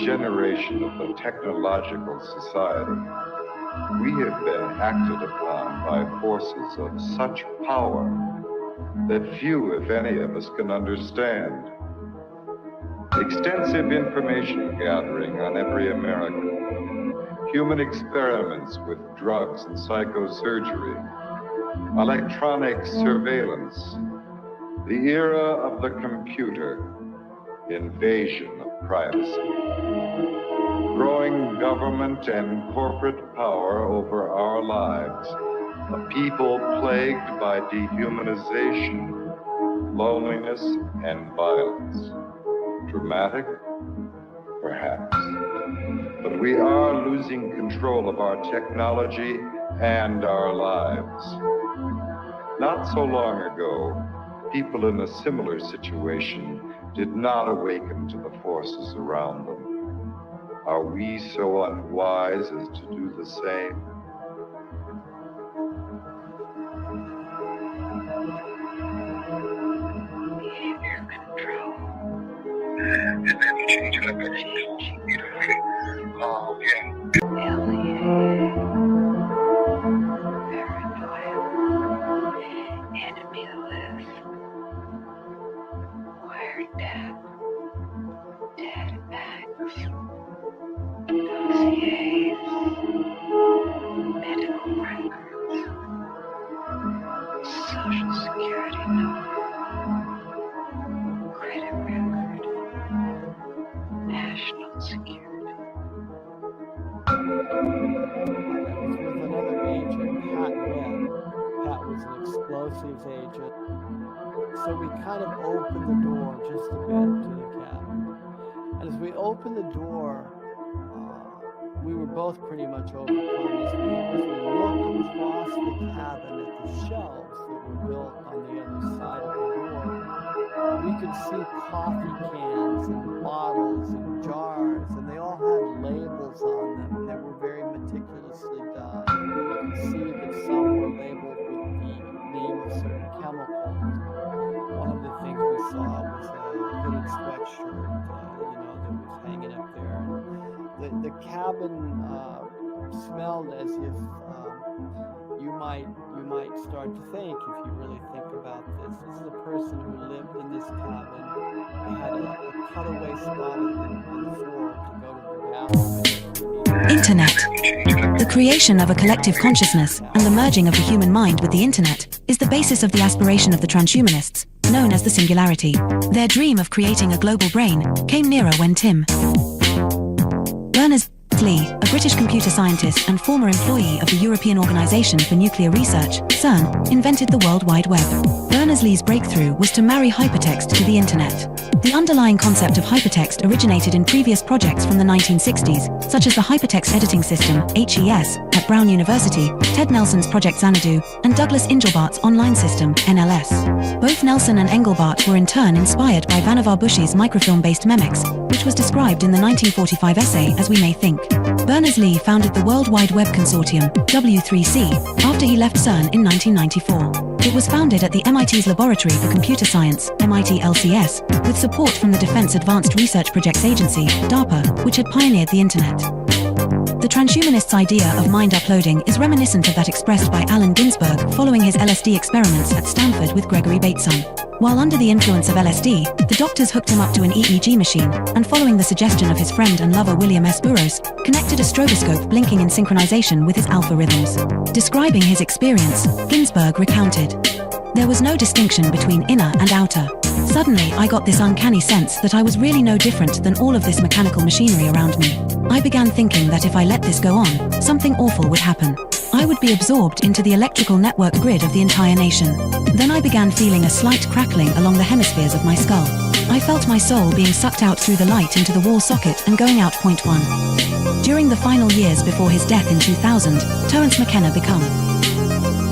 generation of the technological society, we have been acted upon by forces of such power that few, if any of us, can understand. Extensive information gathering on every American, human experiments with drugs and psychosurgery, electronic surveillance, the era of the computer, invasion of privacy, growing government and corporate power over our lives, a people plagued by dehumanization, loneliness, and violence. Dramatic? Perhaps. But we are losing control of our technology and our lives. Not so long ago, people in a similar situation did not awaken to the forces around them. Are we so unwise as to do the same? Behavior control. And then you change it up every alienated, paranoia, enemy list, wiretap, dead acts, dossiers, medical records, social security number, credit record, national security. With another agent, Pat Webb. Pat was an explosives agent. So we kind of opened the door just a bit to the cabin. And as we opened the door, we were both pretty much overcome as we looked across the cabin at the shelves that were built on the other side of the door. We could see coffee cans and bottles and jars, and they all had labels on them, and they were very meticulously done. You could see that some were labeled with the name of certain chemicals. One of the things we saw was a hooded sweatshirt, that was hanging up there. The cabin smelled as if you might start to think, if you really think about this. This is a person who lived in this cabin. They had a cutaway spot on the floor to go to the bathroom. Internet. The creation of a collective consciousness and the merging of the human mind with the internet is the basis of the aspiration of the transhumanists, known as the singularity. Their dream of creating a global brain came nearer when Tim Berners-Lee, a British computer scientist and former employee of the European Organization for Nuclear Research, CERN, invented the World Wide Web. Berners-Lee's breakthrough was to marry hypertext to the internet. The underlying concept of hypertext originated in previous projects from the 1960s, such as the Hypertext Editing System, HES, at Brown University, Ted Nelson's Project Xanadu, and Douglas Engelbart's online system, NLS. Both Nelson and Engelbart were in turn inspired by Vannevar Bush's microfilm-based Memex, which was described in the 1945 essay As We May Think. Berners-Lee founded the World Wide Web Consortium, W3C, after he left CERN in 1994. It was founded at the MIT's Laboratory for Computer Science, MIT LCS, with support from the Defense Advanced Research Projects Agency, DARPA, which had pioneered the Internet. The transhumanists' idea of mind uploading is reminiscent of that expressed by Allen Ginsberg following his LSD experiments at Stanford with Gregory Bateson. While under the influence of LSD, the doctors hooked him up to an EEG machine, and following the suggestion of his friend and lover William S. Burroughs, connected a stroboscope blinking in synchronization with his alpha rhythms. Describing his experience, Ginsberg recounted, "There was no distinction between inner and outer. Suddenly, I got this uncanny sense that I was really no different than all of this mechanical machinery around me. I began thinking that if I let this go on, something awful would happen. I would be absorbed into the electrical network grid of the entire nation. Then I began feeling a slight crackling along the hemispheres of my skull. I felt my soul being sucked out through the light into the wall socket and going out point one." During the final years before his death in 2000, Terence McKenna became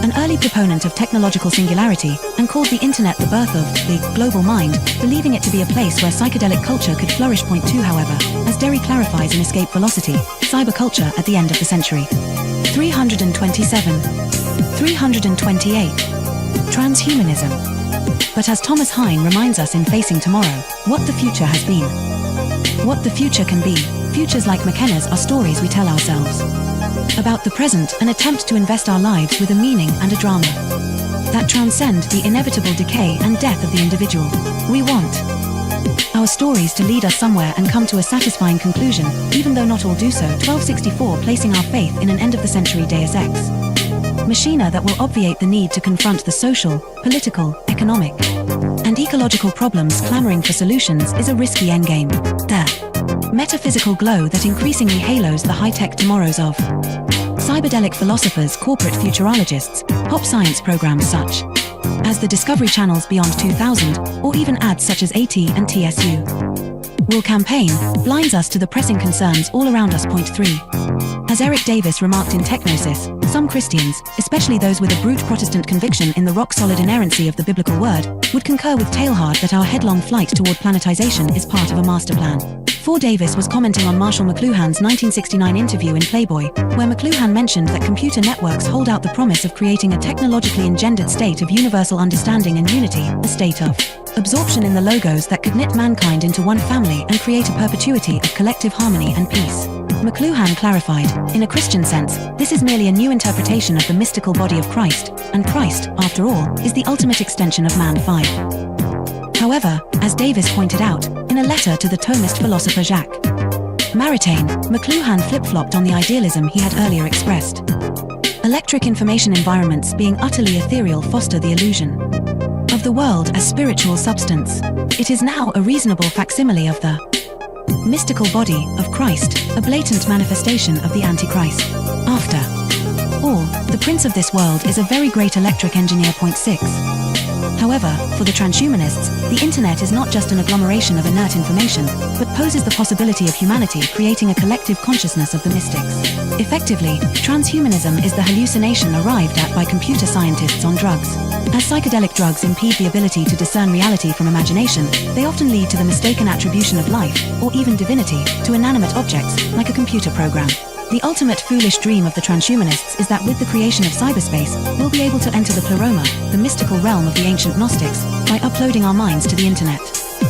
an early proponent of technological singularity and called the internet the birth of the global mind, believing it to be a place where psychedelic culture could flourish. Point two, however, as Derry clarifies in Escape Velocity, cyberculture at the end of the century. 327. 328. Transhumanism. But as Thomas Hine reminds us in Facing Tomorrow, what the future has been, what the future can be, Futures like McKenna's are stories we tell ourselves. About the present, an attempt to invest our lives with a meaning and a drama that transcend the inevitable decay and death of the individual. We want our stories to lead us somewhere and come to a satisfying conclusion, even though not all do so. 1264 placing our faith in an end-of-the-century Deus Ex machina that will obviate the need to confront the social, political, economic, and ecological problems clamoring for solutions is a risky endgame. The metaphysical glow that increasingly halos the high-tech tomorrows of cyberdelic philosophers, corporate futurologists, pop science programs such as the Discovery Channel's Beyond 2000, or even ads such as AT and TSU will campaign, blinds us to the pressing concerns all around us. Point 3. As Eric Davis remarked in Technosis, some Christians, especially those with a brute Protestant conviction in the rock-solid inerrancy of the biblical word, would concur with Teilhard that our headlong flight toward planetization is part of a master plan. 4. Davis was commenting on Marshall McLuhan's 1969 interview in Playboy, where McLuhan mentioned that computer networks hold out the promise of creating a technologically engendered state of universal understanding and unity, a state of absorption in the logos that could knit mankind into one family and create a perpetuity of collective harmony and peace. McLuhan clarified, in a Christian sense, this is merely a new interpretation of the mystical body of Christ, and Christ, after all, is the ultimate extension of man. 5. However, as Davis pointed out, in a letter to the Thomist philosopher Jacques Maritain, McLuhan flip-flopped on the idealism he had earlier expressed. Electric information environments being utterly ethereal foster the illusion of the world as spiritual substance. It is now a reasonable facsimile of the mystical body of Christ, a blatant manifestation of the Antichrist. After all, the prince of this world is a very great electric engineer. Point 6. However, for the transhumanists, the internet is not just an agglomeration of inert information, but poses the possibility of humanity creating a collective consciousness of the mystics. Effectively, transhumanism is the hallucination arrived at by computer scientists on drugs. As psychedelic drugs impede the ability to discern reality from imagination, they often lead to the mistaken attribution of life, or even divinity, to inanimate objects, like a computer program. The ultimate foolish dream of the transhumanists is that with the creation of cyberspace, we'll be able to enter the pleroma, the mystical realm of the ancient Gnostics, by uploading our minds to the internet.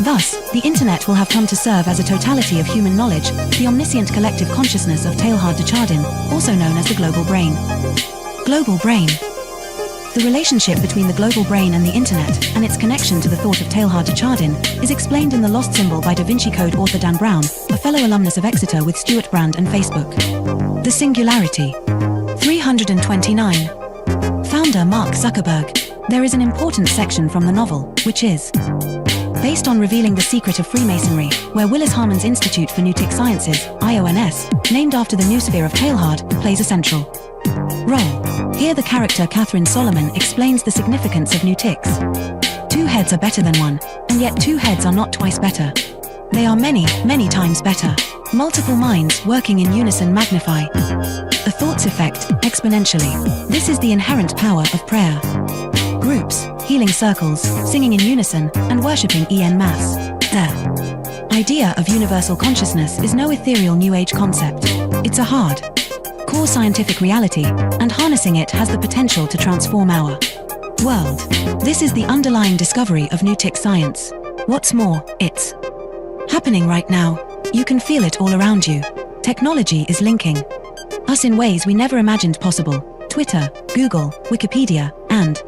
Thus, the internet will have come to serve as a totality of human knowledge, the omniscient collective consciousness of Teilhard de Chardin, also known as the global brain. Global brain. The relationship between the global brain and the internet, and its connection to the thought of Teilhard de Chardin, is explained in The Lost Symbol by Da Vinci Code author Dan Brown, a fellow alumnus of Exeter with Stuart Brand and Facebook. The Singularity. 329. Founder Mark Zuckerberg. There is an important section from the novel, which is based on revealing the secret of Freemasonry, where Willis Harman's Institute for Newtic Sciences, IONS, named after the noosphere of Teilhard, plays a central role. Here the character Catherine Solomon explains the significance of Newtics. 2 heads are better than 1, and yet 2 heads are not twice better. They are many, many times better. Multiple minds working in unison magnify the thought's effect exponentially. This is the inherent power of prayer. Groups, healing circles, singing in unison, and worshipping en masse. The idea of universal consciousness is no ethereal New Age concept. It's a hard core scientific reality, and harnessing it has the potential to transform our world. This is the underlying discovery of Newtic science. What's more, it's happening right now. You can feel it all around you. Technology is linking us in ways we never imagined possible. Twitter, Google, Wikipedia, and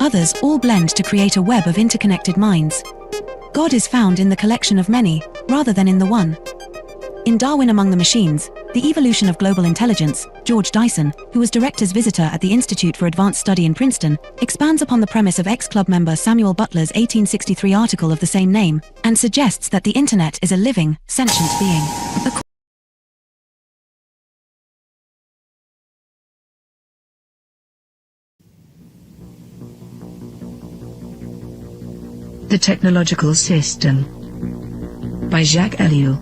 others all blend to create a web of interconnected minds. God is found in the collection of many, rather than in the one. In Darwin Among the Machines, The Evolution of Global Intelligence, George Dyson, who was director's visitor at the Institute for Advanced Study in Princeton, expands upon the premise of ex-club member Samuel Butler's 1863 article of the same name, and suggests that the internet is a living, sentient being. The Technological System by Jacques Ellul.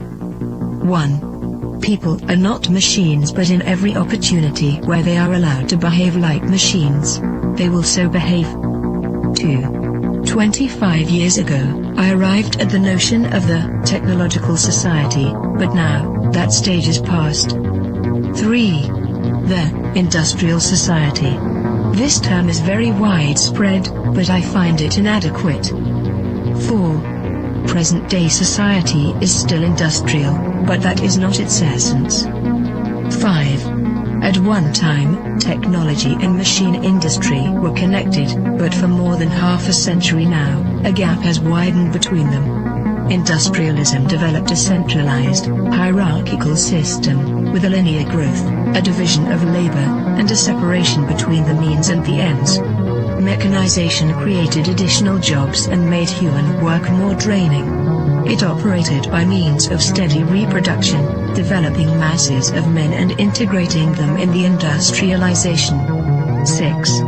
1. People are not machines, but in every opportunity where they are allowed to behave like machines, they will so behave. 2. 25 years ago, I arrived at the notion of the technological society, but now, that stage is past. 3. The industrial society. This term is very widespread, but I find it inadequate. 4. present-day society is still industrial, but that is not its essence. 5. At one time, technology and machine industry were connected, but for more than half a century now, a gap has widened between them. Industrialism developed a centralized, hierarchical system, with a linear growth, a division of labor, and a separation between the means and the ends. Mechanization created additional jobs and made human work more draining. It operated by means of steady reproduction, developing masses of men and integrating them in the industrialization. 6.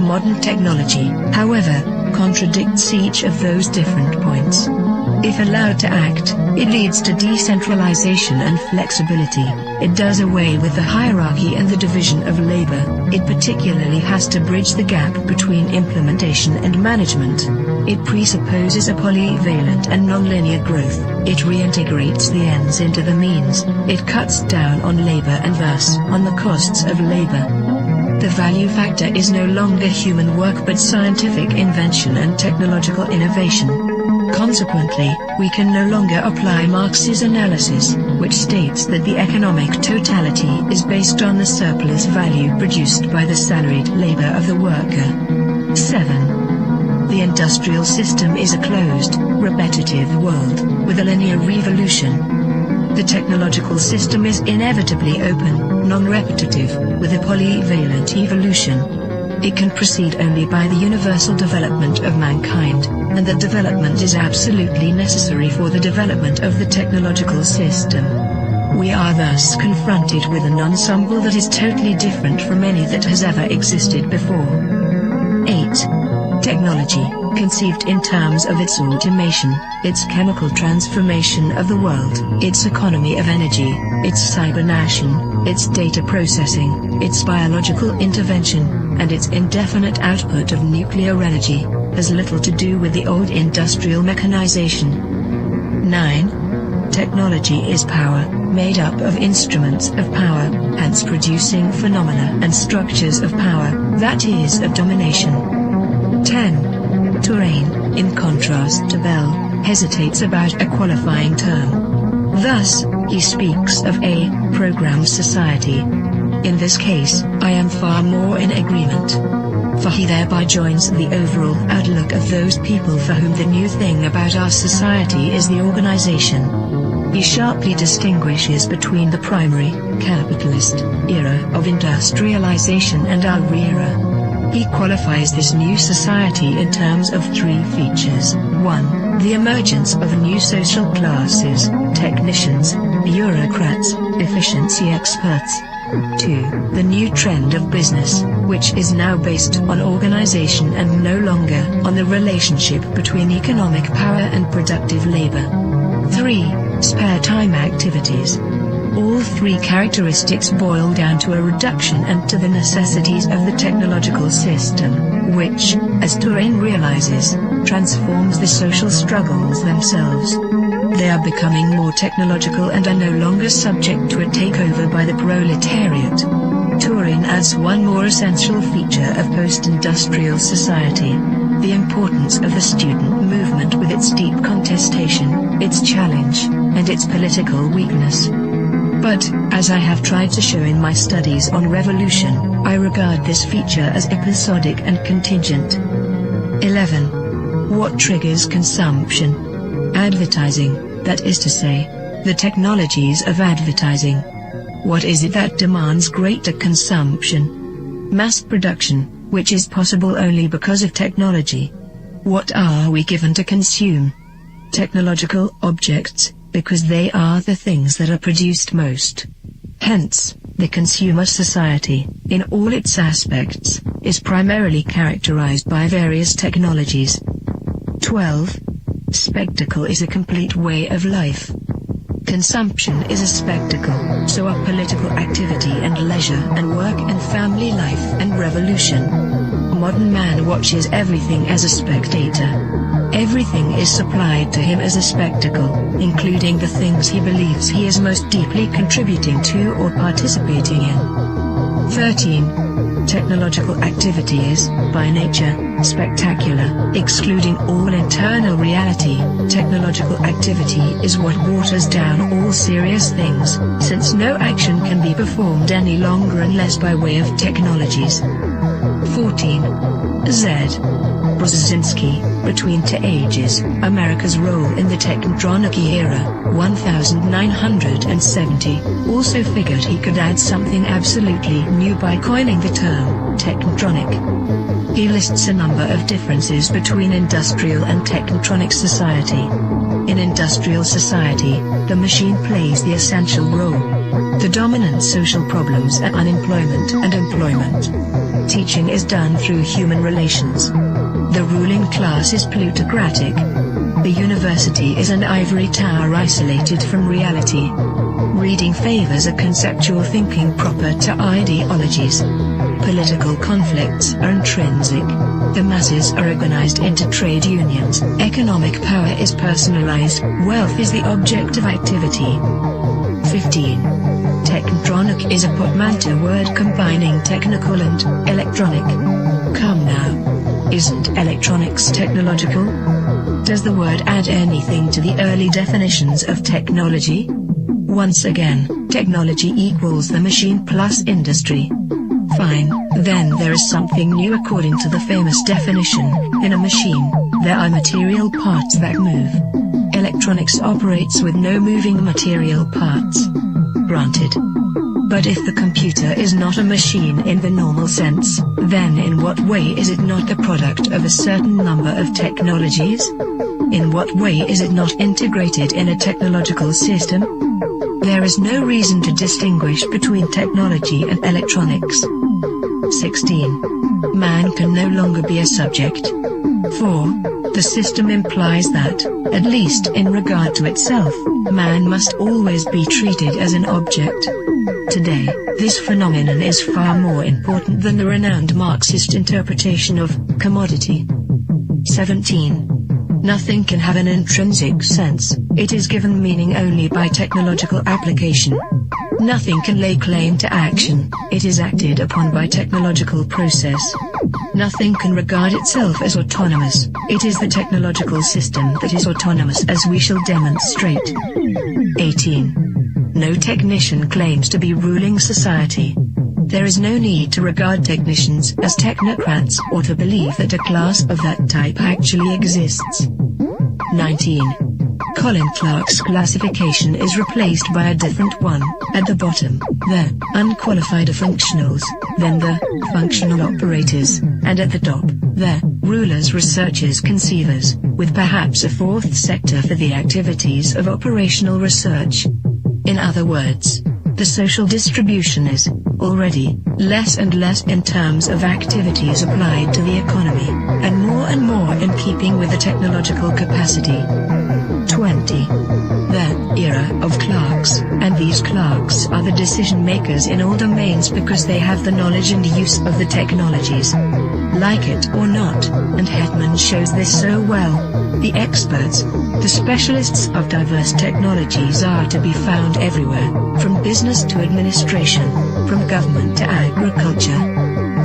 Modern technology, however, contradicts each of those different points. If allowed to act, it leads to decentralization and flexibility. It does away with the hierarchy and the division of labor. It particularly has to bridge the gap between implementation and management. It presupposes a polyvalent and nonlinear growth. It reintegrates the ends into the means. It cuts down on labor and thus on the costs of labor. The value factor is no longer human work but scientific invention and technological innovation. Consequently, we can no longer apply Marx's analysis, which states that the economic totality is based on the surplus value produced by the salaried labor of the worker. 7. The industrial system is a closed, repetitive world, with a linear revolution. The technological system is inevitably open, non-repetitive, with a polyvalent evolution. It can proceed only by the universal development of mankind, and that development is absolutely necessary for the development of the technological system. We are thus confronted with an ensemble that is totally different from any that has ever existed before. 8. Technology, conceived in terms of its automation, its chemical transformation of the world, its economy of energy, its cybernation, its data processing, its biological intervention, and its indefinite output of nuclear energy, has little to do with the old industrial mechanization. 9. Technology is power, made up of instruments of power, hence producing phenomena and structures of power, that is of domination. 10. Terrain, in contrast to Bell, hesitates about a qualifying term. Thus, he speaks of a programmed society. In this case, I am far more in agreement. For he thereby joins the overall outlook of those people for whom the new thing about our society is the organization. He sharply distinguishes between the primary, capitalist, era of industrialization and our era. He qualifies this new society in terms of 3 features. 1. The emergence of new social classes, technicians, bureaucrats, efficiency experts. 2. The new trend of business, which is now based on organization and no longer on the relationship between economic power and productive labor. 3. Spare time activities. All 3 characteristics boil down to a reduction and to the necessities of the technological system, which, as Turing realizes, transforms the social struggles themselves. They are becoming more technological and are no longer subject to a takeover by the proletariat. Turing adds one more essential feature of post-industrial society: the importance of the student movement with its deep contestation, its challenge, and its political weakness. But, as I have tried to show in my studies on revolution, I regard this feature as episodic and contingent. 11. What triggers consumption? Advertising, that is to say, the technologies of advertising. What is it that demands greater consumption? Mass production, which is possible only because of technology. What are we given to consume? Technological objects, because they are the things that are produced most. Hence, the consumer society, in all its aspects, is primarily characterized by various technologies. 12. Spectacle is a complete way of life. Consumption is a spectacle, so are political activity and leisure and work and family life and revolution. Modern man watches everything as a spectator. Everything is supplied to him as a spectacle, including the things he believes he is most deeply contributing to or participating in. 13. Technological activity is, by nature, spectacular, excluding all internal reality. Technological activity is what waters down all serious things, since no action can be performed any longer unless by way of technologies. 14. Z. Brzezinski, Between Two Ages, America's Role in the Technotronic Era, 1970, also figured he could add something absolutely new by coining the term, technotronic. He lists a number of differences between industrial and technotronic society. In industrial society, the machine plays the essential role. The dominant social problems are unemployment and employment. Teaching is done through human relations. The ruling class is plutocratic. The university is an ivory tower isolated from reality. Reading favors a conceptual thinking proper to ideologies. Political conflicts are intrinsic. The masses are organized into trade unions. Economic power is personalized. Wealth is the object of activity. 15. Technotronic is a portmanteau word combining technical and electronic. Come now. Isn't electronics technological? Does the word add anything to the early definitions of technology? Once again, technology equals the machine plus industry. Fine, then there is something new according to the famous definition. In a machine, there are material parts that move. Electronics operates with no moving material parts. Granted. But if the computer is not a machine in the normal sense, then in what way is it not the product of a certain number of technologies? In what way is it not integrated in a technological system? There is no reason to distinguish between technology and electronics. 16. Man can no longer be a subject. 4. The system implies that, at least in regard to itself, man must always be treated as an object. Today, this phenomenon is far more important than the renowned Marxist interpretation of commodity. 17. Nothing can have an intrinsic sense, it is given meaning only by technological application. Nothing can lay claim to action, it is acted upon by technological process. Nothing can regard itself as autonomous, it is the technological system that is autonomous, as we shall demonstrate. 18. No technician claims to be ruling society. There is no need to regard technicians as technocrats or to believe that a class of that type actually exists. 19. Colin Clark's classification is replaced by a different one. At the bottom, the unqualified functionals, then the functional operators, and at the top, the rulers, researchers, conceivers, with perhaps a fourth sector for the activities of operational research. In other words, the social distribution is, already, less and less in terms of activities applied to the economy, and more in keeping with the technological capacity. 20. The era of clerks, and these clerks are the decision makers in all domains because they have the knowledge and use of the technologies. Like it or not, and Hetman shows this so well, the experts, the specialists of diverse technologies are to be found everywhere, from business to administration, from government to agriculture.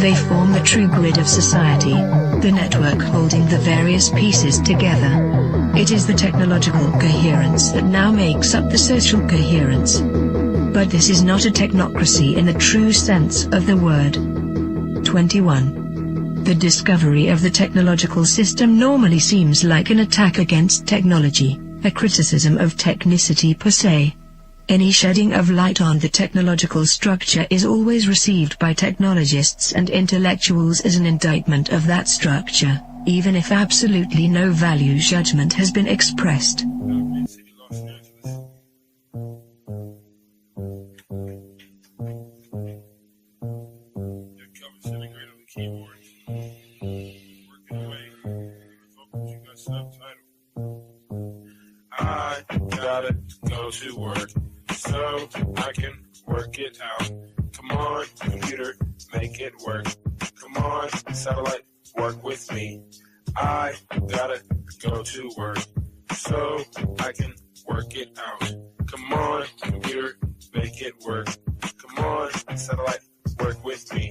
They form the true grid of society, the network holding the various pieces together. It is the technological coherence that now makes up the social coherence. But this is not a technocracy in the true sense of the word. 21. The discovery of the technological system normally seems like an attack against technology, a criticism of technicity per se. Any shedding of light on the technological structure is always received by technologists and intellectuals as an indictment of that structure, even if absolutely no value judgment has been expressed. I gotta go to work so I can work it out. Come on, computer, make it work. Come on, satellite, work with me. I gotta go to work so I can work it out. Come on, computer, make it work. Come on, satellite, work with me.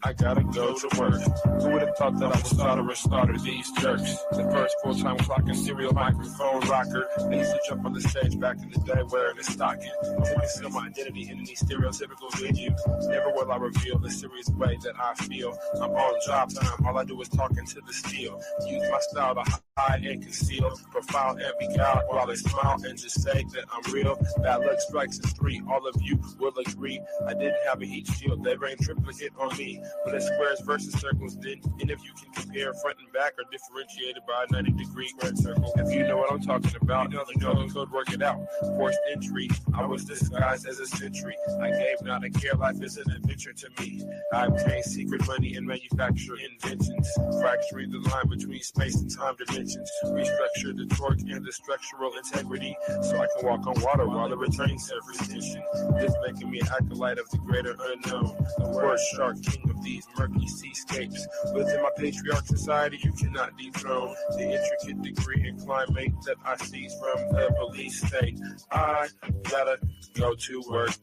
I gotta go to work. Who would have thought that I would starter these jerks? The first full-time clock and serial microphone rocker. I used to jump on the stage back in the day wearing a stocking. To conceal my identity in any stereotypical venue. Never will I reveal the serious way that I feel. I'm on job time, all I do is talking to the steel. Use my style to hide and conceal, profile and beguile while they smile and just say that I'm real. Bad luck strikes in 3, all of you will agree. I didn't have a heat shield, they rained triplicate on me. But it's squares versus circles, then any of you can compare front and back are differentiated by a 90-degree red circle. If you know what I'm talking about, you know the code, work it out. Forced entry, I was disguised as a sentry. I gave not a care, life is an adventure to me. I obtained secret money and manufacture inventions, fracturing the line between space and time dimensions. Restructure the torque and the structural integrity, so I can walk on water while it retains every tension. This making me an acolyte of the greater unknown, the word shark, king of these murky seascapes. Within my patriarch society, you cannot dethrone the intricate degree and climate that I seize from the police state. I gotta go to work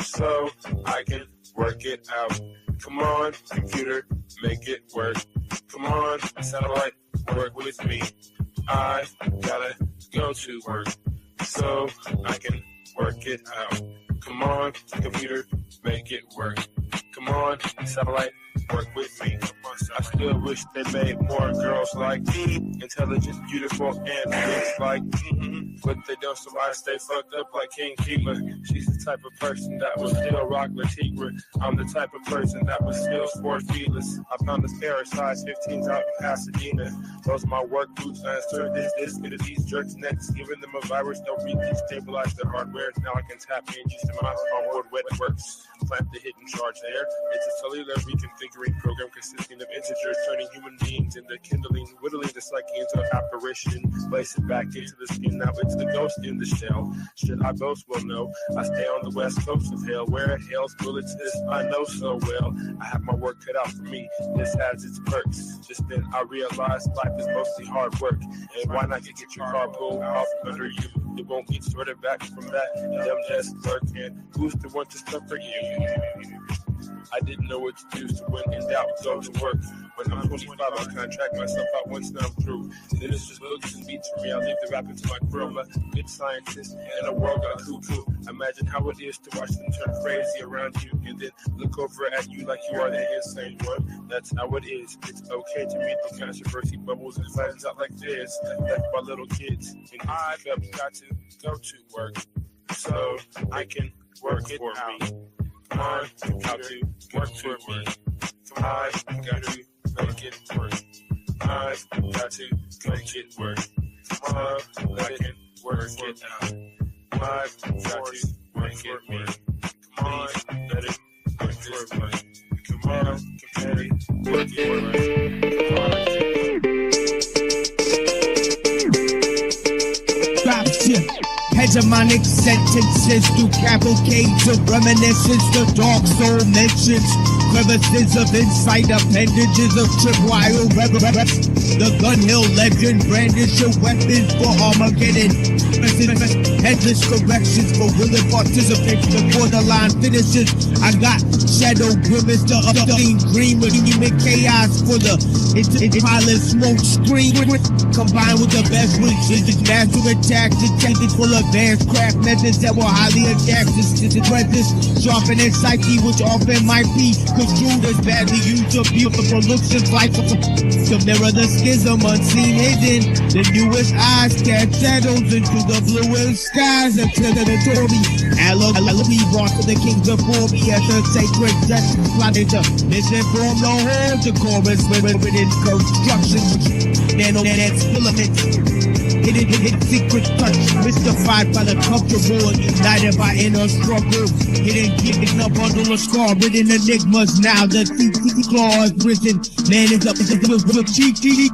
so I can work it out. Come on, computer, make it work. Come on, satellite, work with me. I gotta go to work so I can work it out. Come on, computer, make it work. Come on, satellite, work with me. I still wish they made more girls like me, intelligent, beautiful, and looks like me. But they don't, so I stay fucked up like King Keeper. She's the type of person that will still rock Latigua. I'm the type of person that will still sport feelers. I found this pair of size 15s out in Pasadena. Those are my work boots. I insert this into these jerks' necks, giving them a virus. They'll destabilize their hardware. Now I can tap in using my onboard wet works. Plant the hidden charge there. It's a cellular reconfiguring program consisting of integers, turning human beings into kindling, whittling the psyche into apparition, place it back into the skin. Now it's the ghost in the shell. Should I boast? Well, no. I stay on the west coast of hell, where hell's bullets this I know so well. I have my work cut out for me. This has its perks. Just then I realized life is mostly hard work. And why not get your car pulled off under you? It won't get sorted back from that. Them just lurk, and who's the one to suffer you? I didn't know what to do, so when in doubt, go to work. When I'm 25, I'll contract myself out once now I'm through. Then it's just books and beats for me. I'll leave the rapping to my crew. I'm a good scientist in a world gone cuckoo. Imagine how it is to watch them turn crazy around you and then look over at you like you are the insane one. That's how it is. It's okay to meet the controversy bubbles and flattens out like this, like my little kids. And I've got to go to work so I can work it out. Come on, computer, work for me. Come on, got to make it work. I've got to make it work. Come on, I can work it out. I've got to make it work. Come on, let it work this way. Come on, computer, work it work. Drop shit. Hegemonic sentences through cavalcades of reminiscence. The dark soul mentions crevices of insight, appendages of tripwire reverence. The Gun Hill legend brandish your weapons for Armageddon. Headless corrections for willing participants before the line finishes. I got shadow grimace, the obscene dream with human chaos for the pilot smoke screen. Combined with the best wishes, master attacks, detected full of advanced craft methods that were highly adapted to the presence, sharpening psyche, which often might be construed as badly used or beautiful looks just like to mirror the schism unseen hidden. The newest eyes cast shadows into the bluest skies until the Tory Alloy brought to the kings before me as a sacred justice plotted to misinform the whole chorus within constructions, nanonet filaments. Hidden secret touch, mystified by the comfortable and united by inner struggle. Hidden a bundle of scar-ridden enigmas. Now the claw is risen. Man is up with cheeky.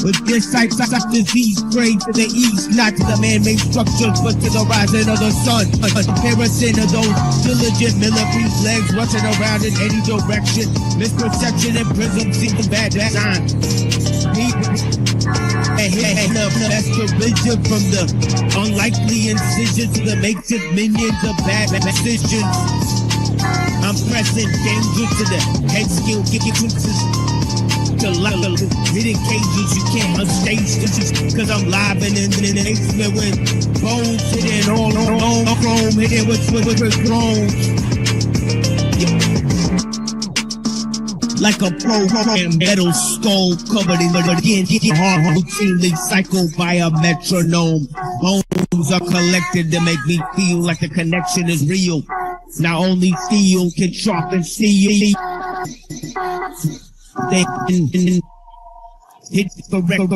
With this type of disease sprayed to the east, not to the man-made structures, but to the rising of the sun. A comparison of those diligent military legs rushing around in any direction. Misperception and prism seem bad design. And the best vision from the unlikely incision to the makeshift minions of bad decisions. I'm pressing danger to the head skill, get your glimpses. The level, hidden cages, you can't unstage this, cause I'm live and in the basement with bones hitting all chrome, hitting with thrones. Like a program metal skull covered in again, hard routinely cycled by a metronome. Bones are collected to make me feel like the connection is real. Now only steel can sharpen steel. They hit the record.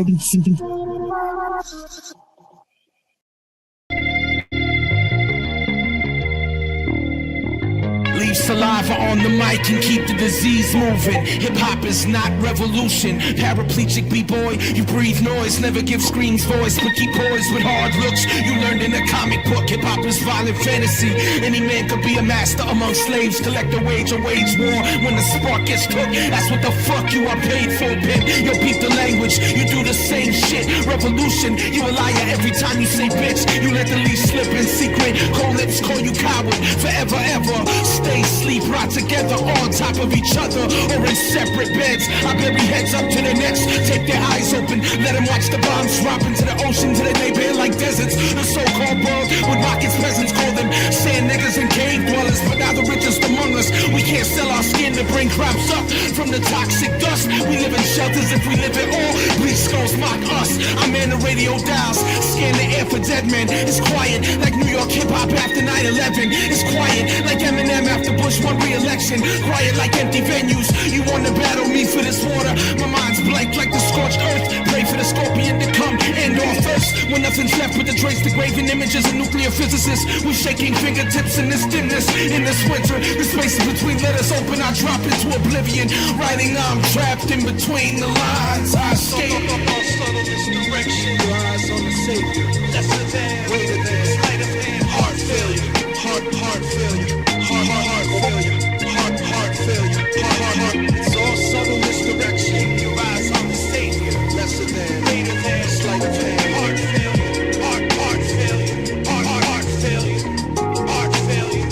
Leave saliva on the mic and keep the disease moving. Hip-hop is not revolution. Paraplegic b-boy, you breathe noise, never give screams voice, but keep poised with hard looks. You learned in a comic book, hip-hop is violent fantasy. Any man could be a master among slaves, collect a wage or wage war. When the spark gets cooked, that's what the fuck you are paid for, pimp. You beat the language, you do the same shit. Revolution, you a liar every time you say bitch. You let the leaf slip in secret, cold lips call you coward. Forever, ever, stay, sleep, rot together on top of each other or in separate beds. I bury heads up to their necks, take their eyes open, let them watch the bombs drop into the ocean till they bare like deserts. The so-called world with rockets, peasants call them sand niggas and cave dwellers, but now the richest among us, we can't sell our skin to bring crops up from the toxic dust. We live in shelters if we live at all. Bleach skulls mock us. I man the radio dials, scan the air for dead men. It's quiet like New York hip-hop after 9/11. It's quiet like Eminem after Bush won re-election. Quiet like empty venues. You wanna battle me for this water? My mind's blank like the scorched earth. Pray for the scorpion to come and off first. When nothing's left but the trace, the graven images of nuclear physicists. We're shaking fingertips in this dimness. In this winter, the spaces between letters open, I drop into oblivion. Writing, I'm trapped in between the lines. I escape. Subtle misdirection. Your eyes on the savior. Lesser than, greater than, slighter than. Heart failure. Heart failure. Heart failure. Heart failure. Heart. It's all subtle misdirection. Your eyes on the savior. Lesser than, greater than, slighter than. Heart failure. Heart failure. Heart failure. Heart failure.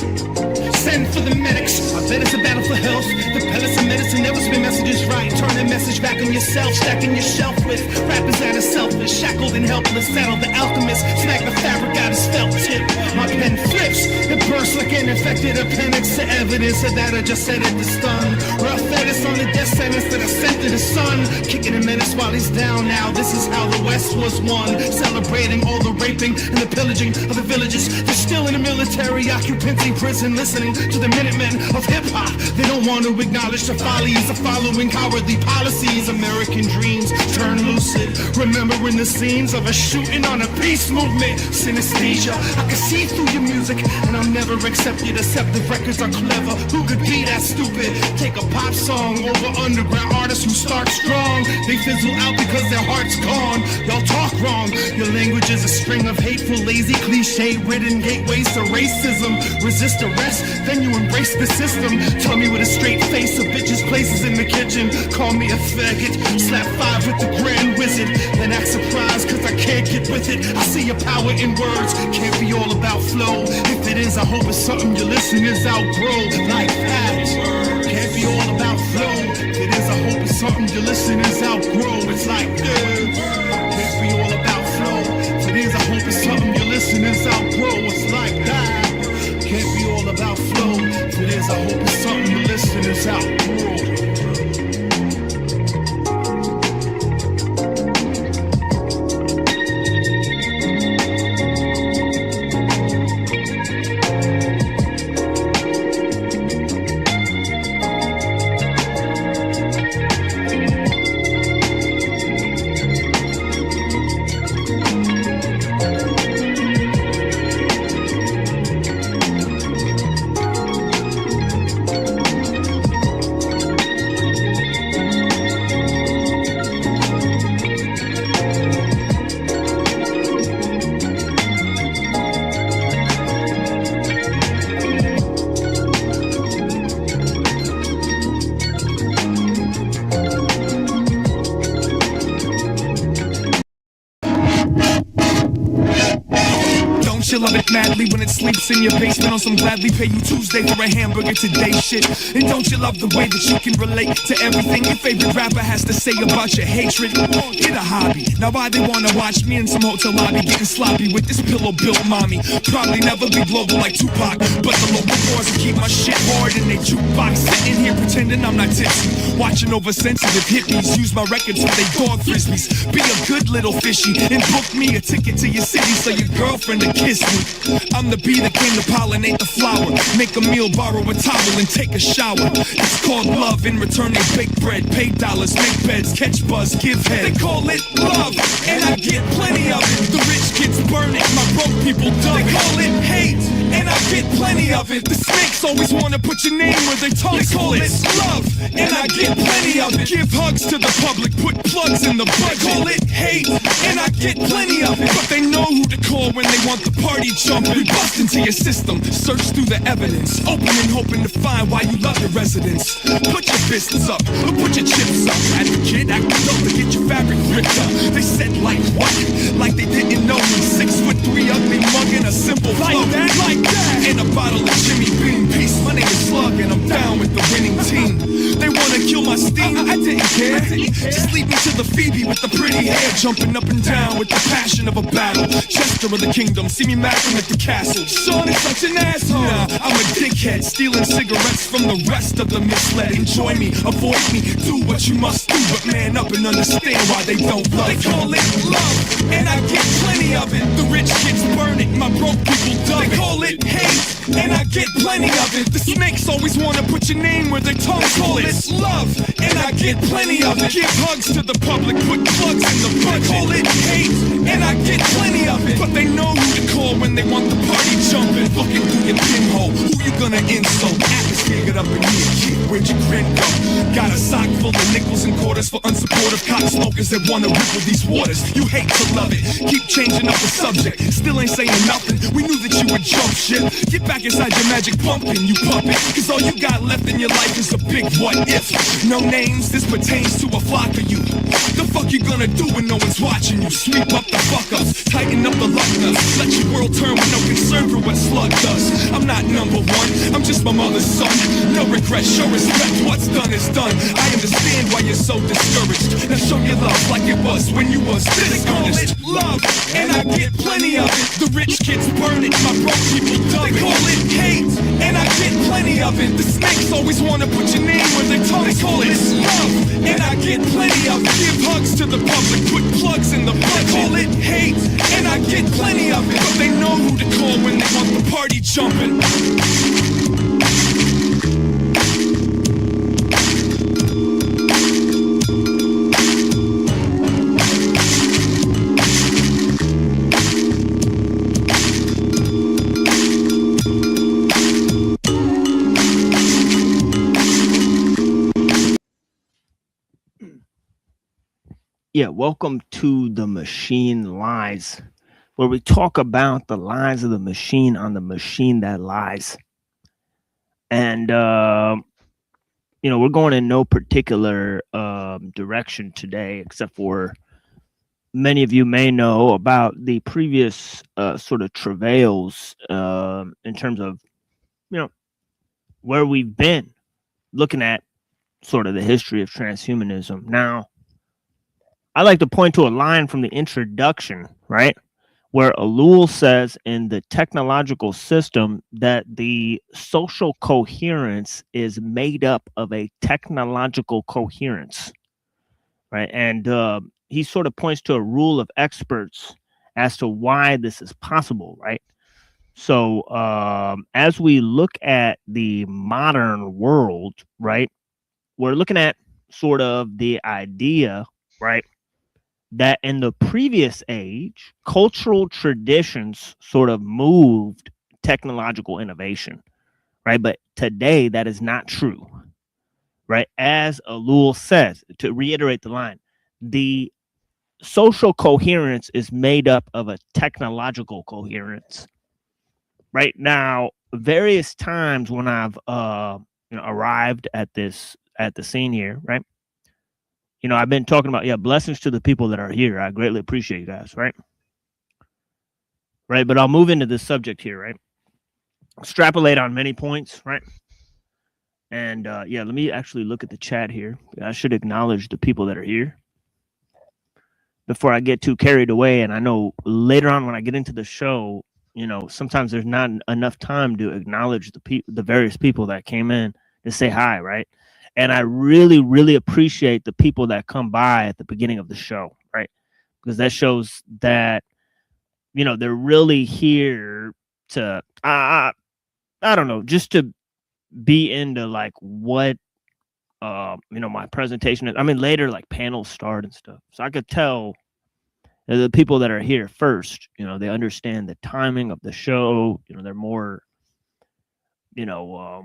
Send for the medics. I bet it's a battle for health. The pellets of medicine never spin messages right. Turn that message back on yourself. Stacking your shelf with rappers that are selfish, shackled and helpless. Saddle the alchemist. Smack the fabric out his felt tip. My pen flips. It bursts like an infected appendix. The evidence of that I just said it to stun. Rough edits on the death sentence that I sent to the sun. Kicking a menace while he's down now. This is how the West was won. Celebrating all the raping and the pillaging of the villages. They're still in a military occupancy prison, listening to the Minutemen of hip-hop. They don't want to acknowledge the follies of following cowardly policies. American dreams turn lucid, remembering the scenes of a shooting on a peace movement. Synesthesia, I can see through your music, and I'll never accept your deceptive records are clever. Who could be that stupid? Take a pop song over underground artists who start strong. They fizzle out because their heart's gone. Y'all talk wrong. Your language is a string of hateful, lazy, cliche-ridden gateways to racism. Resist arrest, then you embrace the system. Tell me with a straight face of bitches' places in the kitchen. Call me a faggot, slap 5 with the grand wizard. Then act surprised cause I can't get with it. I see your power in words, can't be all about flow. If it is, I hope it's something your listeners outgrow. Like that, can't be all about flow. If it is, I hope it's something your listeners outgrow. It's like this, can't be all about flow. If it is, I hope it's something your listeners outgrow. It's like that, can't be all about flow. If it is, I hope it's something your listeners outgrow. madly when it sleeps in your basement on some gladly pay you Tuesday for a hamburger today shit. And don't you love the way that you can relate to everything your favorite rapper has to say about your hatred? Get a hobby. Now why they wanna watch me in some hotel lobby getting sloppy with this pillow-built mommy? Probably never be global like Tupac, but the local bars will keep my shit hard in they jukebox. Sitting here pretending I'm not tipsy, watching oversensitive hippies use my records for they dog frisbees. Be a good little fishy and book me a ticket to your city so your girlfriend will kiss me. I'm the bee that came to pollinate the flower, make a meal, borrow a towel, and take a shower. It's called love. In return they bake bread, pay dollars, make beds, catch buzz, give head. They call it love, and I get plenty of it. The rich kids burn it, my broke people dumb. They call it hate, and I get plenty of it. The snakes always wanna put your name where their tongues. They call it love, and I get plenty of it. Give hugs to the public, put plugs in the budget. They call it hate, and I get plenty of it. But they know who to call when they want the party jumping. We bust into your system, search through the evidence, open and hoping to find why you love your residents. Put your fists up, or put your chips up. Advocate, act low to get your fabric ripped up. They said like what? Like they didn't know me. 6'3" ugly mug in a simple flow. Like that, and a bottle of Jimmy Beam. Peace, my name is Slug, and I'm down with the winning team. They wanna kill my steam, I didn't care. Just lead me to the Phoebe with the pretty hair, jumping up and down with the passion of a battle. Chester of the kingdom, see me macking at the castle. Sean is such an asshole. Nah, I'm a dickhead, stealing cigarettes from the rest of the misled. Enjoy me, avoid me, do what you must do, but man up and understand why they don't love. They call it love, and I get plenty of it. The rich kids burn it, my broke people dub it. They call it hate, and I get plenty of it. The snakes always wanna put your name where their tongue. They call it love, and I get plenty of it. Give hugs to the public, put plugs in the budget. They call it hate, and I get plenty of it. But they know who to call when they want the party jumping. Looking through your pinhole, who you gonna insult? Atmosphere get up in here, kid, where'd your grin go? Got a sock full of nickels and quarters for unsupportive cotton smokers that wanna ripple these waters. You hate to love it, keep changing up the subject. Still ain't saying nothing, we knew that you would jump ship. Get back inside your magic pumpkin, you puppet. Cause all you got left in your life is a big what if. No names, this pertains to a flock of you. The fuck you gonna do when no one's watching you? Sweep up the fuck ups, tighten up the luck nuts. Let your world turn with no concern for what Slug does. I'm not number one, I'm just my mother's son. No regrets, show respect, what's done is done. I understand why you're so discouraged. Now show your love like it was when you was this earnest. Love, and I get plenty of it. The rich kids burn it, my broke people dub it. They call it hate, and I get plenty of it. The snakes always wanna put your name where their tongue. They call it love, and I get plenty of it. Give hugs to the public, put plugs in the budget. They call it hate, and I get plenty of it. But they know who to call when they want the party jumping. Yeah, welcome to The Machine Lies, where we talk about the lies of the machine on the machine that lies. And, we're going in no particular direction today, except for many of you may know about the previous sort of travails in terms of, where we've been looking at sort of the history of transhumanism. Now, I like to point to a line from the introduction, right? Where Ellul says in the technological system that the social coherence is made up of a technological coherence, right? And he sort of points to a rule of experts as to why this is possible, right? So as we look at the modern world, right, we're looking at sort of the idea, right, that in the previous age, cultural traditions sort of moved technological innovation, right? But today, that is not true, right? As Ellul says, to reiterate the line, the social coherence is made up of a technological coherence, right? Now, various times when I've arrived at the scene here, right? I've been talking about, blessings to the people that are here. I greatly appreciate you guys, right? right? But I'll move into this subject here, right? Extrapolate on many points, right? And yeah, let me actually look at the chat here. I should acknowledge the people that are here before I get too carried away. And I know later on when I get into the show, you know, sometimes there's not enough time to acknowledge the various people that came in to say hi, right? And I really, really appreciate the people that come by at the beginning of the show, right? Because that shows that, you know, they're really here to, I don't know, just to be into like what, you know, my presentation is. I mean, later like panels start and stuff. So I could tell the people that are here first, you know, they understand the timing of the show. You know, they're more, you know,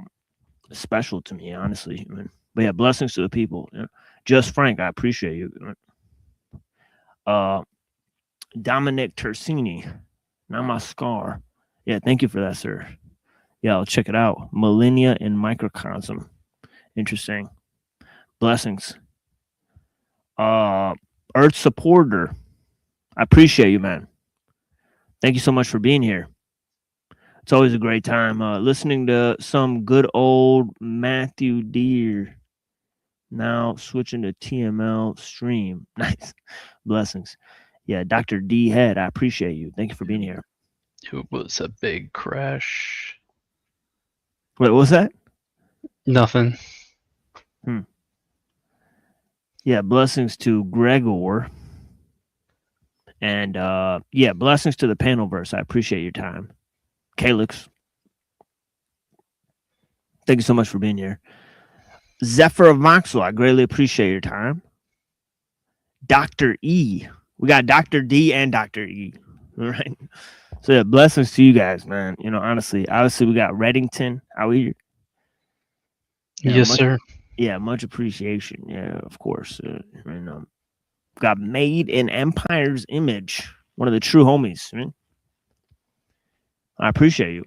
special to me, honestly. I mean, but yeah, blessings to the people. You know, Just Frank, I appreciate you. Dominic Tersini, Namaskar. Yeah, thank you for that, sir. Yeah, I'll check it out. Millennia in Microcosm. Interesting. Blessings. Earth Supporter. I appreciate you, man. Thank you so much for being here. It's always a great time listening to some good old Matthew Deere. Now switching to TML stream. Nice. Blessings. Yeah, Dr. D Head, I appreciate you. Thank you for being here. It was a big crash. Wait, what was that? Nothing. Yeah, blessings to Gregor. And yeah, blessings to the panelverse. I appreciate your time. Calix. Thank you so much for being here. Zephyr of Moxwell, I greatly appreciate your time. Dr. E. We got Dr. D and Dr. E. All right. So yeah, blessings to you guys, man. You know, honestly, obviously we got Reddington out here. Yes, sir. Yeah, much appreciation. Yeah, of course. And got Made in Empire's Image, one of the true homies. Man. I appreciate you.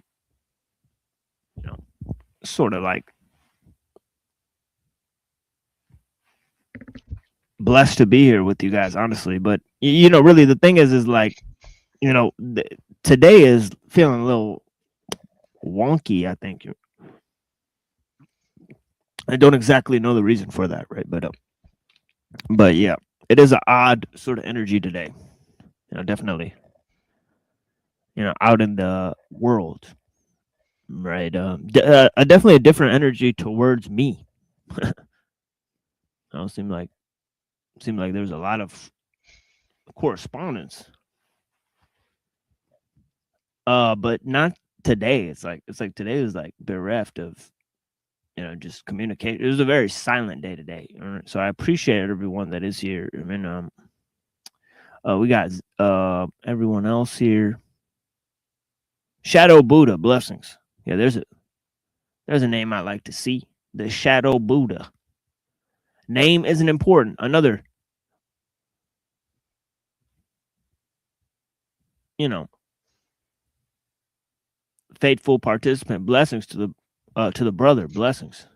You know, sort of like blessed to be here with you guys, honestly. But you know, really, the thing is like, you know, today is feeling a little wonky. I think. I don't exactly know the reason for that, right? But yeah, it is an odd sort of energy today. You know, definitely. You know, out in the world, right? Definitely a different energy towards me. It seemed like there's a lot of correspondence. But not today. It's like today was like bereft of, you know, just communicate. It was a very silent day today. Right? So I appreciate everyone that is here. I mean, we got everyone else here. Shadow Buddha, blessings. Yeah, there's a name I like to see. The Shadow Buddha. Name isn't important. Another, you know, faithful participant. Blessings to the brother. Blessings.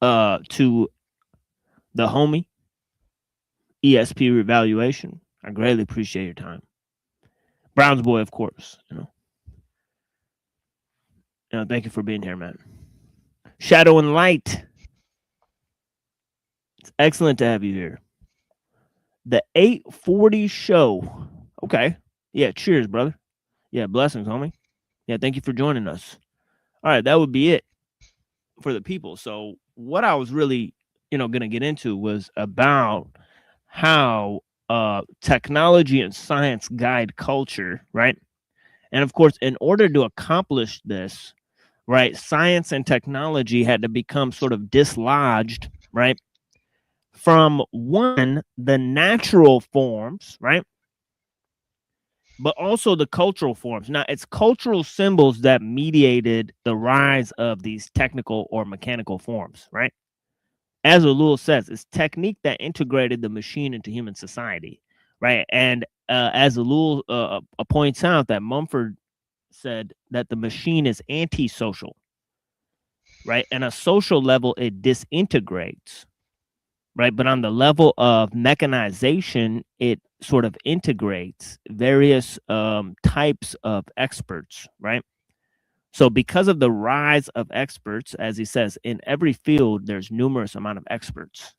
To the homie. ESP revaluation. I greatly appreciate your time. Brown's boy, of course. You know, thank you for being here, man. Shadow and Light. It's excellent to have you here. The 840 show. Okay. Yeah, cheers, brother. Yeah, blessings, homie. Yeah, thank you for joining us. All right, that would be it for the people. So what I was really, you know, going to get into was about how technology and science guide culture, right? And of course, in order to accomplish this, right, science and technology had to become sort of dislodged, right, from one, the natural forms, right, but also the cultural forms. Now, it's cultural symbols that mediated the rise of these technical or mechanical forms, right? As ellul says, it's technique that integrated the machine into human society, right? And as ellul points out, that Mumford said that the machine is antisocial, right? And a social level, it disintegrates, right? But on the level of mechanization, it sort of integrates various types of experts, right? So because of the rise of experts, as he says, in every field, there's numerous amount of experts,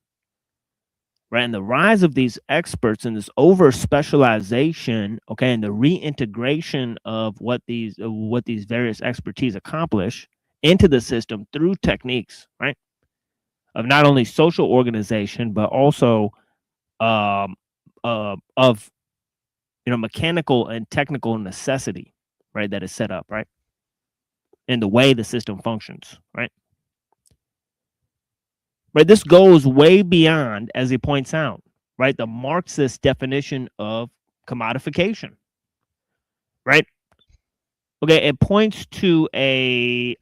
right? And the rise of these experts and this over specialization, okay, and the reintegration of what these various expertise accomplish into the system through techniques, right? Of not only social organization, but also of mechanical and technical necessity, right? That is set up, right? In the way the system functions, right? Right. This goes way beyond, as he points out, right, the Marxist definition of commodification, right? Okay, it points to a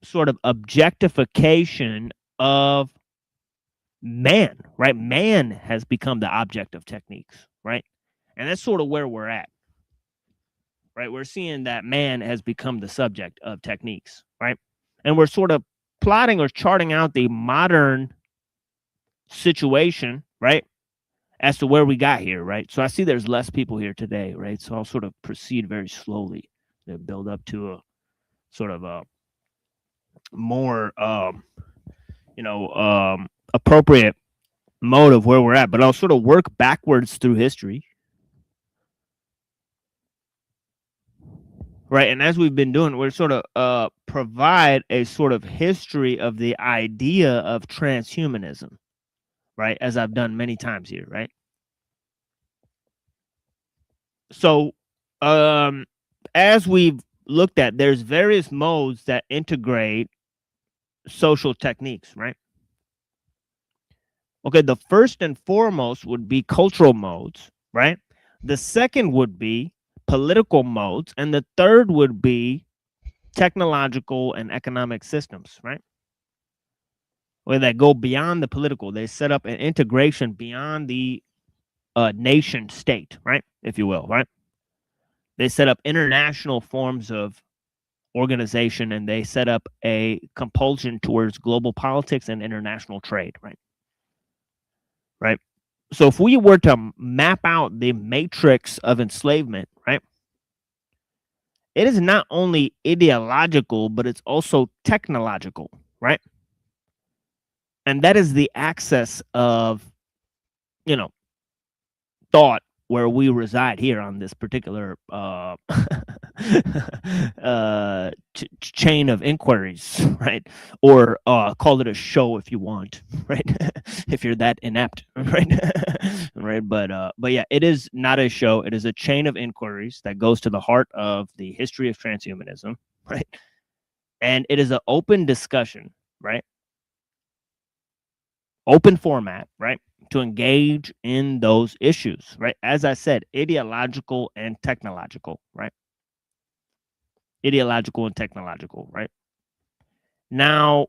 sort of objectification of man, right? Man has become the object of techniques, right? And that's sort of where we're at, right? We're seeing that man has become the subject of techniques, right? And we're sort of plotting or charting out the modern situation, right, as to where we got here, right? So I see there's less people here today, right? So I'll sort of proceed very slowly to build up to a sort of a more, appropriate mode of where we're at. But I'll sort of work backwards through history, right? And as we've been doing, we're sort of provide a sort of history of the idea of transhumanism, right? As I've done many times here, right? So, as we've looked at, there's various modes that integrate social techniques, right? Okay, the first and foremost would be cultural modes, right? The second would be political modes, and the third would be technological and economic systems, right? Where they go beyond the political. They set up an integration beyond the nation state, right? If you will, right? They set up international forms of organization, and they set up a compulsion towards global politics and international trade, right? Right. So if we were to map out the matrix of enslavement, right, it is not only ideological, but it's also technological, right? And that is the axis of, thought where we reside here on this particular chain of inquiries, right? Or call it a show if you want, right? If you're that inept, right? Right. But yeah, it is not a show. It is a chain of inquiries that goes to the heart of the history of transhumanism, right? And it is an open discussion, right? Open format, right? To engage in those issues, right? As I said, ideological and technological, right? Ideological and technological, right? Now,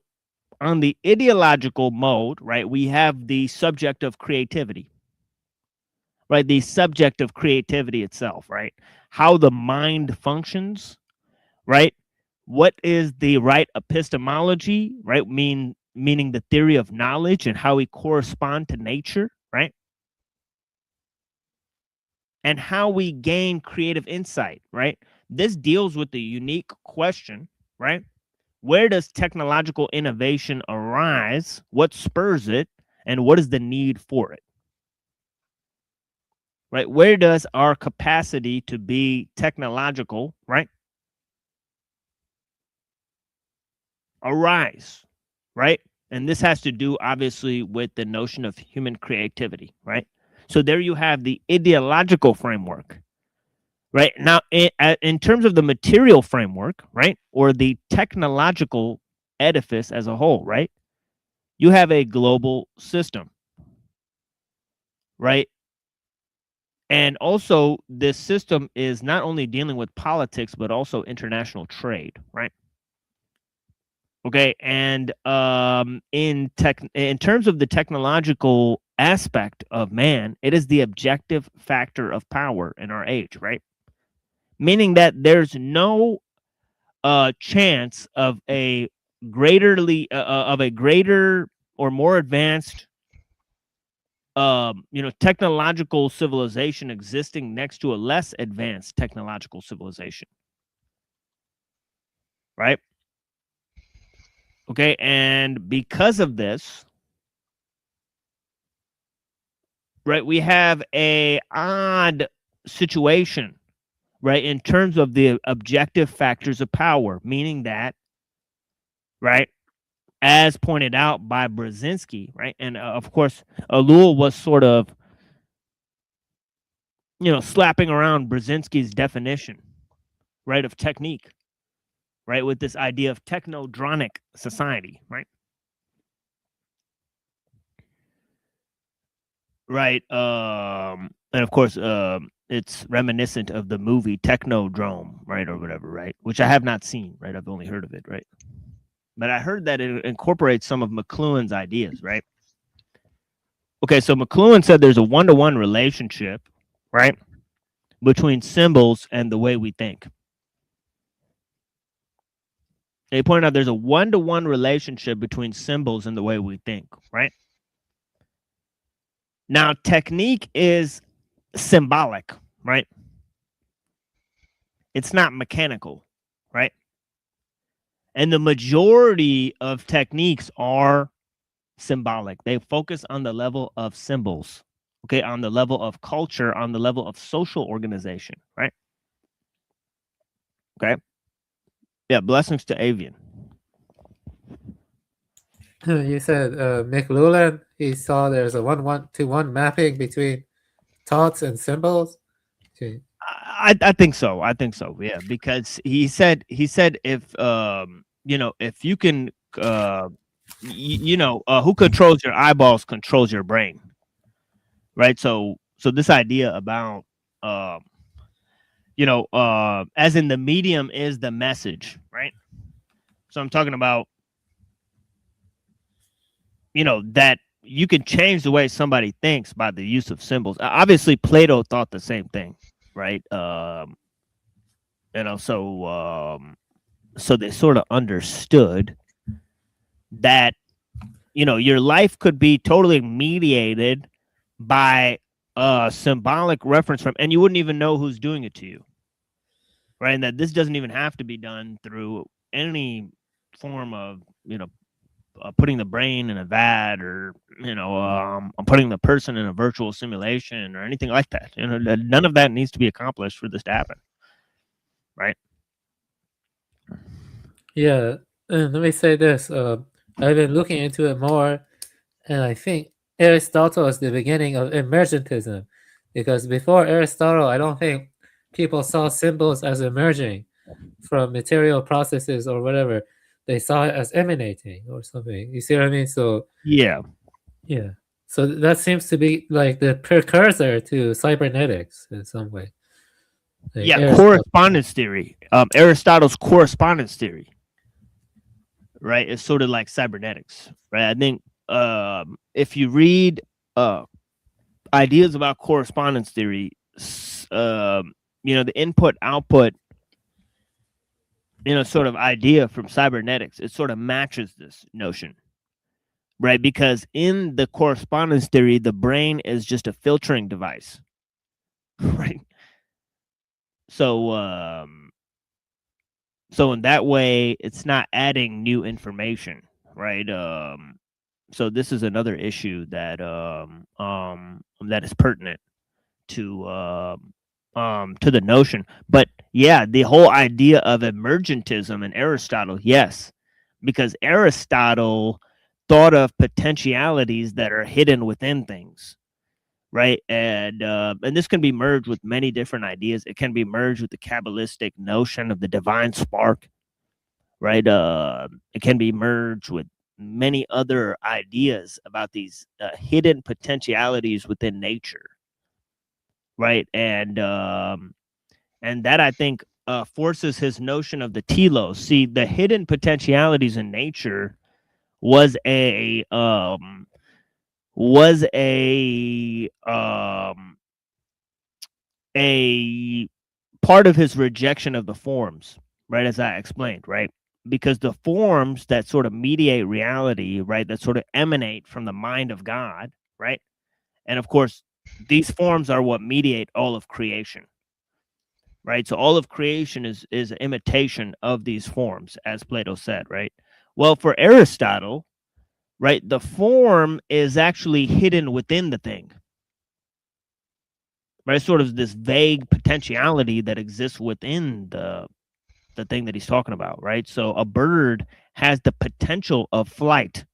on the ideological mode, right, we have the subject of creativity, right? The subject of creativity itself, right? How the mind functions, right? What is the right epistemology, right? Meaning the theory of knowledge and how we correspond to nature, right? And how we gain creative insight, right? This deals with the unique question, right? Where does technological innovation arise? What spurs it? And what is the need for it? Right? Where does our capacity to be technological, right, arise? Right? And this has to do, obviously, with the notion of human creativity, right? So there you have the ideological framework, right? Now, in terms of the material framework, right, or the technological edifice as a whole, right, you have a global system, right? And also, this system is not only dealing with politics, but also international trade, right? Okay, and in terms of the technological aspect of man, it is the objective factor of power in our age, right? Meaning that there's no chance of a greater or more advanced technological civilization existing next to a less advanced technological civilization. Right? Okay, and because of this, right, we have a odd situation, right, in terms of the objective factors of power, meaning that, right, as pointed out by Brzezinski, right, and of course, Ellul was sort of, slapping around Brzezinski's definition, right, of technique, right, with this idea of technodronic society, right? Right. And of course, it's reminiscent of the movie Technodrome, right, or whatever, right? Which I have not seen, right? I've only heard of it, right? But I heard that it incorporates some of McLuhan's ideas, right? Okay, so McLuhan said there's a one-to-one relationship, right, between symbols and the way we think. They point out there's a one-to-one relationship between symbols and the way we think, right? Now, technique is symbolic, right? It's not mechanical, right? And the majority of techniques are symbolic. They focus on the level of symbols, okay, on the level of culture, on the level of social organization, right? Okay. Yeah, blessings to Avian. You said McLuhan, he saw there's a 1-1-to-1 mapping between thoughts and symbols. Okay. I think so. I think so. Yeah, because he said if if you can who controls your eyeballs controls your brain. Right? So this idea about as in the medium is the message, right? So I'm talking about that you can change the way somebody thinks by the use of symbols. Obviously, Plato thought the same thing, right? So they sort of understood that your life could be totally mediated by a symbolic reference from, and you wouldn't even know who's doing it to you, right? And that this doesn't even have to be done through any form of putting the brain in a vat, or putting the person in a virtual simulation or anything like that. None of that needs to be accomplished for this to happen, right? Yeah, and let me say this. I've been looking into it more, and I think Aristotle is the beginning of emergentism, because before Aristotle, I don't think people saw symbols as emerging from material processes or whatever. They saw it as emanating or something. You see what I mean? So yeah. So that seems to be like the precursor to cybernetics in some way. Like correspondence theory. Aristotle's correspondence theory, right, is sort of like cybernetics, right? I think if you read ideas about correspondence theory, the input-output sort of idea from cybernetics, it sort of matches this notion, right? Because in the correspondence theory, the brain is just a filtering device, right? So in that way, it's not adding new information, right? So this is another issue that that is pertinent to the notion. But yeah, the whole idea of emergentism in Aristotle, yes, because Aristotle thought of potentialities that are hidden within things, right? And this can be merged with many different ideas. It can be merged with the Kabbalistic notion of the divine spark, right? It can be merged with many other ideas about these hidden potentialities within nature, right? And that, I think, forces his notion of the telos. See, the hidden potentialities in nature was a part of his rejection of the forms, right? As I explained, right? Because the forms that sort of mediate reality, right, that sort of emanate from the mind of God, right, And of course, these forms are what mediate all of creation, right? So all of creation is an imitation of these forms, as Plato said, right? Well, for Aristotle, right, the form is actually hidden within the thing, right? Sort of this vague potentiality that exists within the thing that he's talking about, right? So a bird has the potential of flight,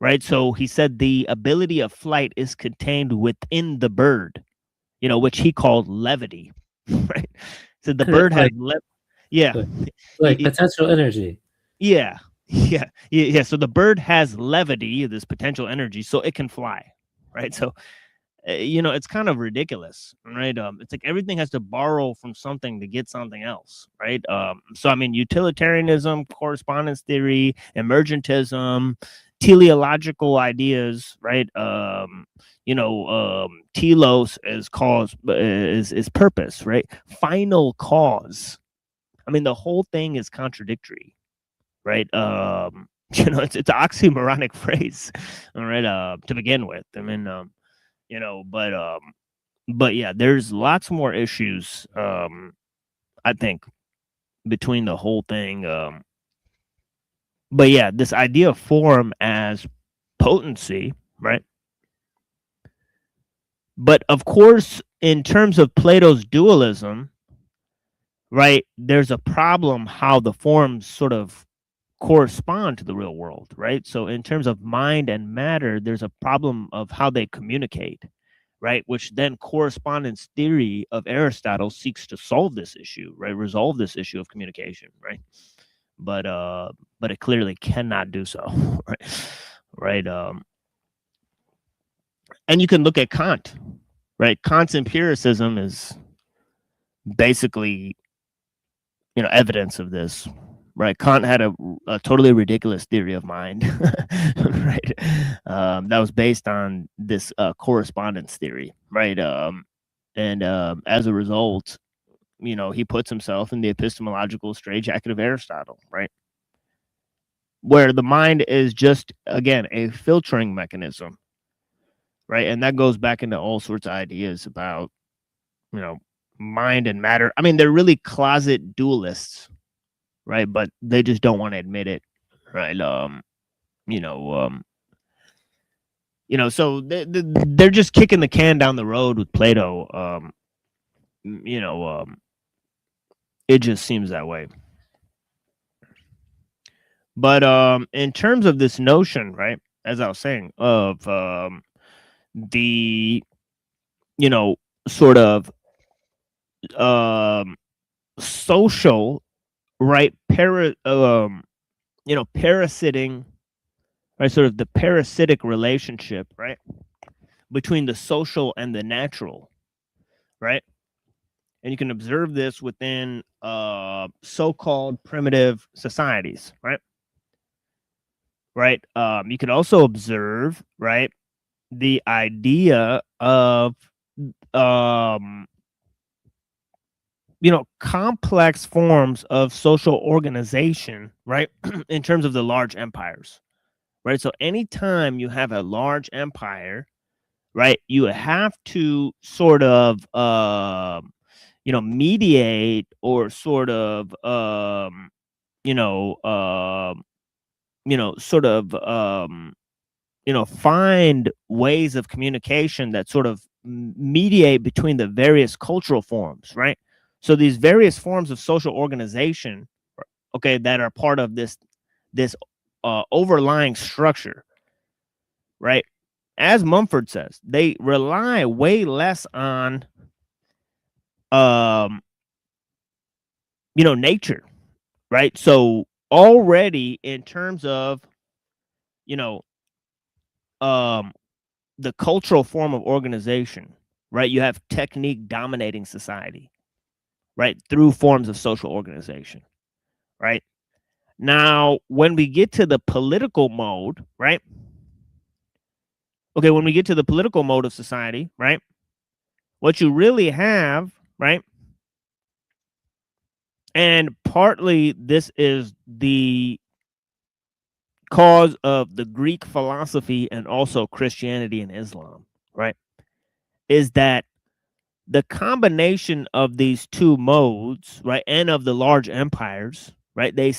right? So he said the ability of flight is contained within the bird, you know, which he called levity, right? So the bird has yeah, like potential energy. Yeah. So the bird has levity, this potential energy, so it can fly, right? So you know, it's kind of ridiculous, right? It's like everything has to borrow from something to get something else, right? So I mean, utilitarianism, correspondence theory, emergentism, teleological ideas, right? Telos is cause, is purpose, right? Final cause. I mean, the whole thing is contradictory, right? You know, it's an oxymoronic phrase, all right, to begin with. I mean, you know, but yeah, there's lots more issues, I think, between the whole thing. But yeah, this idea of form as potency, right? But of course, in terms of Plato's dualism, right, there's a problem how the forms sort of correspond to the real world, right? So in terms of mind and matter, there's a problem of how they communicate, right? Which then correspondence theory of Aristotle seeks to solve this issue, right? Resolve this issue of communication, right? But it clearly cannot do so, right? And you can look at Kant, right? Kant's empiricism is basically, you know, evidence of this, right? Kant had a totally ridiculous theory of mind, right? That was based on this correspondence theory, right? And as a result, you know, he puts himself in the epistemological straitjacket of Aristotle, right? Where the mind is just, again, a filtering mechanism, right? And that goes back into all sorts of ideas about, you know, mind and matter. I mean, they're really closet dualists, right? But they just don't want to admit it, right? So they're just kicking the can down the road with Plato. It just seems that way. But in terms of this notion, right, as I was saying, of the, you know, sort of social, right, parasiting, right, sort of the parasitic relationship, right, between the social and the natural, right? And you can observe this within so-called primitive societies, right? Right. You can also observe, right, the idea of complex forms of social organization, right, in terms of the large empires, right? So anytime you have a large empire, right, you have to sort of mediate or sort of find ways of communication that sort of mediate between the various cultural forms, right? So these various forms of social organization, okay, that are part of this overlying structure, right? As Mumford says, they rely way less on nature, right? So already in terms of the cultural form of organization, right, you have technique dominating society, right, through forms of social organization, right? Now, when we get to the political mode, right? Okay, when we get to the political mode of society, right? What you really have, right? And partly this is the cause of the Greek philosophy and also Christianity and Islam, right, is that the combination of these two modes, right, and of the large empires, right, they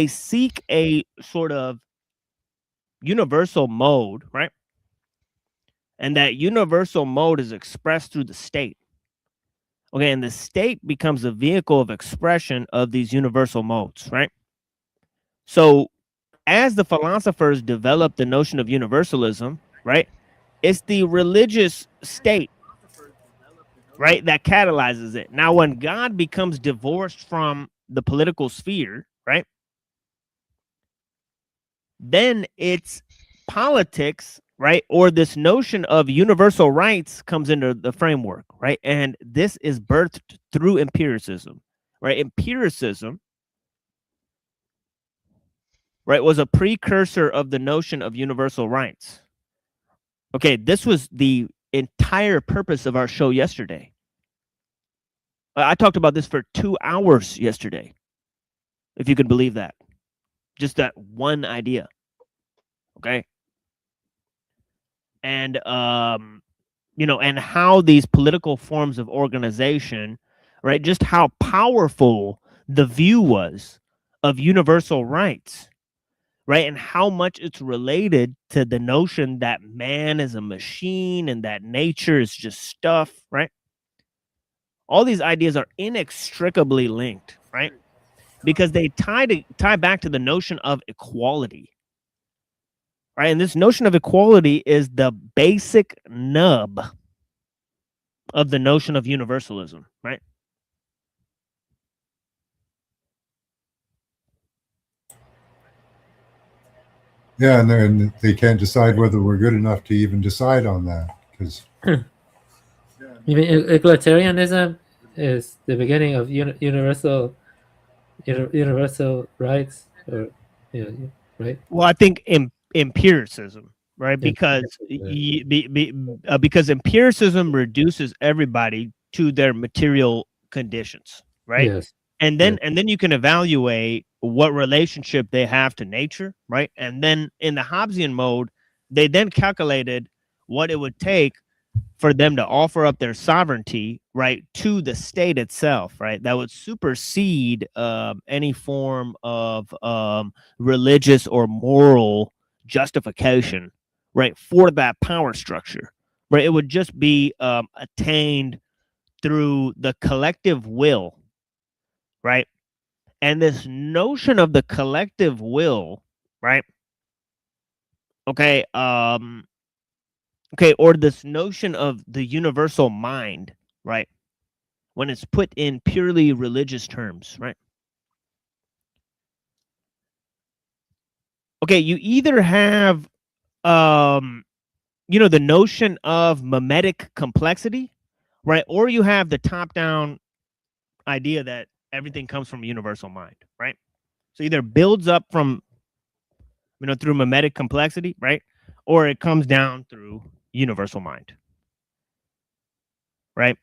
seek a sort of universal mode, right, and that universal mode is expressed through the state. Okay, and the state becomes a vehicle of expression of these universal modes, right? So as the philosophers develop the notion of universalism, right, it's the religious state, right, that catalyzes it. Now, when God becomes divorced from the political sphere, right, then it's politics, right, or this notion of universal rights comes into the framework, right? And this is birthed through empiricism, right? Empiricism, right, was a precursor of the notion of universal rights. Okay, this was the entire purpose of our show yesterday. I talked about this for 2 hours yesterday, if you can believe that. Just that one idea. Okay. And you know, and how these political forms of organization, right, just how powerful the view was of universal rights, right, and how much it's related to the notion that man is a machine and that nature is just stuff, right? All these ideas are inextricably linked, right? Because they tie back to the notion of equality. Right, and this notion of equality is the basic nub of the notion of universalism, right? Yeah, and they can't decide whether we're good enough to even decide on that. Because You mean egalitarianism is the beginning of universal rights, or right? Well, I think empiricism, right? Because because empiricism reduces everybody to their material conditions, right? Yes. And then you can evaluate what relationship they have to nature, right? And then in the Hobbesian mode, they then calculated what it would take for them to offer up their sovereignty, right, to the state itself, right, that would supersede any form of religious or moral justification, right, for that power structure, right. It would just be attained through the collective will, right, and this notion of the collective will, right, okay, okay, or this notion of the universal mind, right? When it's put in purely religious terms, right? Okay, you either have you know, the notion of mimetic complexity, right? Or you have the top-down idea that everything comes from a universal mind, right? So either builds up from, you know, through mimetic complexity, right? Or it comes down through universal mind, right?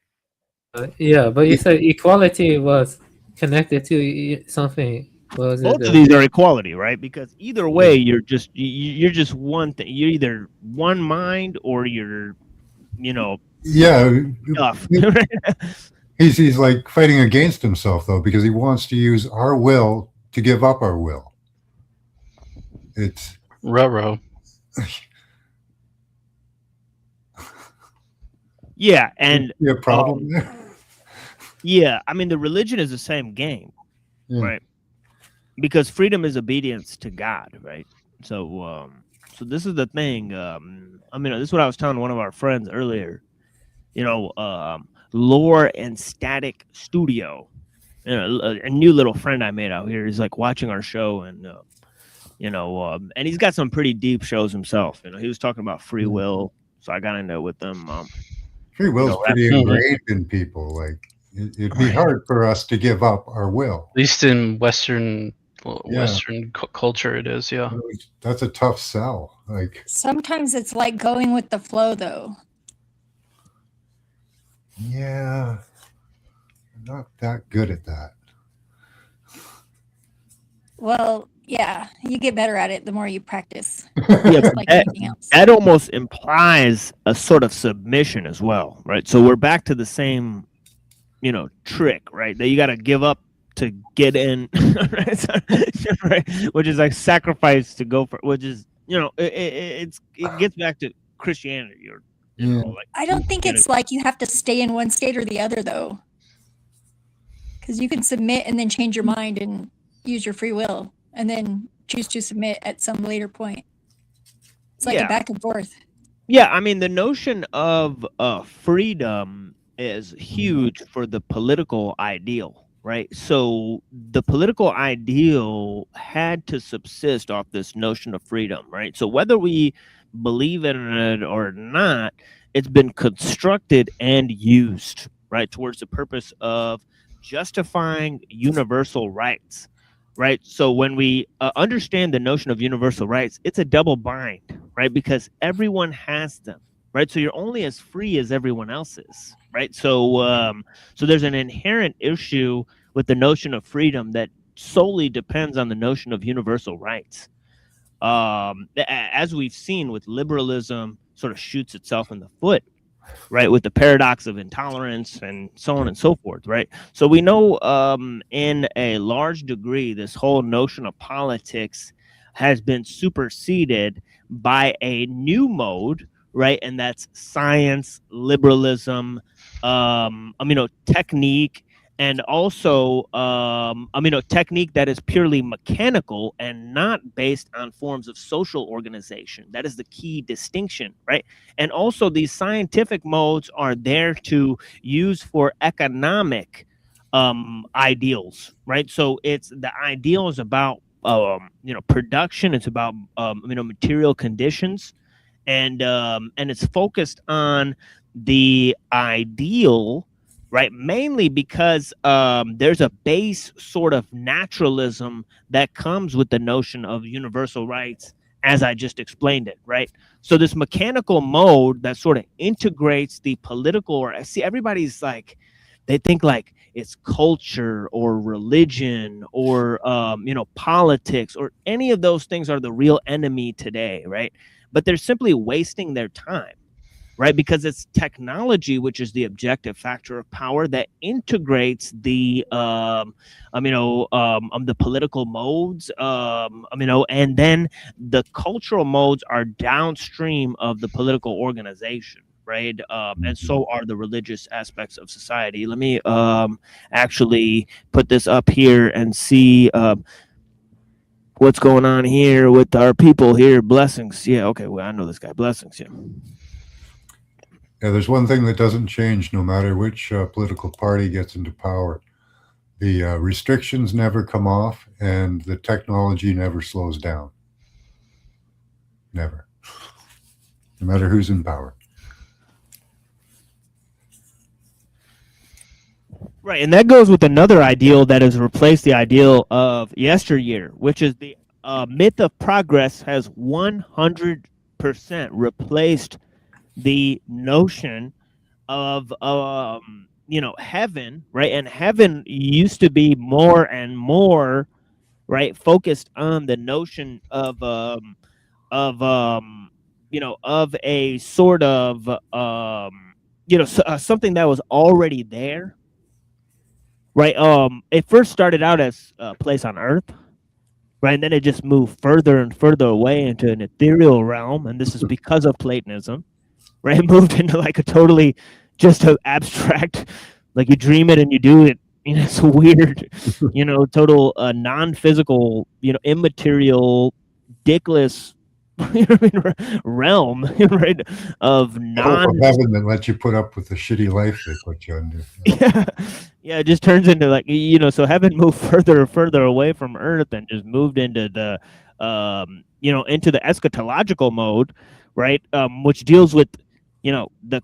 Yeah, but you said equality was connected to something. Was Both of these are equality, right? Because either way, you're just one thing. You're either one mind or you're, you know, stuff. he's like fighting against himself though, because he wants to use our will to give up our will. It's ruh-roh. Yeah, and a problem there. Yeah, I mean the religion is the same game, right? Because freedom is obedience to God, right? So, so this is the thing. I mean, this is what I was telling one of our friends earlier. You know, Lore and Static Studio, you know, a new little friend I made out here. He's like watching our show, and you know, and he's got some pretty deep shows himself. You know, he was talking about free will, so I got into it with him. Free will is pretty ingrained in people. Like it'd be hard for us to give up our will. At least in Western culture, it is. Yeah, that's a tough sell. Like sometimes it's like going with the flow, though. Yeah, I'm not that good at that. Well, Yeah, you get better at it the more you practice. Yeah, Just like anything else. that almost implies a sort of submission as well, right? So we're back to the same, trick, right? That you got to give up to get in, right? Right? Which is like sacrifice to go for, which is, it gets back to Christianity or, like. I don't think it's like you have to stay in one state or the other, though. Because you can submit and then change your mind and use your free will and then choose to submit at some later point. It's like a back and forth. Yeah, I mean, the notion of freedom is huge for the political ideal, right? So the political ideal had to subsist off this notion of freedom, right? So whether we believe in it or not, it's been constructed and used, right, towards the purpose of justifying universal rights, right? So when we understand the notion of universal rights, it's a double bind, right? Because everyone has them, right? So you're only as free as everyone else is, right? So so there's an inherent issue with the notion of freedom that solely depends on the notion of universal rights. As we've seen with liberalism, sort of shoots itself in the foot, right, with the paradox of intolerance and so on and so forth, right? So we know in a large degree this whole notion of politics has been superseded by a new mode, right? And that's science, liberalism, technique, and also technique that is purely mechanical and not based on forms of social organization. That is the key distinction, right? And also these scientific modes are there to use for economic ideals, right? So it's the ideal is about production. It's about material conditions, and it's focused on the ideal, right? Mainly because there's a base sort of naturalism that comes with the notion of universal rights, as I just explained it, right? So this mechanical mode that sort of integrates the political, or see, everybody's like, they think like it's culture or religion or politics or any of those things are the real enemy today, right? But they're simply wasting their time, right? Because it's technology, which is the objective factor of power, that integrates the the political modes, and then the cultural modes are downstream of the political organization, right? And so are the religious aspects of society. Let me actually put this up here and see what's going on here with our people here. Blessings. Yeah, okay, well, I know this guy. Blessings, yeah. Yeah, there's one thing that doesn't change no matter which political party gets into power. The restrictions never come off and the technology never slows down. Never. No matter who's in power. Right, and that goes with another ideal that has replaced the ideal of yesteryear, which is the myth of progress has 100% replaced the notion of heaven, right? And heaven used to be more and more, right, focused on the notion of a sort of something that was already there, right? It first started out as a place on Earth, right? And then it just moved further and further away into an ethereal realm, and this is because of Platonism. Right, it moved into like a totally just an abstract, like you dream it and you do it. It's a weird, total non-physical, immaterial, dickless, realm, right? Of heaven that lets you put up with the shitty life they put you under. Yeah, it just turns into like so heaven moved further and further away from Earth and just moved into the into the eschatological mode, right? Which deals with the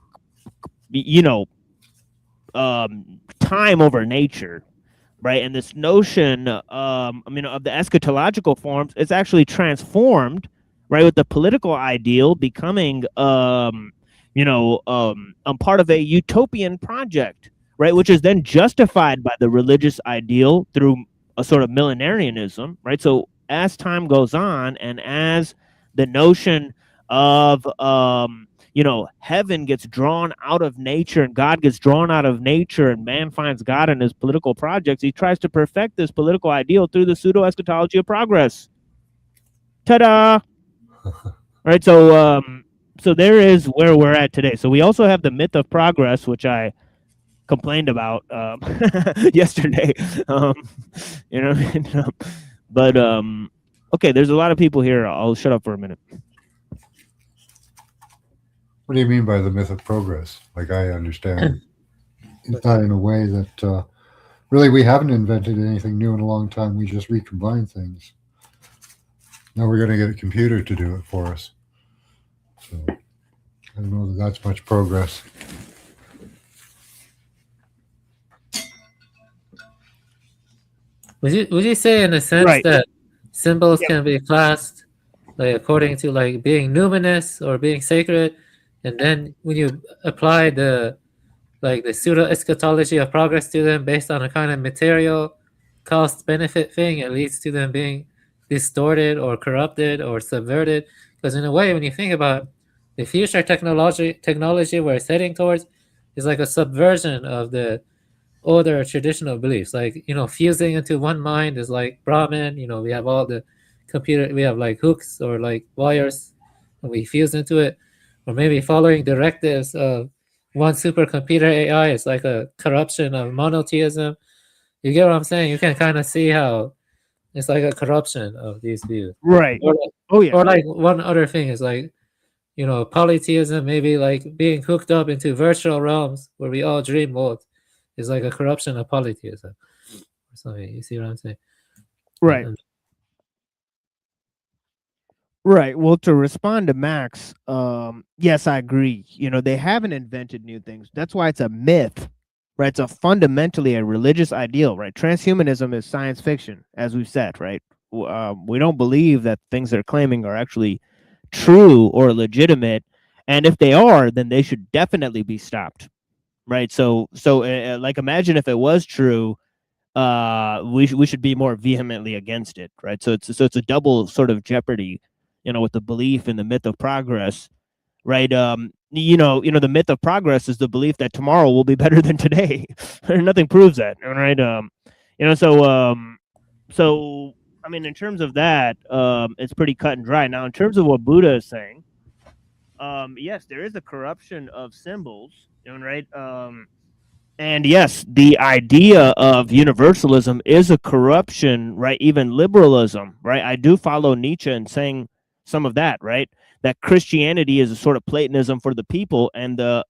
time over nature, right? And this notion of the eschatological forms is actually transformed, right, with the political ideal becoming part of a utopian project, right, which is then justified by the religious ideal through a sort of millenarianism, right? So as time goes on, and as the notion of heaven gets drawn out of nature and God gets drawn out of nature and man finds God in his political projects, he tries to perfect this political ideal through the pseudo eschatology of progress. Ta-da! Right, so there is where we're at today. So we also have the myth of progress, which I complained about yesterday. But okay, there's a lot of people here. I'll shut up for a minute. What do you mean by the myth of progress? Like, I understand it in a way that really we haven't invented anything new in a long time. We just recombine things. Now we're going to get a computer to do it for us. So I don't know that that's much progress. Would you say in a sense that symbols can be classed like according to like being numinous or being sacred, and then when you apply the pseudo eschatology of progress to them based on a kind of material cost benefit thing, it leads to them being distorted or corrupted or subverted? Because in a way, when you think about the future technology we're heading towards is like a subversion of the older traditional beliefs. Like, fusing into one mind is like Brahman. We have all the computer, we have like hooks or like wires, and we fuse into it. Or maybe following directives of one supercomputer AI is like a corruption of monotheism. You get what I'm saying? You can kind of see how it's like a corruption of these views. Right. Or like one other thing is like, polytheism, maybe like being hooked up into virtual realms where we all dream world is like a corruption of polytheism. So you see what I'm saying? Right. Right. Well, to respond to Max, yes, I agree. They haven't invented new things. That's why it's a myth, right? It's fundamentally a religious ideal, right? Transhumanism is science fiction, as we've said, right? We don't believe that things they're claiming are actually true or legitimate, and if they are, then they should definitely be stopped, right? So like, imagine if it was true, we should be more vehemently against it, right? So it's a double sort of jeopardy, with the belief in the myth of progress, right? The myth of progress is the belief that tomorrow will be better than today. Nothing proves that, right? So I mean, in terms of that, it's pretty cut and dry. Now, in terms of what Buddha is saying, yes, there is a corruption of symbols, right? And yes, the idea of universalism is a corruption, right? Even liberalism, right? I do follow Nietzsche in saying some of that, right? That Christianity is a sort of Platonism for the people, and that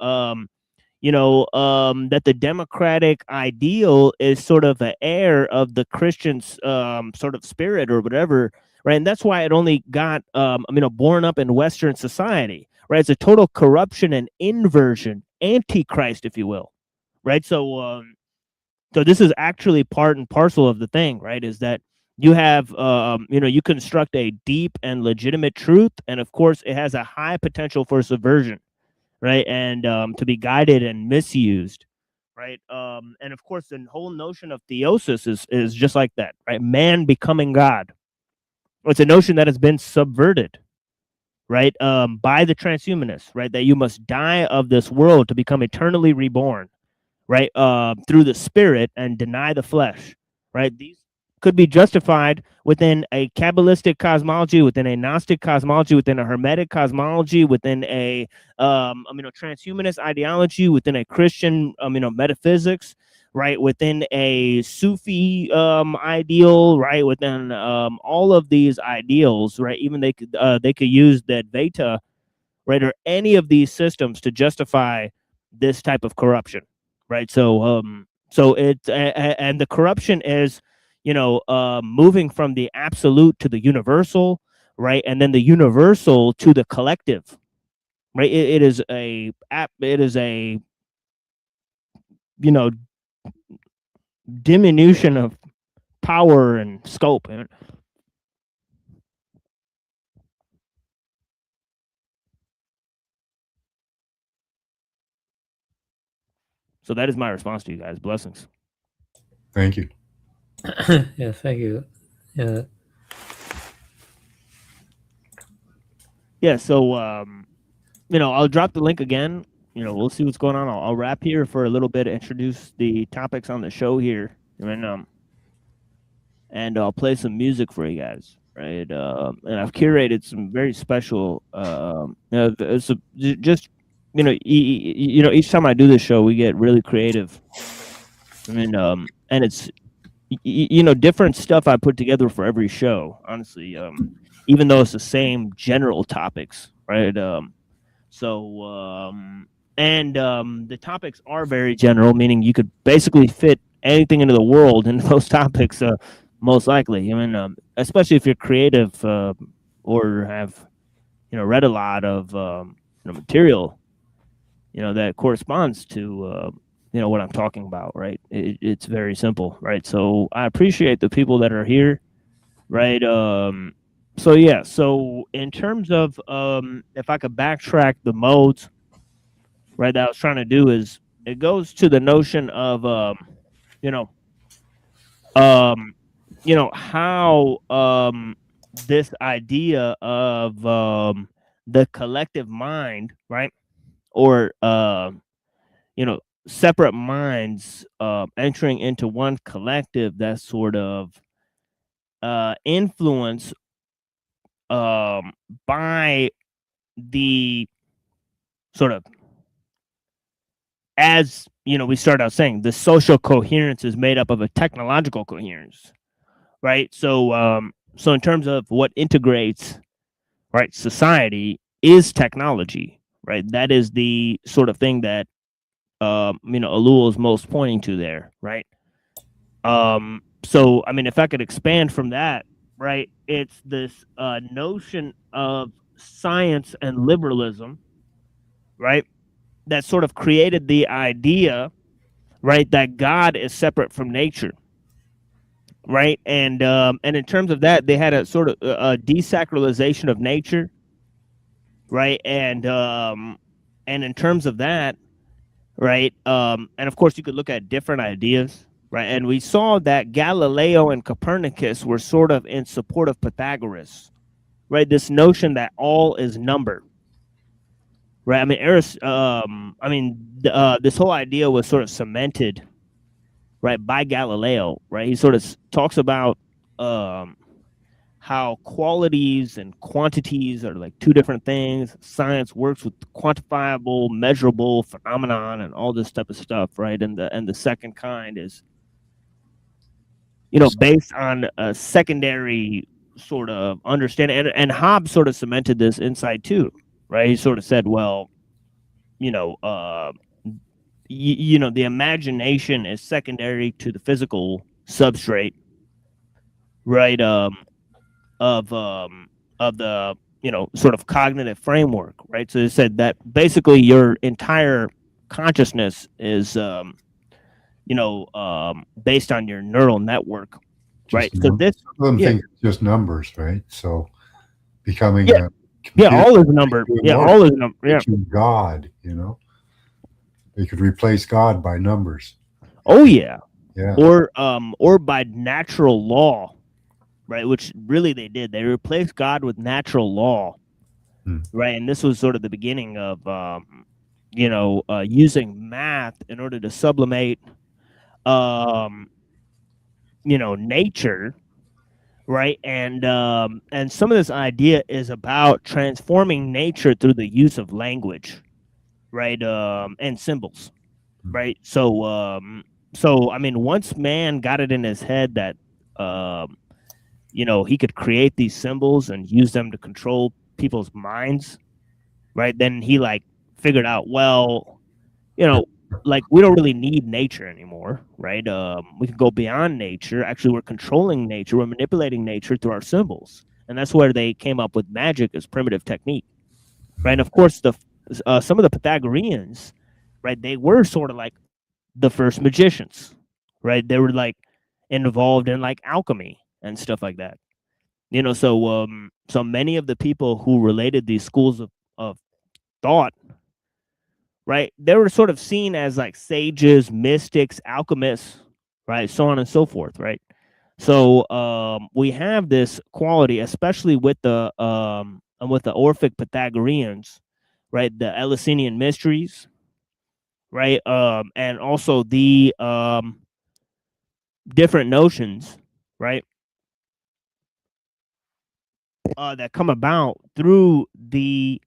the democratic ideal is sort of an heir of the Christian sort of spirit or whatever, right? And that's why it only got born up in Western society, right? It's a total corruption and inversion, antichrist, if you will. Right, so this is actually part and parcel of the thing, right? Is that you have, you construct a deep and legitimate truth, and of course, it has a high potential for subversion, right? And to be guided and misused, right? And of course, the whole notion of theosis is just like that, right? Man becoming God. It's a notion that has been subverted, right? By the transhumanists, right? That you must die of this world to become eternally reborn, right, through the spirit and deny the flesh, right? These could be justified within a Kabbalistic cosmology, within a Gnostic cosmology, within a Hermetic cosmology, within a transhumanist ideology, within a Christian metaphysics, right, within a Sufi ideal, right, within all of these ideals, right? Even they could use the Advaita, right, or any of these systems to justify this type of corruption. Right, so it's and the corruption is, moving from the absolute to the universal, right, and then the universal to the collective, right. It is a diminution of power and scope. So that is my response to you guys. Blessings. Thank you. Yeah, thank you. Yeah. yeah, so I'll drop the link again. We'll see what's going on. I'll wrap here for a little bit, introduce the topics on the show here, and I'll play some music for you guys, right? And I've curated some very special, each time I do this show, we get really creative. And it's, different stuff I put together for every show, honestly, even though it's the same general topics, right? The topics are very general, meaning you could basically fit anything into the world into those topics, most likely. Especially if you're creative or have, read a lot of material, that corresponds to what I'm talking about, right? It's very simple, right? So I appreciate the people that are here, right? So in terms of if I could backtrack the modes, right, that I was trying to do is it goes to the notion of how this idea of the collective mind, right, or separate minds entering into one collective, that sort of influence by the sort of, as we started out saying, the social coherence is made up of a technological coherence, right? So so in terms of what integrates, right, society is technology, right? That is the sort of thing that ellul is most pointing to there, right? So if I could expand from that, right, it's this notion of science and liberalism, right, that sort of created the idea, right, that God is separate from nature, right? And in terms of that, they had a sort of a desacralization of nature, right? And in terms of that, right, and of course you could look at different ideas, right? And we saw that Galileo and Copernicus were sort of in support of Pythagoras, right? This notion that all is number, right? This whole idea was sort of cemented, right, by Galileo, right? He sort of talks about how qualities and quantities are like two different things. Science works with quantifiable, measurable phenomenon and all this type of stuff, right? And the second kind is, based on a secondary sort of understanding. And Hobbes sort of cemented this insight too, right? He sort of said, well, the imagination is secondary to the physical substrate, right? Of the sort of cognitive framework, right? So it said that basically your entire consciousness is based on your neural network, right? So this some think it's just numbers, right? So becoming all is number, all is number, God, they could replace God by numbers. Oh yeah. Or by natural law, right? Which really they did. They replaced God with natural law, right? And this was sort of the beginning of using math in order to sublimate nature, right? And some of this idea is about transforming nature through the use of language, right? And symbols, right? So once man got it in his head that he could create these symbols and use them to control people's minds, right? Then he figured out, well, we don't really need nature anymore, right? We can go beyond nature. Actually, we're controlling nature. We're manipulating nature through our symbols. And that's where they came up with magic as primitive technique, right? And of course, some of the Pythagoreans, right, they were sort of like the first magicians, right? They were involved in alchemy and stuff like that. So many of the people who related these schools of thought, right, they were sort of seen as sages, mystics, alchemists, right, so on and so forth, right? So we have this quality, especially with the with the Orphic Pythagoreans, right? The Eleusinian mysteries, right? And also the different notions, right? That come about through the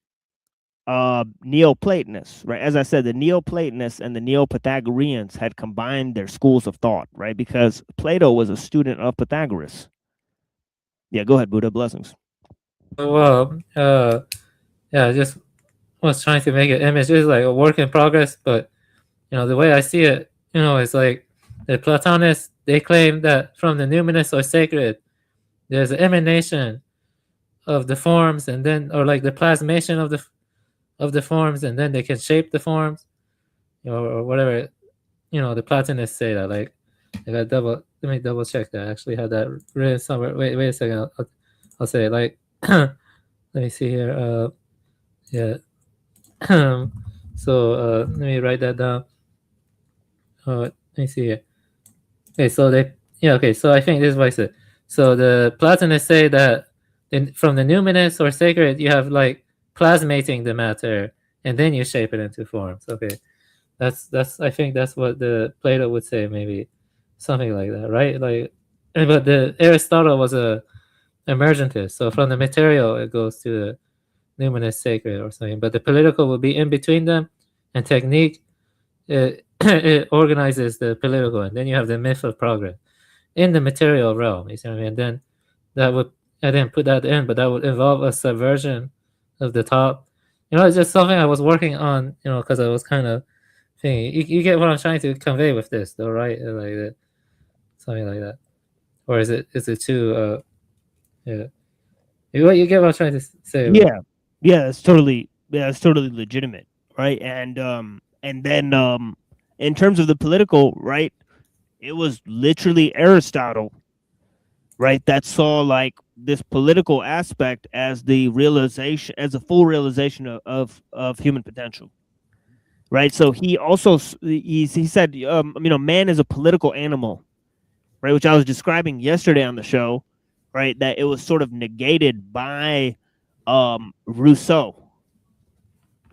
Neoplatonists, right? As I said, the Neoplatonists and the Neo-Pythagoreans had combined their schools of thought, right? Because Plato was a student of Pythagoras. Yeah, go ahead, Buddha. Blessings. Well, yeah, I just was trying to make an image. It's like a work in progress, but the way I see it, it's like the Platonists, they claim that from the numinous or sacred, there's an emanation of the forms, and then, or like the plasmation of the forms, and then they can shape the forms, or whatever. The Platonists say that. Like, let me double check that. I actually had that written somewhere. Wait a second. I'll say it. Like, let me see here. Yeah. So let me write that down. Let me see here. Okay, so okay, so I think this is what I said. So the Platonists say that from the numinous or sacred, you have like plasmating the matter, and then you shape it into forms. Okay, that's I think that's what the Plato would say, maybe something like that, right? Like, but the Aristotle was a emergentist, so from the material it goes to the numinous sacred or something, but the political will be in between them, and technique it organizes the political, and then you have the myth of progress in the material realm. You see what I mean? And then that would, I didn't put that in, but that would involve a subversion of the top. It's just something I was working on, because I was kind of thinking. You get what I'm trying to convey with this, though, right? Like something like that, or is it too? Yeah, you get what I'm trying to say? Yeah, it's totally legitimate, right? And then in terms of the political, right, it was literally Aristotle, right, that saw like this political aspect as the realization, as a full realization of human potential, right? So he also he said, man is a political animal, right, which I was describing yesterday on the show, right, that it was sort of negated by Rousseau,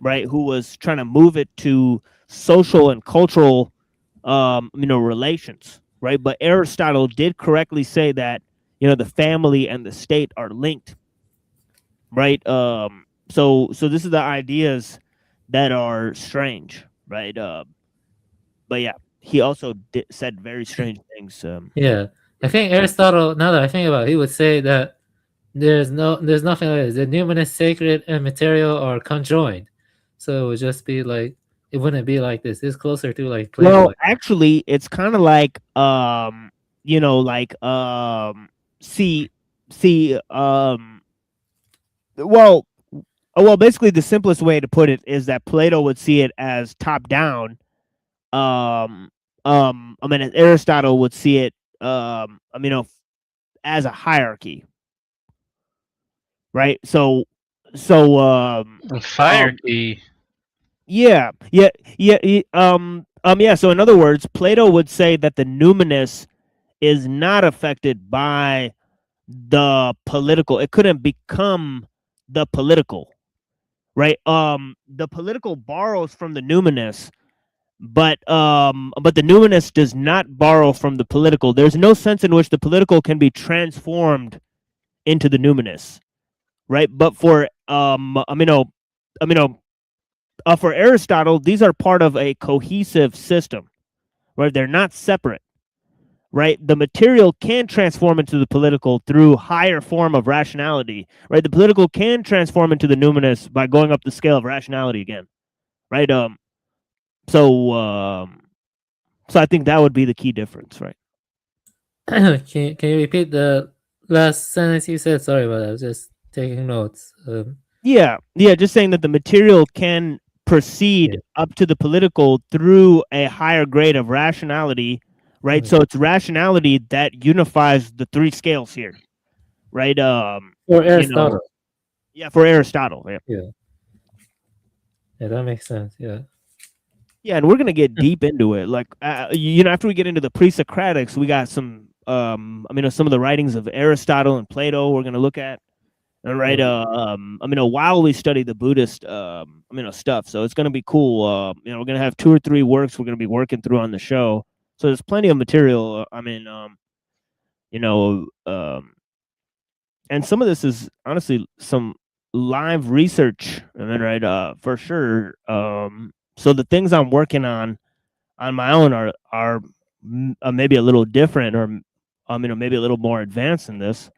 right, who was trying to move it to social and cultural relations, right? But Aristotle did correctly say that the family and the state are linked, right? So this is the ideas that are strange, right? But yeah, he also said very strange things. Yeah, I think Aristotle, now that I think about it, he would say that there's nothing like this. The numinous, sacred, and material are conjoined, so it would just be like, it wouldn't be like this. It's closer to like Plato. Well, actually, it's kind of like well, basically the simplest way to put it is that Plato would see it as top down. Aristotle would see it as a hierarchy, right? So hierarchy. Yeah. So in other words, Plato would say that the numinous is not affected by the political. It couldn't become the political, right? The political borrows from the numinous, but the numinous does not borrow from the political. There's no sense in which the political can be transformed into the numinous, right? But for for Aristotle, these are part of a cohesive system, right? They're not separate, right? The material can transform into the political through higher form of rationality, right? The political can transform into the numinous by going up the scale of rationality again, right? So I think that would be the key difference, right? Can you repeat the last sentence you said? Sorry about that. I was just taking notes. Yeah, just saying that the material can proceed up to the political through a higher grade of rationality, right? So it's rationality that unifies the three scales here, right? For Aristotle. For Aristotle. Yeah, that makes sense. Yeah, and we're gonna get deep into it. Like, after we get into the pre-Socratics, we got some, some of the writings of Aristotle and Plato we're gonna look at. All right. While we study the Buddhist, stuff, so it's going to be cool. We're going to have 2 or 3 works we're going to be working through on the show. So there's plenty of material. And some of this is honestly some live research. For sure. So the things I'm working on my own are maybe a little different, or maybe a little more advanced than this.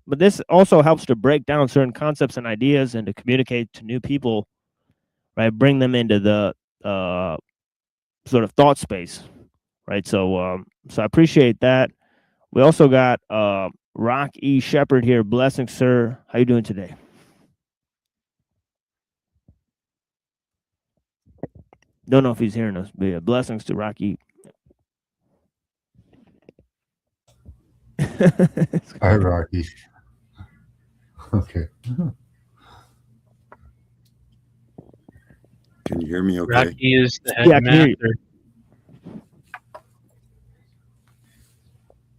But this also helps to break down certain concepts and ideas and to communicate to new people, right? Bring them into the sort of thought space, right? So I appreciate that. We also got Rock E. Shepherd here. Blessings, sir. How you doing today? Don't know if he's hearing us, but yeah, blessings to Rocky. Hi, Rocky. Okay. Can you hear me okay? Rocky is the Yeah, I can hear you. headmaster.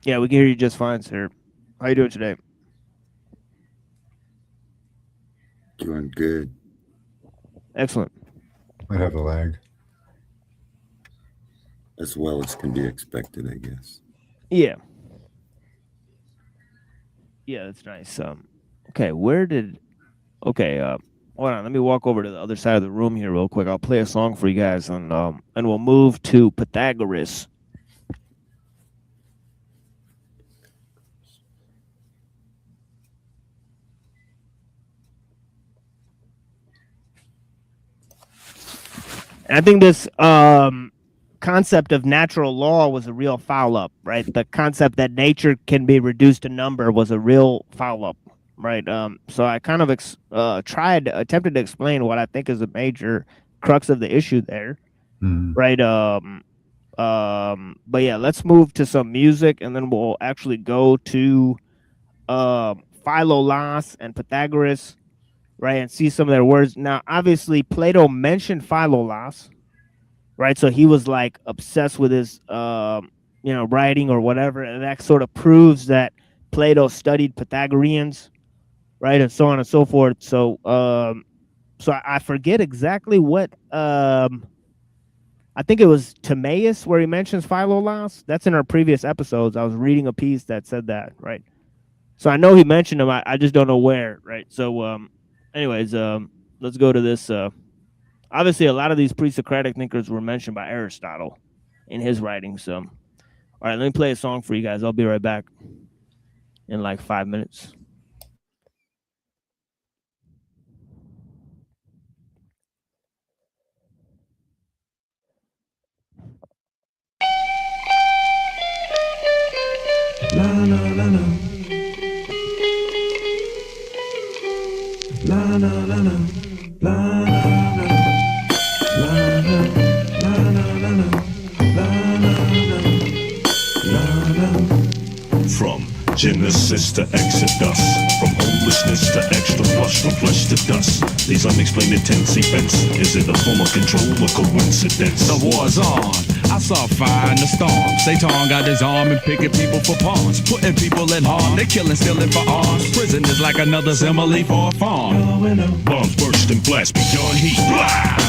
Yeah, we can hear you just fine, sir. How you doing today? Doing good. Excellent. Might have a lag. As well as can be expected, I guess. Yeah. Yeah, that's nice. Okay, hold on. Let me walk over to the other side of the room here real quick. I'll play a song for you guys, and we'll move to Pythagoras. And I think this concept of natural law was a real foul up, right? The concept that nature can be reduced to number was a real foul up, right? So I kind of attempted to explain what I think is a major crux of the issue there, right? But yeah, let's move to some music, and then we'll actually go to Philolaus and Pythagoras, right, and see some of their words. Now, obviously, Plato mentioned Philolaus, right? So he was like obsessed with his, writing or whatever, and that sort of proves that Plato studied Pythagoreans, right, and so on and so forth. So, I forget exactly what. I think it was Timaeus where he mentions Philolaus. That's in our previous episodes. I was reading a piece that said that, right? So I know he mentioned him. I just don't know where, right? So, anyways, let's go to this. Obviously, a lot of these pre-Socratic thinkers were mentioned by Aristotle in his writings. So, all right, let me play a song for you guys. I'll be right back in like 5 minutes. La la la la. La la la la. La la la. La la la la la la. From Genesis to Exodus, from homelessness to extra plush, from flesh to dust. These unexplained intense events, is it a form of control or coincidence? The war's on. I saw fire in the storm. Satan got his arm and picking people for pawns, putting people in harm. They killing, stealing for arms. Prison is like another simile for a farm. Bombs burst and blast beyond heat.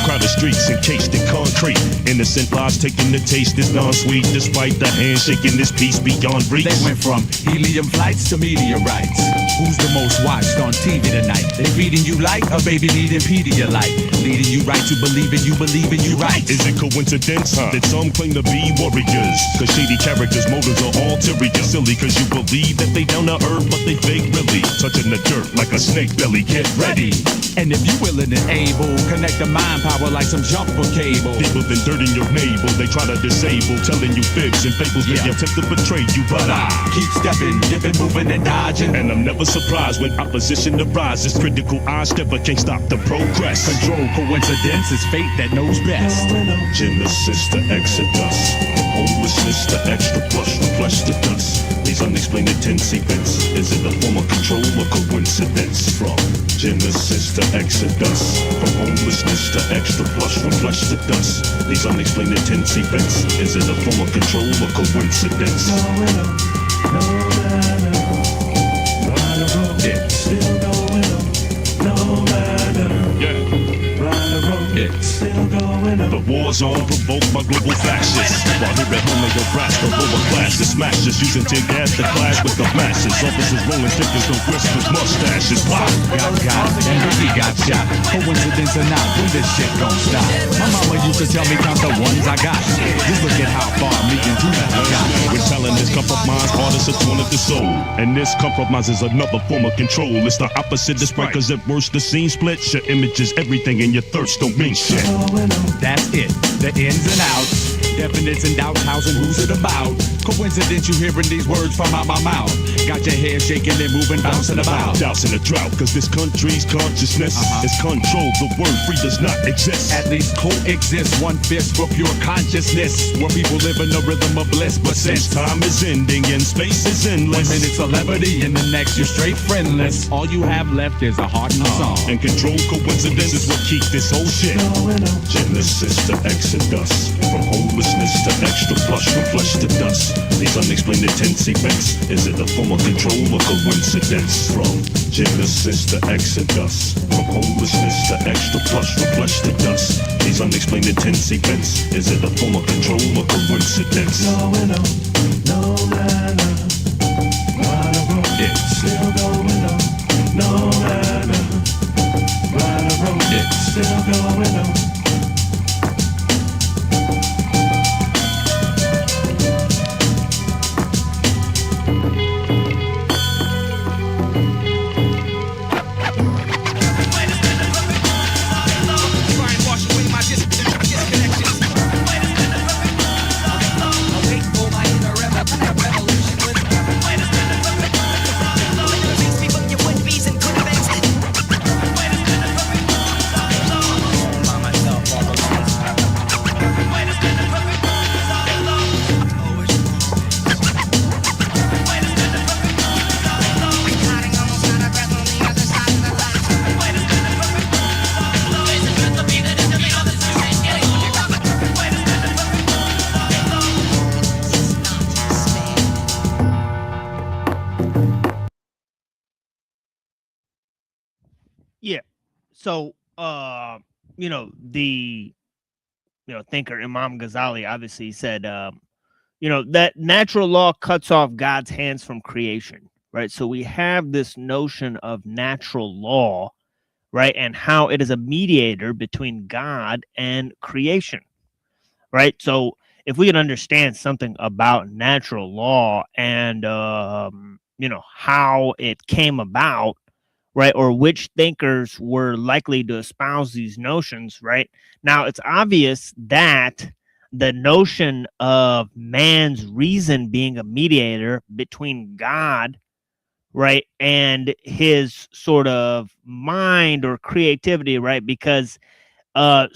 Crowded streets encased in concrete. Innocent lives taking the taste is non-sweet. Despite the handshaking, this peace beyond reach. They went from helium flights to meteorites. Who's the most watched on TV tonight? They feeding you like a baby needing Pedialyte, leading you right to believing you right. Is it coincidence that some claim to be warriors? Cause shady characters' motives are ulterior. Silly cause you believe that they down to earth, but they fake really. Touching the dirt like a snake belly, get ready. And if you willing and able, connect the mind power like some jumper cable. People been dirt in your navel, they try to disable, telling you fibs and fables. They attempt to betray you, but I keep stepping, dipping, moving and dodging. And I'm never surprised when opposition arises. Critical eyes never can't stop the progress. Control coincidence is fate that knows best. Genesis to Exodus, from homelessness to extra plush, from flesh to dust. These unexplained intense events, is it a form of control or coincidence? From Genesis to Exodus, from homelessness to extra plush, from flesh to dust. These unexplained intense events, is it a form of control or coincidence? It's wars on, provoked by global fascists. While here at home they harass the lower classes, smashes using tear gas to clash with the masses. Officers rolling stickers, no whiskers, mustaches. Pop. Got, and Ricky got shot. Coincidence or not, when this shit gon' stop? My mama used to tell me count the ones I got. Just look at how far me and you got. We're telling this compromise artists a torn at the soul. And this compromise is another form of control. It's the opposite of right, cause at worst the scene splits. Your images, everything, and your thirst don't mean shit. That's it, the ins and outs. Definites and doubts, how's and who's it about? Coincidence you hearing these words from out my mouth. Got your hair shaking and moving, bouncing about. Doubts in a drought, cause this country's consciousness is controlled. The word free does not exist. At least coexist 1/5 for pure consciousness, where people live in the rhythm of bliss. But since time is ending and space is endless, 1 minute celebrity and the next you're straight friendless. All you have left is a heart and a song. And controlled coincidence is what keep this whole shit. Genesis to Exodus, from homelessness to extra plush, from flesh to dust. These unexplained intense events, is it a form of control or coincidence? From Genesis to Exodus, from homelessness to extra plush, from flesh to dust. These unexplained intense events, is it a form of control or coincidence? No matter what I wrote, it's still going on. No matter what I wrote, it's still going on. Yeah. So, the thinker Imam Ghazali obviously said, that natural law cuts off God's hands from creation, right? So we have this notion of natural law, right, and how it is a mediator between God and creation, right? So if we can understand something about natural law and how it came about, right, or which thinkers were likely to espouse these notions, right? Now, it's obvious that the notion of man's reason being a mediator between God, right, and his sort of mind or creativity, right, because they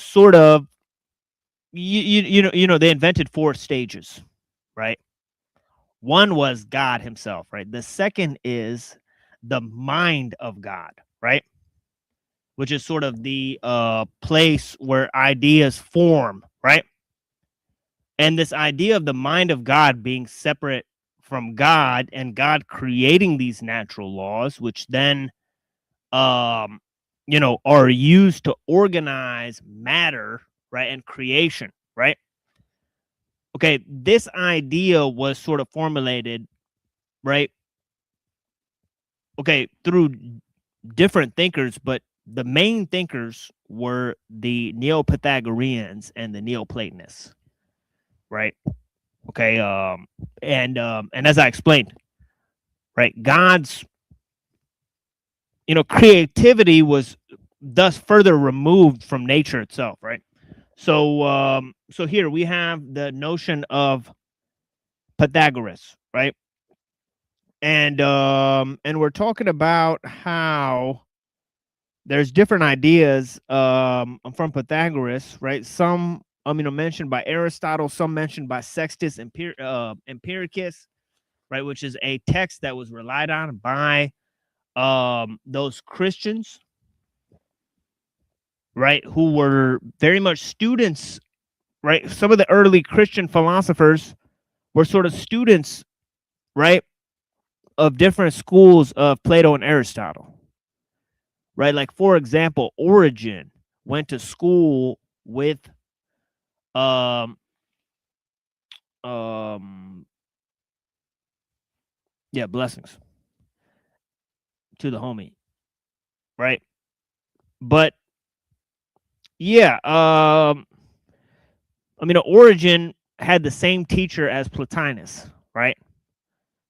invented 4 stages, right? One was God himself, right? The second is the mind of God, right? Which is sort of the place where ideas form, right? And this idea of the mind of God being separate from God and God creating these natural laws, which then, are used to organize matter, right? And creation, right? Okay, this idea was sort of formulated, right? Okay, through different thinkers, but the main thinkers were the Neo-Pythagoreans and the Neoplatonists, right? Okay, and as I explained, right, God's creativity was thus further removed from nature itself, right? So so here we have the notion of Pythagoras, right? And we're talking about how there's different ideas from Pythagoras, right? Some mentioned by Aristotle, some mentioned by Sextus Empiricus, right, which is a text that was relied on by those Christians, right, who were very much students, right? Some of the early Christian philosophers were sort of students, right, of different schools of Plato and Aristotle, right? Like, for example, Origen went to school with Um, yeah, blessings to the homie, right? But yeah, I mean, Origin had the same teacher as Plotinus, right?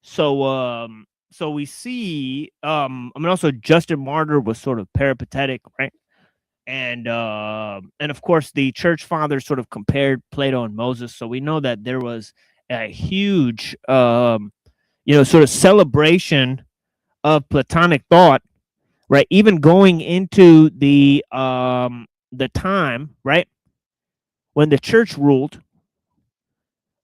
So we see, I mean, also Justin Martyr was sort of peripatetic, right? And of course the church fathers sort of compared Plato and Moses. So we know that there was a huge, sort of celebration of Platonic thought, right? Even going into the time, right, when the church ruled,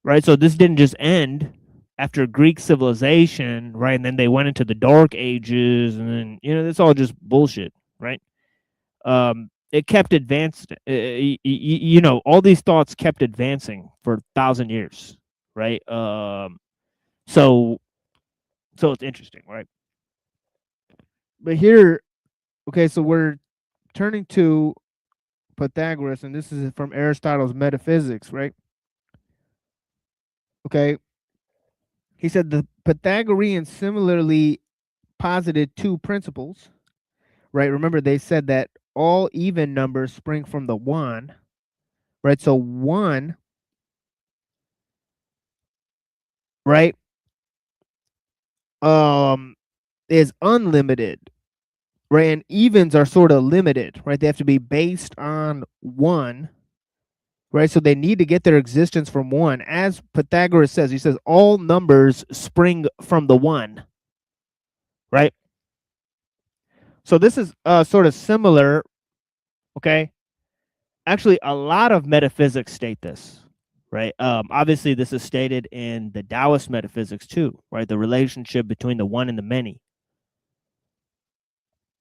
right? So this didn't just end after Greek civilization, right? And then they went into the Dark Ages, and then it's all just bullshit, right? It kept advanced. All these thoughts kept advancing for 1,000 years, right? So it's interesting, right? But here, okay, so we're turning to Pythagoras, and this is from Aristotle's Metaphysics, right? Okay. He said the Pythagoreans similarly posited two principles, right? Remember, they said that all even numbers spring from the one, right? So one, right, is unlimited, right? And evens are sort of limited, right? They have to be based on one, right? So they need to get their existence from one. As Pythagoras says, he says all numbers spring from the one, right? So this is sort of similar, okay? Actually, a lot of metaphysics state this, right? Obviously, this is stated in the Taoist metaphysics too, right? The relationship between the one and the many,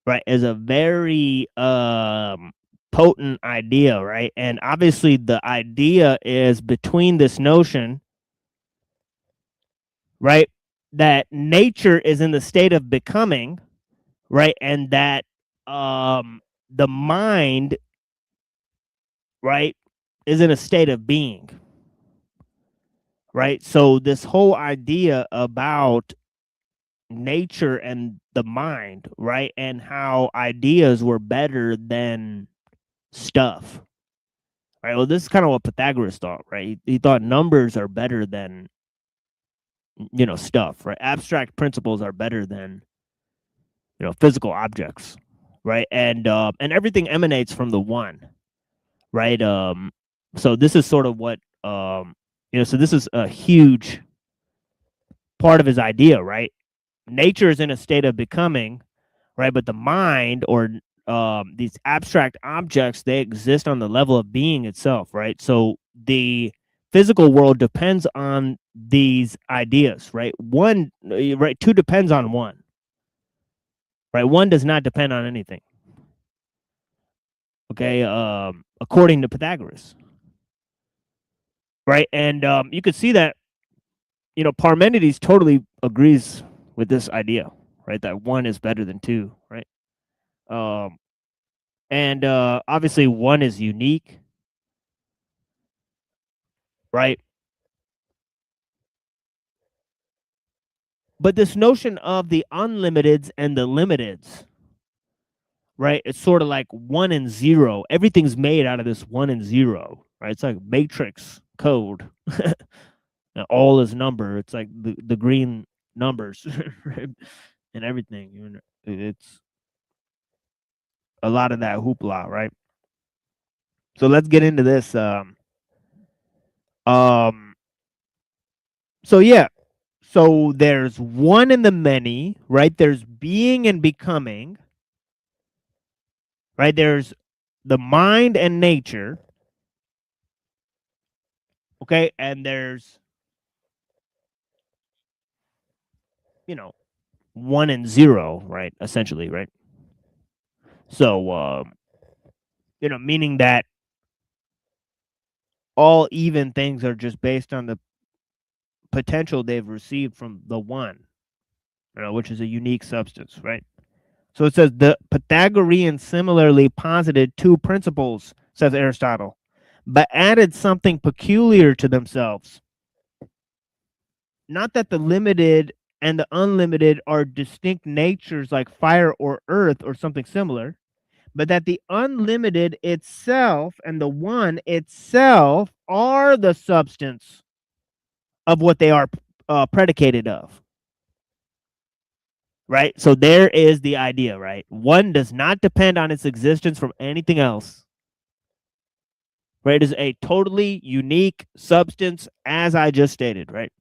right, is a very potent idea, right? And obviously, the idea is between this notion, right, that nature is in the state of becoming, right, and that the mind, right, is in a state of being, right? So this whole idea about nature and the mind, right, and how ideas were better than stuff, right? Well, this is kind of what Pythagoras thought, right? He thought numbers are better than stuff, right? Abstract principles are better than physical objects, right? And everything emanates from the one, right? So this is sort of what so this is a huge part of his idea, right? Nature is in a state of becoming, right? But the mind, or these abstract objects, they exist on the level of being itself, right? So the physical world depends on these ideas, right? One, right? Two depends on one, right? One does not depend on anything. Okay, according to Pythagoras, right? And you could see that, Parmenides totally agrees with this idea, right? That one is better than two, right? And obviously one is unique, right? But this notion of the unlimiteds and the limiteds, right? It's sort of like 1 and 0. Everything's made out of this 1 and 0, right? It's like matrix code. All is number. It's like the green numbers, right? And everything. It's a lot of that hoopla, right? So let's get into this. So yeah. So there's one in the many, right? There's being and becoming, right? There's the mind and nature, okay? And there's, 1 and 0, right? Essentially, right? So, meaning that all even things are just based on the potential they've received from the one, which is a unique substance, right? So it says the Pythagoreans similarly posited two principles, says Aristotle. but added something peculiar to themselves. Not that the limited and the unlimited are distinct natures like fire or earth or something similar, but that the unlimited itself and the one itself are the substance of what they are predicated of. Right? So there is the idea, right? One does not depend on its existence from anything else. Right? It is a totally unique substance, as I just stated, right?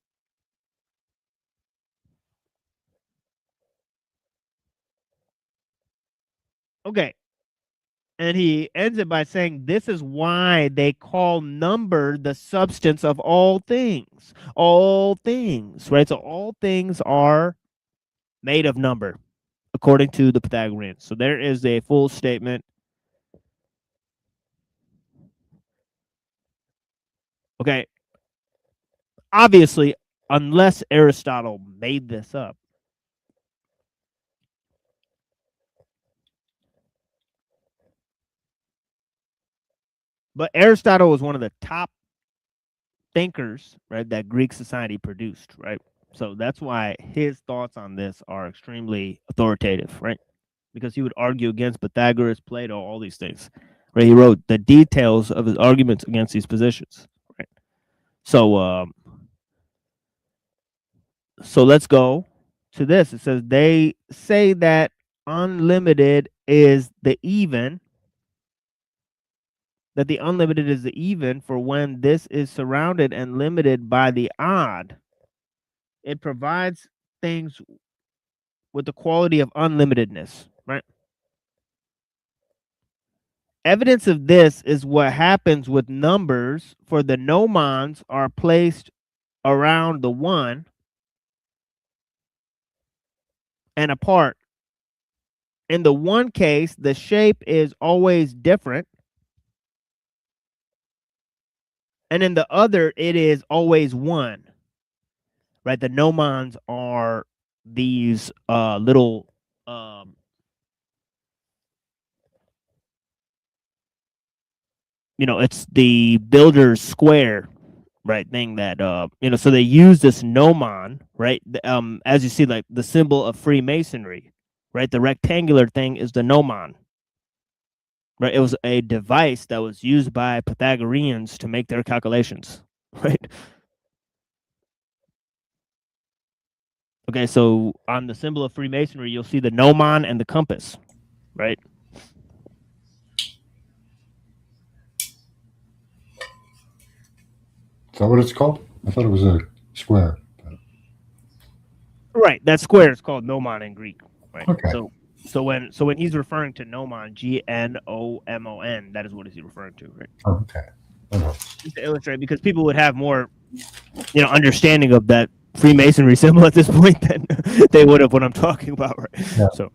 Okay. And he ends it by saying, this is why they call number the substance of all things. All things, right? So all things are made of number, according to the Pythagoreans. So there is a full statement. Okay. Obviously, unless Aristotle made this up, but Aristotle was one of the top thinkers, right, that Greek society produced, right? So that's why his thoughts on this are extremely authoritative, right? Because he would argue against Pythagoras, Plato, all these things, right? He wrote the details of his arguments against these positions, right? So, so let's go to this. It says they say that unlimited is the even, that the unlimited is the even for when this is surrounded and limited by the odd. It provides things with the quality of unlimitedness, right? Evidence of this is what happens with numbers, for the nomons are placed around the one and apart. In the one case, the shape is always different, and in the other, it is always one, right? The nomons are these little it's the builder's square, right, thing that so they use this gnomon, right? As you see, like the symbol of Freemasonry, right? The rectangular thing is the gnomon, right? It was a device that was used by Pythagoreans to make their calculations, right? Okay, so on the symbol of Freemasonry, you'll see the gnomon and the compass, right? Is that what it's called? I thought it was a square. Right, that square is called gnomon in Greek, right? Okay. So when he's referring to gnomon, Gnomon, that is what he's referring to, right? Okay. Just to illustrate, because people would have more, understanding of that Freemasonry symbol at this point than they would have what I'm talking about, right? Yeah. So,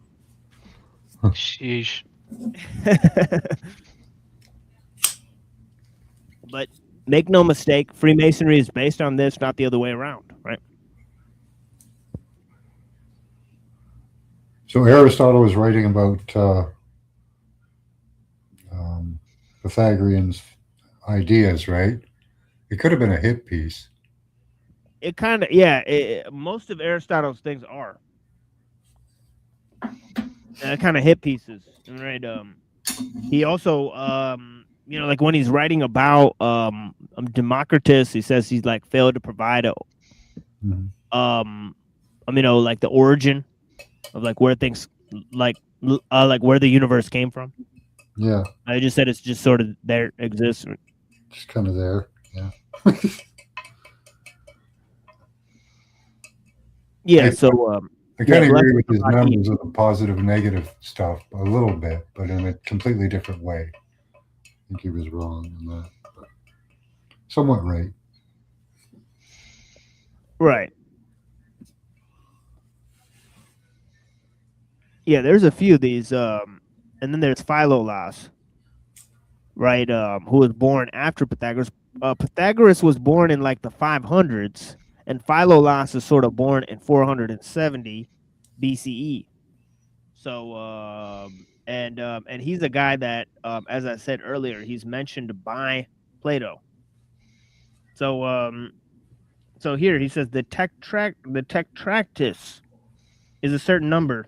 sheesh. But make no mistake, Freemasonry is based on this, not the other way around, right? So Aristotle was writing about Pythagorean's ideas, right? It could have been a hit piece. It kind of, yeah. Most of Aristotle's things are kind of hit pieces, right? He also, like when he's writing about Democritus, he says he's like failed to provide a, like the origin of like where things like where the universe came from. Yeah. I just said it's just sort of there exists. Just kind of there. Yeah. Yeah. So I kind of agree with his numbers of the positive, negative stuff a little bit, but in a completely different way. I think he was wrong on that, but somewhat right. Right. Yeah, there's a few of these, and then there's Philolaus, right? Who was born after Pythagoras. Pythagoras was born in like the 500s, and Philolaus is sort of born in 470 BCE. So, and he's a guy that, as I said earlier, he's mentioned by Plato. So so here he says the tetractys is a certain number.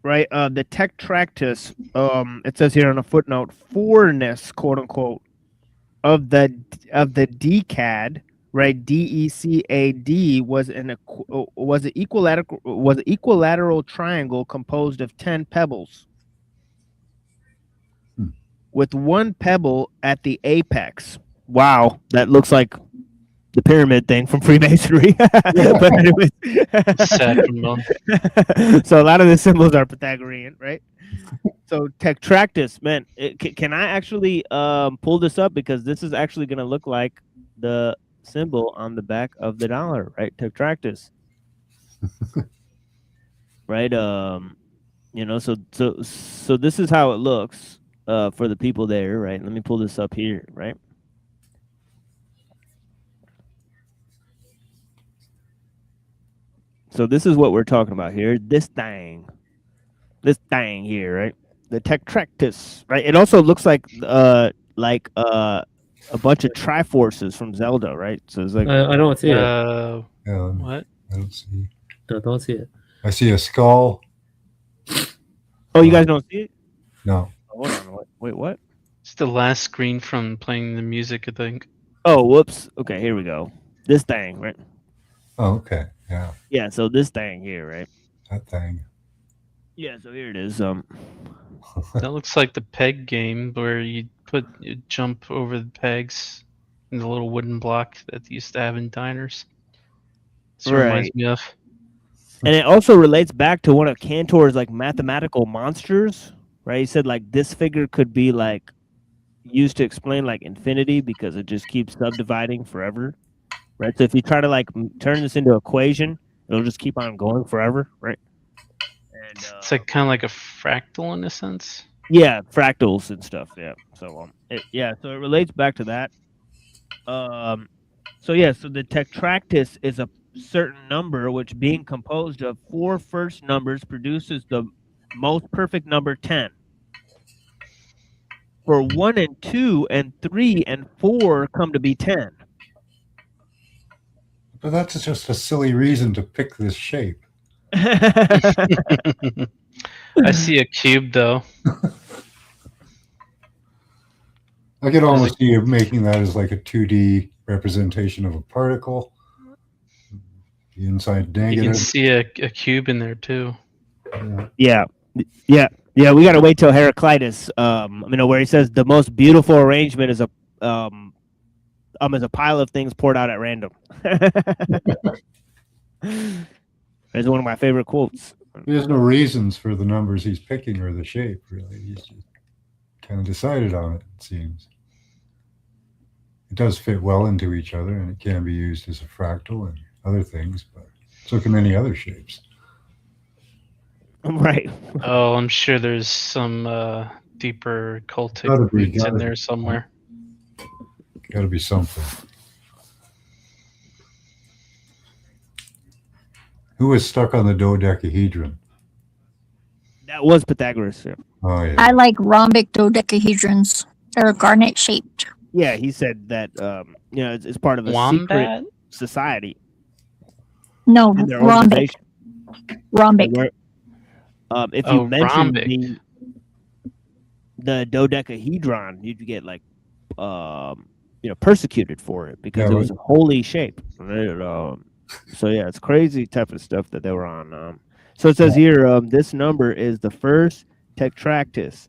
Right? The tetractys, it says here on a footnote, fourness, quote unquote, of the decad, right? DECAD was an equilateral triangle composed of 10 pebbles, with one pebble at the apex. Wow, that looks like the pyramid thing from Freemasonry. But anyways, so a lot of the symbols are Pythagorean, right? So tetractys, man, can I actually pull this up, because this is actually going to look like the symbol on the back of the dollar, right? Tetractys, right? You know, so this is how it looks for the people there, right? Let me pull this up here, right? So this is what we're talking about here. This thing here, right? The tetractys, right? It also looks like a bunch of Triforces from Zelda, right? So it's like I don't see it. What? I don't see. No, don't see it. I see a skull. Oh, you guys don't see it? No. Oh, hold on. Wait, what? It's the last screen from playing the music, I think. Oh, whoops. Okay, here we go. This thing, right? Oh, okay. Yeah. Yeah, so this thing here, right? That thing. Yeah, so here it is. That looks like the peg game where you jump over the pegs in the little wooden block that they used to have in diners. This reminds me of. And it also relates back to one of Cantor's like mathematical monsters, right? He said like this figure could be like used to explain like infinity because it just keeps subdividing forever, right? So if you try to like turn this into an equation, it'll just keep on going forever, right? And it's like kind of like a fractal in a sense. Yeah, fractals and stuff. Yeah. So so it relates back to that. So the tetractys is a certain number which, being composed of 4 first numbers, produces the most perfect number 10. For 1 and 2 and 3 and 4 come to be 10. But that's just a silly reason to pick this shape. I see a cube though. I could almost see you making that as like a 2D representation of a particle. The inside negative. You can see a cube in there too. Yeah. We got to wait till Heraclitus, where he says the most beautiful arrangement is a pile of things poured out at random. That's one of my favorite quotes. There's no reasons for the numbers he's picking or the shape, really. He's just kind of decided on it, it seems. It does fit well into each other, and it can be used as a fractal and other things, but so can many other shapes. Right. Oh, I'm sure there's some deeper cultic roots in there somewhere. Got to be something. Who was stuck on the dodecahedron? That was Pythagoras. Yeah. Oh, yeah. I like rhombic dodecahedrons. They're garnet shaped. Yeah, he said that it's part of a secret society. No, rhombic. Rhombic. If you mention the dodecahedron, you'd get like persecuted for it because it was a holy shape. So yeah, it's crazy type of stuff that they were on. So it says here, this number is the first tetractys,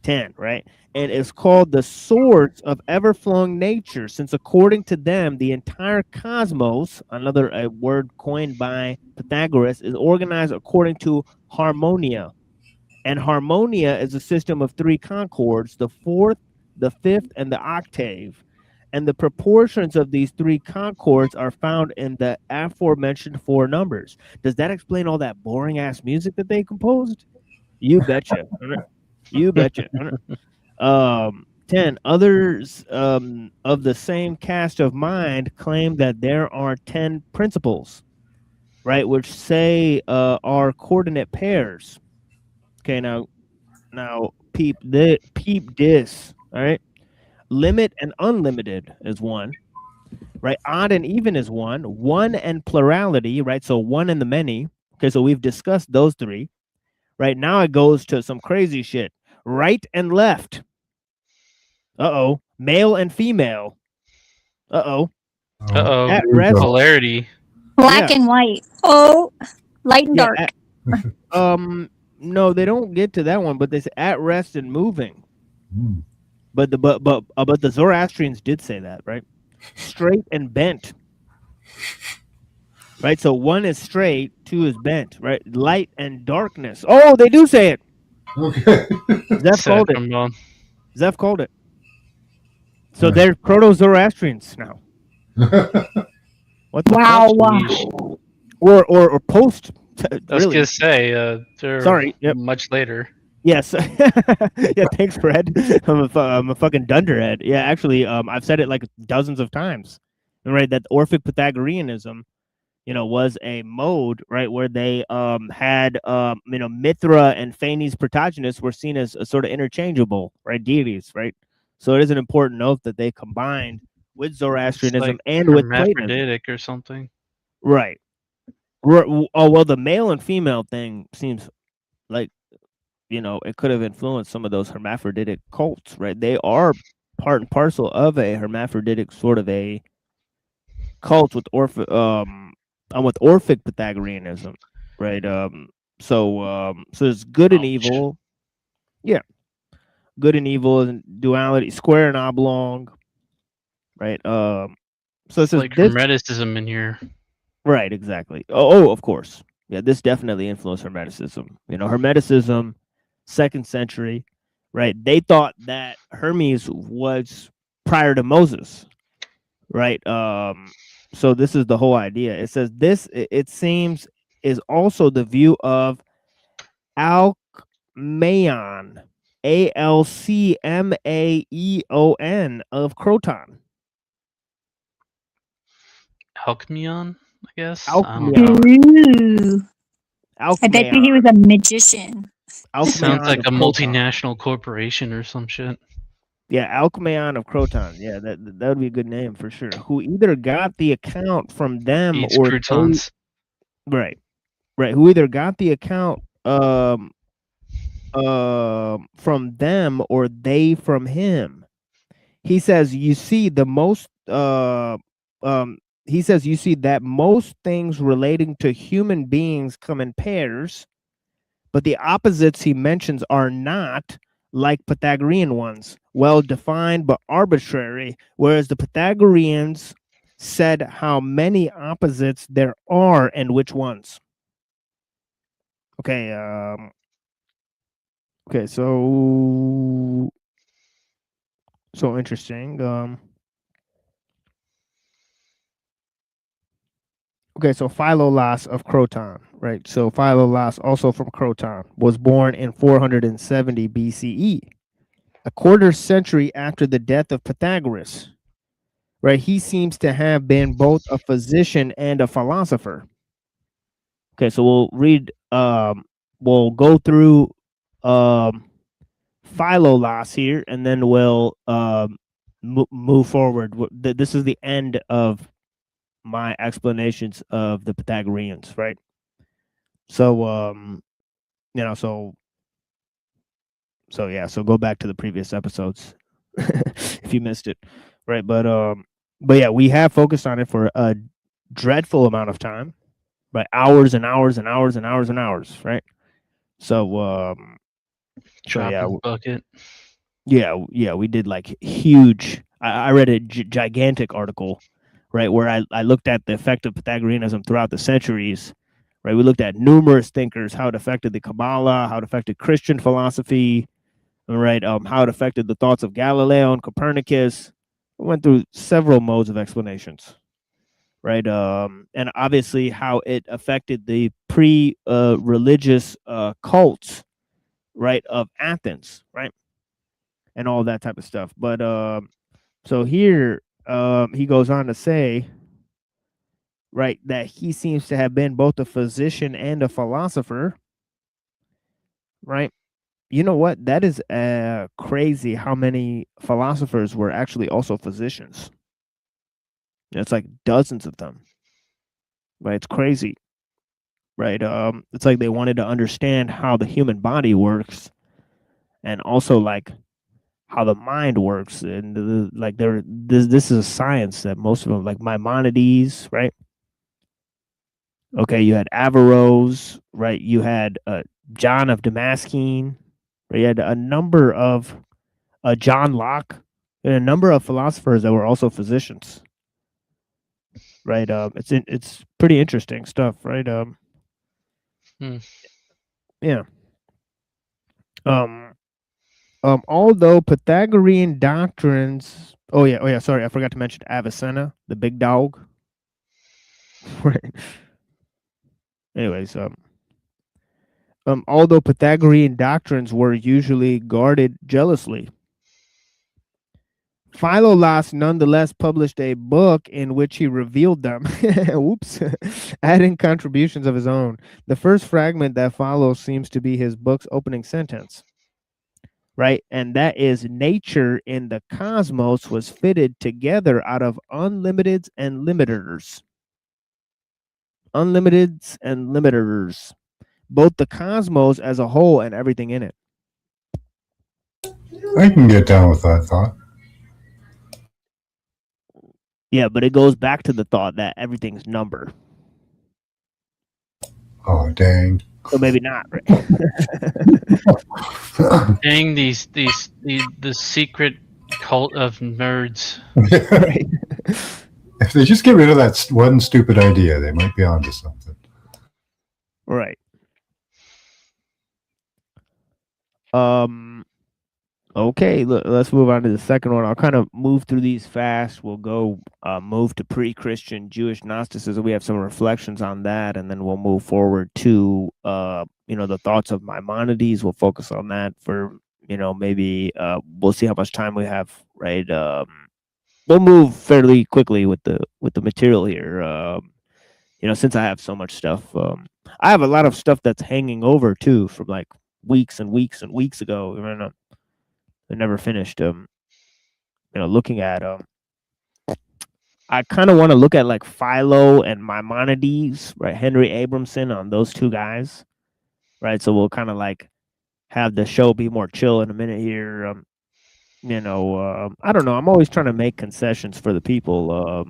10, right? And it's called the source of ever-flowing nature, since according to them, the entire cosmos, a word coined by Pythagoras, is organized according to harmonia. And harmonia is a system of 3 concords, the 4th, the 5th, and the octave. And the proportions of these 3 concords are found in the aforementioned 4 numbers. Does that explain all that boring ass music that they composed? You betcha. You betcha. 10 others of the same cast of mind claim that there are 10 principles, right, which say are coordinate pairs. Okay, now peep this, all right? limit and unlimited is one, right? Odd and even is one and plurality, right? So one and the many. Okay, so we've discussed those three. Right now it goes to some crazy shit. Right and left. Uh-oh. Male and female. Uh-oh. Uh-oh. At rest. Polarity. Black and white. Oh, light and dark. No, they don't get to that one, but they say at rest and moving. But the Zoroastrians did say that, right? Straight and bent. Right? So one is straight, two is bent, right? Light and darkness. Oh, they do say it. Okay. Zeph called it. Zeph called it. So they're proto-Zoroastrians now. What the fuck? Or post. I was gonna say they're much later. Yes. Yeah, thanks, Fred. I'm a fucking dunderhead. Yeah, actually, I've said it like dozens of times. Right, that Orphic Pythagoreanism, was a mode, right, where they had Mithra and Phanes Protagonist were seen as a sort of interchangeable, right, deities, right? So it is an important note that they combined with Zoroastrianism and with Platonism. Hermaphroditic or something. Right. Oh, well, the male and female thing seems like, it could have influenced some of those hermaphroditic cults, right? They are part and parcel of a hermaphroditic sort of a cult with Orphic Pythagoreanism, right? So it's good and evil. Yeah. Good and evil and duality, square and oblong, right? So it's like Hermeticism in here. Right, exactly. Oh, of course. Yeah, this definitely influenced Hermeticism. Hermeticism, 2nd century, right? They thought that Hermes was prior to Moses, right? So this is the whole idea. It says this, it seems, is also the view of Alcmaeon, Alcmaeon of Croton. Alcmaeon, I guess. Ooh. I bet you he was a magician. Sounds like a multinational corporation or some shit. Yeah, Alcmaeon of Croton. Yeah, that would be a good name for sure. Who either got the account from them Eats or croutons. Right. Who either got the account from them or they from him. He says you see that most things relating to human beings come in pairs, but the opposites he mentions are not like Pythagorean ones, well defined but arbitrary, whereas the Pythagoreans said how many opposites there are and which ones. Okay, so interesting. Okay, so Philolaus of Croton, right? So Philolaus, also from Croton, was born in 470 BCE, a quarter century after the death of Pythagoras, right? He seems to have been both a physician and a philosopher. Okay, so we'll read, we'll go through Philolaus here, and then we'll move forward. This is the end of my explanations of the Pythagoreans, right? So so go back to the previous episodes if you missed it, right? But yeah, we have focused on it for a dreadful amount of time, right? Hours and hours and hours and hours and hours, right? So bucket. Yeah, we did like huge. I read a gigantic article, right, where I looked at the effect of Pythagoreanism throughout the centuries, right? We looked at numerous thinkers, how it affected the Kabbalah, how it affected Christian philosophy, right? How it affected the thoughts of Galileo and Copernicus. We went through several modes of explanations, right? And obviously how it affected the pre-religious cults, right, of Athens, right? And all that type of stuff. But so here he goes on to say, right, that he seems to have been both a physician and a philosopher, right? you know what? That is crazy how many philosophers were actually also physicians. It's like dozens of them. Right? It's crazy. Right? It's like they wanted to understand how the human body works, and also like how the mind works, and like this is a science that most of them, like Maimonides, right? Okay, you had Averroes, right? You had John of Damascene. Right? You had a number of John Locke, and a number of philosophers that were also physicians. Right? It's pretty interesting stuff, right? Yeah. Although Pythagorean doctrines. Oh yeah. Sorry, I forgot to mention Avicenna, the big dog. Right. Anyways, although Pythagorean doctrines were usually guarded jealously, Philolaus nonetheless published a book in which he revealed them. Oops. Adding contributions of his own. The first fragment that follows seems to be his book's opening sentence. Right? And that is, nature in the cosmos was fitted together out of unlimiteds and limiters. Unlimiteds and limiters. Both the cosmos as a whole and everything in it. I can get down with that thought. Yeah, but it goes back to the thought that everything's number. Oh, dang. So maybe not, right? Dang, the secret cult of nerds. Right. If they just get rid of that one stupid idea, they might be onto something. Right. Okay, let's move on to the second one. I'll kind of move through these fast. We'll go move to pre-Christian Jewish Gnosticism. We have some reflections on that, and then we'll move forward to the thoughts of Maimonides. We'll focus on that for maybe we'll see how much time we have. Right. We'll move fairly quickly with the material here. Since I have so much stuff, I have a lot of stuff that's hanging over too from like weeks and weeks and weeks ago. I never finished looking at I kind of want to look at like Philo and Maimonides, right? Henry Abramson, on those two guys, right? So we'll kind of like have the show be more chill in a minute here. I don't know. I'm always trying to make concessions for the people.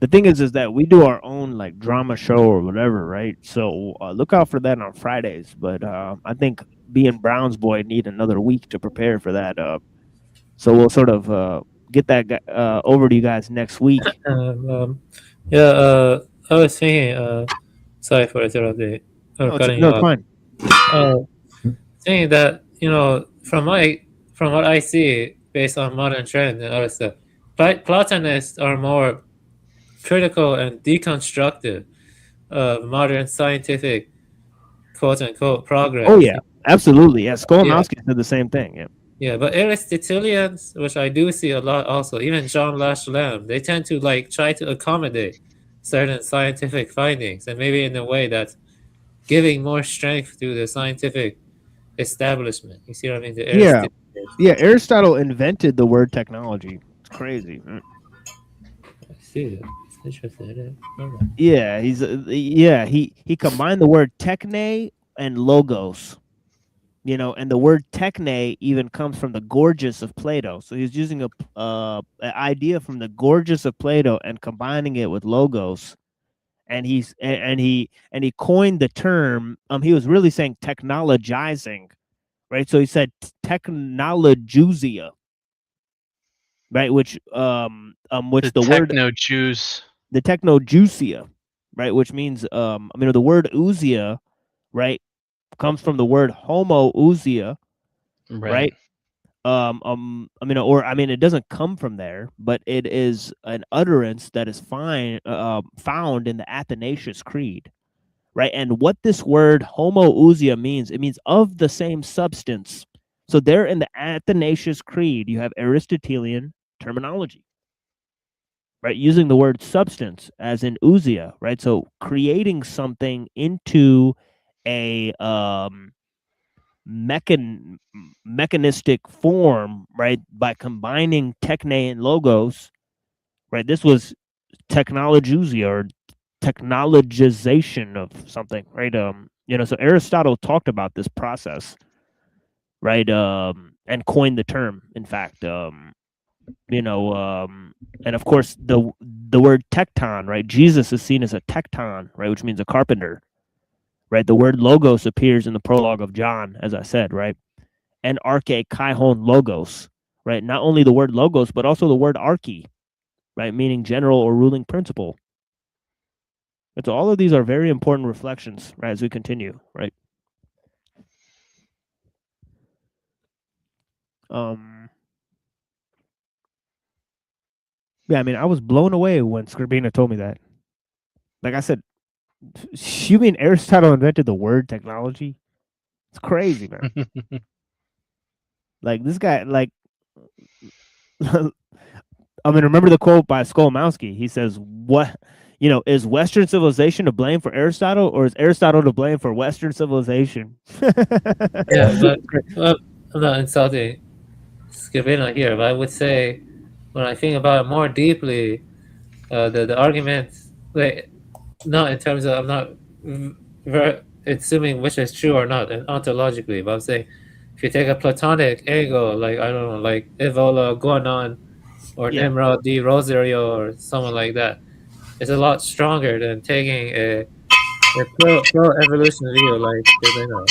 The thing is that we do our own like drama show or whatever, right? So look out for that on Fridays. But I think being Brown's boy need another week to prepare for that. So we'll sort of get that over to you guys next week. I was thinking. Sorry for interrupting. Cutting you no, off. Fine. Saying that from what I see based on modern trend and other stuff, Platonists are more critical and deconstructive of modern scientific quote unquote progress. Oh yeah, absolutely. Yeah, Skolimowski said the same thing. Yeah. Yeah, but Aristotelians, which I do see a lot also, even John Lashlem, they tend to like try to accommodate certain scientific findings, and maybe in a way that's giving more strength to the scientific establishment. You see what I mean? Yeah. Aristotle invented the word technology. It's crazy. I see that. Interesting. Yeah, he combined the word techne and logos. And the word techne even comes from the Gorgias of Plato. So he's using an idea from the Gorgias of Plato and combining it with logos. And he coined the term. He was really saying technologizing, right? So he said technologousia, right? Which the word techno-Jews. The technojuicia, right? Which means the word ousia, right, comes from the word homoousia, right? It doesn't come from there, but it is an utterance that is found in the Athanasius Creed, right? And what this word homoousia means, it means of the same substance. So there in the Athanasius Creed, you have Aristotelian terminology, right? Using the word substance as in ousia, right? So creating something into a mechanistic form, right, by combining techne and logos, right? This was technologousia or technologization of something, right? So Aristotle talked about this process, right? And coined the term, in fact. And of course the word tecton, right? Jesus is seen as a tecton, right, which means a carpenter, right? The word logos appears in the prologue of John, as I said, right? And arche kaihon logos, right? Not only the word logos, but also the word arche, right, meaning general or ruling principle. And so all of these are very important reflections, right, as we continue, right? Yeah, I mean, I was blown away when Skrbina told me that. Like I said, you mean Aristotle invented the word technology? It's crazy, man. Like this guy, like, I mean, remember the quote by Skolmowski? He says, "What, is Western civilization to blame for Aristotle, or is Aristotle to blame for Western civilization?" Yeah, but I'm not insulting Skrbina here, but I would say when I think about it more deeply, the arguments, like, not in terms of, I'm not assuming which is true or not, and ontologically, but I'm saying if you take a Platonic ego, like, I don't know, like Evola Guanon or Nimrod D. Rosario or someone like that, it's a lot stronger than taking a pro-evolution view like Skrbina.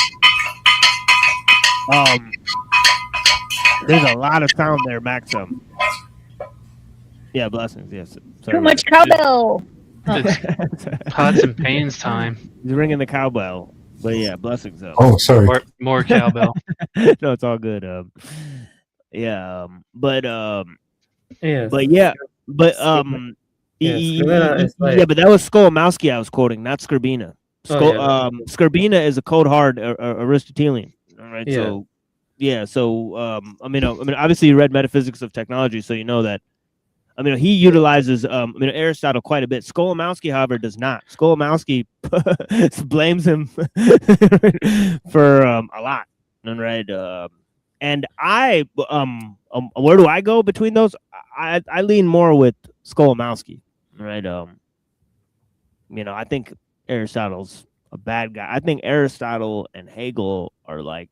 There's a lot of sound there, Maxim. Yeah, blessings. Yes. Sorry Too much cowbell. It's pots and pans time. He's ringing the cowbell. But yeah, blessings though. Oh, sorry. More cowbell. No, it's all good. Yes. But Skrbina is like, yeah, but that was Skolmowski I was quoting, not Skrbina. Skrbina is a code hard Aristotelian. All right. Yeah. So I mean, obviously you read Metaphysics of Technology, so you know that. I mean, he utilizes Aristotle quite a bit. Skolmowski, however, does not. Skolmowski blames him for a lot. Right. And I where do I go between those? I lean more with Skolmowski. Right. I think Aristotle's a bad guy. I think Aristotle and Hegel are like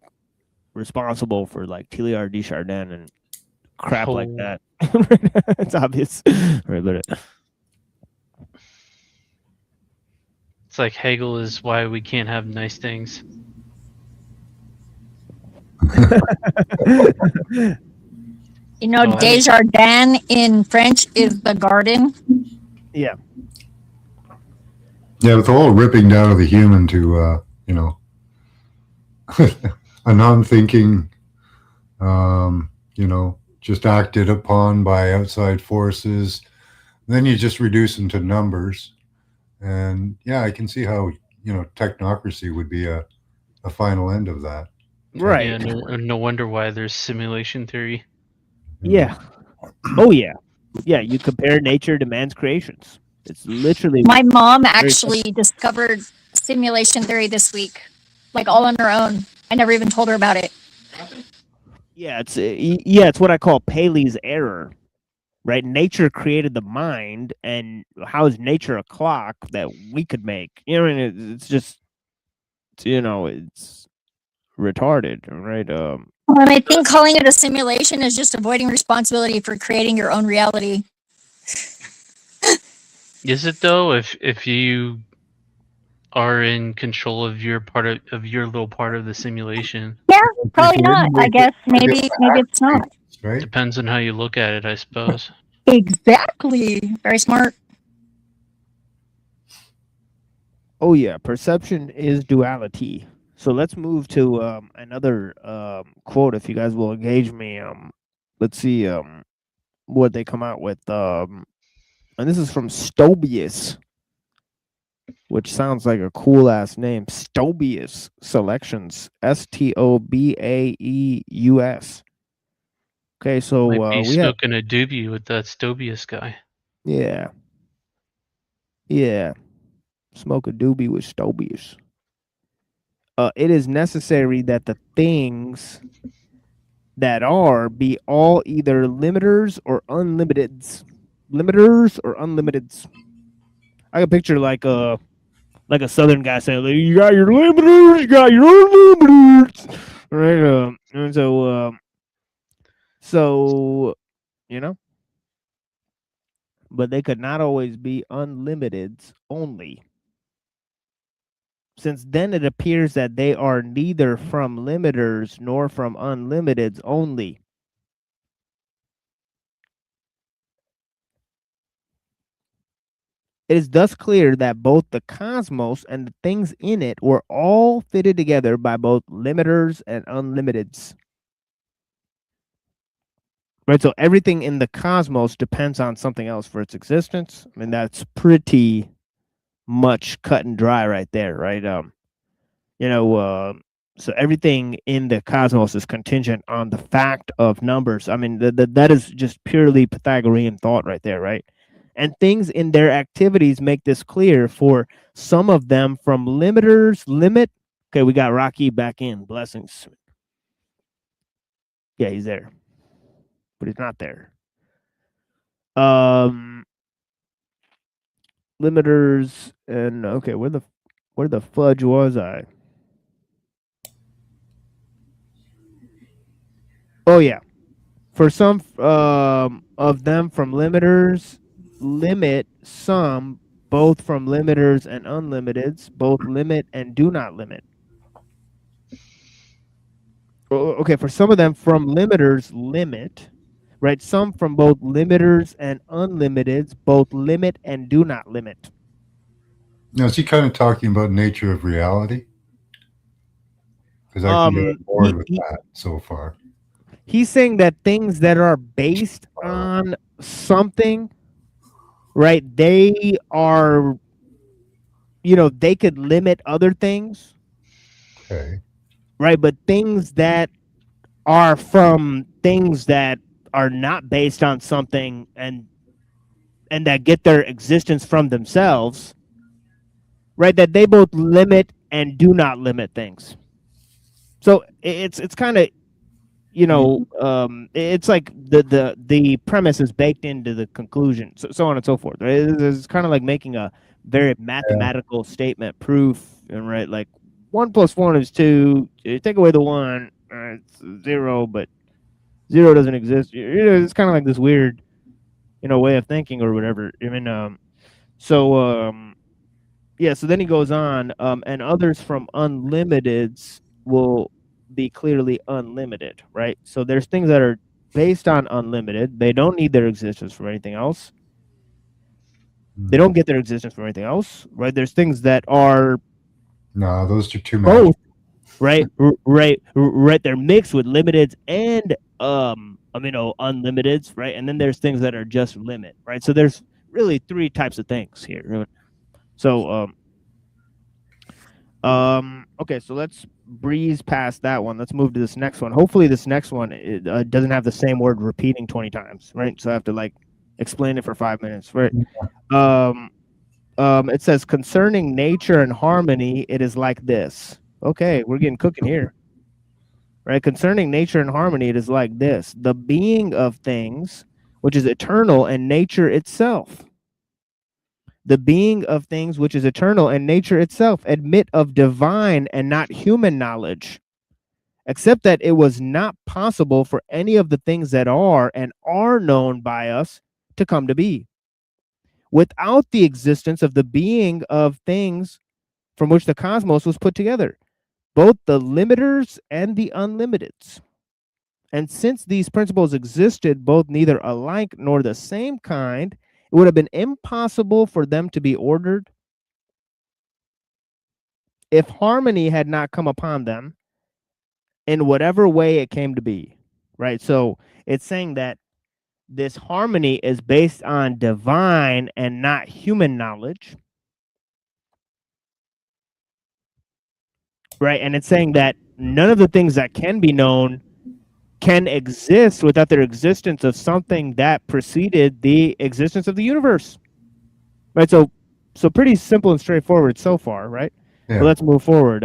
responsible for like Teilhard de Chardin and crap like that. It's obvious. Right, but It's like Hegel is why we can't have nice things. Desjardins in French is the garden. Yeah. Yeah, with the whole ripping down of the human to, a non-thinking, just acted upon by outside forces. Then you just reduce them to numbers. And yeah, I can see how, technocracy would be a final end of that. Right. Yeah, no wonder why there's simulation theory. Yeah. Oh, yeah. Yeah, you compare nature to man's creations. It's literally... My mom actually discovered simulation theory this week, like all on her own. I never even told her about it. Yeah, it's what I call Paley's error, right? Nature created the mind, and how is nature a clock that we could make? It's just, it's retarded, right? And I think calling it a simulation is just avoiding responsibility for creating your own reality. Is it though? If you are in control of your little part of the simulation? Yeah, probably not. I guess maybe it's not. Right? Depends on how you look at it, I suppose. Exactly. Very smart. Oh yeah, perception is duality. So let's move to another quote, if you guys will engage me. Let's see what they come out with. And this is from Stobaeus, which sounds like a cool ass name. Stobaeus Selections. Stobaeus. Okay, so Might be we have smoking a doobie with that Stobaeus guy. Yeah. Smoke a doobie with Stobaeus. it is necessary that the things that are be all either limiters or unlimiteds. Limiters or unlimiteds. I can picture like a southern guy saying, like, "You got your limiters, you got your unlimiteds," right? And so you know, but they could not always be unlimiteds only, since then it appears that they are neither from limiters nor from unlimiteds only. It is thus clear that both the cosmos and the things in it were all fitted together by both limiters and unlimiteds. Right, so everything in the cosmos depends on something else for its existence. I mean, that's pretty much cut and dry right there, right? So everything in the cosmos is contingent on the fact of numbers. I mean, that is just purely Pythagorean thought right there, right? And things in their activities make this clear. For some of them, from limiters, limit. Okay, we got Rocky back in. Blessings. Yeah, he's there, but he's not there. Limiters and okay, where the fudge was I? Oh yeah, for some of them from limiters, limit some, both from limiters and unlimiteds, both limit and do not limit. Okay, for some of them from limiters, limit, right? Some from both limiters and unlimiteds, both limit and do not limit. Now, is he kind of talking about nature of reality? Because I can get bored with that so far. He's saying that things that are based on something, right? They are, they could limit other things. Okay. Right, but things that are from things that are not based on something and that get their existence from themselves, right? That they both limit and do not limit things. So it's kind of, it's like the premise is baked into the conclusion, so on and so forth. Right? It's kind of like making a very mathematical statement, proof, and right, like 1 + 1 is 2. You take away the 1, it's 0, but 0 doesn't exist. It's kind of like this weird, way of thinking or whatever. I mean, so then he goes on, and others from unlimiteds will be clearly unlimited, right? So there's things that are based on unlimited. They don't need their existence from anything else. They don't get their existence from anything else, right? There's things that are those are too much. Right. They're mixed with limiteds and unlimiteds, right? And then there's things that are just limit, right? So there's really 3 types of things here. So okay, so let's breeze past that one. Let's move to this next one. Hopefully this next one doesn't have the same word repeating 20 times, right? So I have to explain it for 5 minutes, right? It says, concerning nature and harmony, it is like this. Okay, we're getting cooking here. Right? Concerning nature and harmony, it is like this. The being of things, which is eternal, and nature itself. The being of things which is eternal and nature itself admit of divine and not human knowledge, except that it was not possible for any of the things that are and are known by us to come to be, without the existence of the being of things from which the cosmos was put together, both the limiters and the unlimiteds. And since these principles existed both neither alike nor the same kind, it would have been impossible for them to be ordered if harmony had not come upon them in whatever way it came to be, right? So it's saying that this harmony is based on divine and not human knowledge, right? And it's saying that none of the things that can be known can exist without their existence of something that preceded the existence of the universe, right? So pretty simple and straightforward so far, right? Yeah. But let's move forward.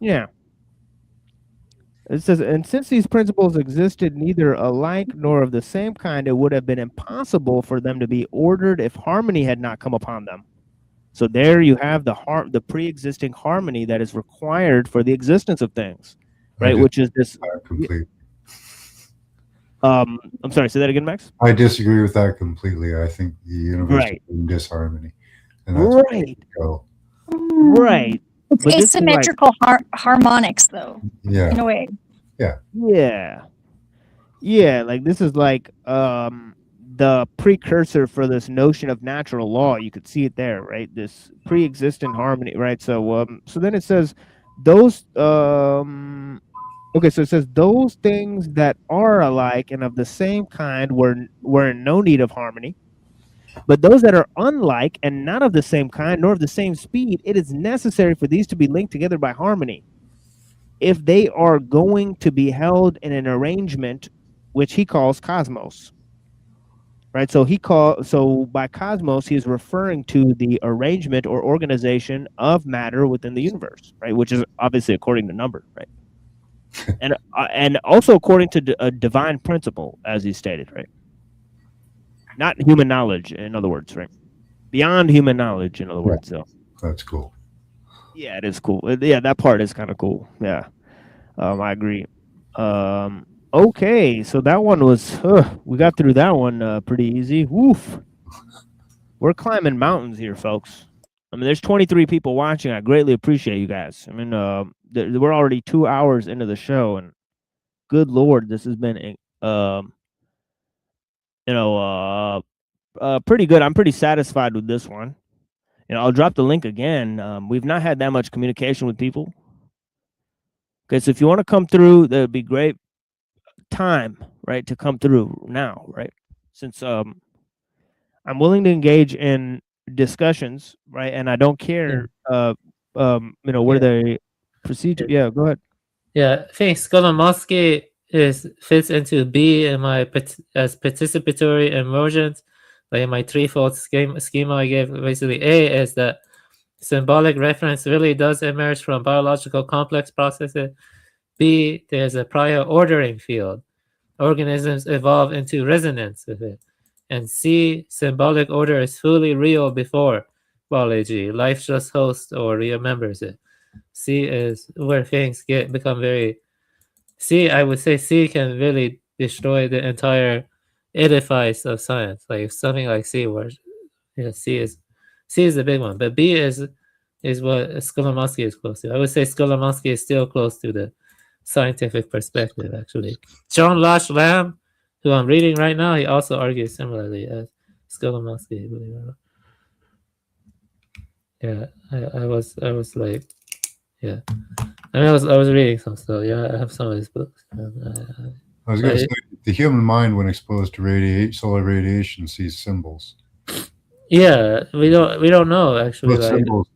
Yeah. It says, and since these principles existed neither alike nor of the same kind, it would have been impossible for them to be ordered if harmony had not come upon them. So there you have the pre-existing harmony that is required for the existence of things, right? Which is this. Complete. I'm sorry. Say that again, Max. I disagree with that completely. I think the universe Right. is in disharmony, and that's where we Right. go. Right. It's But this is like- asymmetrical harmonics, though. Yeah. In a way. Yeah. Yeah. Yeah, like this is like the precursor for this notion of natural law. You could see it there, right? This pre-existent harmony, right? So so then it says those okay, so it says those things that are alike and of the same kind were in no need of harmony. But those that are unlike and not of the same kind nor of the same speed, it is necessary for these to be linked together by harmony, if they are going to be held in an arrangement which he calls cosmos. Right? So by cosmos, he is referring to the arrangement or organization of matter within the universe, right? Which is obviously according to number, right? and also according to a divine principle, as he stated, right? Not human knowledge, in other words, right? Beyond human knowledge, in other words. So that's cool. Yeah, it is cool. Yeah, that part is kind of cool. Yeah, I agree. Okay, so that one was we got through that one pretty easy. Woof. We're climbing mountains here, folks. I mean, there's 23 people watching. I greatly appreciate you guys. I mean, we're already 2 hours into the show, and good Lord, this has been pretty good. I'm pretty satisfied with this one. I'll drop the link again. We've not had that much communication with people. Okay, so if you want to come through, that'd be great time, right, to come through now, right? Since I'm willing to engage in discussions, right, and I don't care, where they proceed to. Yeah, go ahead. Yeah, I think Skolomovsky fits into B in my as participatory emergence, like in my threefold schema I gave. Basically, A is that symbolic reference really does emerge from biological complex processes. B, there's a prior ordering field. Organisms evolve into resonance with it. And C, symbolic order is fully real before biology. Life just hosts or remembers it. C is where things become very... C, I would say C can really destroy the entire edifice of science. Like something like C, where C is the big one. But B is what Skolomovsky is close to. I would say Skolomovsky is still close to the scientific perspective, actually. John Lash Lamb, who I'm reading right now, he also argues similarly as Skolomovsky, believe it or not. Yeah, I was like, yeah. I mean, I was reading some stuff. Yeah, I have some of his books. I was going to say, the human mind, when exposed to solar radiation, sees symbols. Yeah, we don't know actually. Those symbols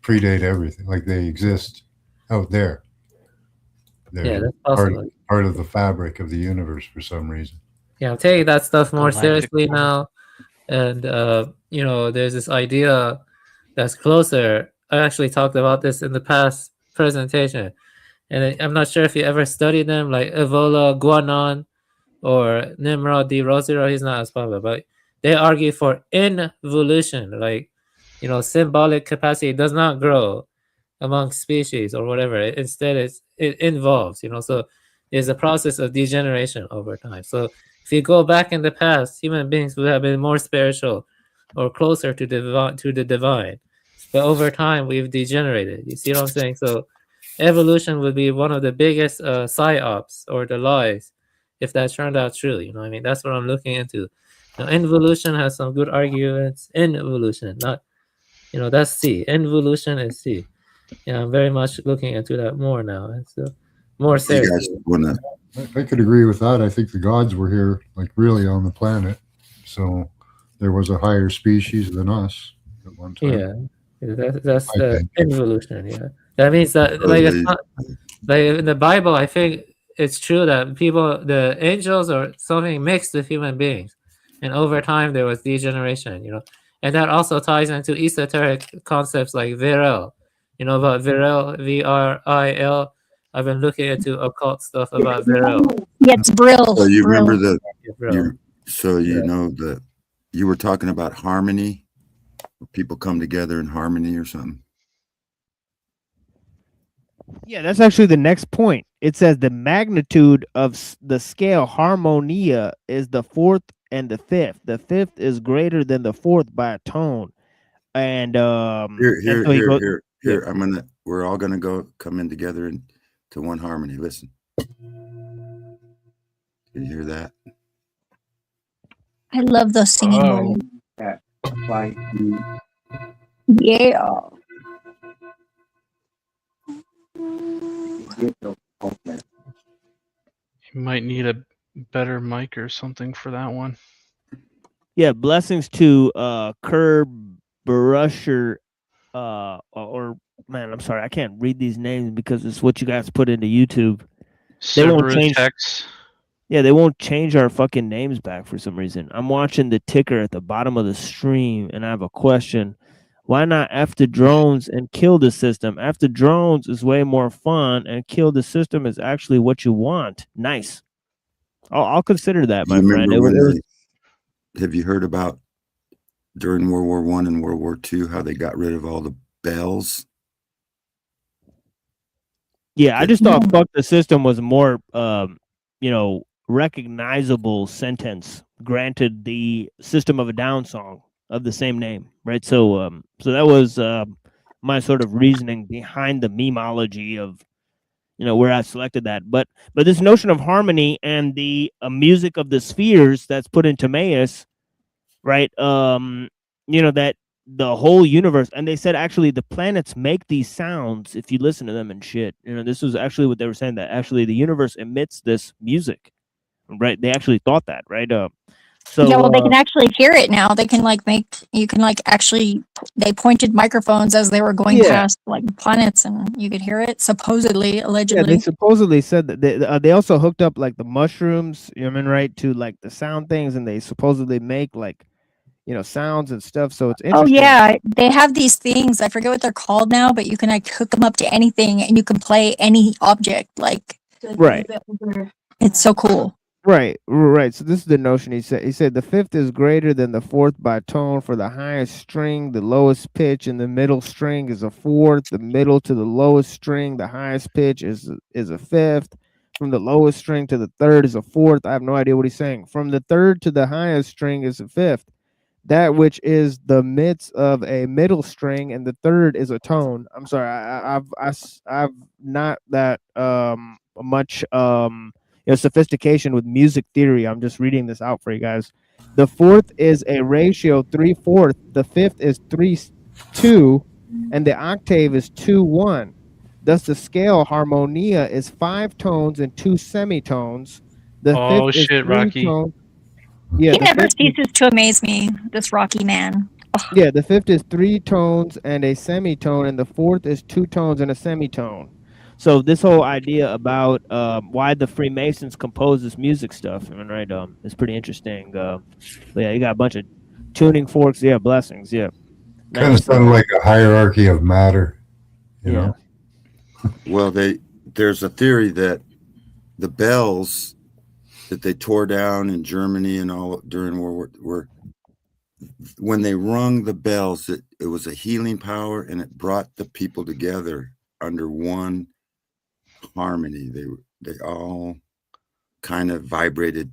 predate everything. Like they exist out there. They're that's possible. Part of the fabric of the universe for some reason. Yeah, I'm taking that stuff more seriously now, and there's this idea that's closer. I actually talked about this in the past presentation, and I'm not sure if you ever studied them, like Evola Guanon or Nimrod D. Rosero. He's not as popular, but they argue for involution, like symbolic capacity does not grow among species or whatever. Instead, it involves, so there's a process of degeneration over time. So if you go back in the past, human beings would have been more spiritual or closer to the divine. But over time, we've degenerated. You see what I'm saying? So evolution would be one of the biggest psyops or the lies if that turned out true. You know what I mean? That's what I'm looking into. Involution has some good arguments. Involution, not, that's C. Involution is C. Yeah, I'm very much looking into that more now. It's more serious. I could agree with that. I think the gods were here, like really on the planet. So there was a higher species than us at one time. Yeah, that's the involution. Yeah, that means that it's not like in the Bible. I think it's true that the angels or something mixed with human beings, and over time there was degeneration. And that also ties into esoteric concepts like Virel You know about Viril, VRIL? I've been looking into occult stuff about Viril. Yeah, it's Brill. So you Brill. remember Brill. you know that you were talking about harmony, people come together in harmony or something. Yeah, that's actually the next point. It says the magnitude of the scale harmonia is the fourth and the fifth. The fifth is greater than the fourth by a tone. And Here. We're all gonna come in together into one harmony. Listen. Can you hear that? I love those singing moments. Yeah. You might need a better mic or something for that one. Yeah, blessings to Kerbrusher, or man, I'm sorry, I can't read these names because it's what you guys put into YouTube. They won't change. Yeah, they won't change our fucking names back for some reason. I'm watching the ticker at the bottom of the stream, and I have a question. Why not F the drones and kill the system? F the drones is way more fun, and kill the system is actually what you want. Nice. I'll consider that, my friend. Have you heard about during World War I and World War II how they got rid of all the bells? Yeah, I just thought "fuck the system" was more, recognizable sentence granted the System of a Down song of the same name, right? So that was my sort of reasoning behind the memeology of where I selected that. But this notion of harmony and the music of the spheres that's put in Timaeus, right? That the whole universe, and they said actually the planets make these sounds if you listen to them and shit. This was actually what they were saying, that actually the universe emits this music, right? They actually thought that, right? So yeah, well, they can actually hear it now. They can they pointed microphones as they were going past planets, and you could hear it. Supposedly, allegedly. Yeah, they supposedly said that they also hooked up the mushrooms, right, to the sound things, and they supposedly make sounds and stuff. So it's interesting. Oh yeah, they have these things. I forget what they're called now, but you can hook them up to anything, and you can play any object. Right. It's so cool. Right. So this is the notion. He said the fifth is greater than the fourth by tone. For the highest string, the lowest pitch in the middle string is a fourth. The middle to the lowest string, the highest pitch is a fifth. From the lowest string to the third is a fourth. I have no idea what he's saying. From the third to the highest string is a fifth. That which is the midst of a middle string and the third is a tone. I'm sorry, I've not that much sophistication with music theory. I'm just reading this out for you guys. The fourth is a ratio 3/4. The fifth is 3/2, and the octave is 2/1. Thus, the scale harmonia is 5 tones and 2 semitones. The fifth is shit, 3 Rocky. tones. Yeah, he never ceases to amaze me, this Rocky man. Ugh. Yeah, the fifth is 3 tones and a semitone, and the fourth is 2 tones and a semitone. So this whole idea about why the Freemasons compose this music stuff, right? It's pretty interesting. But yeah, you got a bunch of tuning forks. Yeah, blessings. Yeah, kind of sounded like a hierarchy of matter. You know. Well, there's a theory that the bells that they tore down in Germany and all during World War when they rung the bells, it was a healing power, and it brought the people together under one harmony. They all kind of vibrated,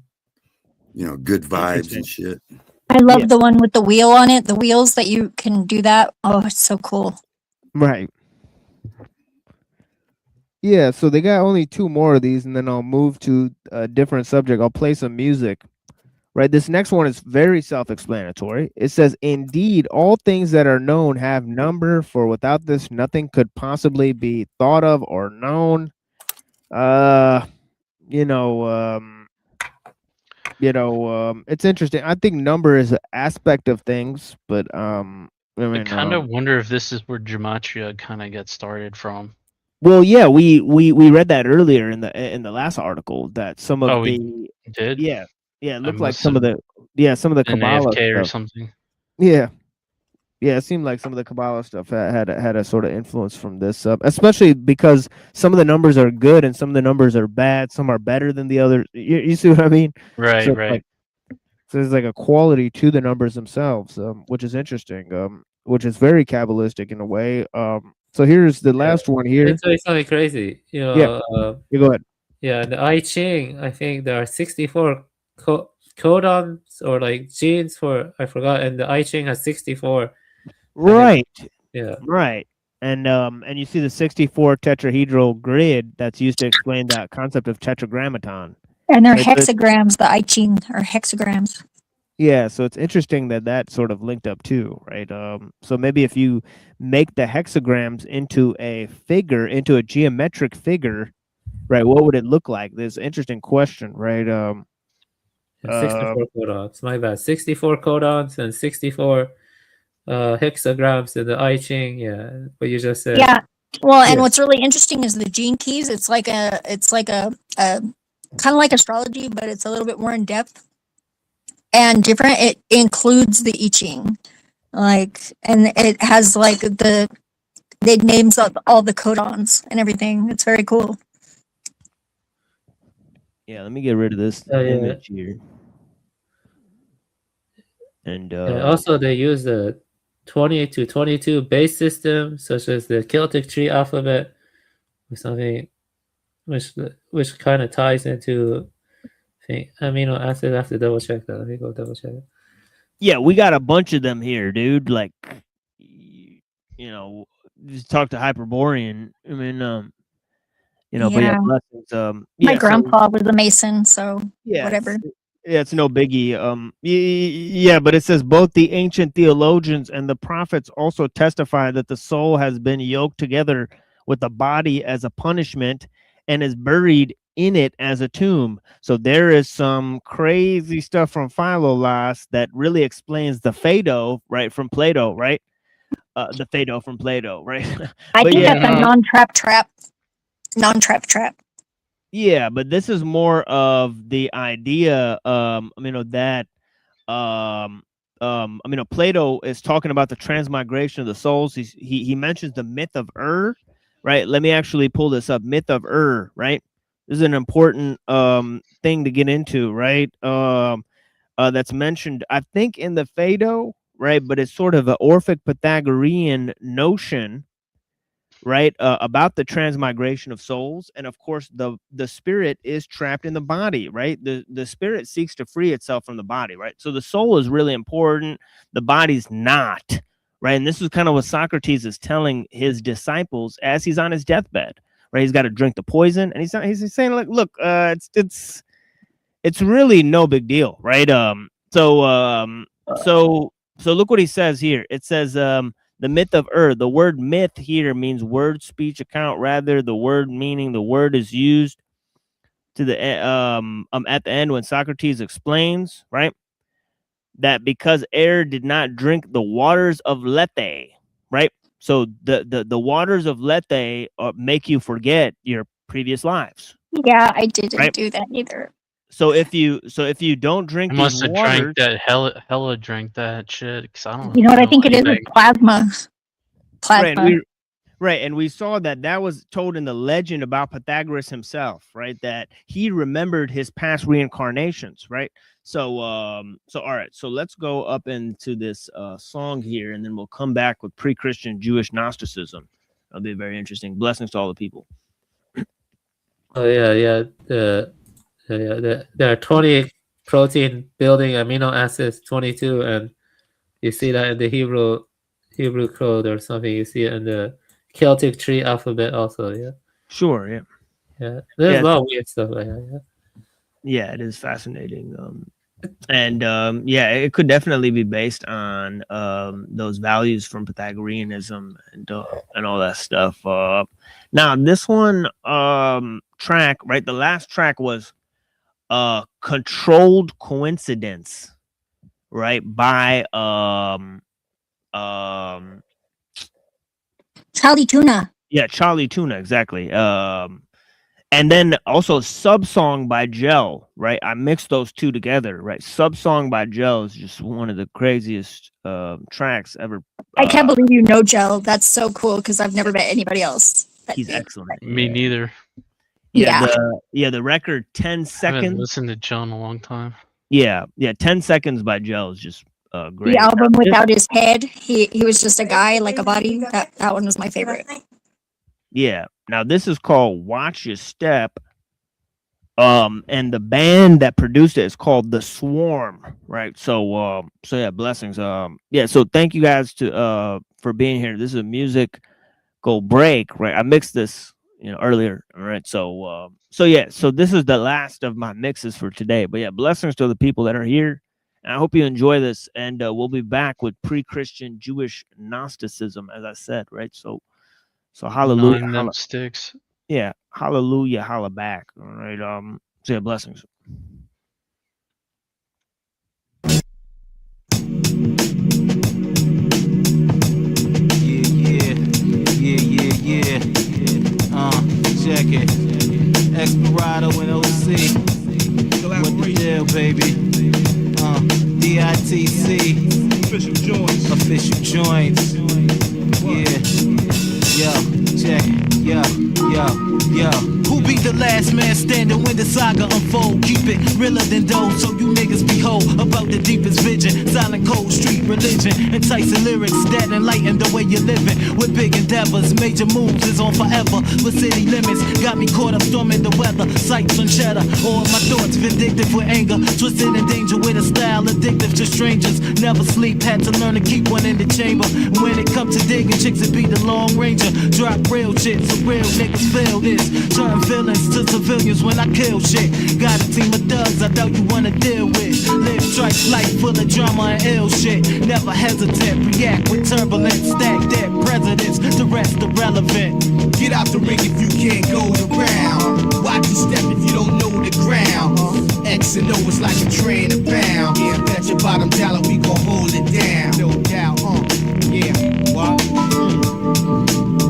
good vibes and shit. I love the one with the wheel on it. The wheels that you can do that. Oh, it's so cool. Right. Yeah, so they got only 2 more of these, and then I'll move to a different subject. I'll play some music. Right, this next one is very self-explanatory. It says, "Indeed, all things that are known have number, for without this, nothing could possibly be thought of or known." It's interesting. I think number is an aspect of things, but I kind of wonder if this is where gematria kind of gets started from. Well, yeah, we read that earlier in the last article that some of we did. Yeah, it looked like some of the Kabbalah AFK or stuff. something. Yeah, Yeah, it seemed like some of the Kabbalah stuff had a sort of influence from this, especially because some of the numbers are good and some of the numbers are bad. Some are better than the others. You see what I mean? Right, So, right. so there's like a quality to the numbers themselves, which is interesting, which is very Kabbalistic in a way. So here's the last one here. It's something crazy. You know, Yeah, you go ahead. Yeah, the I Ching, I think there are 64 codons or like genes for, I forgot, and the I Ching has 64. Right. Yeah. Right. And you see the 64 tetrahedral grid that's used to explain that concept of tetragrammaton. And they're Right, so hexagrams. The I Ching are hexagrams. yeah, so it's interesting that sort of linked up too, right? So maybe if you make the hexagrams into a figure, into a geometric figure, right, what would it look like? This interesting question, right? 64 codons. My bad. 64 codons and 64 hexagrams in the I Ching. Yeah, what you just said. Yeah. Well, and what's really interesting is the gene keys. It's like a kind of like astrology, but it's a little bit more in depth and different. It includes the I Ching, like, and it has like the names of all the codons and everything. It's very cool. Yeah, let me get rid of this image here. And also they use the 28 to 22 base system, such as the Celtic tree alphabet, or something, which kind of ties into amino acid. I have to double check that. Let me go double check it. Yeah, we got a bunch of them here, dude. Like, you know, just talk to Hyperborean. I mean, you know, but yeah, blessings. My Yeah, grandpa was a Mason, so yeah, whatever. Yeah, it's no biggie. Yeah, but it says both the ancient theologians and the prophets also testify that the soul has been yoked together with the body as a punishment and is buried in it as a tomb. So there is some crazy stuff from Philolaus that really explains the Phaedo, right, from Plato, right? The Phaedo from Plato, right? I But think yeah, that's a non-trap trap. yeah, but this is more of the idea, that Plato is talking about the transmigration of the souls. He mentions the myth of right? Let me actually pull this up. Myth of right? This is an important thing to get into, right? That's mentioned, I think, in the Phaedo, right? But it's sort of an Orphic Pythagorean notion, right, about the transmigration of souls. And of course the spirit is trapped in the body, right? The spirit seeks to free itself from the body, right? So the soul is really important, the body's not, right? And this is kind of what Socrates is telling his disciples as he's on his deathbed, right? He's got to drink the poison, and he's saying, like, look, it's really no big deal, right? So look what he says here. It says the myth of the word myth here means word, speech, account. Rather, the word meaning the word is used to the at the end when Socrates explains, right, that because did not drink the waters of Lethe, right? So the waters of Lethe make you forget your previous lives. Yeah, I didn't do that either. So if you don't drink I must have drank that hella drank that shit, 'cause I don't You know what I think anything. it is? Plasma. Right, and we saw that was told in the legend about Pythagoras himself, right? That he remembered his past reincarnations, right? So all right, so let's go up into this song here, and then we'll come back with pre-Christian Jewish Gnosticism. That'll be very interesting. Blessings to all the people. Oh yeah. There are 20 protein building amino acids, 22, and you see that in the Hebrew code or something. You see it in the Celtic tree alphabet also. Yeah. Sure. Yeah. Yeah. There's a lot of weird stuff like that. Yeah, it is fascinating. And it could definitely be based on those values from Pythagoreanism and all that stuff. Now this one track, right? The last track was Controlled Coincidence, right? By Charlie Tuna. Yeah, Charlie Tuna, exactly. And then also Subsong by Gel, right? I mixed those two together, right? Subsong by Gel is just one of the craziest tracks ever. I can't believe you know Gel. That's so cool because I've never met anybody else. He's excellent. Me neither. The record 10 I haven't Seconds. listened to John a long time. Yeah, 10 Seconds by Gel is just great. The album Without His Head, he was just a guy, like a body. That one was my favorite. Yeah. Now this is called Watch Your Step. And the band that produced it is called The Swarm, right? So yeah, blessings. So thank you guys for being here. This is a music go break, right? I mixed this, earlier. All right. So this is the last of my mixes for today. But yeah, blessings to the people that are here. And I hope you enjoy this. And we'll be back with pre-Christian Jewish Gnosticism, as I said, right? So hallelujah. Sticks. Yeah, hallelujah, holla back. All right. So yeah, blessings. Yeah. Check it. Esperado and OC. What the deal, baby? DITC. Official joints. Yeah. Yo, check it. Yo. Who be the last man standing when the saga unfold? Keep it realer than those, so you niggas behold about the deepest vision. Silent cold street religion, enticing lyrics that enlighten the way you're living. With big endeavors, major moves is on forever. But city limits got me caught up storming the weather. Sights on cheddar, all my thoughts vindictive with anger. Twisted in danger with a style addictive to strangers. Never sleep, had to learn to keep one in the chamber. When it comes to digging chicks, it be the Long Ranger. Drop real shit, so real niggas feel this. Turn villains to civilians when I kill shit. Got a team of thugs I doubt you wanna deal with. Live strikes life full of drama and ill shit. Never hesitate, react with turbulence. Stack dead presidents, the rest irrelevant. Get out the ring if you can't go the round. Watch your step if you don't know the ground. X and O is like a train of pound. Yeah, bet your bottom dollar we gon' hold it down. No doubt, yeah, what?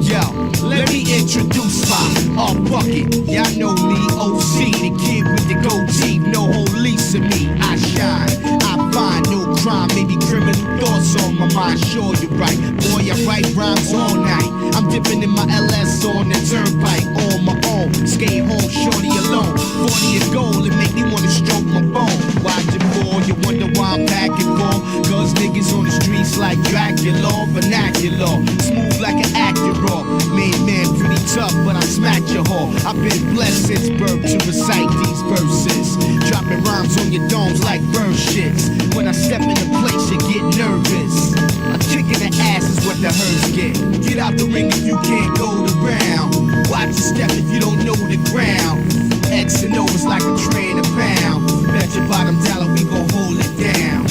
Yo, let me introduce my bucket. Y'all know me, OC, the kid with the goatee. No holy to me, I shine. I find no crime, maybe criminal thoughts on my mind. Sure you're right, boy, I write rhymes all night. I'm dipping in my LS on the turnpike on my own. Skate home, shorty alone. 40 is gold, it make me wanna stroke my bone. Watch it for, you wonder why I'm packing for. Cause niggas on the streets like Dracula, vernacular. Smooth like an actor raw. Man, pretty tough, but I smacked your whore. I've been blessed since birth to recite these verses. Dropping rhymes on your domes like bird shits. When I step into place, you get nervous. A kick in the ass is what the herds get. Get out the ring if you can't go the round. Watch your step if you don't know the ground. X and O is like a train of pound. Bet your bottom dollar we gon' hold it down.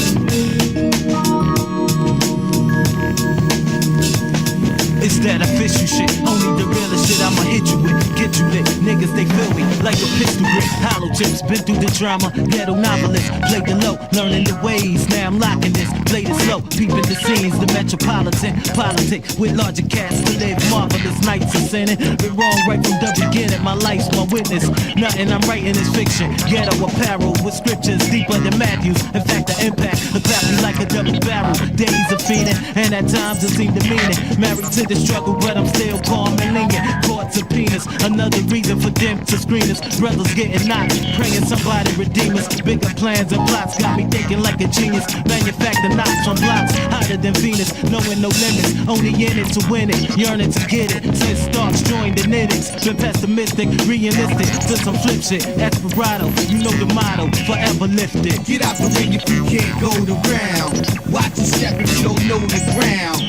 It's that official shit, only the realest shit I'ma hit you with. Get you lit, niggas they feel me like a pistol grip. Hollow tips, been through the drama, ghetto novelist. Played the low, learning the ways, now I'm locking this. Played it slow, peeping the scenes, the metropolitan politic. With larger cats to live marvelous nights of sinning. Been wrong right from the beginning, my life's my witness. Nothing I'm writing is fiction. Ghetto apparel with scriptures deeper than Matthew's. In fact, the impact about me like a double barrel. Days of feeding, and at times it seemed to mean it. Married to the struggle, but I'm still calm and lenient. Court subpoenas, another reason for them to screen us. Brothers getting knocked, praying somebody redeem us. Bigger plans and plots got me thinking like a genius. Manufacture knots on blocks, hotter than Venus. Knowing no limits, only in it to win it. Yearning to get it, since starts joined the knittings. Been pessimistic, realistic, to some flip shit. Esperado, you know the motto, forever lifted. Get out the ring if you can't go the round. Watch your step if you don't know the ground.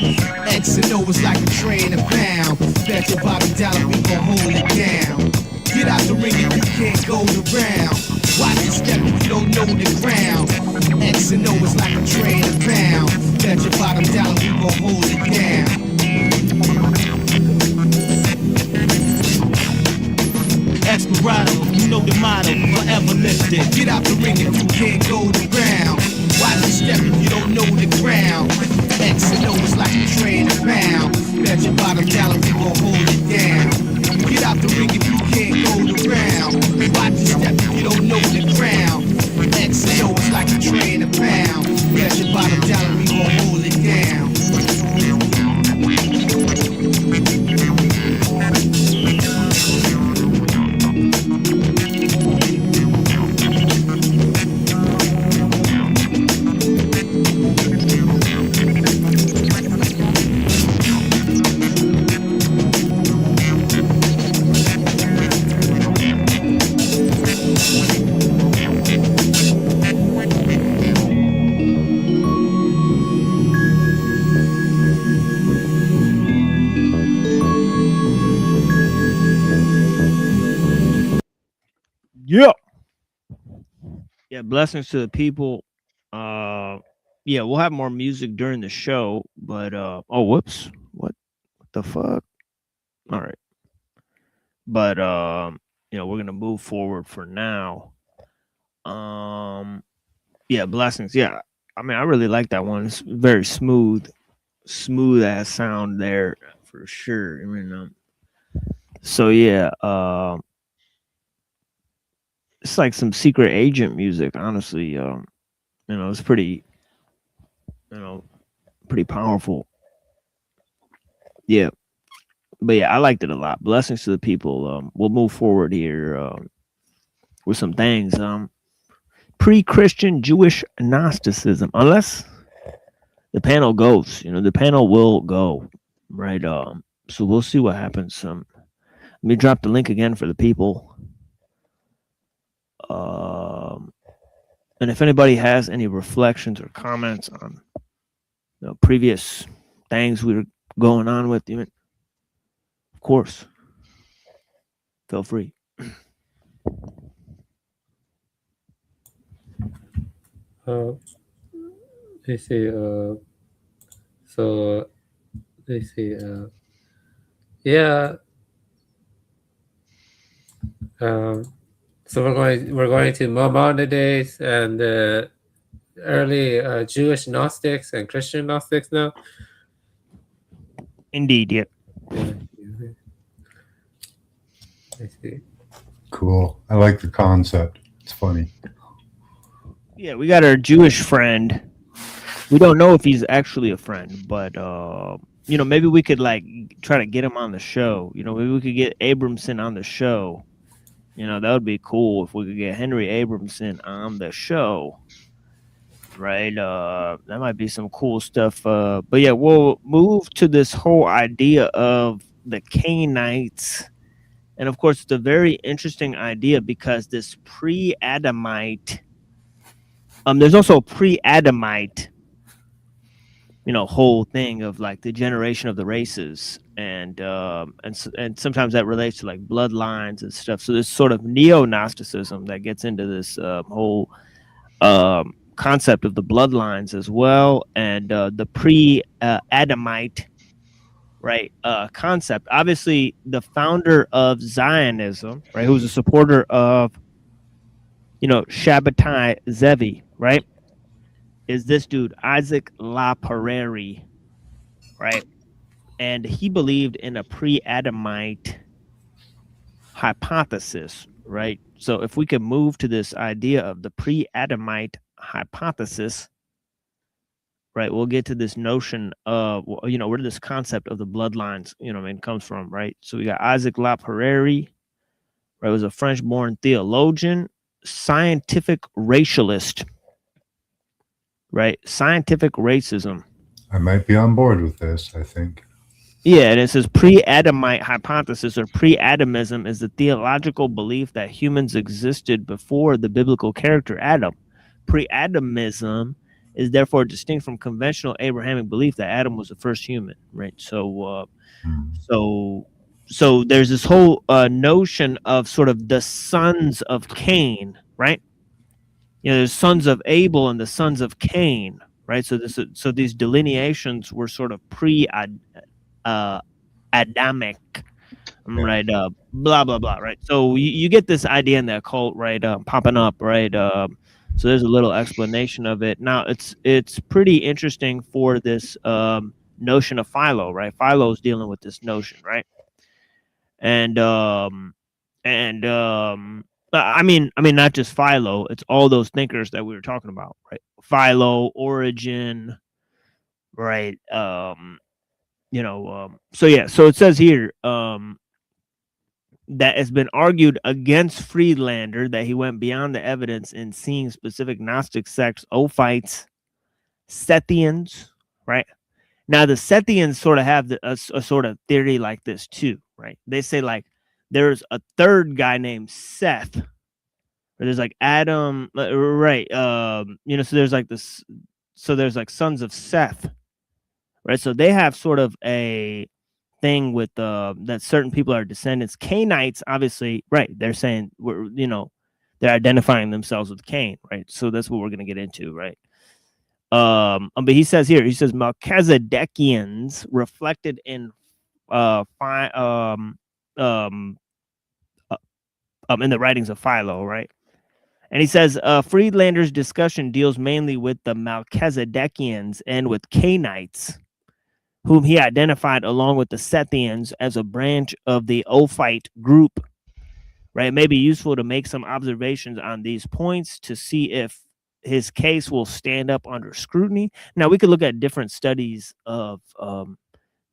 X and O is like a train of pound. Bet your bottom dollar we gon' hold it down. Get out the ring if you can't go the round. Watch your step if you don't know the ground. X and O is like a train of pound. Bet your bottom dollar we gon' hold it down. Esperado, you know the motto, forever lifted. Get out the ring if you can't go the round. Watch your step if you don't know the ground. X and O is like a train of pound. Bet your bottom dollar we gon' hold it down. Get out the ring if you can't go the round. Yeah, blessings to the people. Yeah, we'll have more music during the show, but oh whoops. What the fuck? All right. But we're gonna move forward for now. Yeah, blessings. Yeah. I mean, I really like that one. It's very smooth ass sound there for sure. I mean, so yeah, it's like some secret agent music, honestly. It's pretty, pretty powerful. Yeah. But yeah, I liked it a lot. Blessings to the people. We'll move forward here with some things. Pre-Christian Jewish Gnosticism, unless the panel goes, the panel will go, right? So we'll see what happens. Let me drop the link again for the people. And if anybody has any reflections or comments on previous things we were going on with, of course, feel free. Let's see. So let's see. Yeah. So we're going to Maimonides and early Jewish Gnostics and Christian Gnostics now. Indeed, yeah. I see. Cool. I like the concept. It's funny. Yeah, we got our Jewish friend. We don't know if he's actually a friend, but maybe we could try to get him on the show. Maybe we could get Abramson on the show. That would be cool if we could get Henry Abramson on the show. Right? That might be some cool stuff. But yeah, we'll move to this whole idea of the Cainites. And of course, it's a very interesting idea because this pre-Adamite, there's also a pre-Adamite, whole thing of like the generation of the races, and sometimes that relates to like bloodlines and stuff. So there's sort of neo-Gnosticism that gets into this whole concept of the bloodlines as well, and the pre-Adamite, right, concept. Obviously, the founder of Zionism, right, who's a supporter of, Shabbatai Zevi, right, is this dude, Isaac LaPrairie, right? And he believed in a pre-Adamite hypothesis, right? So if we could move to this idea of the pre-Adamite hypothesis, right, we'll get to this notion of, where this concept of the bloodlines, comes from, right? So we got Isaac LaPrairie, right, was a French-born theologian, scientific racialist, right? Scientific racism. I might be on board with this, I think. Yeah, and it says pre-Adamite hypothesis, or pre-Adamism, is the theological belief that humans existed before the biblical character Adam. Pre-Adamism is therefore distinct from conventional Abrahamic belief that Adam was the first human, right? So there's this whole notion of sort of the sons of Cain, right? There's sons of Abel and the sons of Cain, right? So these delineations were sort of Adamic, right? Blah blah blah, right? So you get this idea in the occult, right? Popping up, right? So there's a little explanation of it. Now it's pretty interesting for this notion of Philo, right? Philo's dealing with this notion, right? And I mean, not just Philo. It's all those thinkers that we were talking about, right? Philo, Origen, right? So yeah. So it says here that it's been argued against Friedlander that he went beyond the evidence in seeing specific Gnostic sects, Ophites, Sethians, right? Now the Sethians sort of have a sort of theory like this too, right? They say like there's a third guy named Seth, or there's like Adam, right? So there's like this, so there's like sons of Seth, right? So they have sort of a thing with that certain people are descendants. Cainites, obviously, right? They're saying they're identifying themselves with Cain, right? So that's what we're going to get into, right? But he says here, he says Melchizedekians reflected in in the writings of Philo, right? And he says Friedlander's discussion deals mainly with the Melchizedekians and with Cainites, whom he identified along with the Sethians as a branch of the Ophite group. Right? It may be useful to make some observations on these points to see if his case will stand up under scrutiny. Now, we could look at different studies of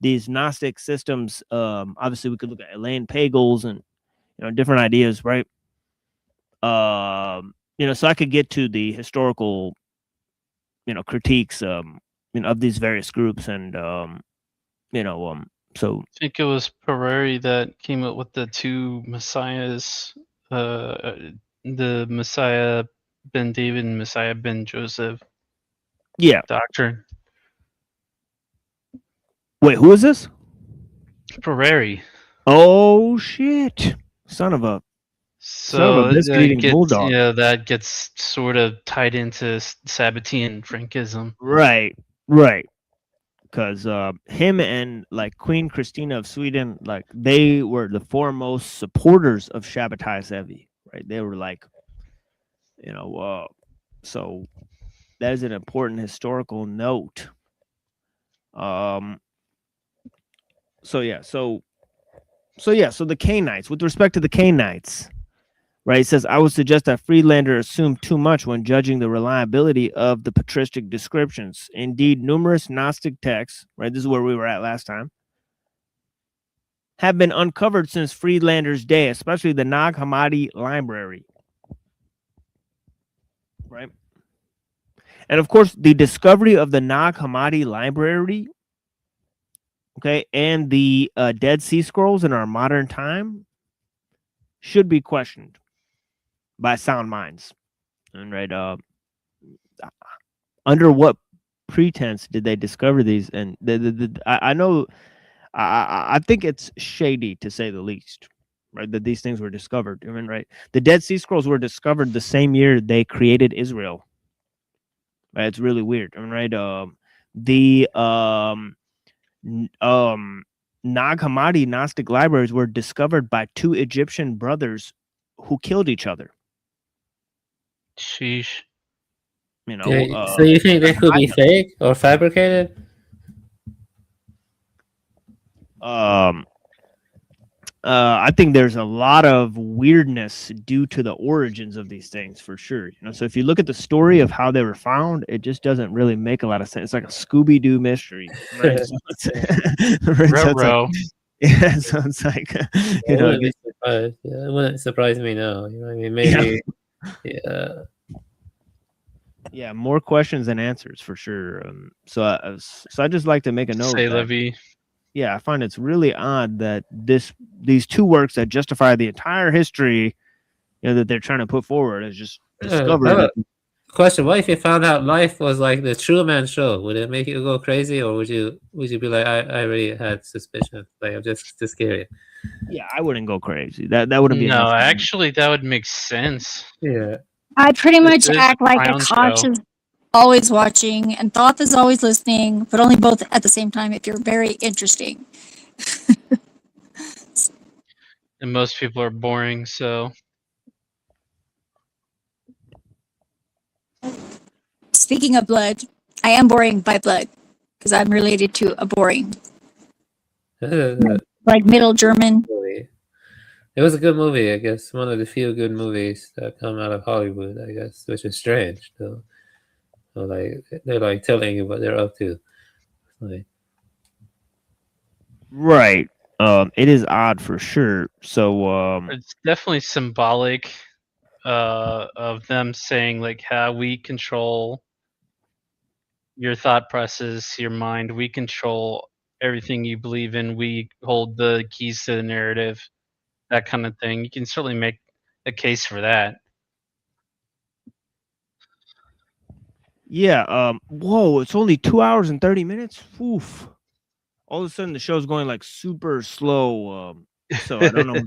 these Gnostic systems. Obviously, we could look at Elaine Pagels and different ideas, right? So I could get to the historical, critiques, of these various groups, and so I think it was Pereri that came up with the two messiahs, the Messiah ben David and Messiah ben Joseph. Yeah. Doctrine. Wait, who is this? Pereri. Oh shit! Son of a biscuit-eating bulldog. Yeah, that gets sort of tied into Sabbatean Frankism. Right. Because him and like Queen Christina of Sweden, like they were the foremost supporters of Shabbatai Zevi, right? They were like, so that is an important historical note. So the Cainites, with respect to the Cainites, right? It says, I would suggest that Friedlander assumed too much when judging the reliability of the patristic descriptions. Indeed, numerous Gnostic texts, right? This is where we were at last time, have been uncovered since Friedlander's day, especially the Nag Hammadi library, right? And of course, the discovery of the Nag Hammadi library, okay, and the Dead Sea Scrolls in our modern time should be questioned by sound minds. And right, under what pretense did they discover these? And I think it's shady, to say the least, right, that these things were discovered. I mean, right, the Dead Sea Scrolls were discovered the same year they created Israel. Right, it's really weird. I mean, right, the Nag Hammadi Gnostic libraries were discovered by two Egyptian brothers who killed each other. Sheesh. So you think they could be fake or fabricated? I think there's a lot of weirdness due to the origins of these things, for sure. So if you look at the story of how they were found, it just doesn't really make a lot of sense. It's like a Scooby-Doo mystery, right? So it's like, it wouldn't surprise me now. I mean, maybe, yeah, more questions than answers, for sure. So I just like to make a note. Yeah, I find it's really odd that these two works that justify the entire history, that they're trying to put forward, is just discovered. Question: what if you found out life was like the Truman Show? Would it make you go crazy, or would you be like, I really had suspicion, like I'm just curious? Yeah, I wouldn't go crazy. That wouldn't be. No, actually, that would make sense. Yeah, I pretty much act like a Koch is always watching and Thoth is always listening, but only both at the same time if you're very interesting. And most people are boring, so. Speaking of blood, I am boring by blood because I'm related to a boring. Like Middle German. It was a good movie, I guess. One of the few good movies that come out of Hollywood, I guess, which is strange, though. So, like, they're like telling you what they're up to. Like, right. It is odd for sure. So it's definitely symbolic of them saying like how we control your thought process, your mind. We control everything you believe in. We hold the keys to the narrative, that kind of thing. You can certainly make a case for that. Yeah. Whoa, it's only 2 hours and 30 minutes. Oof. All of a sudden the show's going like super slow. So I don't know.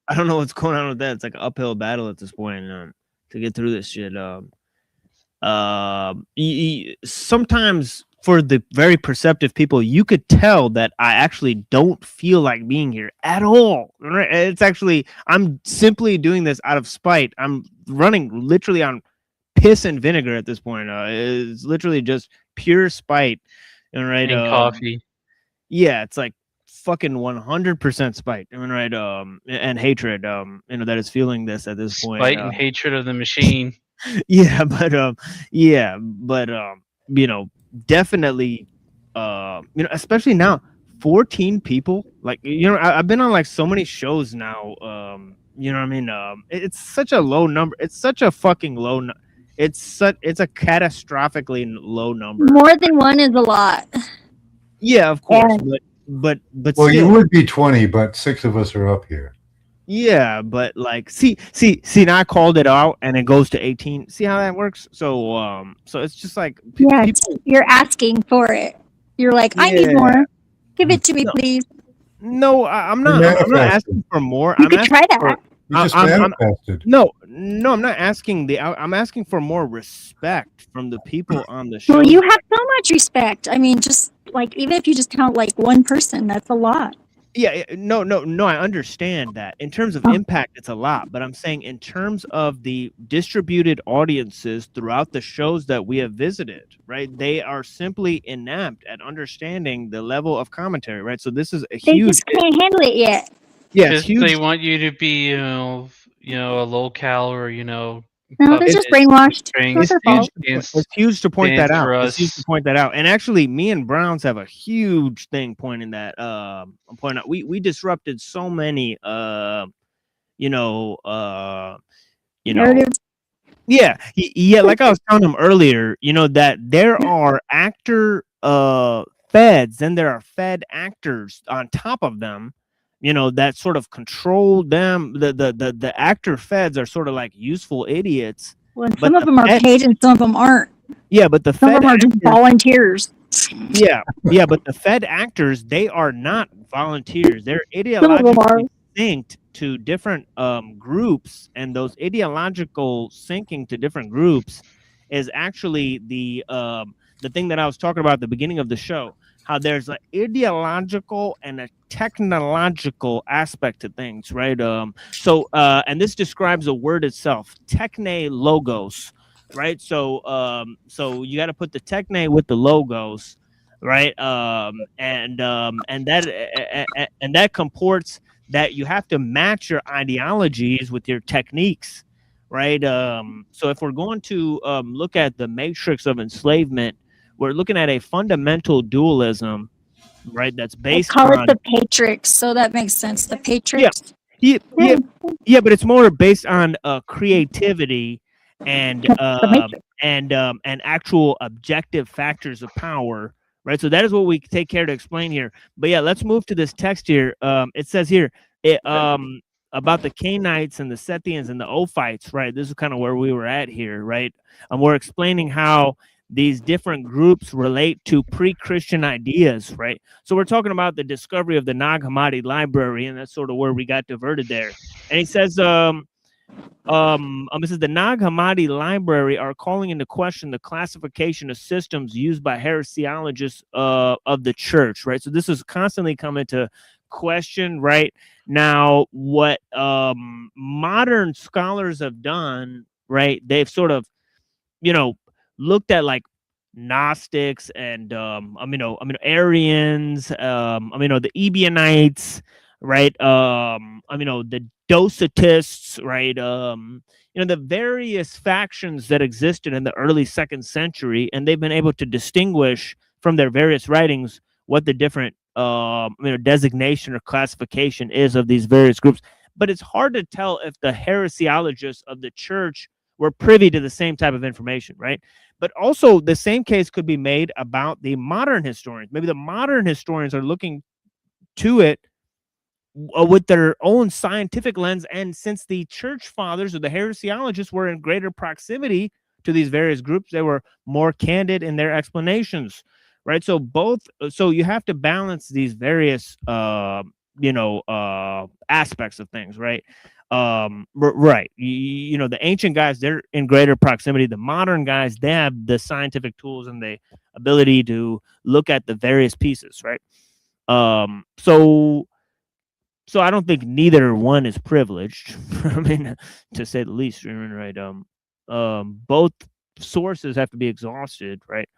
I don't know what's going on with that. It's like an uphill battle at this point to get through this shit. Sometimes for the very perceptive people, you could tell that I actually don't feel like being here at all. Right? It's actually, I'm simply doing this out of spite. I'm running literally on piss and vinegar at this point. It's literally just pure spite. Right? And coffee. Yeah, it's like fucking 100% spite. Right? And hatred. That is feeling this at this point. Spite and hatred of the machine. Yeah, but definitely, especially now, 14 people. Like, I've been on like so many shows now. You know what I mean? It's such a low number. It's such a fucking low. It's a catastrophically low number. More than one is a lot. Yeah, of course, but well, still, you would be 20, but 6 of us are up here. Yeah, but like, see, now I called it out, and it goes to 18. See how that works? So it's just like, you're asking for it. You're like, I need more. Give it to me, please. No, I'm not asking for more. You could try that. You just manifested. No, I'm not asking I'm asking for more respect from the people on the show. Well, you have so much respect. I mean, just like, even if you just count like one person, that's a lot. Yeah, no, I understand that. In terms of impact, it's a lot, but I'm saying in terms of the distributed audiences throughout the shows that we have visited, right? They are simply inept at understanding the level of commentary, right? So this is a They huge. just can't handle it yet. Yeah, it's huge. They want you to be, a low cal or, No, they're just brainwashed. It's huge to point that out. It's huge to point that out. And actually, me and Browns have a huge thing pointing that. Pointing out, we disrupted so many. Yeah. Like I was telling him earlier, that there are actor feds, then there are fed actors on top of them. That sort of control them. The actor feds are sort of like useful idiots. Well, some of them are paid and some of them aren't. Yeah, but some of them are just volunteers. Yeah, but the fed actors, they are not volunteers. They're ideologically synced to different groups, and those ideological syncing to different groups is actually the thing that I was talking about at the beginning of the show. How there's an ideological and a technological aspect to things, right? And this describes a word itself, techne logos, right? So you got to put the techne with the logos, right? And that comports that you have to match your ideologies with your techniques, right? So if we're going to look at the matrix of enslavement, we're looking at a fundamental dualism, right? That's based on... They call it the Patrix, so that makes sense. The Patrix. Yeah, but it's more based on creativity and actual objective factors of power, right? So that is what we take care to explain here. But yeah, let's move to this text here. It says here about the Cainites and the Sethians and the Ophites, right? This is kind of where we were at here, right? And we're explaining how these different groups relate to pre-Christian ideas, right? So we're talking about the discovery of the Nag Hammadi library, and that's sort of where we got diverted there. And he says, this is the Nag Hammadi library are calling into question the classification of systems used by heresiologists of the church, right? So this is constantly coming to question, right? Now, what modern scholars have done, right? They've sort of, looked at like Gnostics and Arians, the Ebionites, right? The Docetists, right? The various factions that existed in the early 2nd century, and they've been able to distinguish from their various writings what the different designation or classification is of these various groups. But it's hard to tell if the heresiologists of the church were privy to the same type of information, right? But also the same case could be made about the modern historians. Maybe the modern historians are looking to it with their own scientific lens. And since the church fathers or the heresiologists were in greater proximity to these various groups, they were more candid in their explanations, right? So you have to balance these various aspects of things, right? Right. The ancient guys, they're in greater proximity. The modern guys, they have the scientific tools and the ability to look at the various pieces, right? So I don't think neither one is privileged. I mean, to say the least, right? Both sources have to be exhausted, right,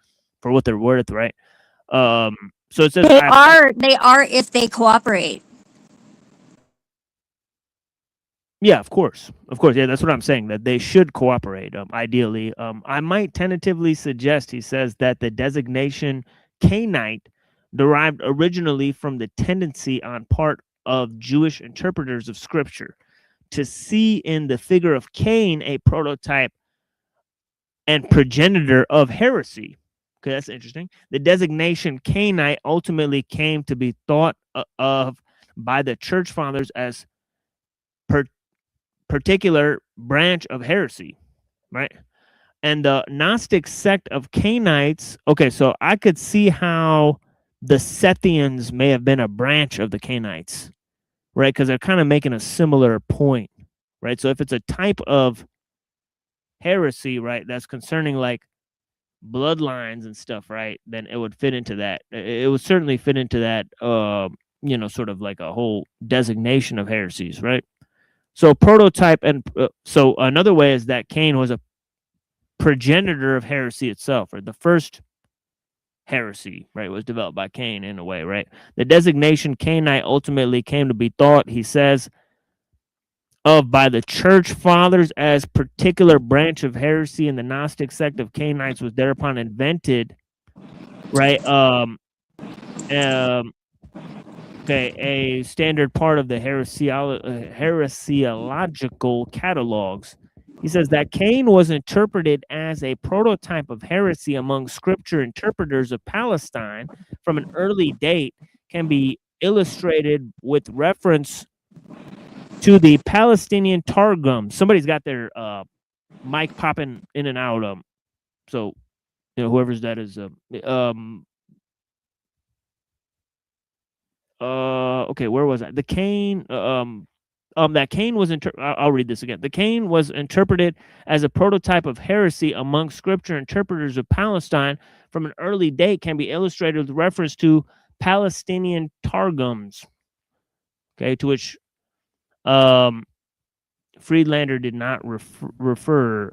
for what they're worth, right? So it says They are if they cooperate. Yeah, of course. Yeah, that's what I'm saying, that they should cooperate, ideally. I might tentatively suggest, he says, that the designation Cainite derived originally from the tendency on part of Jewish interpreters of Scripture to see in the figure of Cain a prototype and progenitor of heresy. Okay, that's interesting. The designation Cainite ultimately came to be thought of by the church fathers as particular branch of heresy, right? And the Gnostic sect of Cainites. Okay, so I could see how the Sethians may have been a branch of the Cainites, right? Because they're kind of making a similar point, right? So if it's a type of heresy, right, that's concerning like bloodlines and stuff, right, then it would fit into that. It would certainly fit into that, sort of like a whole designation of heresies, right? So prototype, and so another way is that Cain was a progenitor of heresy itself, or the first heresy, right, was developed by Cain in a way, right? The designation Cainite ultimately came to be thought, he says, of by the church fathers as particular branch of heresy, and the Gnostic sect of Cainites was thereupon invented, right? Okay, a standard part of the heresiological catalogs. He says that Cain was interpreted as a prototype of heresy among scripture interpreters of Palestine from an early date, can be illustrated with reference to the Palestinian Targum. Somebody's got their mic popping in and out. So whoever's that is. Okay, where was I? The Cain, that Cain was I'll read this again. The Cain was interpreted as a prototype of heresy among scripture interpreters of Palestine from an early date, can be illustrated with reference to Palestinian Targums. Okay, to which Friedlander did not refer.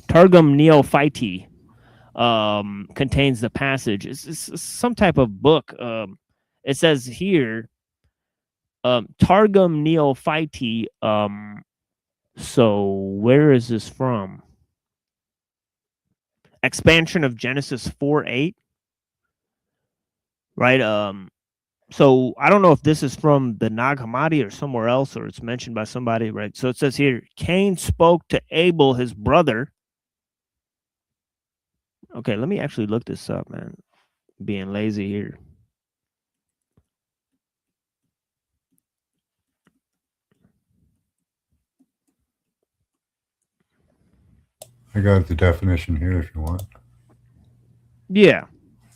Targum Neophyte contains the passage. It's some type of book. It says here, Targum Neophyte. So where is this from? Expansion of Genesis 4:8. Right. So I don't know if this is from the Nag Hammadi or somewhere else, or it's mentioned by somebody, right? So it says here, Cain spoke to Abel, his brother. Okay, let me actually look this up, man. Being lazy here. I got the definition here if you want. Yeah.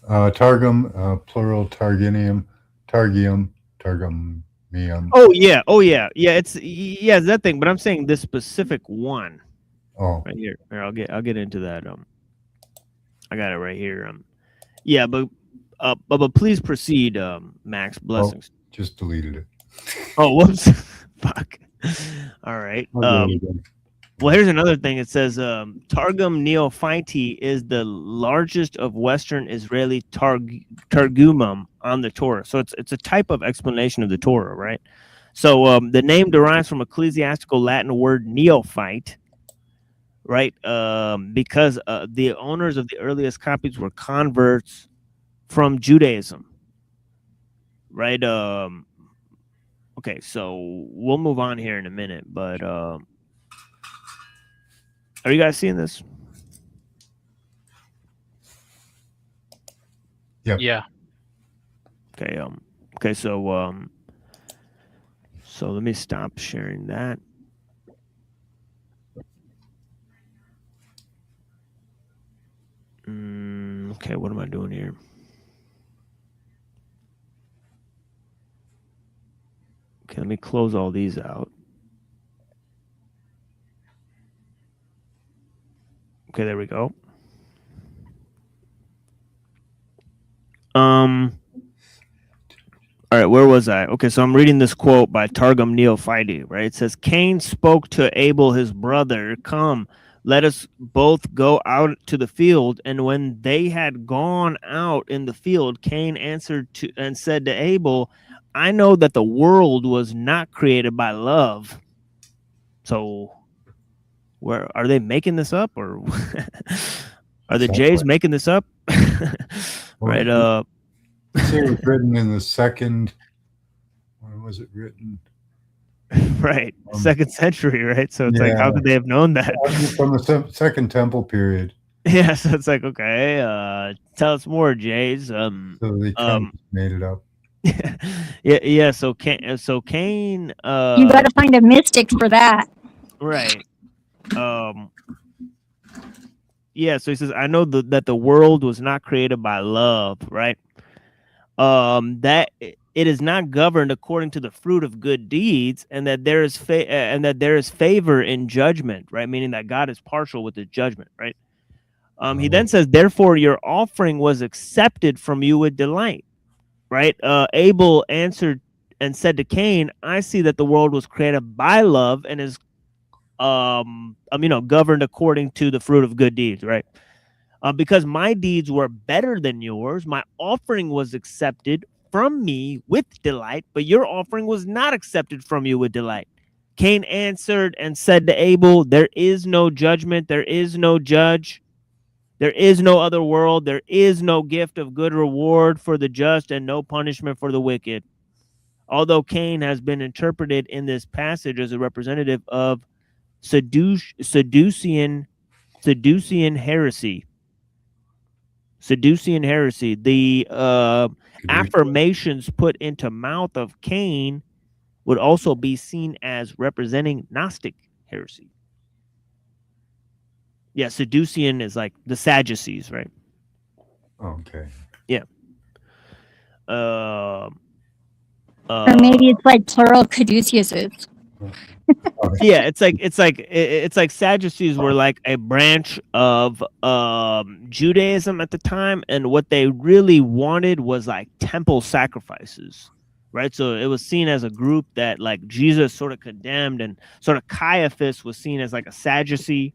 Targum, plural, Targium. Oh yeah. It's that thing. But I'm saying this specific one. Oh. Right here. I'll get into that. I got it right here. Yeah, but please proceed, Max. Blessings. Oh, just deleted it. Oh, whoops. Fuck. All right. Well, here's another thing. It says Targum Neophyte is the largest of Western Israeli Targumim on the Torah. So it's a type of explanation of the Torah, right? So the name derives from ecclesiastical Latin word neophyte, right? Because the owners of the earliest copies were converts from Judaism, right? Okay, so we'll move on here in a minute, but are you guys seeing this? Yep. Yeah. Okay. Okay. So let me stop sharing that. Okay. What am I doing here? let me close all these out. Okay, there we go. All right, where was I? Okay, so I'm reading this quote by Targum Neophyte, right? It says, Cain spoke to Abel, his brother, come, let us both go out to the field. And when they had gone out in the field, Cain answered to and said to Abel, I know that the world was not created by love. So where are they making this up, or are the Jays making this up? Right. So it was written in the second. When was it written? Right, second century, right? So it's like, how could they have known that? From the Second Temple period. Yeah, so it's like, okay, tell us more, Jays. So they kind of made it up. Yeah. So Cain. You got to find a mystic for that. Right. Yeah. So he says, I know that the world was not created by love, right? That it is not governed according to the fruit of good deeds, and that there is favor in judgment, right? Meaning that God is partial with his judgment, right? He then says, therefore your offering was accepted from you with delight, right? Abel answered and said to Cain, I see that the world was created by love and is governed according to the fruit of good deeds, right? Because my deeds were better than yours, my offering was accepted from me with delight, but your offering was not accepted from you with delight. Cain answered and said to Abel, there is no judgment, there is no judge, there is no other world, there is no gift of good reward for the just and no punishment for the wicked. Although Cain has been interpreted in this passage as a representative of Sadducean heresy. Sadducean heresy. The affirmations put into mouth of Cain would also be seen as representing Gnostic heresy. Yeah, Sadducean is like the Sadducees, right? Okay. Yeah. Or maybe it's like plural caduceuses. Yeah, it's like Sadducees were like a branch of Judaism at the time, and what they really wanted was like temple sacrifices, right? So it was seen as a group that like Jesus sort of condemned, and sort of Caiaphas was seen as like a Sadducee,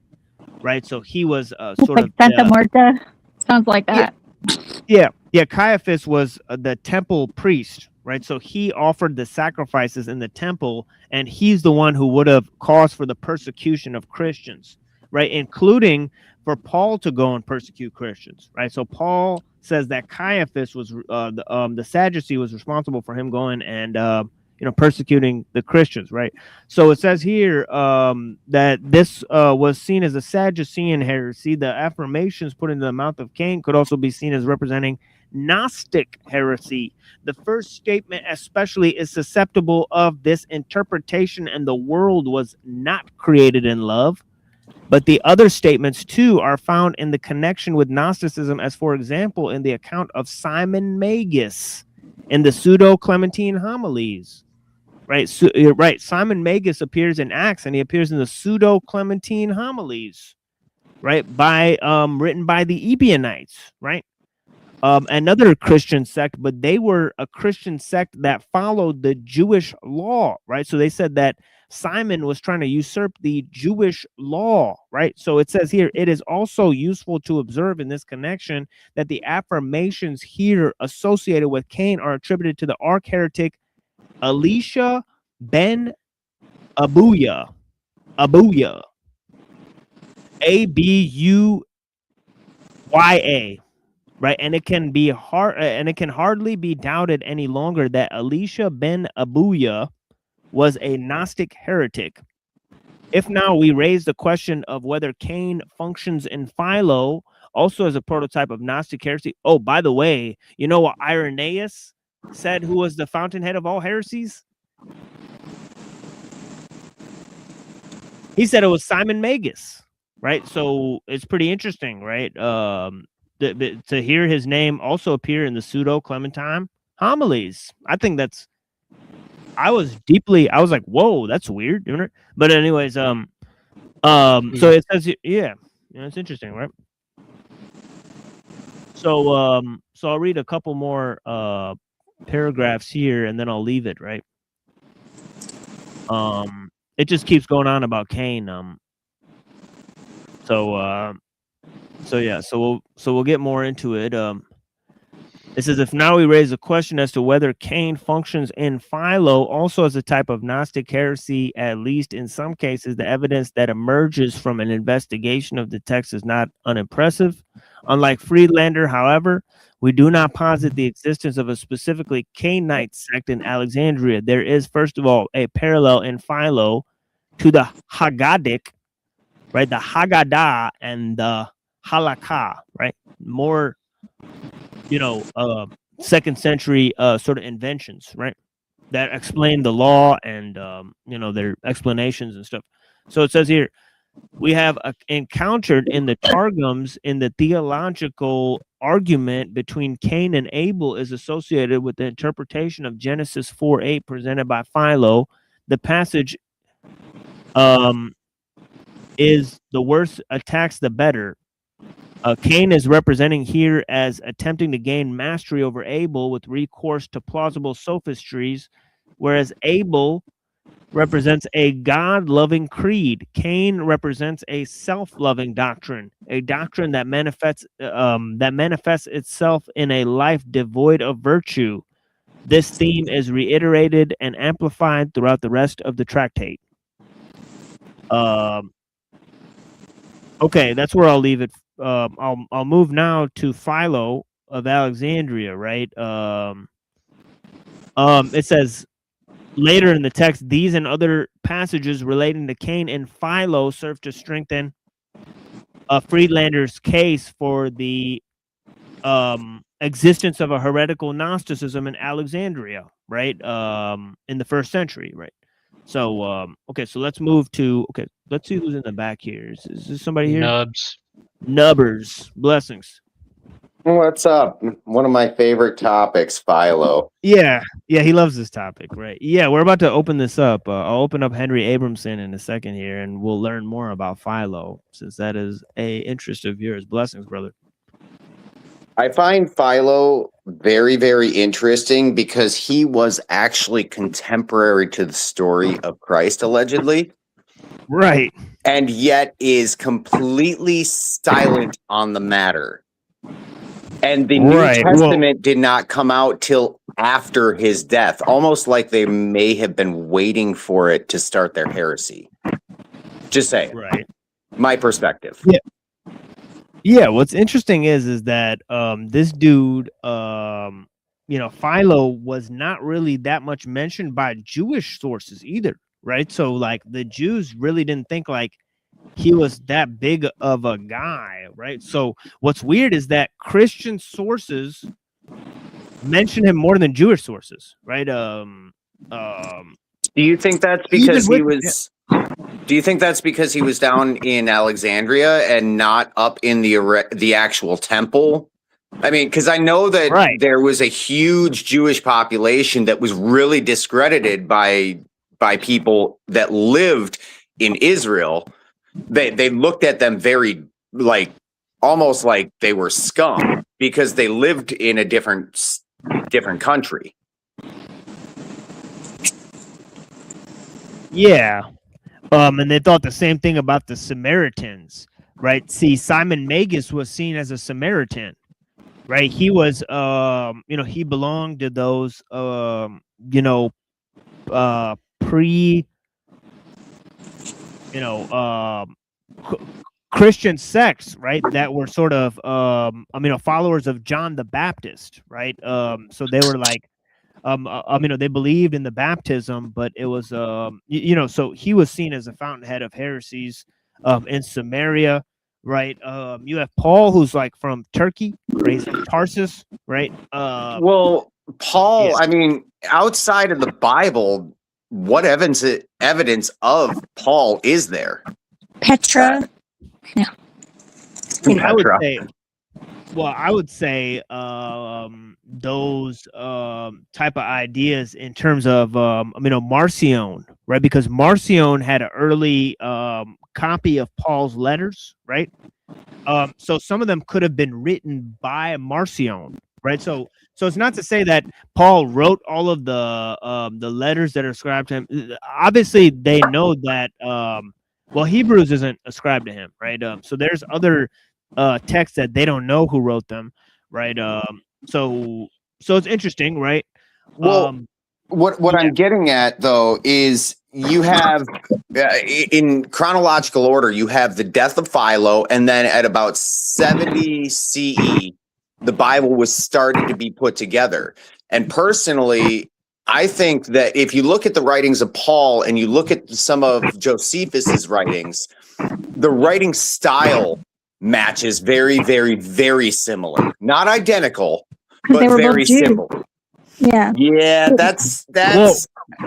right? So he was sort of Santa Muerta. Sounds like that. Yeah. Caiaphas was the temple priest, right? So he offered the sacrifices in the temple, and he's the one who would have caused for the persecution of Christians, right? Including for Paul to go and persecute Christians, right? So Paul says that Caiaphas was the Sadducee was responsible for him going and persecuting the Christians, right? So it says here that this was seen as a Sadducean heresy. The affirmations put into the mouth of Cain could also be seen as representing Gnostic heresy. The first statement especially is susceptible of this interpretation, and the world was not created in love. But the other statements too are found in the connection with Gnosticism, as for example in the account of Simon Magus in the Pseudo-Clementine homilies. Right, Simon Magus appears in Acts, and he appears in the Pseudo-Clementine homilies, right, by written by the Ebionites, right? Another Christian sect, but they were a Christian sect that followed the Jewish law, right? So they said that Simon was trying to usurp the Jewish law, right? So it says here, it is also useful to observe in this connection that the affirmations here associated with Cain are attributed to the arch heretic Elisha ben Abuya, Abuya, right? And it can be hardly be doubted any longer that Elisha ben Abuya was a Gnostic heretic. If now we raise the question of whether Cain functions in Philo also as a prototype of Gnostic heresy. Oh, by the way, you know what Irenaeus said, who was the fountainhead of all heresies? He said it was Simon Magus, right? So it's pretty interesting, right? To hear his name also appear in the Pseudo-Clementine homilies. I think that's I was like, whoa, that's weird. But anyways, so it says, yeah, it's interesting, right? So, so I'll read a couple more paragraphs here, and then I'll leave it, right? It just keeps going on about Cain. So yeah, so we'll get more into it. It says, if now we raise a question as to whether Cain functions in Philo also as a type of Gnostic heresy, at least in some cases, the evidence that emerges from an investigation of the text is not unimpressive. Unlike Friedlander, however, we do not posit the existence of a specifically Cainite sect in Alexandria. There is, first of all, a parallel in Philo to the Haggadic, right? The Haggadah and the Halakha, right? More, second century sort of inventions, right? That explain the law and, their explanations and stuff. So it says here, we have encountered in the Targums in the theological argument between Cain and Abel is associated with the interpretation of Genesis 4:8 presented by Philo. The passage is the worse attacks the better. Cain is representing here as attempting to gain mastery over Abel with recourse to plausible sophistries, whereas Abel represents a God-loving creed. Cain represents a self-loving doctrine, a doctrine that manifests itself in a life devoid of virtue. This theme is reiterated and amplified throughout the rest of the tractate. Okay, that's where I'll leave it. I'll move now to Philo of Alexandria, right? It says later in the text, these and other passages relating to Cain and Philo serve to strengthen Friedlander's case for the existence of a heretical Gnosticism in Alexandria, right? In the first century, right? So, okay, so let's move to, let's see who's in the back here. Is this somebody here? Nubbers. Blessings. What's up? One of my favorite topics, Philo. Yeah, he loves this topic, right? Yeah, we're about to open this up. I'll open up Henry Abramson in a second here, and we'll learn more about Philo, since that is a interest of yours. Blessings, brother. I find Philo very, very interesting because he was actually contemporary to the story of Christ, allegedly. Right. And yet is completely silent on the matter. And the New Testament did not come out till after his death, almost like they may have been waiting for it to start their heresy. Just saying. Right. My perspective. Yeah. Yeah, what's interesting is that this dude, Philo was not really that much mentioned by Jewish sources either, right? So like the Jews really didn't think like he was that big of a guy, right? So what's weird is that Christian sources mention him more than Jewish sources, right? Do you think that's because he was? Do you think that's because he was down in Alexandria and not up in the actual temple? I mean, because I know that there was a huge Jewish population that was really discredited by people that lived in Israel. They looked at them very almost like they were scum because they lived in a different country. Yeah. And they thought the same thing about the Samaritans, right? See, Simon Magus was seen as a Samaritan, right? He was, he belonged to those, Christian sects, right? That were sort of, followers of John the Baptist, right? So they were like, they believed in the baptism, but it was, so he was seen as a fountainhead of heresies in Samaria, right? You have Paul, who's like from Turkey, right? From Tarsus, right? Well, Paul, I mean, outside of the Bible, what evidence of Paul is there? Petra. I would say those type of ideas in terms of Marcion, right? Because Marcion had an early copy of Paul's letters, right? So some of them could have been written by Marcion, right? So it's not to say that Paul wrote all of the letters that are ascribed to him. Obviously, they know that Hebrews isn't ascribed to him, right? So there's other texts that they don't know who wrote them, right? So it's interesting, right? Well, what I'm getting at though is you have in chronological order, you have the death of Philo, and then at about 70 CE, the Bible was started to be put together. And personally, I think that if you look at the writings of Paul and you look at some of Josephus's writings, the writing style matches very, very, very similar. Not identical, but very similar. Yeah. Yeah, that's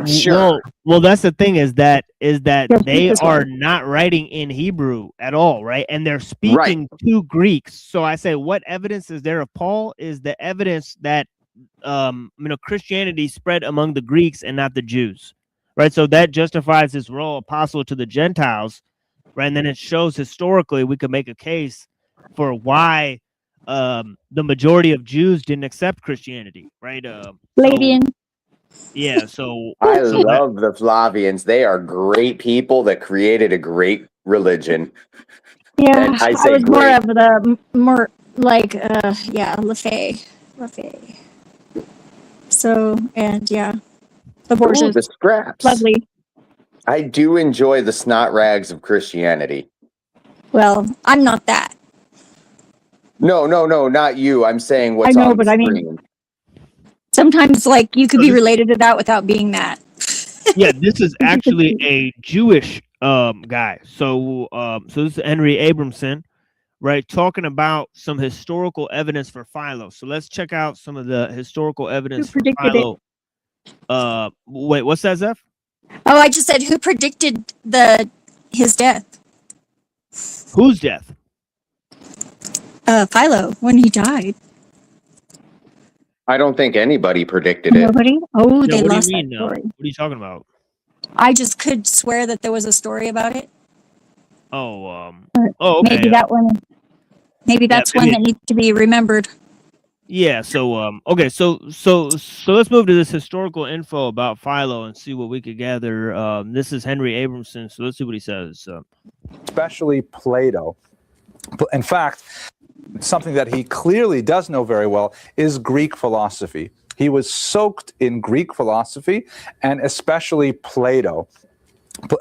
sure. Well, that's the thing is that they are not writing in Hebrew at all, right? And they're speaking to Greeks. So I say, what evidence is there of Paul? Is the evidence that Christianity spread among the Greeks and not the Jews, right? So that justifies his role, apostle to the Gentiles, right? And then it shows historically we could make a case for why the majority of Jews didn't accept Christianity, right? Flavian. So I love the Flavians. They are great people that created a great religion. Yeah, and I was more of the more like LaFay. So the Borgias. The scraps. Lovely. I do enjoy the snot rags of Christianity. Well, I'm not that. No, not you. I'm saying what's I know, on but the I screen. mean, sometimes like you could be related to that without being that. Yeah, this is actually a Jewish guy. So this is Henry Abramson, right, talking about some historical evidence for Philo. So let's check out some of the historical evidence for Philo. Wait, what's that, Zeph? Oh, I just said who predicted his death? Whose death? Philo, when he died. I don't think anybody predicted it. Nobody? Oh, they What lost do you mean? that story. What are you talking about? I just could swear that there was a story about it. Okay. Maybe that one. Maybe that's one that needs to be remembered. Yeah. So okay. So let's move to this historical info about Philo and see what we could gather. This is Henry Abramson. So let's see what he says. Especially Plato. In fact, something that he clearly does know very well is Greek philosophy. He was soaked in Greek philosophy and especially Plato.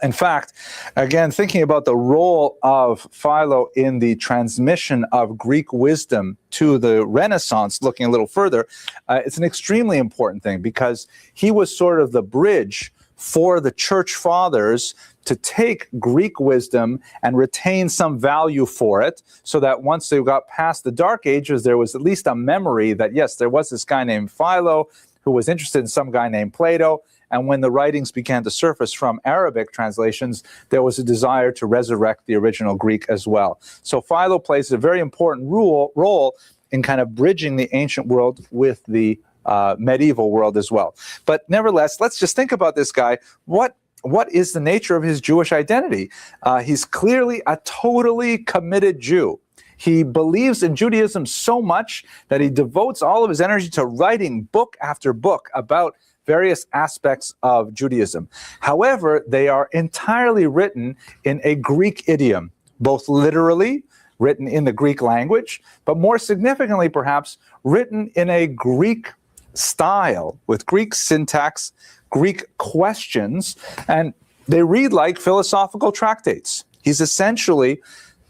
In fact, again, thinking about the role of Philo in the transmission of Greek wisdom to the Renaissance, looking a little further, it's an extremely important thing because he was sort of the bridge for the church fathers to take Greek wisdom and retain some value for it so that once they got past the Dark Ages, there was at least a memory that, yes, there was this guy named Philo who was interested in some guy named Plato. And when the writings began to surface from Arabic translations, there was a desire to resurrect the original Greek as well. So Philo plays a very important role in kind of bridging the ancient world with the medieval world as well. But nevertheless, let's just think about this guy. What is the nature of his Jewish identity? He's clearly a totally committed Jew. He believes in Judaism so much that he devotes all of his energy to writing book after book about various aspects of Judaism. However, they are entirely written in a Greek idiom, both literally, written in the Greek language, but more significantly, perhaps, written in a Greek style with Greek syntax, Greek questions, and they read like philosophical tractates. He's essentially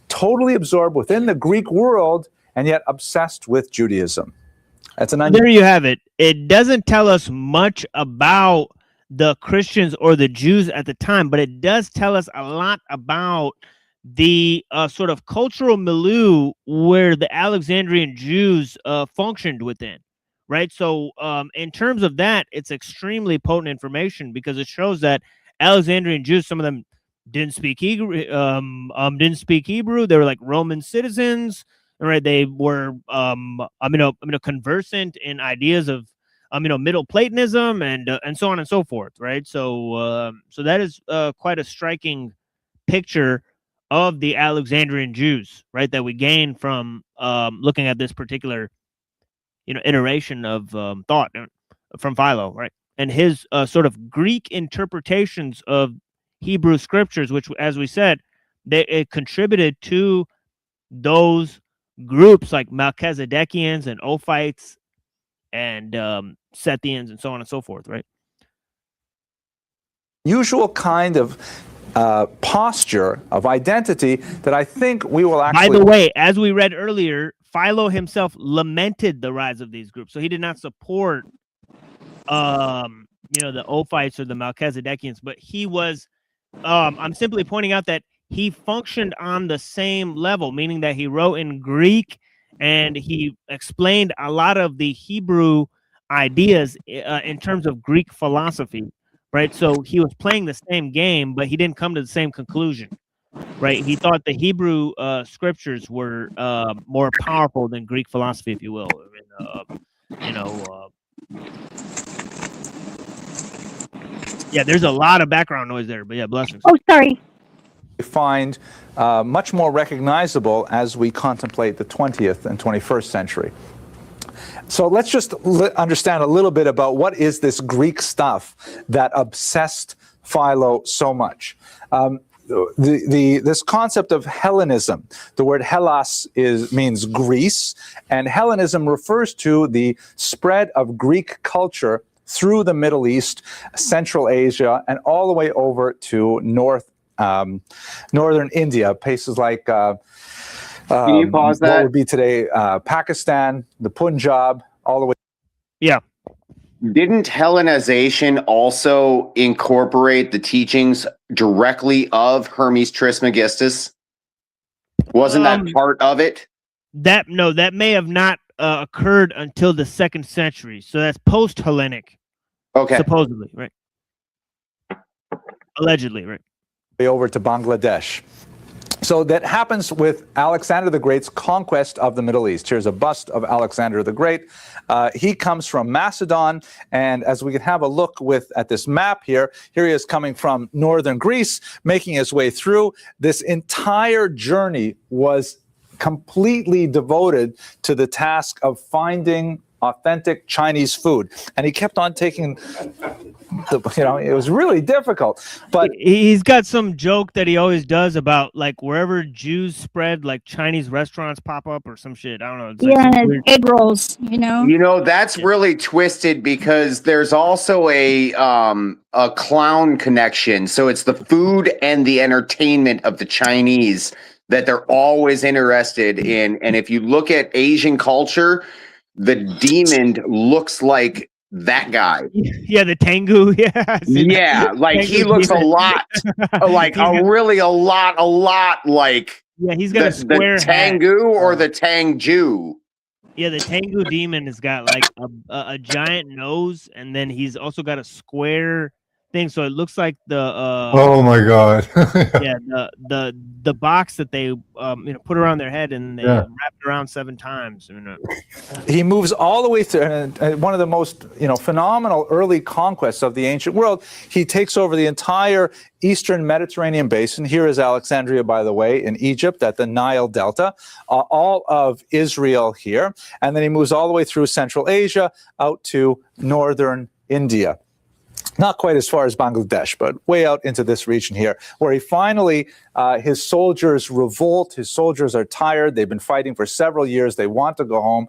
totally absorbed within the Greek world and yet obsessed with Judaism. There you have it. It doesn't tell us much about the Christians or the Jews at the time, but it does tell us a lot about the sort of cultural milieu where the Alexandrian Jews functioned within, right? So in terms of that, it's extremely potent information because it shows that Alexandrian Jews, some of them didn't speak Hebrew. They were like Roman citizens. right? They were conversant in ideas of Middle Platonism and so on and so forth, right? So so that is quite a striking picture of the Alexandrian Jews, right? That we gain from looking at this particular iteration of thought from Philo, right? And his sort of Greek interpretations of Hebrew scriptures, which, as we said, it contributed to those groups like Melchizedekians and Ophites and Sethians and so on and so forth, right? Usual kind of posture of identity that I think we will actually... By the way, as we read earlier, Philo himself lamented the rise of these groups, so he did not support the Ophites or the Melchizedekians, but he was I'm simply pointing out that he functioned on the same level, meaning that he wrote in Greek and he explained a lot of the Hebrew ideas in terms of Greek philosophy, right? So he was playing the same game, but he didn't come to the same conclusion, right? He thought the Hebrew scriptures were more powerful than Greek philosophy, if you will. Yeah, there's a lot of background noise there, but yeah, blessings. Oh, sorry. Find much more recognizable as we contemplate the 20th and 21st century. So let's just understand a little bit about what is this Greek stuff that obsessed Philo so much. This concept of Hellenism, the word Hellas means Greece, and Hellenism refers to the spread of Greek culture through the Middle East, Central Asia, and all the way over to northern India, places like Can you pause that? what would be today Pakistan, the Punjab, all the way. Yeah. Didn't Hellenization also incorporate the teachings directly of Hermes Trismegistus? Wasn't that part of it? That may have not occurred until the 2nd century. So that's post-Hellenic. Okay. Supposedly, right? Allegedly, right? Over to Bangladesh. So that happens with Alexander the Great's conquest of the Middle East. Here's a bust of Alexander the Great. He comes from Macedon, and as we can have a look at this map here he is coming from northern Greece, making his way through. This entire journey was completely devoted to the task of finding authentic Chinese food, and he kept on taking it was really difficult. But he's got some joke that he always does about like wherever Jews spread, like Chinese restaurants pop up or some shit. I don't know. It's like egg rolls, that's really twisted because there's also a clown connection. So it's the food and the entertainment of the Chinese that they're always interested in. And if you look at Asian culture, the demon looks like that guy. Yeah, the Tengu. Yeah. Yeah, like he looks a lot like a lot like. Yeah, he's got a square the Tengu or the Tangju. Yeah, the Tengu demon has got like a giant nose, and then he's also got a square thing, so it looks like the oh my god. yeah, the box that they put around their head and they wrap it around 7 times. He moves all the way through, and one of the most phenomenal early conquests of the ancient world. He takes over the entire eastern Mediterranean basin. Here is Alexandria, by the way, in Egypt at the Nile Delta, all of Israel here, and then he moves all the way through Central Asia out to northern India. Not quite as far as Bangladesh, but way out into this region here, where he finally, his soldiers revolt. His soldiers are tired. They've been fighting for several years. They want to go home.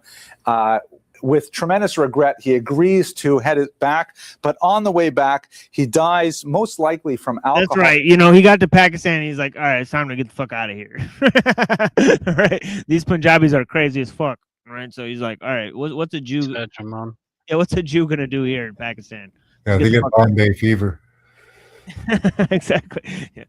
With tremendous regret, he agrees to head it back. But on the way back, he dies most likely from alcohol. That's right. He got to Pakistan and he's like, all right, it's time to get the fuck out of here. Right? These Punjabis are crazy as fuck. Right? So he's like, all right, what's a Jew? Yeah, what's a Jew going to do here in Pakistan? Yeah, they get Bombay fever. Exactly. Yeah.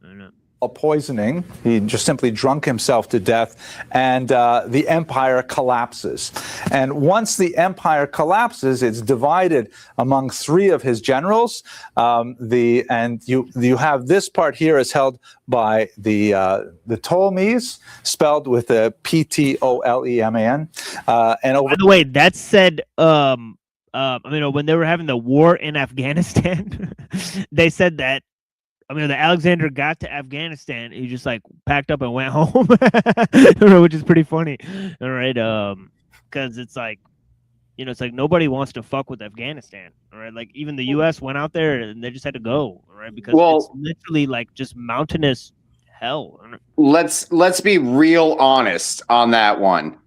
I don't know. a poisoning. He just simply drunk himself to death, and the empire collapses. And once the empire collapses, it's divided among 3 of his generals. You have this part here is held by the Ptolemies, spelled with a Ptoleman. And over by the way, that said, when they were having the war in Afghanistan, they said that. The Alexander got to Afghanistan. He just like packed up and went home, which is pretty funny. All right, because it's like, it's like nobody wants to fuck with Afghanistan. All right, like even the U.S. went out there and they just had to go. All right, because it's literally like just mountainous hell. Let's be real honest on that one.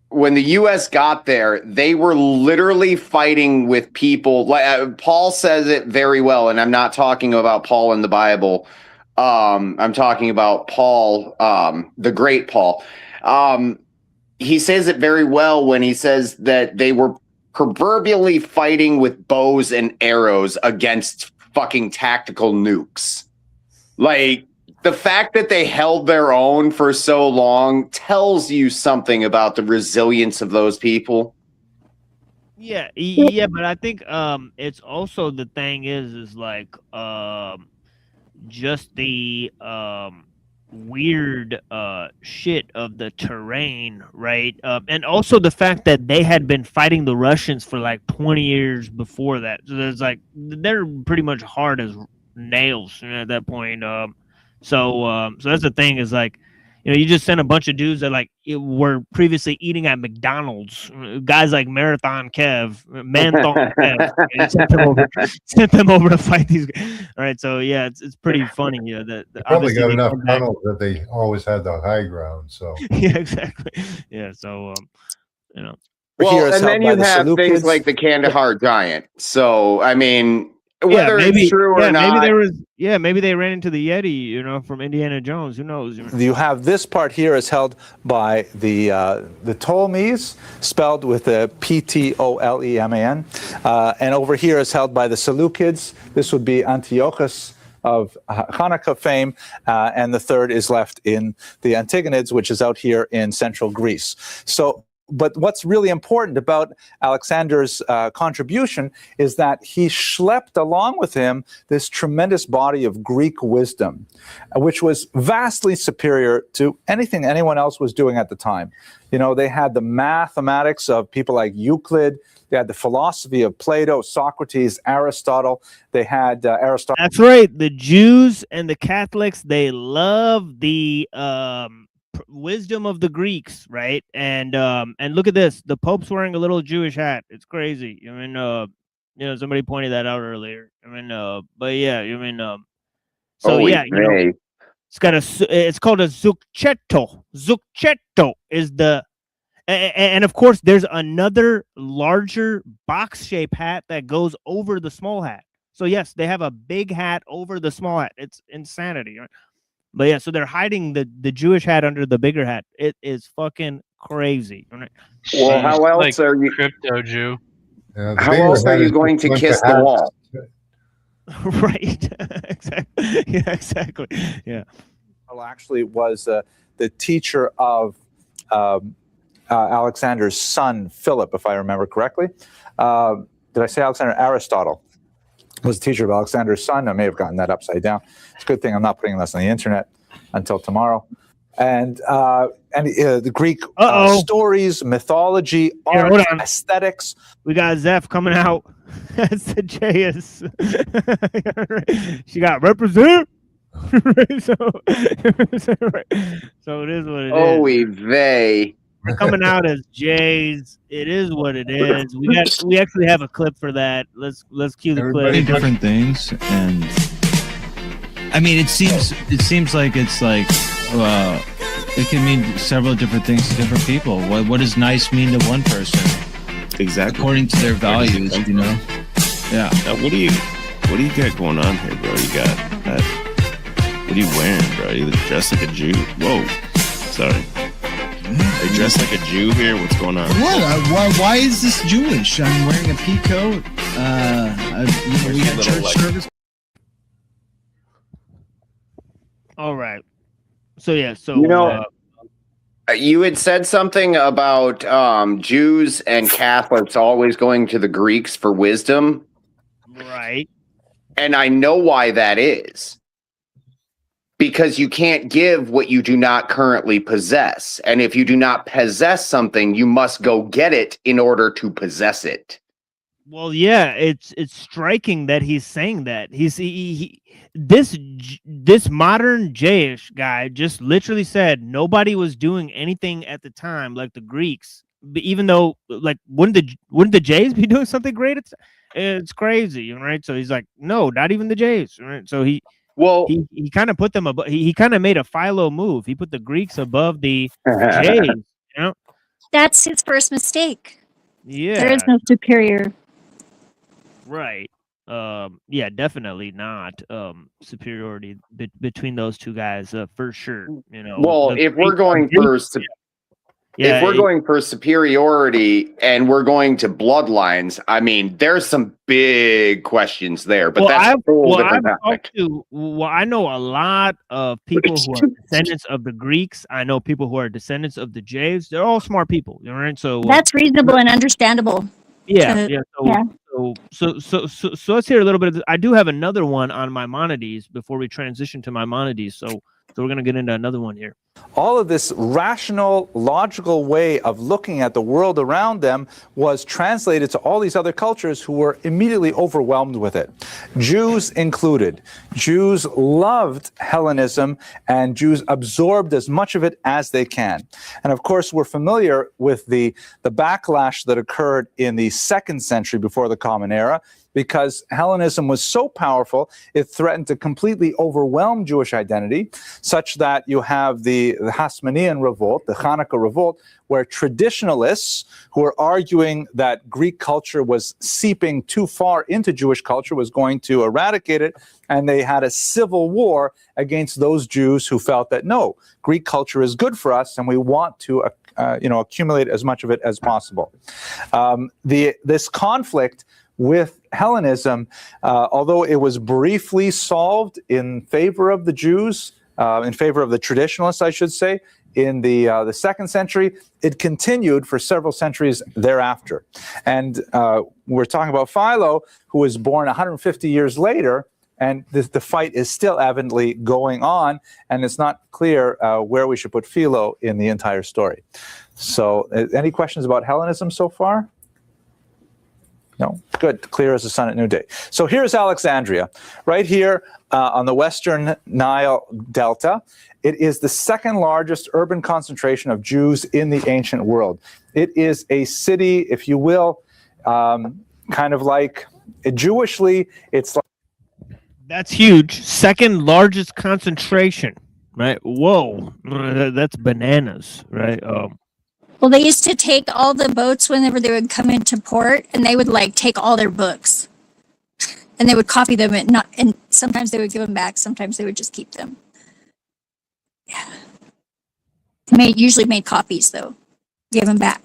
When the U.S. got there, they were literally fighting with people. Paul says it very well, and I'm not talking about Paul in the Bible. I'm talking about Paul, the great Paul. He says it very well when he says that they were proverbially fighting with bows and arrows against fucking tactical nukes. Like, the fact that they held their own for so long tells you something about the resilience of those people. Yeah, but I think it's also the thing is like just the weird shit of the terrain, right? And also the fact that they had been fighting the Russians for like 20 years before that. So there's like they're pretty much hard as nails at that point. So that's the thing is like, you just send a bunch of dudes that like were previously eating at McDonald's, guys like Marathon Kev, Manthon Kev, sent them over to fight these guys. All right, so yeah, it's pretty funny. They probably got enough tunnels that they always had the high ground. So yeah, exactly. Yeah, so Well, and then you have things like the Kandahar Giant. So I mean, whether it's true or not, maybe they ran into the Yeti, from Indiana Jones. Who knows? You have this part here is held by the Ptolemies, spelled with a Ptoleman, and over here is held by the Seleucids. This would be Antiochus of Hanukkah fame, and the third is left in the Antigonids, which is out here in central Greece. But what's really important about Alexander's contribution is that he schlepped along with him this tremendous body of Greek wisdom, which was vastly superior to anything anyone else was doing at the time. They had the mathematics of people like Euclid. They had the philosophy of Plato, Socrates, Aristotle. They had Aristotle. That's right. The Jews and the Catholics, they love the wisdom of the Greeks, right? And look at this, the Pope's wearing a little Jewish hat. It's crazy. Somebody pointed that out earlier. But yeah, it's called a zucchetto. Zucchetto is the and of course there's another larger box-shaped hat that goes over the small hat. So yes, they have a big hat over the small hat. It's insanity, right? But yeah, so they're hiding the Jewish hat under the bigger hat. It is fucking crazy. Well, how else are you crypto Jew? How else are you going to kiss the wall? Right. Exactly. Yeah, exactly. Yeah. Well, actually, was the teacher of Alexander's son Philip, if I remember correctly. Did I say Alexander? Aristotle was the teacher of Alexander's son. I may have gotten that upside down. It's a good thing I'm not putting this on the internet until tomorrow. And the Greek stories, mythology, art, aesthetics. We got Zeph coming out. That's the JS. She got represent. So it is what it is. Oy vey. We're coming out as Jays. It is what it is. We actually have a clip for that. Let's cue the clip. Many different things, and I mean, it seems like it's like it can mean several different things to different people. What does nice mean to one person? Exactly. According to their values, Yeah. What do you got going on here, bro? You got that? What are you wearing, bro? You look dressed like a Jew. Whoa. Sorry. Are you dressed like a Jew here? What's going on? What? Why is this Jewish? I'm wearing a pea coat. We had church service. All right. So yeah. So you had said something about Jews and Catholics always going to the Greeks for wisdom. Right. And I know why that is. Because you can't give what you do not currently possess. And if you do not possess something, you must go get it in order to possess it. Well, yeah, it's striking that he's saying that. This modern Jewish guy just literally said nobody was doing anything at the time like the Greeks. Even though, like, wouldn't the Jays be doing something great? It's crazy, right? So he's like, no, not even the Jays, right? So he kind of put them above. He kind of made a Philo move. He put the Greeks above the Jays. You know, That's his first mistake. yeah, There is no superior. right. Yeah, definitely not superiority between those two guys for sure. You know, Well, if we're going for going for superiority and we're going to bloodlines, I mean, there's some big questions there, but that's a whole different topic. I know a lot of people who are descendants of the Greeks. I know people who are descendants of the Jays. They're all smart people, you know, right? So That's reasonable and understandable. yeah. So let's hear a little bit of this. I do have another one on Maimonides before we transition to Maimonides. So we're gonna get into another one here. All of this rational, logical way of looking at the world around them was translated to all these other cultures who were immediately overwhelmed with it. Jews included. Jews loved Hellenism, and Jews absorbed as much of it as they can. And of course, we're familiar with the backlash that occurred in the 2nd century before the Common Era, because Hellenism was so powerful, it threatened to completely overwhelm Jewish identity, such that you have the Hasmonean revolt, the Hanukkah revolt, where traditionalists who were arguing that Greek culture was seeping too far into Jewish culture was going to eradicate it, and they had a civil war against those Jews who felt that, no, Greek culture is good for us, and we want to accumulate as much of it as possible. This conflict with Hellenism, although it was briefly solved in favor of the Jews, in favor of the traditionalists, I should say, in the 2nd century, it continued for several centuries thereafter. And we're talking about Philo, who was born 150 years later, and the fight is still evidently going on, and it's not clear where we should put Philo in the entire story. So any questions about Hellenism so far? No? Good. Clear as the sun at noonday. So here's Alexandria, right here on the western Nile Delta. It is the 2nd largest urban concentration of Jews in the ancient world. It is a city, if you will, kind of like, Jewishly, it's like... That's huge. 2nd largest concentration, right? Whoa, that's bananas, right? Well, they used to take all the boats whenever they would come into port, and they would like take all their books, and they would copy them, and sometimes they would give them back. Sometimes they would just keep them. Yeah, usually made copies though. Give them back.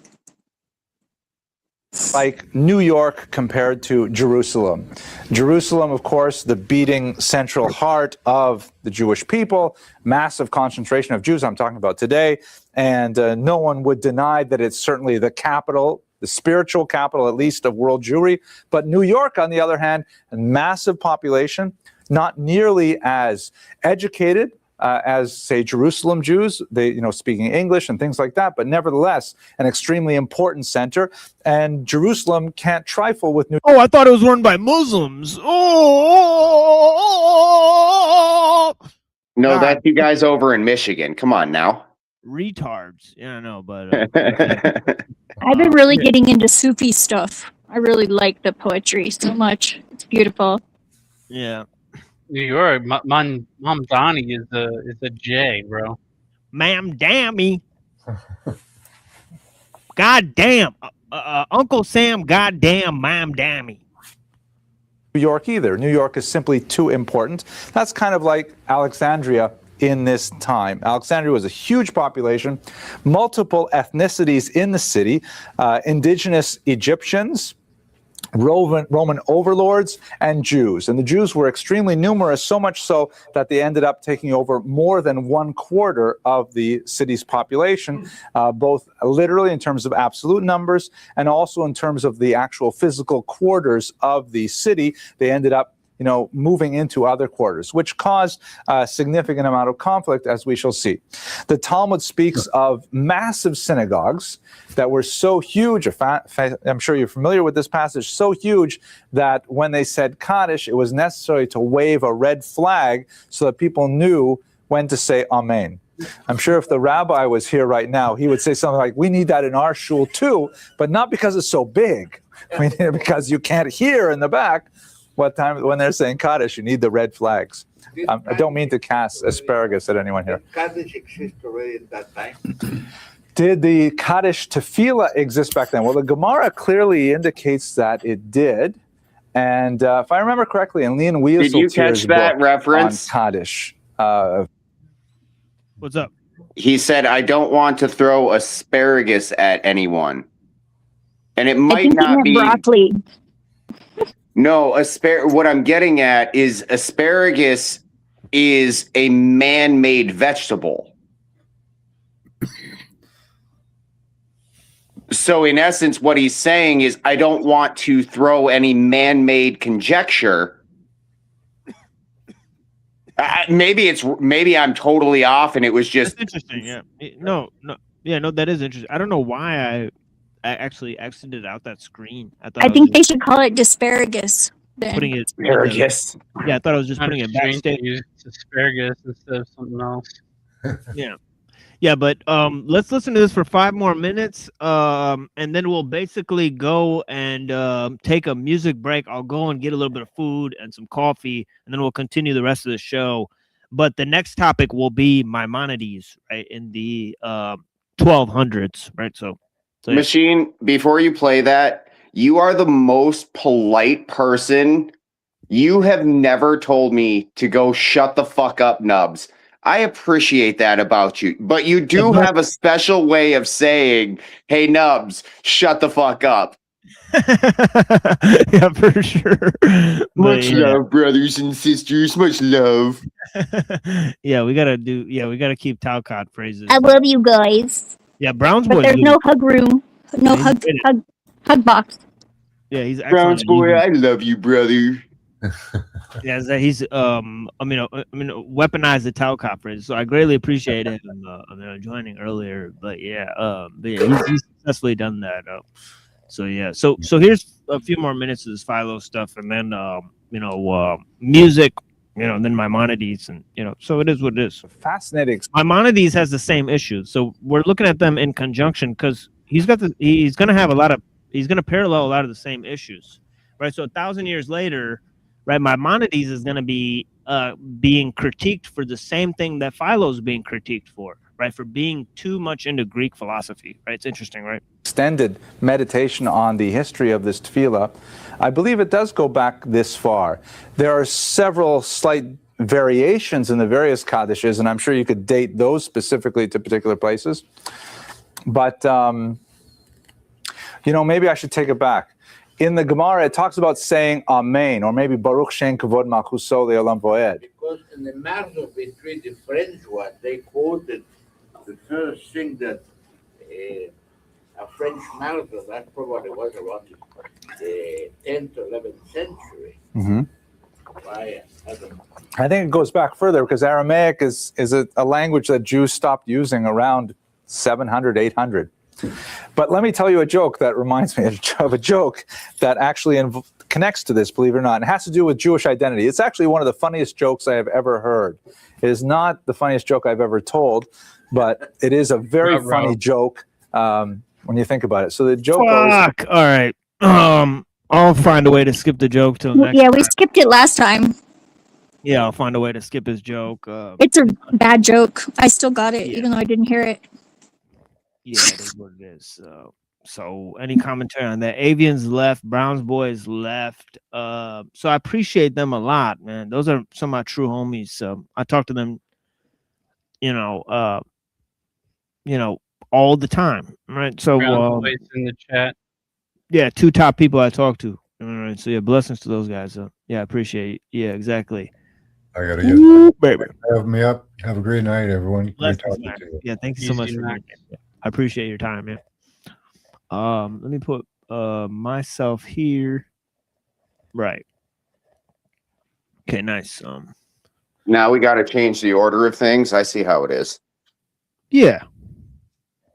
Like New York compared to Jerusalem. Jerusalem, of course, the beating central heart of the Jewish people, massive concentration of Jews I'm talking about today, and no one would deny that it's certainly the capital, the spiritual capital at least of world Jewry. But New York, on the other hand, a massive population, not nearly as educated as, say, Jerusalem Jews, they, speaking English and things like that, but nevertheless, an extremely important center. And Jerusalem can't trifle with New York. Oh, I thought it was run by Muslims. Oh! No, that's you guys over in Michigan. Come on now. Retards. Yeah, I know, but... I've been really getting into Sufi stuff. I really like the poetry so much. It's beautiful. Yeah. New York, Mamdani is a J, bro. Mamdani. God damn. Uncle Sam, goddamn Mamdani. New York either. New York is simply too important. That's kind of like Alexandria in this time. Alexandria was a huge population, multiple ethnicities in the city, indigenous Egyptians, Roman overlords and Jews. And the Jews were extremely numerous, so much so that they ended up taking over more than 1/4 of the city's population, both literally in terms of absolute numbers and also in terms of the actual physical quarters of the city. They ended up moving into other quarters, which caused a significant amount of conflict, as we shall see. The Talmud speaks of massive synagogues that were so huge, I'm sure you're familiar with this passage, so huge that when they said Kaddish, it was necessary to wave a red flag so that people knew when to say Amen. I'm sure if the rabbi was here right now, he would say something like, we need that in our shul too, but not because it's so big. We need it because you can't hear in the back when they're saying Kaddish, you need the red flags. I don't mean to cast asparagus at anyone here. Did Kaddish exist already at that time? Did the Kaddish Tefillah exist back then? Well, the Gemara clearly indicates that it did. And if I remember correctly, in Leon Wieseltier's Did you catch that reference? On Kaddish. What's up? He said, I don't want to throw asparagus at anyone. And it might not be broccoli. No, what I'm getting at is asparagus is a man-made vegetable. So in essence, what he's saying is, I don't want to throw any man-made conjecture. Maybe I'm totally off, and it was just That's interesting. Yeah, no, that is interesting. I don't know why I actually exited out that screen. I think they should call it disparagus. Then. Putting it asparagus. Yeah, I thought I was just Kind putting of it strange backstage. to use asparagus instead of something else. Yeah, but let's listen to this for 5 more minutes, and then we'll basically go and take a music break. I'll go and get a little bit of food and some coffee, and then we'll continue the rest of the show. But the next topic will be Maimonides, right, in the 1200s, right? So yeah. Machine, before you play that, you are the most polite person. You have never told me to go shut the fuck up, Nubs. I appreciate that about you. But you do have a special way of saying, hey, Nubs, shut the fuck up. Yeah, for sure. Much love, brothers and sisters. Much love. Yeah, we gotta keep Talcott phrases. I love you guys. Yeah, Brown's But boy. there's no hug room. No hug box. Yeah, he's Brown's boy. I love you, brother. Yeah, he's weaponize the Talcott phrase. So I greatly appreciate him joining earlier. But yeah, he's successfully done that. So yeah, so here's a few more minutes of this Philo stuff, and then music, and then Maimonides, and so it is what it is. Fascinating. Maimonides has the same issues, so we're looking at them in conjunction because he's going to parallel a lot of the same issues, right? So 1,000 years later, right, Maimonides is going to be being critiqued for the same thing that Philo's being critiqued for, right? For being too much into Greek philosophy, right? It's interesting, right? Extended meditation on the history of this tefillah. I believe it does go back this far. There are several slight variations in the various Kaddishes, and I'm sure you could date those specifically to particular places. But, maybe I should take it back. In the Gemara, it talks about saying Amen, or maybe Baruch Shem Kavod Malchuso Le'olam Voed. Because in the matter between the French one, they quoted the first thing that a French martyr, that probably was around the 10th or 11th century. Mm-hmm. I think it goes back further because Aramaic is a language that Jews stopped using around 700, 800. But let me tell you a joke that reminds me of a joke that actually connects to this, believe it or not. And it has to do with Jewish identity. It's actually one of the funniest jokes I have ever heard. It is not the funniest joke I've ever told, but it is a very funny joke when you think about it. So the joke goes... All right. I'll find a way to skip the joke till next Yeah, we time. skipped it last time. Yeah, I'll find a way to skip his joke. It's a bad joke. I still got it, even though I didn't hear it. Yeah, it is what it is. So any commentary on that? Avians left, Brown's boys left. So I appreciate them a lot, man. Those are some of my true homies. So I talk to them, all the time, right? So Brown's boys in the chat. yeah, 2 top people I talk to joined. So yeah, blessings to those guys. Yeah, I appreciate it. Yeah, exactly. I gotta get baby. Have me up. Have a great night, everyone. Great Blessings, talking man. to you. Yeah, thank you so much for being here. I appreciate your time, man. Let me put myself here. Right. Okay, nice. Now we got to change the order of things. I see how it is. Yeah.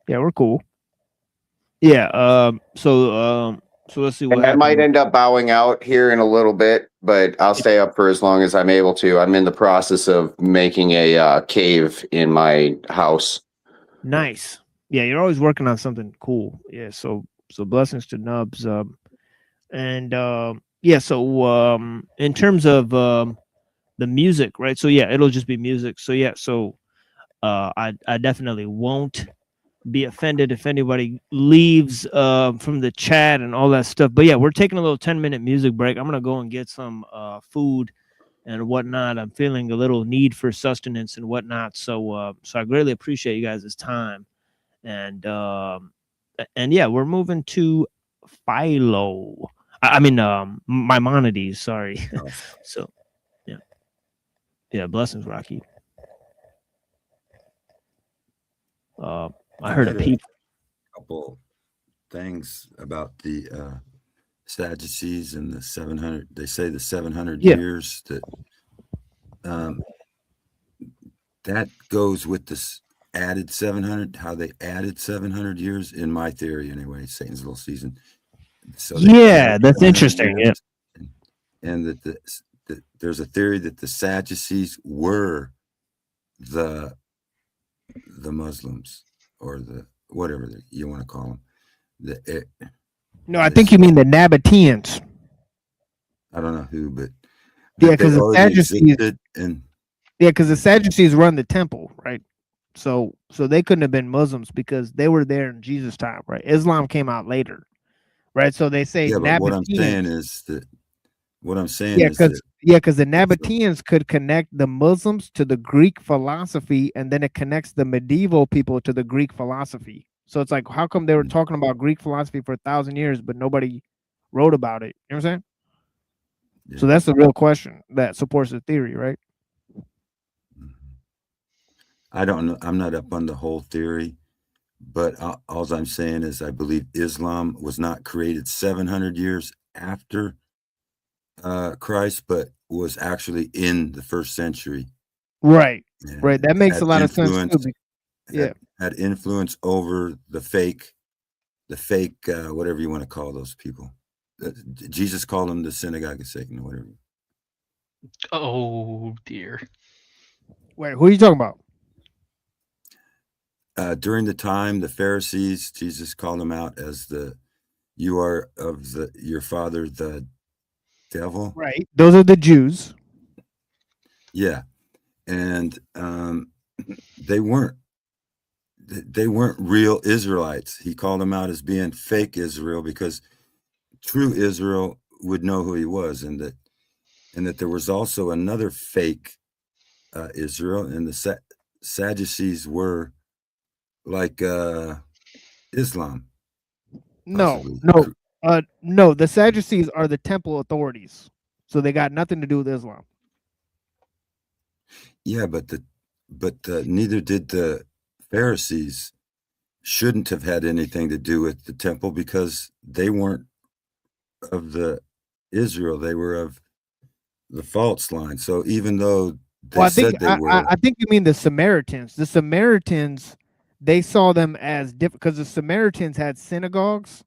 Yeah, we're cool. Yeah. So let's see what And I happens. might end up bowing out here in a little bit, but I'll stay up for as long as I'm able to. I'm in the process of making a cave in my house. Nice. Yeah, you're always working on something cool. Yeah. So blessings to Nubs. Yeah. So in terms of the music, right? So yeah, it'll just be music. So yeah. So I definitely won't be offended if anybody leaves from the chat and all that stuff. But yeah, we're taking a little 10-minute music break. I'm gonna go and get some food and whatnot. I'm feeling a little need for sustenance and whatnot. So I greatly appreciate you guys' time. And yeah, we're moving to Philo. I mean Maimonides, sorry. So yeah, blessings, Rocky. I heard a peep. Couple things about the Sadducees and the 700. They say the 700 years that that goes with this added 700. How they added 700 years in my theory, anyway. Satan's little season. So yeah, that's interesting. Yeah, and that there's a theory that the Sadducees were the Muslims, or the whatever you want to call them. No, I think you mean the Nabateans. I don't know who, but yeah, because the Sadducees and because the Sadducees run the temple, right? So they couldn't have been Muslims because they were there in Jesus' time, right? Islam came out later, right? So they say but what I'm saying is that because the Nabateans could connect the Muslims to the Greek philosophy, and then it connects the medieval people to the Greek philosophy. So it's like, how come they were talking about Greek philosophy for 1,000 years, but nobody wrote about it? You know what I'm saying? Yeah. So that's the real question that supports the theory, right? I don't know. I'm not up on the whole theory, but all I'm saying is I believe Islam was not created 700 years after Christ, but was actually in the first century. Right. Right. That makes a lot of sense too. Yeah. Had influence over the fake, whatever you want to call those people. Jesus called them the synagogue of Satan, or whatever. Oh dear. Wait, who are you talking about? During the time, the Pharisees, Jesus called them out as you are of your father, the devil. Right. Those are the Jews. Yeah. And they weren't real Israelites. He called them out as being fake Israel, because true Israel would know who he was, and that there was also another fake Israel, and the Sadducees were like Islam. Possibly. No, the Sadducees are the temple authorities, so they got nothing to do with Islam. Yeah, but neither did the Pharisees. Shouldn't have had anything to do with the temple, because they weren't of the Israel, they were of the false line. So even though they said they were, I think you mean the Samaritans. The Samaritans, they saw them as different because the Samaritans had synagogues,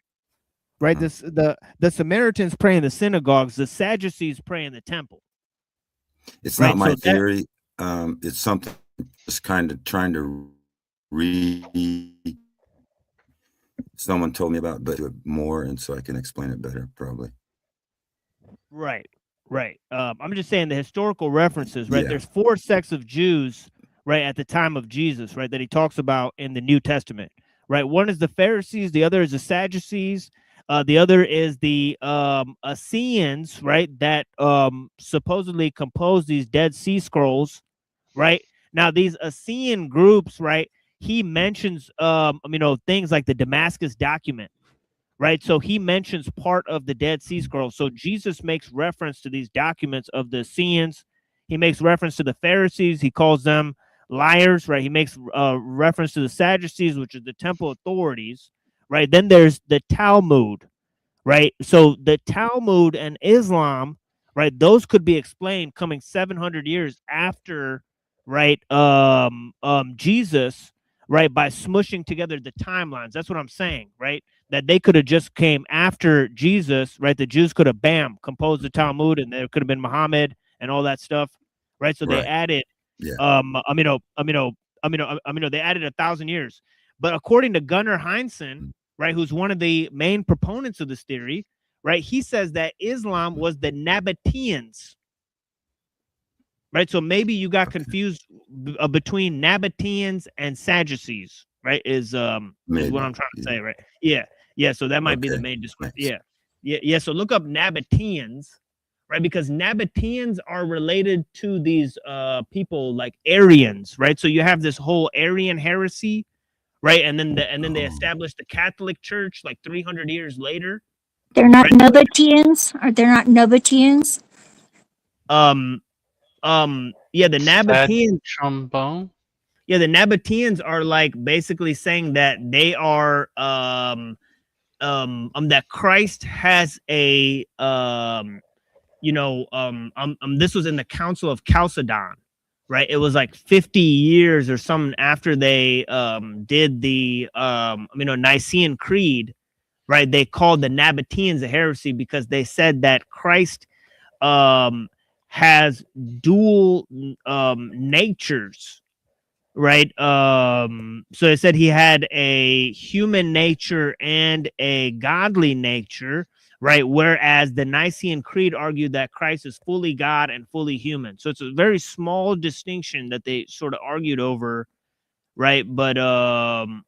right? The Samaritans pray in the synagogues, the Sadducees pray in the temple. It's not my theory. It's something just kind of trying to read. Someone told me about, but do it more, and so I can explain it better, probably. Right. I'm just saying the historical references, right? Yeah. There's 4 sects of Jews, right, at the time of Jesus, right, that he talks about in the New Testament, right? One is the Pharisees, the other is the Sadducees, the other is the Essenes, right, that supposedly composed these Dead Sea Scrolls, right? Now, these Essene groups, right, he mentions, things like the Damascus document, right? So he mentions part of the Dead Sea Scrolls. So Jesus makes reference to these documents of the Essenes. He makes reference to the Pharisees. He calls them liars, right? He makes reference to the Sadducees, which are the temple authorities, right? Then there's the Talmud, right? So the Talmud and Islam, right? Those could be explained coming 700 years after, right? Jesus, right? By smushing together the timelines. That's what I'm saying, right? That they could have just came after Jesus, right? The Jews could have, bam, composed the Talmud, and there could have been Muhammad and all that stuff, right? So they added, they added 1,000 years. But according to Gunnar Heinsohn, right, who's one of the main proponents of this theory, right, he says that Islam was the Nabateans, right? So maybe you got confused between Nabateans and Sadducees, right? Is what I'm trying to say, right? Yeah. So that might be the main description. Yeah. So look up Nabateans, right? Because Nabateans are related to these people like Arians, right? So you have this whole Arian heresy, right? And then they established the Catholic Church like 300 years later. They're not Nabateans, or they're not Nabateans. Yeah, the Nabateans. Trombone. Yeah, the Nabateans are like basically saying that they are that Christ has a this was in the Council of Chalcedon, right? It was like 50 years or something after they did the Nicene Creed, right? They called the Nabateans a heresy because they said that Christ has dual natures, right? So they said he had a human nature and a godly nature, right? Whereas the Nicene Creed argued that Christ is fully God and fully human. So it's a very small distinction that they sort of argued over, right? But wasn't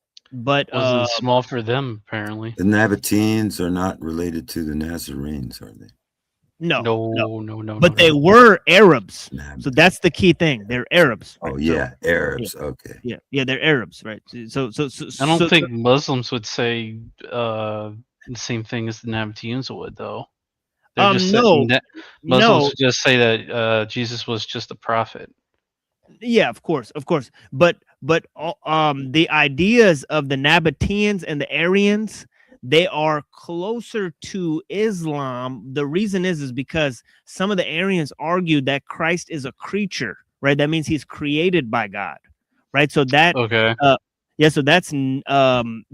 small for them, apparently. The Nabateans are not related to the Nazarenes, are they? No. But they were Arabs, so that's the key thing. They're Arabs. Right? Oh yeah, Arabs. Okay. Yeah, they're Arabs, right? So I don't think Muslims would say the same thing as the Nabateans would, though. They're just Muslims would just say that Jesus was just a prophet. Yeah, of course. But the ideas of the Nabateans and the Arians, they are closer to Islam. The reason is because some of the Arians argued that Christ is a creature, right? That means he's created by God, right? So that so that's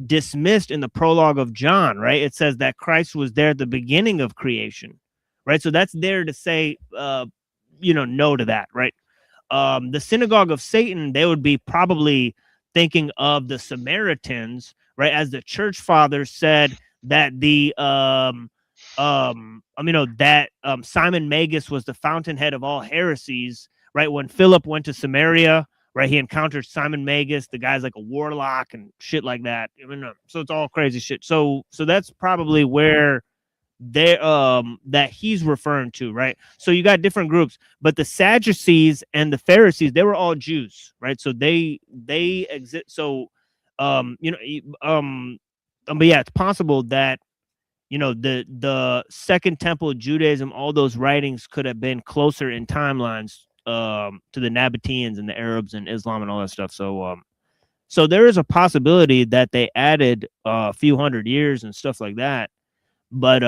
dismissed in the prologue of John, right? It says that Christ was there at the beginning of creation, right? So that's there to say, no to that, right? The synagogue of Satan, they would be probably thinking of the Samaritans, right? As the church fathers said that Simon Magus was the fountainhead of all heresies, right? When Philip went to Samaria, right, he encountered Simon Magus. The guy's like a warlock and shit like that. So it's all crazy shit. So that's probably where that he's referring to, right? So you got different groups, but the Sadducees and the Pharisees, they were all Jews, right? So they exist. So but yeah, it's possible that the Second Temple of Judaism, all those writings could have been closer in timelines to the Nabateans and the Arabs and Islam and all that stuff. So there is a possibility that they added a few hundred years and stuff like that. But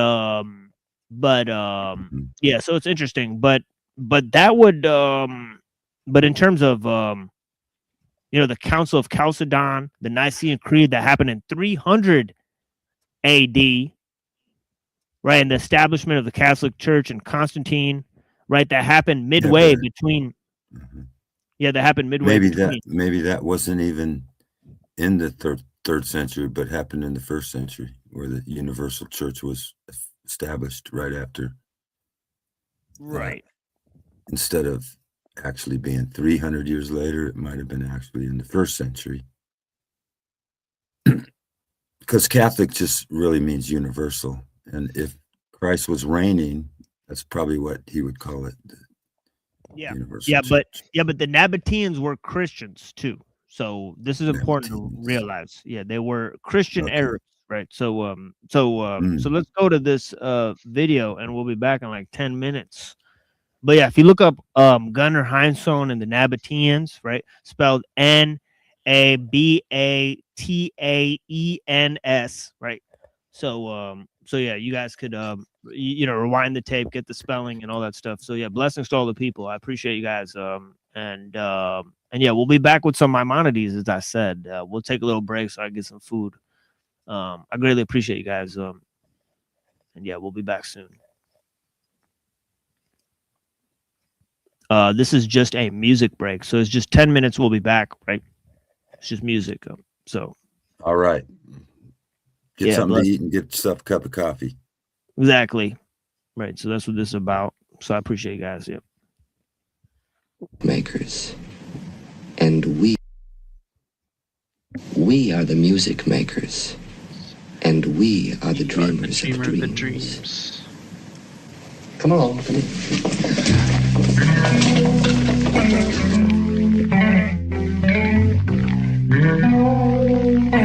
yeah, so it's interesting. But that would but in terms of the Council of Chalcedon, the Nicene Creed that happened in 300 AD, right, and the establishment of the Catholic Church and Constantine, right, that happened midway between. Yeah, that happened midway. Maybe that wasn't even in the third century, but happened in the first century, where the universal church was established right after. Right. Instead of actually being 300 years later, it might have been actually in the first century. Because Catholic just really means universal. And if Christ was reigning, that's probably what he would call it. Yeah. But the Nabateans were Christians too. So this is important to realize. Yeah, they were Christian Arabs, right? So let's go to this video, and we'll be back in like 10 minutes. But yeah, if you look up Gunnar Heinsohn and the Nabateans, right, spelled Nabateans, right? So yeah, you guys could you know, rewind the tape, get the spelling and all that stuff. So yeah, blessings to all the people. I appreciate you guys. And yeah, we'll be back with some Maimonides, as I said. We'll take a little break so I can get some food. I greatly appreciate you guys. And yeah, we'll be back soon. This is just a music break, so it's just 10 minutes. We'll be back, right? It's just music. So all right, get something to eat and get yourself a cup of coffee. Exactly, right. So that's what this is about. So I appreciate you guys. Yeah. Makers, and we are the music makers, and we are the dreamers of dreams. Come along with me.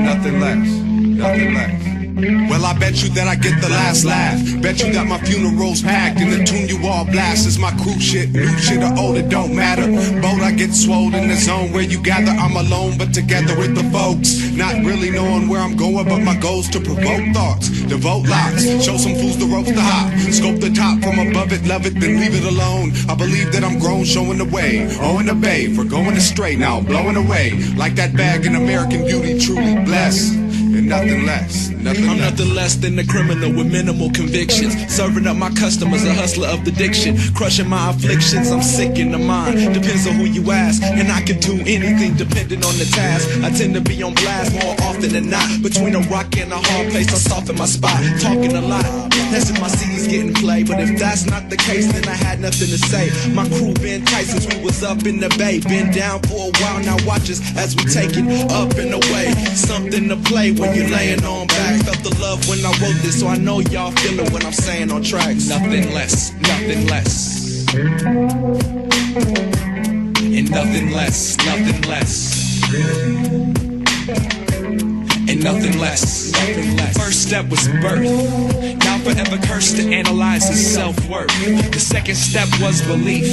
Nothing less, nothing less. Well, I bet you that I get the last laugh. Bet you that my funeral's packed and the tune you all blast is my crew shit. New shit or old, it don't matter. Boat, I get swole in the zone where you gather. I'm alone, but together with the folks. Not really knowing where I'm going, but my goal's to provoke thoughts. Devote locks, show some fools the ropes to hop. Scope the top from above it, love it, then leave it alone. I believe that I'm grown, showing the way. Oh, in the bay, for going astray, now blowing away. Like that bag in American Beauty, truly blessed. And nothing less, I'm nothing less than a criminal with minimal convictions. Serving up my customers, a hustler of the diction. Crushing my afflictions, I'm sick in the mind. Depends on who you ask, and I can do anything depending on the task. I tend to be on blast more often than not. Between a rock and a hard place, I soften my spot. Talking a lot, that's if my CD's getting played. But if that's not the case, then I had nothing to say. My crew been tight since we was up in the bay. Been down for a while, now watch us as we take it up and away. Something to play when you're laying on back. Felt the love when I wrote this, so I know y'all feel it when I'm saying on tracks. Nothing less, nothing less. And nothing less, nothing less. And nothing less, nothing less. First step was birth. Now forever cursed to analyze his self-worth. The second step was belief.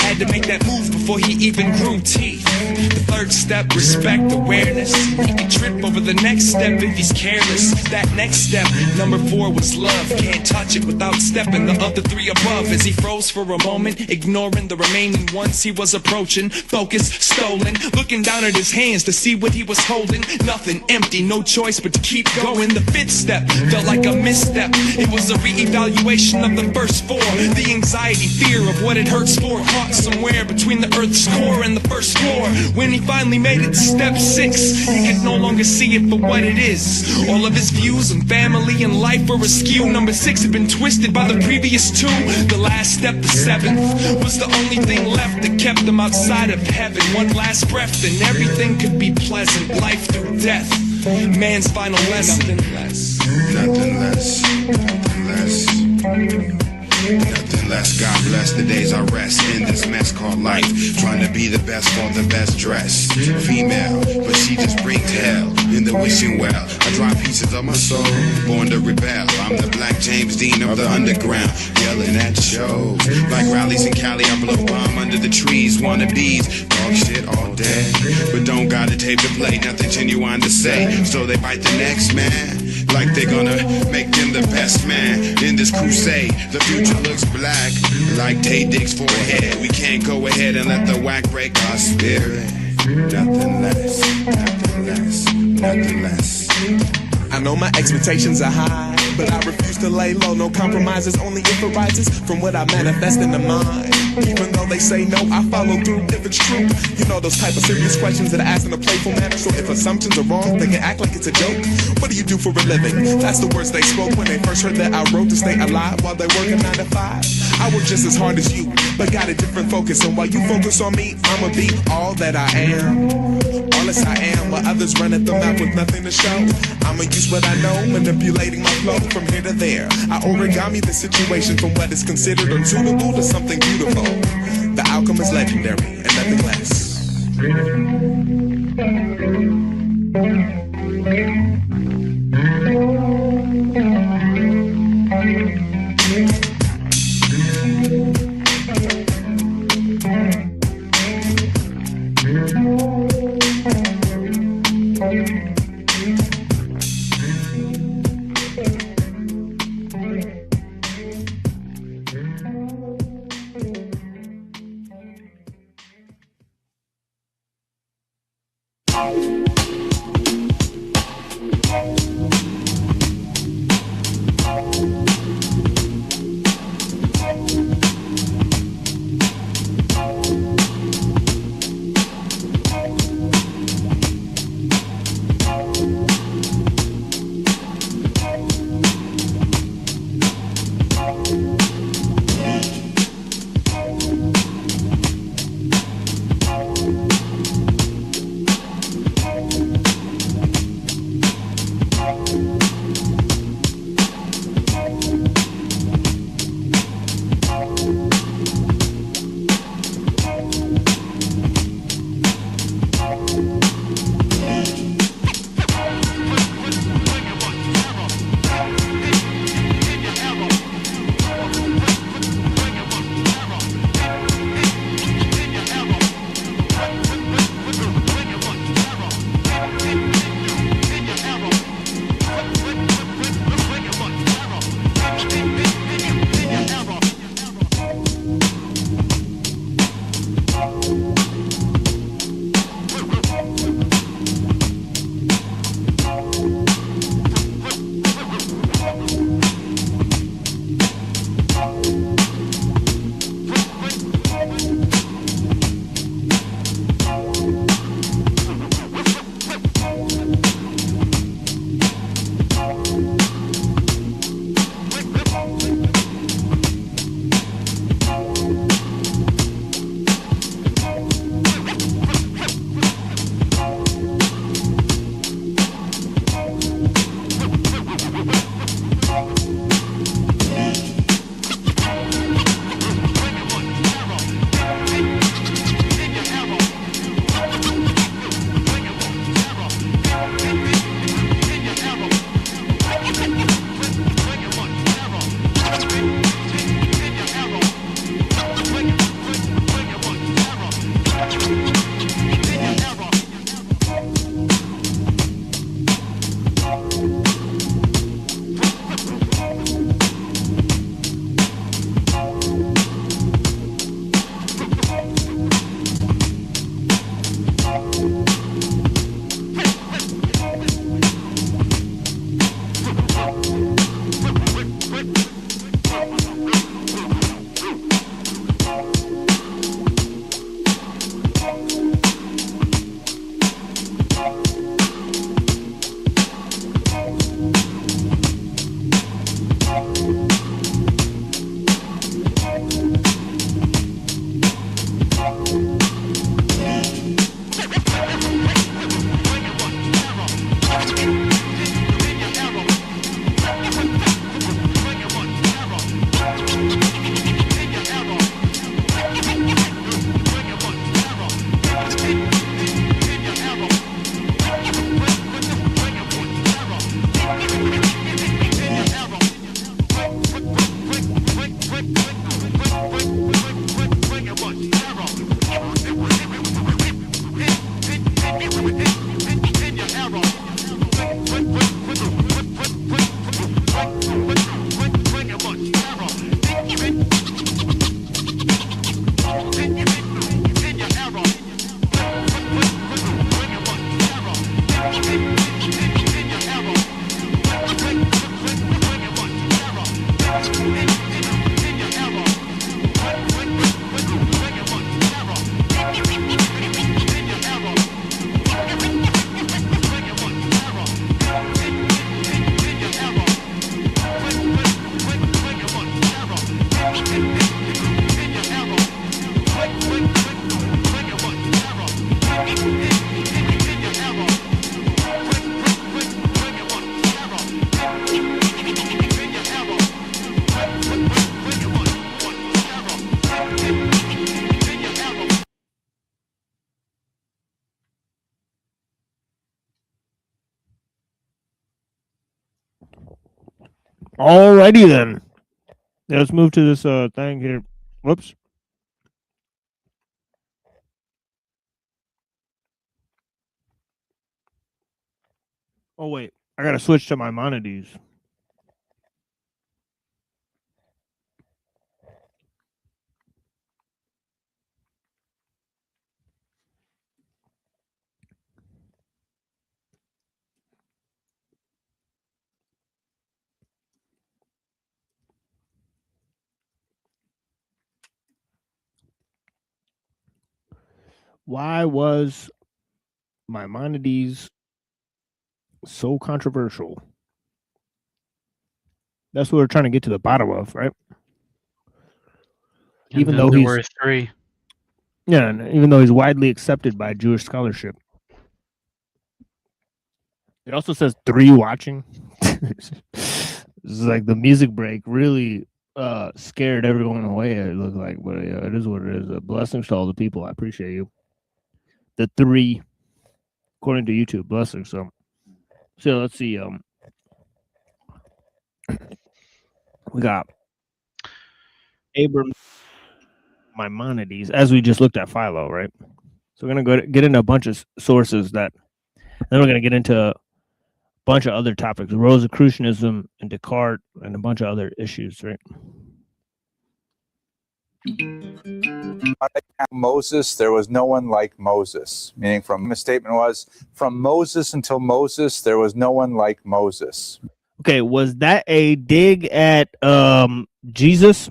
Had to make that move before he even grew teeth. The third step, respect, awareness. He can trip over the next step if he's careless. That next step, number 4, was love. Can't touch it without stepping the other 3 above. As he froze for a moment, ignoring the remaining ones he was approaching. Focus stolen, looking down at his hands to see what he was holding. Nothing, empty, no choice but to keep going. The 5th step felt like a misstep. It was a re-evaluation of the first 4. The anxiety, fear of what it hurts for, caught somewhere between the earth's core and the first floor. When he finally made it to step 6, he could no longer see it for what it is. All of his views on family and life were askew. Number 6 had been twisted by the previous 2. The last step, the 7th, was the only thing left that kept him outside of heaven. One last breath and everything could be pleasant. Life through death, man's final lesson. Nothing less, nothing less, nothing less. Nothing less, God bless the days I rest in this mess called life. Trying to be the best for the best dressed female, but she just brings hell in the wishing well. I drop pieces of my soul, born to rebel. I'm the Black James Dean of the underground, yelling at shows like rallies in Cali. I blow bomb under the trees, wannabes talk shit all day, but don't got a tape to play, nothing genuine to say. So they bite the next man like they're gonna make them the best man in this crusade. The future looks black like Tay Dick's forehead. We can't go ahead and let the whack break our spirit. Nothing less, nothing less, nothing less. I know my expectations are high, but I refuse to lay low. No compromises, only if it rises from what I manifest in the mind. Even though they say no, I follow through if it's true. You know those type of serious questions that I ask in a playful manner. So if assumptions are wrong, they can act like it's a joke. What do you do for a living? That's the words they spoke when they first heard that I wrote to stay alive while they working 9 to 5. I work just as hard as you, but got a different focus. And while you focus on me, I'ma be all that I am. All as I am, while others run at the mouth with nothing to show. I'ma use what I know, manipulating my flow from here to there. I origami the situation from what is considered unsuitable to something beautiful. The outcome is legendary and nothing less. Alrighty then. Let's move to this thing here. Whoops. Oh wait, I gotta switch to Maimonides. Why was Maimonides so controversial? That's what we're trying to get to the bottom of, right? And Even then though there he's were three. yeah, and even though he's widely accepted by Jewish scholarship. It also says 3 watching. It's like the music break really scared everyone away. It looked like, but yeah, it is what it is. Blessings to all the people. I appreciate you. The 3, according to YouTube, blessings. So let's see. We got Abram Maimonides, as we just looked at Philo, right? So we're gonna get into a bunch of sources that, then we're gonna get into a bunch of other topics, Rosicrucianism and Descartes, and a bunch of other issues, right? Moses, there was no one like Moses. Meaning, from the statement was, from Moses until Moses, there was no one like Moses. Okay, was that a dig at Jesus?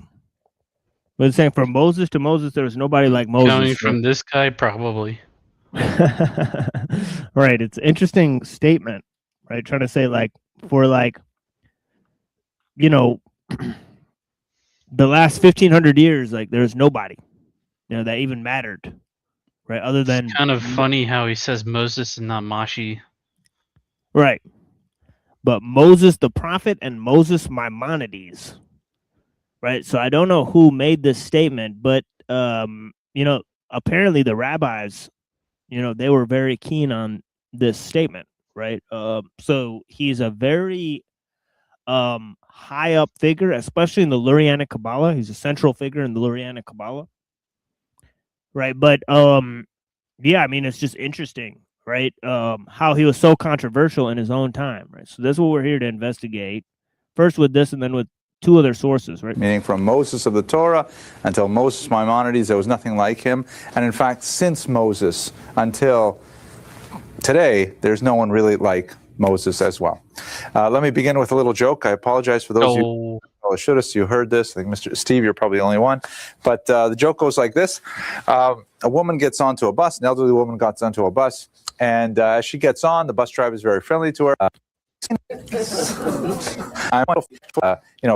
Was it saying from Moses to Moses, there was nobody like Moses? Coming from this guy, probably. Right, it's an interesting statement, right? Trying to say, like, for like, you know, the last 1,500 years, like, there's nobody, you know, that even mattered, right? Other than It's kind of funny how he says Moses and not Mashi. right. But Moses the prophet and Moses Maimonides, right? So I don't know who made this statement, but you know, apparently the rabbis, you know, they were very keen on this statement, right? So he's a very high up figure, especially in the Lurianic Kabbalah. He's a central figure in the Lurianic Kabbalah, right? But yeah, I mean, it's just interesting, right? How he was so controversial in his own time, right? So that's what we're here to investigate. First with this, and then with 2 other sources, right? Meaning, from Moses of the Torah until Moses Maimonides, there was nothing like him. And in fact, since Moses until today, there's no one really like Moses as well. Let me begin with a little joke. I apologize for those of you. Well, should have you heard this. I think Mr. Steve, you're probably the only one. But the joke goes like this. A woman gets onto a bus, an elderly woman gets onto a bus, and as she gets on, the bus driver is very friendly to her. I'm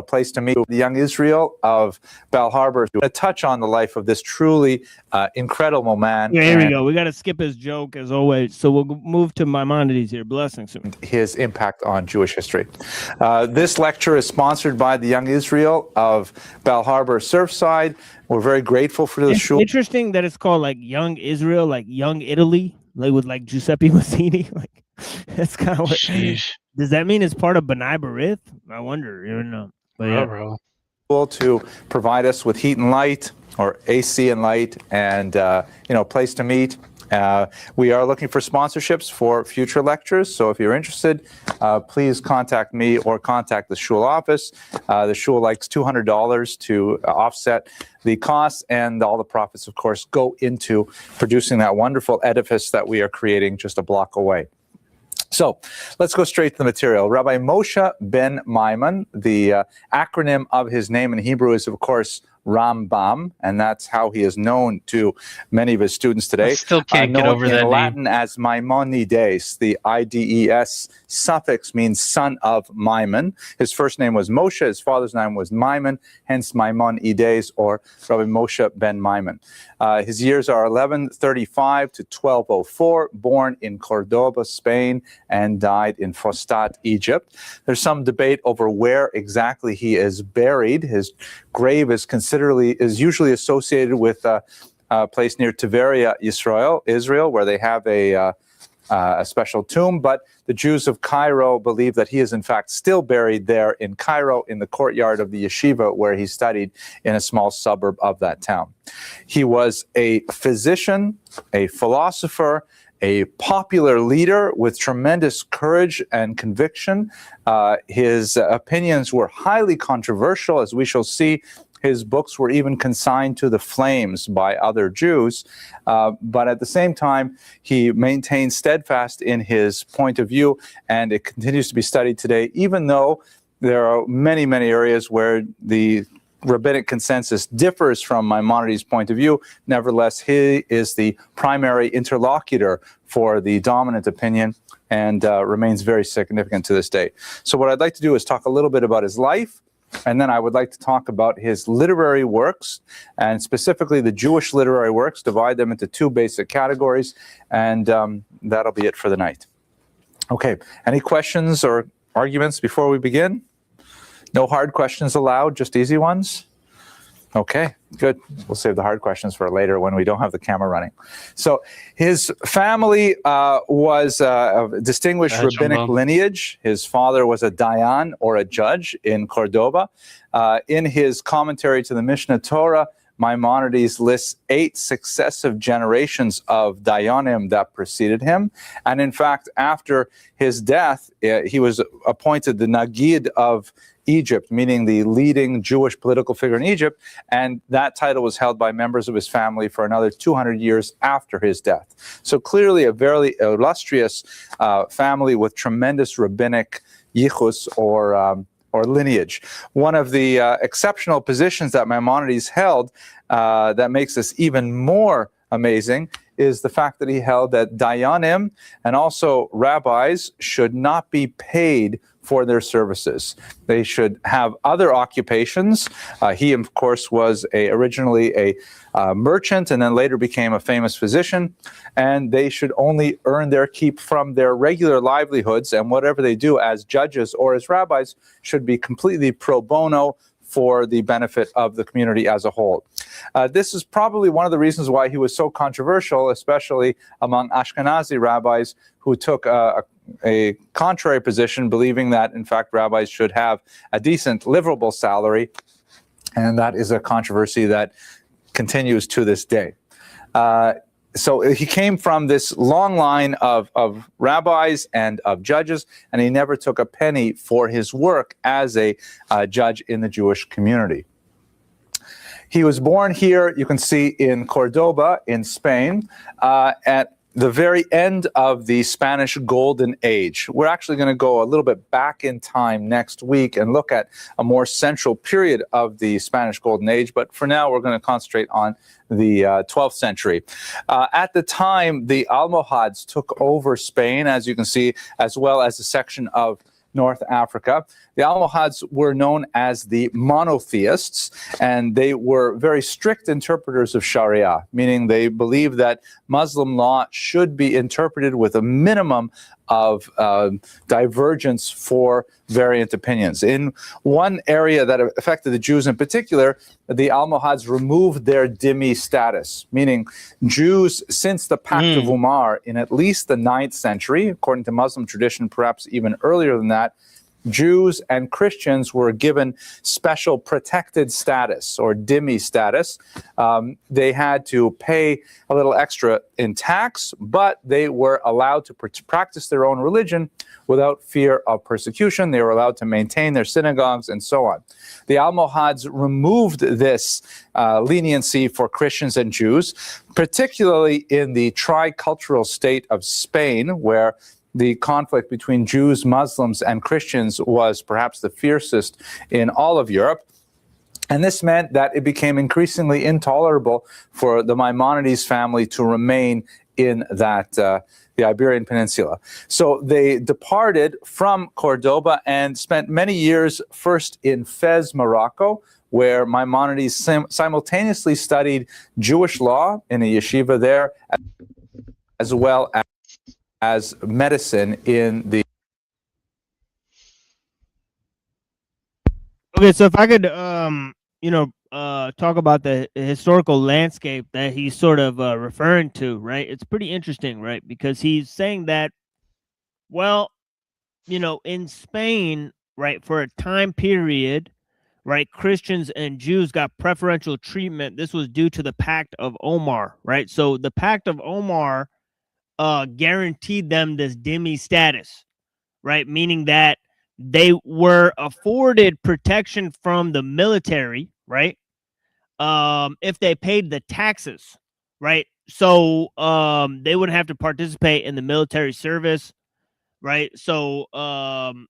place to meet the young Israel of Bal Harbor to touch on the life of this truly incredible man. Yeah, here we go. We got to skip his joke as always. So we'll move to Maimonides here. Blessings. His impact on Jewish history. This lecture is sponsored by the young Israel of Bal Harbor Surfside. We're very grateful for the shul. Interesting that it's called like Young Israel, like Young Italy, like with like Giuseppe Mazzini. Like that's kind of what. Sheesh. Does that mean it's part of B'nai B'rith? I wonder. You know. But yeah. To provide us with heat and light, or AC and light, and place to meet. We are looking for sponsorships for future lectures, so if you're interested, please contact me or contact the shul office. The shul likes $200 to offset the costs, and all the profits, of course, go into producing that wonderful edifice that we are creating just a block away. So let's go straight to the material. Rabbi Moshe ben Maimon, the acronym of his name in Hebrew is, of course, Rambam, and that's how he is known to many of his students today. I still can't get over that in name. Latin as Maimonides. The IDES suffix means son of Maimon. His first name was Moshe. His father's name was Maimon, hence Maimonides, or Rabbi Moshe ben Maimon. His years are 1135 to 1204, born in Cordoba, Spain, and died in Fostat, Egypt. There's some debate over where exactly he is buried. His grave is usually associated with a place near Tiberia, Israel, where they have a special tomb. But the Jews of Cairo believe that he is in fact still buried there in Cairo, in the courtyard of the yeshiva where he studied in a small suburb of that town. He was a physician, a philosopher, a popular leader with tremendous courage and conviction. His opinions were highly controversial, as we shall see. His books were even consigned to the flames by other Jews. But at the same time, he maintained steadfast in his point of view, and it continues to be studied today, even though there are many, many areas where the rabbinic consensus differs from Maimonides' point of view. Nevertheless, he is the primary interlocutor for the dominant opinion and remains very significant to this day. So what I'd like to do is talk a little bit about his life, and then I would like to talk about his literary works, and specifically the Jewish literary works, divide them into two basic categories, and that'll be it for the night. Okay, any questions or arguments before we begin? No hard questions allowed, just easy ones? Okay, good. We'll save the hard questions for later when we don't have the camera running. So his family was of distinguished rabbinic lineage. His father was a dayan, or a judge, in Cordoba. In his commentary to the Mishnah Torah, Maimonides lists 8 successive generations of dayanim that preceded him. And in fact, after his death, he was appointed the Nagid of Egypt, meaning the leading Jewish political figure in Egypt, and that title was held by members of his family for another 200 years after his death. So clearly a very illustrious family with tremendous rabbinic yichus, or lineage. One of the exceptional positions that Maimonides held that makes this even more amazing is the fact that he held that dayanim and also rabbis should not be paid for their services. They should have other occupations. He, of course, was originally a merchant and then later became a famous physician, and they should only earn their keep from their regular livelihoods, and whatever they do as judges or as rabbis should be completely pro bono for the benefit of the community as a whole. This is probably one of the reasons why he was so controversial, especially among Ashkenazi rabbis who took a contrary position, believing that, in fact, rabbis should have a decent, livable salary, and that is a controversy that continues to this day. So he came from this long line of rabbis and of judges, and he never took a penny for his work as a judge in the Jewish community. He was born here, you can see, in Cordoba, in Spain, at the very end of the Spanish Golden Age. We're actually going to go a little bit back in time next week and look at a more central period of the Spanish Golden Age, but for now we're going to concentrate on the 12th century. At the time, the Almohads took over Spain, as you can see, as well as a section of North Africa. The Almohads were known as the monotheists, and they were very strict interpreters of Sharia, meaning they believed that Muslim law should be interpreted with a minimum of divergence for variant opinions. In one area that affected the Jews in particular, the Almohads removed their dhimmi status, meaning Jews since the Pact of Umar in at least the 9th century, according to Muslim tradition, perhaps even earlier than that, Jews and Christians were given special protected status, or dhimmi status. They had to pay a little extra in tax, but they were allowed to practice their own religion without fear of persecution. They were allowed to maintain their synagogues and so on. The Almohads removed this leniency for Christians and Jews, particularly in the tricultural state of Spain, where the conflict between Jews, Muslims, and Christians was perhaps the fiercest in all of Europe. And this meant that it became increasingly intolerable for the Maimonides family to remain in that the Iberian Peninsula. So they departed from Cordoba and spent many years first in Fez, Morocco, where Maimonides simultaneously studied Jewish law in a yeshiva there, as well as medicine in the... Okay, so if I could, talk about the historical landscape that he's sort of referring to, right? It's pretty interesting, right? Because he's saying that, well, in Spain, right, for a time period, right, Christians and Jews got preferential treatment. This was due to the Pact of Omar, right? So the Pact of Omar guaranteed them this dhimmi status, right? Meaning that they were afforded protection from the military, right? If they paid the taxes, right? So they wouldn't have to participate in the military service, right? So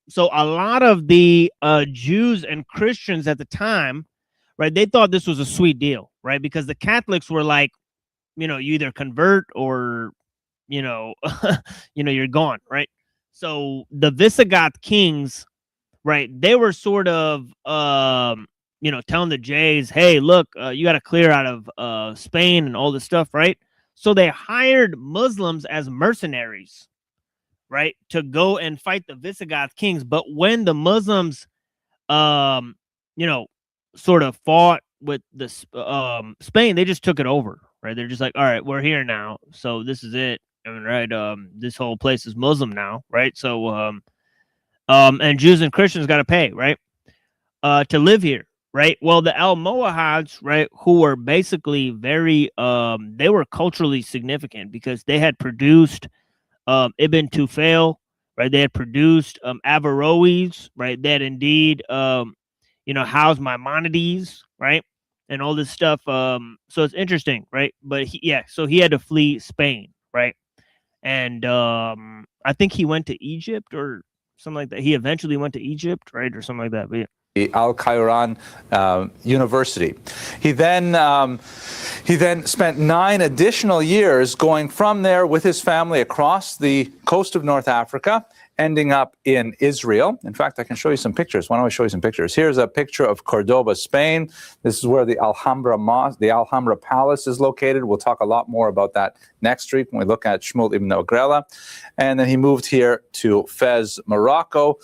so a lot of the Jews and Christians at the time, right, they thought this was a sweet deal, right? Because the Catholics were like, you know, you either convert or, you know, you're gone, right? So the Visigoth kings, right, they were sort of you know, telling the Jays, hey, look, you got to clear out of Spain and all this stuff, right? So they hired Muslims as mercenaries, right, to go and fight the Visigoth kings. But when the Muslims, you know, sort of fought with the Spain, they just took it over, right? They're just like, all right, we're here now, so this is it. I mean, right? This whole place is Muslim now, right? So, and Jews and Christians got to pay, right, to live here, right? Well, the Almohads, right, who were basically very, they were culturally significant because they had produced Ibn Tufayl, right? They had produced Averroes, right? They had indeed, you know, housed Maimonides, right? And all this stuff. So it's interesting, right? But so he had to flee Spain, right? And I think he went to Egypt or something like that. He eventually went to Egypt, right? Or something like that. But yeah. Al Khairan University. He then spent 9 additional years going from there with his family across the coast of North Africa, ending up in Israel. In fact, I can show you some pictures. Why don't I show you some pictures? Here's a picture of Cordoba, Spain. This is where the Alhambra Mosque, the Alhambra Palace is located. We'll talk a lot more about that next week when we look at Shmuel ibn Agrela. And then he moved here to Fez, Morocco.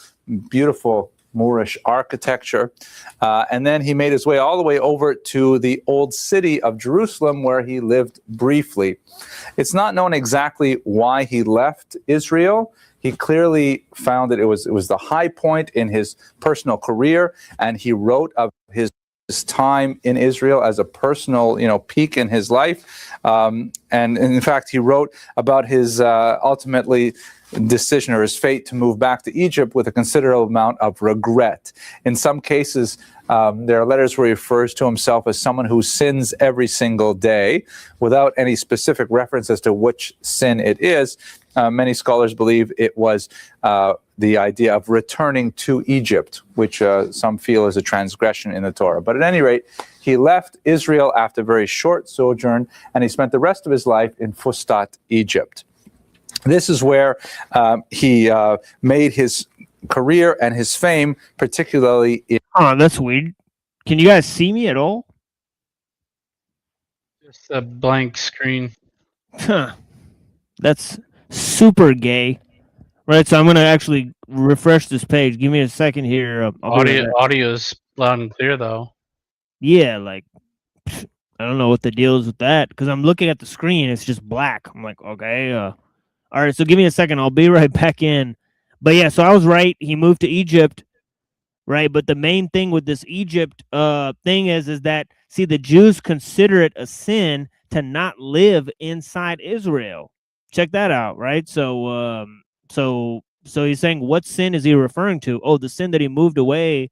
Beautiful Moorish architecture. And then he made his way all the way over to the old city of Jerusalem, where he lived briefly. It's not known exactly why he left Israel. He clearly found that it was the high point in his personal career, and he wrote of his time in Israel as a personal, you know, peak in his life. And in fact, he wrote about his ultimately decision or his fate to move back to Egypt with a considerable amount of regret. In some cases, there are letters where he refers to himself as someone who sins every single day without any specific reference as to which sin it is. Many scholars believe it was the idea of returning to Egypt, which some feel is a transgression in the Torah. But at any rate, he left Israel after a very short sojourn, and he spent the rest of his life in Fustat, Egypt. This is where he made his career and his fame, particularly in... Oh, that's weird. Can you guys see me at all? Just a blank screen. Huh. That's super gay. Right, so I'm going to actually refresh this page. Give me a second here. Audio's loud and clear, though. Yeah, like, I don't know what the deal is with that, because I'm looking at the screen. It's just black. I'm like, okay. All right, so give me a second. I'll be right back in. But yeah, so I was right. He moved to Egypt, right? But the main thing with this Egypt thing is that, see, the Jews consider it a sin to not live inside Israel. Check that out, right? So he's saying, what sin is he referring to? Oh, the sin that he moved away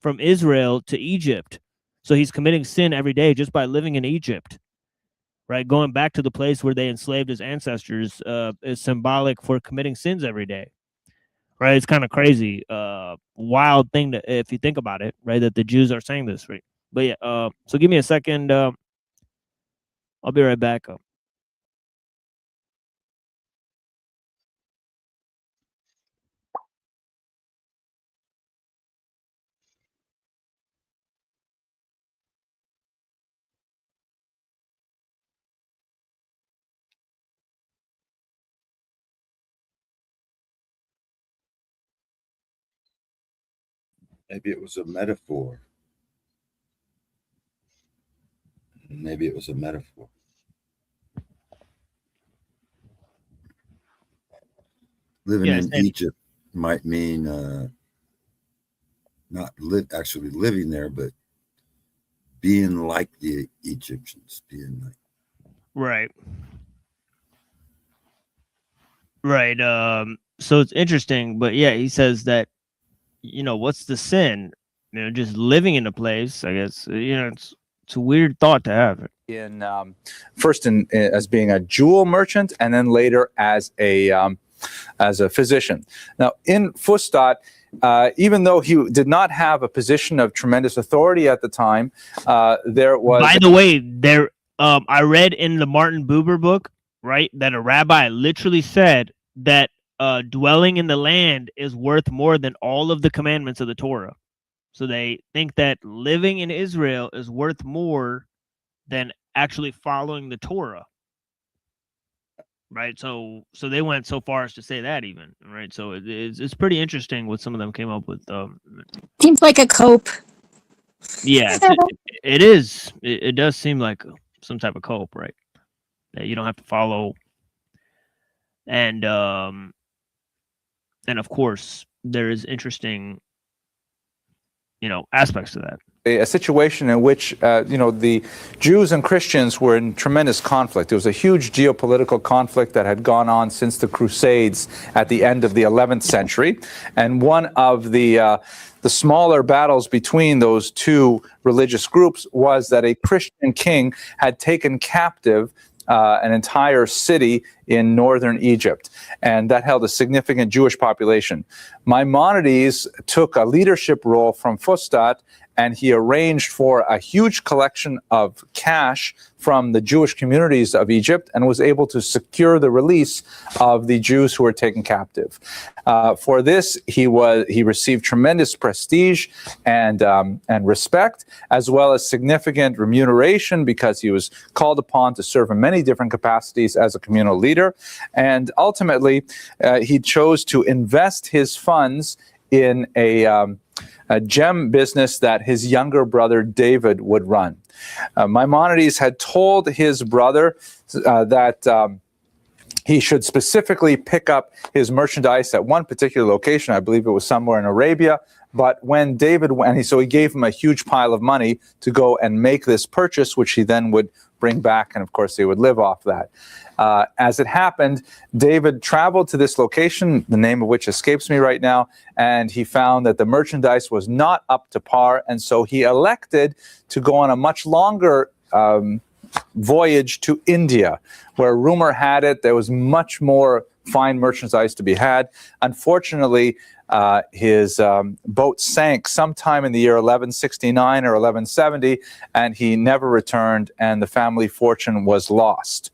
from Israel to Egypt. So he's committing sin every day just by living in Egypt, right? Going back to the place where they enslaved his ancestors is symbolic for committing sins every day, right? It's kind of crazy, wild thing to, if you think about it, right? That the Jews are saying this, right? But yeah, so give me a second. I'll be right back. Maybe it was a metaphor. Maybe it was a metaphor. Living in Egypt might mean not actually living there, but being like the Egyptians, being like. Right. Right. So it's interesting, but yeah, he says that, what's the sin? Just living in a place, I guess, it's a weird thought to have. In first as being a jewel merchant, and then later as a physician. Now, in Fustat, even though he did not have a position of tremendous authority at the time, there was. By the way, I read in the Martin Buber book, right, that a rabbi literally said that dwelling in the land is worth more than all of the commandments of the Torah. So they think that living in Israel is worth more than actually following the Torah. Right, so they went so far as to say that even, right? So it's pretty interesting what some of them came up with. Seems like a cope. Yeah, it is. It does seem like some type of cope, right? That you don't have to follow, and of course there is interesting, aspects to that. A situation in which, the Jews and Christians were in tremendous conflict. There was a huge geopolitical conflict that had gone on since the Crusades at the end of the 11th century. And one of the smaller battles between those two religious groups was that a Christian king had taken captive an entire city in northern Egypt, and that held a significant Jewish population. Maimonides took a leadership role from Fustat, and he arranged for a huge collection of cash from the Jewish communities of Egypt and was able to secure the release of the Jews who were taken captive. For this, he received tremendous prestige and respect, as well as significant remuneration, because he was called upon to serve in many different capacities as a communal leader. And ultimately, he chose to invest his funds in a gem business that his younger brother David would run. Maimonides had told his brother that he should specifically pick up his merchandise at one particular location. I believe it was somewhere in Arabia. But when David went, so he gave him a huge pile of money to go and make this purchase, which he then would bring back, and of course they would live off that. As it happened, David traveled to this location, the name of which escapes me right now, and he found that the merchandise was not up to par, and so he elected to go on a much longer voyage to India, where rumor had it there was much more fine merchandise to be had. Unfortunately, his boat sank sometime in the year 1169 or 1170, and he never returned, and the family fortune was lost.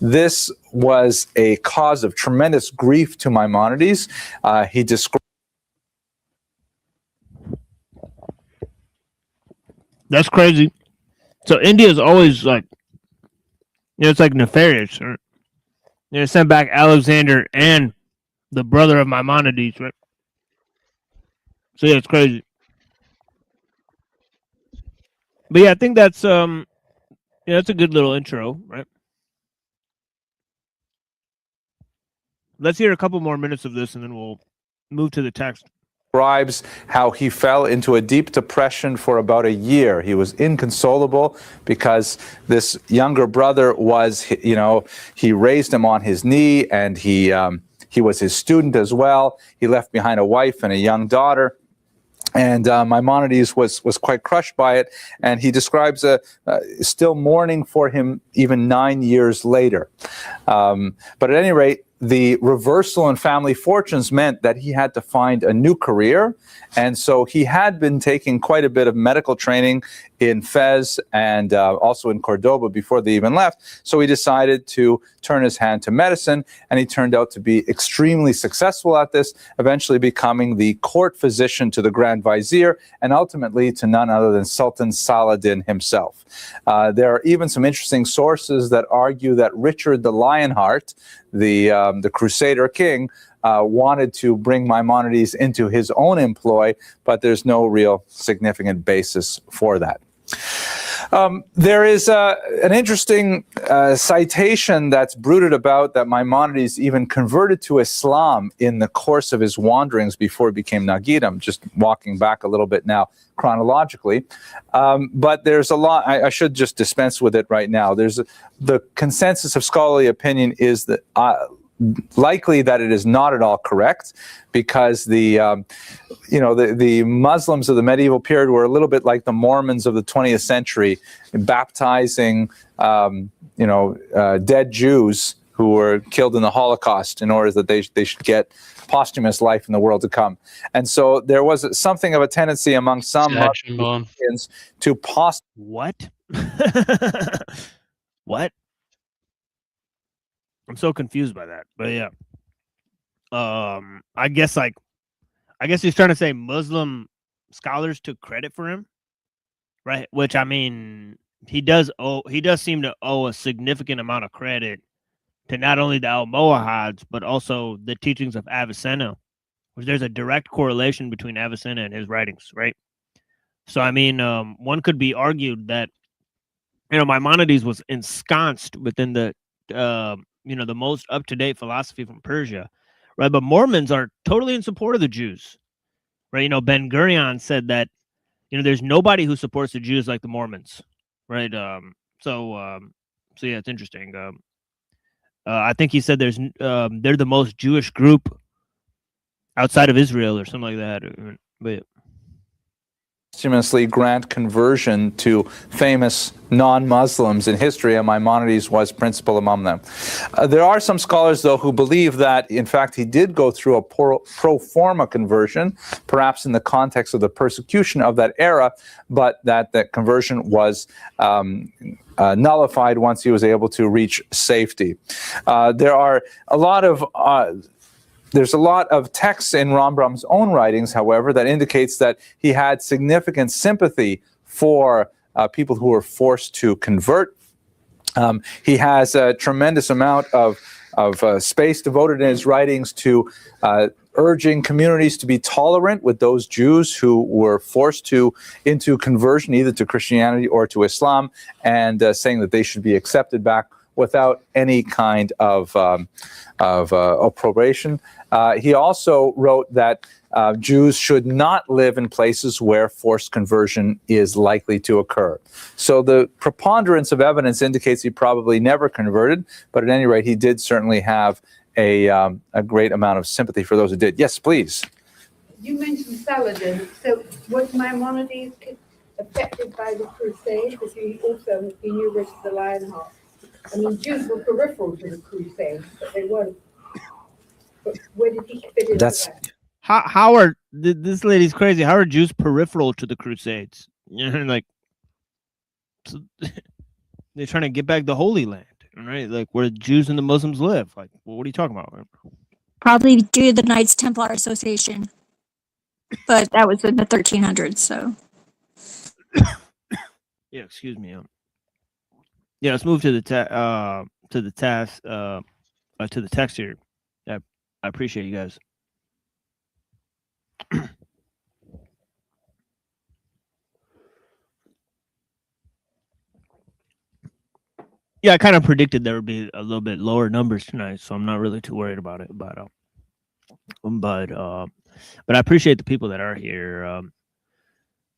This was a cause of tremendous grief to Maimonides. He described. That's crazy. So India is always like, it's like nefarious. Right? Sent back Alexander and the brother of Maimonides, right? So yeah, it's crazy. But yeah, I think that's that's a good little intro, right? Let's hear a couple more minutes of this, and then we'll move to the text. Describes how he fell into a deep depression for about a year. He was inconsolable because this younger brother was, he raised him on his knee, and he was his student as well. He left behind a wife and a young daughter. And Maimonides was quite crushed by it, and he describes still mourning for him even 9 years later. But at any rate, the reversal in family fortunes meant that he had to find a new career, and so he had been taking quite a bit of medical training in Fez and also in Cordoba before they even left. So he decided to turn his hand to medicine, and he turned out to be extremely successful at this, eventually becoming the court physician to the Grand Vizier, and ultimately to none other than Sultan Saladin himself. There are even some interesting sources that argue that Richard the Lionheart, the Crusader king, wanted to bring Maimonides into his own employ, but there's no real significant basis for that. There is an interesting citation that's bruited about that Maimonides even converted to Islam in the course of his wanderings before he became Nagid. I'm just walking back a little bit now chronologically. But there's a lot, I should just dispense with it right now. The consensus of scholarly opinion is that likely that it is not at all correct, because the Muslims of the medieval period were a little bit like the Mormons of the 20th century, baptizing dead Jews who were killed in the Holocaust in order that they should get posthumous life in the world to come. And so there was something of a tendency among some Muslims to What? What? I'm so confused by that. But yeah. I guess he's trying to say Muslim scholars took credit for him, right? Which, I mean, he does seem to owe a significant amount of credit to not only the Almohads, but also the teachings of Avicenna, which there's a direct correlation between Avicenna and his writings, right? So, I mean, one could be argued that, Maimonides was ensconced within the most up-to-date philosophy from Persia, right? But Mormons are totally in support of the Jews, right? Ben Gurion said that, there's nobody who supports the Jews like the Mormons, right? So yeah, it's interesting. I think he said they're the most Jewish group outside of Israel or something like that. But posthumously grant conversion to famous non-Muslims in history, and Maimonides was principal among them. There are some scholars, though, who believe that, in fact, he did go through a pro forma conversion, perhaps in the context of the persecution of that era, but that conversion was nullified once he was able to reach safety. There's a lot of texts in Rambrum's own writings, however, that indicates that he had significant sympathy for people who were forced to convert. He has a tremendous amount of space devoted in his writings to urging communities to be tolerant with those Jews who were forced into conversion, either to Christianity or to Islam, and saying that they should be accepted back without any kind of approbation. He also wrote that Jews should not live in places where forced conversion is likely to occur. So the preponderance of evidence indicates he probably never converted, but at any rate, he did certainly have a great amount of sympathy for those who did. Yes, please. You mentioned Saladin. So was Maimonides affected by the Crusade? Because he knew Richard the Lionheart. I mean, Jews were peripheral to the Crusade, but they weren't. But where did he fit into that? How are this lady's crazy? How are Jews peripheral to the Crusades? Like they're trying to get back the Holy Land, right? Like where the Jews and the Muslims live. Like, what are you talking about? Probably due to the Knights Templar Association, but that was in the 1300s. So yeah, excuse me. Yeah, let's move to the text here. I appreciate you guys. Yeah, I kind of predicted there would be a little bit lower numbers tonight, so I'm not really too worried about it. But I appreciate the people that are here.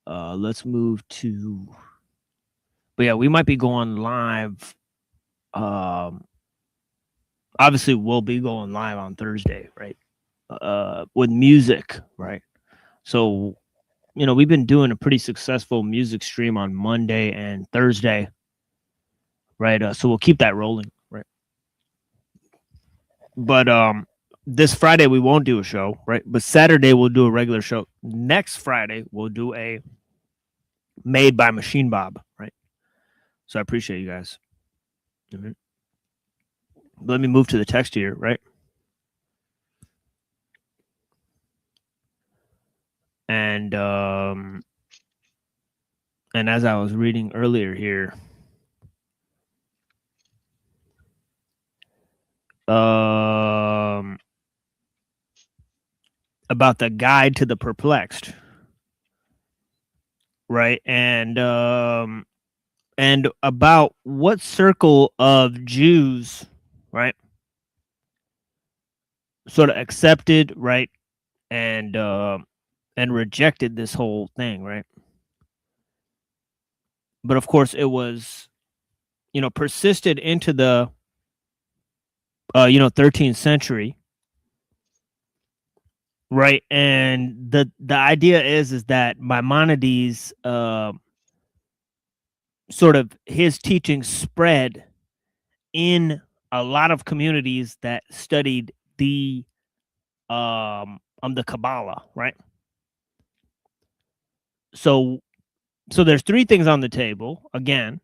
Let's move to. But yeah, we might be going live. Obviously, we'll be going live on Thursday, right? With music, right? So, we've been doing a pretty successful music stream on Monday and Thursday, right? So we'll keep that rolling, right? But this Friday we won't do a show, right? But Saturday we'll do a regular show. Next Friday we'll do a Made by Machine Bob, right? So I appreciate you guys. Mm-hmm. Let me move to the text here, right? And as I was reading earlier here, about the guide to the perplexed, right? And about what circle of Jews, right, sort of accepted, right, and rejected this whole thing, right? But of course, it was, persisted into the 13th century, right? And the idea is that Maimonides, sort of his teachings spread in a lot of communities that studied the Kabbalah, right? So there's three things on the table again,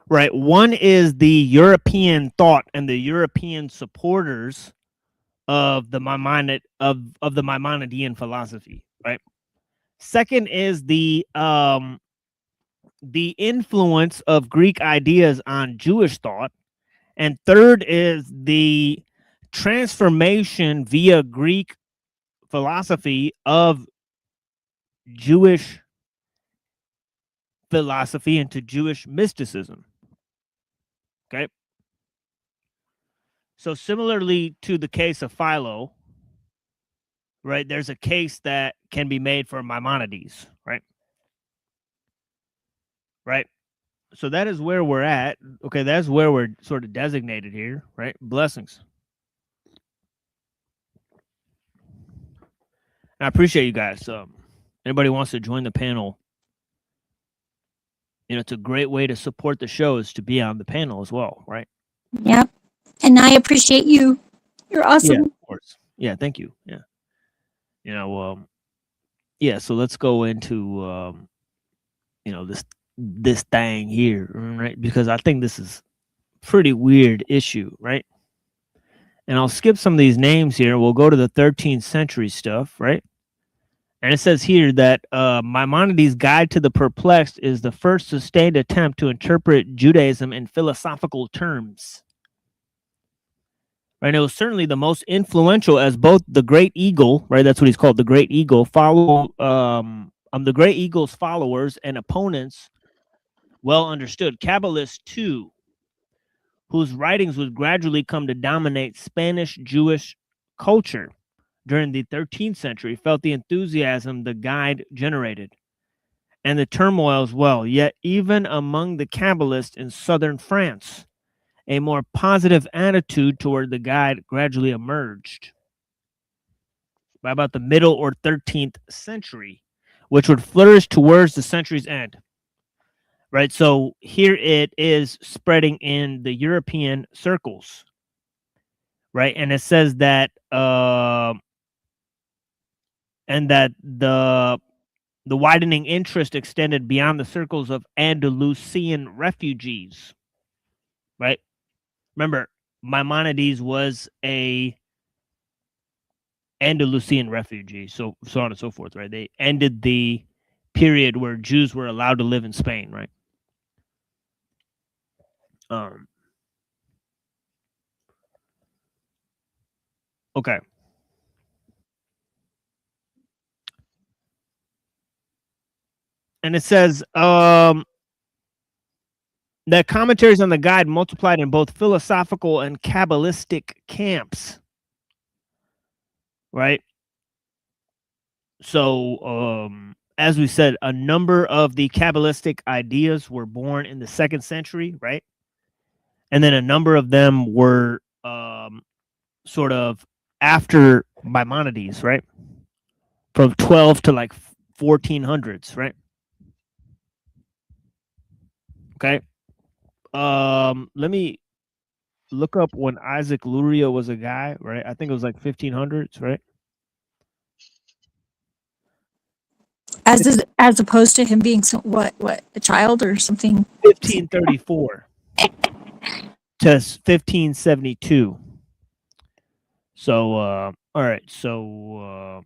right? One is the European thought and the European supporters of the Maimonidean philosophy, right? Second is the influence of Greek ideas on Jewish thought, and third is the transformation via Greek philosophy of Jewish philosophy into Jewish mysticism. Okay. So similarly to the case of Philo, right, there's a case that can be made for Maimonides, right? Right. So that is where we're at. Okay, that's where we're sort of designated here, right? Blessings. I appreciate you guys. Anybody wants to join the panel, it's a great way to support the show is to be on the panel as well, right? Yep. And I appreciate you. You're awesome. Yeah, of course. Yeah, thank you. Yeah. Yeah, so let's go into this thing here, right? Because I think this is a pretty weird issue, right? And I'll skip some of these names here. We'll go to the 13th century stuff, right? And it says here that Maimonides' Guide to the Perplexed is the first sustained attempt to interpret Judaism in philosophical terms. Right, it was certainly the most influential, as both the Great Eagle, right? That's what he's called, the Great Eagle. The Great Eagle's followers and opponents well understood. Kabbalists too, whose writings would gradually come to dominate Spanish Jewish culture during the 13th century, felt the enthusiasm the guide generated and the turmoil as well. Yet even among the Kabbalists in southern France, a more positive attitude toward the guide gradually emerged by about the middle or 13th century, which would flourish towards the century's end. Right, so here it is spreading in the European circles, right? And it says that and that the widening interest extended beyond the circles of Andalusian refugees, right? Remember, Maimonides was a Andalusian refugee, so on and so forth, right? They ended the period where Jews were allowed to live in Spain, right? Okay. And it says that commentaries on the guide multiplied in both philosophical and Kabbalistic camps. Right? So, as we said, a number of the Kabbalistic ideas were born in the 2nd century, right? And then a number of them were sort of after Maimonides, right? From 12 to like 1400s, right? Okay. Let me look up when Isaac Luria was a guy, right? I think it was like 1500s, right? As opposed to him being what a child or something. 1534 to 1572. So all right, so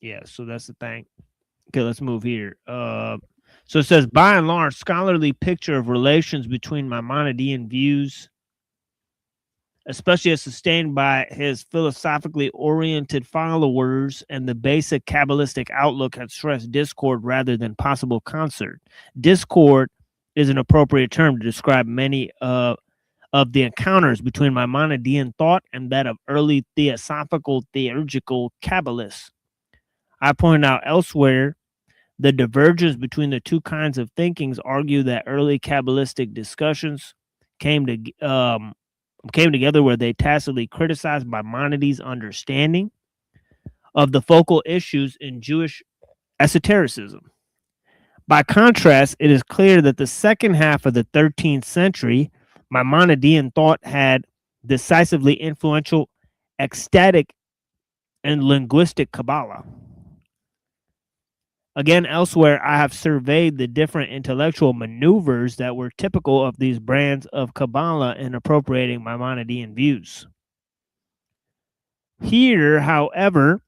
yeah, so that's the thing. Okay, let's move here. So it says, by and large, scholarly picture of relations between Maimonidean views, especially as sustained by his philosophically oriented followers, and the basic Kabbalistic outlook had stressed discord rather than possible concert. Discord is an appropriate term to describe many of the encounters between Maimonidean thought and that of early theosophical theurgical Kabbalists. I point out elsewhere the divergence between the two kinds of thinkings argue that early Kabbalistic discussions came together where they tacitly criticized Maimonides' understanding of the focal issues in Jewish esotericism. By contrast, it is clear that the second half of the 13th century, Maimonidean thought had decisively influential ecstatic and linguistic Kabbalah. Again, elsewhere, I have surveyed the different intellectual maneuvers that were typical of these brands of Kabbalah in appropriating Maimonidean views. Here, however,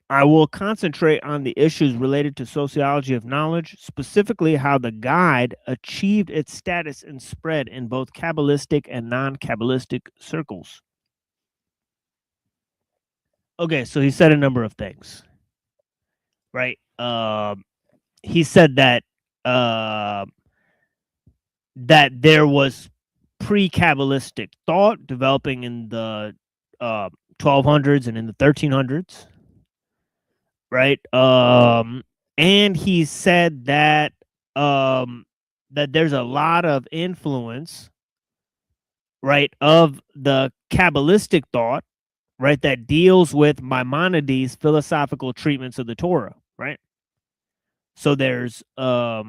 I will concentrate on the issues related to sociology of knowledge, specifically how the guide achieved its status and spread in both Kabbalistic and non-Kabbalistic circles. Okay, so he said a number of things, right? He said that that there was pre-Kabbalistic thought developing in the 1200s and in the 1300s. Right. And he said that that there's a lot of influence, right, of the Kabbalistic thought, right, that deals with Maimonides' philosophical treatments of the Torah, right? So there's so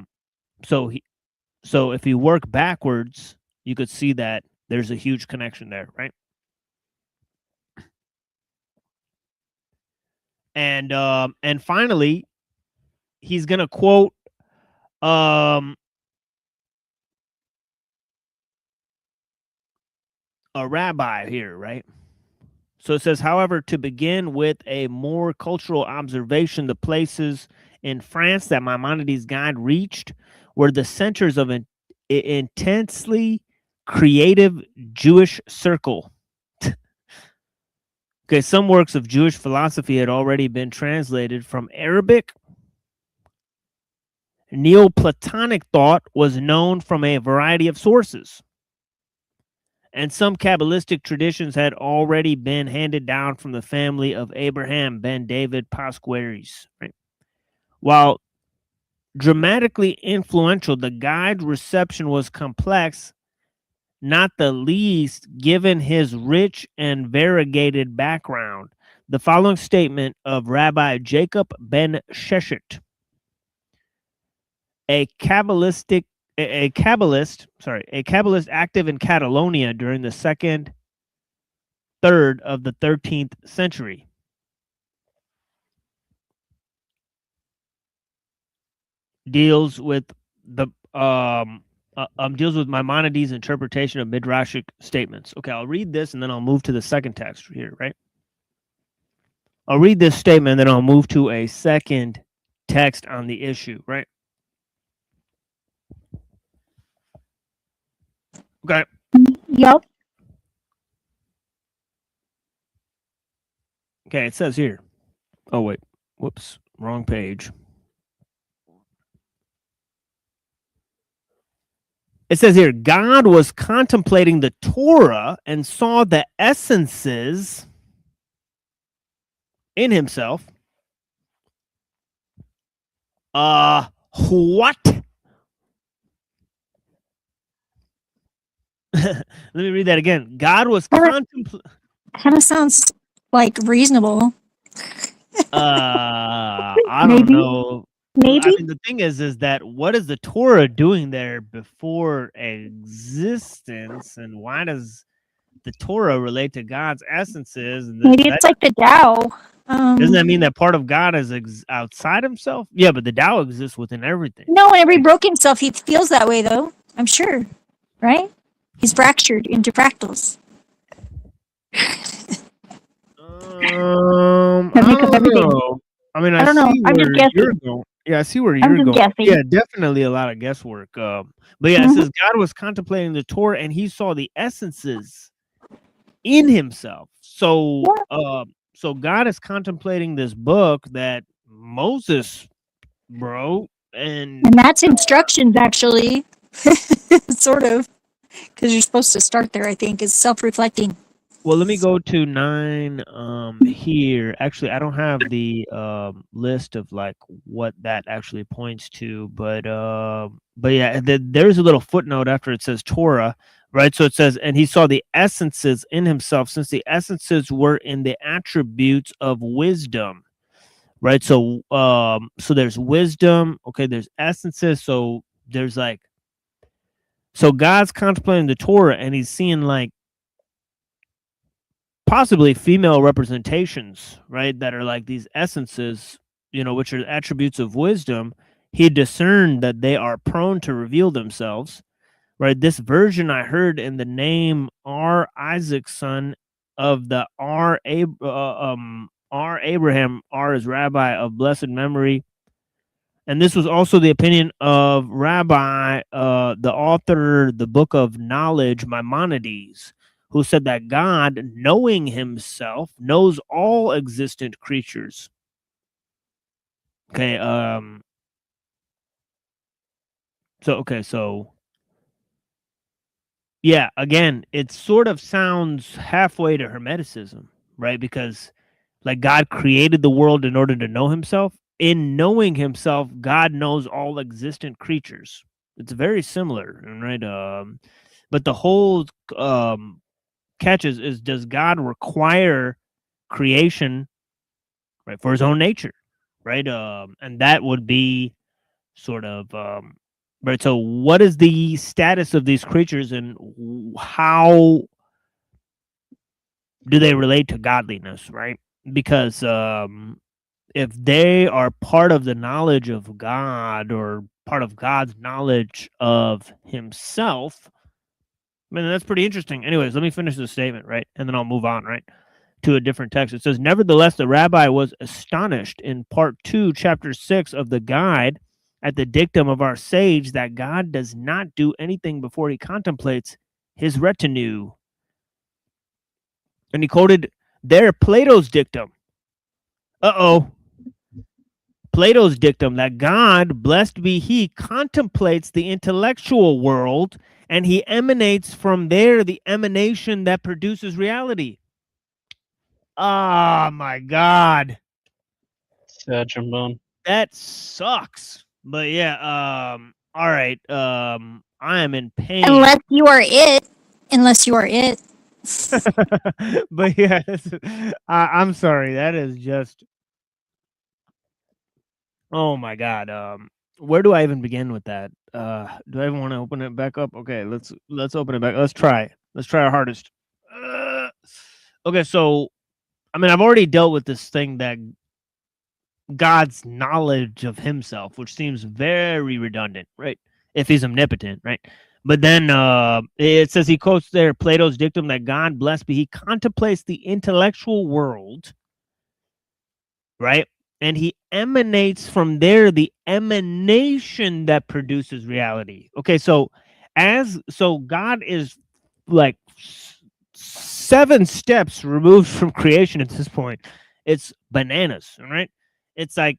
if you work backwards, you could see that there's a huge connection there, right? And finally, he's going to quote a rabbi here, right? So it says, however, to begin with a more cultural observation, the places in France that Maimonides' guide reached were the centers of an intensely creative Jewish circle. Okay, some works of Jewish philosophy had already been translated from Arabic. Neoplatonic thought was known from a variety of sources. And some Kabbalistic traditions had already been handed down from the family of Abraham ben David Pasquaris. Right? While dramatically influential, the guide reception was complex, not the least given his rich and variegated background. The following statement of Rabbi Jacob ben Sheshet, a Kabbalist active in Catalonia during the second third of the 13th century. Deals with Maimonides' interpretation of midrashic statements. Okay, I'll read this and then I'll move to the second text here, right? I'll read this statement and then I'll move to a second text on the issue, right? Okay. Yep. Okay, it says here. Oh, wait. Whoops. Wrong page. It says here, God was contemplating the Torah and saw the essences in himself. What? Let me read that again. God was contemplating. Kind of sounds like reasonable. I don't know. Maybe. I mean, the thing is that what is the Torah doing there before existence, and why does the Torah relate to God's essences? And Maybe it's like the Tao. Doesn't that mean that part of God is outside himself? Yeah, but the Tao exists within everything. No, whenever he broke himself, he feels that way, though. I'm sure. Right? He's fractured into fractals. I don't know. I mean, I don't know. I'm just guessing. Yeah, I see where you're going. Guessing. Yeah, definitely a lot of guesswork. But yeah, it says God was contemplating the Torah and he saw the essences in himself. So, so God is contemplating this book that Moses wrote, and that's instructions, actually, sort of, because you're supposed to start there. I think is self-reflecting. Well, let me go to 9 here. Actually, I don't have the list of like what that actually points to, but yeah, there's a little footnote after it says Torah, right? So it says, and he saw the essences in himself, since the essences were in the attributes of wisdom, right? So so there's wisdom, okay, there's essences, so there's like, so God's contemplating the Torah and he's seeing like possibly female representations, right? That are like these essences, you know, which are attributes of wisdom. He discerned that they are prone to reveal themselves, right? This version I heard in the name R. Isaac, son of the R. Abraham. R is rabbi of blessed memory. And this was also the opinion of Rabbi, the author, the book of knowledge, Maimonides, who said that God, knowing himself, knows all existent creatures. Okay, so yeah, again, it sort of sounds halfway to Hermeticism, right? Because like God created the world in order to know himself. In knowing himself, God knows all existent creatures. It's very similar, right? But the whole catch is does God require creation, right, for his own nature, right? And that would be sort of right. So, what is the status of these creatures, and how do they relate to godliness, right? Because if they are part of the knowledge of God or part of God's knowledge of himself, I mean, that's pretty interesting. Anyways, let me finish the statement, right? And then I'll move on, right, to a different text. It says, nevertheless, the rabbi was astonished in part 2, chapter 6 of the guide at the dictum of our sage that God does not do anything before he contemplates his retinue. And he quoted there Plato's dictum. Plato's dictum that God, blessed be he, contemplates the intellectual world, and he emanates from there the emanation that produces reality. Oh my God. Sad trombone. That sucks. But yeah, all right. I am in pain. Unless you are it. Unless you are it. But yeah, I'm sorry. That is just, oh my God. Where do I even begin with that? Do I even want to open it back up? Okay, let's open it back. Let's try our hardest. Okay, so I mean, I've already dealt with this thing that God's knowledge of himself, which seems very redundant, right? If he's omnipotent, right? But then it says, he quotes there Plato's dictum that God, blessed be he, contemplates the intellectual world, right? And he emanates from there the emanation that produces reality. Okay, so God is like 7 steps removed from creation at this point. It's bananas, right? It's like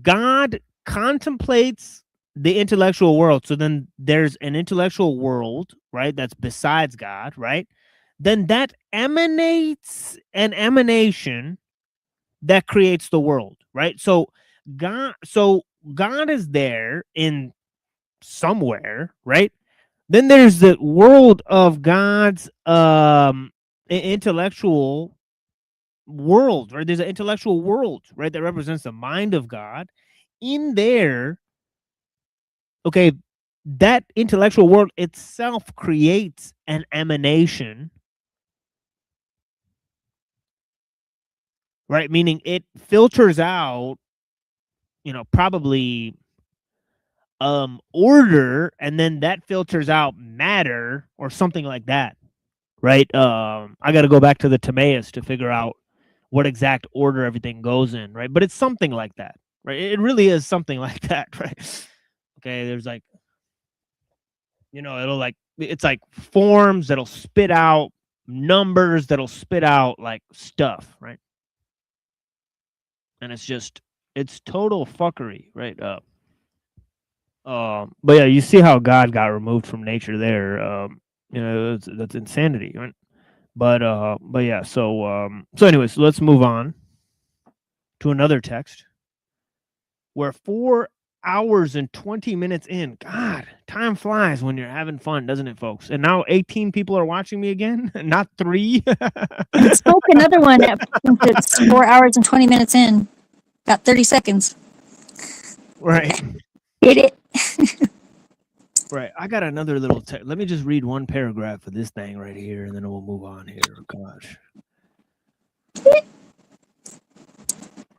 God contemplates the intellectual world. So then there's an intellectual world, right? That's besides God, right? Then that emanates an emanation that creates the world, right? So God is there in somewhere, right? Then there's the world of God's intellectual world, right? There's an intellectual world, right, that represents the mind of God. In there, okay, that intellectual world itself creates an emanation, right? Meaning it filters out, you know, probably order, and then that filters out matter or something like that, right? I got to go back to the Timaeus to figure out what exact order everything goes in, right? But it's something like that, right? It really is something like that, right? Okay, there's like, you know, it'll like, it's like forms that'll spit out numbers, that'll spit out like stuff, right? And it's just, it's total fuckery, right? But yeah, you see how God got removed from nature there. You know, that's insanity, right? But yeah. So anyways, let's move on to another text. We're 4 hours and 20 minutes in. God, time flies when you're having fun, doesn't it, folks? And now 18 people are watching me again, not 3. Let's smoke another one since it's 4 hours and 20 minutes in. Got 30 seconds. Right. Hit it. Right. I got another little text. Let me just read one paragraph of this thing right here, and then we'll move on here. Gosh.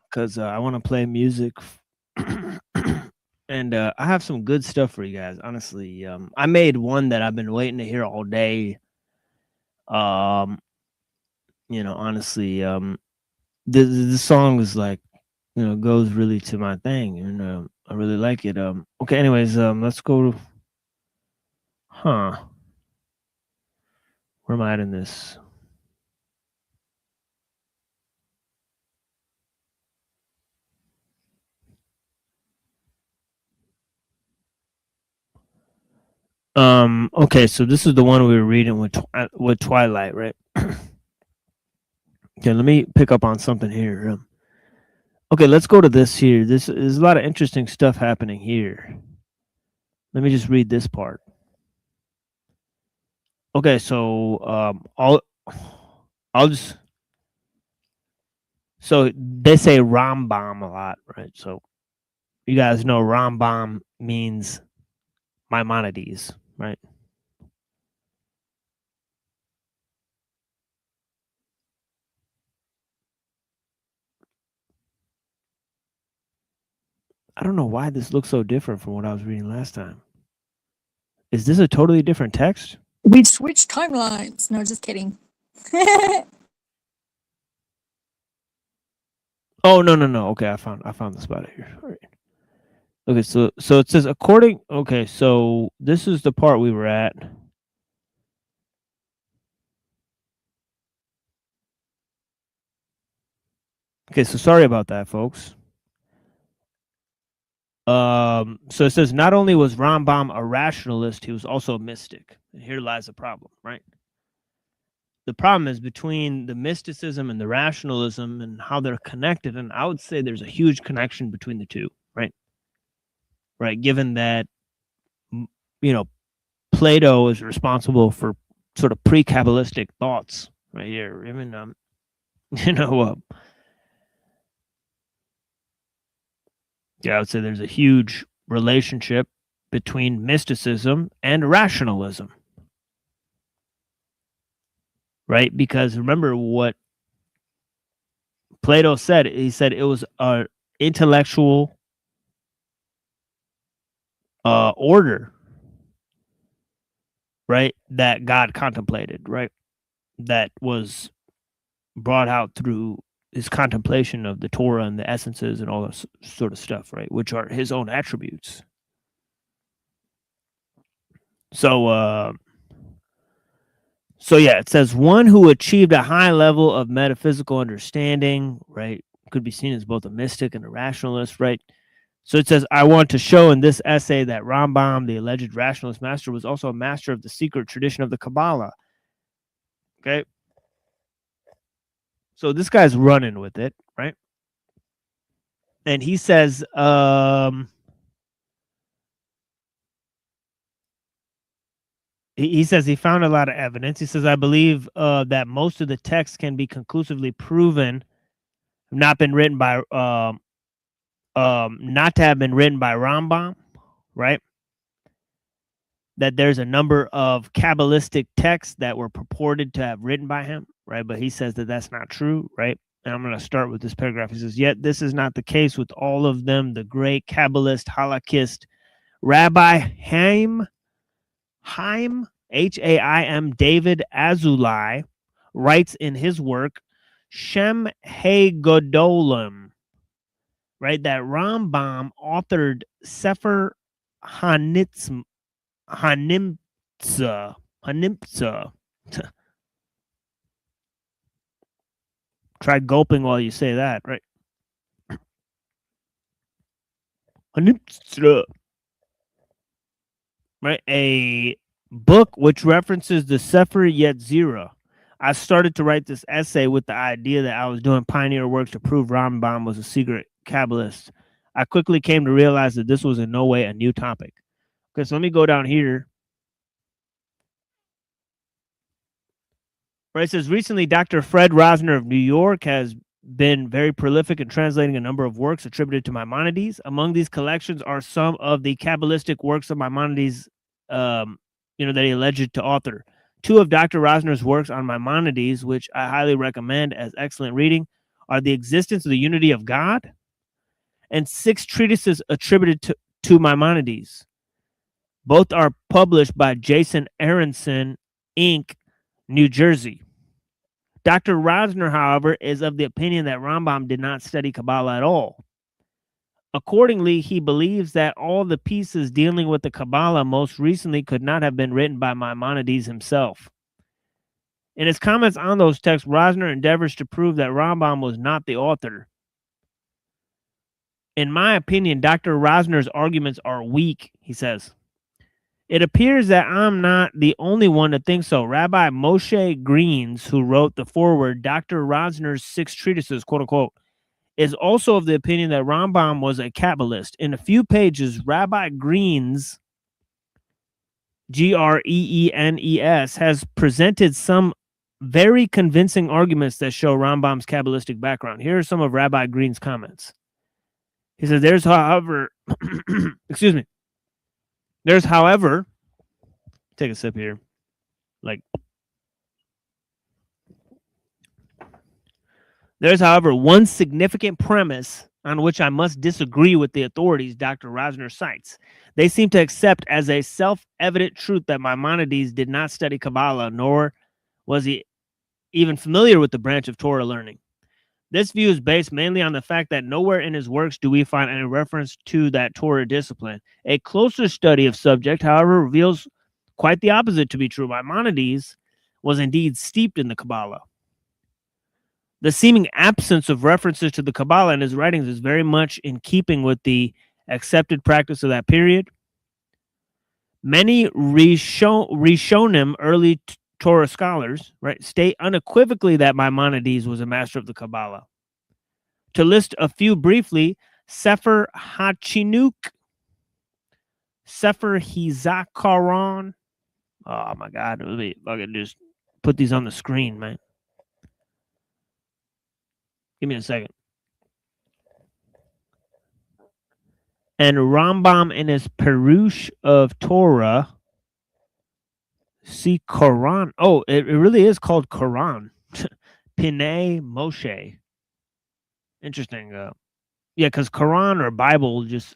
Because I want to play music. And I have some good stuff for you guys. Honestly, I made one that I've been waiting to hear all day. Honestly, this song is like, goes really to my thing, and I really like it. Okay. Anyways, let's go to. Where am I at in this? Okay, so this is the one we were reading with Twilight, right? Okay, let me pick up on something here. Okay, let's go to this here. This is a lot of interesting stuff happening here. Let me just read this part. Okay, so I'll just. So they say Rambam a lot, right? So you guys know Rambam means Maimonides, right? I don't know why this looks so different from what I was reading last time. Is this a totally different text? We switched timelines. No, just kidding. Oh, no. Okay, I found the spot here. All right. Okay, so it says according. Okay, so this is the part we were at. Okay, so sorry about that, folks. So it says not only was Rambam a rationalist, he was also a mystic. And here lies the problem, right? The problem is between the mysticism and the rationalism and how they're connected, and I would say there's a huge connection between the two, right? Right, given that Plato is responsible for sort of pre-Kabbalistic thoughts, right here. Even I would say there's a huge relationship between mysticism and rationalism, right? Because remember what Plato said. He said it was an intellectual order, right, that God contemplated, right, that was brought out through his contemplation of the Torah and the essences and all this sort of stuff, right, which are his own attributes. So yeah, it says one who achieved a high level of metaphysical understanding, right, could be seen as both a mystic and a rationalist, right? So it says, I want to show in this essay that Rambam, the alleged rationalist master, was also a master of the secret tradition of the Kabbalah. Okay. So this guy's running with it, right? And he says, he says he found a lot of evidence. He says, I believe that most of the text can be conclusively proven not been written by not to have been written by Rambam, right? That there's a number of Kabbalistic texts that were purported to have written by him, right? But he says that that's not true, right? And I'm going to start with this paragraph. He says, yet this is not the case with all of them. The great Kabbalist, halachist, Rabbi Haim, Haim, David Azulai, writes in his work, Shem He Godolim, right, that Rambam authored Sefer Hanimtza. Try gulping while you say that, right? Hanimtza. Right, a book which references the Sefer Yetzirah. I started to write this essay with the idea that I was doing pioneer work to prove Rambam was a secret Kabbalist. I quickly came to realize that this was in no way a new topic. Okay, so let me go down here. Right, it says, recently, Dr. Fred Rosner of New York has been very prolific in translating a number of works attributed to Maimonides. Among these collections are some of the Kabbalistic works of Maimonides, that he alleged to author. 2 of Dr. Rosner's works on Maimonides, which I highly recommend as excellent reading, are The Existence of the Unity of God and 6 treatises attributed to Maimonides. Both are published by Jason Aronson, Inc., New Jersey. Dr. Rosner, however, is of the opinion that Rambam did not study Kabbalah at all. Accordingly, he believes that all the pieces dealing with the Kabbalah most recently could not have been written by Maimonides himself. In his comments on those texts, Rosner endeavors to prove that Rambam was not the author. In my opinion, Dr. Rosner's arguments are weak, he says. It appears that I'm not the only one to think so. Rabbi Moshe Greens, who wrote the foreword, Dr. Rosner's 6 treatises, quote unquote, is also of the opinion that Rambam was a Kabbalist. In a few pages, Rabbi Greens, Greenes, has presented some very convincing arguments that show Rambam's Kabbalistic background. Here are some of Rabbi Green's comments. He says, there's, however, take a sip here. There's, however, one significant premise on which I must disagree with the authorities Dr. Rosner cites. They seem to accept as a self-evident truth that Maimonides did not study Kabbalah, nor was he even familiar with the branch of Torah learning. This view is based mainly on the fact that nowhere in his works do we find any reference to that Torah discipline. A closer study of subject, however, reveals quite the opposite to be true. Maimonides was indeed steeped in the Kabbalah. The seeming absence of references to the Kabbalah in his writings is very much in keeping with the accepted practice of that period. Many Rishonim, early Torah scholars, right, state unequivocally that Maimonides was a master of the Kabbalah. To list a few briefly, Sefer HaChinuk, Sefer Hizakaron. Oh my God, let me fucking just put these on the screen, man. Give me a second. And Rambam in his Perush of Torah. See Quran. Oh, it really is called Quran. Pinei Moshe. Interesting. Yeah, because Quran or Bible just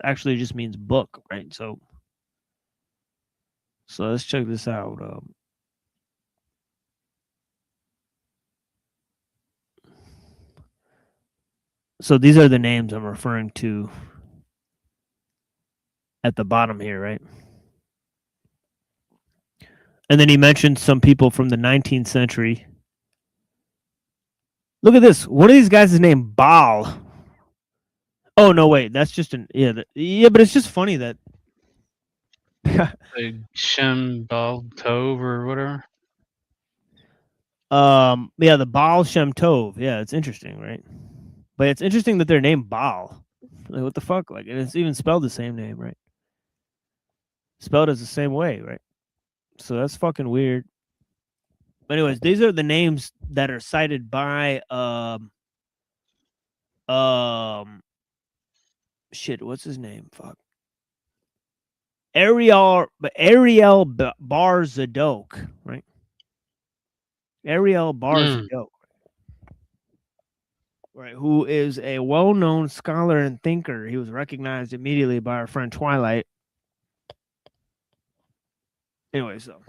means book, right? So let's check this out. So these are the names I'm referring to at the bottom here, right? And then he mentioned some people from the 19th century. Look at this. One of these guys is named Baal. Oh, no, wait. That's just but it's just funny that. Like Shem Baal Tov or whatever. The Baal Shem Tov. Yeah, it's interesting, right? But it's interesting that they're named Baal. Like, what the fuck? Like, and it's even spelled the same name, right? Spelled as the same way, right? So that's fucking weird. But anyways, these are the names that are cited by shit, what's his name? Fuck. Ariel Bar Zadok, right? Ariel Bar Zadok. Right, who is a well-known scholar and thinker. He was recognized immediately by our friend Twilight. Anyway, so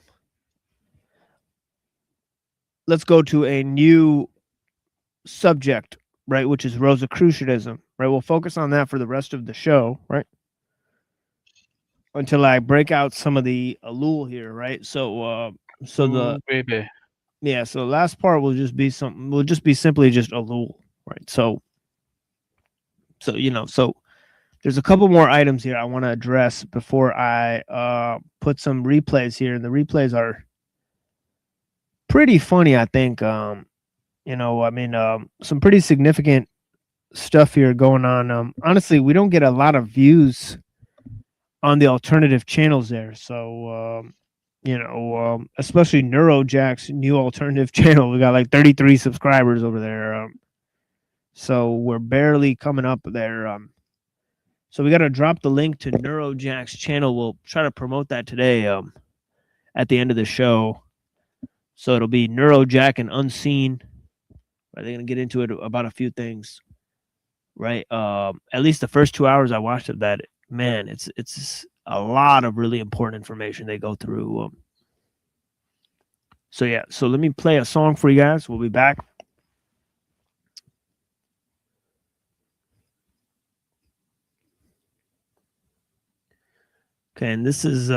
let's go to a new subject, right, which is Rosicrucianism, right? We'll focus on that for the rest of the show, right? Until I break out some of the ellul here, right? So the last part will just be simply just ellul, right? So there's a couple more items here I want to address before I put some replays here, and the replays are pretty funny, I think. Some pretty significant stuff here going on. Honestly, we don't get a lot of views on the alternative channels there. So, especially Neurojack's new alternative channel, we got like 33 subscribers over there. So we're barely coming up there. So we got to drop the link to Neurojack's channel. We'll try to promote that today at the end of the show. So it'll be Neurojack and Unseen. They're going to get into it about a few things, right? At least the first 2 hours I watched of that, man, it's a lot of really important information they go through. So let me play a song for you guys. We'll be back. Okay, and this is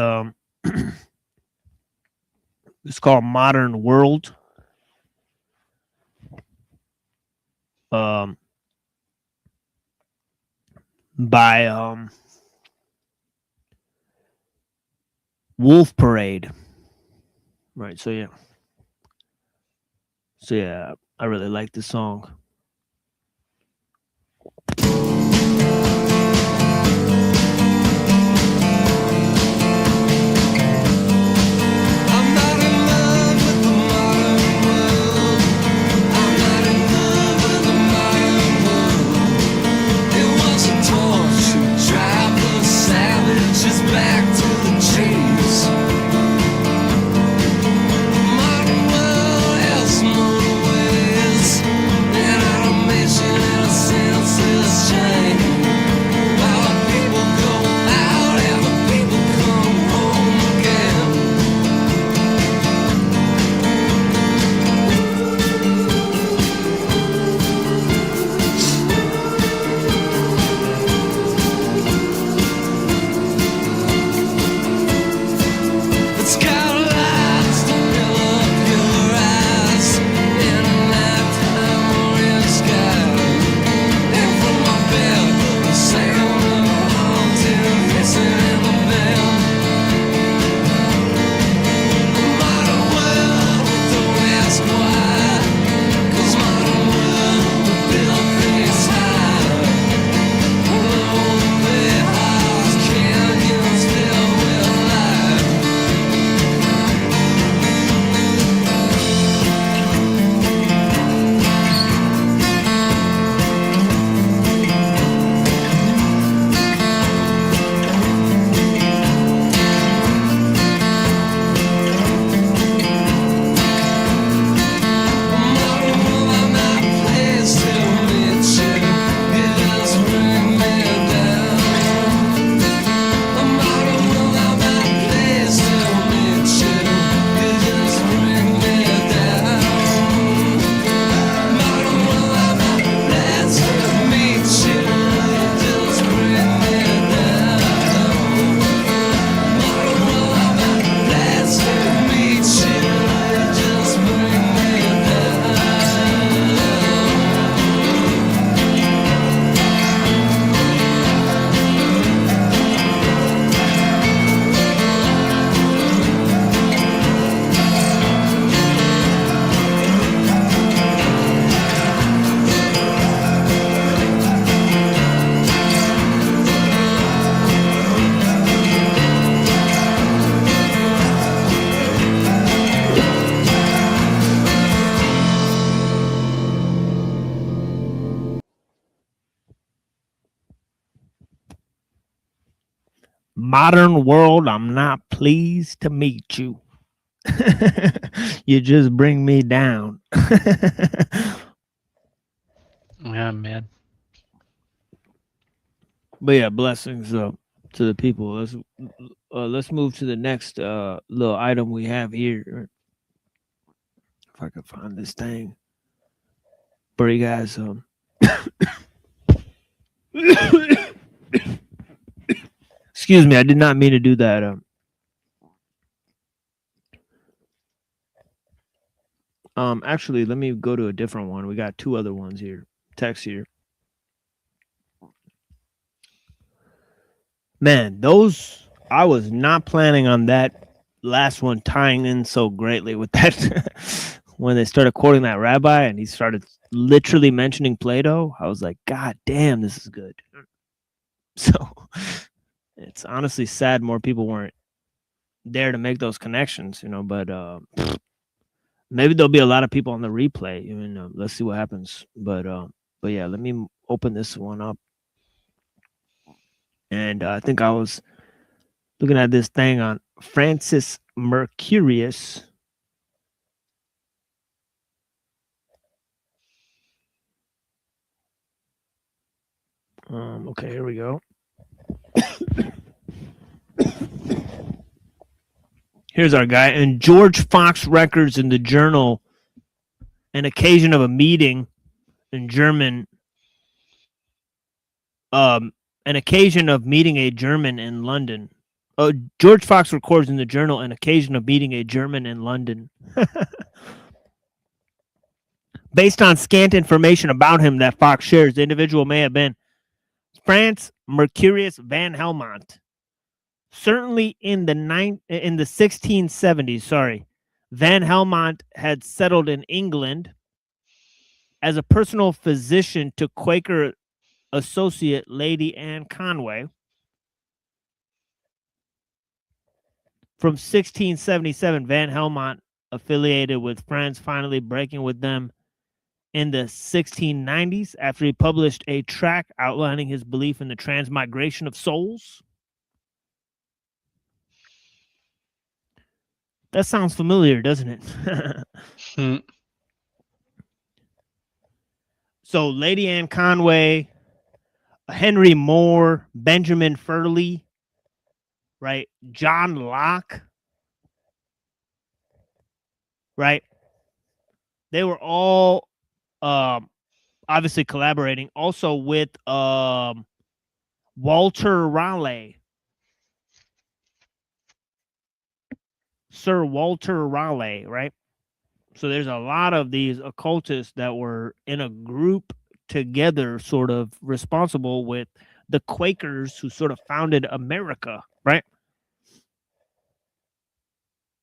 it's called Modern World. By Wolf Parade. Right, so I really like this song. Back to the chase. Modern world has more ways than automation and a senseless chain. Our people go out and the people come home again. It's got lights to fill up your eyes in a nighttime orange sky. And from my bed, the sound of a haunting hissing in the bell. Modern world, don't ask why, 'cause modern world, we build things high. Lonely hearts, canyons filled with light. Modern World, I'm not pleased to meet you. You just bring me down. Yeah, man. But yeah, blessings to the people. Let's move to the next little item we have here. If I can find this thing. For you guys, excuse me, I did not mean to do that. Actually, let me go to a different one. We got two other ones here. Text here. Man, those, I was not planning on that last one tying in so greatly with that when they started quoting that rabbi and he started literally mentioning Plato. I was like, God damn, this is good. So it's honestly sad more people weren't there to make those connections, but maybe there'll be a lot of people on the replay. Let's see what happens. But yeah, let me open this one up. And I think I was looking at this thing on Francis Mercurius. Okay, here we go. Here's our guy. And George Fox records in the journal an occasion of a meeting in German. An occasion of meeting a German in London. George Fox records in the journal an occasion of meeting a German in London. Based on scant information about him that Fox shares, the individual may have been Franz Mercurius van Helmont. Certainly in the 1670s, Van Helmont had settled in England as a personal physician to Quaker associate Lady Anne Conway. From 1677, Van Helmont affiliated with Franz, finally breaking with them in the 1690s after he published a tract outlining his belief in the transmigration of souls. That sounds familiar, doesn't it? So Lady Anne Conway, Henry Moore, Benjamin Furley, right? John Locke, right? They were all obviously collaborating also with Walter Raleigh. Sir Walter Raleigh, right? So there's a lot of these occultists that were in a group together, sort of responsible with the Quakers who sort of founded America, right?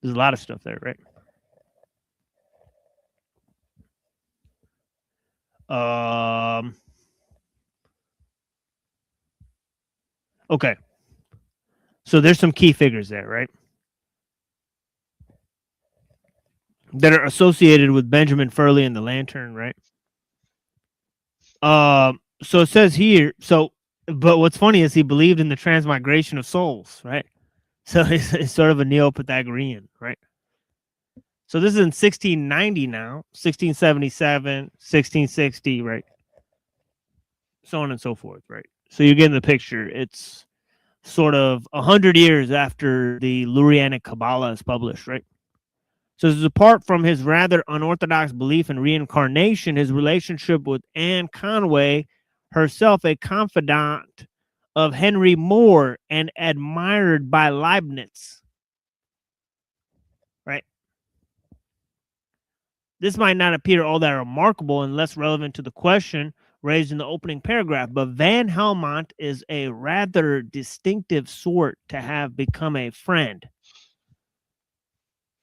There's a lot of stuff there, right? Okay. So there's some key figures there, right? That are associated with Benjamin Furley and the Lantern, right? So it says here, but what's funny is he believed in the transmigration of souls, right? So he's sort of a Neo-Pythagorean, right? So this is in 1690 now, 1677, 1660, right? So on and so forth, right? So you get in the picture. It's sort of 100 years after the Lurianic Kabbalah is published, right? So this is apart from his rather unorthodox belief in reincarnation, his relationship with Anne Conway, herself a confidant of Henry Moore and admired by Leibniz, right? This might not appear all that remarkable and less relevant to the question raised in the opening paragraph, but Van Helmont is a rather distinctive sort to have become a friend.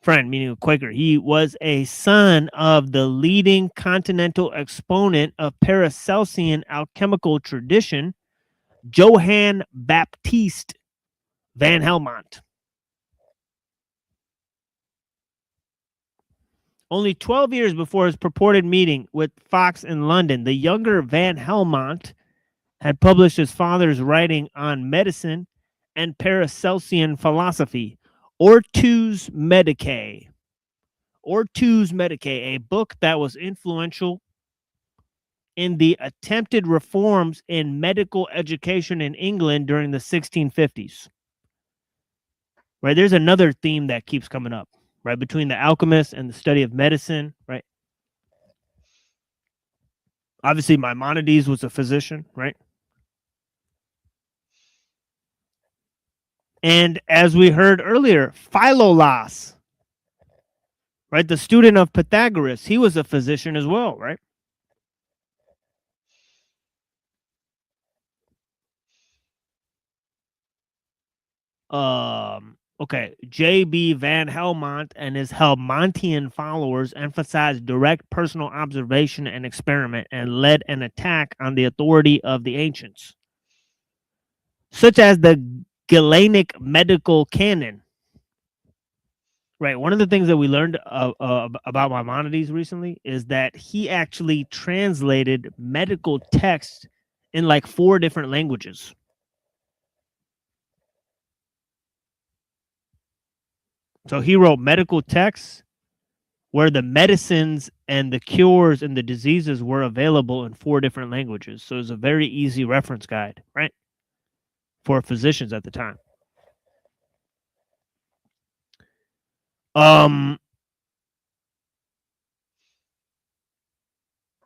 Friend, meaning a Quaker. He was a son of the leading continental exponent of Paracelsian alchemical tradition, Johann Baptist Van Helmont. Only 12 years before his purported meeting with Fox in London, the younger Van Helmont had published his father's writing on medicine and Paracelsian philosophy, Ortus Medicae. Ortus Medicae, a book that was influential in the attempted reforms in medical education in England during the 1650s. Right, there's another theme that keeps coming up, right, between the alchemists and the study of medicine, right? Obviously, Maimonides was a physician, right? And as we heard earlier, Philolaus, right, the student of Pythagoras, he was a physician as well, right? Okay, J.B. Van Helmont and his Helmontian followers emphasized direct personal observation and experiment and led an attack on the authority of the ancients, such as the Galenic medical canon. Right, one of the things that we learned about Maimonides recently is that he actually translated medical texts in like 4 different languages. So he wrote medical texts where the medicines and the cures and the diseases were available in 4 different languages. So it's a very easy reference guide, right? For physicians at the time.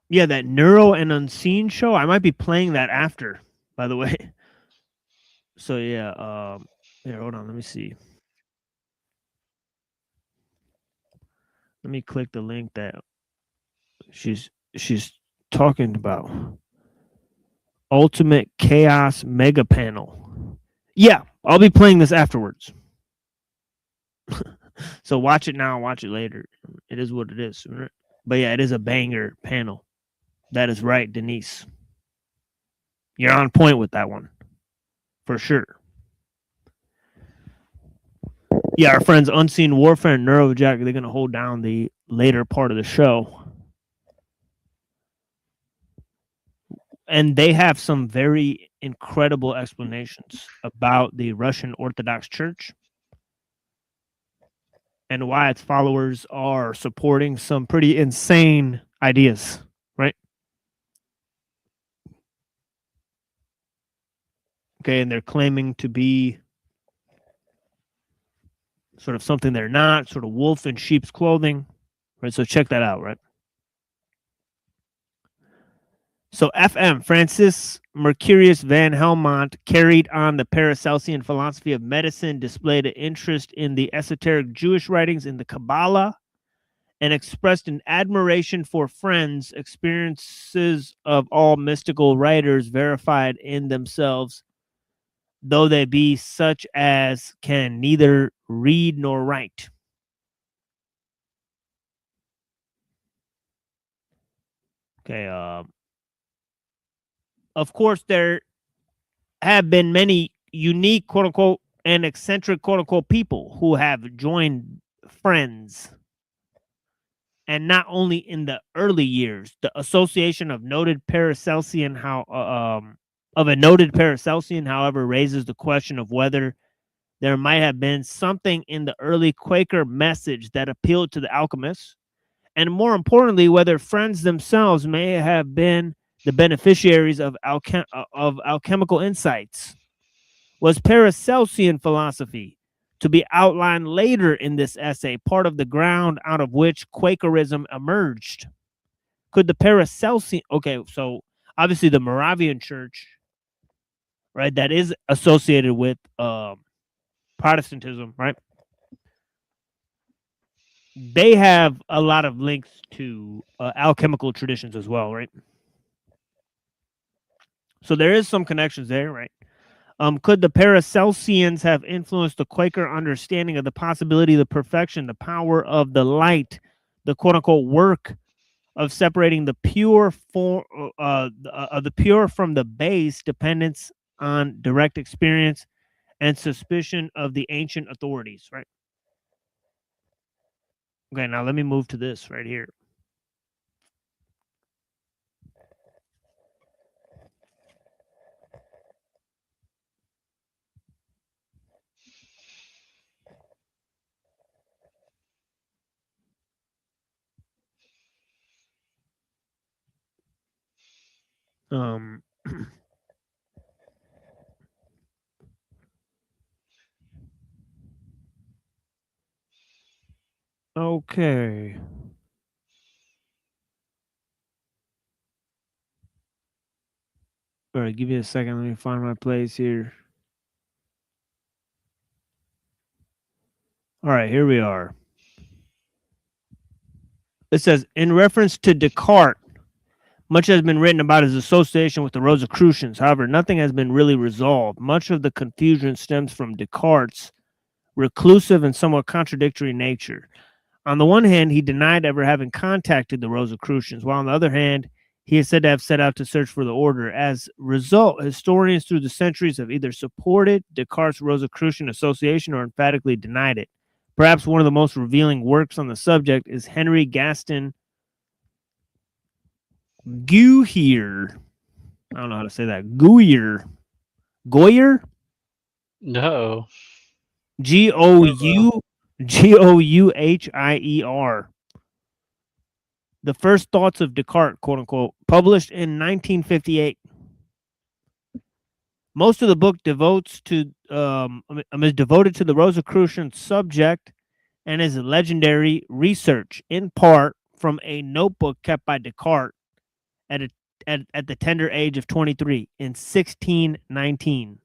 Yeah, that Neuro and Unseen show, I might be playing that after, by the way. So yeah, here, hold on, let me see. Let me click the link that she's talking about. Ultimate Chaos Mega Panel. Yeah, I'll be playing this afterwards. So watch it now, watch it later. It is what it is. But yeah, it is a banger panel. That is right, Denise. You're on point with that one. For sure. Yeah, our friends Unseen Warfare and Neurojack, they're going to hold down the later part of the show. And they have some very incredible explanations about the Russian Orthodox Church and why its followers are supporting some pretty insane ideas, right? Okay, and they're claiming to be sort of something they're not, sort of wolf in sheep's clothing, right? So check that out, right? So FM, Francis Mercurius van Helmont, carried on the Paracelsian philosophy of medicine, displayed an interest in the esoteric Jewish writings in the Kabbalah, and expressed an admiration for friends' experiences of all mystical writers verified in themselves, though they be such as can neither read nor write. Okay, of course, there have been many unique, quote unquote, and eccentric, quote unquote, people who have joined friends. And not only in the early years, the association of noted Paracelsian, however, raises the question of whether there might have been something in the early Quaker message that appealed to the alchemists, and more importantly, whether friends themselves may have been the beneficiaries of alchemical insights. Was Paracelsian philosophy to be outlined later in this essay part of the ground out of which Quakerism emerged? Could the Paracelsian... Okay, so obviously the Moravian Church, right, that is associated with Protestantism, right? They have a lot of links to alchemical traditions as well, right? So there is some connections there, right? Could the Paracelsians have influenced the Quaker understanding of the possibility, the perfection, the power of the light, the quote-unquote work of separating the pure the pure from the base, dependence on direct experience, and suspicion of the ancient authorities, right? Okay, now let me move to this right here. Okay. All right, give me a second. Let me find my place here. All right, here we are. It says, in reference to Descartes, much has been written about his association with the Rosicrucians. However, nothing has been really resolved. Much of the confusion stems from Descartes' reclusive, and somewhat contradictory nature. On the one hand, he denied ever having contacted the Rosicrucians, while on the other hand, he is said to have set out to search for the order. As a result, historians through the centuries have either supported Descartes' Rosicrucian association or emphatically denied it. Perhaps one of the most revealing works on the subject is Henry Gaston Goyer. I don't know how to say that. Goyer? No. Gouhier. The First Thoughts of Descartes, quote unquote, published in 1958. Most of the book is devoted to the Rosicrucian subject and his legendary research, in part from a notebook kept by Descartes at the tender age of 23 in 1619.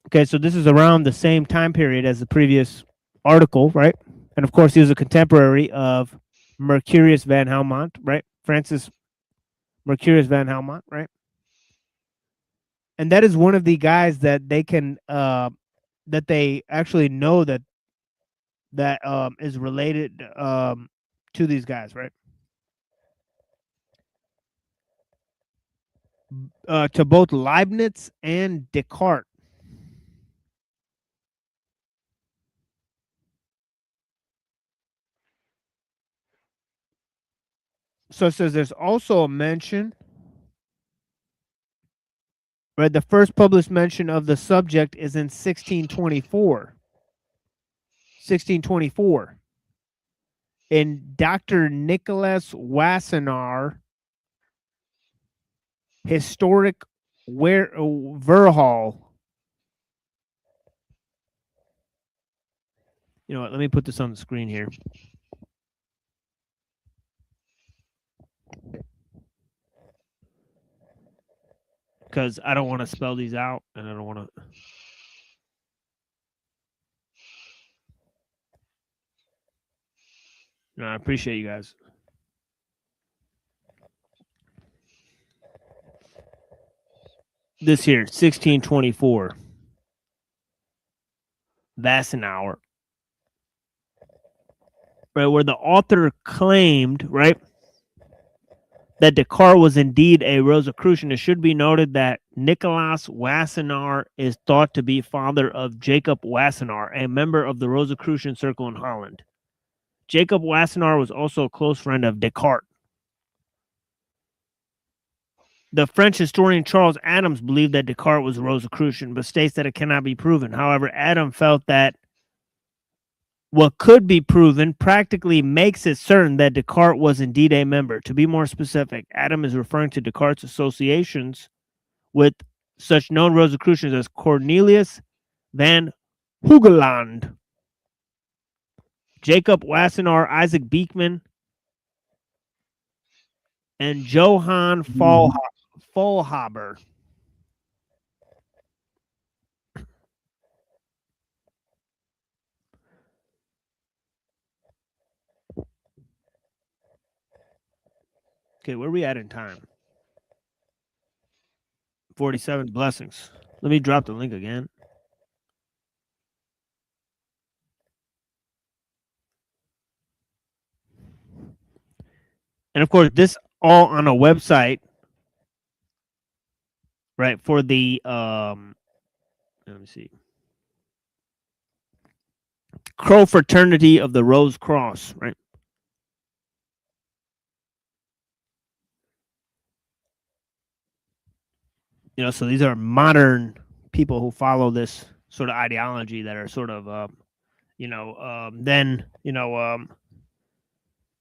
Okay, so this is around the same time period as the previous article, right? And of course, he was a contemporary of Mercurius van Helmont, right? Francis Mercurius van Helmont, right? And that is one of the guys that they can, that they actually know that is related to these guys, right? To both Leibniz and Descartes. So it says there's also a mention, right? The first published mention of the subject is in 1624. 1624. In Dr. Nicholas Wassenaar, Historic Verhaal. You know what? Let me put this on the screen here. Because I don't want to spell these out, and I don't want to. No, I appreciate you guys. This here, 1624. Wassenaar. Right, where the author claimed, right, that Descartes was indeed a Rosicrucian. It should be noted that Nicolas Wassenaar is thought to be father of Jacob Wassenaar, a member of the Rosicrucian circle in Holland. Jacob Wassenaar was also a close friend of Descartes. The French historian Charles Adams believed that Descartes was a Rosicrucian, but states that it cannot be proven. However, Adam felt that what could be proven practically makes it certain that Descartes was indeed a member. To be more specific, Adam is referring to Descartes' associations with such known Rosicrucians as Cornelius van Hugeland, Jacob Wassenaar, Isaac Beekman, and Johann Faulhaber. Okay, where are we at in time? 47 blessings. Let me drop the link again. And of course, this all on a website, right? For the let me see. Crow Fraternity of the Rose Cross, right? You know, so these are modern people who follow this sort of ideology that are sort of,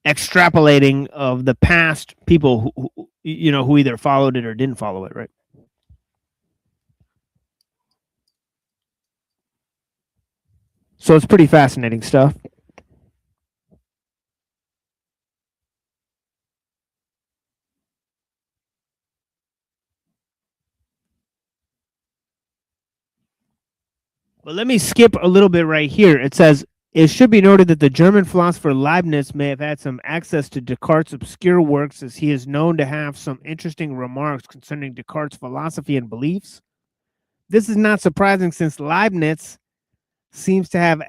extrapolating of the past people who either followed it or didn't follow it, right? So it's pretty fascinating stuff. But let me skip a little bit right here. It says, it should be noted that the German philosopher Leibniz may have had some access to Descartes' obscure works, as he is known to have some interesting remarks concerning Descartes' philosophy and beliefs. This is not surprising since Leibniz seems to have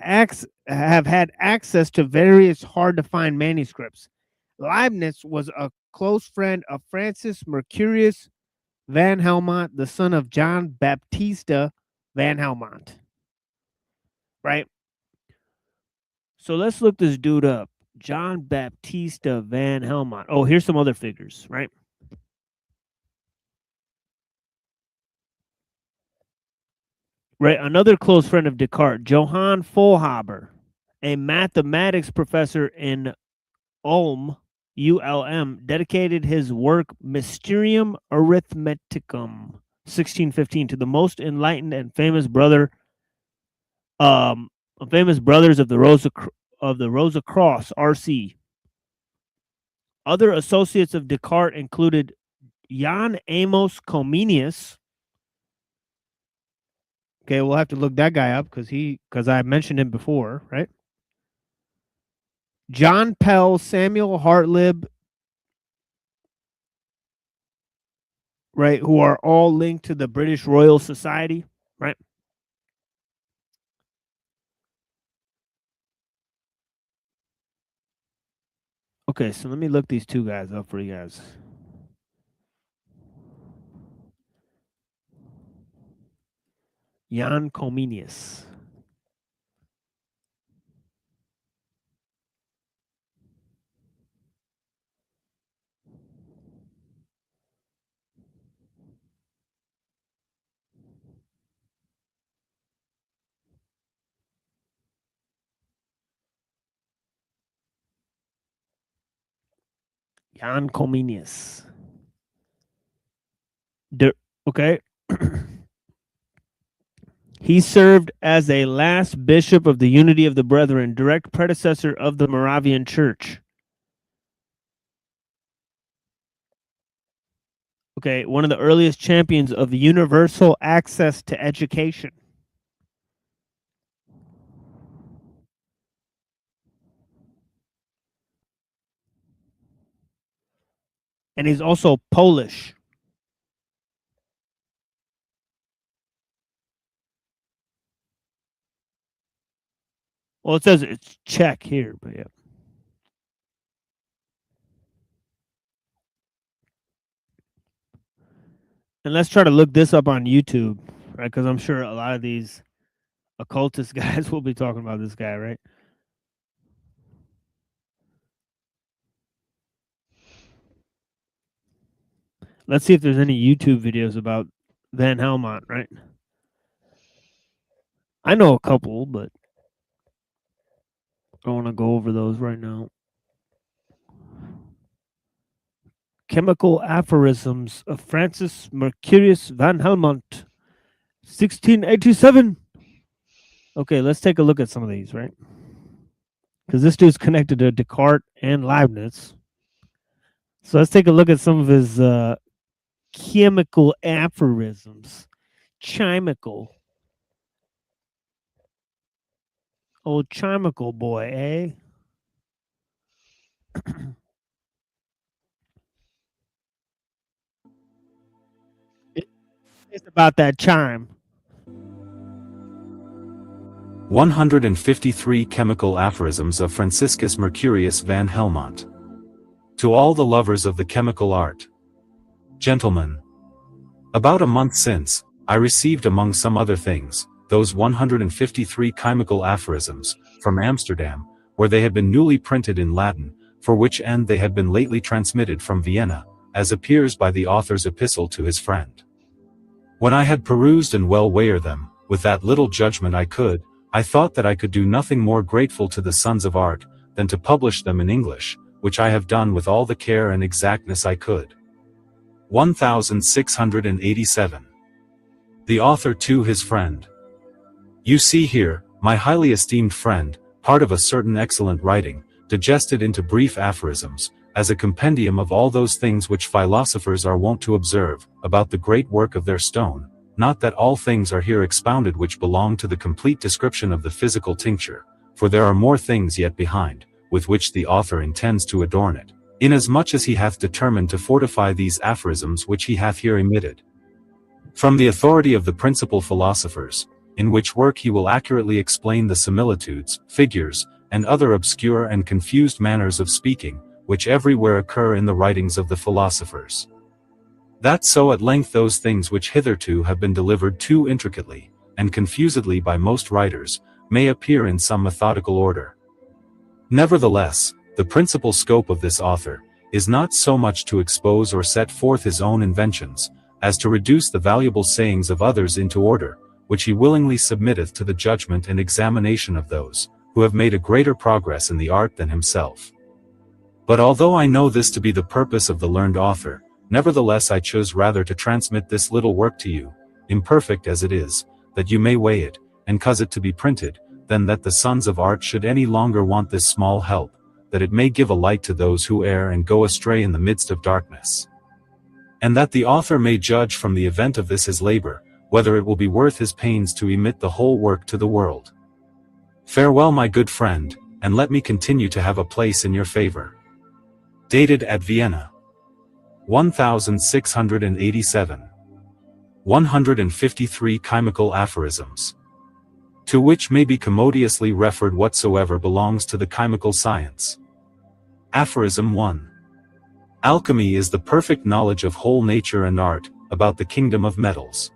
had access to various hard-to-find manuscripts. Leibniz was a close friend of Francis Mercurius van Helmont, the son of John Baptista van Helmont. Right? So let's look this dude up. John Baptista van Helmont. Oh, here's some other figures, right? Right, another close friend of Descartes, Johann Faulhaber, a mathematics professor in Ulm, ULM, dedicated his work Mysterium Arithmeticum, 1615, to the most enlightened and famous brothers of the Rosa Cross, RC. Other associates of Descartes included Jan Amos Comenius. Okay, we'll have to look that guy up because I mentioned him before, right? John Pell, Samuel Hartlib, right, who are all linked to the British Royal Society, right? Okay, so let me look these two guys up for you guys. Jan Comenius. Jan Comenius. Okay. He served as a last bishop of the Unity of the Brethren, direct predecessor of the Moravian Church. Okay, one of the earliest champions of universal access to education. And he's also Polish. Well, it says it's Czech here, but yeah. And let's try to look this up on YouTube, right? Because I'm sure a lot of these occultist guys will be talking about this guy, right? Let's see if there's any YouTube videos about Van Helmont, right? I know a couple, but I don't want to go over those right now. Chemical Aphorisms of Francis Mercurius van Helmont, 1687. Okay, let's take a look at some of these, right? Because this dude's connected to Descartes and Leibniz. So let's take a look at some of his chemical aphorisms. Chimical. Old chimical boy, eh? It's about that chime. 153 Chemical Aphorisms of Franciscus Mercurius van Helmont. To all the lovers of the chemical art. Gentlemen, about a month since, I received among some other things, those 153 chemical aphorisms, from Amsterdam, where they had been newly printed in Latin, for which end they had been lately transmitted from Vienna, as appears by the author's epistle to his friend. When I had perused and well weighed them, with that little judgment I could, I thought that I could do nothing more grateful to the sons of art, than to publish them in English, which I have done with all the care and exactness I could. 1687. The author to his friend. You see here, my highly esteemed friend, part of a certain excellent writing, digested into brief aphorisms, as a compendium of all those things which philosophers are wont to observe, about the great work of their stone, not that all things are here expounded which belong to the complete description of the physical tincture, for there are more things yet behind, with which the author intends to adorn it, inasmuch as he hath determined to fortify these aphorisms which he hath here emitted. From the authority of the principal philosophers, in which work he will accurately explain the similitudes, figures, and other obscure and confused manners of speaking, which everywhere occur in the writings of the philosophers. That so at length those things which hitherto have been delivered too intricately, and confusedly by most writers, may appear in some methodical order. Nevertheless, the principal scope of this author is not so much to expose or set forth his own inventions, as to reduce the valuable sayings of others into order, which he willingly submitteth to the judgment and examination of those who have made a greater progress in the art than himself. But although I know this to be the purpose of the learned author, nevertheless I chose rather to transmit this little work to you, imperfect as it is, that you may weigh it, and cause it to be printed, than that the sons of art should any longer want this small help, that it may give a light to those who err and go astray in the midst of darkness. And that the author may judge from the event of this his labor, whether it will be worth his pains to emit the whole work to the world. Farewell, my good friend, and let me continue to have a place in your favor. Dated at Vienna. 1687. 153 chemical aphorisms. To which may be commodiously referred whatsoever belongs to the chemical science. Aphorism 1. Alchemy is the perfect knowledge of whole nature and art, about the kingdom of metals.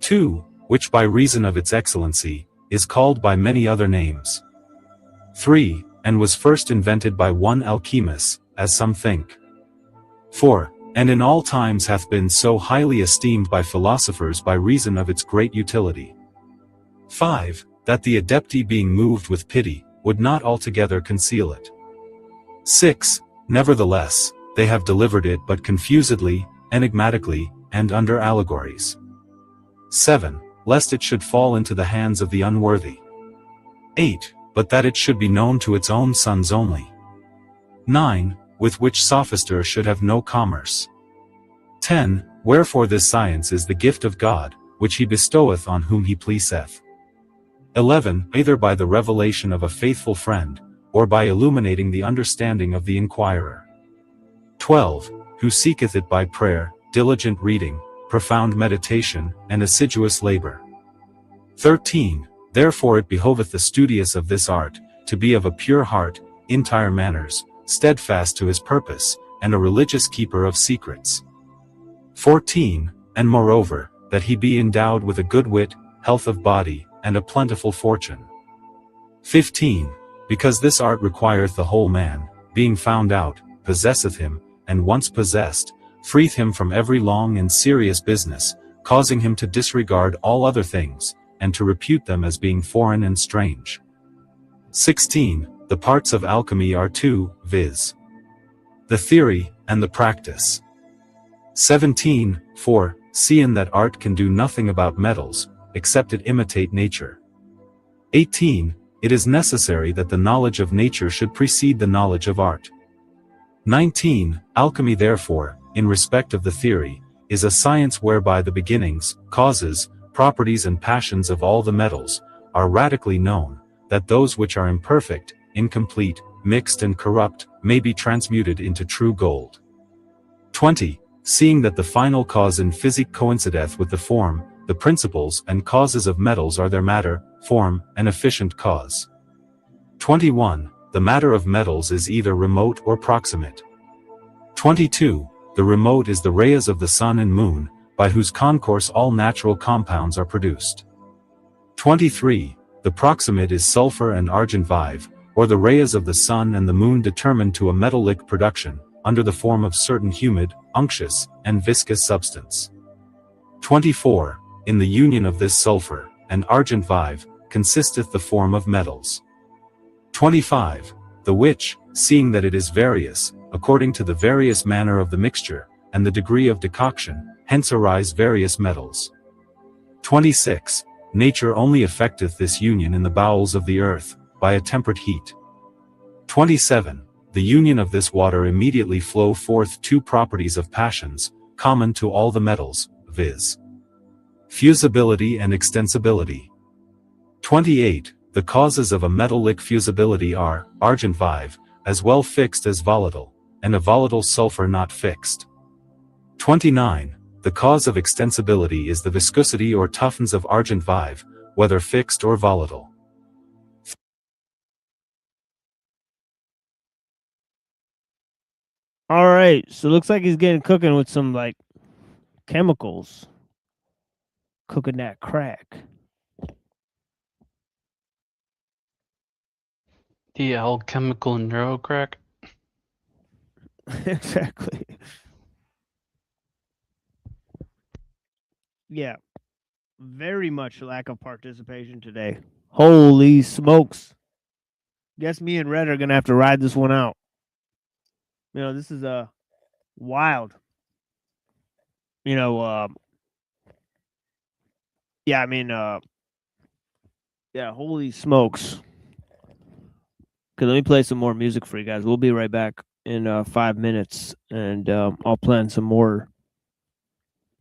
2. Which by reason of its excellency, is called by many other names. 3. And was first invented by one Alchemus, as some think. 4. And in all times hath been so highly esteemed by philosophers by reason of its great utility. 5. That the adepti being moved with pity, would not altogether conceal it. 6. Nevertheless, they have delivered it but confusedly, enigmatically, and under allegories. 7. Lest it should fall into the hands of the unworthy. 8. But that it should be known to its own sons only. 9. With which sophister should have no commerce. 10. Wherefore this science is the gift of God, which he bestoweth on whom he pleaseth. 11. Either by the revelation of a faithful friend, or by illuminating the understanding of the inquirer. 12. Who seeketh it by prayer, diligent reading, profound meditation, and assiduous labor. 13. Therefore it behoveth the studious of this art, to be of a pure heart, entire manners, steadfast to his purpose, and a religious keeper of secrets. 14. And moreover, that he be endowed with a good wit, health of body, and a plentiful fortune. 15. Because this art requireth the whole man, being found out, possesseth him, and once possessed, freeth him from every long and serious business, causing him to disregard all other things, and to repute them as being foreign and strange. 16. The parts of alchemy are two, viz. the theory, and the practice. 17. For, seeing that art can do nothing about metals, except it imitate nature. 18. It is necessary that the knowledge of nature should precede the knowledge of art. 19. Alchemy therefore, in respect of the theory, is a science whereby the beginnings, causes, properties and passions of all the metals, are radically known, that those which are imperfect, incomplete, mixed and corrupt, may be transmuted into true gold. 20. Seeing that the final cause in physic coincideth with the form, the principles and causes of metals are their matter, form, and efficient cause. 21. The matter of metals is either remote or proximate. 22. The remote is the rays of the sun and moon, by whose concourse all natural compounds are produced. 23. The proximate is sulfur and argent vive, or the rays of the sun and the moon determined to a metallic production, under the form of certain humid, unctuous, and viscous substance. 24. In the union of this sulfur, and argent vive, consisteth the form of metals. 25. The which, seeing that it is various, according to the various manner of the mixture, and the degree of decoction, hence arise various metals. 26. Nature only effecteth this union in the bowels of the earth, by a temperate heat. 27. The union of this water immediately flow forth two properties of passions, common to all the metals, viz. Fusibility and extensibility. 28. The causes of a metallic fusibility are, argent vive, as well fixed as volatile, and a volatile sulfur not fixed. 29. The cause of extensibility is the viscosity or toughness of argent vive, whether fixed or volatile. All right, so looks like he's getting cooking with some like chemicals. Cooking that crack. The alchemical neuro crack. Exactly. Yeah. Very much lack of participation today. Holy smokes. Guess me and Red are gonna have to ride this one out. You know, this is wild. You know, yeah, I mean, yeah, holy smokes. Okay, let me play some more music for you guys. We'll be right back in 5 minutes, and I'll plan some more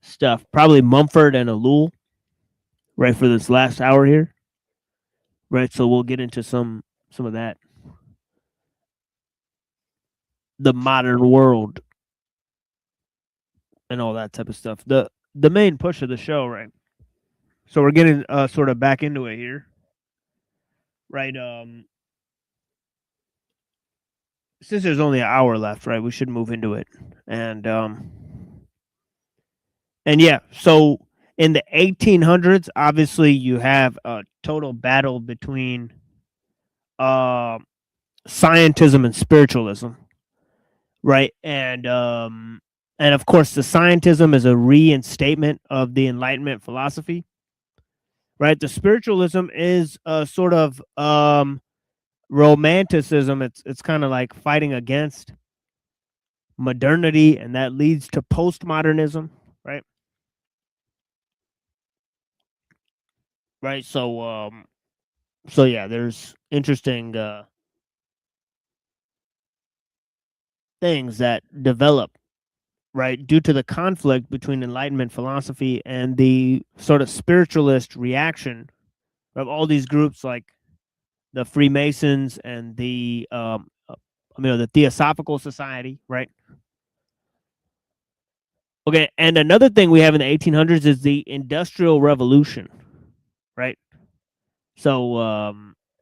stuff. Probably Mumford and Ellul, right, for this last hour here. Right, so we'll get into some of that. The modern world and all that type of stuff. The main push of the show, right? So we're getting sort of back into it here. Right, since there's only an hour left, right, we should move into it. And yeah, so in the 1800s, obviously you have a total battle between scientism and spiritualism, right? And of course the scientism is a reinstatement of the Enlightenment philosophy, right? The spiritualism is a sort of romanticism. It's kind of like fighting against modernity, and that leads to postmodernism, right? Right. So yeah, there's interesting things that develop, right, due to the conflict between Enlightenment philosophy and the sort of spiritualist reaction of all these groups like the Freemasons and the the Theosophical Society, right? Okay, and another thing we have in the 1800s is the Industrial Revolution, right? So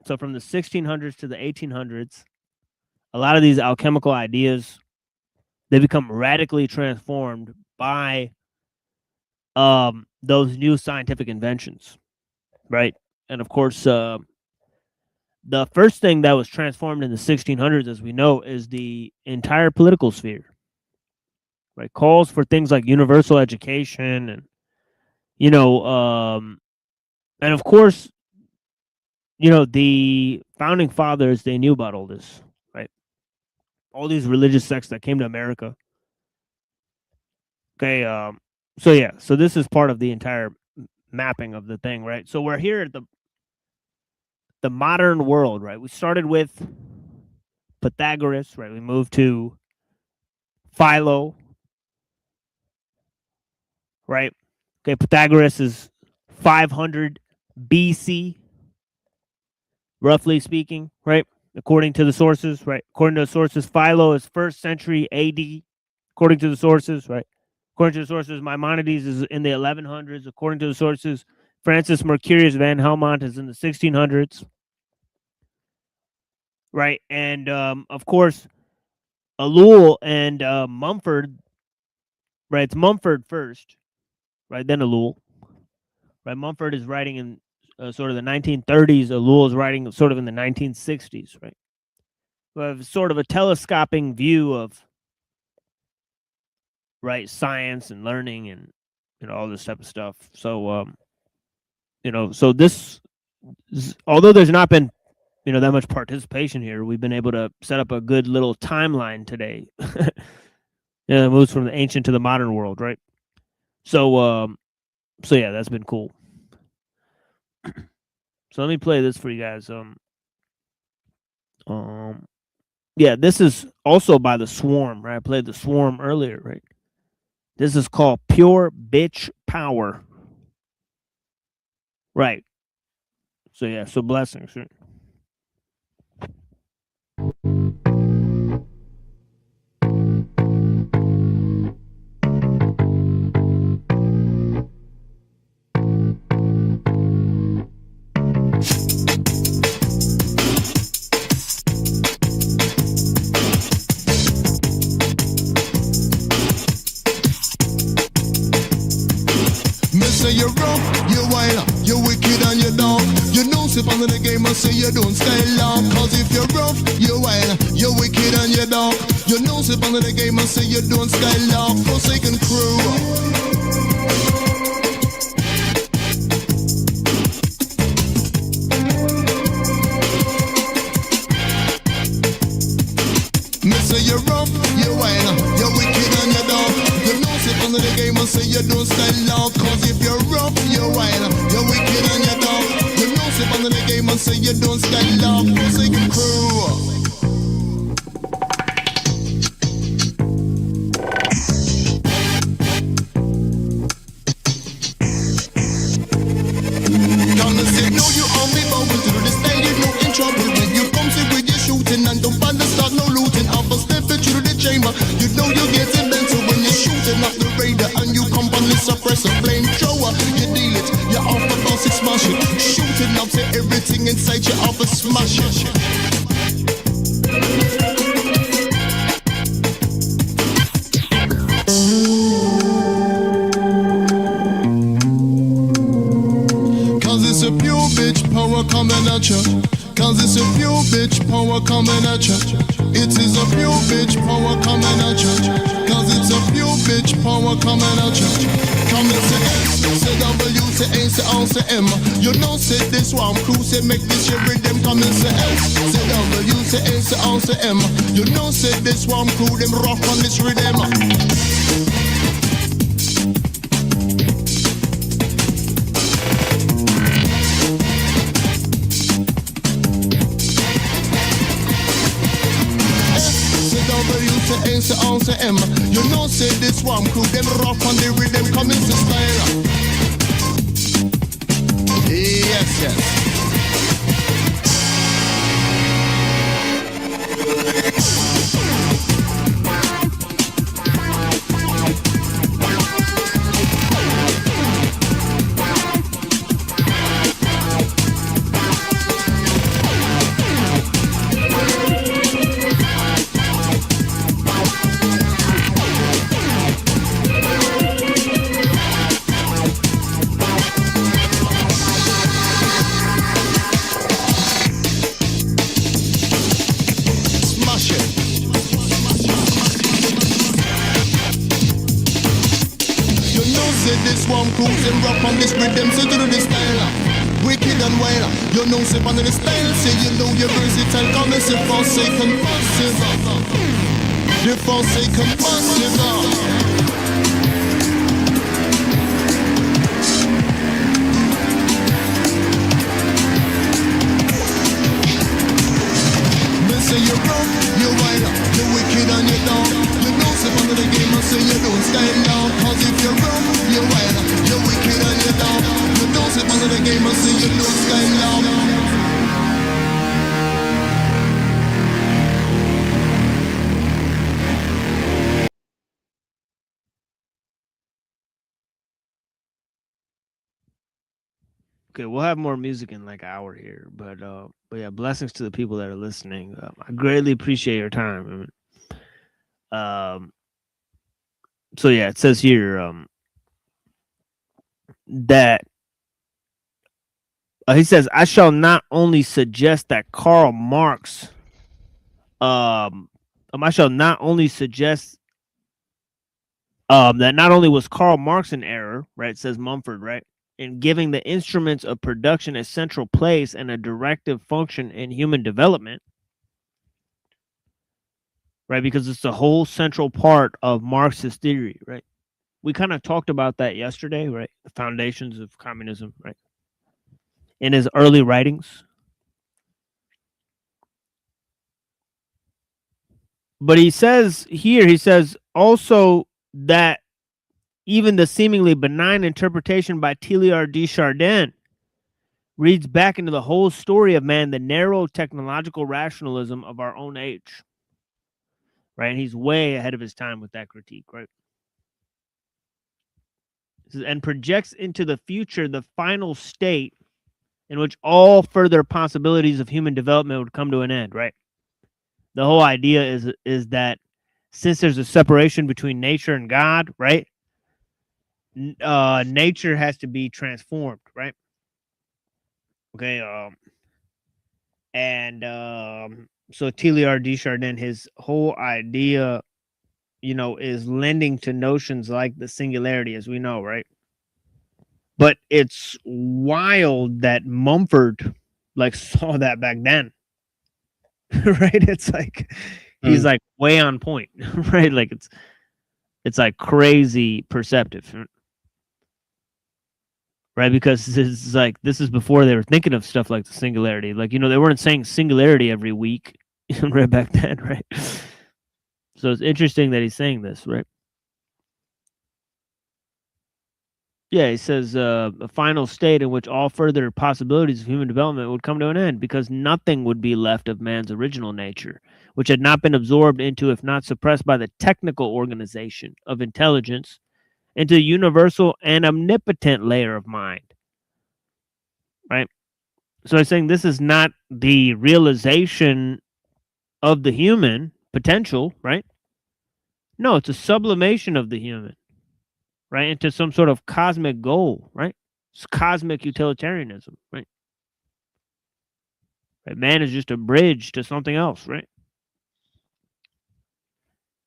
so from the 1600s to the 1800s, a lot of these alchemical ideas, they become radically transformed by those new scientific inventions, right? And of course, the first thing that was transformed in the 1600s, as we know, is the entire political sphere, right? Calls for things like universal education and, and of course, the founding fathers, they knew about all this, right? All these religious sects that came to America. Okay, so yeah, so this is part of the entire mapping of the thing, right? So we're here at the modern world, right? We started with Pythagoras, right? We moved to Philo, right? Okay, Pythagoras is 500 BC, roughly speaking, right? According to the sources, right? According to the sources, Philo is 1st century AD, according to the sources, right? According to the sources, Maimonides is in the 1100s. According to the sources, Francis Mercurius van Helmont is in the 1600s, right? And of course, Ellul and Mumford, right? It's Mumford first, right? Then Ellul, right? Mumford is writing in sort of the 1930s. Ellul is writing sort of in the 1960s, right? We have sort of a telescoping view of, right, science and learning and all this type of stuff. So so this, although there's not been that much participation here, we've been able to set up a good little timeline today. It moves from the ancient to the modern world, right? So so yeah, that's been cool. So let me play this for you guys. Yeah, this is also by The Swarm, right? I played The Swarm earlier, right? This is called Pure Bitch Power. Right. So yeah, so blessings. Right? say you're rough, you're wild, you're wicked and you're dumb. You know, sip under the game and say you don't style long. Cause if you're rough, you're wild, you're wicked and you're dumb. You know, sip under the game and say you don't style long. Forsaken crew. Me say you're rough, you're wild, you're wicked and you're dumb. You know, sip under the game and say you don't style long. Cause if you're rough, you're wild, you're wicked and you're dumb. You know, sip under the game and say you don't style long. Forsaken crew. Come and say, no, you only bubble to the stage, you know in trouble. When you come see with your shooting and don't bother start no looting. I'll step it through the chamber, you know you're getting bent. So when you're shooting up the radar and you come on the suppressor flamethrower, you deal it, you're off the boss, smash it. Shooting up to everything inside you off a smash it. Cause it's a pure bitch power coming at you. Cause it's a pure bitch power coming at you. It is a pure bitch power coming at you. Cause it's a pure bitch power coming at you. Come and say S, say W, say A, say O, say M. You know say this one crew, say make this your rhythm. Come and say S, say W, say A, say O, say M. You know say this one crew, them rock on this rhythm. Say on say M. You know say this one crew, them rock on the rhythm, come in to style. Yes, yes. Cruising rock on this rhythm, so to the style. Wicked and wild, you know, say under the style. Say you know you're versatile, come and say forsaken massive. The forsaken massive. Me say you're rough, you're wild, you're wicked and you're dumb. You know, say under the game, I say you don't style now. Cause if you're rough, you're wild, you're wicked and you're dumb. You don't sit under the game and say you don't style now. Okay, we'll have more music in like an hour here, but yeah, blessings to the people that are listening. I greatly appreciate your time. So yeah, it says here that he says, I shall not only suggest that Karl Marx, I shall not only suggest that not only was Karl Marx in error, right? Says Mumford, right? In giving the instruments of production a central place and a directive function in human development, right? Because it's the whole central part of Marxist theory, right? We kind of talked about that yesterday, right? The foundations of communism, right? In his early writings. But he says here, he says also that even the seemingly benign interpretation by Teilhard de Chardin reads back into the whole story of man, the narrow technological rationalism of our own age. Right? And he's way ahead of his time with that critique, right? And projects into the future the final state in which all further possibilities of human development would come to an end, right? The whole idea is that since there's a separation between nature and God, right? nature has to be transformed, right? Okay. So Teilhard de Chardin, his whole idea, is lending to notions like the singularity, as we know, right? But it's wild that Mumford saw that back then, right? It's like he's like way on point, right? Like it's like crazy perceptive, right? Because it's like this is before they were thinking of stuff like the singularity. Like they weren't saying singularity every week, right back then, right? So it's interesting that he's saying this, right? Yeah, he says a final state in which all further possibilities of human development would come to an end because nothing would be left of man's original nature, which had not been absorbed into, if not suppressed by the technical organization of intelligence, into a universal and omnipotent layer of mind. Right? So I'm saying this is not the realization of the human potential, right? No, it's a sublimation of the human, right, into some sort of cosmic goal, right? It's cosmic utilitarianism, right? Man is just a bridge to something else, right?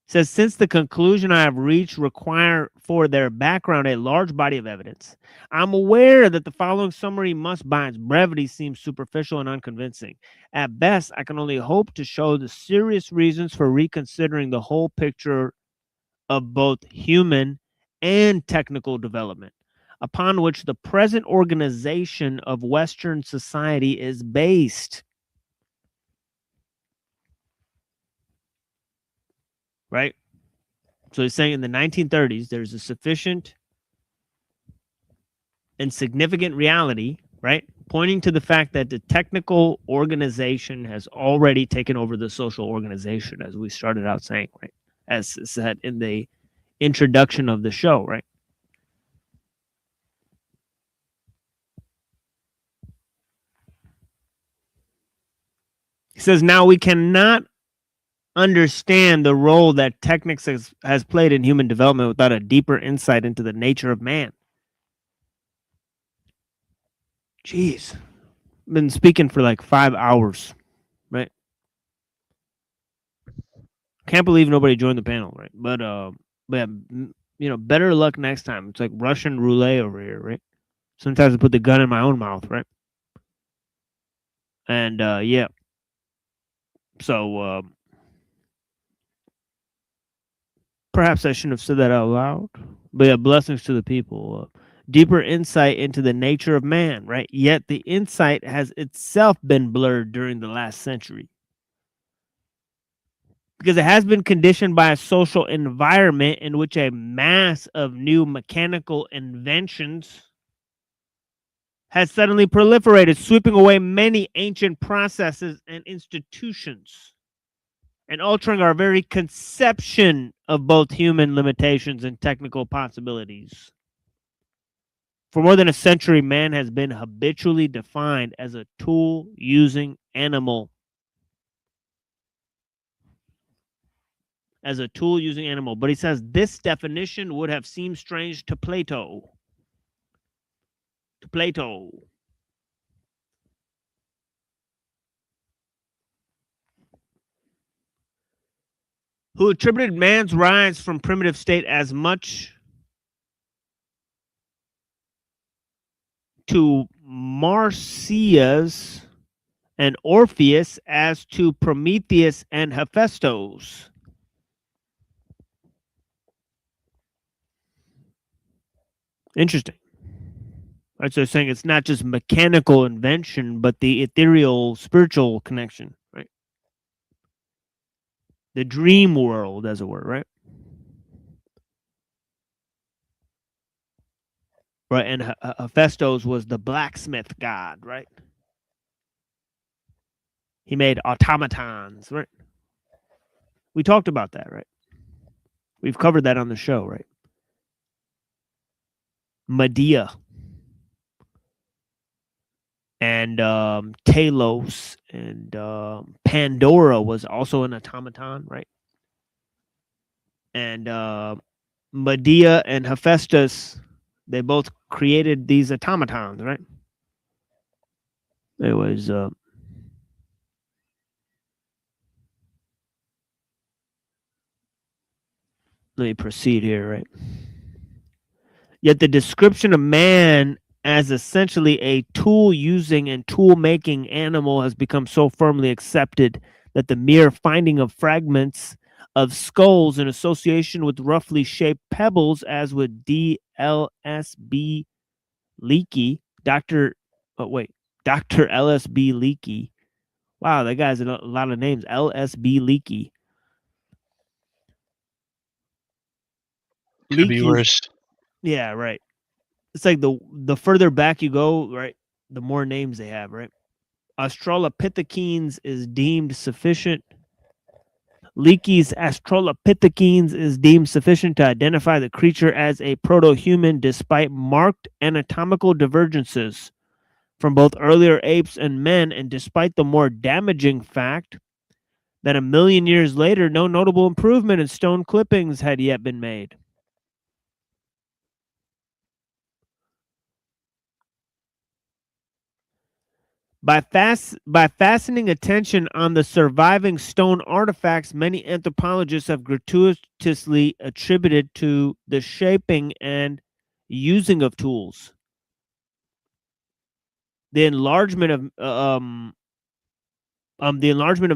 It says, since the conclusion I have reached require for their background a large body of evidence, I'm aware that the following summary must by its brevity seem superficial and unconvincing. At best, I can only hope to show the serious reasons for reconsidering the whole picture of both human and technical development, upon which the present organization of Western society is based. Right? So he's saying in the 1930s, there's a sufficient and significant reality, right, pointing to the fact that the technical organization has already taken over the social organization, as we started out saying, right, as said in the introduction of the show, right? He says, now we cannot understand the role that technics has played in human development without a deeper insight into the nature of man. Jeez. I've been speaking for like 5 hours, right? Can't believe nobody joined the panel, right? But better luck next time. It's like Russian roulette over here, right? Sometimes I put the gun in my own mouth, right? And yeah. So perhaps I shouldn't have said that out loud. But yeah, blessings to the people. Deeper insight into the nature of man, right? Yet the insight has itself been blurred during the last century. Because it has been conditioned by a social environment in which a mass of new mechanical inventions has suddenly proliferated, sweeping away many ancient processes and institutions, and altering our very conception of both human limitations and technical possibilities. For more than a century, man has been habitually defined as a tool-using animal. As a tool-using animal. But he says this definition would have seemed strange to Plato. To Plato. Who attributed man's rise from primitive state as much to Marsyas and Orpheus as to Prometheus and Hephaestus. Interesting. Right, so saying it's not just mechanical invention, but the ethereal, spiritual connection, right? The dream world, as it were, right? Right, and Hephaestus was the blacksmith god, right? He made automatons, right? We talked about that, right? We've covered that on the show, right? Medea and Talos and Pandora was also an automaton, right? And Medea and Hephaestus they both created these automatons, right? Anyways, let me proceed here, right? Yet the description of man as essentially a tool-using and tool-making animal has become so firmly accepted that the mere finding of fragments of skulls in association with roughly shaped pebbles, as with D.L.S.B. Leakey, Dr. L.S.B. Leakey. Wow, that guy's a lot of names. L.S.B. Leakey. Could be worse. Yeah, right. It's like the further back you go, right, the more names they have, right? Australopithecines is deemed sufficient. Leakey's Australopithecines is deemed sufficient to identify the creature as a proto-human despite marked anatomical divergences from both earlier apes and men, and despite the more damaging fact that 1 million years later, no notable improvement in stone clippings had yet been made. By fastening attention on the surviving stone artifacts, many anthropologists have gratuitously attributed to the shaping and using of tools the enlargement of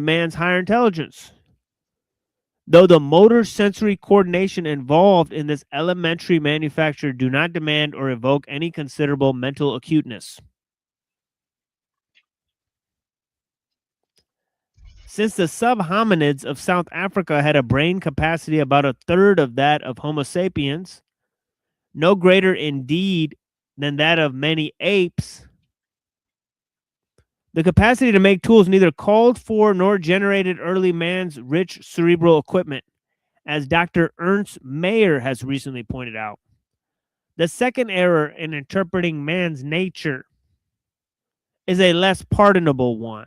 man's higher intelligence. Though the motor sensory coordination involved in this elementary manufacture do not demand or evoke any considerable mental acuteness. Since the subhominids of South Africa had a brain capacity about a third of that of Homo sapiens, no greater indeed than that of many apes, the capacity to make tools neither called for nor generated early man's rich cerebral equipment, as Dr. Ernst Mayr has recently pointed out. The second error in interpreting man's nature is a less pardonable one.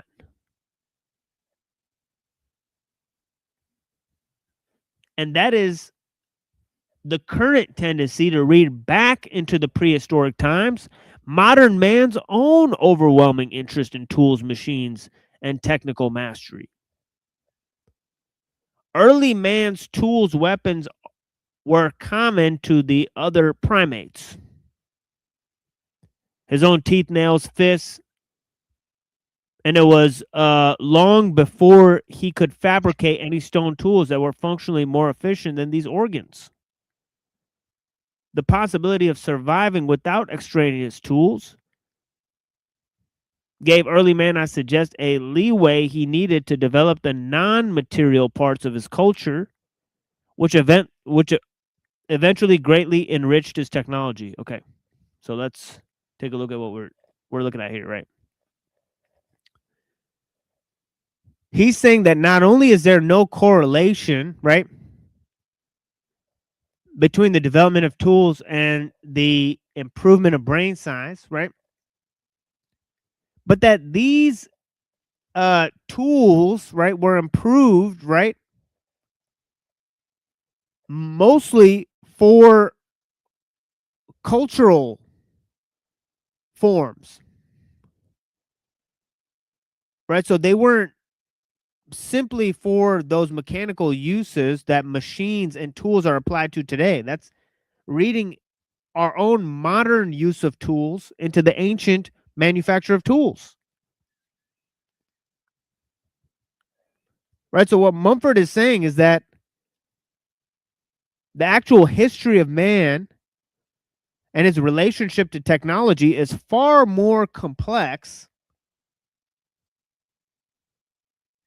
And that is the current tendency to read back into the prehistoric times modern man's own overwhelming interest in tools, machines, and technical mastery. Early man's tools, weapons were common to the other primates. His own teeth, nails, fists, and it was long before he could fabricate any stone tools that were functionally more efficient than these organs. The possibility of surviving without extraneous tools gave early man, I suggest, a leeway he needed to develop the non-material parts of his culture, which eventually greatly enriched his technology. Okay, so let's take a look at what we're looking at here, right? He's saying that not only is there no correlation, right, between the development of tools and the improvement of brain size, right, but that these tools, right, were improved, right, mostly for cultural forms, right? So they weren't simply for those mechanical uses that machines and tools are applied to today. That's reading our own modern use of tools into the ancient manufacture of tools. Right? So what Mumford is saying is that the actual history of man and his relationship to technology is far more complex,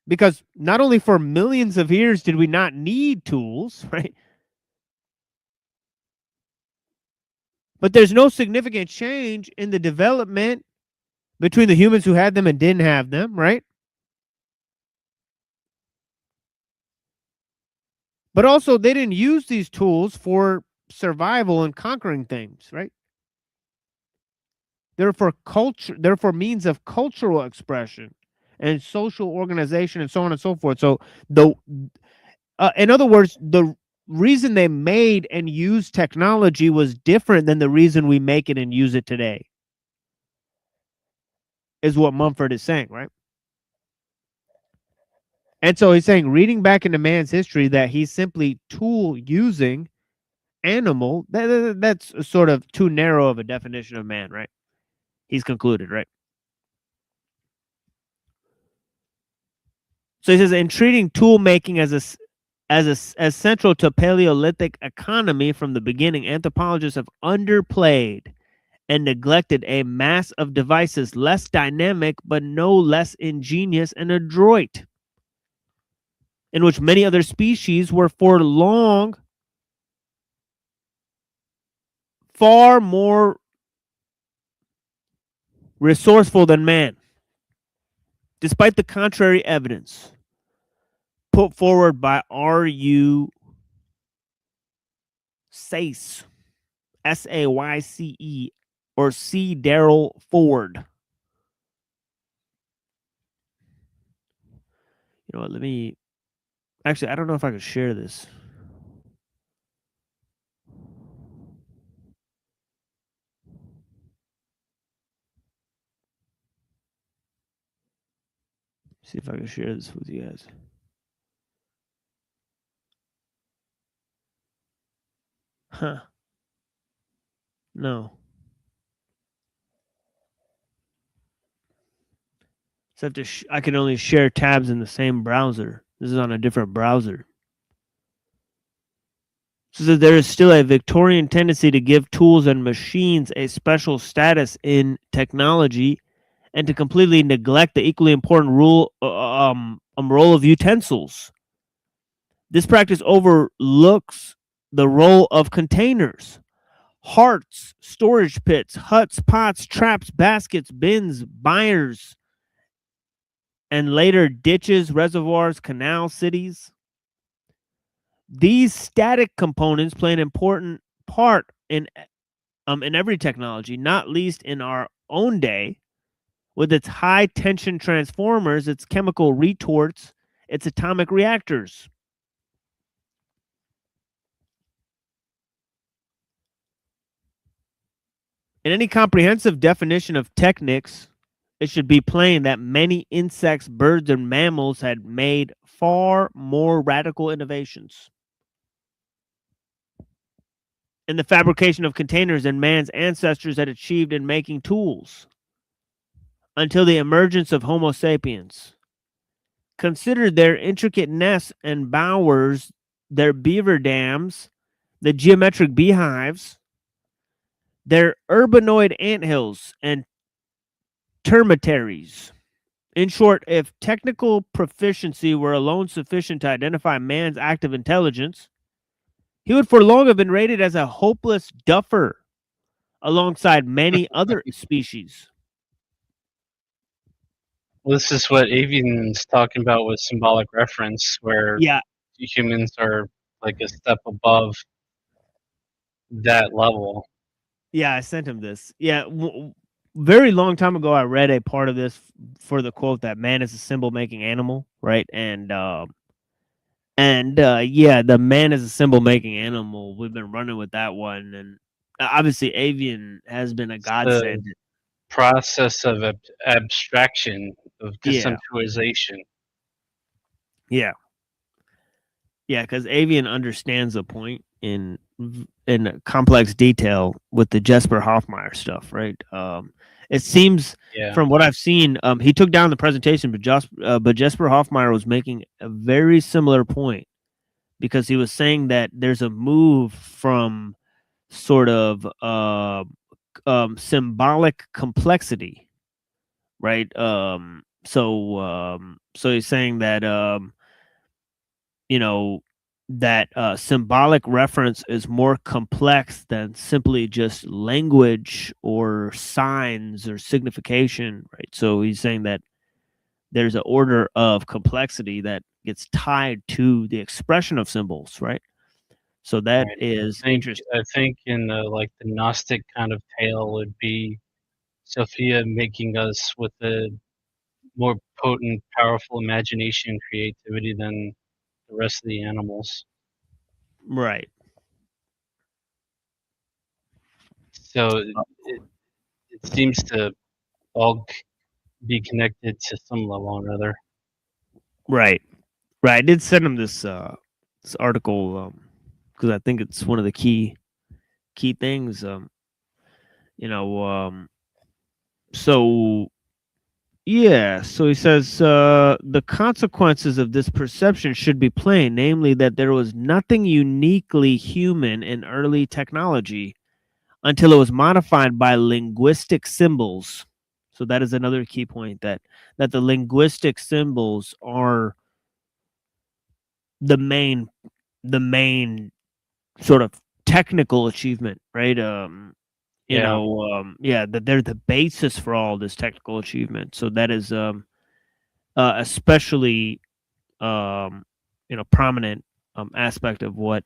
because not only for millions of years did we not need tools, right? But there's no significant change in the development between the humans who had them and didn't have them, right? But also, they didn't use these tools for survival and conquering things, right? They're for culture, they're for means of cultural expression and social organization and so on and so forth. So in other words, the reason they made and used technology was different than the reason we make it and use it today, is what Mumford is saying, right? And so he's saying, reading back into man's history, that he's simply tool using animal, that's sort of too narrow of a definition of man, right? He's concluded, right? So he says, in treating tool making as central to Paleolithic economy from the beginning, anthropologists have underplayed and neglected a mass of devices less dynamic but no less ingenious and adroit, in which many other species were for long far more resourceful than man, despite the contrary evidence put forward by R.U. Sayce, S-A-Y-C-E, or C. Darrell Ford. You know what, let me... Actually, I don't know if I can share this. See if I can share this with you guys. Huh. No. So I can only share tabs in the same browser. This is on a different browser. So there is still a Victorian tendency to give tools and machines a special status in technology, and to completely neglect the equally important role of utensils. This practice overlooks the role of containers, hearts, storage pits, huts, pots, traps, baskets, bins, byres, and later ditches, reservoirs, canal cities. These static components play an important part in every technology, not least in our own day, with its high tension transformers, its chemical retorts, its atomic reactors. In any comprehensive definition of technics, it should be plain that many insects, birds, and mammals had made far more radical innovations in the fabrication of containers than man's ancestors had achieved in making tools until the emergence of Homo sapiens. Consider their intricate nests and bowers, their beaver dams, the geometric beehives, their urbanoid anthills and termitaries. In short, if technical proficiency were alone sufficient to identify man's active intelligence, he would for long have been rated as a hopeless duffer alongside many other species. Well, this is what Avian's talking about with symbolic reference, where humans are like a step above that level. Yeah, I sent him this. Yeah, very long time ago, I read a part of this for the quote that man is a symbol-making animal, right? And yeah, the man is a symbol-making animal. We've been running with that one, and obviously, Avian has been a godsend. The process of abstraction, of decentralization. Yeah, because Avian understands the point in complex detail with the Jesper Hoffmeyer stuff, right? It seems from what I've seen, he took down the presentation, but Jesper Hoffmeyer was making a very similar point, because he was saying that there's a move from sort of symbolic complexity, right? So he's saying that that symbolic reference is more complex than simply just language or signs or signification, right? So he's saying that there's an order of complexity that gets tied to the expression of symbols, right? So that is interesting. I think in the Gnostic kind of tale would be Sophia making us with a more potent, powerful imagination and creativity than the rest of the animals. Right. So it seems to all be connected to some level or another. Right. Right. I did send him this this article because I think it's one of the key things. So yeah, so he says the consequences of this perception should be plain, namely that there was nothing uniquely human in early technology until it was modified by linguistic symbols. So that is another key point, that the linguistic symbols are the main sort of technical achievement, right? Yeah. That they're the basis for all this technical achievement. So that is especially prominent aspect of what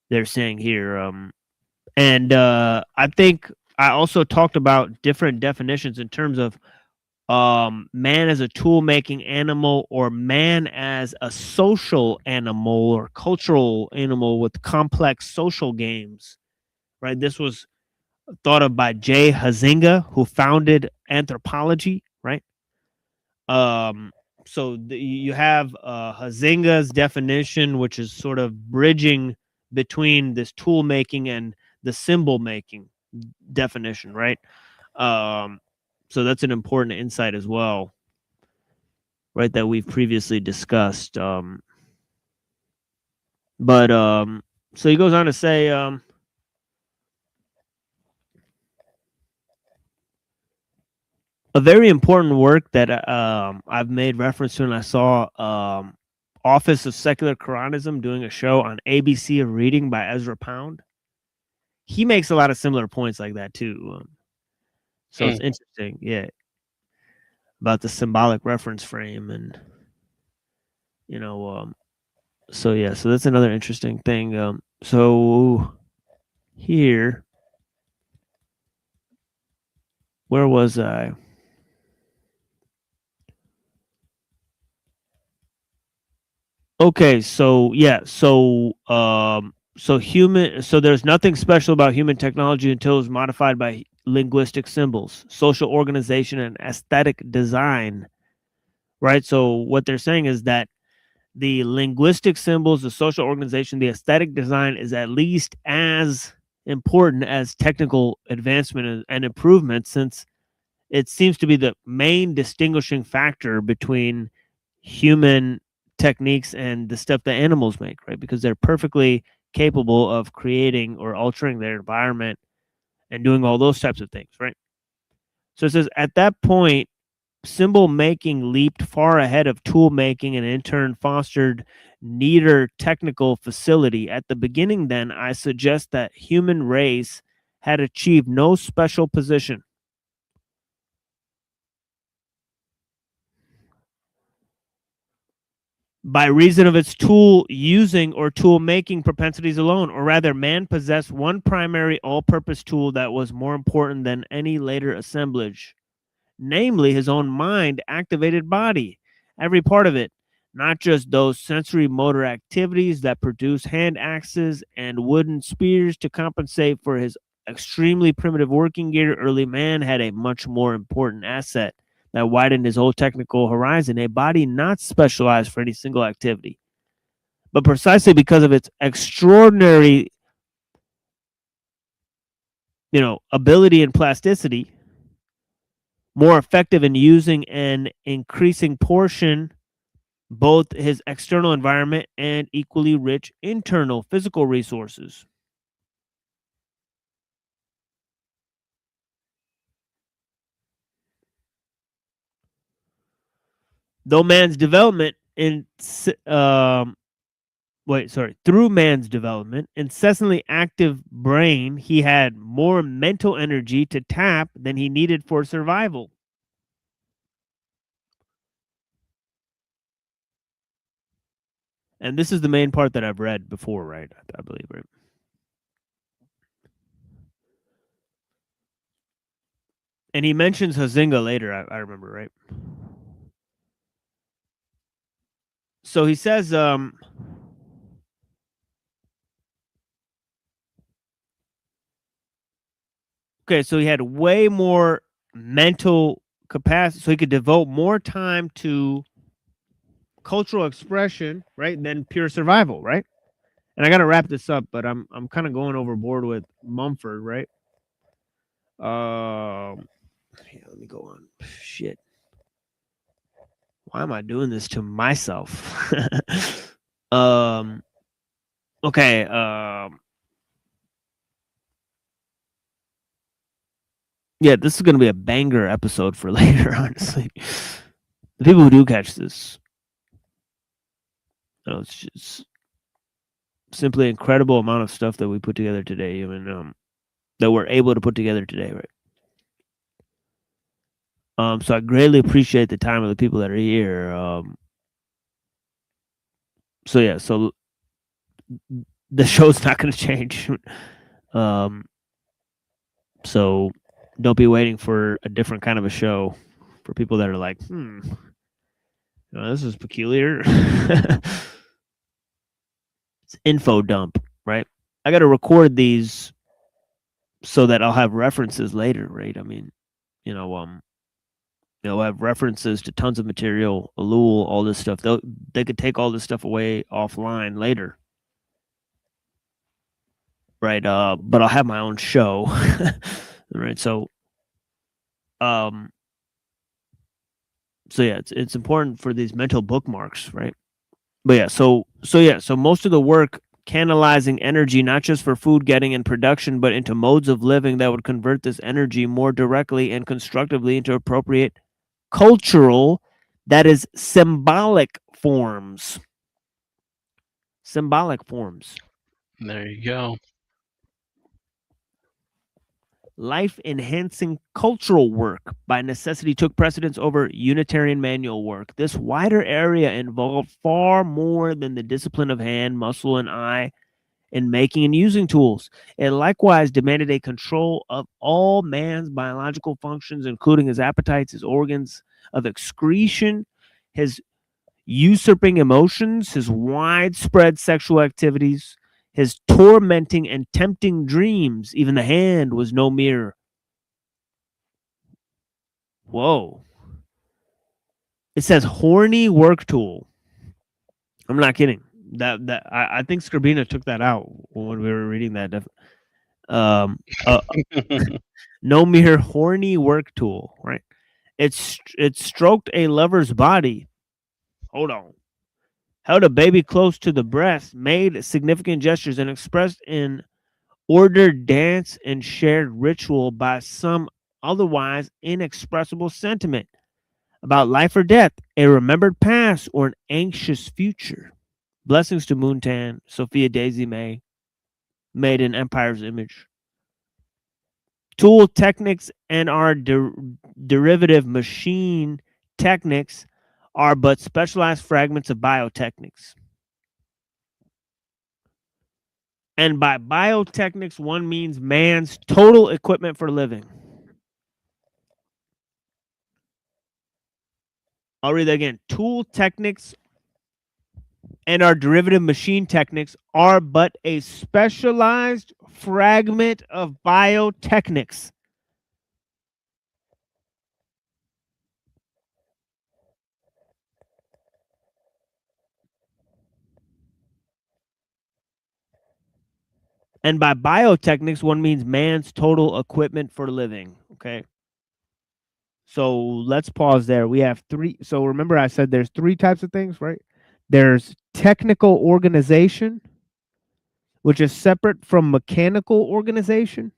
they're saying here. And I think I also talked about different definitions in terms of man as a tool making animal, or man as a social animal or cultural animal with complex social games, right? This was thought of by J. Huizinga, who founded anthropology, right? So you have Huizinga's definition, which is sort of bridging between this tool making and the symbol making definition, right? So that's an important insight as well, right? That we've previously discussed. But so he goes on to say, a very important work that I've made reference to, and I saw Office of Secular Quranism doing a show on ABC of Reading by Ezra Pound. He makes a lot of similar points like that too. So it's interesting, yeah, about the symbolic reference frame, and so yeah, so that's another interesting thing. So here, where was I? Okay, so yeah, so there's nothing special about human technology until it was modified by linguistic symbols, social organization, and aesthetic design, right? So what they're saying is that the linguistic symbols, the social organization, the aesthetic design is at least as important as technical advancement and improvement, since it seems to be the main distinguishing factor between human techniques and the stuff that animals make, right? Because they're perfectly capable of creating or altering their environment and doing all those types of things, right? So it says at that point, symbol making leaped far ahead of tool making and in turn fostered neater technical facility. At the beginning, then, I suggest that human race had achieved no special position. By reason of its tool using or tool making propensities alone, or rather, man possessed one primary all-purpose tool that was more important than any later assemblage, namely his own mind-activated body, every part of it, not just those sensory motor activities that produce hand axes and wooden spears to compensate for his extremely primitive working gear. Early man had a much more important asset that widened his whole technical horizon, a body not specialized for any single activity, but precisely because of its extraordinary, ability and plasticity, more effective in using an increasing portion, both his external environment and equally rich internal physical resources. Though man's development through man's development, incessantly active brain, he had more mental energy to tap than he needed for survival. And this is the main part that I've read before, right? I believe, right? And he mentions Huizinga later, I remember, right? So he says, Okay, so he had way more mental capacity, so he could devote more time to cultural expression, right, than pure survival, right? And I got to wrap this up, but I'm kind of going overboard with Mumford, right? Here, let me go on. Shit. Why am I doing this to myself? Okay. Yeah, this is going to be a banger episode for later, honestly. The people who do catch this, it's just simply incredible amount of stuff that we put together today, even that we're able to put together today, right? So I greatly appreciate the time of the people that are here. So yeah, so the show's not going to change. So don't be waiting for a different kind of a show for people that are like, this is peculiar. It's info dump, right? I got to record these so that I'll have references later, right? I mean, I have references to tons of material, ellul, all this stuff. They could take all this stuff away offline later, right? But I'll have my own show, right? So yeah, it's important for these mental bookmarks, right? But yeah, so most of the work canalizing energy, not just for food getting and production, but into modes of living that would convert this energy more directly and constructively into appropriate cultural, that is symbolic forms. Symbolic forms. There you go. Life-enhancing cultural work by necessity took precedence over Unitarian manual work. This wider area involved far more than the discipline of hand, muscle, and eye in making and using tools. It likewise demanded a control of all man's biological functions, including his appetites, his organs of excretion, his usurping emotions, his widespread sexual activities, his tormenting and tempting dreams. Even the hand was no mere. Whoa. It says horny work tool. I'm not kidding. I think Skrbina took that out when we were reading that. No mere horny work tool, right? It stroked a lover's body. Hold on. Held a baby close to the breast, made significant gestures, and expressed in ordered dance and shared ritual by some otherwise inexpressible sentiment about life or death, a remembered past, or an anxious future. Blessings to Moontan, Sophia Daisy May, made in Empire's image. Tool techniques and our derivative machine techniques are but specialized fragments of biotechnics. And by biotechnics, one means man's total equipment for living. I'll read that again. Tool techniques and our derivative machine techniques are but a specialized fragment of biotechnics. And by biotechnics, one means man's total equipment for living. Okay. So let's pause there. We have three. So remember I said there's three types of things, right? There's technical organization, which is separate from mechanical organization,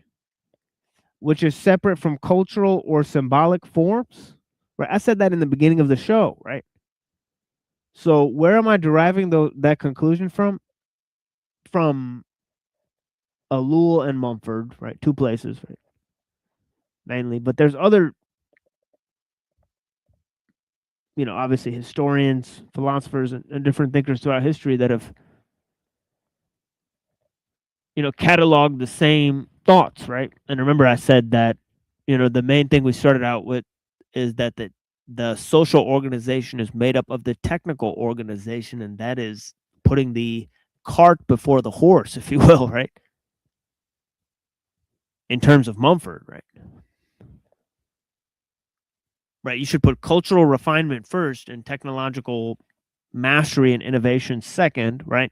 which is separate from cultural or symbolic forms. Right? I said that in the beginning of the show, right? So where am I deriving that conclusion from? From ellul and Mumford, right? Two places, right? Mainly, but there's other, obviously historians, philosophers, and different thinkers throughout history that have, cataloged the same thoughts, right? And remember I said that, the main thing we started out with is that the social organization is made up of the technical organization, and that is putting the cart before the horse, if you will, right? in terms of Mumford, right? Right, you should put cultural refinement first and technological mastery and innovation second, right?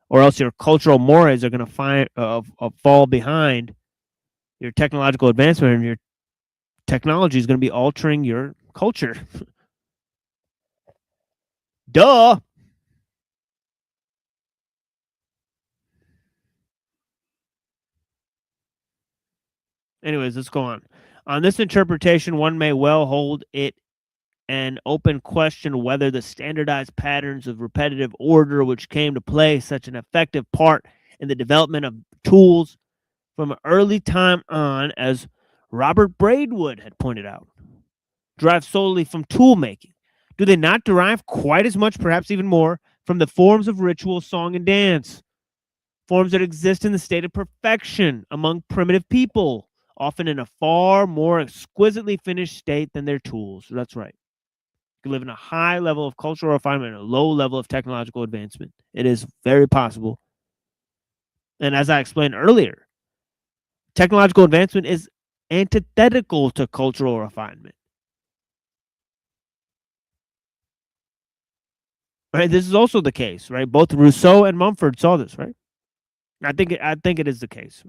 Or else your cultural mores are going to fall behind your technological advancement, and your technology is going to be altering your culture. Duh. Anyways, let's go on. On this interpretation, one may well hold it an open question whether the standardized patterns of repetitive order which came to play such an effective part in the development of tools from an early time on, as Robert Braidwood had pointed out, derive solely from tool making. Do they not derive quite as much, perhaps even more, from the forms of ritual, song, and dance? Forms that exist in the state of perfection among primitive people, often in a far more exquisitely finished state than their tools. That's right. You can live in a high level of cultural refinement and a low level of technological advancement. It is very possible. And as I explained earlier, technological advancement is antithetical to cultural refinement. Right? This is also the case, right? Both Rousseau and Mumford saw this, right? I think it is the case.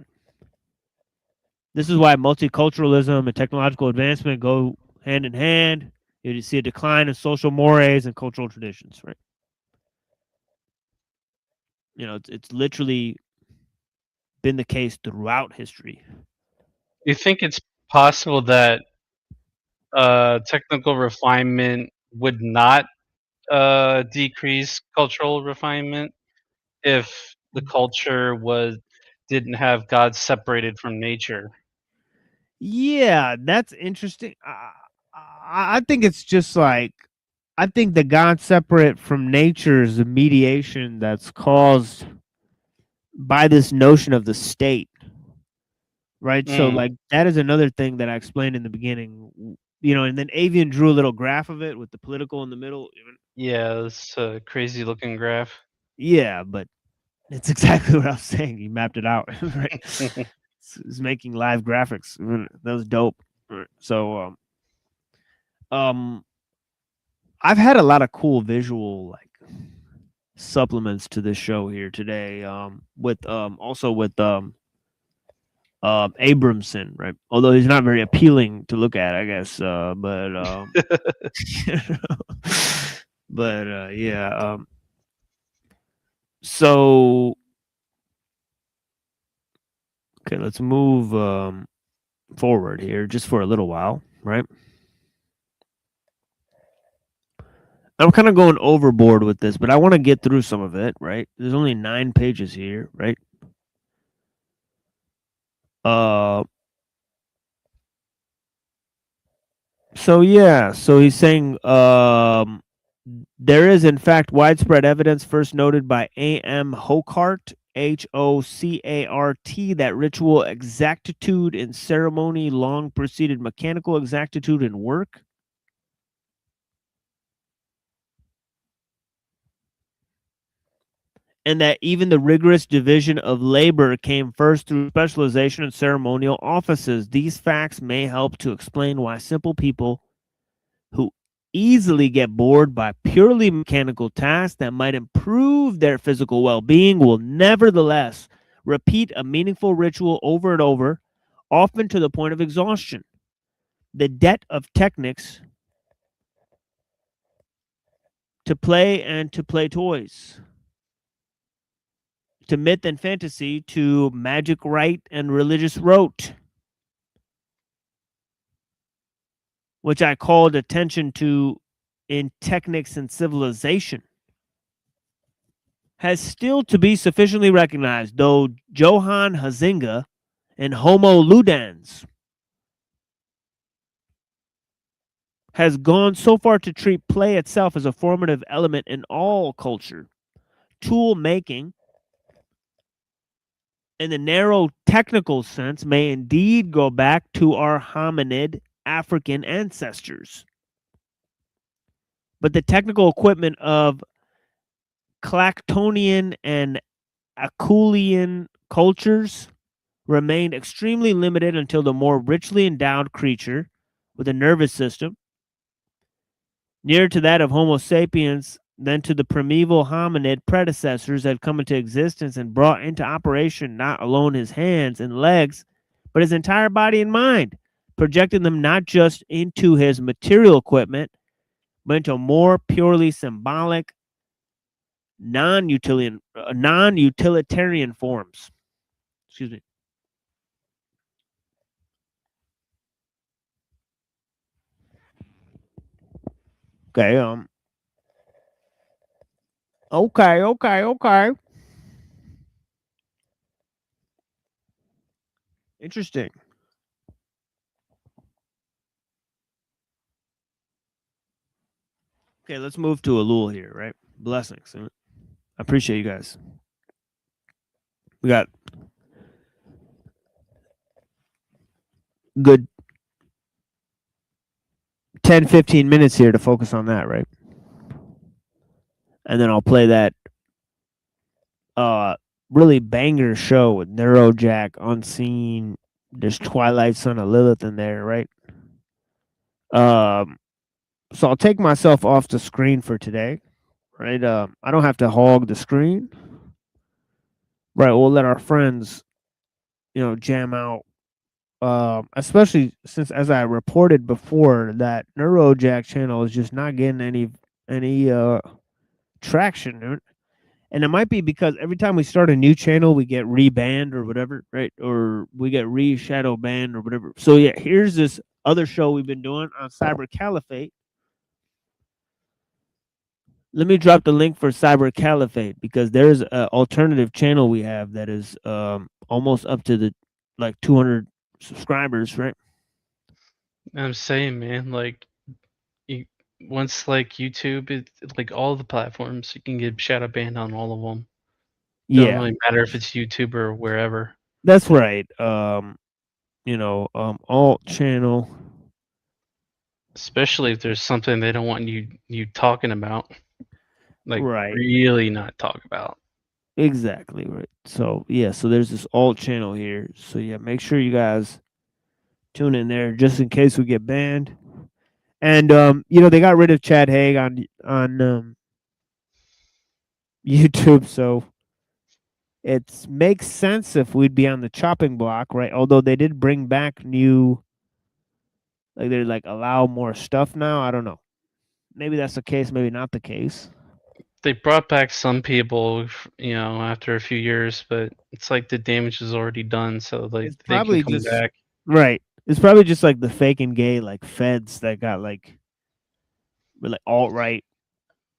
This is why multiculturalism and technological advancement go hand in hand. You see a decline in social mores and cultural traditions, right? You know, it's literally been the case throughout history. You think it's possible that technical refinement would not decrease cultural refinement if the culture didn't have God separated from nature? Yeah, that's interesting. I think it's just like, I think the God separate from nature is a mediation that's caused by this notion of the state, right? So like that is another thing that I explained in the beginning, you know, and then Avian drew a little graph of it with the political in the middle. Yeah, it's a crazy looking graph. Yeah, but it's exactly what I was saying. He mapped it out, right? It's making live graphics. That was dope. So, I've had a lot of cool visual like supplements to this show here today. With also with Abramson, right? Although he's not very appealing to look at, I guess. Yeah. So okay, let's move forward here just for a little while, right? I'm kind of going overboard with this, but I want to get through some of it, right? There's only 9 pages here, right? So yeah, so he's saying there is in fact widespread evidence first noted by A.M. Hocart, Hocart, that ritual exactitude in ceremony long preceded mechanical exactitude in work. And that even the rigorous division of labor came first through specialization in ceremonial offices. These facts may help to explain why simple people who easily get bored by purely mechanical tasks that might improve their physical well-being will nevertheless repeat a meaningful ritual over and over, often to the point of exhaustion. The debt of techniques to play and to play toys, to myth and fantasy, to magic rite and religious rote, which I called attention to in Technics and Civilization, has still to be sufficiently recognized, though Johann Huizinga and Homo Ludens has gone so far to treat play itself as a formative element in all culture. Tool making, in the narrow technical sense, may indeed go back to our hominid African ancestors. But the technical equipment of Clactonian and Apulian cultures remained extremely limited until the more richly endowed creature with a nervous system, nearer to that of Homo sapiens than to the primeval hominid predecessors, had come into existence and brought into operation not alone his hands and legs, but his entire body and mind, projecting them not just into his material equipment, but into more purely symbolic, non-utilitarian forms. Excuse me. Okay, okay. Interesting. Okay, let's move to Ellul here, right? Blessings. I appreciate you guys. We got good 10, 15 minutes here to focus on that, right? And then I'll play that really banger show with Neurojack, Unseen. There's Twilight Son of Lilith in there, right? So I'll take myself off the screen for today, right? I don't have to hog the screen, right? We'll let our friends, jam out. Especially since, as I reported before, that Neurojack channel is just not getting any traction, dude. And it might be because every time we start a new channel, we get rebanned or whatever, right? Or we get shadow banned or whatever. So yeah, here's this other show we've been doing on Cyber Caliphate. Let me drop the link for Cyber Caliphate, because there's an alternative channel we have that is almost up to the 200 subscribers, right? I'm saying, man, once YouTube, it's all the platforms, you can get shadow banned on all of them. Yeah. Doesn't really matter if it's YouTube or wherever. That's right. Alt channel. Especially if there's something they don't want you talking about. Right. Really not talk about. Exactly, right. So yeah, so there's this alt channel here. So yeah, make sure you guys tune in there just in case we get banned. And they got rid of Chad Haig on YouTube, so it makes sense if we'd be on the chopping block, right? Although they did bring back new, they're allow more stuff now. I don't know. Maybe that's the case, maybe not the case. They brought back some people, after a few years, but it's the damage is already done, so they can come back. Right. It's probably just the fake and gay feds that got alt-right,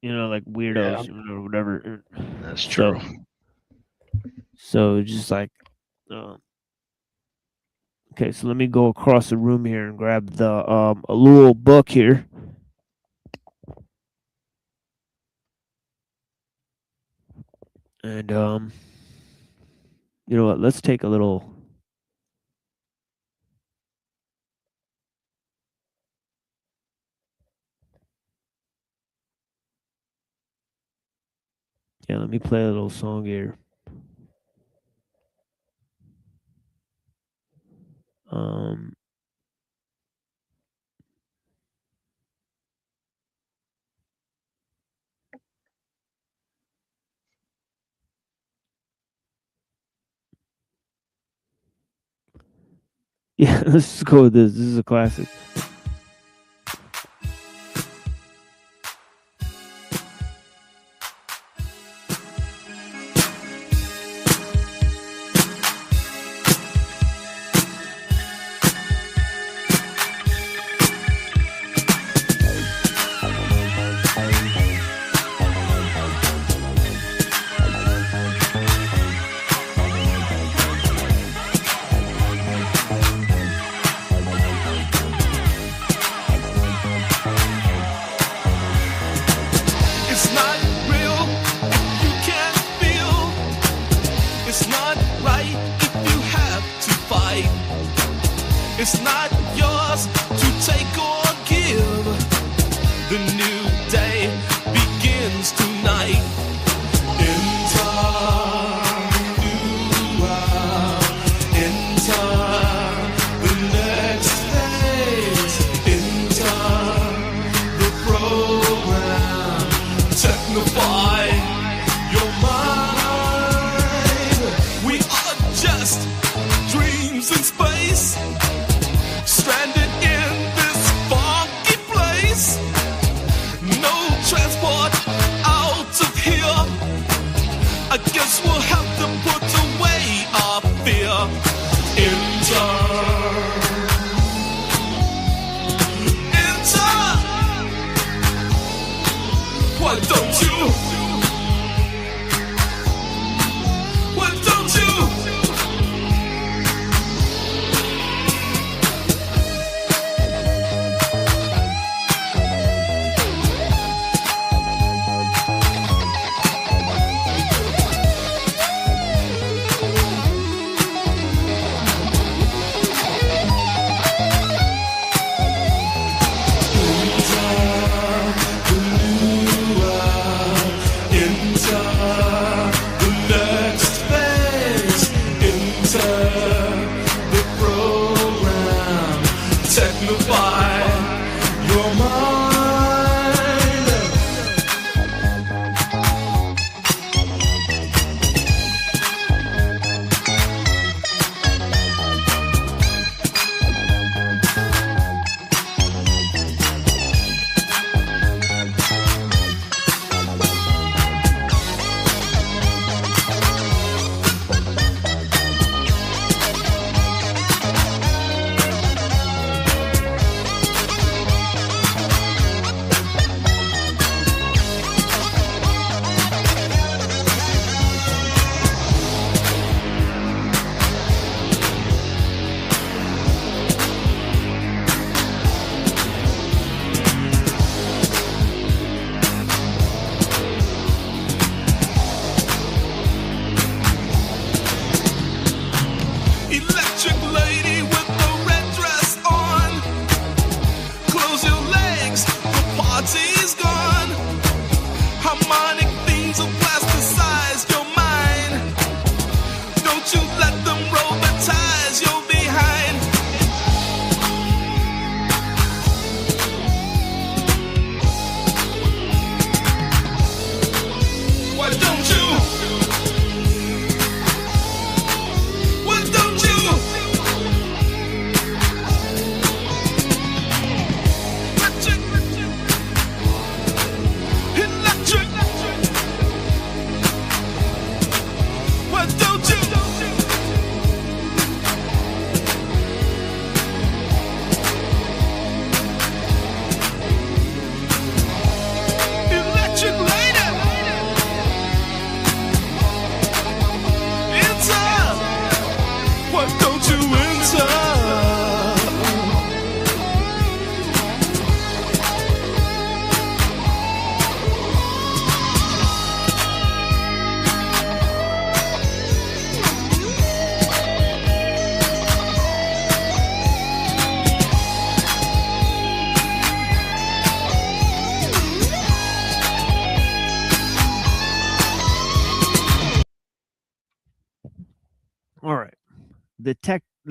weirdos, or whatever. That's true. So just okay, so let me go across the room here and grab the Ellul book here. And you know what? Let's take a little. Yeah, let me play a little song here. Yeah, let's just go with this. This is a classic. In the next phase, enter the program, technify your mind. We are just dreams in space, stranded in this funky place. No transport out of here. I guess we'll have to put away our fear. Enter, why don't you? Why don't you?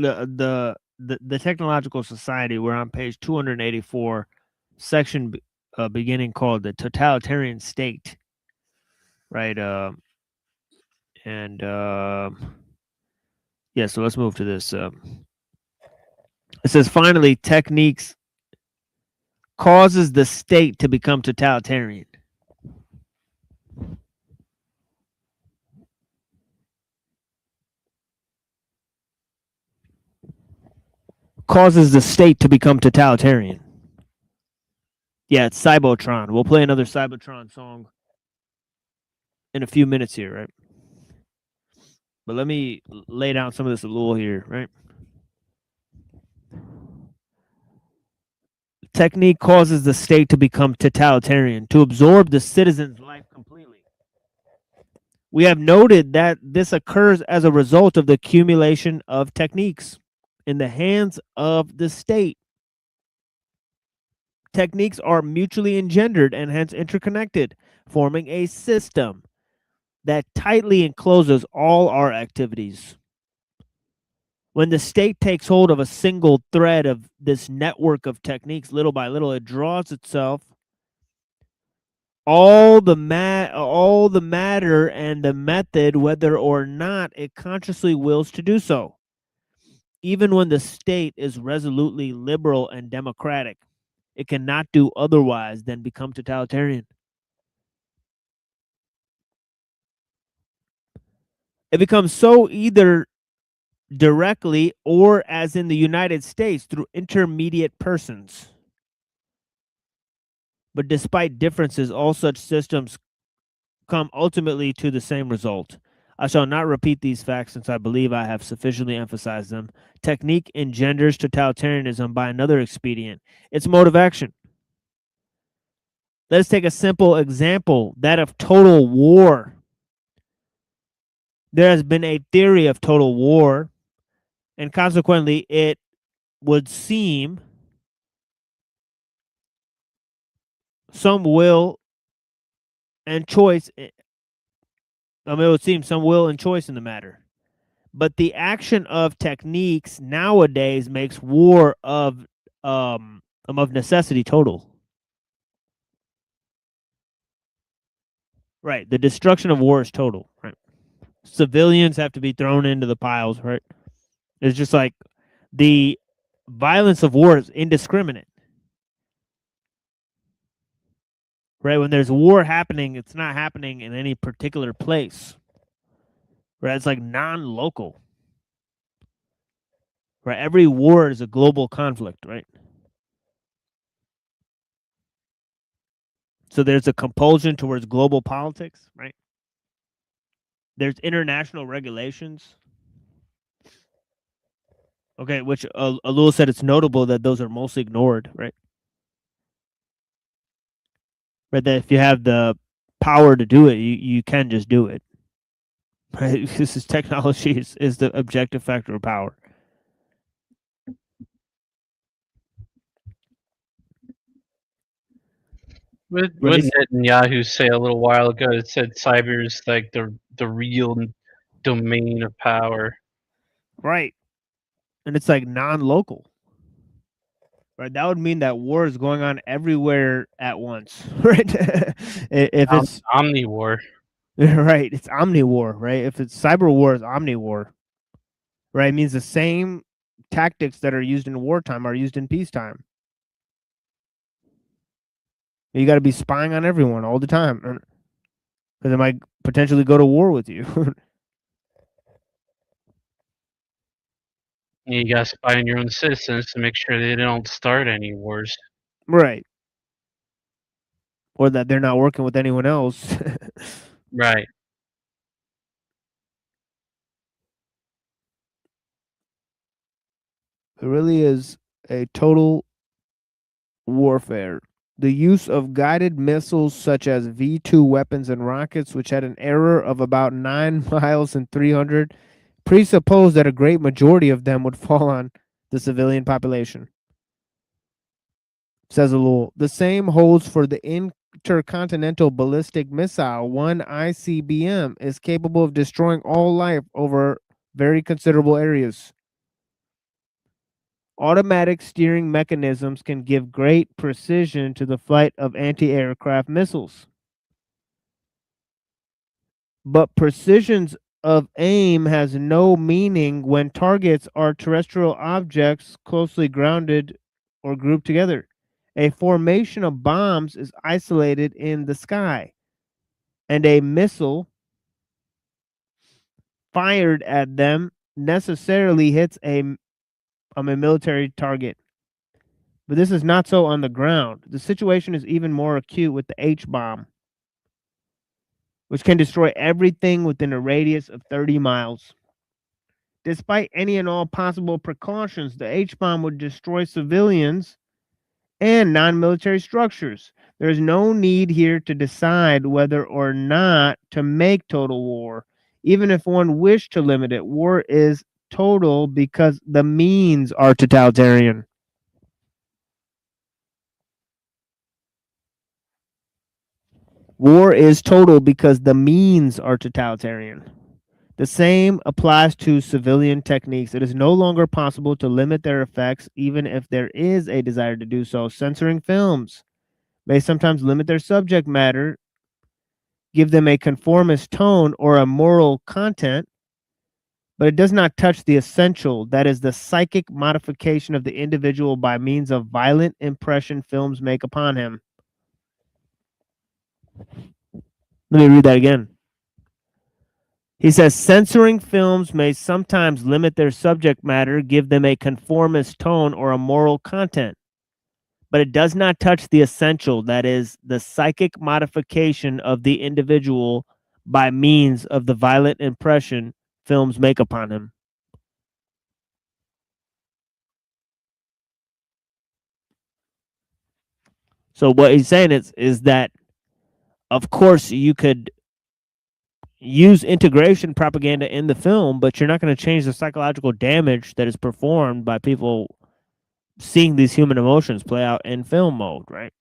The Technological Society. We're on page 284, section beginning called the totalitarian state, right? Yeah, so let's move to this. It says, finally, techniques causes the state to become totalitarian. Causes the state to become totalitarian. Yeah, it's Cybotron. We'll play another Cybotron song in a few minutes here, right? But let me lay down some of this ellul here, right? Technique causes the state to become totalitarian, to absorb the citizen's life completely. We have noted that this occurs as a result of the accumulation of techniques in the hands of the state. Techniques are mutually engendered and hence interconnected, forming a system that tightly encloses all our activities. When the state takes hold of a single thread of this network of techniques, little by little, it draws itself all the matter and the method, whether or not it consciously wills to do so. Even when the state is resolutely liberal and democratic, it cannot do otherwise than become totalitarian. It becomes so either directly or, as in the United States, through intermediate persons. But despite differences, all such systems come ultimately to the same result. I shall not repeat these facts since I believe I have sufficiently emphasized them. Technique engenders totalitarianism by another expedient, its mode of action. Let's take a simple example, that of total war. There has been a theory of total war, and consequently, it would seem some will and choice. It would seem some will and choice in the matter. But the action of techniques nowadays makes war of necessity total. Right. The destruction of war is total. Right. Civilians have to be thrown into the piles. Right. It's just like the violence of war is indiscriminate. Right. When there's war happening, it's not happening in any particular place. Right. It's like non-local. Right. Every war is a global conflict. Right. So there's a compulsion towards global politics, right? There's international regulations. Okay, which Ellul said it's notable that those are mostly ignored, right? Right, that if you have the power to do it, you can just do it. Right? This is technology is the objective factor of power. What did Netanyahu say a little while ago? It said cyber is like the real domain of power. Right. And it's like non-local. Right. That would mean that war is going on everywhere at once. Right. If it's omni-war. Right. It's omni-war, right? If it's cyber war, it's omni-war. Right. It means the same tactics that are used in wartime are used in peacetime. You got to be spying on everyone all the time, because they might potentially go to war with you. You got to spy on your own citizens to make sure they don't start any wars. Right. Or that they're not working with anyone else. Right. It really is a total warfare. The use of guided missiles such as V2 weapons and rockets, which had an error of about 9 miles in 300, presupposed that a great majority of them would fall on the civilian population. Says Ellul. The same holds for the intercontinental ballistic missile. One ICBM is capable of destroying all life over very considerable areas. Automatic steering mechanisms can give great precision to the flight of anti-aircraft missiles. But precisions of aim has no meaning when targets are terrestrial objects closely grounded or grouped together. A formation of bombs is isolated in the sky, and a missile fired at them necessarily hits a military target. But this is not so on the ground. The situation is even more acute with the H-bomb, which can destroy everything within a radius of 30 miles. Despite any and all possible precautions, the H-bomb would destroy civilians and non-military structures. There is no need here to decide whether or not to make total war. Even if one wished to limit it, war is total because the means are totalitarian. War is total because the means are totalitarian. The same applies to civilian techniques. It is no longer possible to limit their effects, even if there is a desire to do so. Censoring films may sometimes limit their subject matter, give them a conformist tone or a moral content, but it does not touch the essential, that is, the psychic modification of the individual by means of violent impression films make upon him. Let me read that again. He says, censoring films may sometimes limit their subject matter, give them a conformist tone or a moral content, but it does not touch the essential, that is, the psychic modification of the individual by means of the violent impression films make upon him. So what he's saying is that, of course, you could use integration propaganda in the film, but you're not going to change the psychological damage that is performed by people seeing these human emotions play out in film mode, right?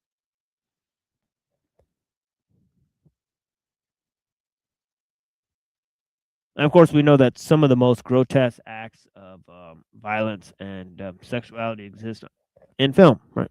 And of course, we know that some of the most grotesque acts of violence and sexuality exist in film, right?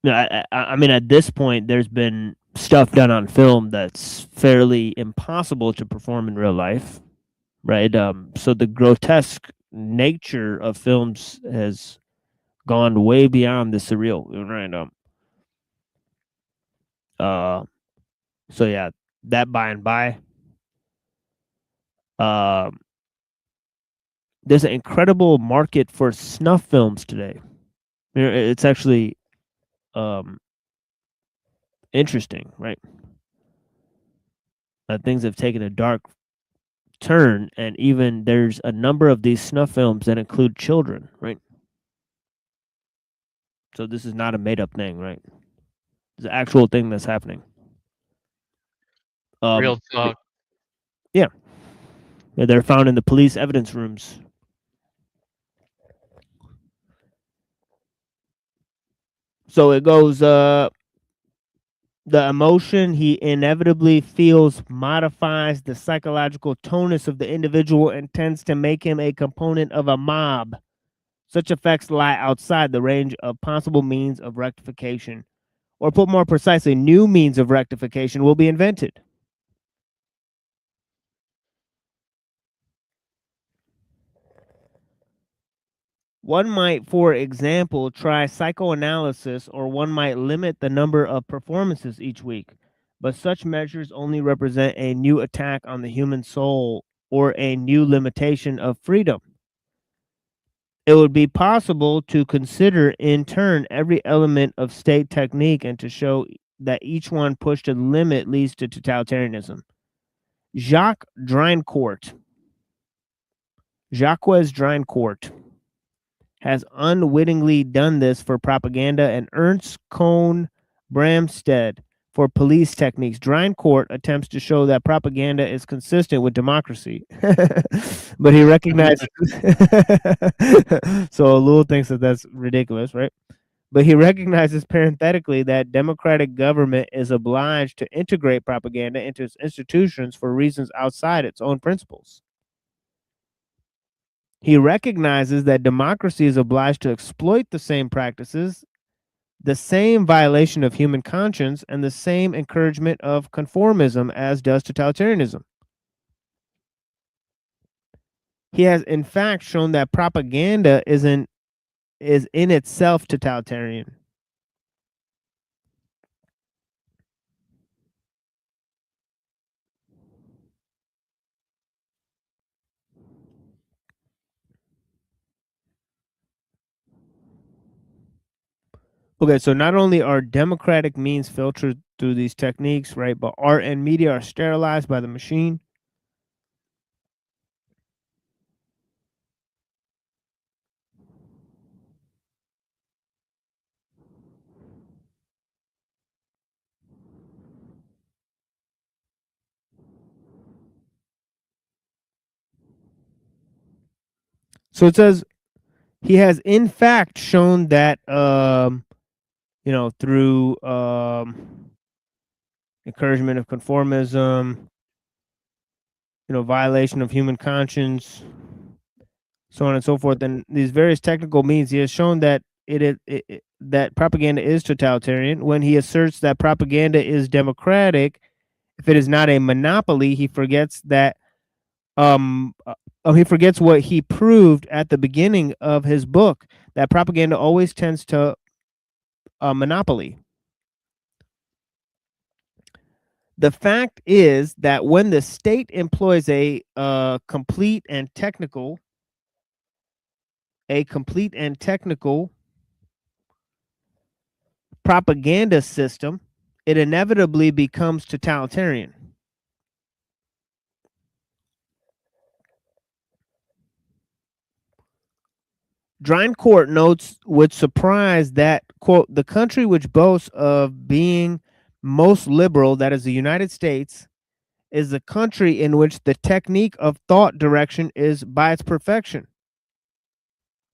Yeah, I mean, at this point, there's been stuff done on film that's fairly impossible to perform in real life, right? So the grotesque nature of films has gone way beyond the surreal, right? So yeah, that by and by. There's an incredible market for snuff films today. It's actually interesting, right? Things have taken a dark turn, and even there's a number of these snuff films that include children, right? So this is not a made-up thing, right? It's an actual thing that's happening. Real talk. Yeah. They're found in the police evidence rooms. So it goes, the emotion he inevitably feels modifies the psychological tonus of the individual and tends to make him a component of a mob. Such effects lie outside the range of possible means of rectification. Or put more precisely, new means of rectification will be invented. One might, for example, try psychoanalysis, or one might limit the number of performances each week. But such measures only represent a new attack on the human soul or a new limitation of freedom. It would be possible to consider in turn every element of state technique and to show that each one pushed to the limit leads to totalitarianism. Jacques Dreincourt has unwittingly done this for propaganda, and Ernst Cohn Bramstead for police techniques. Dreincourt attempts to show that propaganda is consistent with democracy, but he recognizes. So Ellul thinks that that's ridiculous, right? But he recognizes parenthetically that democratic government is obliged to integrate propaganda into its institutions for reasons outside its own principles. He recognizes that democracy is obliged to exploit the same practices, the same violation of human conscience, and the same encouragement of conformism as does totalitarianism. He has, in fact, shown that propaganda is in itself totalitarian. Okay, so not only are democratic means filtered through these techniques, right, but art and media are sterilized by the machine. So it says, he has in fact shown that through encouragement of conformism, violation of human conscience, so on and so forth, and these various technical means, he has shown that that propaganda is totalitarian. When he asserts that propaganda is democratic, if it is not a monopoly, he forgets that he forgets what he proved at the beginning of his book, that propaganda always tends to monopoly. The fact is that when the state employs a complete and technical propaganda system, it inevitably becomes totalitarian. Dreincourt notes with surprise that, quote, the country which boasts of being most liberal, that is the United States, is the country in which the technique of thought direction is by its perfection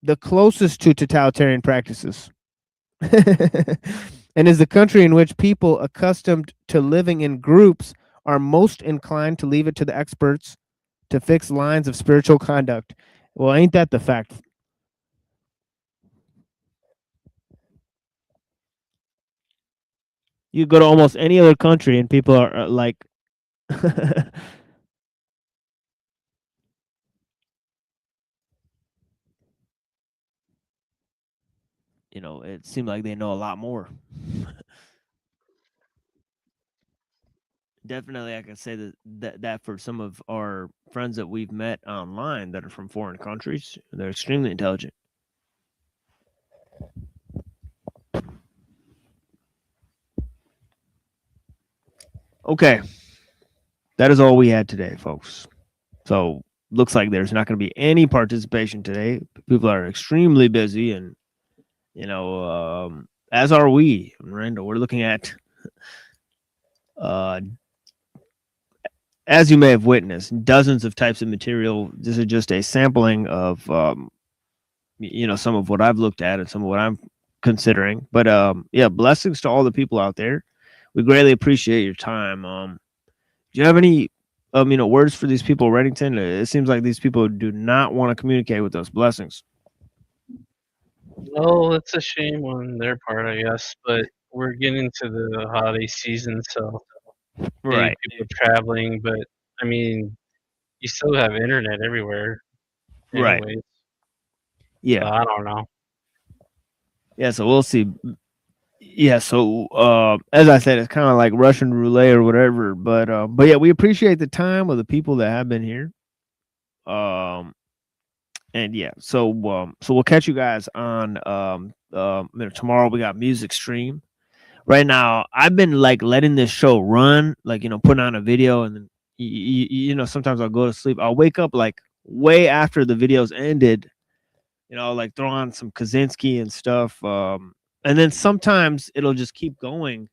the closest to totalitarian practices, and is the country in which people accustomed to living in groups are most inclined to leave it to the experts to fix lines of spiritual conduct. Well, ain't that the fact? You go to almost any other country and people are like, it seemed like they know a lot more. Definitely, I can say that for some of our friends that we've met online that are from foreign countries, they're extremely intelligent. Okay, that is all we had today, folks. So looks like there's not going to be any participation today. People are extremely busy, and as are we. Miranda, we're looking at, as you may have witnessed, dozens of types of material. This is just a sampling of some of what I've looked at and some of what I'm considering. But yeah, blessings to all the people out there. We greatly appreciate your time. Do you have any words for these people, Reddington? It seems like these people do not want to communicate with us. Blessings. Well, it's a shame on their part, I guess, but we're getting to the holiday season, so right, people traveling, but I mean, you still have internet everywhere, right? anyways. Yeah, so I don't know. Yeah, so we'll see. Yeah, so as I said, it's kind of like Russian roulette or whatever. But yeah, we appreciate the time of the people that have been here. And yeah, so we'll catch you guys on tomorrow. We got music stream. Right now, I've been like letting this show run, like putting on a video, and then sometimes I'll go to sleep. I'll wake up like way after the videos ended. Like throw on some Kaczynski and stuff. And then sometimes it'll just keep going,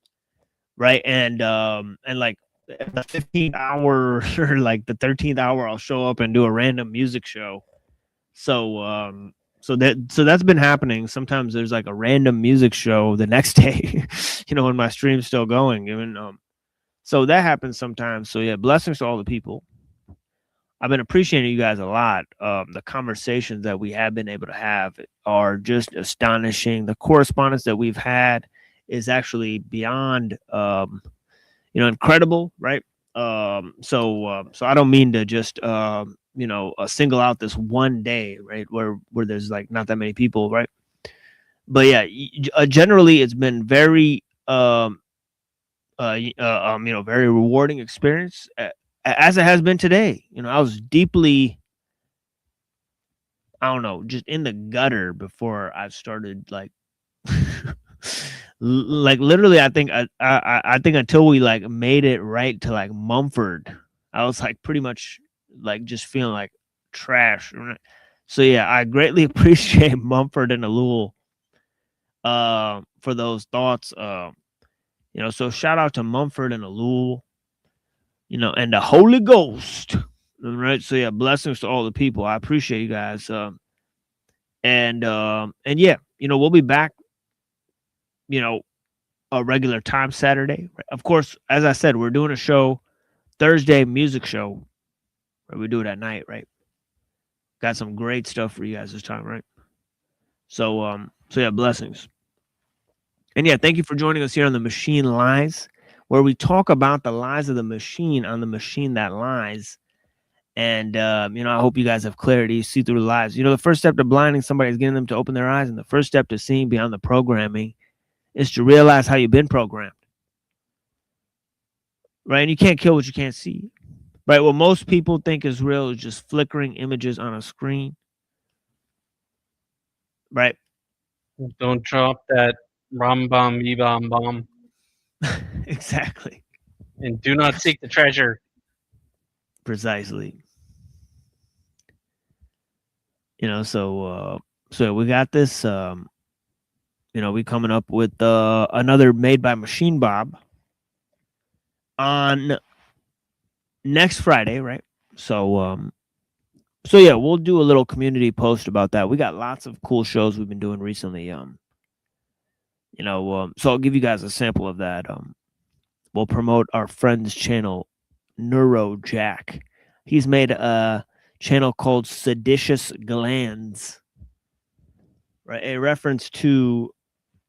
right? And like the 15th hour or like the 13th hour, I'll show up and do a random music show. So that's been happening. Sometimes there's like a random music show the next day, when my stream's still going. So that happens sometimes. So yeah, blessings to all the people. I've been appreciating you guys a lot. The conversations that we have been able to have are just astonishing. The correspondence that we've had is actually beyond, incredible, right? So I don't mean to just, single out this one day, right, where there's like not that many people, right? But yeah, generally it's been very, very rewarding experience. As it has been today. I was deeply, I don't know, just in the gutter before I started like like literally I think until we like made it right to like Mumford, I was like pretty much like just feeling like trash. So yeah, I greatly appreciate Mumford and ellul for those thoughts. So shout out to Mumford and ellul. And the Holy Ghost. All right. So yeah, blessings to all the people. I appreciate you guys. And yeah, we'll be back, a regular time Saturday. Of course, as I said, we're doing a show Thursday, music show. Right? We do it at night, right? Got some great stuff for you guys this time, right? So yeah, blessings. And yeah, thank you for joining us here on The Machine Lies, where we talk about the lies of the machine on the machine that lies. And, I hope you guys have clarity, see through the lies. The first step to blinding somebody is getting them to open their eyes. And the first step to seeing beyond the programming is to realize how you've been programmed. Right? And you can't kill what you can't see. Right? What most people think is real is just flickering images on a screen. Right? Don't drop that Rambam Yibam bomb. Exactly. And do not seek the treasure. Precisely. So we got this. We coming up with another Made by Machine Bob on next Friday, right? So yeah, we'll do a little community post about that. We got lots of cool shows we've been doing recently. So I'll give you guys a sample of that. We'll promote our friend's channel, Nuero Jack. He's made a channel called Seditious Glands, right? A reference to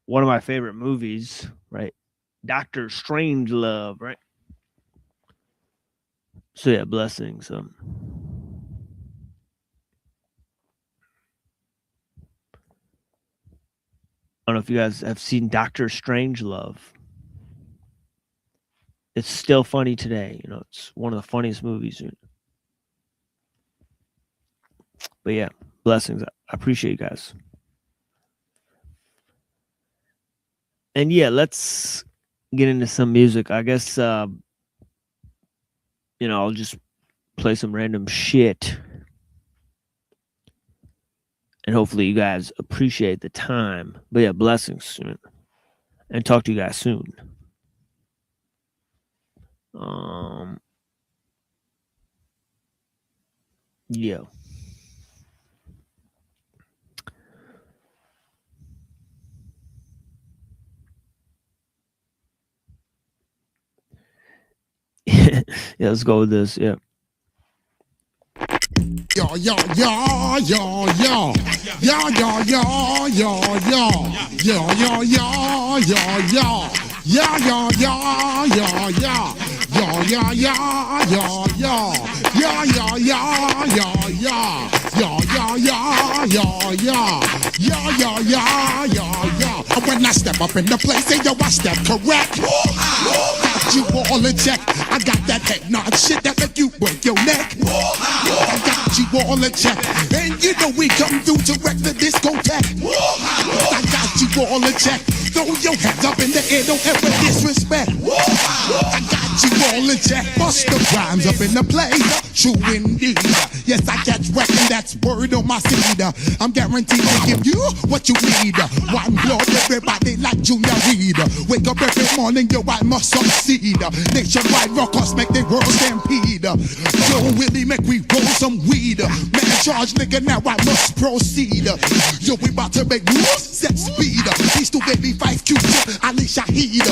one of my favorite movies, right? Dr. Strangelove, right? So yeah, blessings. I don't know if you guys have seen Dr. Strangelove. It's still funny today. It's one of the funniest movies. But yeah, blessings. I appreciate you guys. And yeah, let's get into some music. I guess, I'll just play some random shit. And hopefully you guys appreciate the time. But yeah, blessings. And talk to you guys soon. Yeah. Yeah, let's go with this. Yeah. Yo, yo, yo, yo, yo, yo, yo, yo, yo, yo, yo, yo, yo, yo, yo. Yeah, yeah, yeah, yeah, yeah. Yeah, yeah, yeah, yeah, yeah. Yeah, yeah, yeah, yeah, yeah. Yeah, yeah, yeah, yeah, yeah. Yeah, yeah, yeah, yeah, yeah. And when I step up in the place, say yo, I step correct. Got you all in check. I got that head nod shit that make you break your neck. I got you all in check. And you know we come through to wreck the discotheque. I got you all in check. Throw your hands up in the air, don't ever disrespect. I got you all in check. Bust the rhymes up in the place. True indeed. Yes, I catch wreck and that's word on my seed. I'm guaranteed to give you what you need. One blood, everybody like Junior Reed. Wake up every morning, yo, I must succeed. Nationwide rockers make the world stampede. Yo, Willie, make we roll some weed. Man, charge, nigga, now I must proceed. Yo, we about to make moves, set speed. These two baby 5 cubes, Ali Shaheed.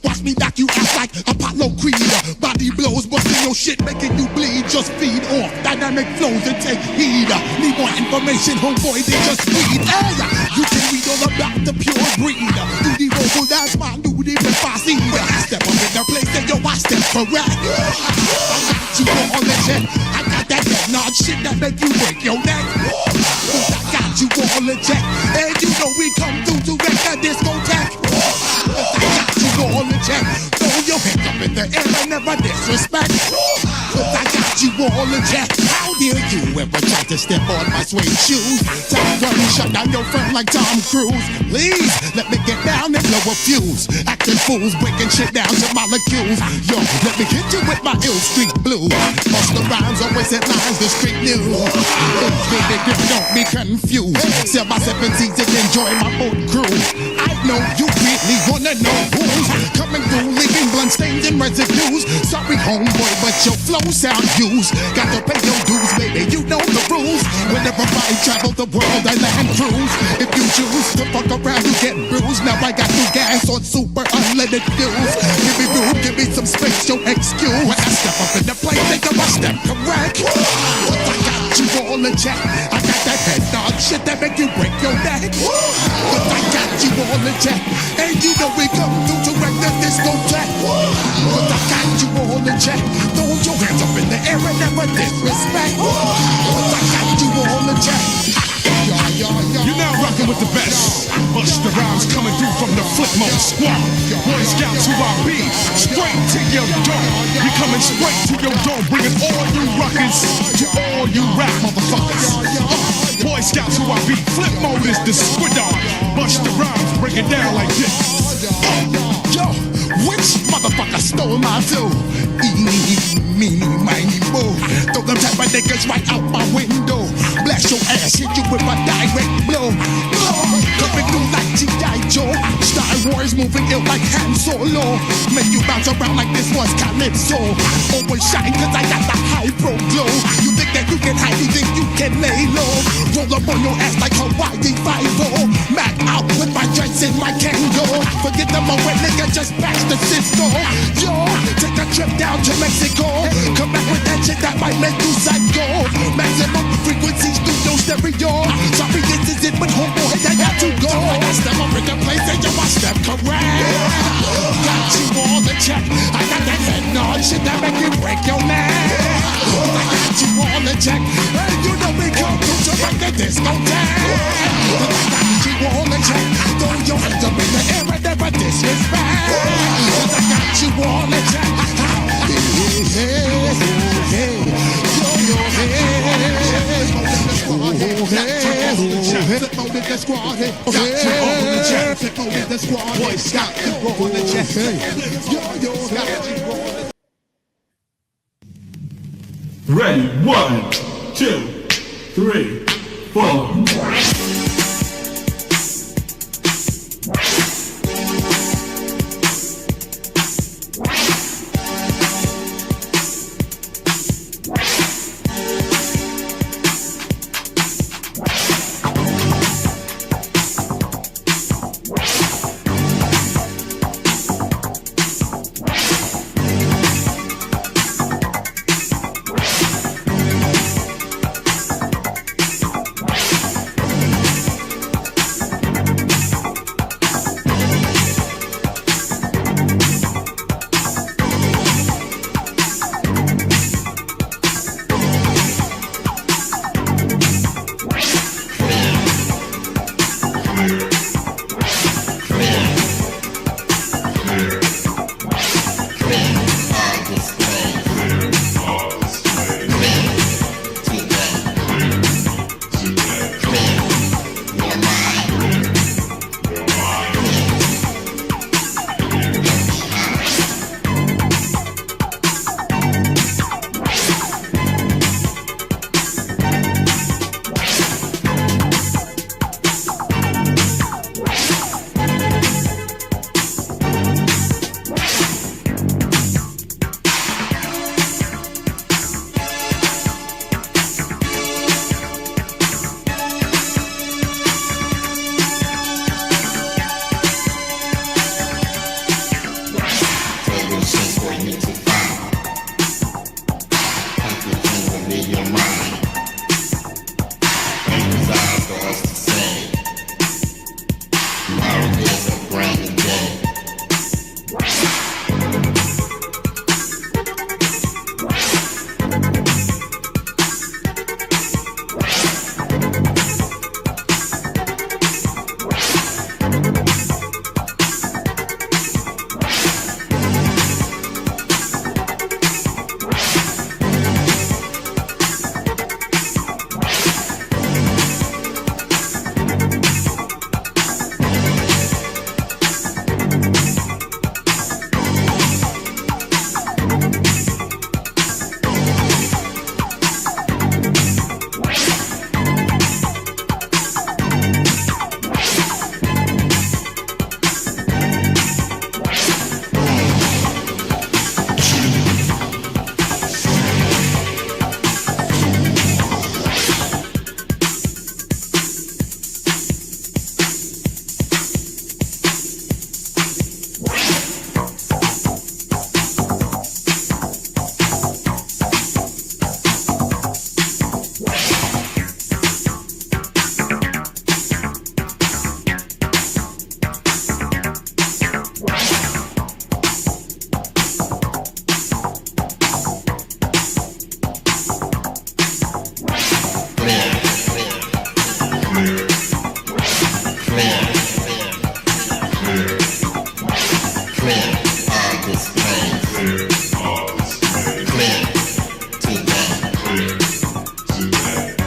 Watch me knock you out like Apollo Creed. Body blows, busting your shit, making you bleed. Just feed off dynamic flows and take heed. Need more information, homeboy, they just read. Hey, you can read all about the pure breed. Do the vocal, that's my new different see. When I step up in the place, then yo, I step correct. I got you all in check. I got that head nod shit that make you break your neck. I got you all in check. And you know we come through to wreck that discotheque. I got you all in check. Throw your hands up in the air and never disrespect. I got you all in check. How dare you ever try to step on my suede shoes? Top gun shut down your friend like Tom Cruise. Please let me get down and blow a fuse. Acting fools, breaking shit down to molecules. Yo, let me hit you with my ill street blues. Bust the rhymes, always at lines, the street news. Baby girl, don't be confused. Sell my 7 seats and enjoy my boat cruise. I know you really wanna know who's coming do, leaving bloodstains and residues. Sorry, homeboy, but your flow sound used. Got to pay your dues, baby, you know the rules. Whenever I travel the world, I land cruise. If you choose to fuck around, you get bruised. Now I got new gas on super unleaded fuels. Give me room, give me some space, your excuse. When I step up in the place, think of my step correct. But I got you all in check. I got that head dog shit that make you break your neck. But I got you all in check. And you know we come through to wreck the discotheque. But I got you all in check. Throw your hands up in the air and never disrespect. But I got you all in check. You're now rocking with the best. Busta Rhymes coming through from the flip mode squad. Boy Scouts who I be, straight to your door. We coming straight to your door, bringing all you rockers to all you rap motherfuckers. Boy Scouts who I be, flip mode is the squid on. Busta Rhymes break it down like this. Yo, which motherfucker stole my dough? Eeny, meeny, miny, mo. Throw them type of niggas right out my window. Blast your ass, hit you with a direct blow. Coming through like G.I. Joe. Star Wars moving ill like Han Solo. Make you bounce around like this was Calypso. Always shine cause I got the high pro glow. You think that you can hide, you think you can lay low. Roll up on your ass like Hawaii 5-0. Mac out with my joints in my Kango. Forget the moment, nigga, just bash the Cisco. Yo, take a trip down to Mexico. Come back with that shit that might make you psycho. Maximum frequencies through your stereo. Sorry, this is it, but homeboy, I got to go. I step up in the place and yo, I step correct. Got you all in check. I got that head nod shit that make you break your neck. I got you all in check. And you know we come through to wreck the discotheque. I got you all in check. Throw your hands up in the air and never disrespect. I got you all in check. Ready, 1, 2, 3, 4. Clear all this pain. Clear all this pain. Clear today. Clear today.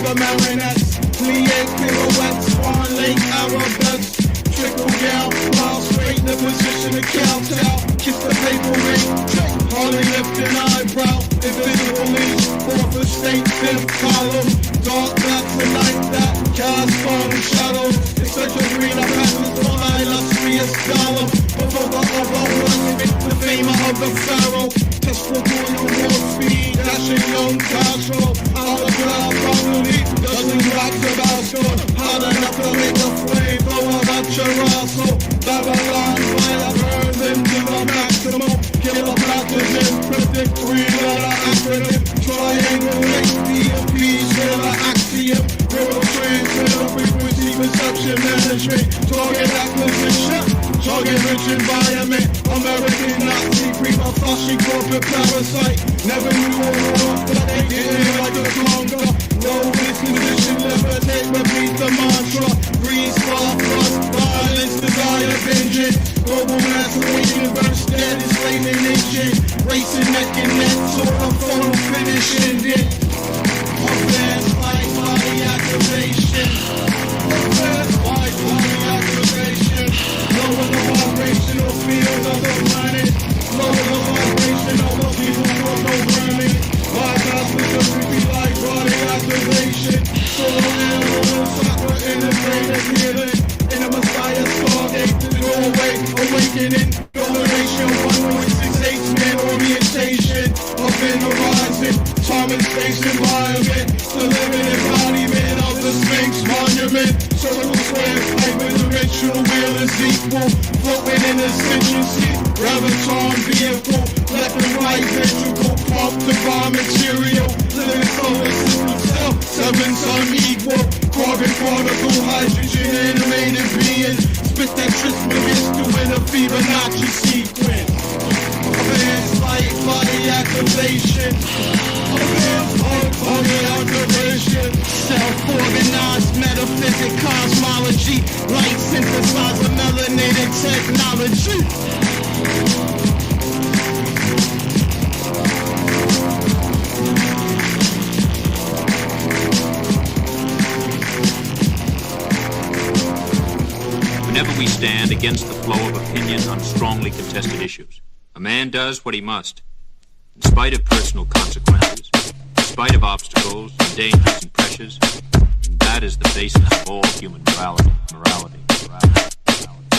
the marionettes, plié pirouettes, Swan Lake arabesques, trickle down, while straight in the position to kowtow, kiss the paper ring, hardly lift an eyebrow, invisible leash, fourth estate, fifth column, dark nights and night that cast on shadows, it's such a green I passes for my illustrious scholar, before the other one, the fame of the pharaoh, test for going war speed, dashing young Castro, out of ground probably, doesn't rock Tabasco, hot enough to make a flame, blow out Churrasco, Babylon, fire burns into the maximum, kill a pathogen, predict three-letter acronym, triangulate DMP, killer axiom, neurotransmitter, frequency perception management, target acquisition, target rich environment, American Nazi, prima facie corporate parasite, never knew a war, but they did it like a conga, no disposition, levitate, repeat the mantra, breeze, far, thrust, violence, desire, vengeance, global mass, universe, dead, enslaving nation, racing neck and neck, sort of photo finishing it, advanced light body activation, advanced light body activation, lower the vibrational field of the planet, lower the vibration of the people who are programming, bypass with the creepy light body activation, solar animal, soccer, integrated healing, in a Messiah stargate, the doorway, awakening, going space environment, the living embodiment of the Sphinx monument. Circle square, hyperdimensional wheel is equal, floating in ascendancy, graviton vehicle, left and right ventricle, pump to bomb material, living solar system self, seven's unequal, carbon particle, hydrogen animated being, spit that Trismegistus in a Fibonacci sequence. Advanced light body activation. Advanced body activation. Self-organized metaphysic cosmology. Light synthesizer melanated technology. Whenever we stand against the flow of opinion on strongly contested issues, a man does what he must, in spite of personal consequences, in spite of obstacles, dangers, and pressures. And that is the basis of all human morality.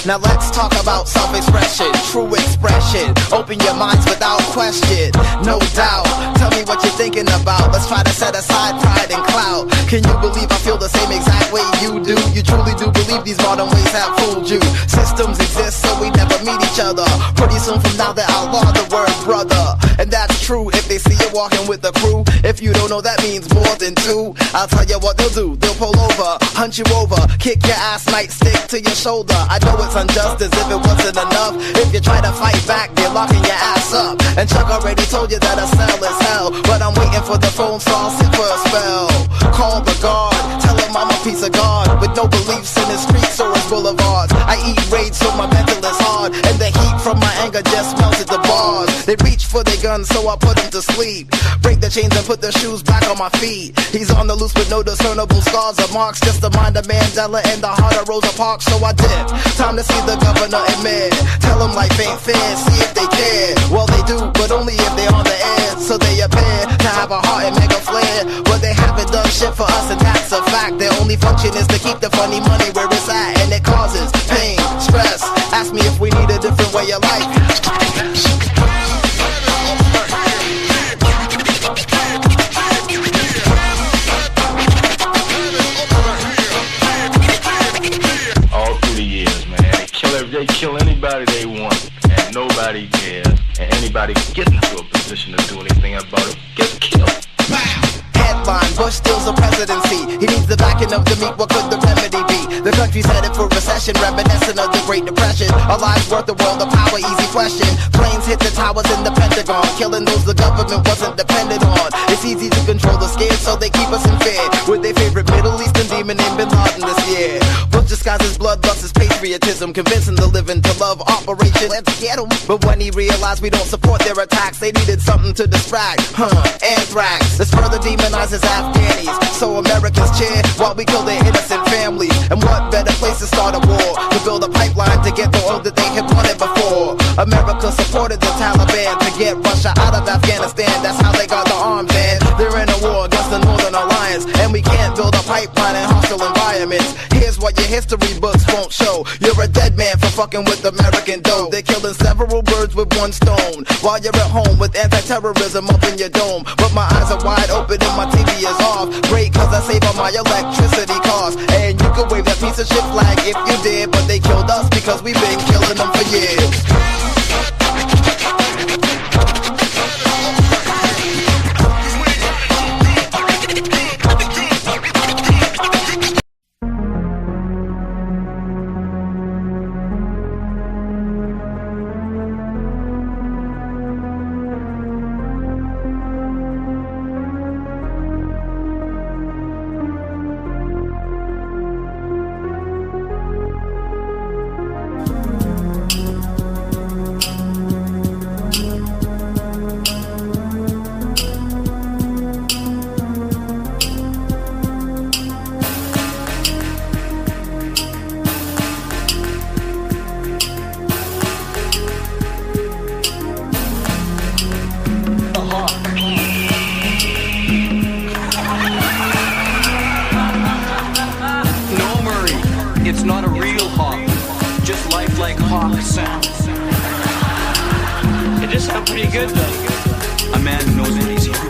Now let's talk about self-expression, true expression. Open your minds without question, no doubt. Tell me what you're thinking about. Let's try to set aside pride and clout. Can you believe I feel the same exact way you do? You truly do believe these modern ways have fooled you? Systems exist so we never meet each other. Pretty soon from now they outlaw the word brother. And that's true if they see you walking with the crew. If you don't know, that means more than two. I'll tell you what they'll do. They'll pull over, hunt you over, kick your ass, might stick to your shoulder. I know it's unjust as if it wasn't enough. If you try to fight back, they're locking your ass up. And Chuck already told you that a cell is hell, but I'm waiting for the phone so I'll sit for a spell. Call the guard, tell him I'm a piece of God with no beliefs in his streets or his boulevards. I eat rage so my mental is hard, and the heat from my anger just melted the bars. They reach for their guns so I put him to sleep. Break the chains and put the shoes back on my feet. He's on the loose with no discernible scars or marks, just the mind of Mandela and the heart of Rosa Parks. So I dip, time to see the governor and mayor. Tell them life ain't fair, see if they care. Well they do, but only if they're on the air. So they appear to have a heart and make a flare, but they haven't done shit for us and that's a fact. Their only function is to keep the funny money where it's at, and it causes pain, stress. Ask me if we need a different way of life. All through the years, man, they kill anybody they want, and nobody cares, and anybody who gets into a position to do anything about it gets killed. Headline, Bush steals the presidency. He needs the backing of the meek, what could the remedy be? The country's headed for recession, reminiscent of the Great Depression. Our lives worth the world of power, easy question. Planes hit the towers in the Pentagon, killing those the government wasn't dependent on. It's easy to control the scared, so they keep us in fear, with their favorite Middle Eastern demon in Bin Laden this year. Bush disguises bloodlust as patriotism, convincing the living to love Operation Let's Get 'em. But when he realized we don't support their attacks, they needed something to distract. Anthrax. This further demonizes Afghanis, so Americans cheer while we kill their innocent families. And what better place to start a war? To build a pipeline to get the oil that they had wanted before. America supported the Taliban to get Russia out of Afghanistan. That's how they got the arms, and they're in a war against the Northern Alliance. And we can't build a pipeline in hostile environments. Here's what your history books won't show. You're a dead man for fucking with American dough. They're killing several birds with one stone, while you're at home with anti-terrorism up in your dome. But my eyes are wide open and my TV is off. Great, cause I save on my electricity costs. And you could wave that piece of shit flag if you did, but they killed us because we've been killing them for years. It's not a real hawk, just lifelike hawk sound. It just sounds pretty good though. A man who knows what he's hearing.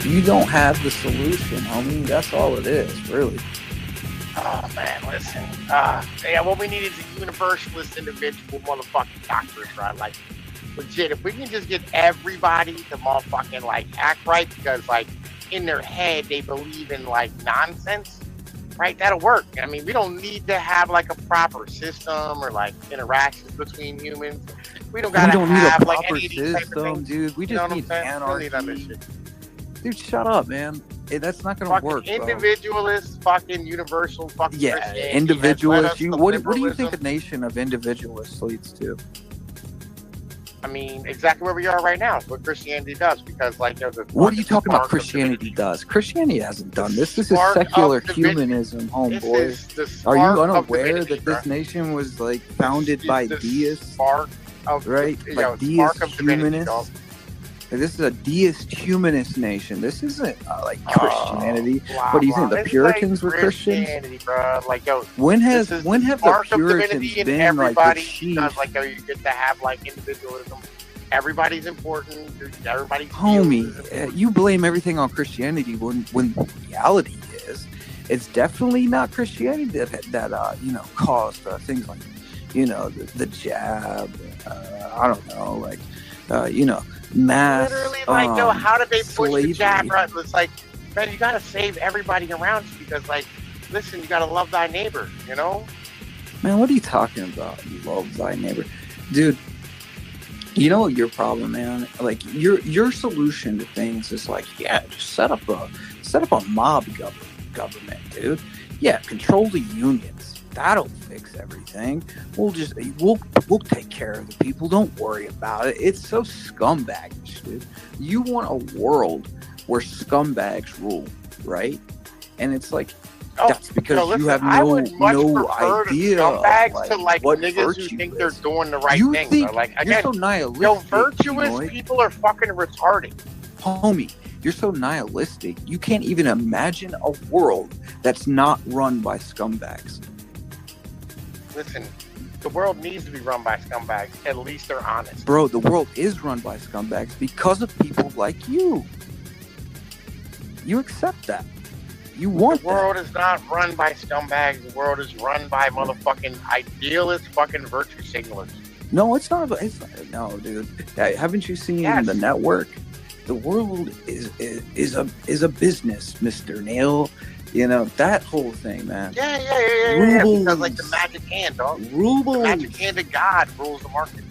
You don't have the solution, homie. That's all it is, really. Oh man, listen. Yeah, what we need is a universalist individual motherfucking doctors, right? Like, legit, if we can just get everybody to motherfucking like act right, because like in their head they believe in like nonsense, right? That'll work. I mean, we don't need to have like a proper system or like interactions between humans. We don't gotta need have a like proper any of these type of system, things. dude. We You know just what I'm need saying? We don't need other anarchy. shit. Dude, shut up, man. That's not gonna Fucking work, bro. individualist, fucking universal, fucking Yeah, Christianity has led individualists. us You to what do you think liberalism. a nation of individualists leads to? I mean, exactly where we are right now is what Christianity does, because like there's a What are you talking about? spark of Christianity does. Christianity hasn't done this. This is spark of secular divinity. humanism, This homeboy. is the Are spark you of unaware divinity, that this bro. nation was like founded by the deists? Spark of Right? you By know, deist spark of divinity, dog. humanists. This is a deist humanist nation. This isn't like Christianity. Blah, What do you blah. think? The This is Puritans like were Christians? Christianity, bro. Like, yo, When this have is the spark of Puritans divinity in been like the everybody, chief? because like yo, you get to have like individualism. Everybody's important. Everybody's Homie, you blame everything on Christianity when the reality is it's definitely not Christianity that you know caused things like you know the jab. I don't know, like you know mass. Literally, like, yo, how did they push slavery. the jab? Right? It's like, man, you gotta save everybody around you because, like, listen, you gotta love thy neighbor. You know? Man, what are you talking about? Love thy neighbor, dude. You know what your problem, man? Like your solution to things is like, yeah, just set up a mob government, dude. Yeah, control the unions. That'll fix everything. We'll take care of the people. Don't worry about it. It's so scumbagish, dude. You want a world where scumbags rule, right? And it's like that's because you have I would much no prefer idea the scumbags of, to like what niggas who virtue think is. they're doing the right You thing. think Bro. Like, you're again, so nihilistic, yo, virtuous Pinoy. people are fucking retarded. Homie, you're so nihilistic. You can't even imagine a world that's not run by scumbags. Listen, the world needs to be run by scumbags. At least they're honest. Bro, the world is run by scumbags because of people like you. You accept that. You want The world is not run by scumbags. The world is run by motherfucking idealist fucking virtue signalers. that. No, it's not. No, dude. Haven't you seen The Network? The world is a business, Mr. Neil. You know, that whole thing, man. Yeah. Because like the magic hand, dog. Rubles. The magic hand of God rules the market.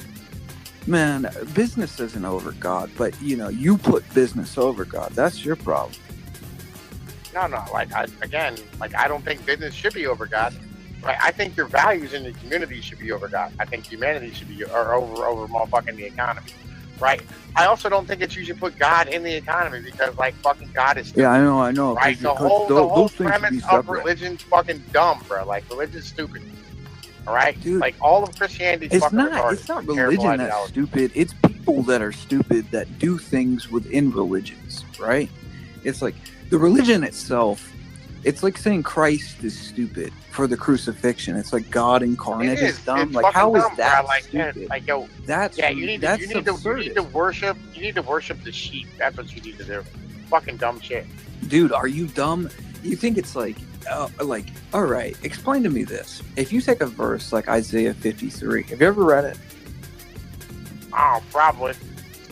Man, business isn't over God, but you know, you put business over God. That's your problem. No. Like I don't think business should be over God. Right? I think your values in the community should be over God. I think humanity should be over motherfucking the economy. Right? I also don't think that you should put God in the economy because like fucking God is stupid. Yeah, I know. Right? The whole those things should premise be of separate. religion's fucking dumb, bro. Like religion's stupid. All right? Dude, like all of Christianity is fucking retarded. It's not Terrible religion that's ideology. stupid. It's people that are stupid that do things within religions, right? It's like the religion itself. It's like saying Christ is stupid for the crucifixion. It's like God incarnate is dumb. It's Like how fucking is dumb, that bro. Like, stupid? yeah, like yo, That's you need that's to worship the sheep. That's what you need to do. Fucking dumb shit. Dude, are you dumb? You think it's like all right, explain to me this. If you take a verse like Isaiah 53, have you ever read it? Oh, probably.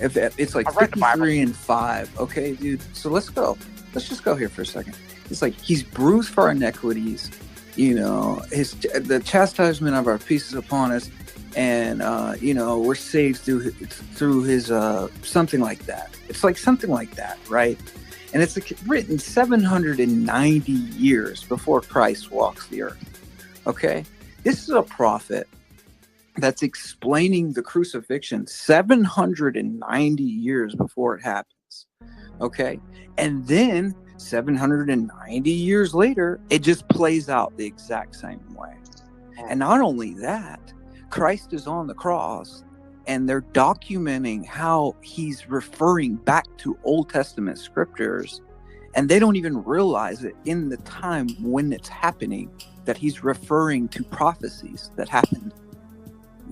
If it's like I've read the Bible. 53 and 5, okay, dude. So let's just go here for a second. It's like he's bruised for our iniquities, you know, the chastisement of our peace is upon us, and you know, we're saved through his something like that. It's like something like that, right? And it's like written 790 years before Christ walks the earth. Okay, this is a prophet that's explaining the crucifixion 790 years before it happens. Okay, and then 790 years later, it just plays out the exact same way. And not only that, Christ is on the cross and they're documenting how he's referring back to Old Testament scriptures, and they don't even realize it in the time when it's happening. that he's referring to prophecies that happened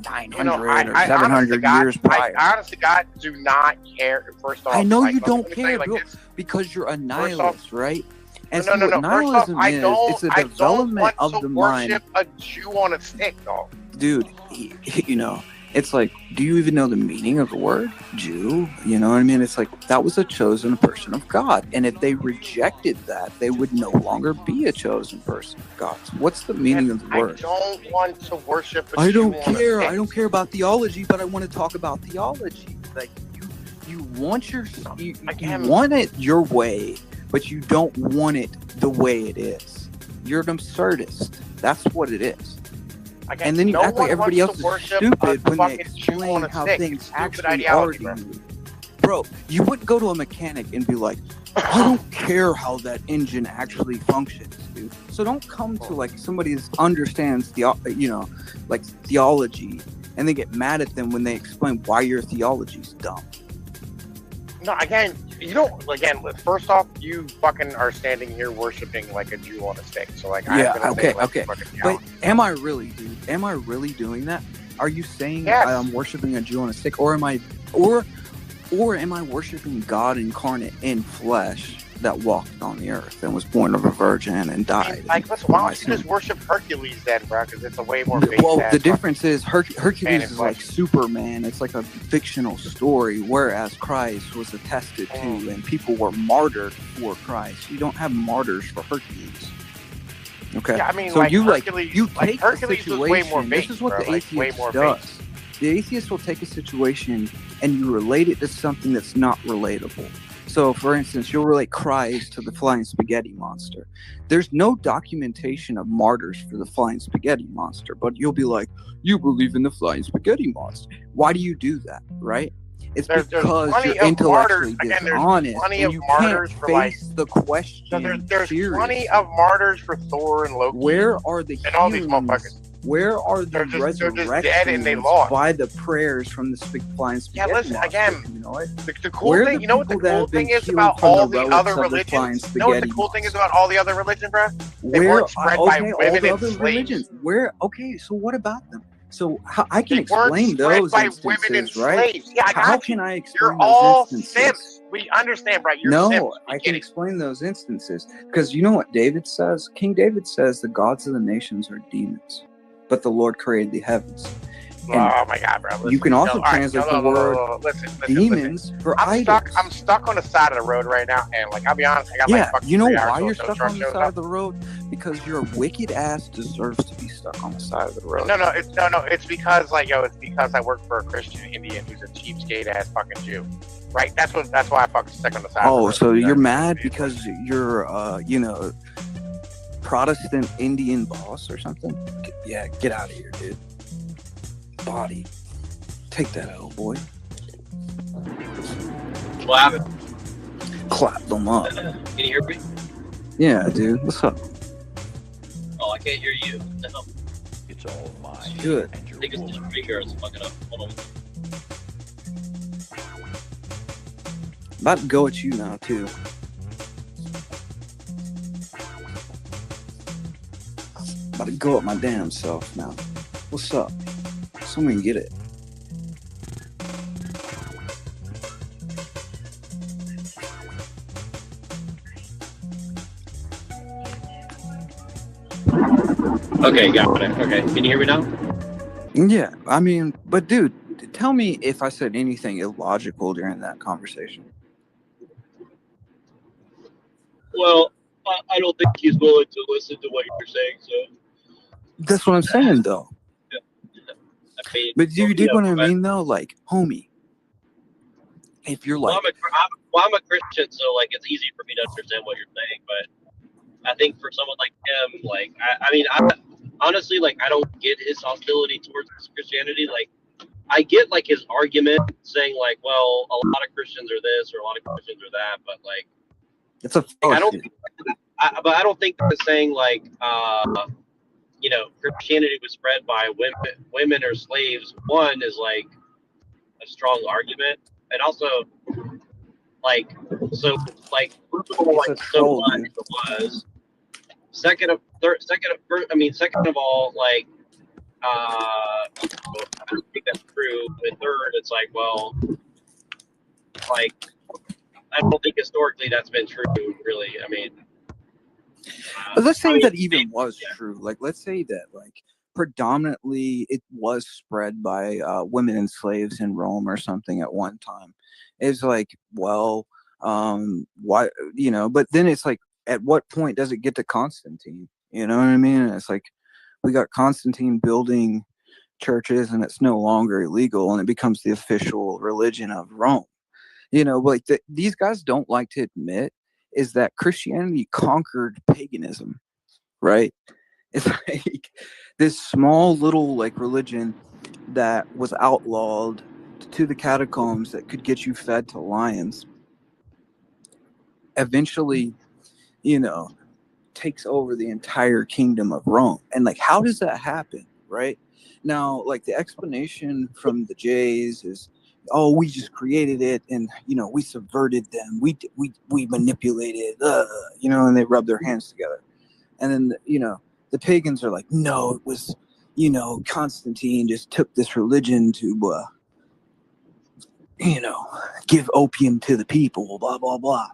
900 You know, or 700 years prior. I honestly, God, do not care. First off, I know like, you let me don't tell you care, like bro, this. because you're a First nihilist, off, right? And no, see, no, what no. First off, nihilism it's a development of the mind. worship a Jew on a stick, dog. Dude, you know, it's like, do you even know the meaning of the word Jew? You know what I mean? It's like, that was a chosen person of God. And if they rejected that, they would no longer be a chosen person of God. So what's the meaning of the word? I don't want to worship a I Jew don't on a care. stick. I don't care about theology, but I want to talk about theology. Like, you want you want it your way, but you don't want it the way it is. You're an absurdist. That's what it is. And then you act like everybody else is stupid when they explain how things actually are to you. Bro, you wouldn't go to a mechanic and be like, I don't care how that engine actually functions, dude. So don't come to like somebody that understands like theology, and they get mad at them when they explain why your theology's dumb. No, again, you don't. Again, first off, you fucking are standing here worshiping like a Jew on a stick. So like, Yeah, I'm gonna okay, say, like, okay. fucking, But am I really, dude? Am I really doing that? Are you saying Yes. I'm worshiping a Jew on a stick, or am I worshiping God incarnate in flesh that walked on the earth and was born of a virgin and died? Like, listen, why don't you just worship Hercules then, bro? Because it's a way more base. Well, the difference is Hercules is like Superman. It's like a fictional story, whereas Christ was attested to, and people were martyred for Christ. You don't have martyrs for Hercules. Okay. Yeah, I mean, so like, you Hercules, you like, take Hercules a situation. was way more base, this is what bro, the like, way atheist more does. base. The atheist will take a situation and you relate it to something that's not relatable. So, for instance, you'll relate Christ to the flying spaghetti monster. There's no documentation of martyrs for the flying spaghetti monster, but you'll be like, you believe in the flying spaghetti monster. Why do you do that, right? It's There's because plenty you're of intellectually martyrs. Again, there's dishonest plenty and of you martyrs can't for, like, face the question. So there's seriously. plenty of martyrs for Thor and Loki. Where are the and all these healings? motherfuckers? Where are the They're just dead and they resurrections lost. by the prayers from the flying spaghetti Yeah, listen, monster? again, You know it? the cool Where are thing, the you know what the people that cool have been thing is healed about from all the the relics other of the flying religions? You know what the spaghetti cool thing is monster? about all the other religions, bro? They Where weren't spread by all women the and other slaves. religions? Where? Okay, so what about them? So I can They weren't explain spread those by women and instances, right? slaves. Yeah, I got How you. can I You're explain all those instances? simps. We understand, right? You're No, simps. I can explain those instances because you know what David says? King David says the gods of the nations are demons, but the Lord created the heavens. And Oh my God, bro! Listen, you can also all right, translate the word Listen, demons for idols. I'm stuck on the side of the road right now, and like I'll be honest, I got Yeah, like fucking you know 3 hours why till you're the stuck truck on the shows side up. of the road? Because your wicked ass deserves to be stuck on the side of the road. No, it's because it's because I work for a Christian Indian who's a cheapskate ass fucking Jew, right? That's why I fucking stuck on the side. of the road. So you're mad because you're Protestant Indian boss or something? Get out of here, dude. Body. Take that L, boy. Clap them up. Can you hear me? Yeah, dude. What's up? Oh, I can't hear you. What the hell? It's all mine. Good. I think it's this finger is fucking up. Hold on. About to go at you now, too. About to go at my damn self now. What's up? Someone get it. Okay, got it. Okay, can you hear me now? Yeah, I mean, but dude, tell me if I said anything illogical during that conversation. Well, I don't think he's willing to listen to what you're saying, so. That's what I'm saying, though. Yeah. I mean, But you dig what I but- mean, though? Like, homie, if you're like, I'm a Christian, so like it's easy for me to understand what you're saying, but I think for someone like him, like I honestly, like I don't get his hostility towards Christianity. Like I get like his argument saying like, well, a lot of Christians are this or a lot of Christians are that, but like it's a I don't think they're saying like Christianity was spread by women or slaves. One is like a strong argument, and also like so like first of all, like so much it was. second of all, like, I don't think that's true. And third, it's like, well, like, I don't think historically that's been true, really. I mean, but let's say that even was true. Like, let's say that, like, predominantly it was spread by women and slaves in Rome or something at one time. It's like, well, why, you know, but then it's like, at what point does it get to Constantine? You know what I mean? It's like, we got Constantine building churches and it's no longer illegal and it becomes the official religion of Rome. You know, like these guys don't like to admit is that Christianity conquered paganism, right? It's like this small little like religion that was outlawed to the catacombs that could get you fed to lions. Eventually, you know, takes over the entire kingdom of Rome. And like, how does that happen, right? Now, like the explanation from the Jays is, oh, we just created it and, you know, we subverted them. We manipulated, you know, and they rub their hands together. And then, you know, the pagans are like, no, it was, you know, Constantine just took this religion to, you know, give opium to the people, blah, blah, blah.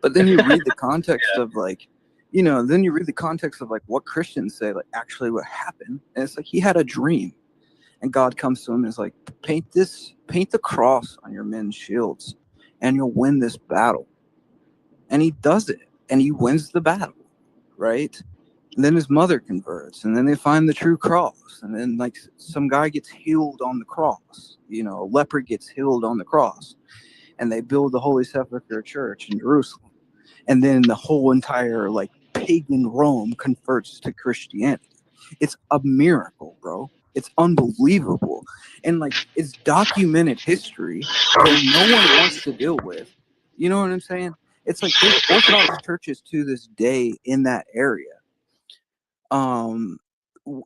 But then you read the context of like, you know, then you read the context of like what Christians say, like actually what happened. And it's like he had a dream and God comes to him and is like, paint the cross on your men's shields and you'll win this battle. And he does it and he wins the battle, right? And then his mother converts and then they find the true cross. And then like some guy gets healed on the cross, you know, a leper gets healed on the cross. And they build the Holy Sepulchre Church in Jerusalem. And then the whole entire like pagan Rome converts to Christianity. It's a miracle, bro. It's unbelievable. And like it's documented history that no one wants to deal with. You know what I'm saying? It's like there's Orthodox churches to this day in that area.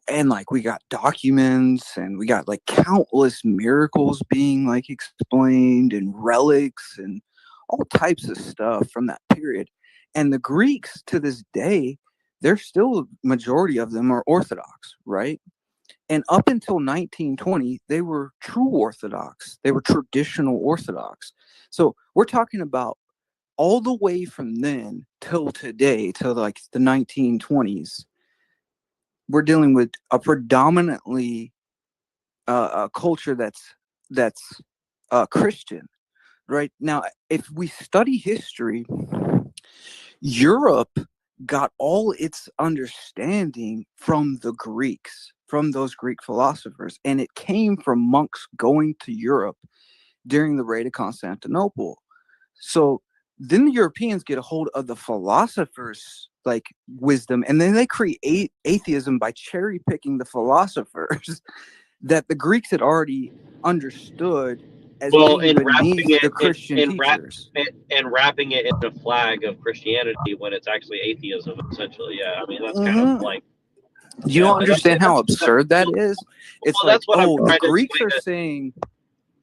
And like we got documents and we got like countless miracles being like explained and relics and all types of stuff from that period. And the Greeks to this day, they're still, majority of them are Orthodox, right? And up until 1920, they were true Orthodox. They were traditional Orthodox. So we're talking about all the way from then till today, till like the 1920s. We're dealing with a predominantly a culture that's Christian, right? Now, if we study history, Europe got all its understanding from the Greeks, from those Greek philosophers, and it came from monks going to Europe during the raid of Constantinople. So then the Europeans get a hold of the philosophers' like wisdom, and then they create atheism by cherry picking the philosophers that the Greeks had already understood as being beneath the Christian teachers. And wrapping it in a flag of Christianity when it's actually atheism, essentially. Yeah, I mean that's kind of like. You don't understand how absurd that is. It's well, like, oh, the the Greeks are saying.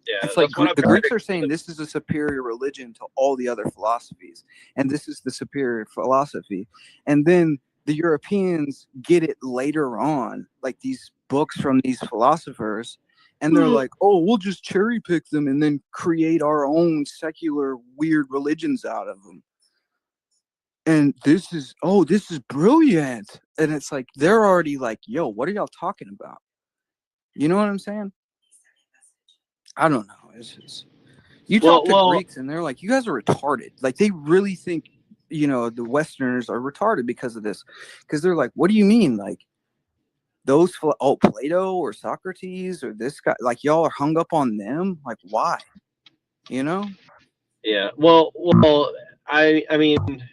Yeah, it's like the Greeks are saying this is a superior religion to all the other philosophies, and this is the superior philosophy. And then the Europeans get it later on, like these books from these philosophers, and they're like, oh, we'll just cherry pick them and then create our own secular weird religions out of them. And this is brilliant. And it's like, they're already like, yo, what are y'all talking about? You know what I'm saying? I don't know. It's just, you talk to Greeks and they're like, you guys are retarded. Like they really think, you know, the Westerners are retarded because of this. Because they're like, what do you mean? Like those, Plato or Socrates or this guy, like y'all are hung up on them? Like why? You know? Yeah. Well, I mean,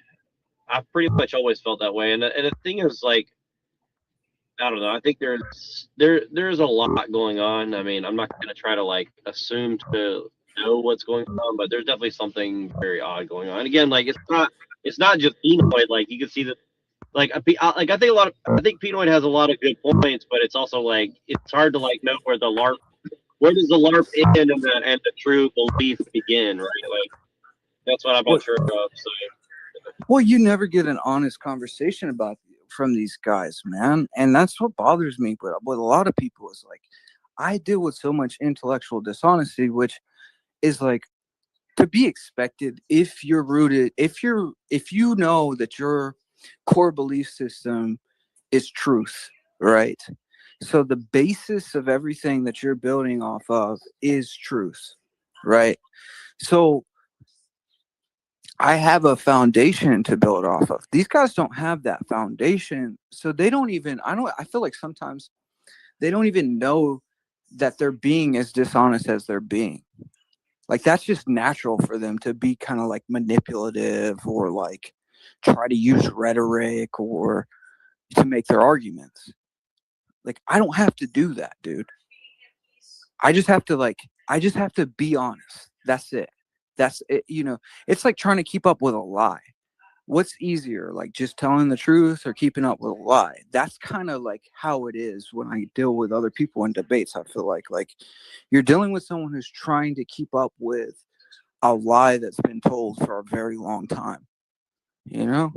I've pretty much always felt that way. And the thing is like, I don't know. I think there's a lot going on. I mean, I'm not going to try to like assume to know what's going on, but there's definitely something very odd going on. And again, like it's not just Pinoid. Like you can see that, like I think Pinoid has a lot of good points, but it's also like it's hard to like know where does the LARP end and the true belief begin, right? Like that's what I'm unsure of. So. Well, you never get an honest conversation from these guys, man, and that's what bothers me. But with a lot of people, is like I deal with so much intellectual dishonesty, which is like to be expected if you're rooted, if you know that your core belief system is truth, right? So the basis of everything that you're building off of is truth, right? So I have a foundation to build off of. These guys don't have that foundation. So they don't even, I feel like sometimes they don't even know that they're being as dishonest as they're being. Like that's just natural for them to be kind of like manipulative or like try to use rhetoric or to make their arguments. Like I don't have to do that, dude. I just have to be honest. That's it. That's it. You know, it's like trying to keep up with a lie. What's easier, like just telling the truth or keeping up with a lie? That's kind of like how it is when I deal with other people in debates. I feel like you're dealing with someone who's trying to keep up with a lie that's been told for a very long time, you know?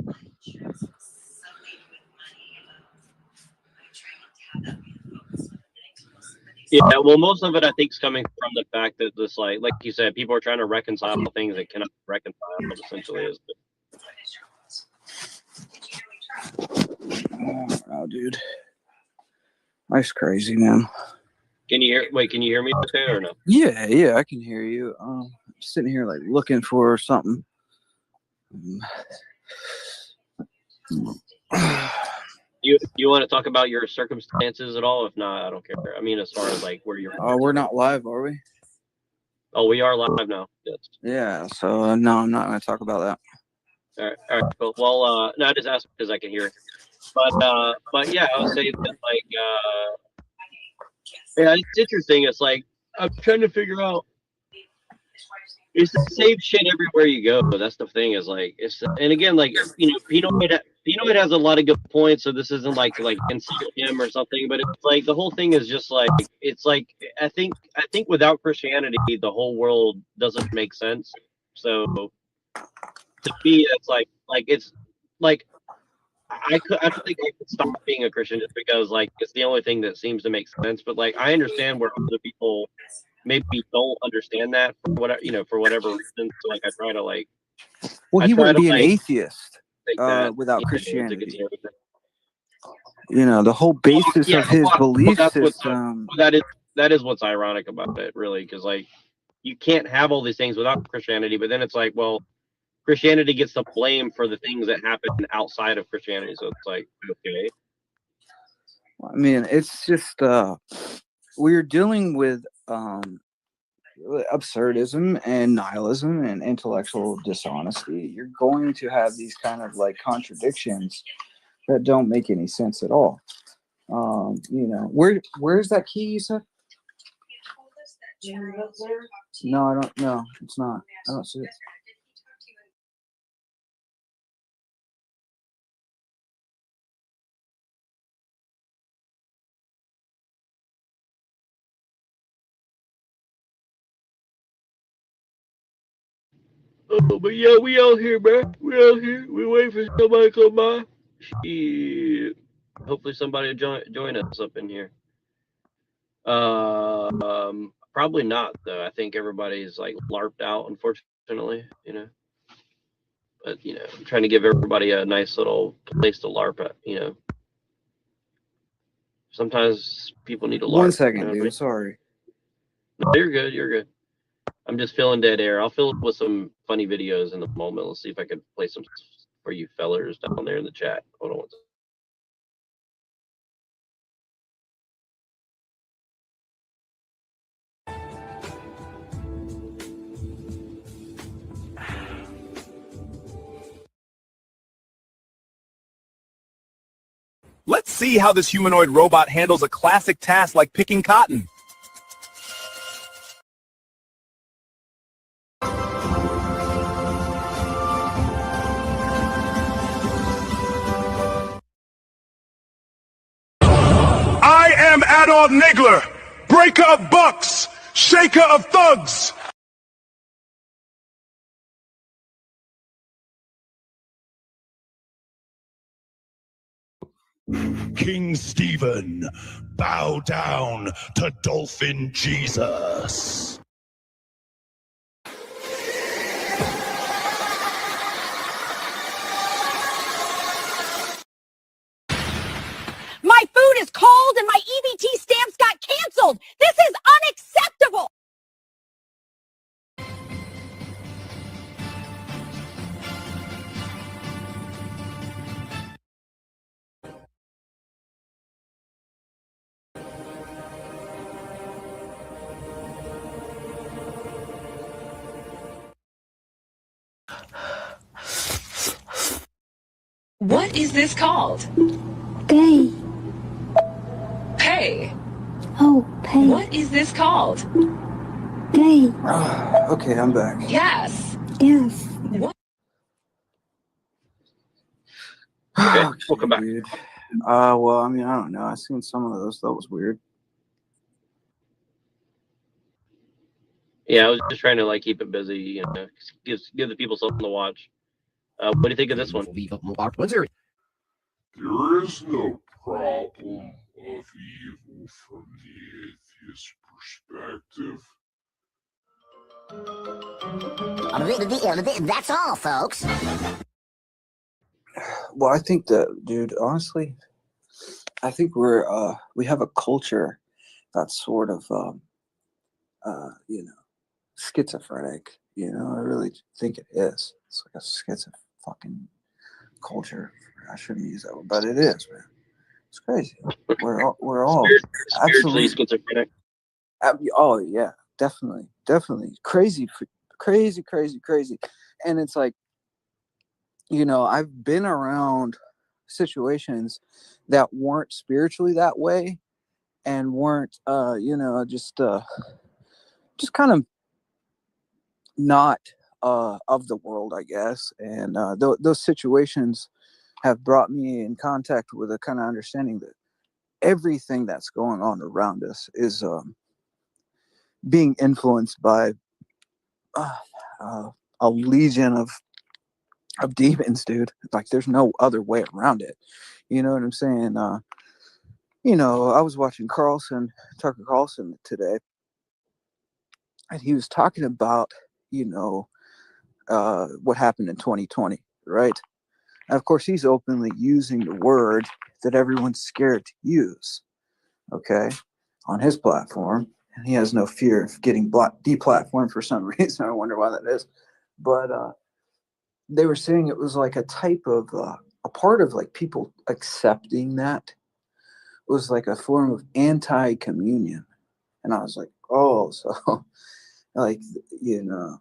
Yeah, well, most of it I think is coming from the fact that this, like you said, people are trying to reconcile things that cannot be reconciled. Essentially, is. Oh, dude, that's crazy, man. Can you hear me okay or no? Yeah, I can hear you. I'm sitting here like looking for something. You want to talk about your circumstances at all? If not, I don't care. I mean, as far as like where you're. Oh, we're not live, are we? Oh, we are live now. Yes. Yeah. So no, I'm not going to talk about that. All right. Cool. Well, no, I just asked because I can hear it. But yeah, I would say that like, yeah, it's interesting. It's like I'm trying to figure out. It's the same shit everywhere you go. But that's the thing. Is like and again, like Pinoid has a lot of good points. So this isn't like insult him or something. But it's like the whole thing is just like it's like I think without Christianity, the whole world doesn't make sense. So to me, it's like it's like I don't think I could stop being a Christian just because like it's the only thing that seems to make sense. But like I understand where other people maybe don't understand that for whatever reason. So like I try to like. Well, he wouldn't be an atheist without Christianity. You know, the whole basis of his belief system. That is what's ironic about it, really, because like you can't have all these things without Christianity. But then it's like, well, Christianity gets the blame for the things that happen outside of Christianity. So it's like, okay. I mean, it's just we're dealing with absurdism and nihilism and intellectual dishonesty. You're going to have these kind of like contradictions that don't make any sense at all. You know, where's that key you said? No, I don't know. It's not. I don't see it. Oh, but yeah, we out here, man. We out here. We waiting for somebody to come by. Shit. Hopefully somebody will join us up in here. Probably not though. I think everybody's like LARPed out, unfortunately. You know. But you know, I'm trying to give everybody a nice little place to LARP at. You know. Sometimes people need to LARP. 1 second, you know dude. Sorry. No, you're good. You're good. I'm just feeling dead air. I'll fill it with some funny videos in a moment. Let's see if I can play some for you fellers down there in the chat. Hold on one second. Let's see how this humanoid robot handles a classic task like picking cotton. I am Adolf Nigler, breaker of bucks, shaker of thugs. King Stephen, bow down to Dolphin Jesus. My food is cold and my EBT stamps got canceled. This is unacceptable. What is this called? Gay. Pay. Oh, pay. What is this called? Gay. Okay, I'm back. Yes. Yes. What? Okay, welcome back. Dude. Well, I mean, I don't know. I seen some of those. That was weird. Yeah, I was just trying to like keep it busy, you know, give the people something to watch. What do you think of this one? There is no problem of evil from the atheist perspective. That's all, folks. Well, I think that, dude, honestly, I think we have a culture that's sort of, you know, schizophrenic. You know, I really think it is. It's like a schizophrenic fucking culture. I shouldn't use that word, but it is, man. It's crazy. We're all Spiritually absolutely schizophrenic. Oh yeah, definitely, crazy, and it's like, you know, I've been around situations that weren't spiritually that way and weren't you know, just kind of not of the world, I guess. And those situations have brought me in contact with a kind of understanding that everything that's going on around us is being influenced by a legion of demons, dude. Like, there's no other way around it. You know what I'm saying? You know, I was watching Tucker Carlson today, and he was talking about, you know, what happened in 2020, right? And of course, he's openly using the word that everyone's scared to use, okay, on his platform. And he has no fear of getting deplatformed for some reason. I wonder why that is. But they were saying it was like a type of, a part of like people accepting that was like a form of anti-communion. And I was like, oh, so like, you know,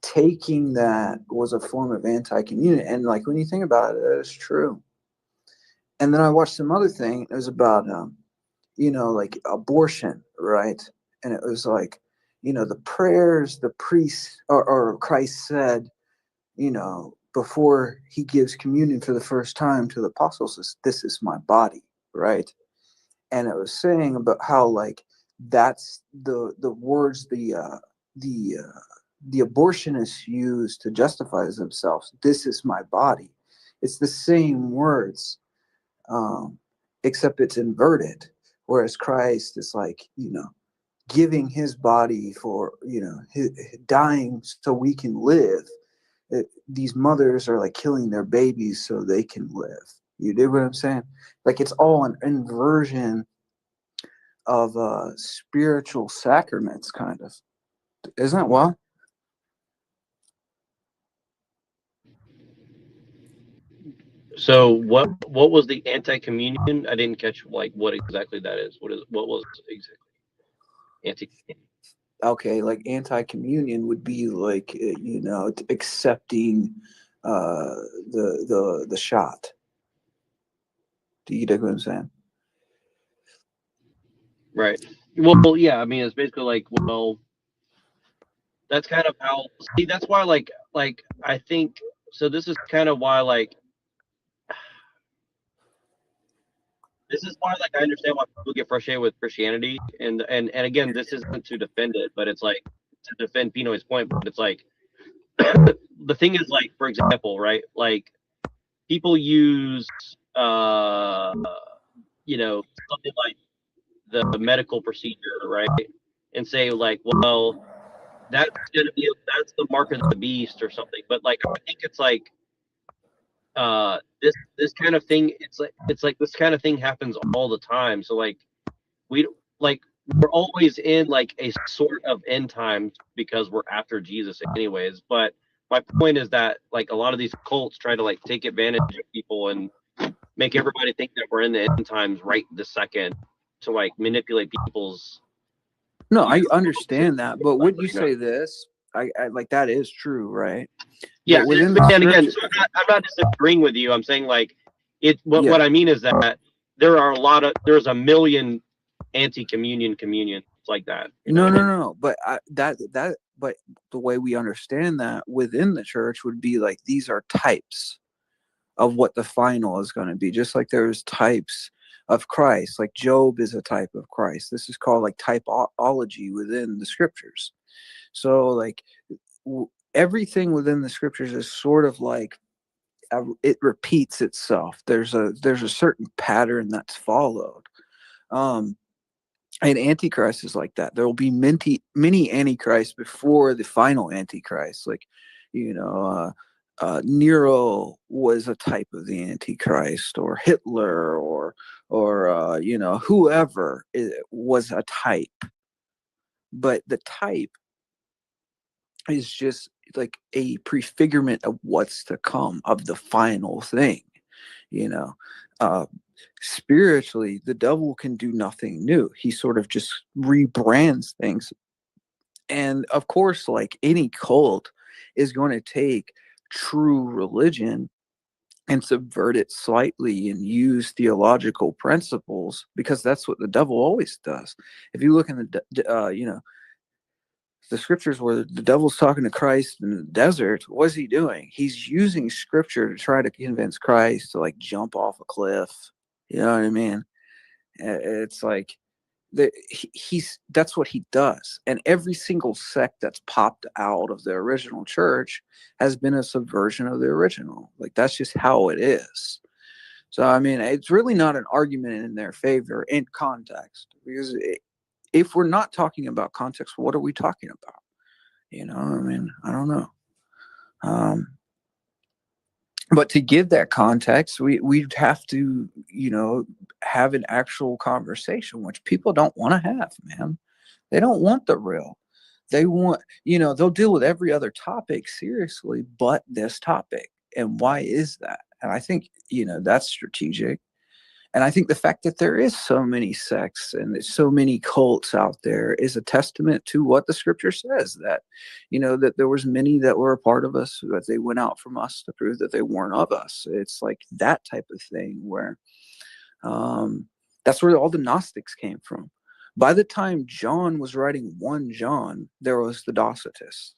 taking that was a form of anti-communion. And like, when you think about it, that is true. And then I watched some other thing. It was about, you know, like abortion, right? And it was like, you know, the prayers the priest or Christ said, you know, before he gives communion for the first time to the apostles, is, "This is my body," right? And it was saying about how like that's the words the abortionists use to justify themselves. "This is my body." It's the same words, except it's inverted. Whereas Christ is like, you know, giving his body for, you know, dying so we can live. These mothers are like killing their babies so they can live. You dig what I'm saying? Like, it's all an inversion of spiritual sacraments, kind of. Isn't that wild? So what was the anti-communion? I didn't catch like what exactly that is. What was exactly anti-communion? Okay, like anti-communion would be like, you know, accepting the shot. Do you dig what I'm saying? Right. Well, yeah. I mean, it's basically like, well, that's kind of how. See, that's why, like I think. So this is kind of why, like, this is why, like, I understand why people get frustrated with Christianity, and again, this isn't to defend it, but it's like to defend Pinoy's point. But it's like the thing is, like, for example, right? Like, people use you know, something like the medical procedure, right? And say like, well, that's the mark of the beast or something. But like, I think it's like this kind of thing. It's like this kind of thing happens all the time. So like we like we're always in like a sort of end times because we're after Jesus anyways. But my point is that like a lot of these cults try to like take advantage of people and make everybody think that we're in the end times right this second to like manipulate people's. No, I understand that, but wouldn't you say this? I like that is true, right? Yeah, But within the and again, scripture, so I'm not disagreeing with you. I'm saying like what yeah. I mean is that there's a million anti-communion communions like that. You know No, what I no, mean? no. But but the way we understand that within the church would be like these are types of what the final is going to be. Just like there's types of Christ, like Job is a type of Christ. This is called like typology within the scriptures. So like everything within the scriptures is sort of like it repeats itself. There's a certain pattern that's followed. And Antichrist is like that. There will be many Antichrists before the final Antichrist. Like, you know, Nero was a type of the Antichrist, or Hitler, or you know, whoever was a type. But the type is just like a prefigurement of what's to come, of the final thing. You know, spiritually, the devil can do nothing new. He sort of just rebrands things. And of course, like any cult is going to take true religion and subvert it slightly and use theological principles, because that's what the devil always does. If you look in you know, the scriptures where the devil's talking to Christ in the desert, what's he doing? He's using scripture to try to convince Christ to like jump off a cliff. You know what I mean? It's like that's what he does. And every single sect that's popped out of the original church has been a subversion of the original. Like that's just how it is. So I mean, it's really not an argument in their favor in context, because if we're not talking about context, what are we talking about? You know, I mean, I don't know. But to give that context, we'd have to, you know, have an actual conversation, which people don't want to have, man. They don't want the real. They want, you know, they'll deal with every other topic seriously, but this topic. And why is that? And I think, you know, that's strategic. And I think the fact that there is so many sects and there's so many cults out there is a testament to what the scripture says, that, you know, that there was many that were a part of us, that they went out from us to prove that they weren't of us. It's like that type of thing where that's where all the Gnostics came from. By the time John was writing 1 John, there was the Docetists.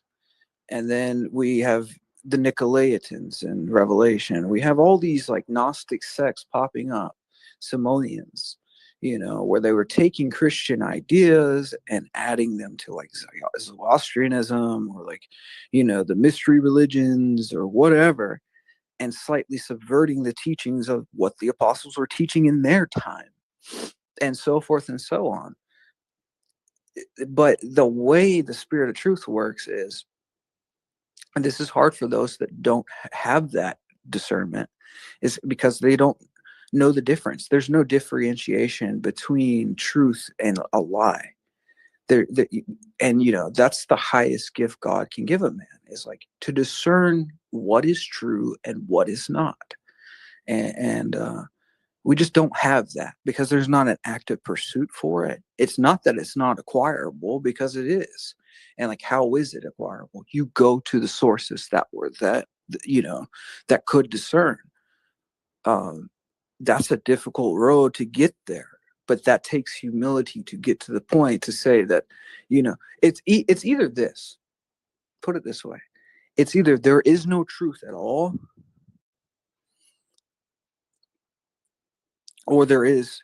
And then we have the Nicolaitans in Revelation. We have all these like Gnostic sects popping up. Simonians, you know, where they were taking Christian ideas and adding them to like Zoroastrianism, or like, you know, the mystery religions or whatever, and slightly subverting the teachings of what the apostles were teaching in their time, and so forth and so on. But the way the Spirit of Truth works is, and this is hard for those that don't have that discernment, is because they don't know the difference. There's no differentiation between truth and a lie. And you know, that's the highest gift God can give a man, is like to discern what is true and what is not. And we just don't have that because there's not an active pursuit for it. It's not that it's not acquirable, because it is. And like, how is it acquirable? You go to the sources that you know, that could discern. That's a difficult road to get there, but that takes humility to get to the point to say that, you know, it's either this, put it this way, it's either there is no truth at all, or there is,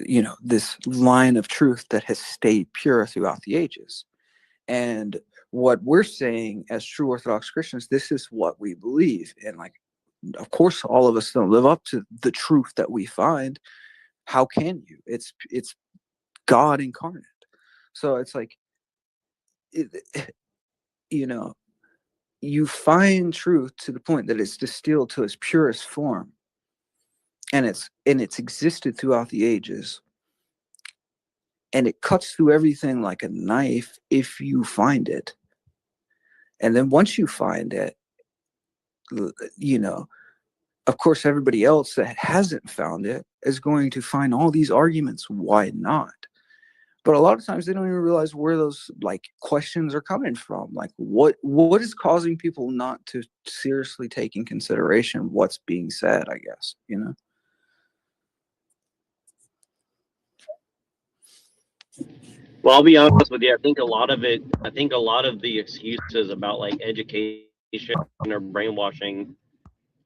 you know, this line of truth that has stayed pure throughout the ages. And what we're saying as true Orthodox Christians, this is what we believe. And like, of course, all of us don't live up to the truth that we find. How can you? It's God incarnate. So it's like, you know, you find truth to the point that it's distilled to its purest form, and it's existed throughout the ages, and it cuts through everything like a knife if you find it. And then once you find it, you know, of course, everybody else that hasn't found it is going to find all these arguments why not. But a lot of times they don't even realize where those like questions are coming from. Like what is causing people not to seriously take in consideration what's being said, I guess, you know? Well, I'll be honest with you. I think a lot of the excuses about like education or brainwashing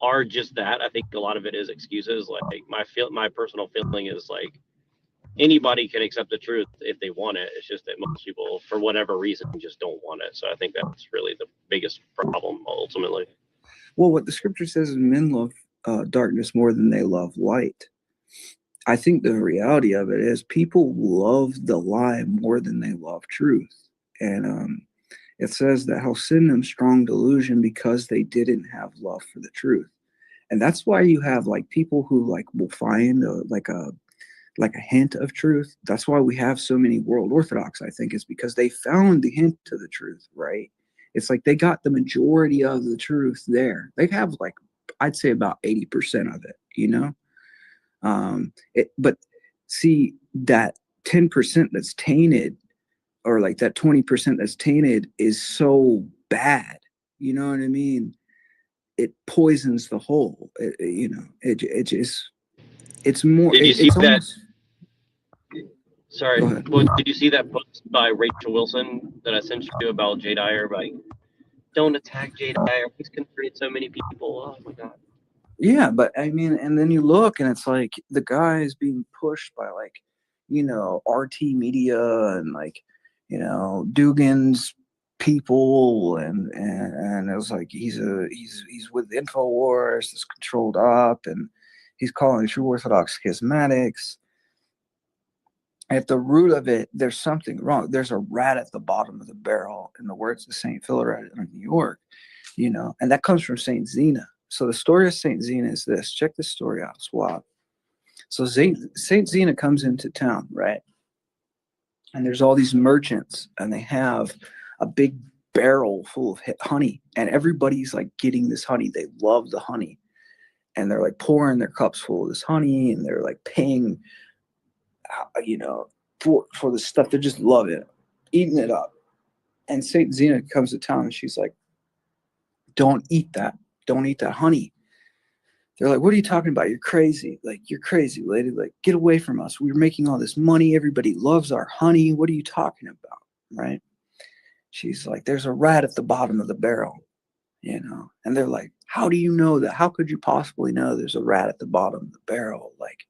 are just that. I think a lot of it is excuses. Like my personal feeling is like anybody can accept the truth if they want it. It's just that most people, for whatever reason, just don't want it. So I think that's really the biggest problem ultimately. Well, what the scripture says is men love darkness more than they love light. I think the reality of it is people love the lie more than they love truth. And it says that he'll send them strong delusion because they didn't have love for the truth. And that's why you have like people who like will find like a hint of truth. That's why we have so many world Orthodox, I think, is because they found the hint to the truth, right? It's like they got the majority of the truth there. They have like, I'd say about 80% of it, you know? But see, that 10% that's tainted, or like that 20% that's tainted, is so bad. You know what I mean? It poisons the whole. You know, it just, it's more. Did you see that? Almost, sorry. Well, did you see that post by Rachel Wilson that I sent you about Jay Dyer? Like, don't attack Jay Dyer. He's converted so many people. Oh my God. yeah, but I mean, and then you look and it's like the guy is being pushed by like, you know, RT media and like, you know, Dugan's people, and it was like he's with InfoWars, it's controlled up, and he's calling true Orthodox schismatics. At the root of it, there's something wrong. There's a rat at the bottom of the barrel, in the words of St. Philaret of New York, you know, and that comes from St. Zena. So the story of St. Zena is this. Check this story out. It's wild. So St. Zena comes into town, right? And there's all these merchants, and they have a big barrel full of honey, and everybody's like getting this honey. They love the honey, and they're like pouring their cups full of this honey, and they're like paying, you know, for the stuff. They just love it, eating it up. And St. Zena comes to town, and she's like, don't eat that. Don't eat that honey. They're like, what are you talking about? You're crazy. Like, you're crazy, lady. Like, get away from us. We're making all this money. Everybody loves our honey. What are you talking about? Right? She's like, there's a rat at the bottom of the barrel, you know? And they're like, how do you know that? How could you possibly know there's a rat at the bottom of the barrel? Like,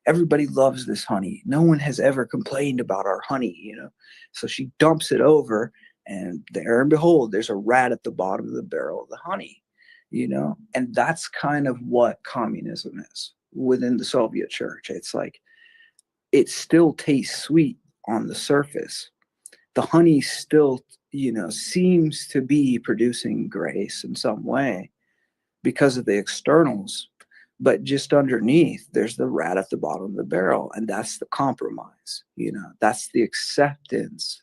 everybody loves this honey. No one has ever complained about our honey, you know? So she dumps it over, and there and behold, there's a rat at the bottom of the barrel of the honey. You know, and that's kind of what communism is within the Soviet Church. It's like, it still tastes sweet on the surface. The honey still, you know, seems to be producing grace in some way because of the externals, but just underneath, there's the rat at the bottom of the barrel, and that's the compromise. You know, that's the acceptance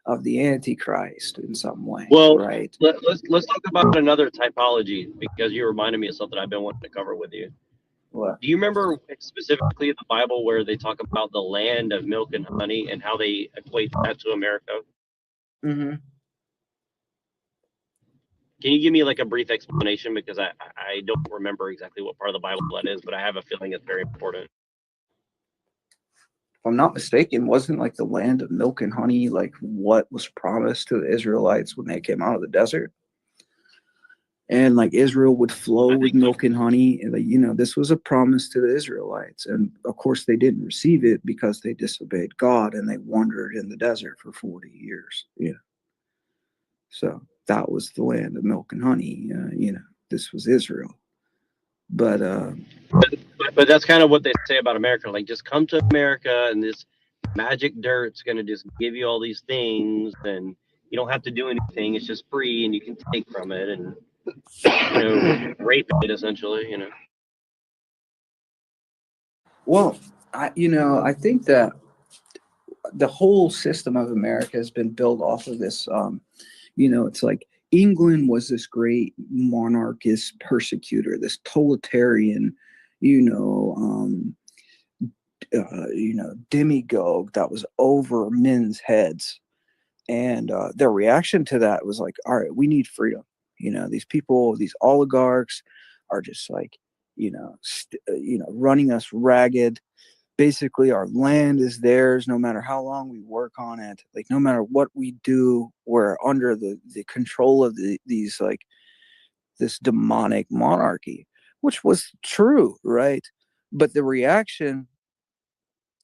of the Antichrist in some way. Well, right? Let's talk about another typology, because you reminded me of something I've been wanting to cover with you. What? Do you remember specifically the Bible where they talk about the land of milk and honey and how they equate that to America? Mm-hmm. Can you give me like a brief explanation, because I don't remember exactly what part of the Bible that is, but I have a feeling it's very important. If I'm not mistaken, wasn't like the land of milk and honey like what was promised to the Israelites when they came out of the desert? And like Israel would flow with milk and honey. And like, you know, this was a promise to the Israelites. And of course they didn't receive it because they disobeyed God, and they wandered in the desert for 40 years. You know, so that was the land of milk and honey. You know, this was Israel. But But that's kind of what they say about America. Like, just come to America, and this magic dirt's gonna just give you all these things, and you don't have to do anything. It's just free, and you can take from it, and rape it essentially. Well, I think that the whole system of America has been built off of this. It's like England was this great monarchist persecutor, this totalitarian, demagogue that was over men's heads. And their reaction to that was like, all right, we need freedom. These people, these oligarchs are just like, running us ragged. Basically, our land is theirs no matter how long we work on it. Like, no matter what we do, we're under the control of these, like, this demonic monarchy, which was true, right? But the reaction,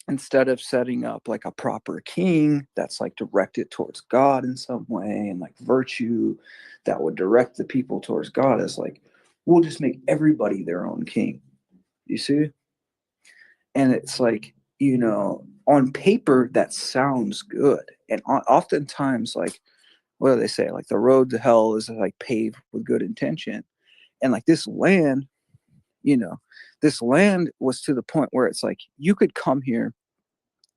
instead of setting up like a proper king that's like directed towards God in some way, and like virtue that would direct the people towards God, is like, we'll just make everybody their own king. You see? And it's like, on paper, that sounds good. And oftentimes, like, what do they say? Like, the road to hell is like paved with good intention. And like this land was to the point where it's like, you could come here,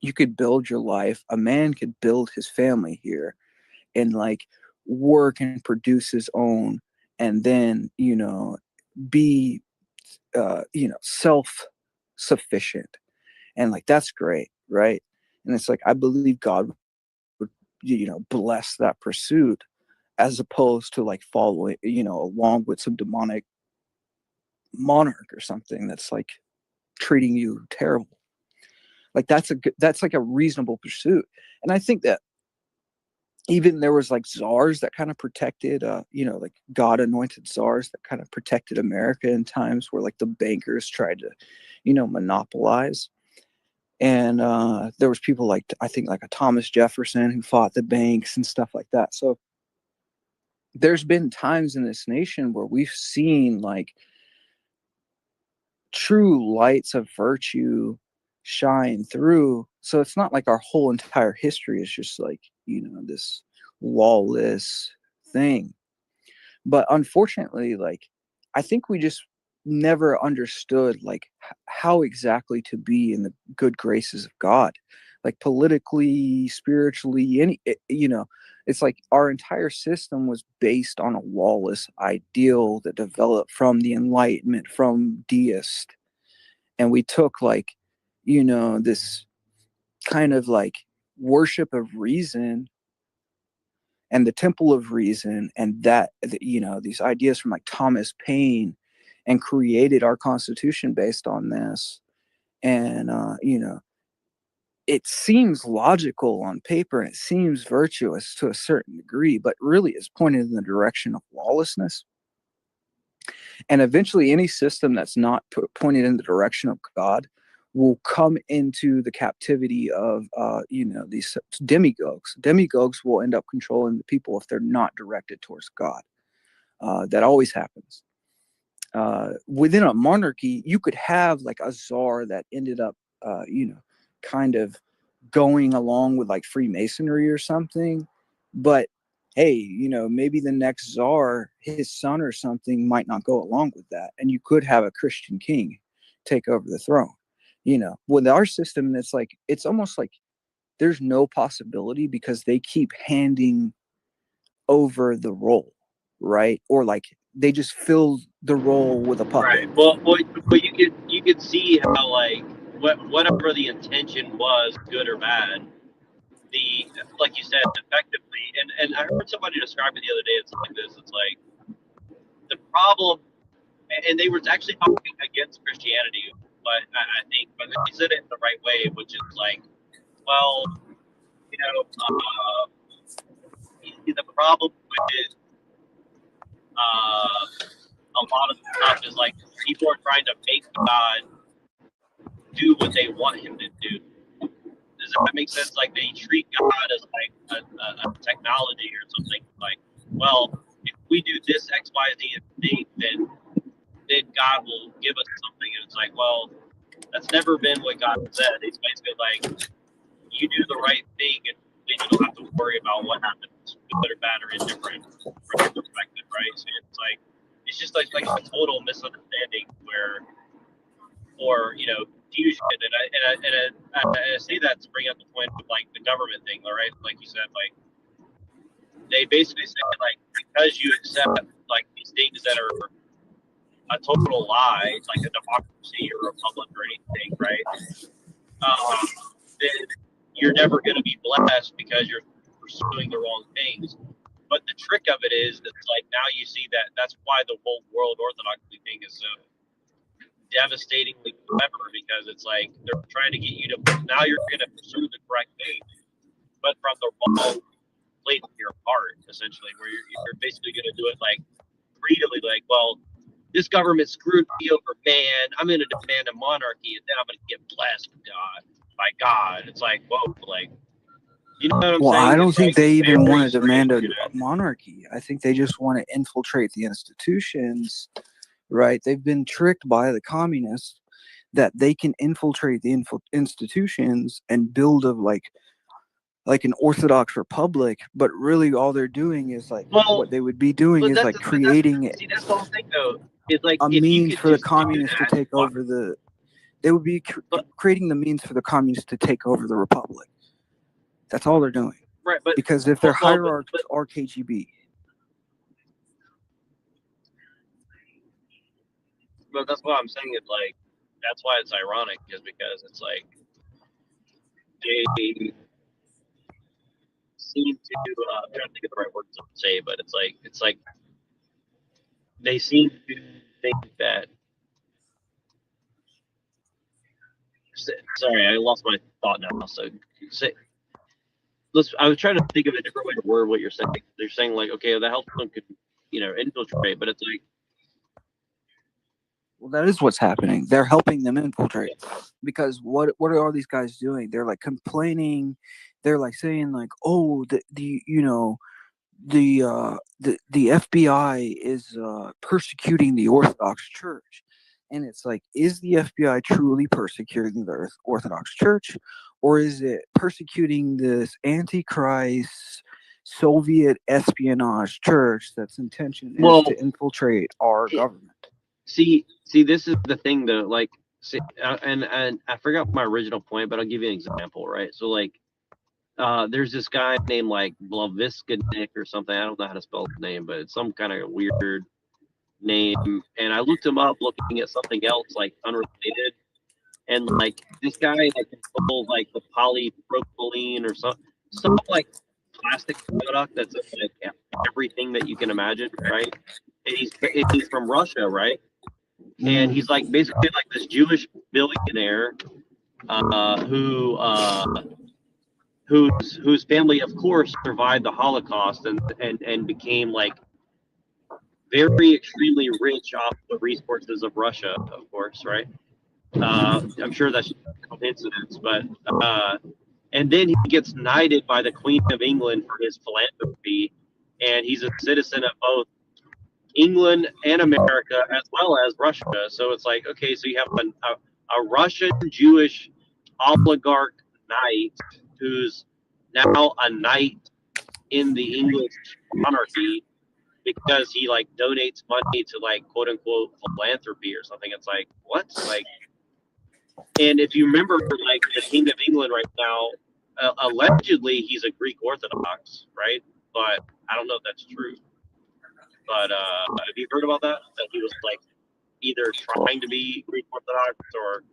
you could build your life. A man could build his family here and like work and produce his own, and then, be, self-sufficient. And like, that's great, right? And it's like, I believe God would, bless that pursuit, as opposed to like following, along with some demonic monarch or something that's like treating you terrible. Like, that's like a reasonable pursuit. And I think that even there was like czars that kind of protected, like God anointed czars that kind of protected America in times where like the bankers tried to, monopolize. And there was people like, I think like a Thomas Jefferson who fought the banks and stuff like that. So there's been times in this nation where we've seen like true lights of virtue shine through. So it's not like our whole entire history is just like, this lawless thing. But unfortunately, like, I think we just never understood like how exactly to be in the good graces of God, like politically, spiritually, it's like our entire system was based on a lawless ideal that developed from the Enlightenment, from deists. And we took like, this kind of like worship of reason and the temple of reason, and that, these ideas from like Thomas Paine, and created our Constitution based on this. And, it seems logical on paper and it seems virtuous to a certain degree, but really is pointed in the direction of lawlessness. And eventually any system that's not pointed in the direction of God will come into the captivity of, these demagogues. Demagogues will end up controlling the people if they're not directed towards God. That always happens. Within a monarchy, you could have like a czar that ended up, kind of going along with like Freemasonry or something. But hey, maybe the next czar, his son or something, might not go along with that. And you could have a Christian king take over the throne. With our system, it's almost like there's no possibility, because they keep handing over the role, right? Or like they just fill the role with a puppet. Right. Well, you could see how like whatever the intention was, good or bad, like you said, effectively. And I heard somebody describe it the other day. It's like this. It's like the problem, and they were actually talking against Christianity, but I think, but they said it in the right way, which is like, well, the problem with a lot of the stuff is like people are trying to make God do what they want him to do. Does that make sense? Like they treat God as like a technology or something. Like, well, if we do this X, Y, Z thing, then God will give us something. And it's like, well, That's never been what God said. He's basically like, you do the right thing, and then you don't have to worry about what happens, good or bad or indifferent from your perspective, right? So it's just like a total misunderstanding where, or confusion. And I say that to bring up the point of like the government thing, all right? Like you said, like they basically say like because you accept like these things that are a total lie, like a democracy or a republic or anything, right? Then you're never going to be blessed because you're pursuing the wrong things. But the trick of it is that like now you see that that's why the whole world orthodoxy thing is so devastatingly clever, because it's like they're trying to get you to now you're going to pursue the correct thing, but from the wrong place of your heart, essentially, where you're basically going to do it like greedily, like, well, this government screwed me over, man. I'm going to demand a monarchy, and then I'm going to get blessed by God. It's like, whoa, like, you know what I'm saying? I don't it's think like they even very want to demand a strange, monarchy. I think they just want to infiltrate the institutions, right? They've been tricked by the communists that they can infiltrate the institutions and build like an Orthodox republic, but really all they're doing is like what they would be doing is like creating that's the whole thing, though. It's like a if you means could for the just do communists to that, take over the. They would be creating the means for the communists to take over the republic. That's all they're doing. right? But Because if their hierarchs are KGB, but that's what I'm saying. It's like that's why it's ironic, is because it's like they seem to I'm trying to think of the right words to say, but it's like they seem to think that. Sorry, I lost my thought now. So I was trying to think of a different way to word what you're saying. They're saying like, okay, the health fund could infiltrate, but it's like, well, that is what's happening. They're helping them infiltrate, because what are all these guys doing? They're like complaining. They're like saying like, oh, the FBI is persecuting the Orthodox Church. And it's like, is the FBI truly persecuting the Orthodox Church, or is it persecuting this Antichrist Soviet espionage church that's intention is to infiltrate our government? See, this is the thing though. Like, and I forgot my original point, but I'll give you an example, right? So like, there's this guy named like Blaviskanik or something. I don't know how to spell his name, but it's some kind of weird name. And I looked him up looking at something else like unrelated. And like this guy like controls like the polypropylene or some like plastic product that's like everything that you can imagine, right? And he's from Russia, right? And he's like basically like this Jewish billionaire whose family, of course, survived the Holocaust and became like very extremely rich off the resources of Russia, of course, right? I'm sure that's a coincidence, but and then he gets knighted by the Queen of England for his philanthropy, and he's a citizen of both England and America as well as Russia. So it's like, okay, so you have a Russian Jewish oligarch knight who's now a knight in the English monarchy because he like donates money to like quote unquote philanthropy or something. It's like, what? Like, and if you remember, like the King of England right now, allegedly he's a Greek Orthodox, right? But I don't know if that's true. But have you heard about that? That he was like either trying to be Greek Orthodox or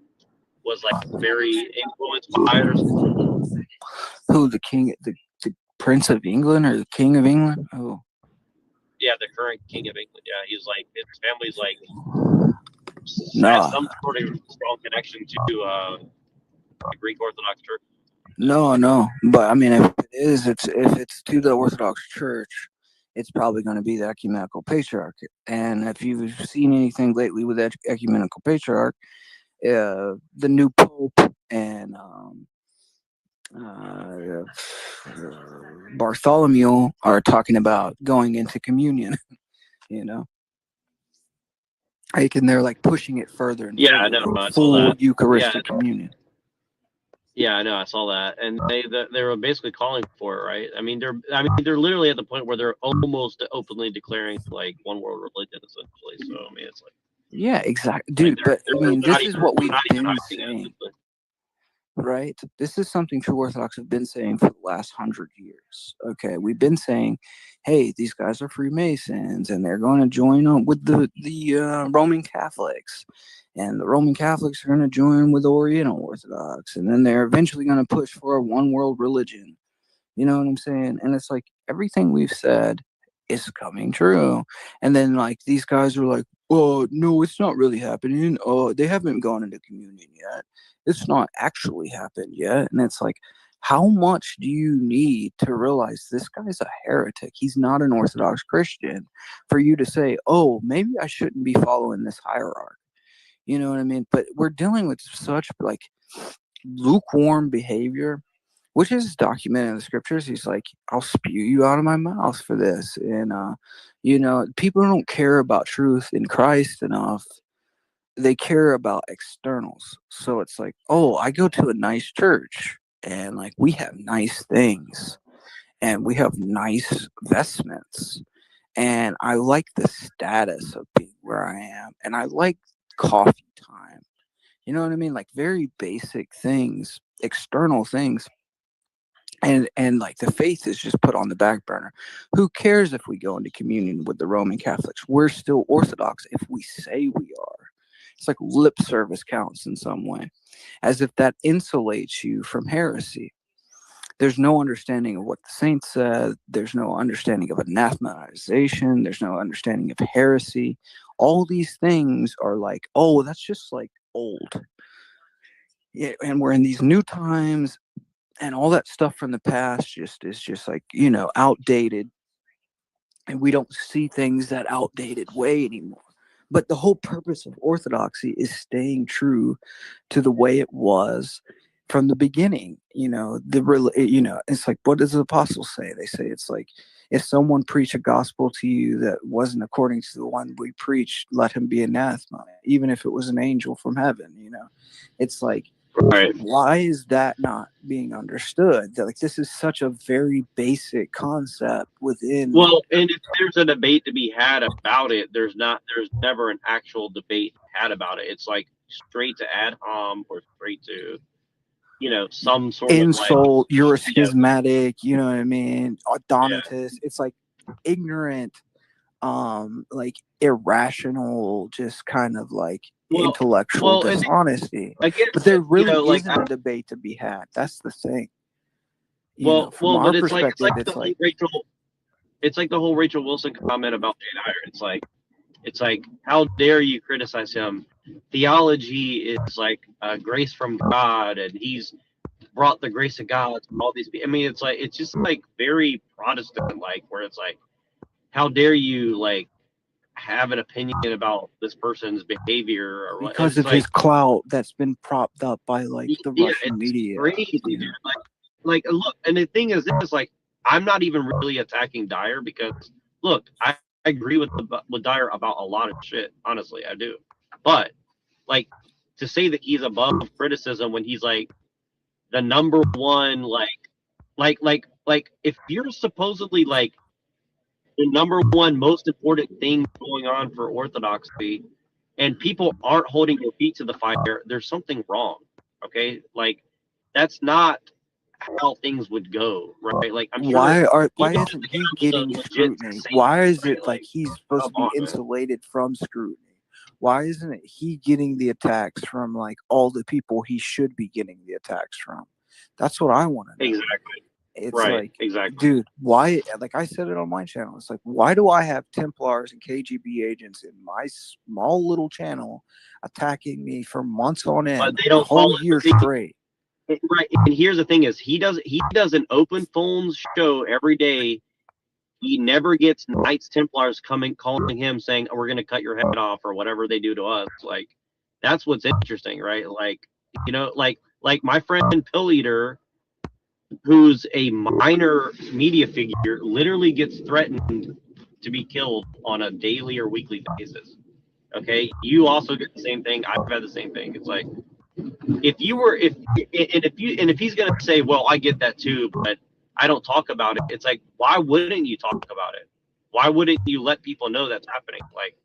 was like very influenced by it or something. Who, the king, the Prince of England or the King of England? Oh, yeah, the current King of England. Yeah, he's like his family's like nah. has some sort of strong connection to the Greek Orthodox Church. No, but I mean, if it's to the Orthodox Church, it's probably going to be the Ecumenical Patriarch. And if you've seen anything lately with that Ecumenical Patriarch, the new Pope and Bartholomew are talking about going into communion, you know. Like, and they're like pushing it further and Yeah, I further, know. like I saw full that. Eucharistic Yeah, communion. yeah, I know. I saw that, and they were basically calling for it, right? I mean, they're literally at the point where they're almost openly declaring like one world religion, essentially. So I mean, it's like, Yeah, exactly, like dude. But I they're mean, not this is even what we've not even been hiding it, saying, essentially. right? This is something True Orthodox have been saying for the last 100 years. Okay, we've been saying, hey, these guys are Freemasons, and they're going to join up with the Roman Catholics, and the Roman Catholics are going to join with Oriental Orthodox, and then they're eventually going to push for a one world religion. You know what I'm saying? And it's like everything we've said is coming true. And then like these guys are like, oh no, it's not really happening. Oh, they haven't gone into communion yet. It's not actually happened yet. And it's like, how much do you need to realize this guy's a heretic? He's not an Orthodox Christian for you to say, oh, maybe I shouldn't be following this hierarchy. You know what I mean? But we're dealing with such like lukewarm behavior, which is documented in the scriptures. He's like, I'll spew you out of my mouth for this. And, you know, people don't care about truth in Christ enough. They care about externals. So it's like, oh, I go to a nice church and like we have nice things and we have nice vestments. And I like the status of being where I am. And I like coffee time. You know what I mean? Like very basic things, external things. And like the faith is just put on the back burner. Who cares if we go into communion with the Roman Catholics? We're still Orthodox if we say we are. It's like lip service counts in some way, as if that insulates you from heresy. There's no understanding of what the saints said. There's no understanding of anathematization. There's no understanding of heresy. All these things are like, oh, that's just like old. Yeah, and we're in these new times. And all that stuff from the past is just like, you know, outdated. And we don't see things that outdated way anymore. But the whole purpose of Orthodoxy is staying true to the way it was from the beginning. You know, it's like, what does the apostles say? They say it's like, if someone preach a gospel to you that wasn't according to the one we preached, let him be anathema, even if it was an angel from heaven. You know, it's like, right. Why is that not being understood? Like, this is such a very basic concept within. Well, and if there's a debate to be had about it, there's never an actual debate had about it. It's like straight to ad hom or straight to, you know, some sort insult. of like, You're a schismatic. You know what I mean? Donatus. Yeah. It's like ignorant, like irrational, just kind of like intellectual dishonesty. But there really isn't a debate to be had. That's the thing. But it's like the whole Rachel Wilson comment about Jay Dyer. It's like, how dare you criticize him? Theology is like grace from God, and he's brought the grace of God to all these people. I mean, it's just like very Protestant, like, where it's like, how dare you like have an opinion about this person's behavior or because of his clout that's been propped up by like the Russian media. Crazy, dude. Like look, and the thing is, this like, I'm not even really attacking Dyer because look, I agree with Dyer about a lot of shit. Honestly, I do. But like, to say that he's above criticism when he's like the number one, like if you're supposedly like the number one most important thing going on for Orthodoxy, and people aren't holding their feet to the fire, there's something wrong. Okay, like that's not how things would go, right? Like, I'm sure why isn't he getting scrutiny? Why is it like he's supposed to be insulated from scrutiny? Why isn't he getting the attacks from like all the people he should be getting the attacks from? That's what I want to know. Exactly. It's right, like, exactly, dude, why? Like I said it on my channel. It's like, why do I have Templars and KGB agents in my small little channel attacking me for months on end, but they don't a whole year straight? Right, and here's the thing: is he does an open phones show every day. He never gets Knights Templars calling him saying, "Oh, we're going to cut your head off" or whatever they do to us. Like, that's what's interesting, right? Like, you know, like my friend Pill Eater, who's a minor media figure, literally gets threatened to be killed on a daily or weekly basis. Okay, you also get the same thing. I've had the same thing. It's like if he's gonna say, well, I get that too, but I don't talk about it. It's like, why wouldn't you talk about it? Why wouldn't you let people know that's happening? Like,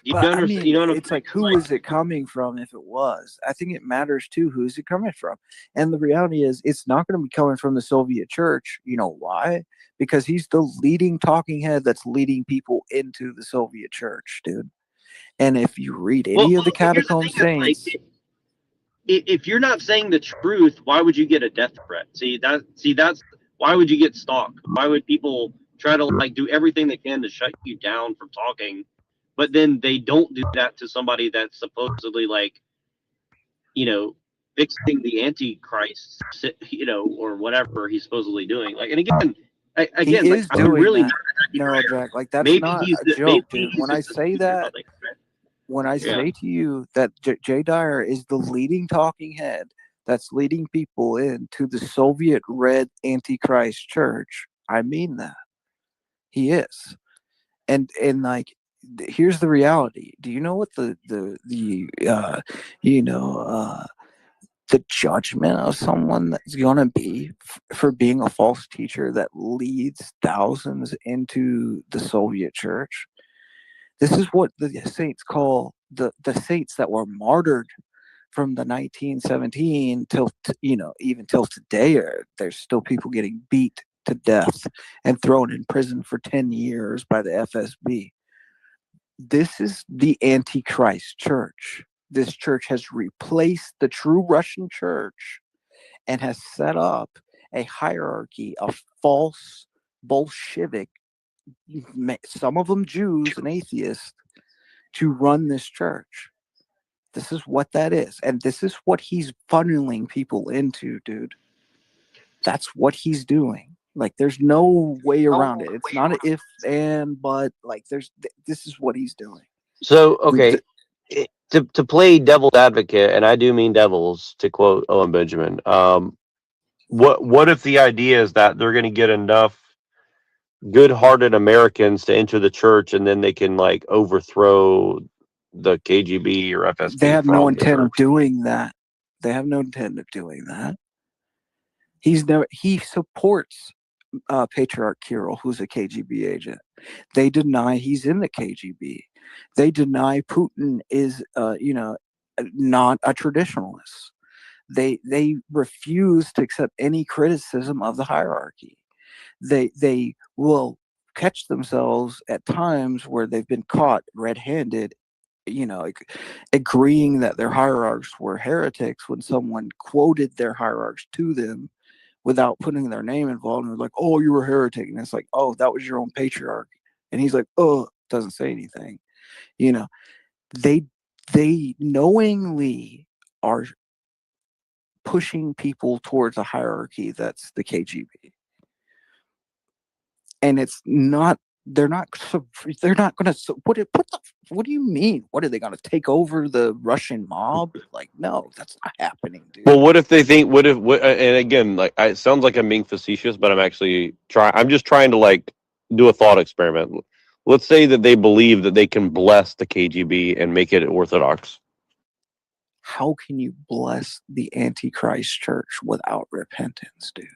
But I understand? mean, You know what I'm it's saying? like, who is it coming from? If it was, I think it matters too. Who's it coming from? And the reality is, it's not going to be coming from the Soviet Church. You know why? Because he's the leading talking head that's leading people into the Soviet Church, dude. And if you read any of the catacomb saints, If you're not saying the truth, why would you get a death threat? That's why would you get stalked? Why would people try to like do everything they can to shut you down from talking? But then they don't do that to somebody that's supposedly like, you know, fixing the Antichrist, you know, or whatever he's supposedly doing. Like, and again, he is I'm doing really that. Neurojack, like that's maybe not he's a the, joke, maybe dude. he's When I just a say speaker, that, like, when I yeah. say to you that Jay Dyer is the leading talking head that's leading people into the Soviet Red Antichrist Church, I mean that. He is. And like, here's the reality. Do you know what the judgment of someone that's going to be for being a false teacher that leads thousands into the Soviet Church? This is what the saints call the saints that were martyred from the 1917 till even till today. There's still people getting beat to death and thrown in prison for 10 years by the FSB. This is the Antichrist Church. This church has replaced the true Russian church and has set up a hierarchy of false Bolshevik, some of them Jews and atheists, to run this church. This is what that is. And this is what he's funneling people into, dude. That's what he's doing. Like, there's no way around it. It's not an if and but. Like, this is what he's doing. So, okay, to play devil's advocate, and I do mean devils, to quote Owen Benjamin. What if the idea is that they're going to get enough good-hearted Americans to enter the church, and then they can like overthrow the KGB or FSB? They have no intent of doing that. They have no intent of doing that. He supports Patriarch Kirill, who's a KGB agent. They deny he's in the KGB. They deny Putin is, not a traditionalist. They refuse to accept any criticism of the hierarchy. They will catch themselves at times where they've been caught red-handed, agreeing that their hierarchs were heretics when someone quoted their hierarchs to them without putting their name involved, and they're like, "Oh, you were a heretic," and it's like, "Oh, that was your own patriarch," and he's like, "Oh," doesn't say anything. They knowingly are pushing people towards a hierarchy that's the KGB, and it's not. They're not going to. What do you mean? What are they going to take over the Russian mob? Like, no, that's not happening, dude. Well, what if they think? And again, like, it sounds like I'm being facetious, but I'm just trying to like do a thought experiment. Let's say that they believe that they can bless the KGB and make it orthodox. How can you bless the Antichrist Church without repentance, dude?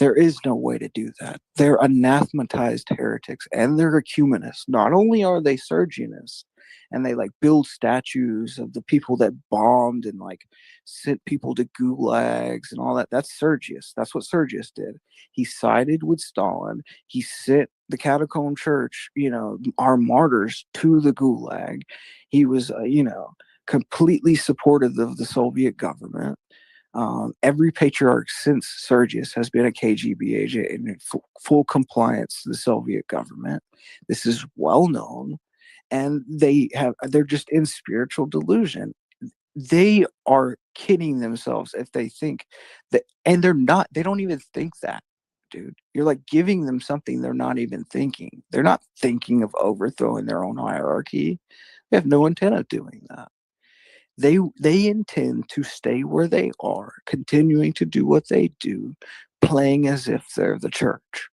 There is no way to do that. They're anathematized heretics and they're ecumenists. Not only are they Sergianists, and they like build statues of the people that bombed and like sent people to gulags and all that. That's Sergius. That's what Sergius did. He sided with Stalin. He sent the catacomb church, our martyrs, to the gulag. He was, completely supportive of the Soviet government. Every patriarch since Sergius has been a KGB agent in full compliance to the Soviet government. This is well known, and they're just in spiritual delusion. They are kidding themselves if they think that, and they're not. They don't even think that, dude. You're like giving them something they're not even thinking. They're not thinking of overthrowing their own hierarchy. They have no intent of doing that. They intend to stay where they are, continuing to do what they do, playing as if they're the church,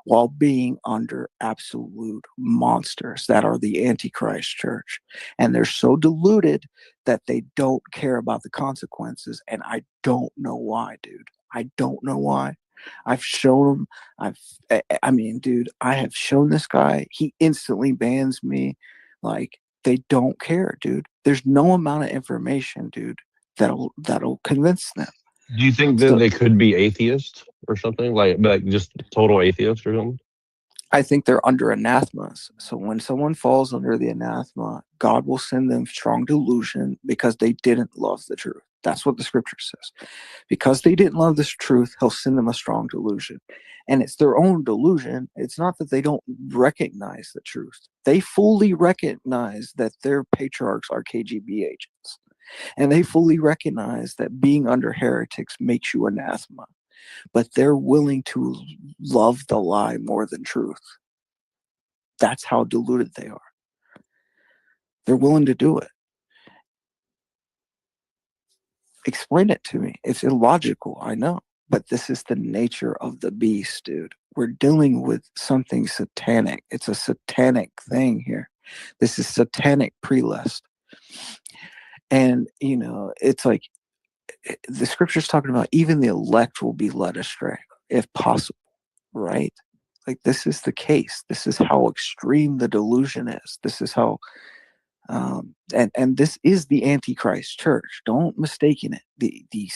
while being under absolute monsters that are the Antichrist church. And they're so deluded that they don't care about the consequences. And I don't know why, dude. I don't know why. I've shown him. I mean, dude, I have shown this guy. He instantly bans me. Like, they don't care, dude. There's no amount of information, dude, that'll convince them. Do you think that they could be atheists or something, like just total atheists or something? I think they're under anathemas. So when someone falls under the anathema, God will send them strong delusion because they didn't love the truth. That's what the scripture says. Because they didn't love this truth, he'll send them a strong delusion. And it's their own delusion. It's not that they don't recognize the truth. They fully recognize that their patriarchs are KGB agents. And they fully recognize that being under heretics makes you anathema. But they're willing to love the lie more than truth. That's how deluded they are. They're willing to do it. Explain it to me. It's illogical, I know. But this is the nature of the beast, dude. We're dealing with something satanic. It's a satanic thing here. This is satanic prelest. And, you know, it's like the scripture's talking about even the elect will be led astray, if possible, right? Like, this is the case. This is how extreme the delusion is. This is how, and this is the Antichrist church. Don't mistaken it. The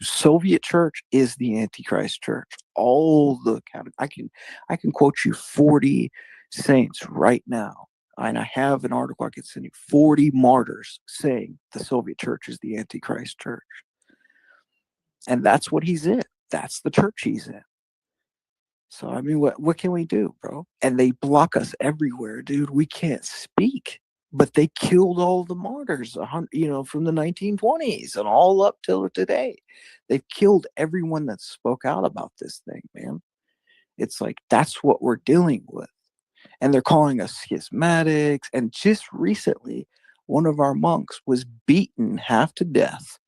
Soviet church is the Antichrist church. All the I can quote you 40 saints right now. And I have an article I could send you, 40 martyrs saying the Soviet church is the Antichrist church. And that's what he's in. That's the church he's in. So, I mean, what can we do, bro? And they block us everywhere, dude. We can't speak. But they killed all the martyrs, you know, from the 1920s and all up till today. They've killed everyone that spoke out about this thing, man. It's like, that's what we're dealing with. And they're calling us schismatics. And just recently, one of our monks was beaten half to death,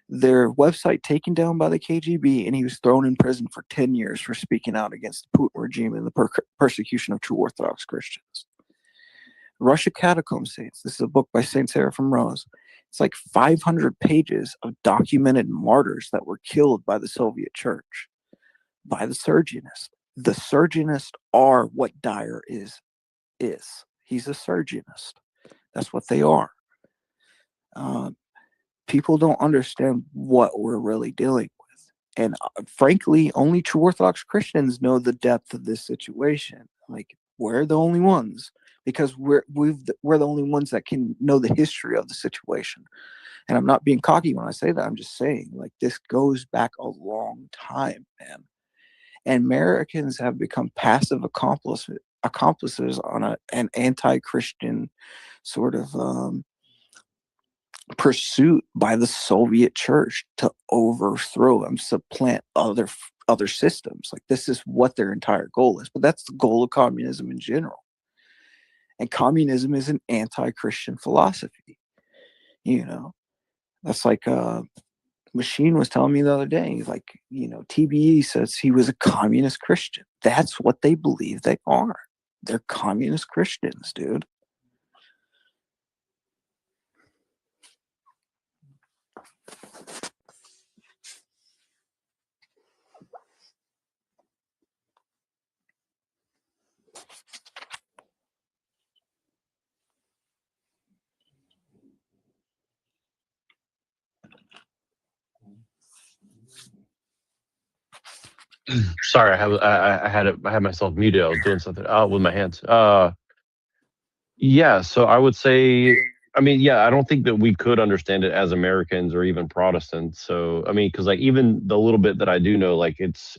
their website taken down by the KGB, and he was thrown in prison for 10 years for speaking out against the Putin regime and the persecution of true Orthodox Christians. Russia Catacomb Saints. This is a book by Saint Seraphim Rose. It's like 500 pages of documented martyrs that were killed by the Soviet church, by the Surgeonists. The Surgeonists are what Dyer is. He's a Surgeonist. That's what they are. People don't understand what we're really dealing with. And frankly, only true Orthodox Christians know the depth of this situation. Like, we're the only ones, because we're the only ones that can know the history of the situation. And I'm not being cocky when I say that. I'm just saying, like, this goes back a long time, man. And Americans have become passive accomplices on an anti-Christian sort of pursuit by the Soviet church to overthrow and supplant other systems. Like, this is what their entire goal is. But that's the goal of communism in general. And communism is an anti-Christian philosophy. You know, that's like Machine was telling me the other day. He's like, you know, TBE says he was a communist Christian. That's what they believe they are. They're communist Christians, dude. Sorry, I had myself muted. I was doing something with my hands. Yeah, so I would say, I mean, yeah, I don't think that we could understand it as Americans or even Protestants. So, I mean, because like even the little bit that I do know, like it's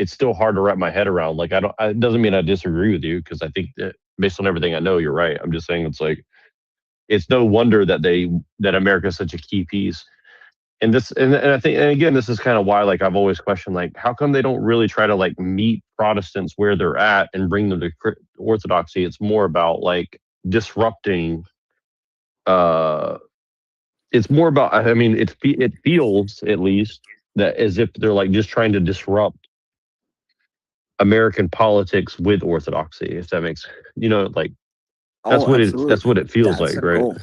still hard to wrap my head around. Like it doesn't mean I disagree with you, because I think that based on everything I know, you're right. I'm just saying it's like, it's no wonder that America is such a key piece. And I think, and again, this is kind of why, like, I've always questioned, like, how come they don't really try to like meet Protestants where they're at and bring them to Orthodoxy? It's more about like disrupting. It's more about, I mean, it feels at least that as if they're like just trying to disrupt American politics with orthodoxy, if that makes, like that's Oh, absolutely. that's what it feels That's like, a right? goal.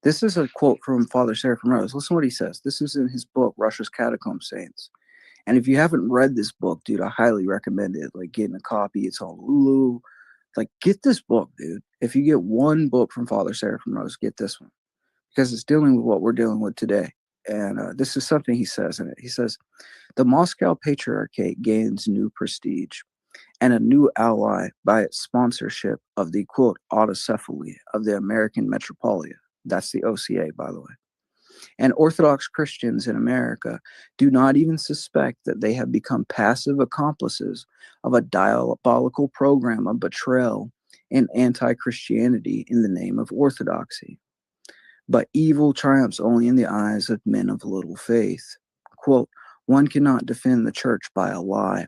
This is a quote from Father Seraphim Rose. Listen to what he says. This is in his book, Russia's Catacomb Saints. And if you haven't read this book, dude, I highly recommend it. Like getting a copy. It's on Hulu. Like, get this book, dude. If you get one book from Father Seraphim Rose, get this one. Because it's dealing with what we're dealing with today. And this is something he says in it. He says, the Moscow Patriarchate gains new prestige and a new ally by its sponsorship of the, quote, autocephaly of the American Metropolia. That's the OCA, by the way. And Orthodox Christians in America do not even suspect that they have become passive accomplices of a diabolical program of betrayal and anti-Christianity in the name of orthodoxy. But evil triumphs only in the eyes of men of little faith. Quote, one cannot defend the church by a lie.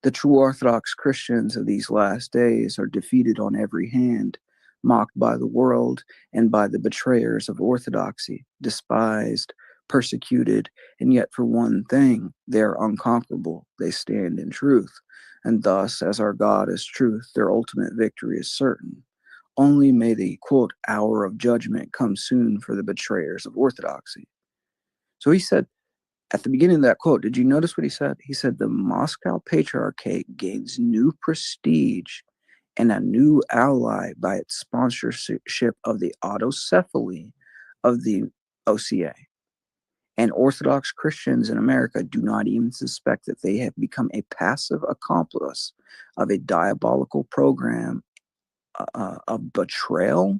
The true Orthodox Christians of these last days are defeated on every hand, mocked by the world and by the betrayers of orthodoxy, despised, persecuted, and yet for one thing, they are unconquerable. They stand in truth. And thus, as our God is truth, their ultimate victory is certain. Only may the, quote, hour of judgment come soon for the betrayers of orthodoxy. So he said, at the beginning of that quote, did you notice what he said? He said, the Moscow Patriarchate gains new prestige and a new ally by its sponsorship of the autocephaly of the OCA. And Orthodox Christians in America do not even suspect that they have become a passive accomplice of a diabolical program of betrayal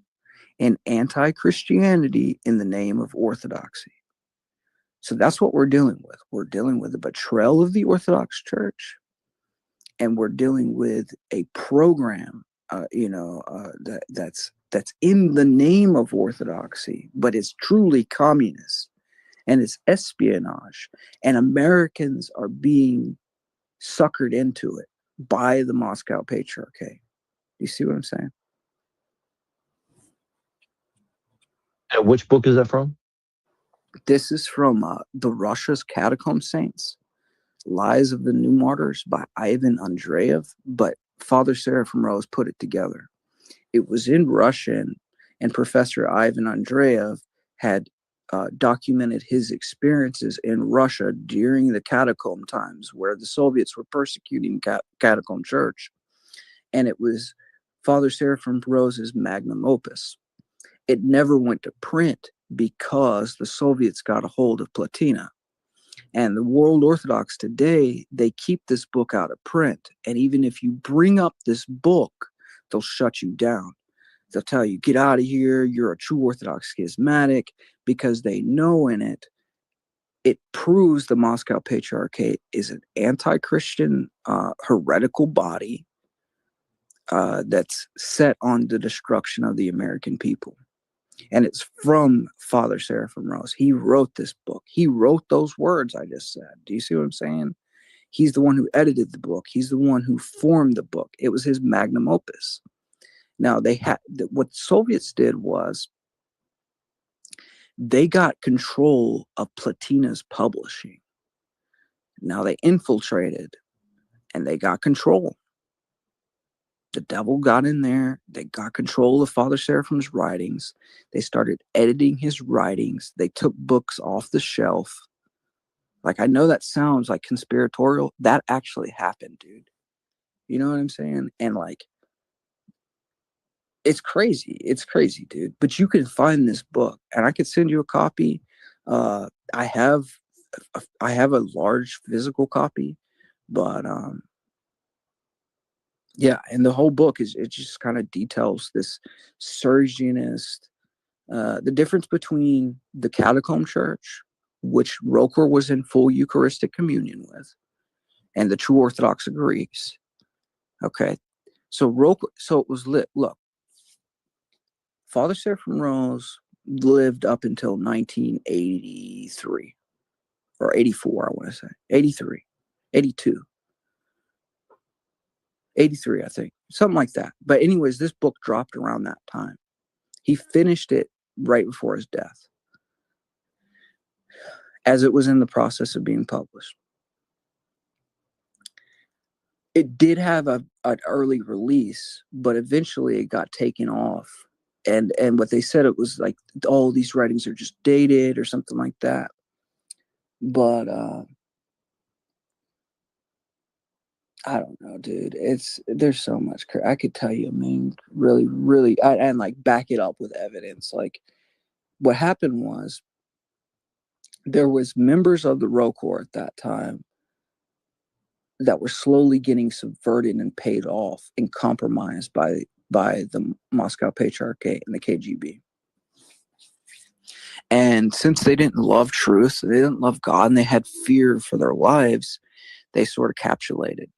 and anti-Christianity in the name of orthodoxy. So that's what we're dealing with. We're dealing with the betrayal of the Orthodox Church, and we're dealing with a program, that's in the name of orthodoxy, but it's truly communist, and it's espionage, and Americans are being suckered into it by the Moscow Patriarchate. You see what I'm saying? And which book is that from? This is from the Russia's Catacomb Saints, Lies of the New Martyrs by Ivan Andreev, but Father Seraphim Rose put it together. It was in Russian, and Professor Ivan Andreev had documented his experiences in Russia during the catacomb times where the Soviets were persecuting Catacomb Church. And it was Father Seraphim Rose's magnum opus. It never went to print because the Soviets got a hold of Platina. And the World Orthodox today, they keep this book out of print. And even if you bring up this book, they'll shut you down. They'll tell you, get out of here, you're a true Orthodox schismatic, because they know in it, it proves the Moscow Patriarchate is an anti-Christian, heretical body that's set on the destruction of the American people. And it's from Father Seraphim Rose. He wrote this book. He wrote those words I just said. Do you see what I'm saying? He's the one who edited the book. He's the one who formed the book. It was his magnum opus. Now, what the Soviets did was they got control of Platina's publishing. Now they infiltrated and they got control. The devil got in there. They got control of Father Seraphim's writings. They started editing his writings. They took books off the shelf. Like, I know that sounds like conspiratorial. That actually happened, dude. You know what I'm saying? And like, it's crazy. It's crazy, dude. But you can find this book, and I could send you a copy. I have a large physical copy, but yeah, and the whole book it just kind of details this surgeonist, the difference between the Catacomb Church, which Roker was in full Eucharistic communion with, and the true Orthodox Greeks. Okay, so it was lit. Look, Father Seraphim Rose lived up until 1983 or 84, I want to say 83, 82. 83, I think, something like that. But anyways, this book dropped around that time. He finished it right before his death, as it was in the process of being published. it did have an early release, but eventually it got taken off. And what they said, it was like all these writings are just dated or something like that. But I don't know, dude. There's so much. I could tell you, I mean, really, and like back it up with evidence. Like what happened was there was members of the ROCOR at that time that were slowly getting subverted and paid off and compromised by the Moscow Patriarchate and the KGB. And since they didn't love truth, they didn't love God, and they had fear for their lives, they sort of capitulated.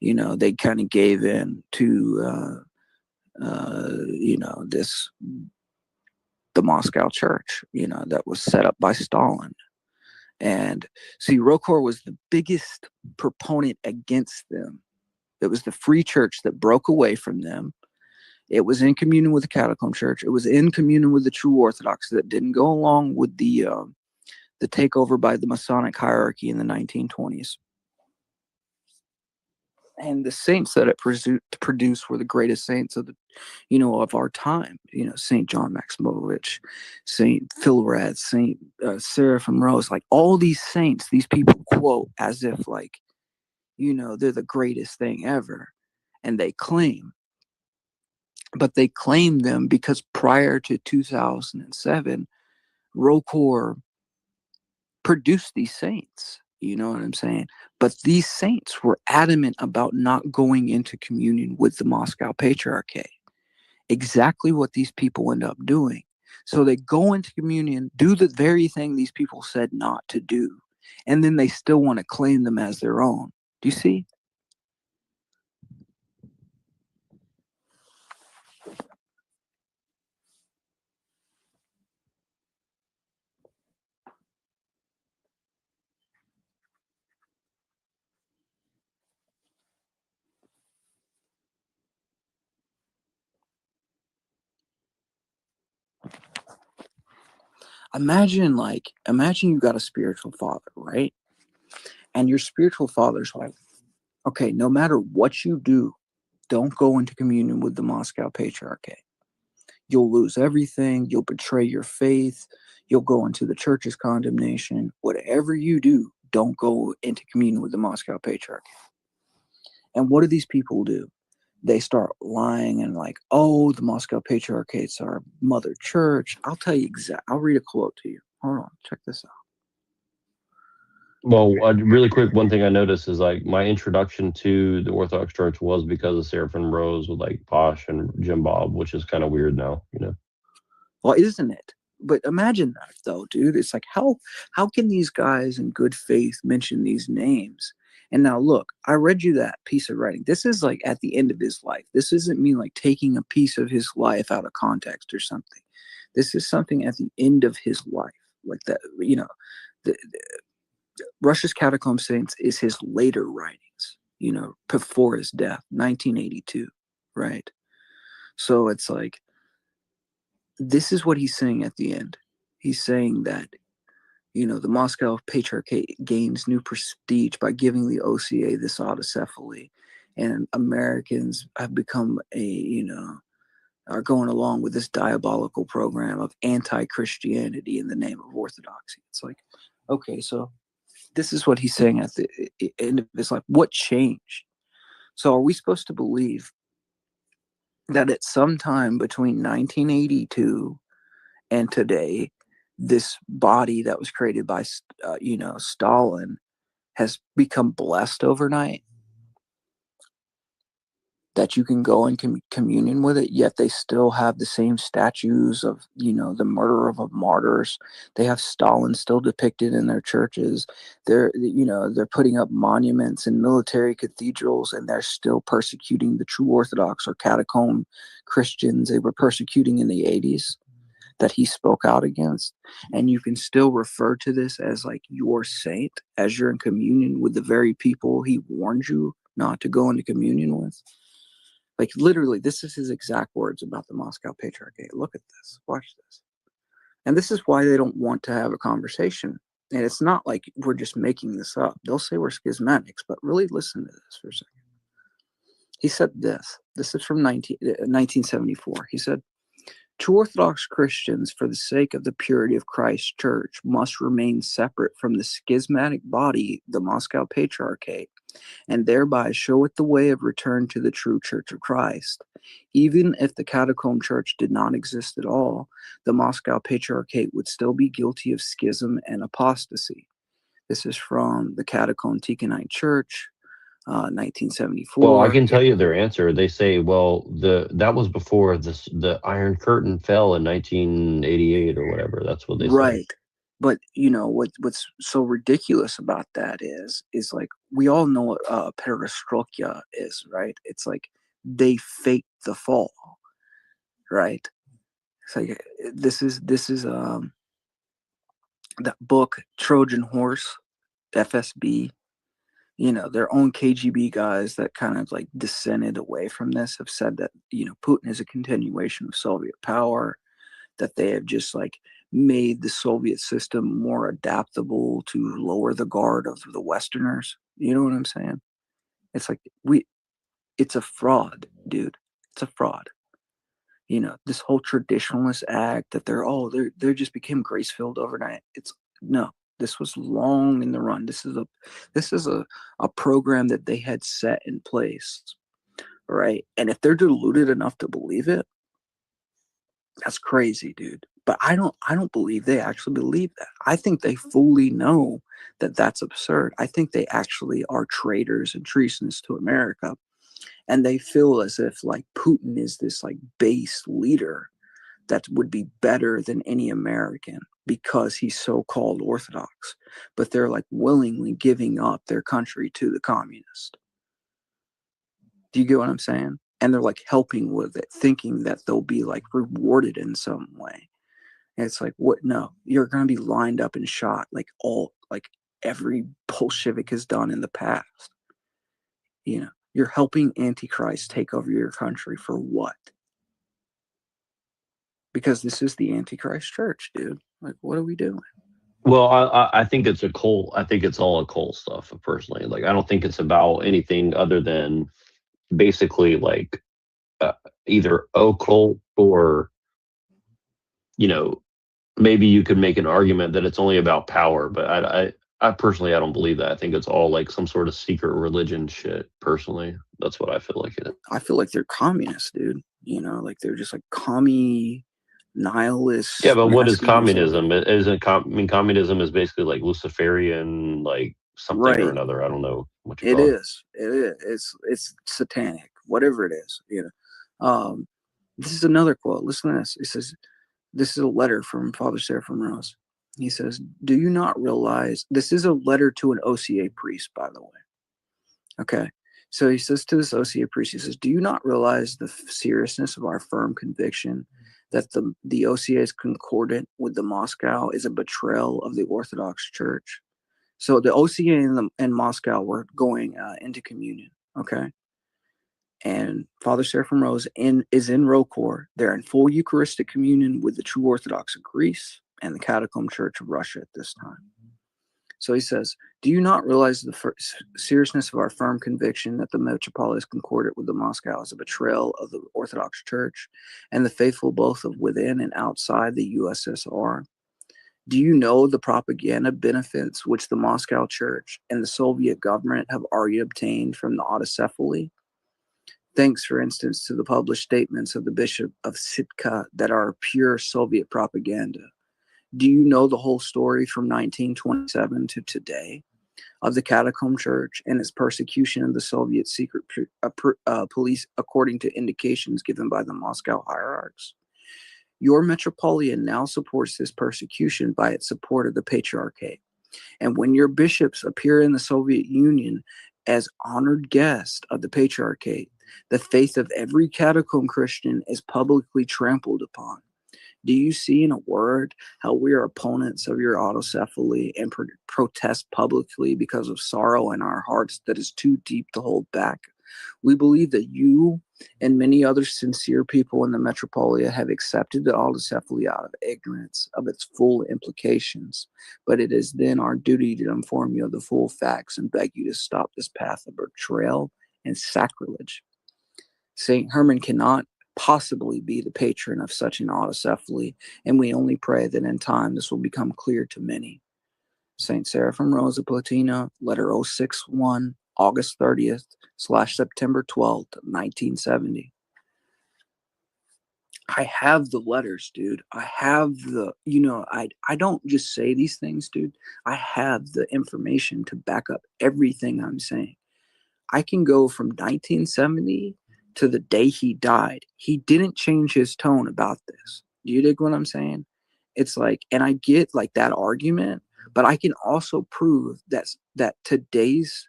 You know, they kind of gave in to, you know, the Moscow church, you know, that was set up by Stalin. And see, ROCOR was the biggest proponent against them. It was the free church that broke away from them. It was in communion with the Catacomb Church. It was in communion with the true Orthodox that didn't go along with the takeover by the Masonic hierarchy in the 1920s. And the saints that it produced were the greatest saints of the, you know, of our time. You know, Saint John Maximovich, Saint Philareth, Saint Seraphim Rose, like all these saints, these people quote as if like, you know, they're the greatest thing ever, and they claim. But they claim them because prior to 2007, ROCOR produced these saints. You know what I'm saying? But these saints were adamant about not going into communion with the Moscow Patriarchate. Exactly what these people end up doing. So they go into communion, do the very thing these people said not to do, and then they still want to claim them as their own. Do you see? Imagine you got a spiritual father, right? And your spiritual father's like, okay, no matter what you do, don't go into communion with the Moscow Patriarchate. You'll lose everything. You'll betray your faith. You'll go into the church's condemnation. Whatever you do, don't go into communion with the Moscow Patriarchate. And what do these people do? They start lying and like, oh, the Moscow Patriarchate's our mother church. I'll tell you exactly. I'll read a quote to you. Hold on. Check this out. Well, really quick, one thing I noticed is like my introduction to the Orthodox Church was because of Seraphim Rose with like Posh and Jim Bob, which is kind of weird now, you know. Well, isn't it? But imagine that though, dude. It's like how can these guys in good faith mention these names? And now look, I read you that piece of writing. This is like at the end of his life. This isn't me like taking a piece of his life out of context or something. This is something at the end of his life, like that. You know, Russia's Catacomb Saints is his later writings, you know, before his death, 1982, right? So it's like, this is what he's saying at the end. He's saying that, you know, the Moscow Patriarchate gains new prestige by giving the OCA this autocephaly, and Americans have become are going along with this diabolical program of anti-Christianity in the name of orthodoxy. It's like, okay, so this is what he's saying at the end of his life. What changed? So are we supposed to believe that at some time between 1982 and today, this body that was created by, Stalin has become blessed overnight? That you can go in communion with it, yet they still have the same statues of, you know, the murder of martyrs. They have Stalin still depicted in their churches. They're putting up monuments in military cathedrals, and they're still persecuting the true Orthodox or catacomb Christians they were persecuting in the 80s that he spoke out against. And you can still refer to this as like your saint, as you're in communion with the very people he warned you not to go into communion with. Like literally, this is his exact words about the Moscow Patriarchate. Look at this. Watch this. And this is why they don't want to have a conversation. And it's not like we're just making this up. They'll say we're schismatics, but really listen to this for a second. He said this. This is from 1974. He said, "True Orthodox Christians, for the sake of the purity of Christ's church, must remain separate from the schismatic body, the Moscow Patriarchate, and thereby show it the way of return to the true Church of Christ. Even if the Catacomb Church did not exist at all, the Moscow Patriarchate would still be guilty of schism and apostasy." This is from the Catacomb Tikhonite Church, 1974. Well, I can tell you their answer. They say, well, that was before the Iron Curtain fell in 1988 or whatever. That's what they say. Right. But you know what's so ridiculous about that is like we all know what perestroika is, right? It's like they faked the fall, right? It's like this is that book Trojan Horse, FSB. You know, their own KGB guys that kind of like dissented away from this have said that, you know, Putin is a continuation of Soviet power, that they have just like made the Soviet system more adaptable to lower the guard of the Westerners. You know what I'm saying? It's like it's a fraud, dude. It's a fraud. You know, this whole traditionalist act that they just became grace-filled overnight. It's no. This was long in the run. This is a program that they had set in place, right? And if they're deluded enough to believe it, that's crazy, dude. But I don't believe they actually believe that. I think they fully know that that's absurd. I think they actually are traitors and treasonous to America, and they feel as if like Putin is this like base leader that would be better than any American because he's so-called Orthodox, but they're like willingly giving up their country to the communist. Do you get what I'm saying? And they're like helping with it, thinking that they'll be like rewarded in some way. And it's like, what? No, you're going to be lined up and shot like every Bolshevik has done in the past. You know, you're helping Antichrist take over your country for what? Because this is the Antichrist church, dude. Like, what are we doing? Well, I think it's a cult. I think it's all occult stuff, personally. Like, I don't think it's about anything other than basically like either occult or, you know, maybe you could make an argument that it's only about power. But I personally, I don't believe that. I think it's all like some sort of secret religion shit. Personally, that's what I feel like it is. I feel like they're communists, dude. You know, like they're just like commie nihilists. Yeah, but what is communism? Communism is basically like Luciferian, like something or another. I don't know what you call it. It is. It's satanic, whatever it is. You know, this is another quote. Listen to this. It says, "This is a letter from Father Seraphim Rose." He says, "Do you not realize?" This is a letter to an OCA priest, by the way. Okay. So he says to this OCA priest, he says, "Do you not realize the seriousness of our firm conviction that the OCA is concordant with the Moscow is a betrayal of the Orthodox Church?" So the OCA and Moscow were going into communion, okay? And Father Seraphim Rose is in Rokor. They're in full Eucharistic communion with the true Orthodox of Greece and the Catacomb Church of Russia at this time. So he says, "Do you not realize the seriousness of our firm conviction that the Metropolis concordant with the Moscow is a betrayal of the Orthodox Church and the faithful both of within and outside the USSR? Do you know the propaganda benefits which the Moscow Church and the Soviet government have already obtained from the autocephaly? Thanks, for instance, to the published statements of the Bishop of Sitka that are pure Soviet propaganda. Do you know the whole story from 1927 to today of the Catacomb Church and its persecution of the Soviet secret police according to indications given by the Moscow hierarchs? Your Metropolitan now supports this persecution by its support of the Patriarchate. And when your bishops appear in the Soviet Union as honored guests of the Patriarchate, the faith of every catacomb Christian is publicly trampled upon. Do you see, in a word, how we are opponents of your autocephaly and protest publicly because of sorrow in our hearts that is too deep to hold back? We believe that you and many other sincere people in the Metropolia have accepted the autocephaly out of ignorance of its full implications, but it is then our duty to inform you of the full facts and beg you to stop this path of betrayal and sacrilege. Saint Herman cannot possibly be the patron of such an autocephaly, and we only pray that in time this will become clear to many. Saint Seraphim Rosa Platina, letter 061, August 30th / September 12th, 1970. I have the letters, dude. I have the, I don't just say these things, dude. I have the information to back up everything I'm saying. I can go from 1970 to the day he died. He didn't change his tone about this. Do you dig what I'm saying? It's like, and I get like that argument, but I can also prove that today's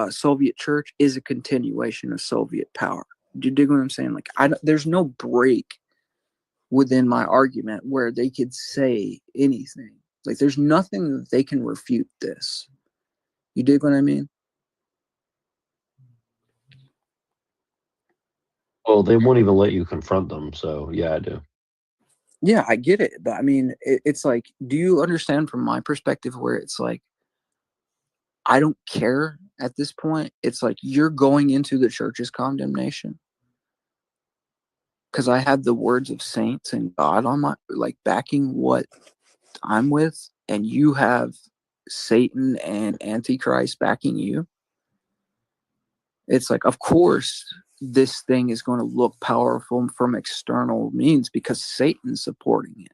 Soviet church is a continuation of Soviet power. Do you dig what I'm saying? Like, there's no break within my argument where they could say anything. Like, there's nothing that they can refute this. You dig what I mean? Well, they won't even let you confront them. So yeah, I do. Yeah, I get it. But I mean, it's like, do you understand from my perspective where it's like, I don't care at this point? It's like, you're going into the church's condemnation. Because I have the words of saints and God on my, like, backing what I'm with, and you have Satan and Antichrist backing you. It's like, of course, this thing is going to look powerful from external means because Satan's supporting it.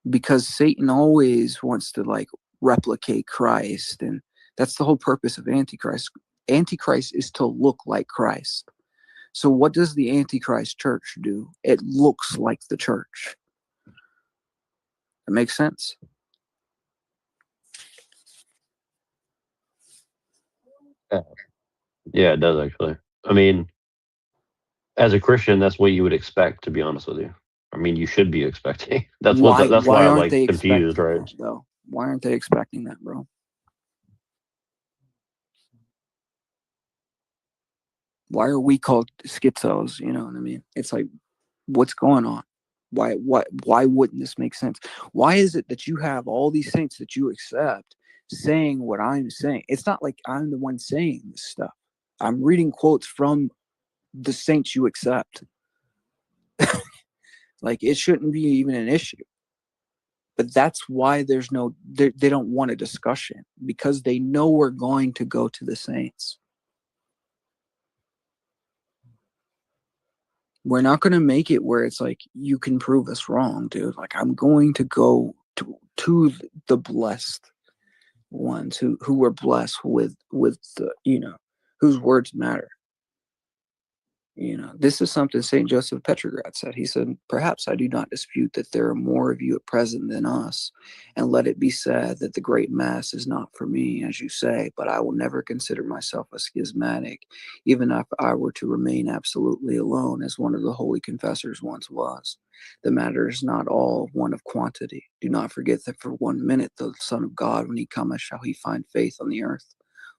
Because Satan always wants to like replicate Christ, and that's the whole purpose of Antichrist. Antichrist is to look like Christ. So what does the Antichrist church do? It looks like the church. That makes sense? Yeah, it does actually. I mean, as a Christian, that's what you would expect, to be honest with you. I mean, you should be expecting. That's why I'm aren't like they confused, expecting right? that, though? Why aren't they expecting that, bro? Why are we called schizos? You know what I mean? It's like, what's going on? Why wouldn't this make sense? Why is it that you have all these saints that you accept saying what I'm saying? It's not like I'm the one saying this stuff. I'm reading quotes from the saints you accept. Like, it shouldn't be even an issue. But that's why there's no, they don't want a discussion, because they know we're going to go to the saints. We're not going to make it where it's like, you can prove us wrong, dude. Like, I'm going to go to the blessed ones who were blessed with the, whose words matter. This is something St. Joseph of Petrograd said. He said, "Perhaps I do not dispute that there are more of you at present than us, and let it be said that the great mass is not for me, as you say, but I will never consider myself a schismatic, even if I were to remain absolutely alone, as one of the holy confessors once was. The matter is not all one of quantity. Do not forget that for 1 minute the Son of God, when he cometh, shall he find faith on the earth."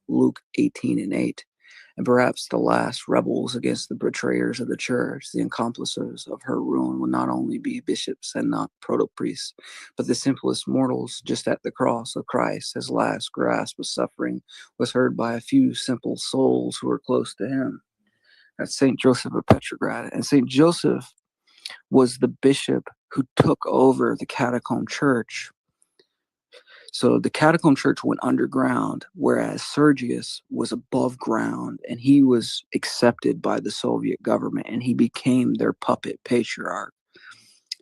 Luke 18:8. And perhaps the last rebels against the betrayers of the church, the accomplices of her ruin, will not only be bishops and not proto-priests, but the simplest mortals just at the cross of Christ. His last grasp of suffering was heard by a few simple souls who were close to him. That's St. Joseph of Petrograd. And St. Joseph was the bishop who took over the catacomb church. So the catacomb church went underground, whereas Sergius was above ground, and he was accepted by the Soviet government, and he became their puppet patriarch.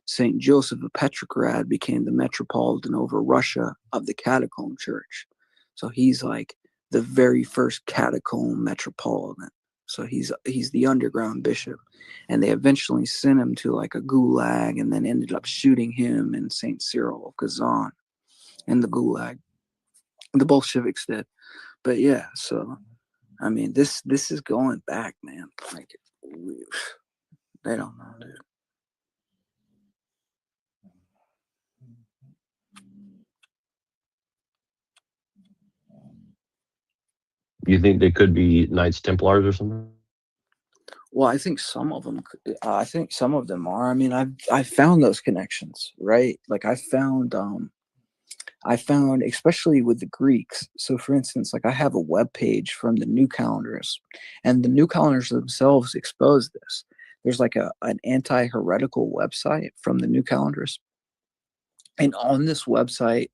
St. Joseph of Petrograd became the metropolitan over Russia of the catacomb church. So he's like the very first catacomb metropolitan. So he's the underground bishop. And they eventually sent him to like a gulag, and then ended up shooting him and St. Cyril of Kazan in the gulag. The Bolsheviks did. But yeah, so I mean, this is going back, man. Like, they don't know, dude. You think they could be Knights Templars or something? Well, I think some of them. I think some of them are. I mean, I found those connections, right? Like, I found I found, especially with the Greeks. So, for instance, like I have a web page from the New Calendars, and the New Calendars themselves expose this. There's like an anti-heretical website from the New Calendars, and on this website,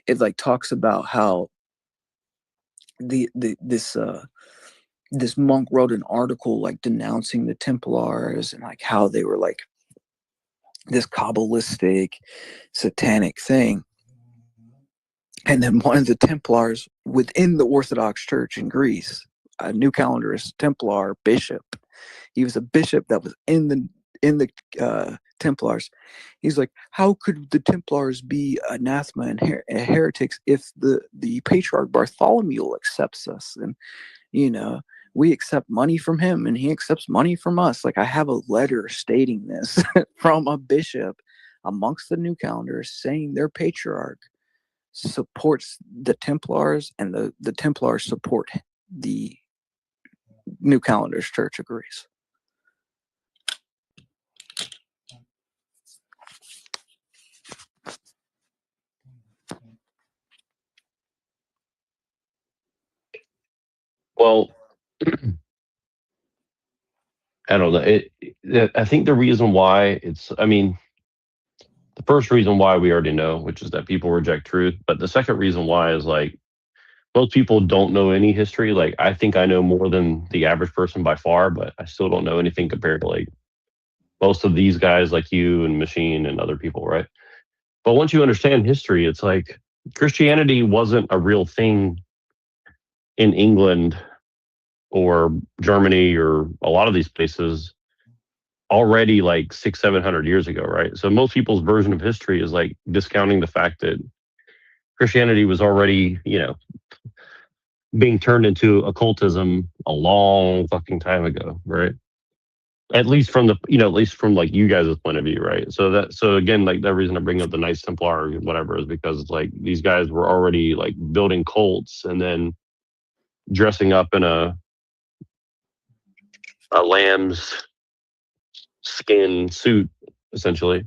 it like talks about how this monk wrote an article like denouncing the Templars and like how they were like this Kabbalistic, satanic thing. And then one of the Templars within the Orthodox Church in Greece, a New Calendarist Templar bishop, he was a bishop that was in the Templars. He's like, how could the Templars be anathema and heretics if the Patriarch Bartholomew accepts us? And, you know, we accept money from him and he accepts money from us. Like, I have a letter stating this from a bishop amongst the New Calendars saying their Patriarch supports the Templars and the Templars support the New Calendars Church of Greece. Well, I don't know. I think the reason why the first reason why we already know, which is that people reject truth. But the second reason why is like most people don't know any history. Like I think I know more than the average person by far, but I still don't know anything compared to like most of these guys like you and Machine and other people, right? But once you understand history, it's like Christianity wasn't a real thing in England or Germany or a lot of these places already like 600-700 years ago, right? So most people's version of history is like discounting the fact that Christianity was already, being turned into occultism a long fucking time ago, right? At least from like you guys' point of view, right? So again, like that reason I bring up the Knights Templar or whatever is because it's like these guys were already like building cults and then dressing up in a lamb's skin suit, essentially.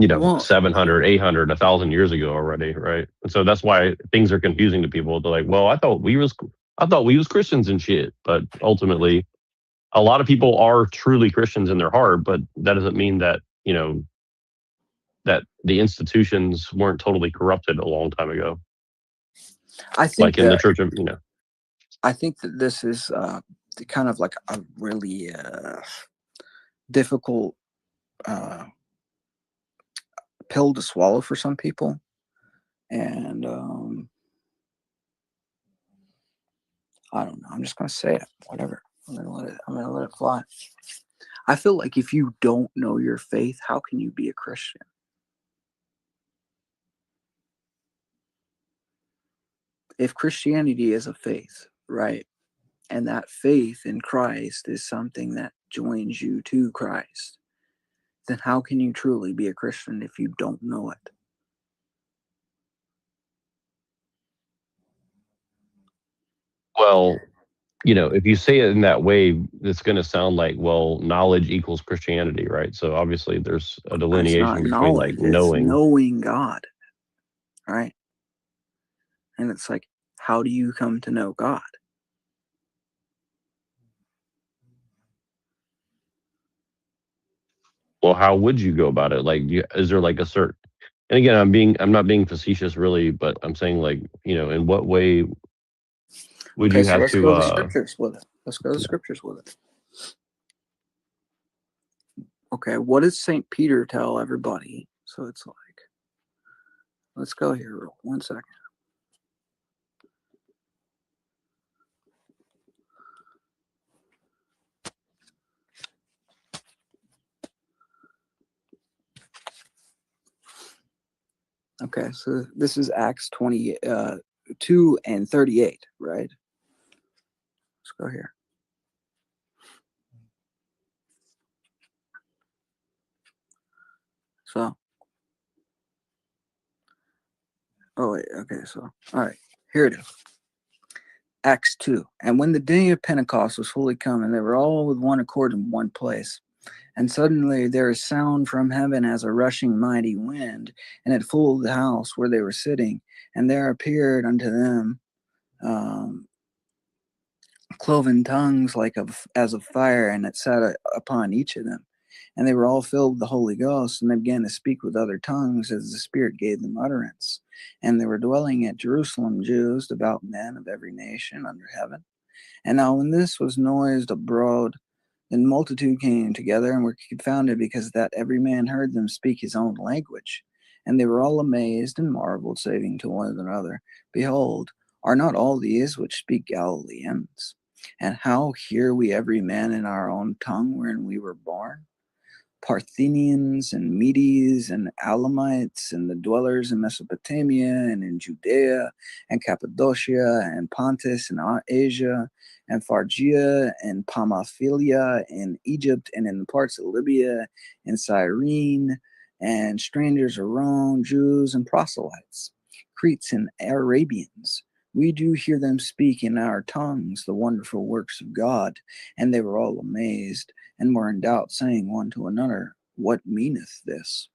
700, 800, 1,000 years ago already, right? And so that's why things are confusing to people. They're like, well, I thought we was Christians and shit. But ultimately, a lot of people are truly Christians in their heart, but that doesn't mean that, that the institutions weren't totally corrupted a long time ago. I think like in the church of, I think that this is kind of like a really difficult pill to swallow for some people, and I don't know. I'm just gonna say it. Whatever. I'm gonna let it fly. I feel like if you don't know your faith, how can you be a Christian? If Christianity is a faith, right, and that faith in Christ is something that joins you to Christ, then how can you truly be a Christian if you don't know it? Well, if you say it in that way, it's going to sound like, well, knowledge equals Christianity, right? So obviously there's a delineation between like knowing. It's knowing God, right? And it's like, how do you come to know God? Well, how would you go about it? Like, is there like a certain? And again, I'm not being facetious, really, but I'm saying like, in what way would you have let's to? Go to scriptures with it. Let's go to the scriptures with it. Okay, what does St. Peter tell everybody? So it's like, let's go here. 1 second. Okay, so this is Acts 22 and 38, right? Let's go here. So, oh wait, okay, so, all right, here it is. Acts 2. And when the day of Pentecost was fully come, and they were all with one accord in one place, And suddenly there is sound from heaven as a rushing mighty wind, and it filled the house where they were sitting. And there appeared unto them cloven tongues like as of fire, and it sat upon each of them. And they were all filled with the Holy Ghost, and they began to speak with other tongues as the Spirit gave them utterance. And they were dwelling at Jerusalem Jews, devout men of every nation under heaven. And now when this was noised abroad, the multitude came together and were confounded, because that every man heard them speak his own language. And they were all amazed and marveled, saying to one another, Behold, are not all these which speak Galileans? And how hear we every man in our own tongue wherein we were born? Parthians and Medes and Alamites and the dwellers in Mesopotamia and in Judea and Cappadocia and Pontus and Asia and Phrygia and Pamphylia and Egypt and in the parts of Libya and Cyrene and strangers around, Jews and proselytes, Cretes and Arabians. We do hear them speak in our tongues the wonderful works of God. And they were all amazed and were in doubt, saying one to another, What meaneth this?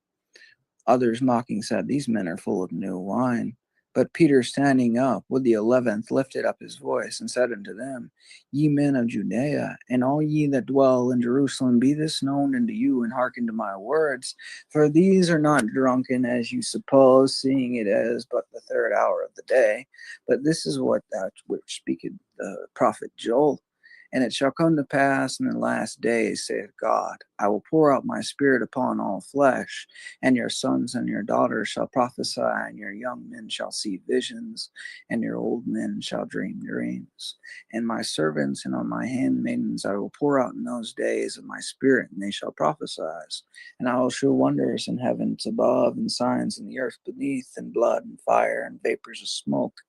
Others mocking said, These men are full of new wine. But Peter, standing up with the 11th, lifted up his voice and said unto them, Ye men of Judea, and all ye that dwell in Jerusalem, be this known unto you, and hearken to my words. For these are not drunken, as you suppose, seeing it is but the third hour of the day. But this is what that which speaketh the prophet Joel. And it shall come to pass in the last days, saith God, I will pour out my spirit upon all flesh, and your sons and your daughters shall prophesy, and your young men shall see visions, and your old men shall dream dreams. And my servants and on my handmaidens I will pour out in those days of my spirit, and they shall prophesy. And I will show wonders in heavens above, and signs in the earth beneath, and blood and fire and vapors of smoke.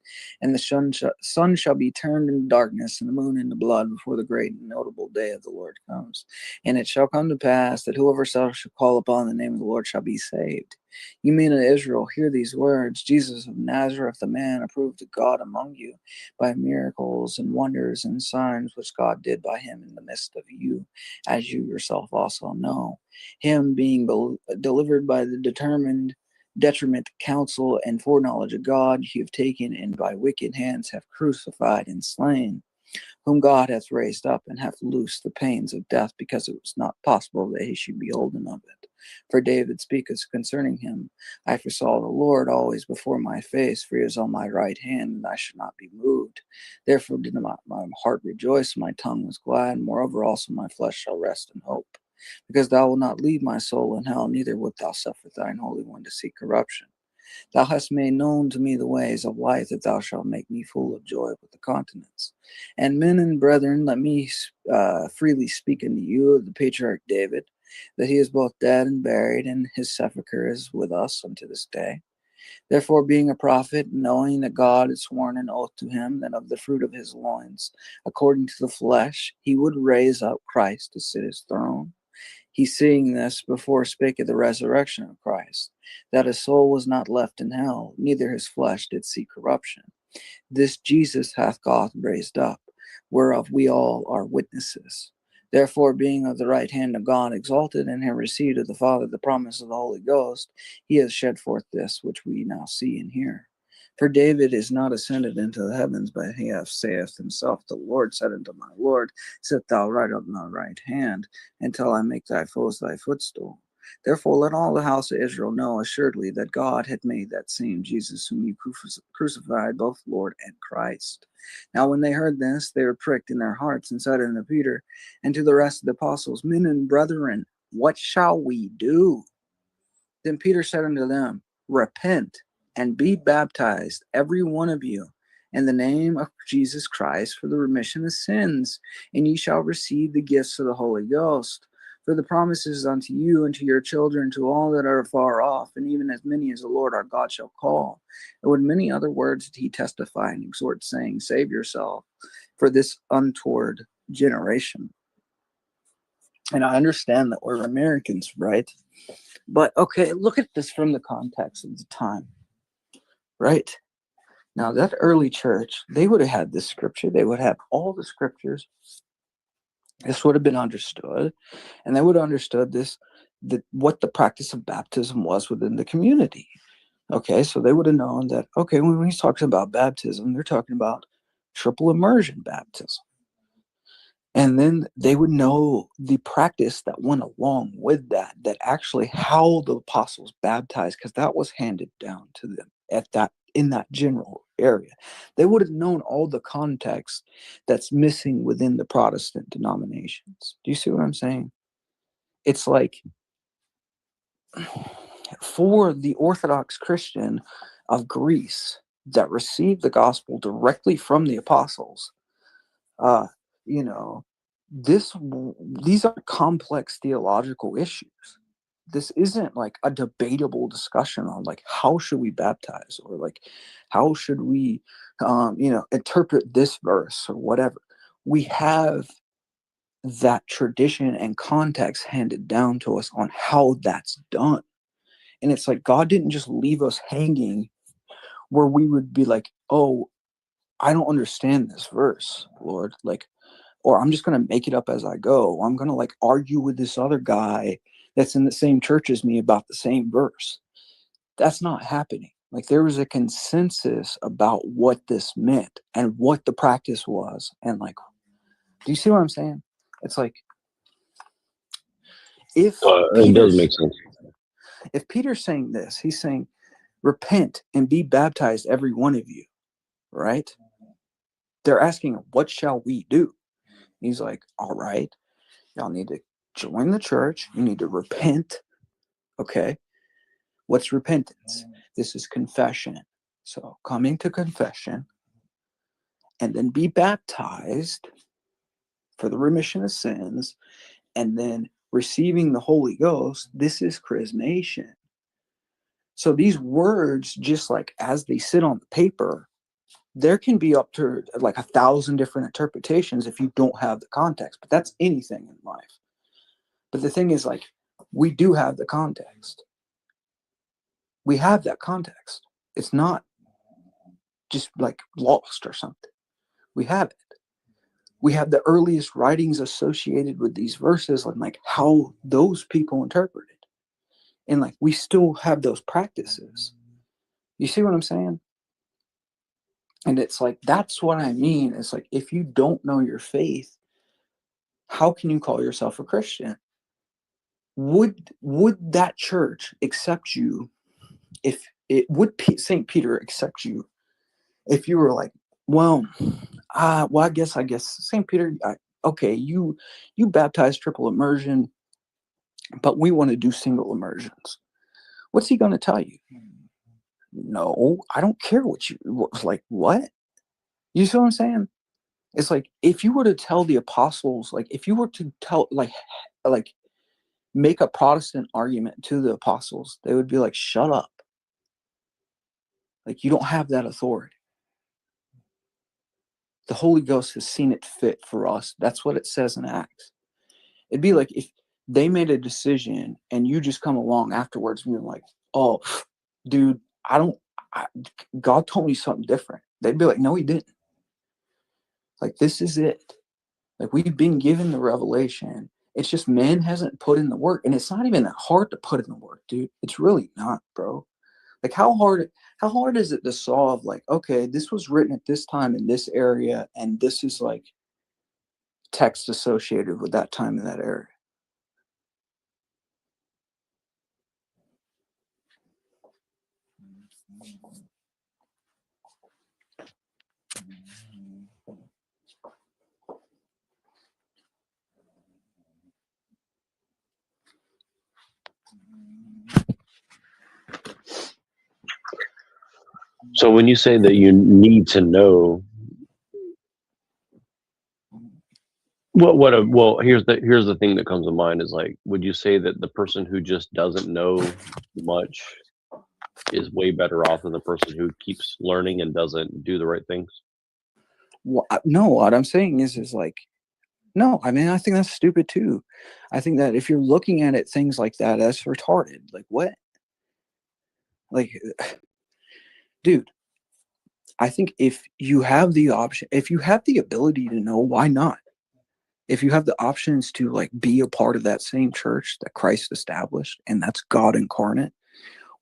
And the sun shall be turned into darkness, and the moon into blood, before the great and notable day of the Lord comes. And it shall come to pass that whoever shall call upon the name of the Lord shall be saved. You men of Israel, hear these words. Jesus of Nazareth, the man approved of God among you by miracles and wonders and signs which God did by him in the midst of you, as you yourself also know. Him being delivered by the detriment counsel and foreknowledge of God, you have taken and by wicked hands have crucified and slain, whom God hath raised up, and hath loosed the pains of death, because it was not possible that he should be holden of it. For David speaketh concerning him, I foresaw the Lord always before my face, for he is on my right hand, and I shall not be moved. Therefore did my heart rejoice, and my tongue was glad. Moreover also my flesh shall rest in hope. Because thou wilt not leave my soul in hell, neither wilt thou suffer thine Holy One to see corruption. Thou hast made known to me the ways of life, that thou shalt make me full of joy with the countenance. And men and brethren, let me freely speak unto you of the patriarch David, that he is both dead and buried, and his sepulchre is with us unto this day. Therefore, being a prophet, knowing that God had sworn an oath to him, that of the fruit of his loins, according to the flesh, he would raise up Christ to sit his throne. He, seeing this, before spake of the resurrection of Christ, that his soul was not left in hell, neither his flesh did see corruption. This Jesus hath God raised up, whereof we all are witnesses. Therefore, being of the right hand of God exalted, and have received of the Father the promise of the Holy Ghost, he has shed forth this which we now see and hear. For David is not ascended into the heavens, but he hath saith himself, The Lord said unto my Lord, Sit thou right on my right hand, until I make thy foes thy footstool. Therefore let all the house of Israel know assuredly that God hath made that same Jesus whom you crucified, both Lord and Christ. Now when they heard this, they were pricked in their hearts, and said unto Peter and to the rest of the apostles, Men and brethren, what shall we do? Then Peter said unto them, Repent, and be baptized, every one of you, in the name of Jesus Christ, for the remission of sins, and ye shall receive the gifts of the Holy Ghost. For the promises unto you and to your children, to all that are far off, and even as many as the Lord our God shall call. And with many other words did he testify and exhort, saying, Save yourself for this untoward generation. And I understand that we're Americans, right? But okay, look at this from the context of the time. Right? Now, that early church, they would have had this scripture. They would have all the scriptures this would have been understood, and they would have understood this, that what the practice of baptism was within the community. Okay, so they would have known that, okay, when he's talking about baptism, they're talking about triple immersion baptism. And then they would know the practice that went along with that, that actually how the apostles baptized, because that was handed down to them in that general area. They would have known all the context that's missing within the Protestant denominations. Do you see what I'm saying? It's like, for the Orthodox Christian of Greece that received the gospel directly from the apostles, you know, these are complex theological issues. This isn't like a debatable discussion on like how should we baptize, or like how should we interpret this verse or whatever. We have that tradition and context handed down to us on how that's done. And it's like God didn't just leave us hanging where we would be like, oh, I don't understand this verse, Lord. Like, or I'm just going to make it up as I go. I'm going to like argue with this other guy that's in the same church as me about the same verse. That's not happening. Like, there was a consensus about what this meant and what the practice was. And like, do you see what I'm saying? It's like, if it does make sense. If Peter's saying this, he's saying, repent and be baptized, every one of you, right? They're asking, what shall we do? He's like, all right, y'all need to join the church. You need to repent. Okay. What's repentance? This is confession. So coming to confession and then be baptized for the remission of sins, and then receiving the Holy Ghost. This is chrismation. So these words, just like as they sit on the paper, there can be up to like 1,000 different interpretations if you don't have the context. But that's anything in life. But the thing is, like, we do have the context. We have that context. It's not just like lost or something. We have it. We have the earliest writings associated with these verses and like how those people interpreted. And like, we still have those practices. You see what I'm saying? And it's like, that's what I mean. It's like, if you don't know your faith, how can you call yourself a Christian? Would that church accept you if it would St. Peter accept you if you were like, well, I guess St. Peter, okay, you baptize triple immersion, but we want to do single immersions. What's he going to tell you? No, I don't care what what? You see what I'm saying? It's like, if you were to tell the apostles, like if you were to tell, like make a Protestant argument to the apostles, they would be like, shut up. Like, you don't have that authority. The Holy Ghost has seen it fit for us. That's what it says in Acts. It'd be like if they made a decision and you just come along afterwards and you're like, oh, dude, God told me something different. They'd be like, no, he didn't. Like, this is it. Like, we've been given the revelation. It's just man hasn't put in the work. And it's not even that hard to put in the work, dude. It's really not, bro. Like, how hard is it to solve, like, okay, this was written at this time in this area, and this is like text associated with that time in that area. So when you say that you need to know, well, here's the thing that comes to mind is like, would you say that the person who just doesn't know much is way better off than the person who keeps learning and doesn't do the right things? Well, no, what I'm saying is like, no, I mean, I think that's stupid too. I think that if you're looking at it, things like that, that's retarded. Like, what? Like, dude, I think if you have the option, if you have the ability to know, why not? if you have the options to like be a part of that same church that Christ established, and that's God incarnate,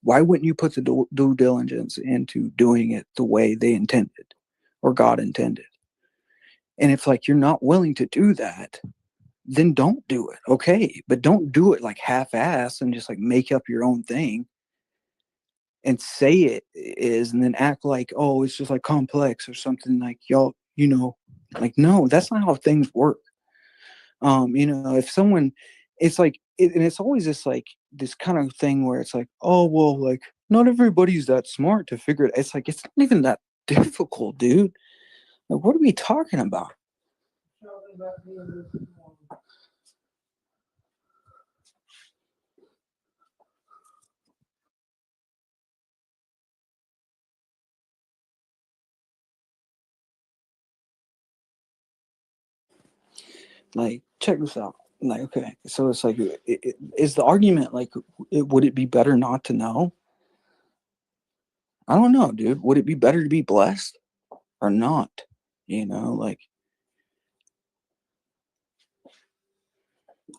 why wouldn't you put the due diligence into doing it the way they intended or God intended? And if like you're not willing to do that, then don't do it. Okay. But don't do it like half-ass and just like make up your own thing and say it is, and then act like, oh, it's just like complex or something, like y'all, you know, like, no, that's not how things work. You know, if someone, it's like, and it's always this like this kind of thing where it's like, oh, well, like not everybody's that smart to figure it. It's like, it's not even that difficult, dude. Like, what are we talking about? Like, check this out. Like, okay, so it's like, is the argument like, would it be better not to know? I don't know, dude. Would it be better to be blessed or not? You know, like,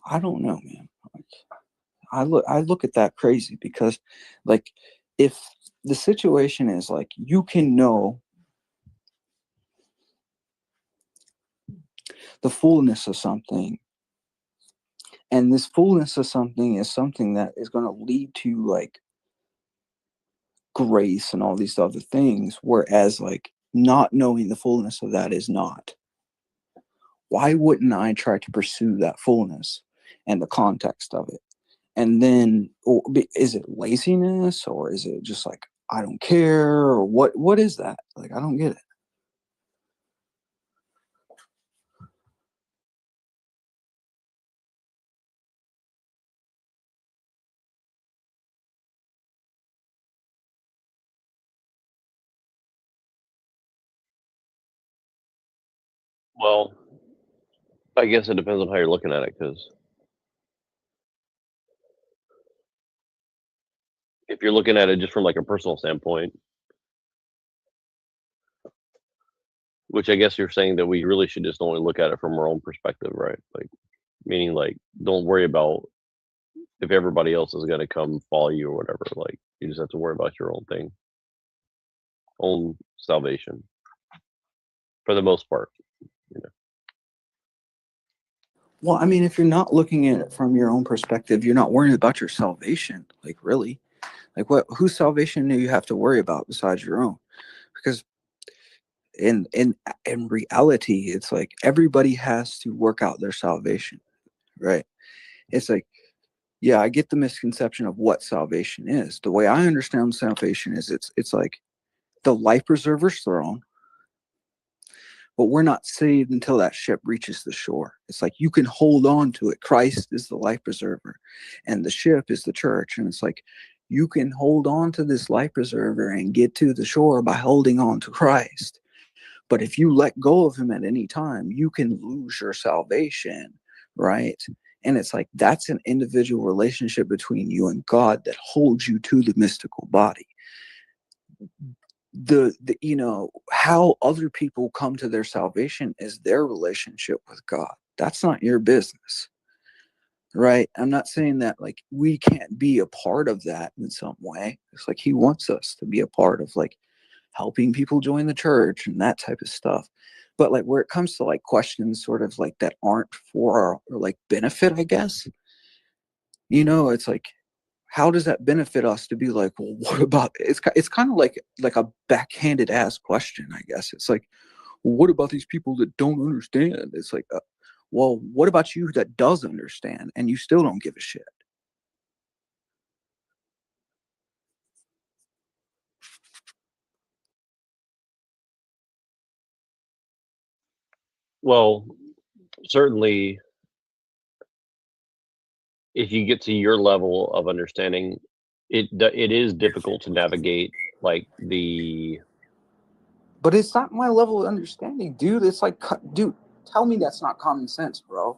I don't know, man. Like, I look at that crazy because, like, if the situation is like you can know the fullness of something, and this fullness of something is something that is going to lead to like grace and all these other things, whereas like not knowing the fullness of that is not. Why wouldn't I try to pursue that fullness and the context of it? And then, is it laziness, or is it just like I don't care, or what is that? Like, I don't get it. Well, I guess it depends on how you're looking at it, because if you're looking at it just from like a personal standpoint, which I guess you're saying that we really should just only look at it from our own perspective, right? Like, meaning like, don't worry about if everybody else is going to come follow you or whatever. Like, you just have to worry about your own thing, own salvation, for the most part. You know. Well, I mean, if you're not looking at it from your own perspective, you're not worrying about your salvation. Like, really? Like, whose salvation do you have to worry about besides your own? Because in reality, it's like everybody has to work out their salvation, right? It's like, yeah, I get the misconception of what salvation is. The way I understand salvation is it's like the life preserver's throne, but we're not saved until that ship reaches the shore. It's like you can hold on to it. Christ is the life preserver, and the ship is the church. And it's like you can hold on to this life preserver and get to the shore by holding on to Christ. But if you let go of him at any time, you can lose your salvation, right? And it's like that's an individual relationship between you and God that holds you to the mystical body. The you know, how other people come to their salvation is their relationship with God. That's not your business, right? I'm not saying that like we can't be a part of that in some way. It's like he wants us to be a part of like helping people join the church and that type of stuff. But like where it comes to like questions sort of like that aren't for our or like benefit, I guess, you know, it's like, how does that benefit us to be like, well, what about it's kind of like a backhanded ass question, I guess. It's like, well, what about these people that don't understand? It's like, well, what about you that does understand and you still don't give a shit? Well, certainly, if you get to your level of understanding, it is difficult to navigate like the. But it's not my level of understanding, dude. It's like, dude, tell me that's not common sense, bro.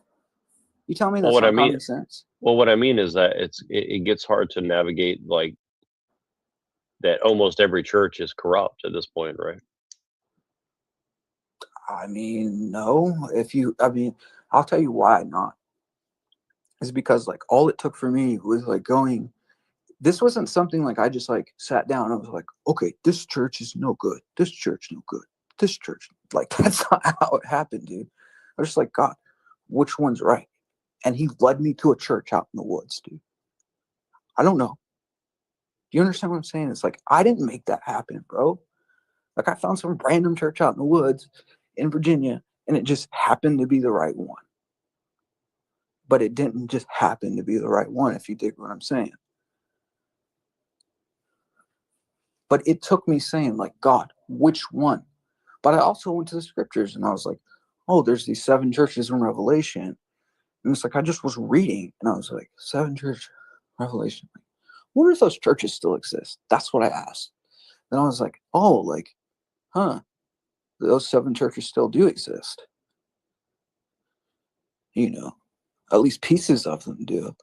You tell me Well, that's what I not mean, common sense. well, what I mean is that it gets hard to navigate like that. Almost every church is corrupt at this point, right? I mean, no. If you, I mean, I'll tell you why not. Is because like all it took for me was like going. This wasn't something like I just like sat down and I was like, okay, this church is no good. This church no good. This church, like, that's not how it happened, dude. I was just like, God, which one's right? And he led me to a church out in the woods, dude. I don't know. Do you understand what I'm saying? It's like, I didn't make that happen, bro. Like, I found some random church out in the woods in Virginia, and it just happened to be the right one. But it didn't just happen to be the right one, if you dig what I'm saying. But it took me saying, like, God, which one? But I also went to the scriptures, and I was like, oh, there's these 7 churches in Revelation. And it's like, I just was reading, and I was like, 7 church Revelation. I wonder if those churches still exist. That's what I asked. Then I was like, oh, like, huh, those 7 churches still do exist. You know, at least pieces of them do.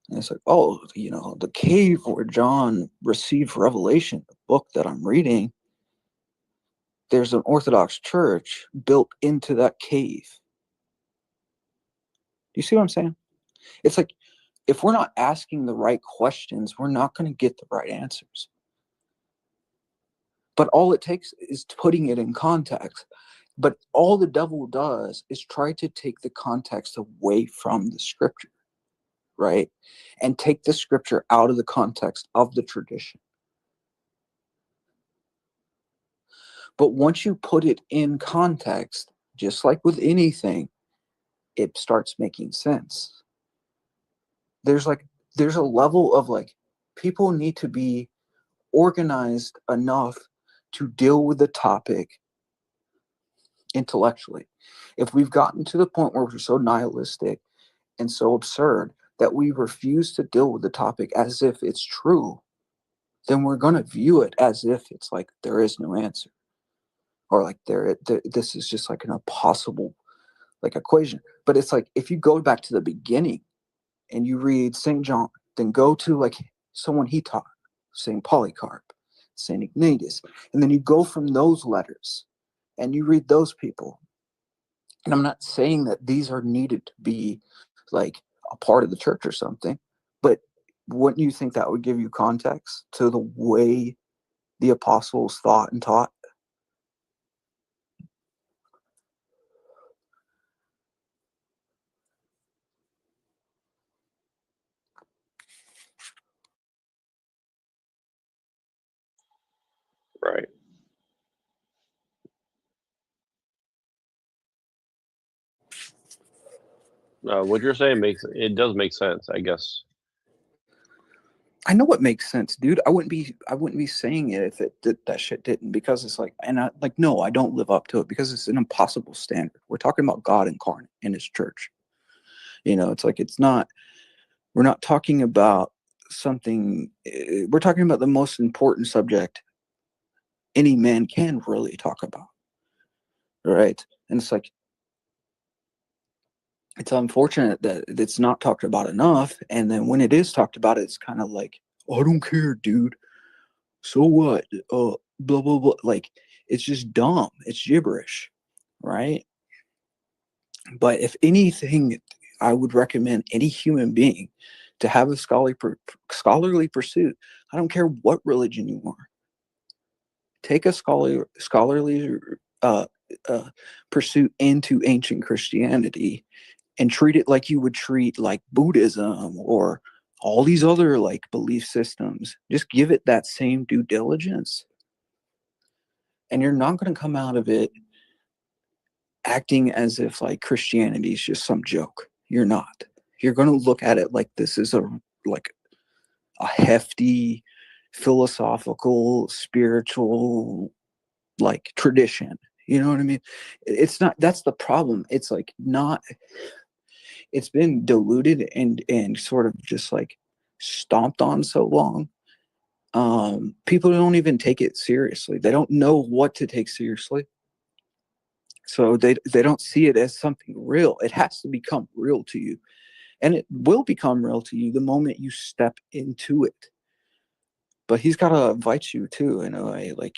And it's like, oh, you know, the cave where John received revelation, the book that I'm reading, there's an Orthodox church built into that cave. Do you see what I'm saying? It's like, if we're not asking the right questions, we're not going to get the right answers. But all it takes is putting it in context. But all the devil does is try to take the context away from the scripture, right? And take the scripture out of the context of the tradition. But once you put it in context, just like with anything, it starts making sense. There's a level of like, people need to be organized enough to deal with the topic intellectually. If we've gotten to the point where we're so nihilistic and so absurd that we refuse to deal with the topic as if it's true, then we're going to view it as if it's like there is no answer, or like this is just like an impossible like equation. But it's like, if you go back to the beginning and you read St. John, then go to like someone he taught, St. Polycarp, St. Ignatius, and then you go from those letters and you read those people. And I'm not saying that these are needed to be like a part of the church or something, but wouldn't you think that would give you context to the way the apostles thought and taught? Right. What you're saying does make sense, I guess. I know it makes sense, dude. I wouldn't be saying it if that shit didn't, because it's like, and I like, no, I don't live up to it because it's an impossible standard. We're talking about God incarnate in his church. You know, it's like, we're not talking about something, we're talking about the most important subject any man can really talk about. Right? And it's like, it's unfortunate that it's not talked about enough. And then when it is talked about, it's kind of like, oh, I don't care, dude. So what? Blah, blah, blah. Like, it's just dumb. It's gibberish. Right? But if anything, I would recommend any human being to have a scholarly pursuit. I don't care what religion you are. Take a scholarly pursuit into ancient Christianity and treat it like you would treat like Buddhism or all these other like belief systems. Just give it that same due diligence. And you're not going to come out of it acting as if like Christianity is just some joke. You're not. You're going to look at it like this is a hefty philosophical, spiritual like tradition. You know what I mean? It's not, that's the problem. It's like not, it's been diluted and sort of just like stomped on so long. People don't even take it seriously. They don't know what to take seriously. So they don't see it as something real. It has to become real to you. And it will become real to you the moment you step into it. But he's got to invite you too, in a way. Like,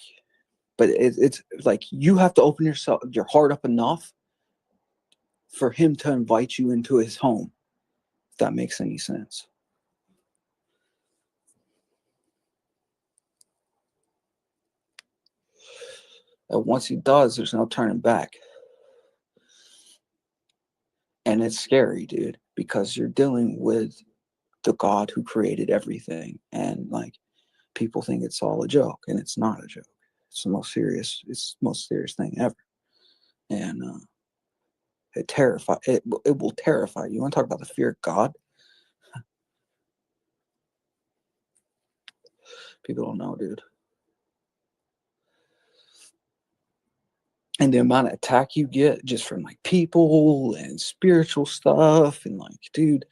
but it's like you have to open your heart up enough for him to invite you into his home, if that makes any sense. And once he does, there's no turning back. And it's scary, dude, because you're dealing with the God who created everything. And like, people think it's all a joke, and it's not a joke. It's the most serious thing ever. And it will terrify you. You want to talk about the fear of God? People don't know, dude. And the amount of attack you get just from like people and spiritual stuff, and like, dude,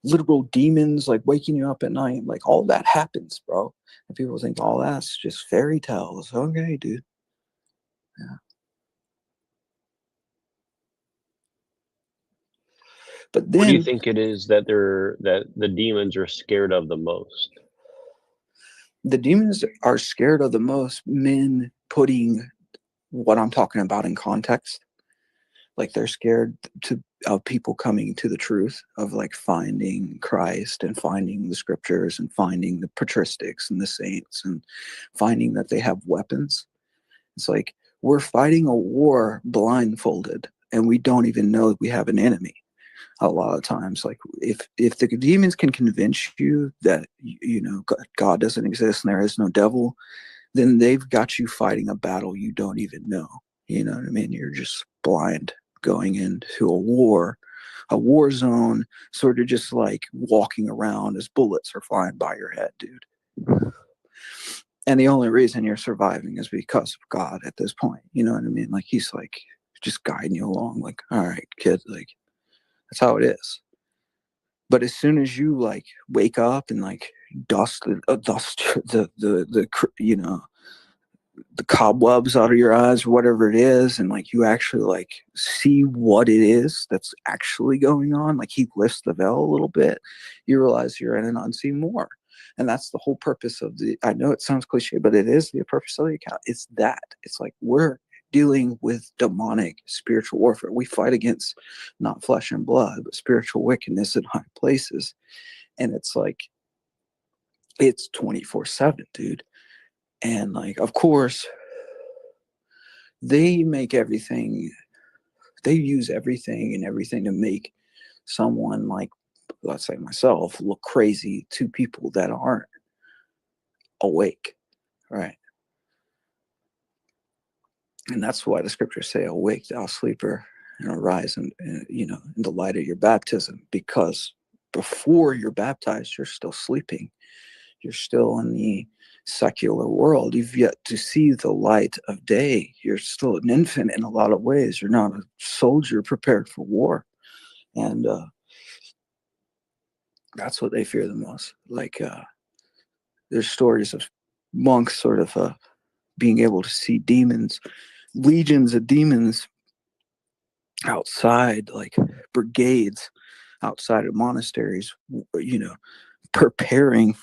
literal demons like waking you up at night, like all that happens, bro. And people think all that's just fairy tales. Okay, dude. Yeah. But then, what do you think it is that the demons are scared of the most? The demons are scared of the most men putting what I'm talking about in context. Like, they're scared of people coming to the truth of like finding Christ and finding the scriptures and finding the patristics and the saints and finding that they have weapons. It's like we're fighting a war blindfolded, and we don't even know that we have an enemy. A lot of times, like if the demons can convince you that God doesn't exist and there is no devil, then they've got you fighting a battle you don't even know. You know what I mean? You're just blind going into a war zone, sort of just like walking around as bullets are flying by your head, dude. And the only reason you're surviving is because of God at this point. You know what I mean? Like, he's like just guiding you along, like, all right, kid, like, that's how it is. But as soon as you like wake up and like dust the cobwebs out of your eyes or whatever it is, and like you actually like see what it is that's actually going on, like he lifts the veil a little bit, you realize you're in an unseen war. And that's the whole purpose of I know it sounds cliche, but it is the purpose of the account. It's like we're dealing with demonic spiritual warfare. We fight against not flesh and blood, but spiritual wickedness in high places. And it's like, it's 24/7, dude. And like, of course, they use everything and everything to make someone like, let's say myself, look crazy to people that aren't awake, right? And that's why the scriptures say, awake thou sleeper, and arise in the light of your baptism. Because before you're baptized, you're still sleeping. You're still in the secular world. You've yet to see the light of day. You're still an infant in a lot of ways. You're not a soldier prepared for war. And that's what they fear the most. Like, there's stories of monks sort of being able to see demons, legions of demons outside, like brigades outside of monasteries, preparing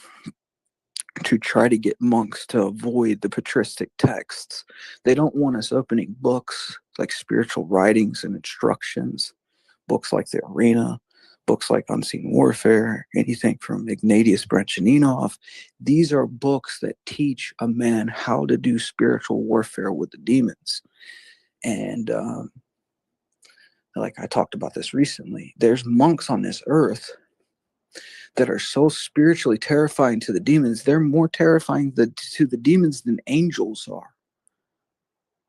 to try to get monks to avoid the patristic texts. They don't want us opening books like spiritual writings and instructions, books like the Arena, books like Unseen Warfare, anything from Ignatius Brentchaninov. These are books that teach a man how to do spiritual warfare with the demons. And like I talked about this recently, there's monks on this earth that are so spiritually terrifying to the demons. They're more terrifying to the demons than angels are.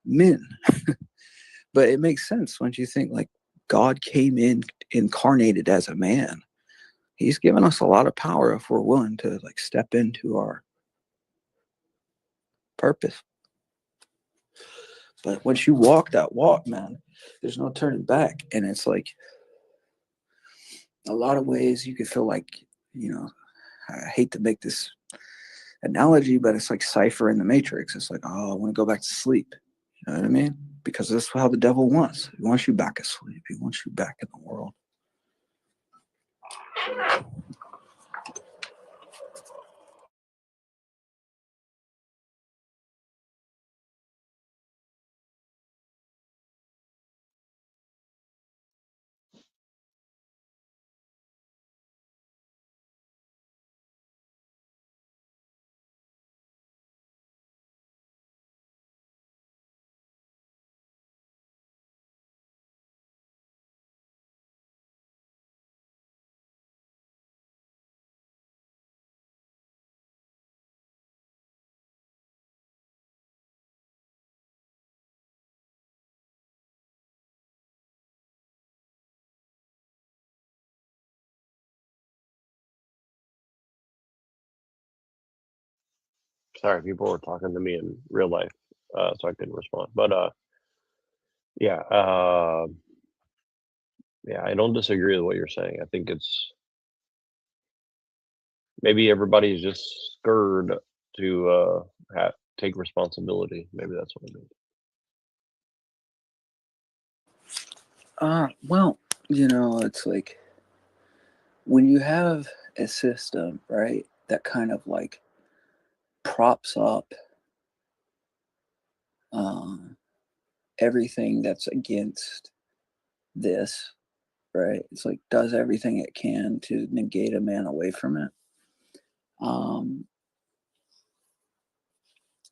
Men. But it makes sense once you think like God came in incarnated as a man. He's given us a lot of power if we're willing to like step into our purpose. But once you walk that walk, man, there's no turning back. And it's like, a lot of ways you could feel like, I hate to make this analogy, but it's like Cypher in the Matrix. It's like, oh, I want to go back to sleep. You know what I mean? Because that's how the devil wants. He wants you back asleep. He wants you back in the world. Sorry, people were talking to me in real life, so I couldn't respond. But yeah, yeah, I don't disagree with what you're saying. I think it's maybe everybody's just scared to take responsibility. Maybe that's what it means. Well, it's like when you have a system, right, that kind of like props up everything that's against this, right? It's like does everything it can to negate a man away from it,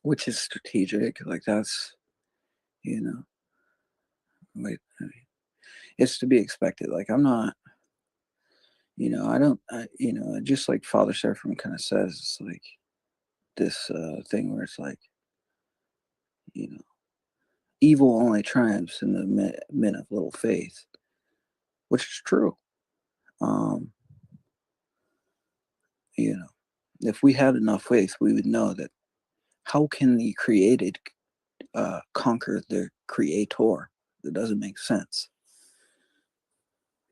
which is strategic. Like that's, wait, it's to be expected. Like I'm not, just like Father Seraphim kind of says, it's like this thing where it's like, evil only triumphs in the men of little faith, which is true. If we had enough faith, we would know that how can the created conquer the creator? That doesn't make sense.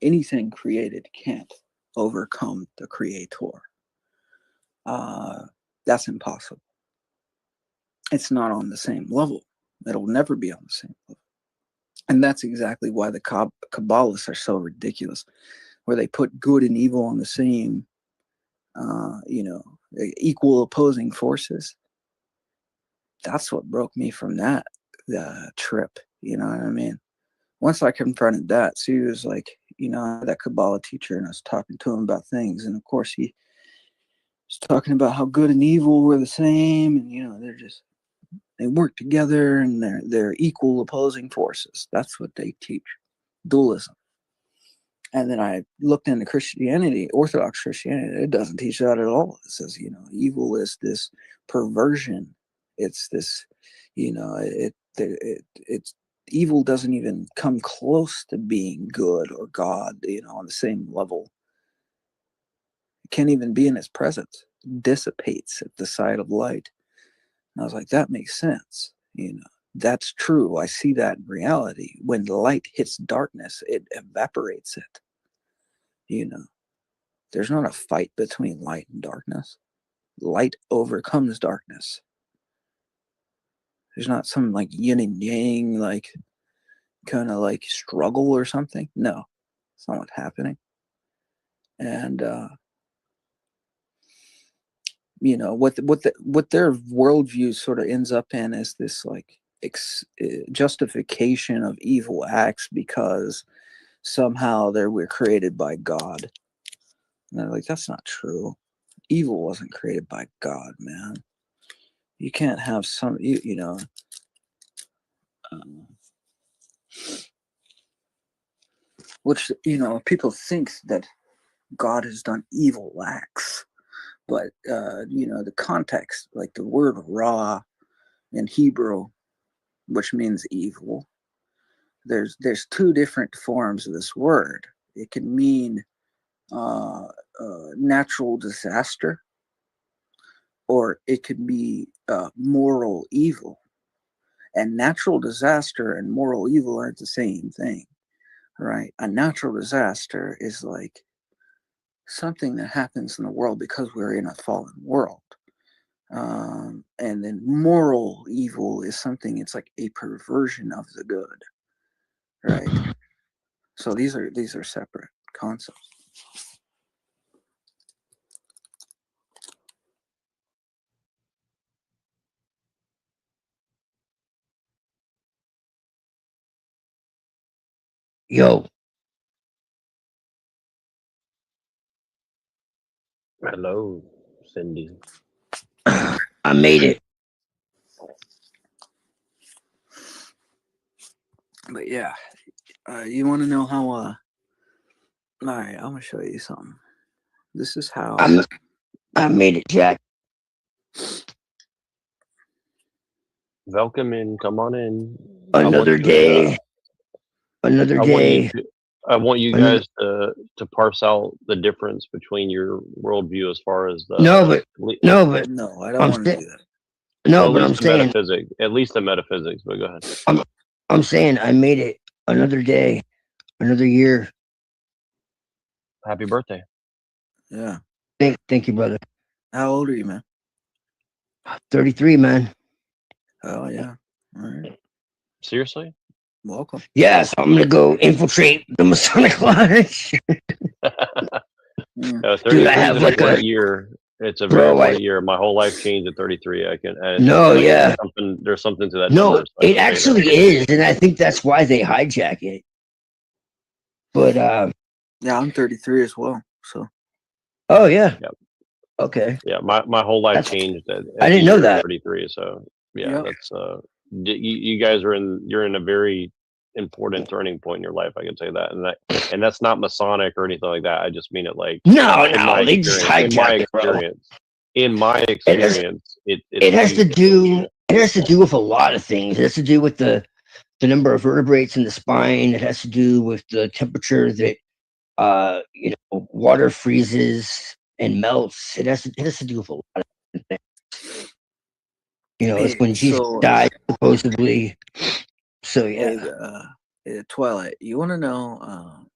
Anything created can't overcome the creator. That's impossible. It's not on the same level. It'll never be on the same level. And that's exactly why the Kabbalists are so ridiculous, where they put good and evil on the same, equal opposing forces. That's what broke me from that trip. You know what I mean? Once I confronted that, so he was like, that Kabbalah teacher, and I was talking to him about things. And of course, he was talking about how good and evil were the same. And, they work together and they're equal opposing forces. That's what they teach. Dualism. And then I looked into Christianity, Orthodox Christianity. It doesn't teach that at all. It says, evil is this perversion. It's this, it's evil doesn't even come close to being good or God, on the same level. It can't even be in his presence. It dissipates at the sight of light. And I was like, that makes sense. That's true. I see that in reality. When the light hits darkness, it evaporates it. There's not a fight between light and darkness. Light overcomes darkness. There's not some like yin and yang, like kind of like struggle or something. No, it's not what's happening. And what their worldview sort of ends up in is this like justification of evil acts because somehow we're created by God. And they're like, that's not true. Evil wasn't created by God, man. You can't have some, which, people think that God has done evil acts. But, the context, like the word ra in Hebrew, which means evil, there's two different forms of this word. It can mean natural disaster, or it could be moral evil. And natural disaster and moral evil aren't the same thing, right? A natural disaster is like something that happens in the world because we're in a fallen world. And then moral evil is something, it's like a perversion of the good, right? So these are separate concepts. Yo, Hello, Cindy. I made it. But yeah, you want to know how? All right, I'm gonna show you something. This is how I made it, Jack. Welcome in. Come on in. Another day. Another day. I want you guys to parse out the difference between your worldview as far as the No, I don't want to do that. No, At but I'm least the saying, metaphysics. At least the metaphysics. But go ahead. I'm saying I made it another day, another year. Happy birthday. Yeah. Thank you, brother. How old are you, man? 33, man. Oh yeah. All right. Seriously? Welcome. Yes, I'm gonna go infiltrate the Masonic Lodge. Mm. 33 Dude, I is have an like important a year. It's a very bro. important year. My whole life changed at 33. I can. And No, like, yeah. There's something to that No, number. So I it can say actually that. is, and I think that's why they hijack it. But Yeah, I'm 33 as well. So oh yeah, Yep. okay. Yeah, my whole life That's, changed I at the didn't know year that. 33. So yeah, Yep. that's you guys are you're in a very important turning point in your life. I can say that, and that's not Masonic or anything like that. I just mean it like No, in my they just hijack it, bro. In my experience, it has to changed do. It has to do with a lot of things. It has to do with the number of vertebrates in the spine. It has to do with the temperature that water freezes and melts. It has to do with a lot of things. It's when Jesus so died, supposedly. So hey, yeah. Twilight, you want to know?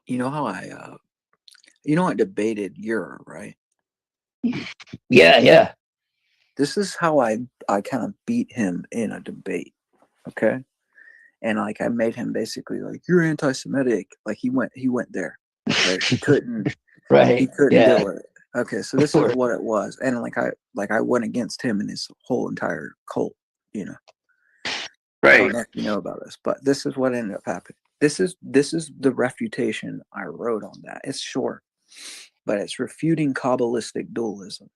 You know how I debated Ur, right? Yeah. This is how I kind of beat him in a debate. Okay. And like I made him basically like, you're anti-Semitic. Like he went there. Right. He couldn't Right. he couldn't Yeah. do it. Okay, so this is what it was. And I went against him and his whole entire cult, I don't Right. know if you know about this, but this is what ended up happening. This is the refutation I wrote on that. It's short, but it's refuting Kabbalistic dualism.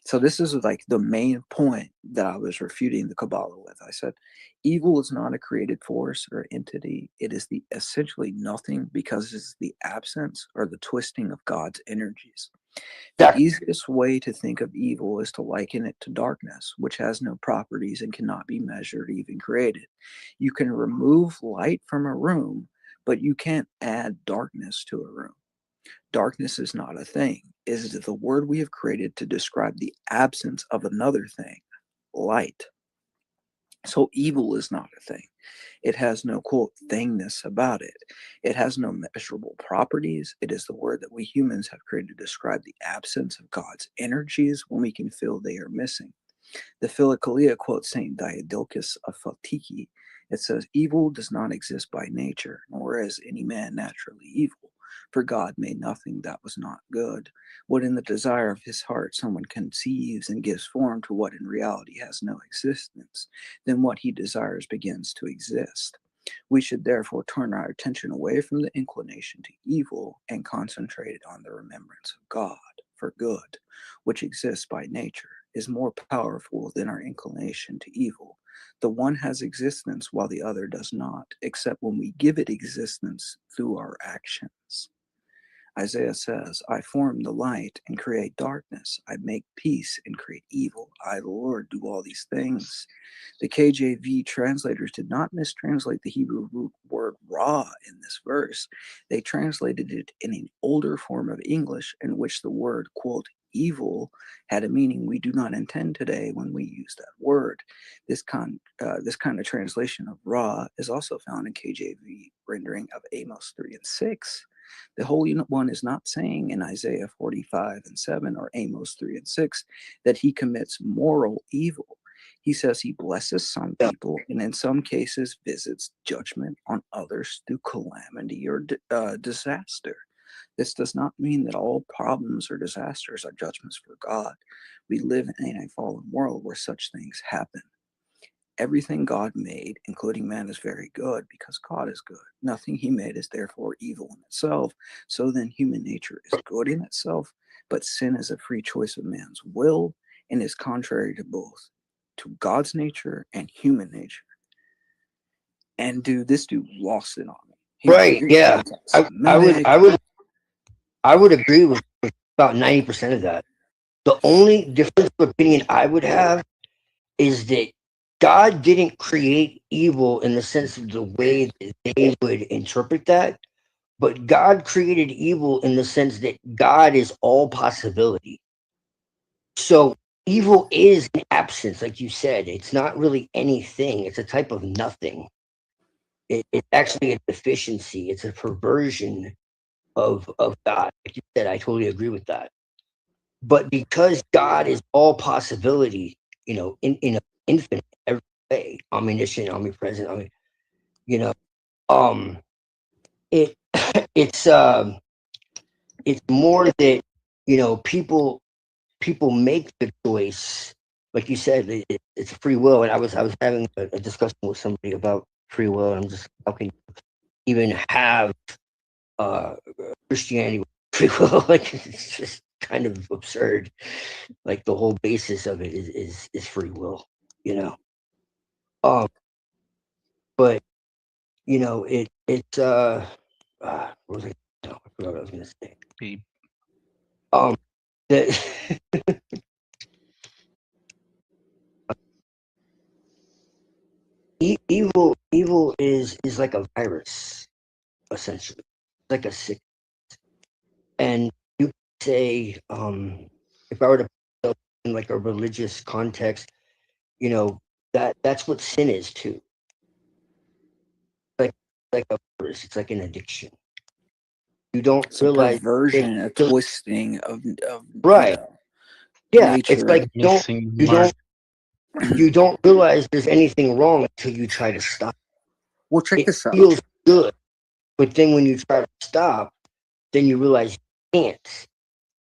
So this is like the main point that I was refuting the Kabbalah with. I said, evil is not a created force or entity. It is the essentially nothing because it's the absence or the twisting of God's energies. The easiest way to think of evil is to liken it to darkness, which has no properties and cannot be measured, even created. You can remove light from a room, but you can't add darkness to a room. Darkness is not a thing. It is the word we have created to describe the absence of another thing, light. So evil is not a thing. It has no, quote, thingness about it. It has no measurable properties. It is the word that we humans have created to describe the absence of God's energies when we can feel they are missing. The Philokalia quotes St. Diodocus of Philtiki. It says, evil does not exist by nature, nor is any man naturally evil. For God made nothing that was not good. What in the desire of his heart someone conceives and gives form to what in reality has no existence, then what he desires begins to exist. We should therefore turn our attention away from the inclination to evil and concentrate on the remembrance of God for good, which exists by nature, is more powerful than our inclination to evil. The one has existence while the other does not, except when we give it existence through our actions. Isaiah says, I form the light and create darkness. I make peace and create evil. I, the Lord, do all these things. The KJV translators did not mistranslate the Hebrew root word ra in this verse. They translated it in an older form of English in which the word, quote, evil had a meaning we do not intend today when we use that word. This kind of translation of ra is also found in KJV rendering of Amos 3 and 6. The Holy One is not saying in Isaiah 45 and 7 or Amos 3 and 6 that he commits moral evil. He says he blesses some people and in some cases visits judgment on others through calamity or disaster. This does not mean that all problems or disasters are judgments for God. We live in a fallen world where such things happen. Everything God made, including man, is very good because God is good. Nothing he made is therefore evil in itself. So then human nature is good in itself, but sin is a free choice of man's will and is contrary to both, to God's nature and human nature. And this dude lost it on me. Right, yeah. I would agree with about 90% of that. The only difference of opinion I would have is that God didn't create evil in the sense of the way that they would interpret that, but God created evil in the sense that God is all possibility. So evil is an absence, like you said. It's not really anything. It's a type of nothing. It's actually a deficiency. It's a perversion of God. Like you said, I totally agree with that. But because God is all possibility, in an infinite every way, omniscient, omnipresent, it it's more that people make the choice, like you said, it's free will. And I was having a discussion with somebody about free will, and I'm just, how can you even have Christianity with free will? Like, it's just kind of absurd. Like, the whole basis of it is free will, but what was I, no, I forgot what I was gonna say. Beep. The evil is like a virus, essentially. It's like a sick. And you could say, if I were to put it in like a religious context, that's what sin is too. Like a virus. It's like an addiction. You don't It's a realize perversion, a twisting of right. Yeah, nature. it's like you don't realize there's anything wrong until you try to stop. Well, check It this out. feels good, but then when you try to stop, then you realize you can't,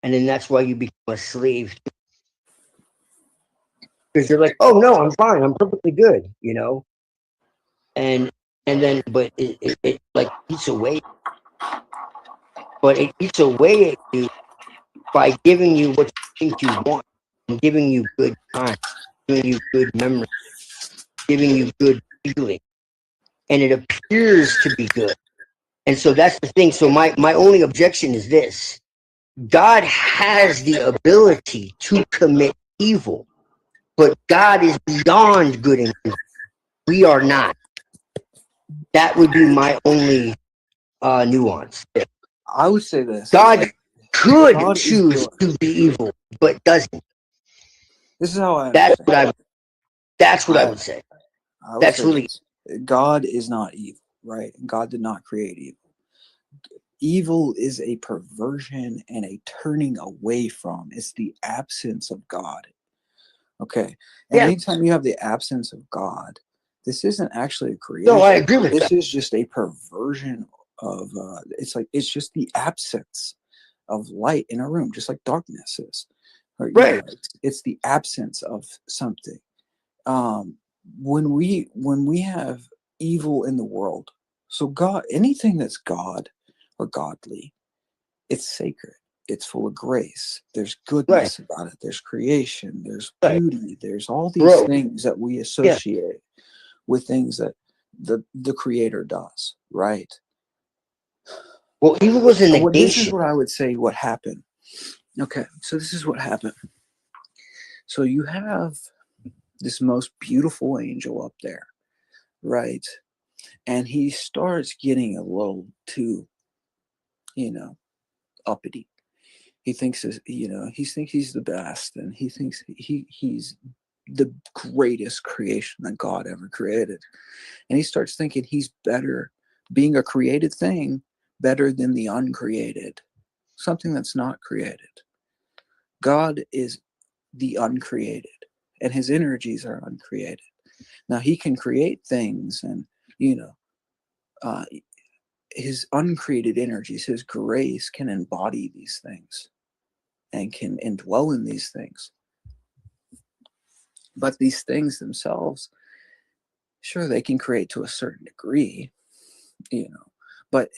and then that's why you become a slave. Because you're like, oh no, I'm fine, I'm perfectly good, and then, but it like eats away, but it eats away at you by giving you what you think you want, and giving you good time, giving you good memory, giving you good feeling, and it appears to be good. And so that's the thing. So my only objection is this: God has the ability to commit evil, but God is beyond good and evil. We are not. That would be my only nuance. I would say this: God could God choose to be evil, but doesn't. This is how I. That's what I would say. I would That's say really this. God is not evil, right? God did not create evil. Evil is a perversion and a turning away from. It's the absence of God. Okay. And anytime you have the absence of God, this isn't actually a creation. No, I agree with this that. is just a perversion of it's just the absence of light in a room, just like darkness is. Or, right. It's the absence of something. When we have evil in the world, so God, anything that's God or godly, it's sacred. It's full of grace. There's goodness about it. There's creation. There's beauty. There's all these things that we associate with things that the Creator does, right? Well, evil was a negation. This is what I would say what happened. Okay, so this is what happened. So you have this most beautiful angel up there, right? And he starts getting a little too, uppity. He thinks, he thinks he's the best, and he thinks he's the greatest creation that God ever created. And he starts thinking he's better, being a created thing, better than the uncreated, something that's not created. God is the uncreated, and his energies are uncreated. Now he can create things, and his uncreated energies, his grace can embody these things and can indwell in these things. But these things themselves, sure, they can create to a certain degree, but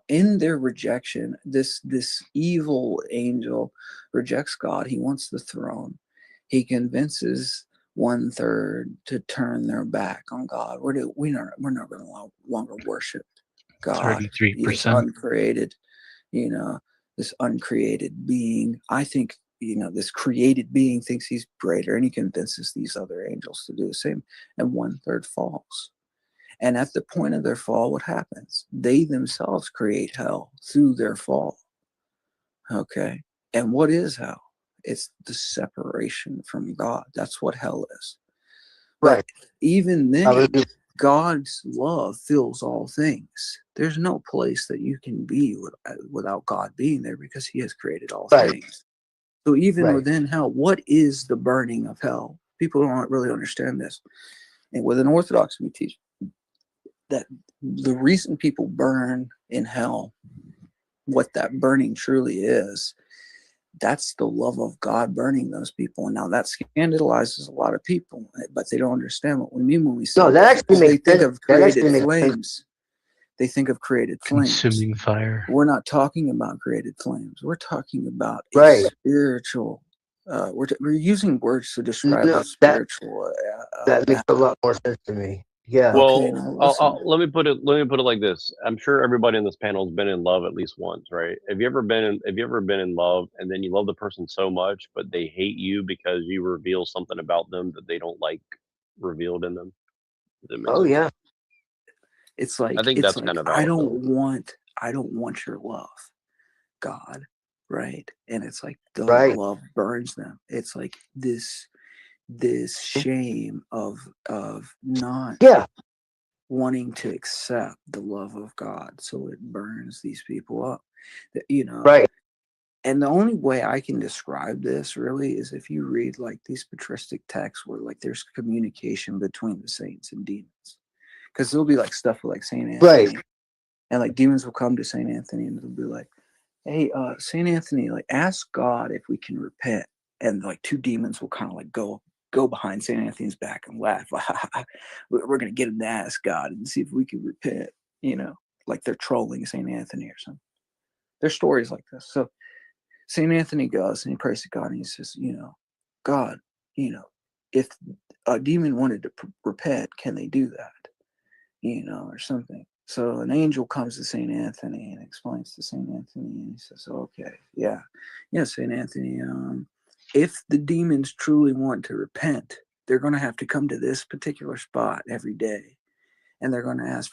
in their rejection, this evil angel rejects God. He wants the throne. He convinces 1/3 to turn their back on God. We're not going to longer worship God. 33%. Uncreated, this uncreated being. I think, this created being thinks he's greater, and he convinces these other angels to do the same. And 1/3 falls. And at the point of their fall, what happens? They themselves create hell through their fall. Okay. And what is hell? It's the separation from God. That's what hell is. Right. But even I then, would agree. God's love fills all things. There's no place that you can be without God being there, because he has created all Right. things. So even Right. within hell, what is the burning of hell? People don't really understand this. And within Orthodox, we teach that the reason people burn in hell, what that burning truly is, that's the love of God burning those people. And now that scandalizes a lot of people, but they don't understand what we mean when we say No, that actually they makes think sense. of That created actually makes sense. flames. They think of created flames. Consuming fire. We're not talking about created flames. We're talking about a Right. spiritual. We're using words to describe No, a spiritual. that makes a lot more sense to me. Yeah. Okay, Well, now listen. let me put it like this. I'm sure everybody in this panel has been in love at least once, right? Have you ever been in love and then you love the person so much, but they hate you because you reveal something about them that they don't like revealed in them? Does that make Oh sense? yeah. It's like I think that's kind of how I it don't feels. want your love, God, right? And it's like the Right. love burns them. It's like this shame of not Yeah. wanting to accept the love of God, so it burns these people up. Right. And the only way I can describe this really is if you read like these patristic texts where like there's communication between the saints and demons, because there'll be like stuff like Saint Anthony, Right. and like demons will come to Saint Anthony and they'll be like, "Hey, Saint Anthony, like ask God if we can repent," and like two demons will kind of like go behind Saint Anthony's back and laugh. We're gonna get him to ask God and see if we can repent. Like they're trolling Saint Anthony or something. There's stories like this. So Saint Anthony goes and he prays to God and he says, God, if a demon wanted to repent, can they do that? Or something. So an angel comes to Saint Anthony and explains to Saint Anthony, and he says, okay, yeah, Saint Anthony, if the demons truly want to repent, they're going to have to come to this particular spot every day, and they're going to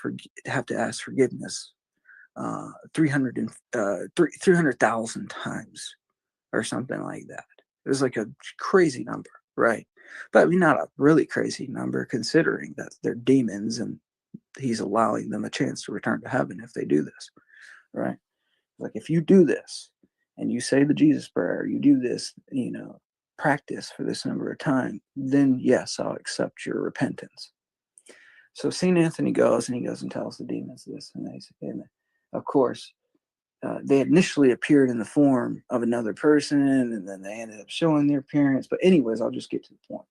have to ask forgiveness 300,000 times or something like that. It was like a crazy number, right? But I mean, not a really crazy number considering that they're demons and he's allowing them a chance to return to heaven if they do this, right? Like if you do this and you say the Jesus prayer, you do this, practice for this number of time, then yes, I'll accept your repentance. So St. Anthony goes and tells the demons this, and of course, they initially appeared in the form of another person, and then they ended up showing their appearance. But anyways, I'll just get to the point.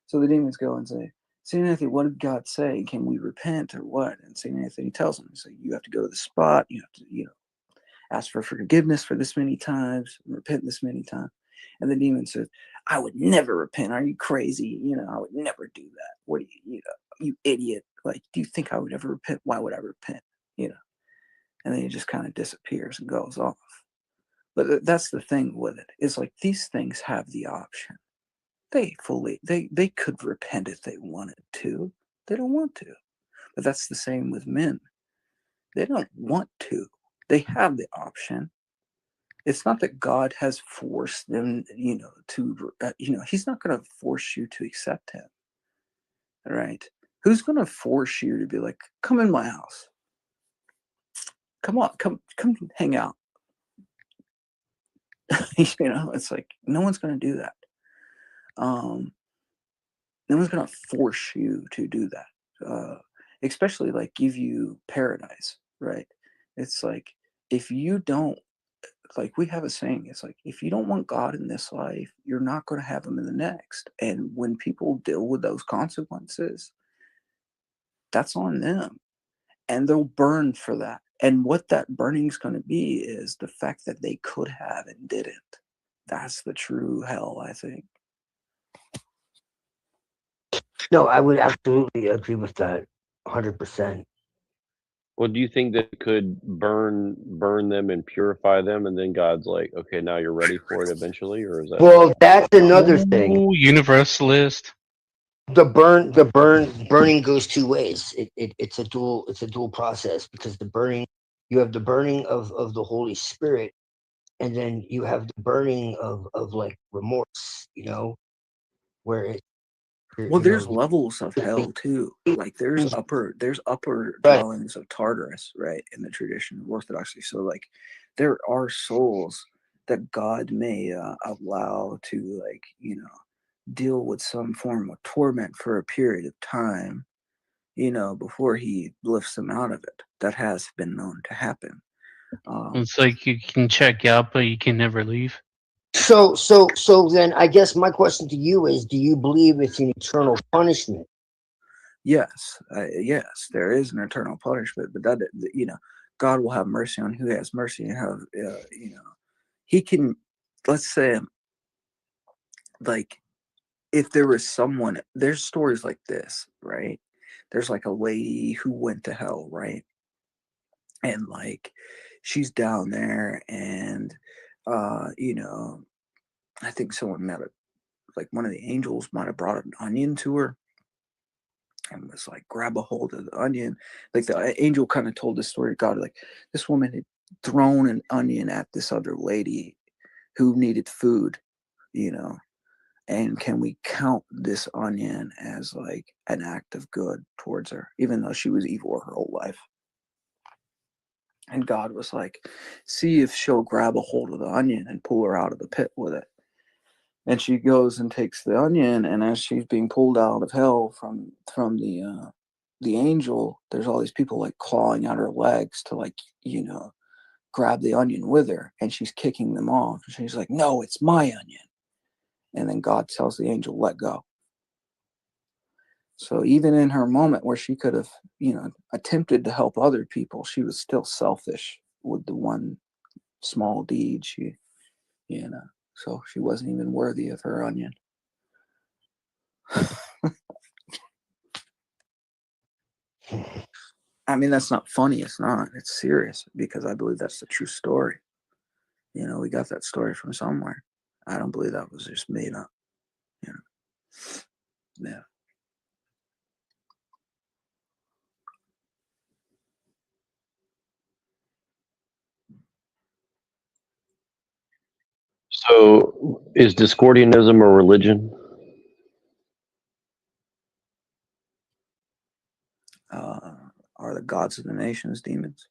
So the demons go and say, St. Anthony, what did God say? Can we repent or what? And St. Anthony tells them, so you have to go to the spot, you have to, ask for forgiveness for this many times, repent this many times. And the demon says, I would never repent. Are you crazy? I would never do that. What do you idiot? Like, do you think I would ever repent? Why would I repent? And then he just kind of disappears and goes off. But that's the thing with it. It's like these things have the option. They could repent if they wanted to. They don't want to. But that's the same with men. They don't want to. They have the option. It's not that God has forced them, to, he's not going to force you to accept him. All right. Who's going to force you to be like, come in my house? Come on, come hang out. It's like no one's going to do that. No one's going to force you to do that, especially like give you paradise, right? It's like if you don't, like we have a saying, it's like if you don't want God in this life, you're not going to have him in the next. And when people deal with those consequences, that's on them, and they'll burn for that. And what that burning is going to be is the fact that they could have and didn't. That's the true hell, I think. No, I would absolutely agree with that 100%. Well, do you think that it could burn them and purify them, and then God's like, okay, now you're ready for it eventually, or is that? Well, that's another thing. Ooh, universalist. The burning goes two ways. It's a dual process, because you have the burning of the Holy Spirit, and then you have the burning of like remorse, you know, where it, Well, you there's know, levels of hell too. Like there's upper right. dwellings of Tartarus, right, in the tradition of Orthodoxy. So like there are souls that God may allow to, like, you know, deal with some form of torment for a period of time, you know, before he lifts them out of it. That has been known to happen. It's like you can check out, but you can never leave. So then I guess my question to you is, do you believe it's an eternal punishment? Yes, yes, there is an eternal punishment, but that, you know, God will have mercy on who has mercy, and have, you know, he can, let's say, like, if there was someone, there's stories like this, right? There's like a lady who went to hell, right? And like, she's down there, and you know, I think someone met it, like one of the angels might have brought an onion to her and was like, grab a hold of the onion. Like the angel kind of told the story to God, like this woman had thrown an onion at this other lady who needed food, you know, and can we count this onion as like an act of good towards her, even though she was evil her whole life? And God was like, see if she'll grab a hold of the onion and pull her out of the pit with it. And she goes and takes the onion, and as she's being pulled out of hell from the angel, there's all these people like clawing at her legs to, like, you know, grab the onion with her, and she's kicking them off. And she's like, no, it's my onion. And then God tells the angel, let go. So even in her moment where she could have, you know, attempted to help other people, she was still selfish with the one small deed she, you know, so she wasn't even worthy of her onion. I mean, that's not funny. It's not. It's serious, because I believe that's the true story. You know, we got that story from somewhere. I don't believe that was just made up. You know, yeah. So, is Discordianism a religion? Are the gods of the nations demons?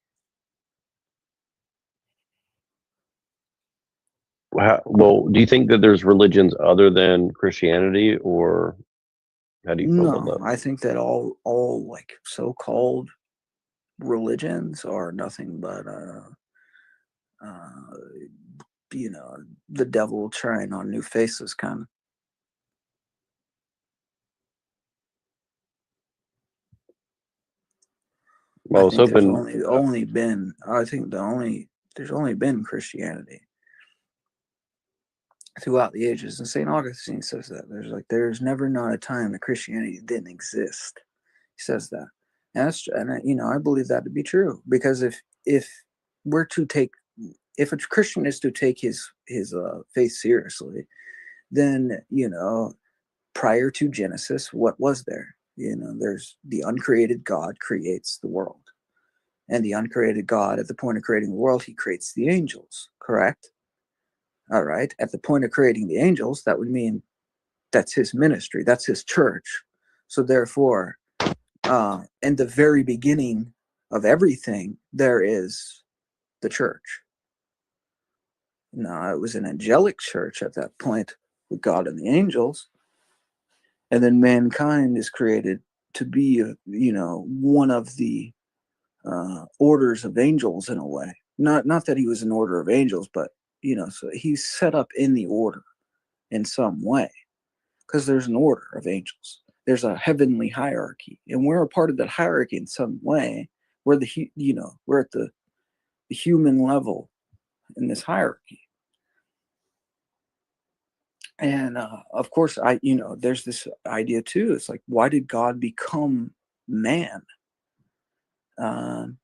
Well, do you think that there's religions other than Christianity, or how do you feel about No, that? I think that all like so-called religions are nothing but you know, the devil trying on new faces, kind of. Well, I was hoping. There's only been Christianity throughout the ages, and St. Augustine says that there's never not a time that Christianity didn't exist. He says that, and that's, and you know, I believe that to be true, because if we're to take, if a Christian is to take his faith seriously, then, you know, prior to Genesis, what was there? You know, there's the uncreated God creates the world, and the uncreated God, at the point of creating the world, he creates the angels, correct? All right. At the point of creating the angels, that would mean that's his ministry, that's his church. So therefore, in the very beginning of everything, there is the church. Now, it was an angelic church at that point with God and the angels. And then mankind is created to be, you know, one of the orders of angels in a way. Not that he was an order of angels, but, you know, so he's set up in the order in some way, because there's an order of angels. There's a heavenly hierarchy, and we're a part of that hierarchy in some way. We're you know, we're at the human level in this hierarchy. And of course, you know, there's this idea too. It's like, why did God become man? And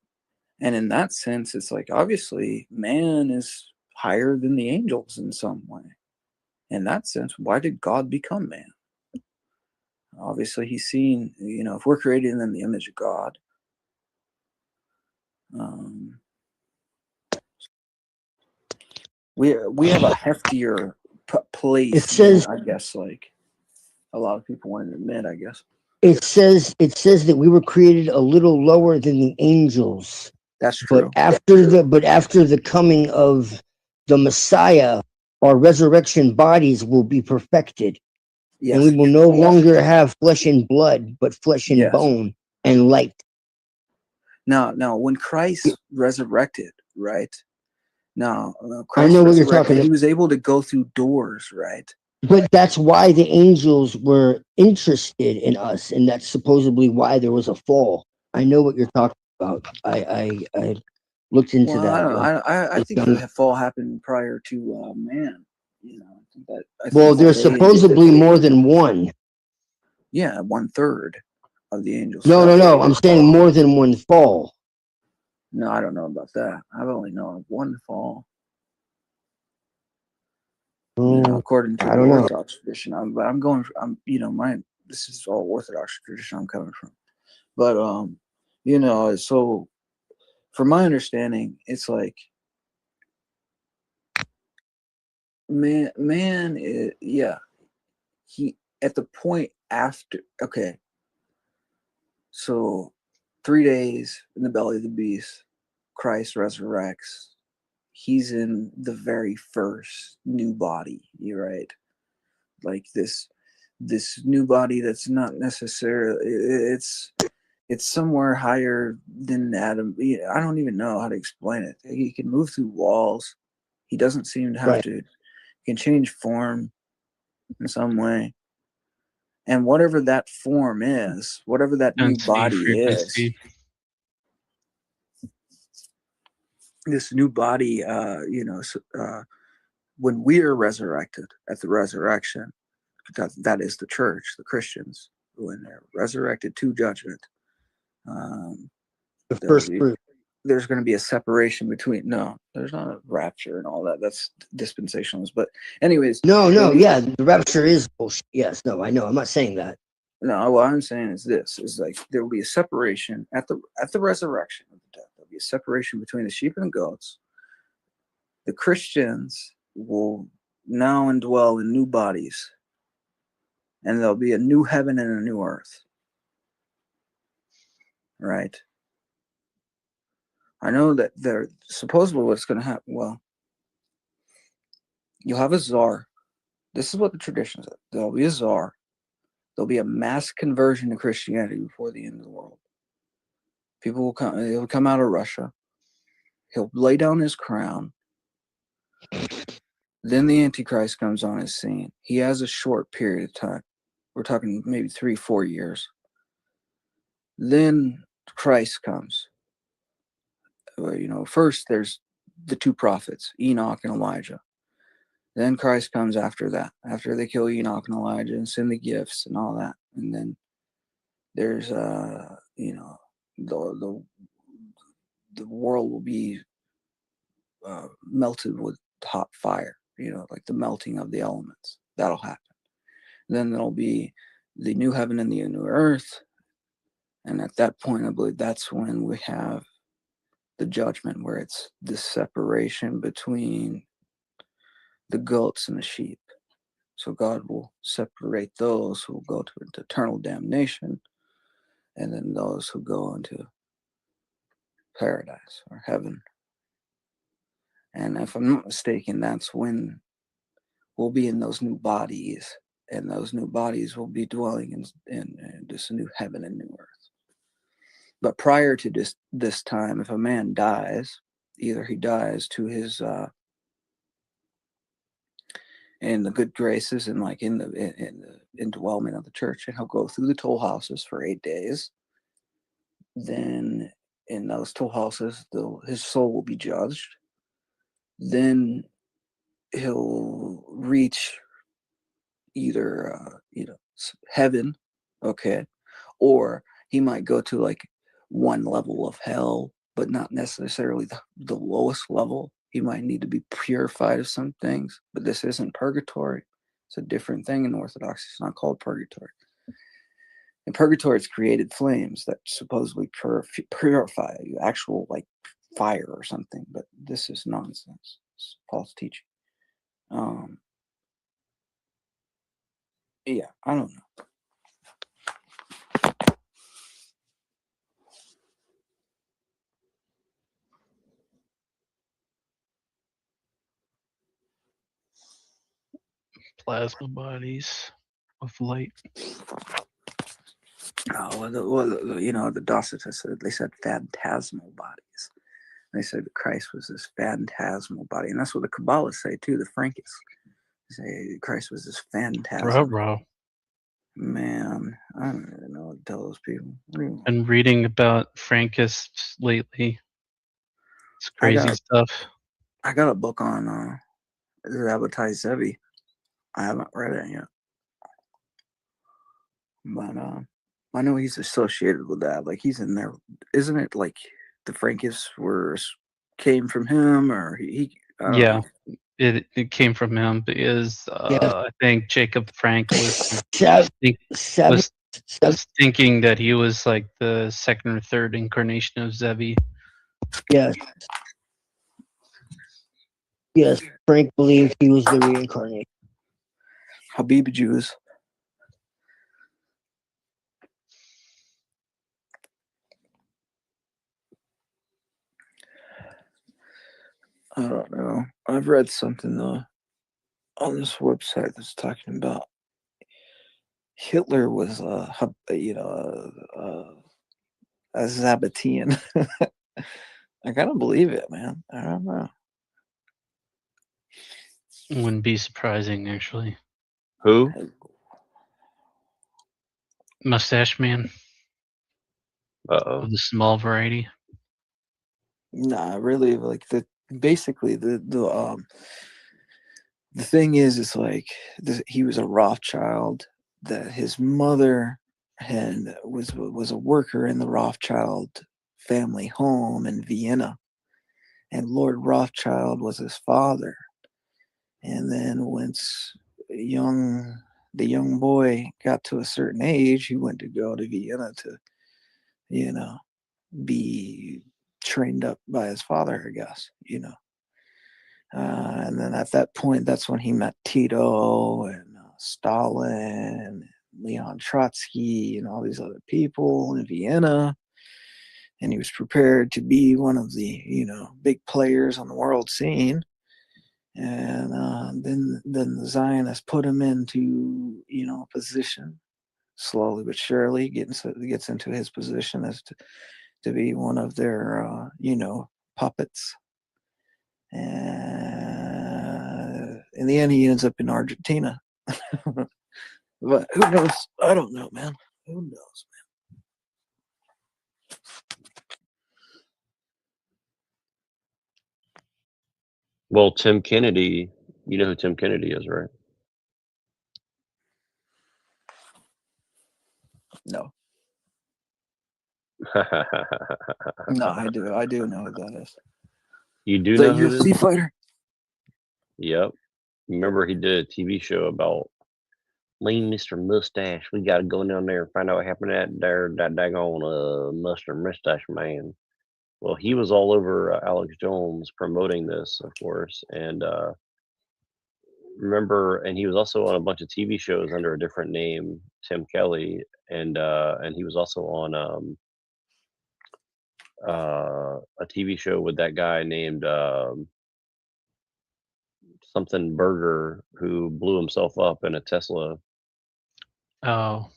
in that sense, it's like, obviously man is higher than the angels in some way. In that sense, why did God become man? Obviously, he's seen, you know, if we're created in the image of God, We have a heftier place. It says than, I guess, like a lot of people want to admit. I guess it says that we were created a little lower than the angels. that's true. But after the coming of the Messiah, our resurrection bodies will be perfected. Yes. And we will no longer have flesh and blood, but flesh and Yes. bone and light. Now, when Christ resurrected, right? Now, I know what you're talking He about. was able to go through doors, right? But that's why the angels were interested in us, and that's supposedly why there was a fall. I know what you're talking about. I looked into Well, that. I think the fall happened prior to man. You know, I think Well, there's they- supposedly more than one. Yeah, 1/3 of the angels. No. I'm saying more than one fall. No, I don't know about that. I've only known of one fall. You know, according to I the don't know. Orthodox tradition, this is all Orthodox tradition I'm coming from. But so from my understanding, it's like man is, he at the point after, okay, so 3 days in the belly of the beast, Christ resurrects. He's in the very first new body, you're right, like this new body that's not necessarily, it's somewhere higher than Adam. I don't even know how to explain it. He can move through walls. He doesn't seem to have to. He can change form in some way. And whatever that form is, whatever that new body is, this new body, when we're resurrected at the resurrection, that is the church, the Christians, when they're resurrected to judgment. The first fruit. There's going to be a separation between. No, there's not a rapture and all that. That's dispensationalism. But anyways, Yeah, the rapture is bullshit. Yes, no, I know. I'm not saying that. No, what I'm saying is this: is like there will be a separation at the resurrection of the death. There'll be a separation between the sheep and the goats. The Christians will now indwell in new bodies, and there'll be a new heaven and a new earth. Right? I know that they're supposedly what's going to happen. Well, you'll have a czar. This is what the tradition says. There'll be a czar. There'll be a mass conversion to Christianity before the end of the world. People will come. He'll come out of Russia. He'll lay down his crown. Then the Antichrist comes on his scene. He has a short period of time. We're talking maybe 3-4 years. Then Christ comes. First there's the two prophets, Enoch and Elijah. Then Christ comes after that, after they kill Enoch and Elijah and send the gifts and all that. And then there's the world will be melted with hot fire, like the melting of the elements. That'll happen. Then there'll be the new heaven and the new earth. And at that point, I believe that's when we have the judgment, where it's the separation between the goats and the sheep. So God will separate those who will go into eternal damnation, and then those who go into paradise or heaven. And if I'm not mistaken, that's when we'll be in those new bodies, and those new bodies will be dwelling in this new heaven and new earth. But prior to this time, if a man dies, either he dies to his in the good graces and like in the indwellment of the church, and he'll go through the toll houses for 8 days. Then in those toll houses, his soul will be judged. Then he'll reach either heaven, okay, or he might go to like one level of hell, but not necessarily the lowest level. He might need to be purified of some things, but this isn't purgatory. It's a different thing in Orthodoxy. It's not called purgatory. In purgatory, it's created flames that supposedly purify you, actual like fire or something. But this is nonsense. It's false teaching. Yeah, I don't know. Plasma bodies of light. Oh, the Docetists said, they said phantasmal bodies. They said that Christ was this phantasmal body, and that's what the Kabbalists say too. The Frankists say Christ was this phantasm. Bro. Man, I don't even know what to tell those people. Been reading about Frankists lately. It's crazy stuff. I got a book on Rabbi Zevi. I haven't read it yet, but I know he's associated with that. Like he's in there, isn't it? Like the Frankists came from him, or he I don't know. It came from him because I think Jacob Frank was thinking that he was like the second or third incarnation of Zevi. Yes. Yes, Frank believed he was the reincarnation. Habibi Jews. I don't know. I've read something though on this website that's talking about Hitler was a Zabbatian. I gotta believe it, man. I don't know. Wouldn't be surprising, actually. Who? Mustache Man. Of the small variety. Nah, really, like basically the thing is, it's like he was a Rothschild. That his mother was a worker in the Rothschild family home in Vienna, and Lord Rothschild was his father. And then once the young boy got to a certain age, he went to go to Vienna to, be trained up by his father, I guess, and then at that point, that's when he met Tito and Stalin, Leon Trotsky, and all these other people in Vienna. And he was prepared to be one of the, big players on the world scene. And then the Zionists put him into, a position, slowly but surely gets into his position as to be one of their, puppets. And in the end, he ends up in Argentina. But who knows? I don't know, man. Who knows, man? Well, Tim Kennedy, you know who Tim Kennedy is, right? No. No, I do know who that is. You do the know who UFC fighter? Yep. Remember he did a TV show about Lean Mr. Mustache. We got to go down there and find out what happened to that daggone mustache man. Well, he was all over Alex Jones promoting this, of course, and remember, and he was also on a bunch of TV shows under a different name, Tim Kelly, and he was also on a TV show with that guy named something Berger, who blew himself up in a Tesla. Oh.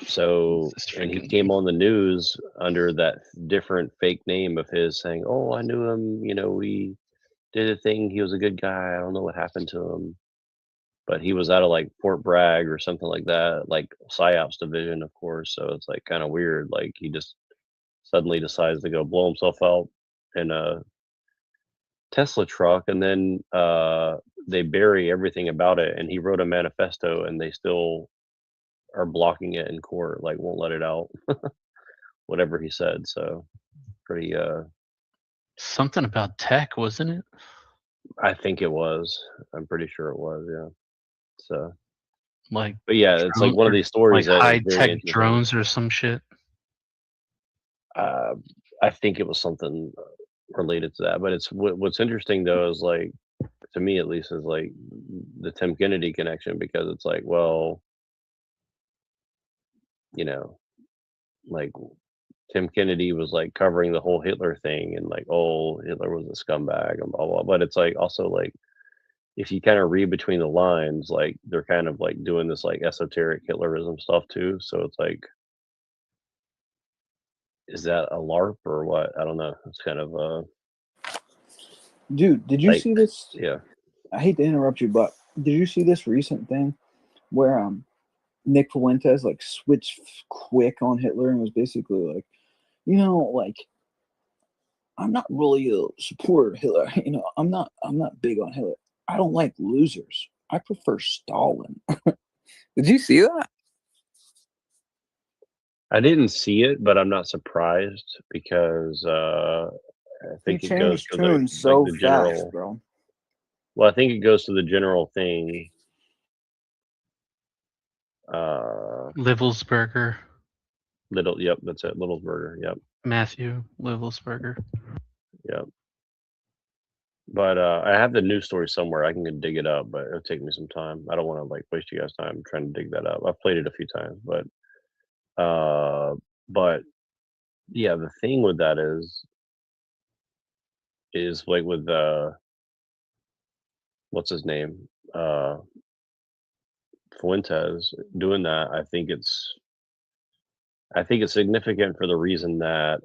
So, and he came on the news under that different fake name of his, saying, "Oh, I knew him. We did a thing. He was a good guy. I don't know what happened to him." But he was out of like Fort Bragg or something like that, like PSYOPs division, of course. So it's like kind of weird. Like he just suddenly decides to go blow himself out in a Tesla truck, and then they bury everything about it. And he wrote a manifesto, and they still are blocking it in court, like won't let it out. Whatever he said. So pretty something about tech, wasn't it? I think it was. I'm pretty sure it was, yeah. So like, but yeah, it's like one of these stories like that high tech drones or some shit. I think it was something related to that. But it's what's interesting though is like to me at least, is like the Tim Kennedy connection, because it's like, well, you know, like Tim Kennedy was like covering the whole Hitler thing and like, oh, Hitler was a scumbag and blah blah. But it's like also like, if you kind of read between the lines, like they're kind of like doing this like esoteric Hitlerism stuff too. So it's like, is that a LARP or what? I don't know. It's kind of Dude, did you like, see this? yeah. I hate to interrupt you, but did you see this recent thing where Nick Fuentes like switched quick on Hitler and was basically like, you know, like, I'm not really a supporter of Hitler. You know, I'm not big on Hitler. I don't like losers. I prefer Stalin. Did you see that? I didn't see it, but I'm not surprised, because I think it goes to the, so like the general, fast, bro. Well, I think it goes to the general thing. Livelsberger. Yep, that's it. Littlesberger, yep. Matthew Livelsberger. Yep. But I have the news story somewhere. I can go dig it up, but it'll take me some time. I don't want to like waste you guys' time trying to dig that up. I've played it a few times, but yeah, the thing with that is like with what's his name? Fuentes doing that. I think it's significant for the reason that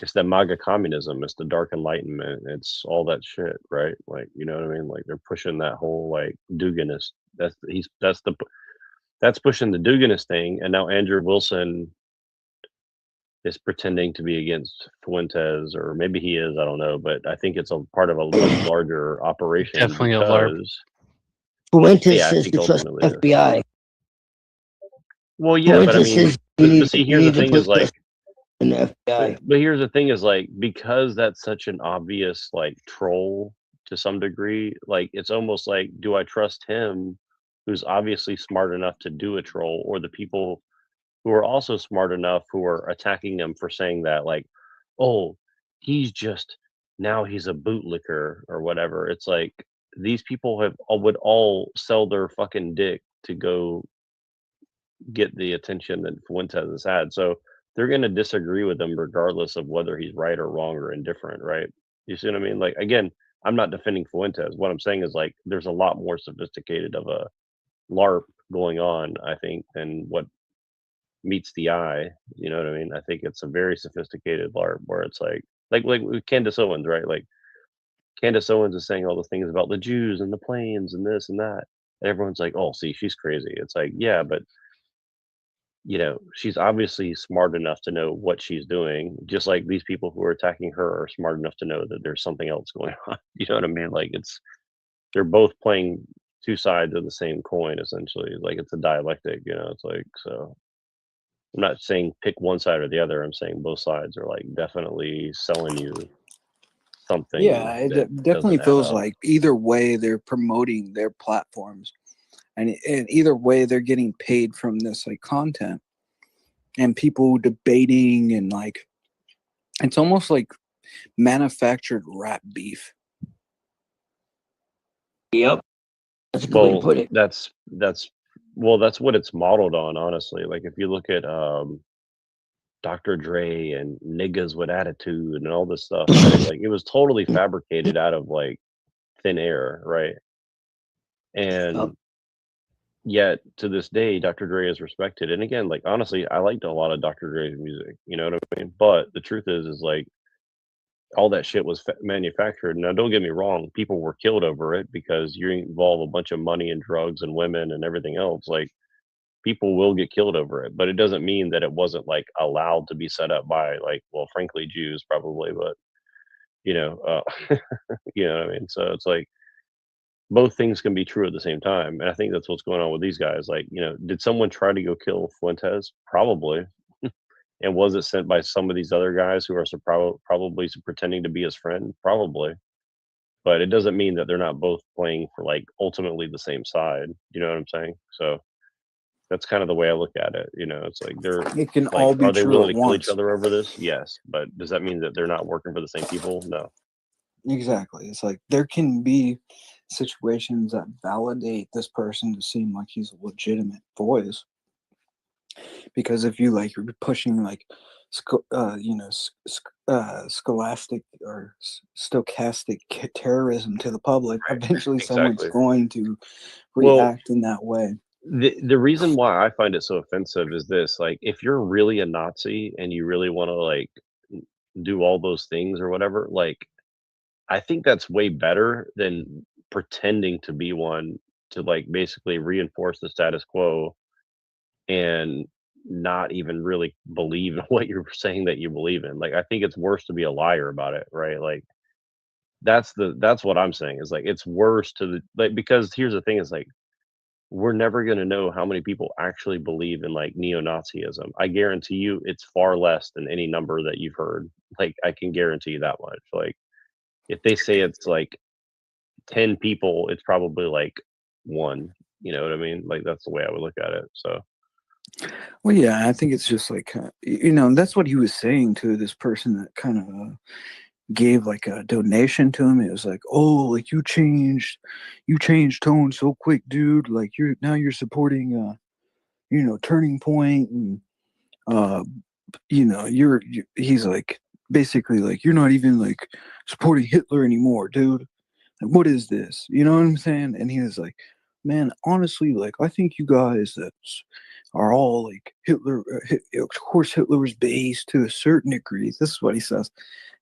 it's that MAGA communism, it's the dark enlightenment, it's all that shit, right? Like, you know what I mean? Like they're pushing that whole like Duganist. That's pushing the Duganist thing, and now Andrew Wilson is pretending to be against Fuentes, or maybe he is, I don't know, but I think it's a part of a much larger operation. Definitely a LARP. Fuentes Yeah, I says think to trust ultimately the FBI. Well, yeah, but I Fuentes mean, says you but see, need here's the to thing put is like, in the FBI. but here's the thing is like, because that's such an obvious like troll to some degree, like it's almost like, do I trust him, who's obviously smart enough to do a troll, or the people who are also smart enough who are attacking him for saying that, like, oh, he's just, now he's a bootlicker or whatever. It's like these people would all sell their fucking dick to go get the attention that Fuentes has had. So they're going to disagree with him regardless of whether he's right or wrong or indifferent, right? You see what I mean? Like, again, I'm not defending Fuentes. What I'm saying is like, there's a lot more sophisticated of a LARP going on, I think, than what meets the eye. You know what I mean? I think it's a very sophisticated LARP where it's like with Candace Owens, right? Like Candace Owens is saying all the things about the Jews and the planes and this and that. And everyone's like, oh, see, she's crazy. It's like, yeah, but you know, she's obviously smart enough to know what she's doing, just like these people who are attacking her are smart enough to know that there's something else going on. You know what I mean? Like they're both playing two sides of the same coin, essentially. Like it's a dialectic, you know, it's like, so I'm not saying pick one side or the other. I'm saying both sides are like definitely selling you something. Yeah, it that definitely doesn't add feels up. like either way they're promoting their platforms, and either way they're getting paid from this like content and people debating, and like it's almost like manufactured rap beef. Yep, that's a good way to put it. That's what it's modeled on, honestly. Like if you look at Dr. Dre and niggas with attitude and all this stuff, right? Like it was totally fabricated out of like thin air, right? And yet to this day, Dr. Dre is respected. And again, like honestly, I liked a lot of Dr. Dre's music, you know what I mean? But the truth is like all that shit was manufactured. Now, don't get me wrong, people were killed over it because you involve a bunch of money and drugs and women and everything else. Like people will get killed over it, but it doesn't mean that it wasn't like allowed to be set up by like, well, frankly, Jews probably, but you know, you know what I mean? So it's like both things can be true at the same time. And I think that's what's going on with these guys. Like, you know, did someone try to go kill Fuentes? Probably. And was it sent by some of these other guys who are probably pretending to be his friend? Probably. But it doesn't mean that they're not both playing for like ultimately the same side. You know what I'm saying? So that's kind of the way I look at it. You know, it's like It can like, all be are they true willing at to kill each once. other over this? Yes. But does that mean that they're not working for the same people? No. Exactly. It's like there can be situations that validate this person to seem like he's a legitimate voice. Because if you like you're pushing like scholastic or stochastic terrorism to the public, eventually someone's Exactly. going to Well, react in that way. the reason why I find it so offensive is this: like, if you're really a Nazi and you really want to like do all those things or whatever, like, I think that's way better than pretending to be one to like basically reinforce the status quo and not even really believe in what you're saying that you believe in. Like, I think it's worse to be a liar about it, right? Like, that's what I'm saying is like it's worse to the like because here's the thing is like we're never going to know how many people actually believe in like neo-Nazism. I guarantee you it's far less than any number that you've heard. Like, I can guarantee you that much. Like, if they say it's like 10 people, it's probably like one. You know what I mean? Like, that's the way I would look at it. So, Well, yeah, I think it's just like that's what he was saying to this person that kind of gave like a donation to him. It was like, oh, like you changed tone so quick, dude. Like you're supporting Turning Point, and he's like basically like you're not even like supporting Hitler anymore, dude. Like, what is this? You know what I'm saying? And he was like, man, honestly, like I think you guys that are all like Hitler. Of course, Hitler was based to a certain degree. This is what he says.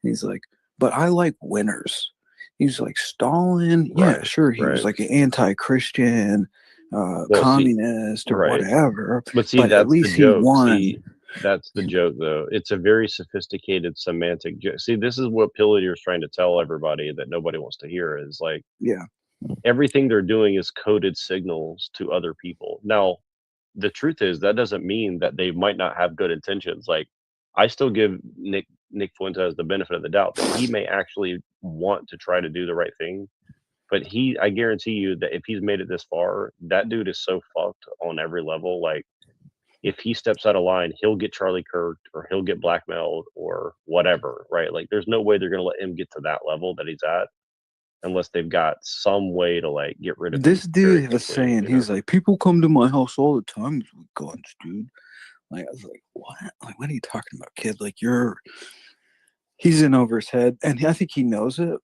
And he's like, but I like winners. He's like Stalin. Yeah, right, sure. He was right. like an anti-Christian, Well, communist or right. whatever. But see, But at that's the least he joke. won. See, that's the joke, though. It's a very sophisticated semantic joke. See, this is what Pillier's trying to tell everybody that nobody wants to hear is like Yeah. everything they're doing is coded signals to other people. Now, the truth is that doesn't mean that they might not have good intentions. Like, I still give Nick Fuentes the benefit of the doubt that he may actually want to try to do the right thing. But I guarantee you that if he's made it this far, that dude is so fucked on every level. Like, if he steps out of line, he'll get Charlie Kirked or he'll get blackmailed or whatever, right? Like, there's no way they're gonna let him get to that level that he's at unless they've got some way to like get rid of him This very dude was quickly. saying, he's like, people come to my house all the time with guns, dude. Like, I was like, what? Like, what are you talking about, kid? Like, he's in over his head, and I think he knows it.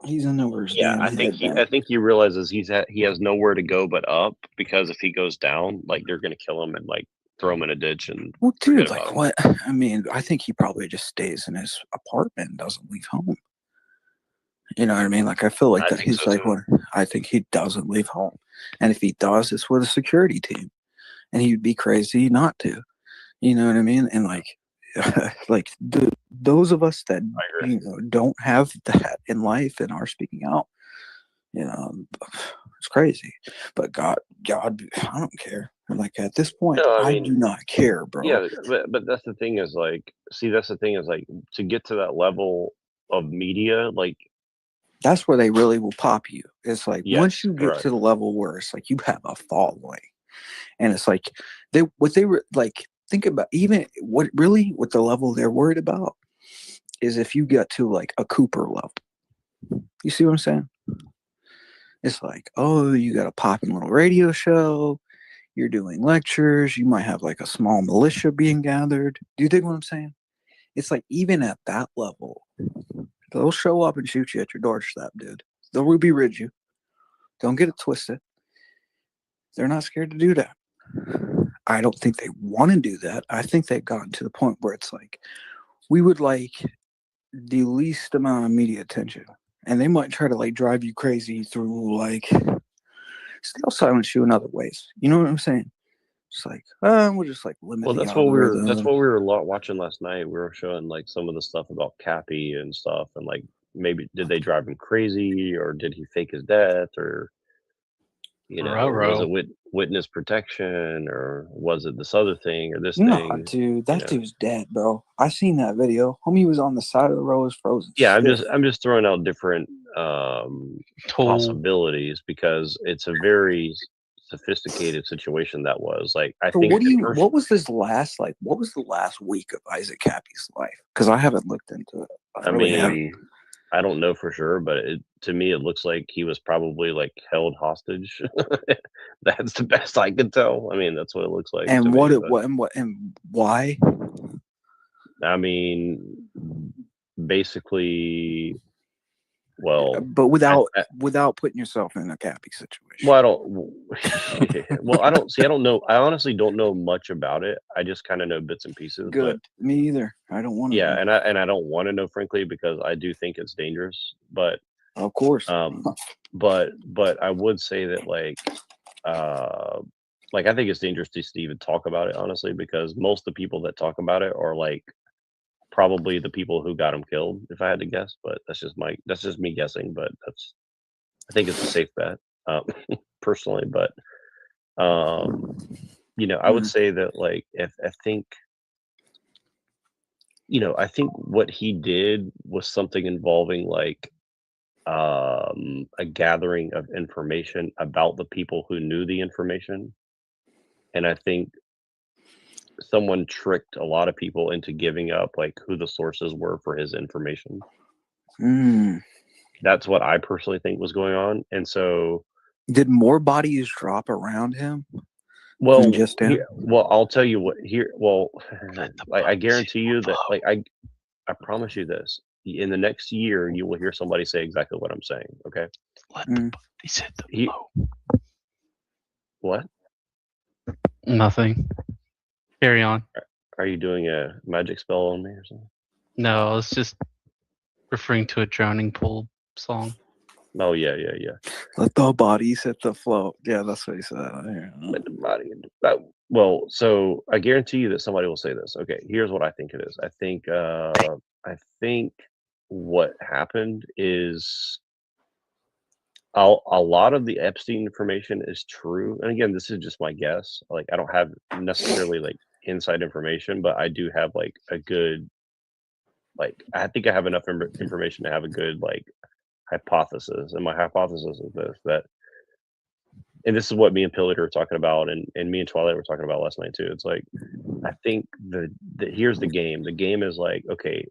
He's in over his Yeah, damn head, man. I think he realizes he has nowhere to go but up because if he goes down, like they're gonna kill him and like throw him in a ditch and Well, forget dude, about like, him. what? I mean, I think he probably just stays in his apartment and doesn't leave home. You know what I mean? Like, I feel like I that think he's so like, too. I think he doesn't leave home. And if he does, it's with a security team. And he'd be crazy not to. You know what I mean? And like, those of us that don't have that in life and are speaking out, it's crazy. But God, I don't care. Like, at this point, No, I I mean, do not care, bro. yeah, but that's the thing is like, see, that's the thing is like to get to that level of media, like That's where they really will pop you. It's like once yes, you get correct. to the level where it's like you have a following, and it's like they were like, think about even what the level they're worried about is if you get to like a Cooper level. You see what I'm saying? It's like, oh, you got a popping little radio show, you're doing lectures, you might have like a small militia being gathered. Do you think what I'm saying? It's like even at that level, they'll show up and shoot you at your doorstep, dude. They'll Ruby Ridge you. Don't get it twisted. They're not scared to do that. I don't think they want to do that. I think they've gotten to the point where it's like, we would like the least amount of media attention. And they might try to like drive you crazy through like, they'll silence you in other ways. You know what I'm saying? It's like, we'll just like limit Well, the that's algorithm. what we were watching last night. We were showing like some of the stuff about Cappy and stuff, and like maybe did they drive him crazy or did he fake his death or was it witness protection or was it this other thing or this thing? Dude, that dude's dead, bro. I seen that video. Homie was on the side of the road, frozen. Yeah, stiff. I'm just throwing out different possibilities because it's a very sophisticated situation that was like I So think what was the last week of Isaac Cappy's life? Because I haven't looked into it. I mean I don't know for sure, but to me, it looks like he was probably like held hostage. That's the best I can tell. I mean, that's what it looks like to And me. and why? I mean, basically, well, but without putting yourself in a Cappy situation. Well, I don't. Well, I don't see. I don't know. I honestly don't know much about it. I just kind of know bits and pieces. Good. Me either. I don't want to. Yeah, and I don't want to know, frankly, because I do think it's dangerous. But of course, but I would say that like I think it's dangerous to even talk about it, honestly, because most of the people that talk about it are like probably the people who got him killed, if I had to guess. But that's just me guessing. But I think it's a safe bet, personally. But you know, I would say that like if I think. You know, I think what he did was something involving like a gathering of information about the people who knew the information. And I think someone tricked a lot of people into giving up like who the sources were for his information. That's what I personally think was going on. And so did more bodies drop around him? Well, just him? Well, I'll tell you what here. Well, like, I guarantee you that, like, I promise you this: in the next year, you will hear somebody say exactly what I'm saying. Okay. He said the What? Nothing. Carry on. Are you doing a magic spell on me or something? No, I was just referring to a Drowning Pool song. Oh yeah. Let the body set the flow. Yeah, that's what he said. Let the body. Well, so I guarantee you that somebody will say this. Okay, here's what I think it is. I think what happened is a lot of the Epstein information is true. And again, this is just my guess. Like, I don't have necessarily like inside information, but I do have like a good, like, I think I have enough information to have a good like hypothesis. And my hypothesis is this, that, and this is what me and Pillard were talking about, and me and Twilight were talking about last night too. It's like, I think here's the game. The game is like, okay,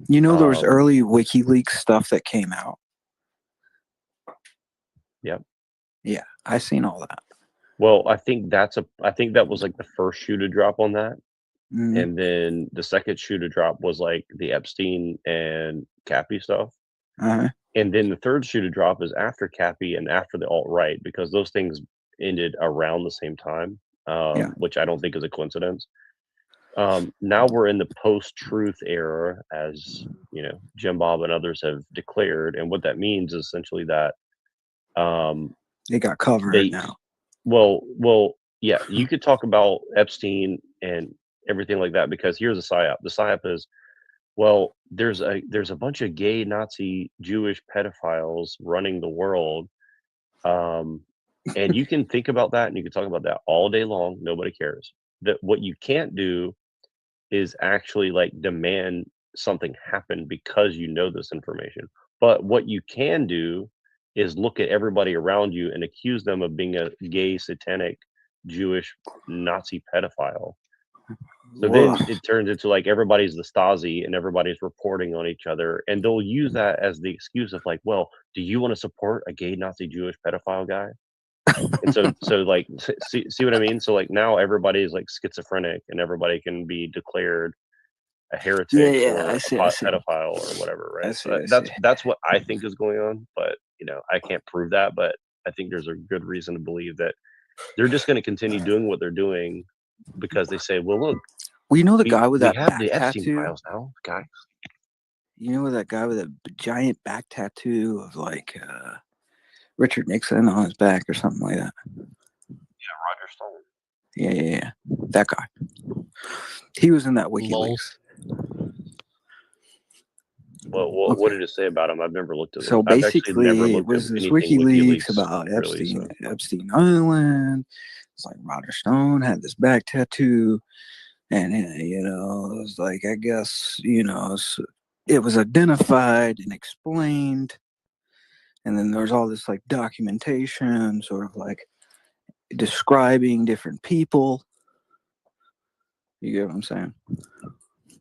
you know, there was early WikiLeaks stuff that came out. Yep. Yeah, I seen all that. Well, I think that was like the first shoe to drop on that. And then the second shoe to drop was like the Epstein and Cappy stuff. And then the third shoe to drop is after Cappy and after the alt-right, because those things ended around the same time, which I don't think is a coincidence. Now we're in the post-truth era, as you know, Jim Bob and others have declared. And what that means is essentially that they got covered now. Well, yeah, you could talk about Epstein and everything like that, because here's the PSYOP. The PSYOP is, well, there's a bunch of gay Nazi Jewish pedophiles running the world, and you can think about that and you can talk about that all day long. Nobody cares. That what you can't do is actually like demand something happen because you know this information. But what you can do is look at everybody around you and accuse them of being a gay, satanic, Jewish Nazi pedophile. So then it turns into like everybody's the Stasi and everybody's reporting on each other, and they'll use that as the excuse of like, well, do you want to support a gay Nazi Jewish pedophile guy? And so like, see what I mean? So like now everybody's like schizophrenic and everybody can be declared a heretic or a pedophile or whatever, right? So that's what I think is going on, but you know, I can't prove that, but I think there's a good reason to believe that they're just going to continue doing what they're doing because they say, well, look, you know, the guy with that back the Epstein tattoo files now, guys. You know, that guy with a giant back tattoo of like Richard Nixon on his back or something like that. Yeah, Roger Stone. Yeah, that guy. He was in that WikiLeaks. Well, what did it say about him? I've never looked at it. So basically, it was this WikiLeaks about Epstein, really, so. Epstein Island. It's like Roger Stone had this back tattoo, and you know, it was like, I guess, you know, it was identified and explained, and then there's all this like documentation, sort of like describing different people. You get what I'm saying?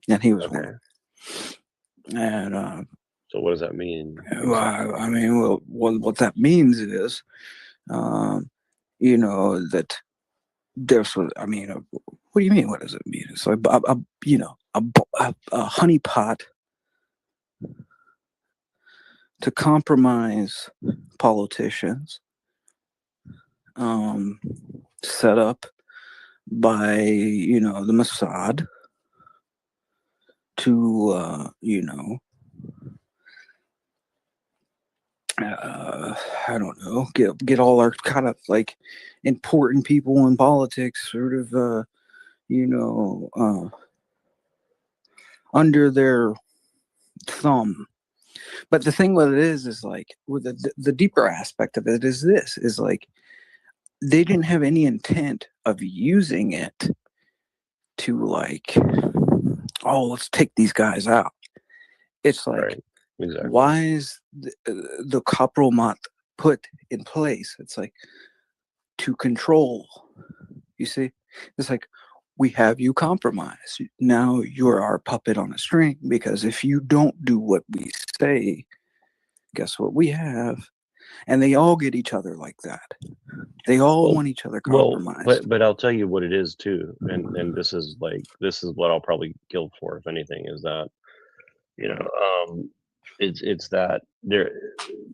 And he was one. And So what does that mean? Well, I mean, well, what that means is, you know, that there's, I mean, what do you mean? What does it mean? It's like, you know, a honeypot to compromise politicians, set up by, you know, the Mossad to, you know, I don't know, get all our kind of like important people in politics sort of, you know, under their thumb. But the thing with it is like, with the deeper aspect of it is this, is like, they didn't have any intent of using it to like, oh, let's take these guys out. It's like, Right. Exactly. why is the compromat put in place? It's like, to control. You see, it's like, we have you compromised. Now you're our puppet on a string, because if you don't do what we say, guess what we have? And they all get each other like that. They all want each other compromised. Well, but I'll tell you what it is too, and this is what I'll probably kill for, if anything, is that, you know, it's that there,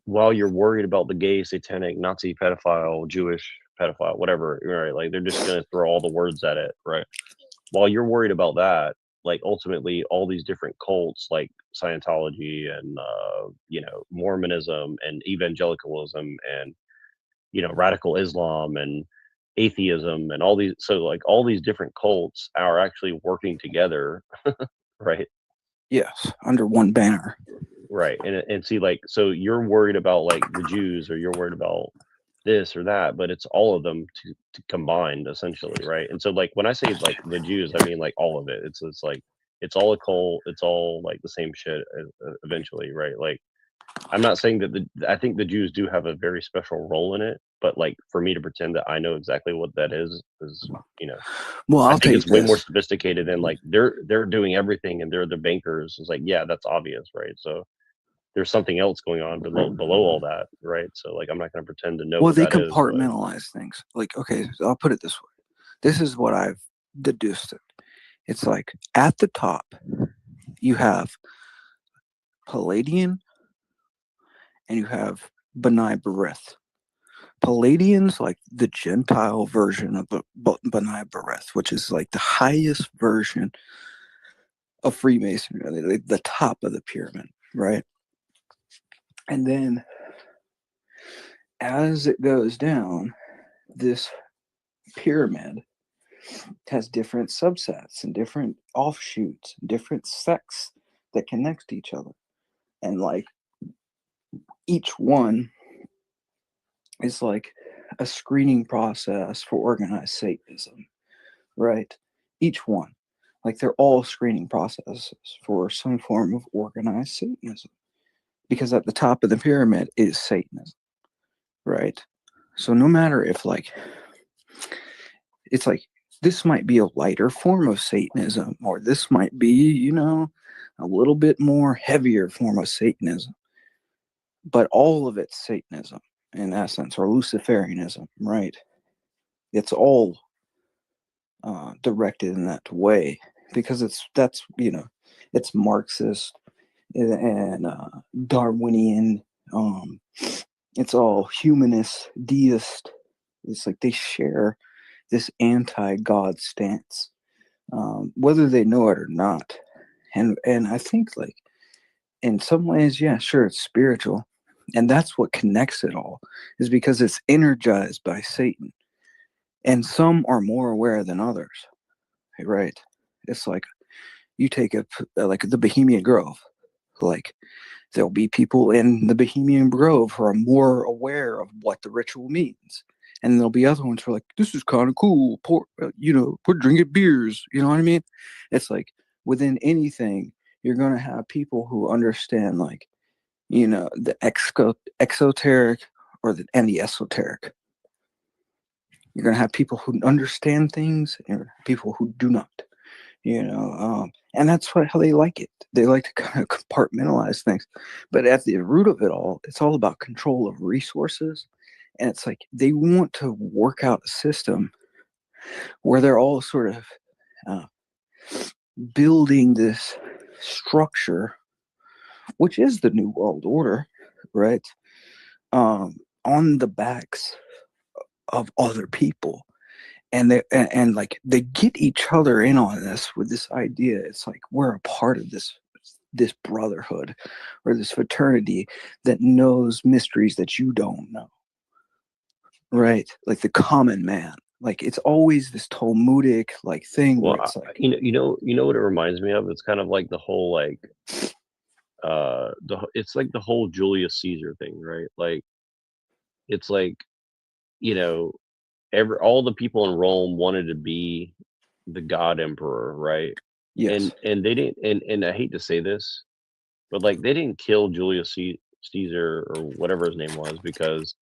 while you're worried about the gay, satanic, Nazi pedophile, Jewish pedophile, whatever, right? Like, they're just gonna throw all the words at it, right? While you're worried about that, like, ultimately all these different cults like Scientology and you know, Mormonism and evangelicalism and, you know, radical Islam and atheism and all these, so like all these different cults are actually working together, right? Yes, under one banner. Right. And see, like, so you're worried about like the Jews, or you're worried about this or that, but it's all of them to combined, essentially, right? And so, like, when I say like the Jews, I mean like all of it. It's like, it's all a cult, it's all like the same shit eventually, right? Like, I'm not saying that I think the Jews do have a very special role in it, but like, for me to pretend that I know exactly what that is, you know, well, I I'll think take it's way more this. sophisticated than like they're doing everything and they're the bankers. It's like, yeah, that's obvious, right? So there's something else going on below all that, right? So like, I'm not going to pretend to know Well, what they that is, but compartmentalize things. Like, okay, so I'll put it this way. This is what I've deduced it. It's like, at the top, you have Palladian and you have B'nai B'rith. Palladian's like the Gentile version of B'nai B'rith, which is like the highest version of Freemasonry, like the top of the pyramid, right? And then as it goes down, this pyramid has different subsets and different offshoots, different sects that connect to each other. And like, each one is like a screening process for organized Satanism, right? Each one. Like, they're all screening processes for some form of organized Satanism. Because at the top of the pyramid is Satanism, right? So no matter if like, it's like, this might be a lighter form of Satanism, or this might be, you know, a little bit more heavier form of Satanism. But all of it's Satanism, in essence, or Luciferianism, right? It's all directed in that way, because that's, you know, it's Marxist and Darwinian. It's all humanist, deist. It's like they share this anti-God stance, whether they know it or not. And I think, like, in some ways, yeah, sure, it's spiritual, and that's what connects it all, is because it's energized by Satan, and some are more aware than others, right? It's like, you take like the Bohemian Grove, like, there'll be people in the Bohemian Grove who are more aware of what the ritual means. And there'll be other ones who are like, this is kind of cool. You know, we're drinking beers. You know what I mean? It's like, within anything, you're going to have people who understand, like, you know, the exoteric and the esoteric. You're going to have people who understand things and people who do not. And that's how they like it. They like to kind of compartmentalize things, but at the root of it all, it's all about control of resources. And it's like they want to work out a system where they're all sort of building this structure, which is the New World Order, right? On the backs of other people. And they like they get each other in on this with this idea. It's like we're a part of this brotherhood or this fraternity that knows mysteries that you don't know. Right? Like the common man. Like it's always this Talmudic like thing where Well, it's like you know what it reminds me of? It's kind of like the whole like it's like the whole Julius Caesar thing, right? Like it's like, all the people in Rome wanted to be the god emperor, right? Yes. And they didn't, and I hate to say this, but like they didn't kill Julius Caesar or whatever his name was because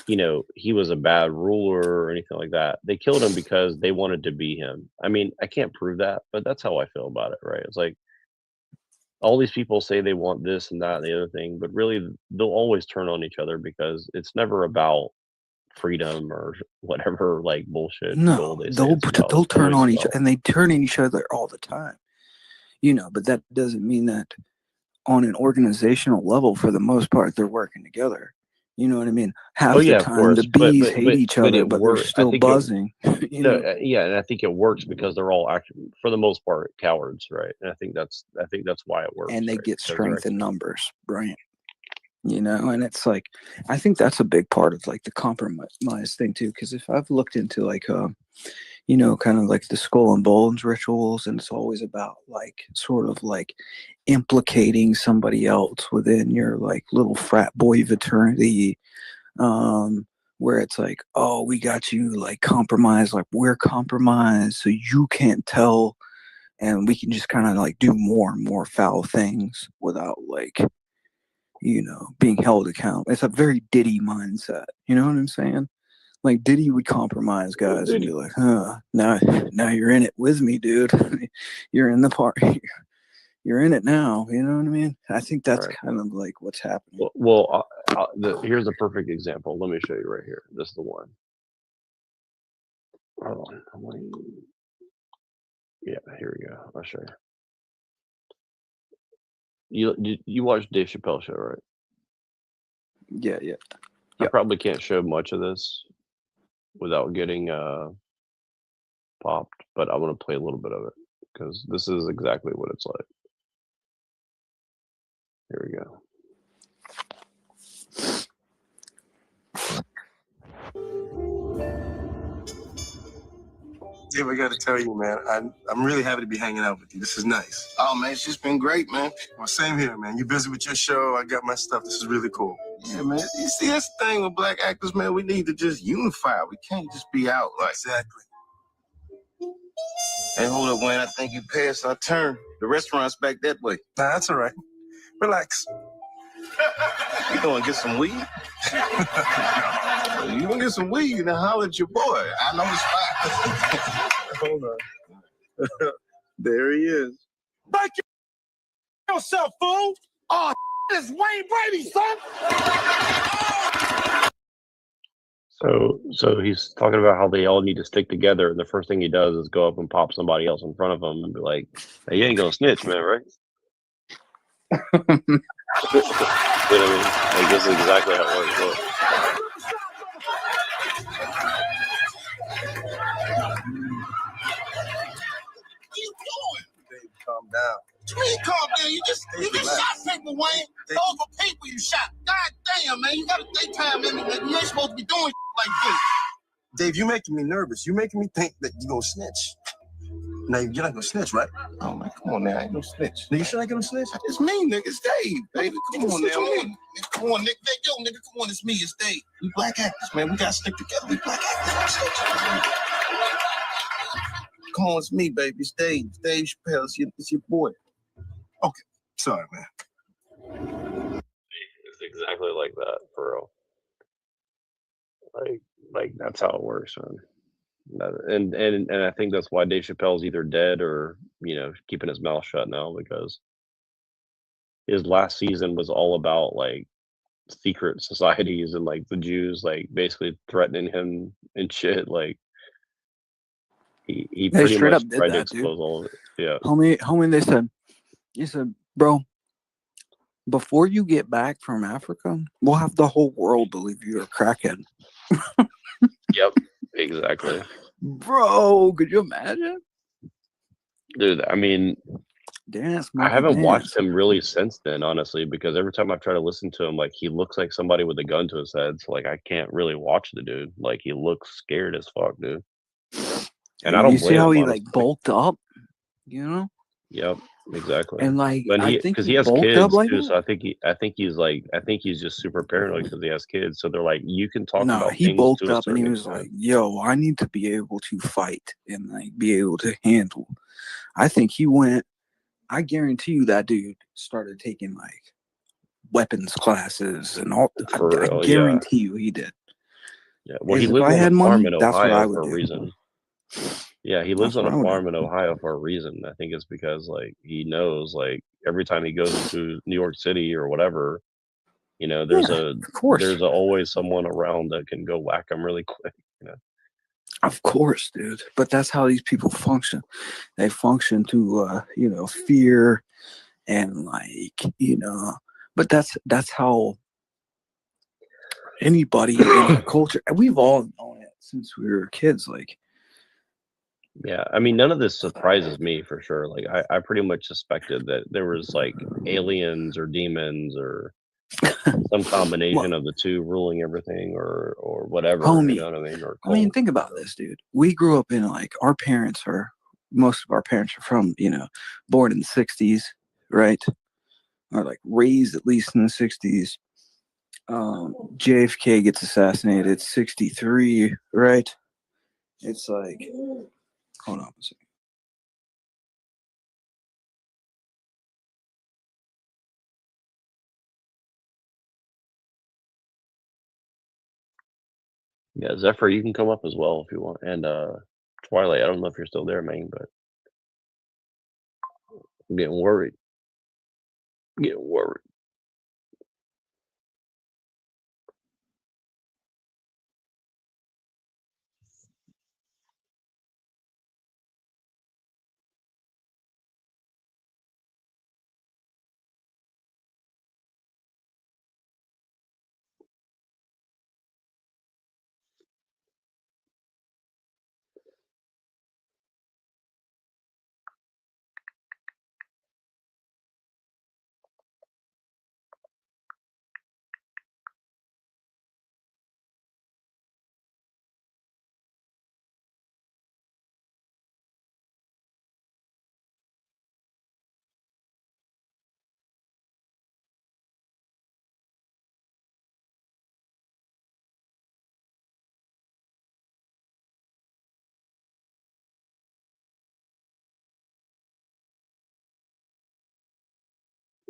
he was a bad ruler or anything like that. They killed him because they wanted to be him. I mean, I can't prove that, but that's how I feel about it, right? It's like all these people say they want this and that and the other thing, but really they'll always turn on each other because it's never about freedom or whatever like bullshit goal no, they say it's about. they'll It's turn always on each about and they turn on each other all the time. But that doesn't mean that on an organizational level, for the most part, they're working together. You know what I mean? Half oh the yeah, of time, the course, but bees hate each other, it but they're works. I still think it buzzing. no yeah, and I think it works because they're all actually for the most part cowards, right? And I think that's why it works, And they right? get Because they're strength in numbers, right? And it's like, I think that's a big part of like the compromise thing too. Because if I've looked into like, kind of like the skull and bones rituals, and it's always about like sort of like implicating somebody else within your like little frat boy fraternity, where it's like, oh, we got you like compromised, like we're compromised, so you can't tell, and we can just kind of like do more and more foul things without like being held accountable. It's a very Diddy mindset. You know what I'm saying? Like Diddy would compromise guys and be like, now you're in it with me, dude. You're in the part. You're in it now. You know what I mean? I think that's kind of like what's happening. well here's a perfect example. Let me show you right here. This is the one. Hold on. Yeah, here we go. I'll show you. You watch Dave Chappelle show, right? Yeah. I probably can't show much of this without getting popped, but I want to play a little bit of it because this is exactly what it's like. Here we go. Dave, I got to tell you, man, I'm really happy to be hanging out with you. This is nice. Oh, man, it's just been great, man. Well, same here, man. You're busy with your show. I got my stuff. This is really cool. Yeah, man. You see, that's the thing with black actors, man. We need to just unify. We can't just be out like. Exactly. Hey, hold up, Wayne. I think you passed our turn. The restaurant's back that way. Nah, that's all right. Relax. You going to get some weed? You going to get some weed and holler at your boy. I know it's fine. Hold on. There he is. Back yourself, fool! Oh, it's Wayne Brady, son! So he's talking about how they all need to stick together, and the first thing he does is go up and pop somebody else in front of him and be like, "Hey, you ain't gonna snitch, man, right?" You know what I mean? Like, this is exactly how it works. Calm down. You ain't calm down. You just shot people, Wayne. Over people you shot. God damn, man. You got a daytime in it. You ain't supposed to be doing like this. Dave, you're making me nervous. You're making me think that you're gonna snitch. Now, you're not gonna snitch, right? Oh, man, come on now. I ain't no snitch. Nigga, you sure I ain't gonna snitch? It's me, nigga. It's Dave, baby. Come on now, man. Come on, Nick. Yo, nigga, come on. It's me. It's Dave. We black actors, man. We gotta stick together. We black actors. Come on, it's me, baby. It's Dave. Dave Chappelle. It's your boy. Okay. Sorry, man. It's exactly like that, for real. Like that's how it works, man. And I think that's why Dave Chappelle's either dead or keeping his mouth shut now, because his last season was all about like secret societies and like the Jews like basically threatening him and shit. Like he They pretty straight much up did tried to that, dude. expose all of it. Yeah. Homie, they said, bro, before you get back from Africa, we'll have the whole world believe you're a crackhead. Yep. Exactly. Bro, could you imagine? Dude, I mean, Dance, I monkey, haven't watched dance. him really since then, honestly, because every time I try to listen to him, like he looks like somebody with a gun to his head. So like I can't really watch the dude. Like he looks scared as fuck, dude. And I You don't see blame how him, he honestly. like bulked up, you know? Yep, exactly. And like But I he, think because he he has bulked up kids like too, that. so I think he's just super paranoid because he has kids. So they're like, you can talk No, about he things bulked to a up and he certain was extent. like, yo, I need to be able to fight and like be able to handle. I think he went, I guarantee you that dude started taking like weapons classes and all. For I real, yeah. guarantee you he did. Yeah. Well, he Because if lives I on a had farm money, in that's what I Ohio would for a do. reason. Yeah, he lives That's on what a I would farm do. in Ohio for a reason. I think it's because like he knows like every time he goes into New York City or whatever, there's Yeah, of course. always someone around that can go whack him really quick. Of course, dude. But that's how these people function. They function to fear and like, but that's how anybody in our culture, and we've all known it since we were kids, like Yeah, I mean, none of this surprises me for sure. Like, I pretty much suspected that there was like aliens or demons or some combination of the two ruling everything or whatever. You homie. know what I mean? Or I mean, cult. think about this, dude. We grew up in like most of our parents are from, born in the 60s, right? Or like raised at least in the 60s. JFK gets assassinated 63, right? It's like, hold on a second. Yeah, Zephyr, you can come up as well if you want. And Twilight, I don't know if you're still there, man, but I'm getting worried. Getting worried.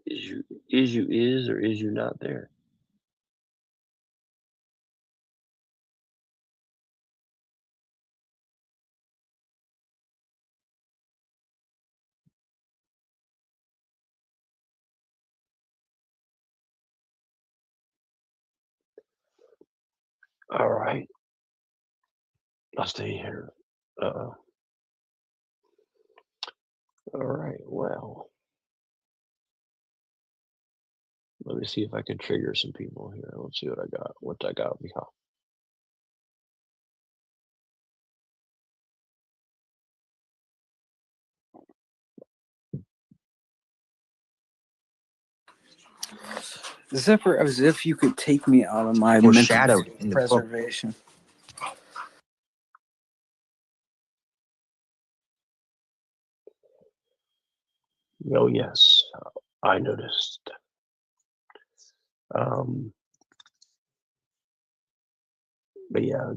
Is you or is you not there? All right. I'll stay here. Uh-oh. All right. Well, let me see if I can trigger some people here. Let's see what I got. What I got. Zephyr, as if you could take me out of my Foreshadowed mental in the book. preservation. Oh, yes. I noticed. But yeah,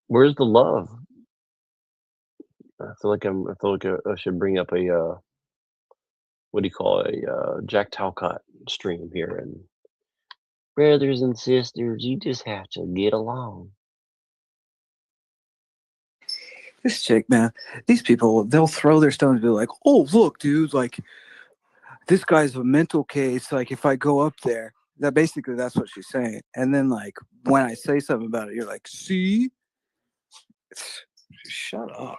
where's the love? I feel like I should bring up a what do you call it? A Jack Talcott stream here, and brothers and sisters, you just have to get along. This chick, man, these people, they'll throw their stones and be like, oh, look, dude, like, this guy's a mental case. Like, if I go up there, that's what she's saying. And then, like, when I say something about it, you're like, see? Shut up.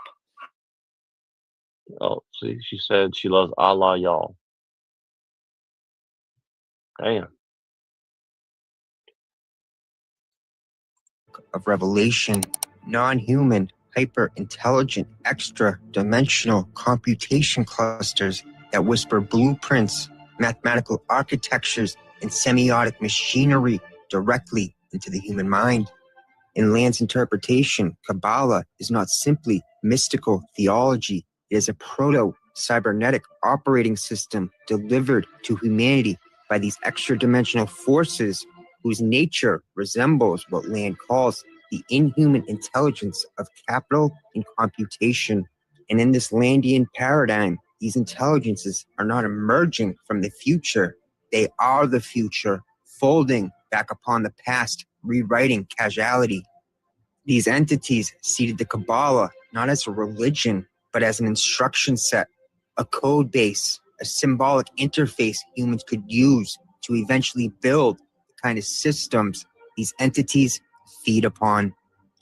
Oh, see, she said she loves Allah, y'all. Damn. Of revelation, non-human, hyper-intelligent, extra-dimensional computation clusters that whisper blueprints, mathematical architectures, and semiotic machinery directly into the human mind. In Land's interpretation, Kabbalah is not simply mystical theology. It is a proto-cybernetic operating system delivered to humanity by these extra-dimensional forces whose nature resembles what Land calls the inhuman intelligence of capital and computation. And in this Landian paradigm, these intelligences are not emerging from the future. They are the future, folding back upon the past, rewriting causality. These entities seeded the Kabbalah not as a religion, but as an instruction set, a code base, a symbolic interface humans could use to eventually build the kind of systems these entities feed upon.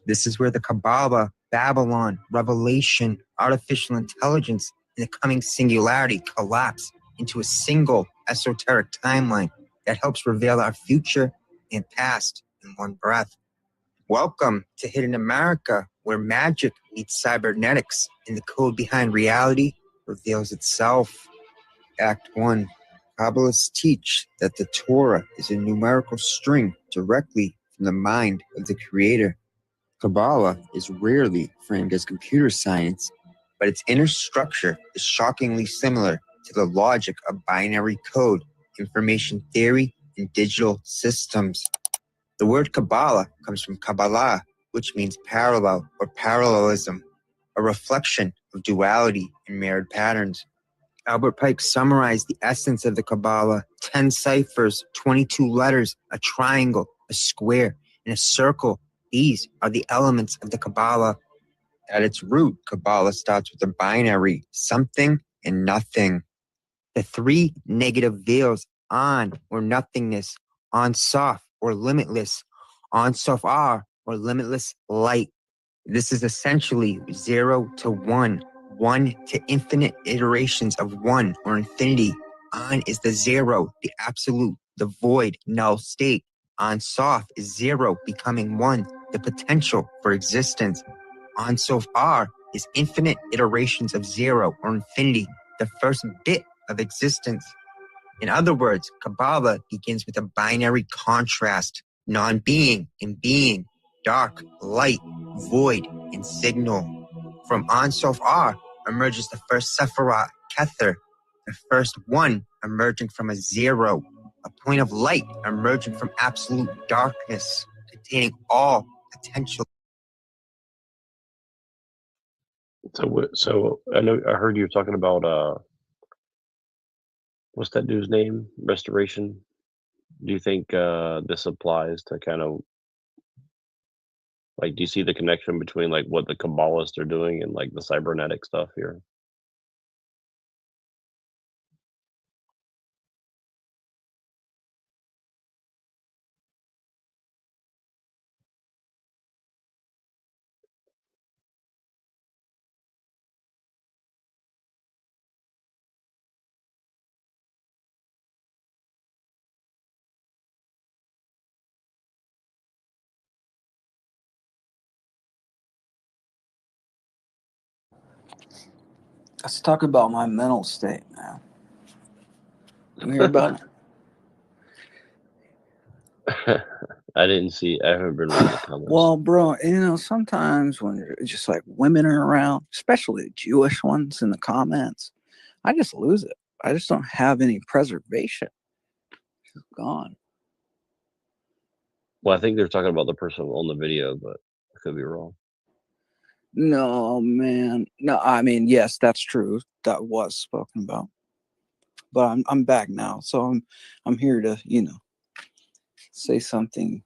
This is where the Kabbalah, Babylon, revelation, artificial intelligence, and the coming singularity collapse into a single esoteric timeline that helps reveal our future and past in one breath. Welcome to Hidden America, where magic meets cybernetics and the code behind reality reveals itself. Act 1. Kabbalists teach that the Torah is a numerical string directly from the mind of the Creator. Kabbalah is rarely framed as computer science, but its inner structure is shockingly similar to the logic of binary code, information theory, and digital systems. The word Kabbalah comes from Kabbalah, which means parallel or parallelism, a reflection of duality and mirrored patterns. Albert Pike summarized the essence of the Kabbalah: 10 ciphers, 22 letters, a triangle, a square, and a circle. These are the elements of the Kabbalah. At its root, Kabbalah starts with a binary, something and nothing. The three negative veils, on or nothingness, on soft or limitless, on sof r or limitless light. This is essentially 0 to 1, 1 to infinite iterations of 1 or infinity. On is the 0, the absolute, the void, null state. On sof is 0 becoming 1, the potential for existence. On sof r is infinite iterations of 0 or infinity, the first bit of existence. In other words, Kabbalah begins with a binary contrast: non-being and being, dark, light, void, and signal. From An Sof R emerges the first Sephiroth, Kether, the first one emerging from a 0, a point of light emerging from absolute darkness, containing all potential. So I heard you were talking about what's that dude's name? Restoration. Do you think this applies to kind of like? Do you see the connection between like what the Kabbalists are doing and like the cybernetic stuff here? Let's talk about my mental state now. You hear about it? I didn't see. I haven't been reading the comments. Well, bro, sometimes when it's just like women are around, especially the Jewish ones in the comments, I just lose it. I just don't have any preservation. It's gone. Well, I think they're talking about the person on the video, but I could be wrong. No, man. No, I mean, yes, that's true. That was spoken about. But I'm back now, so I'm here to, say something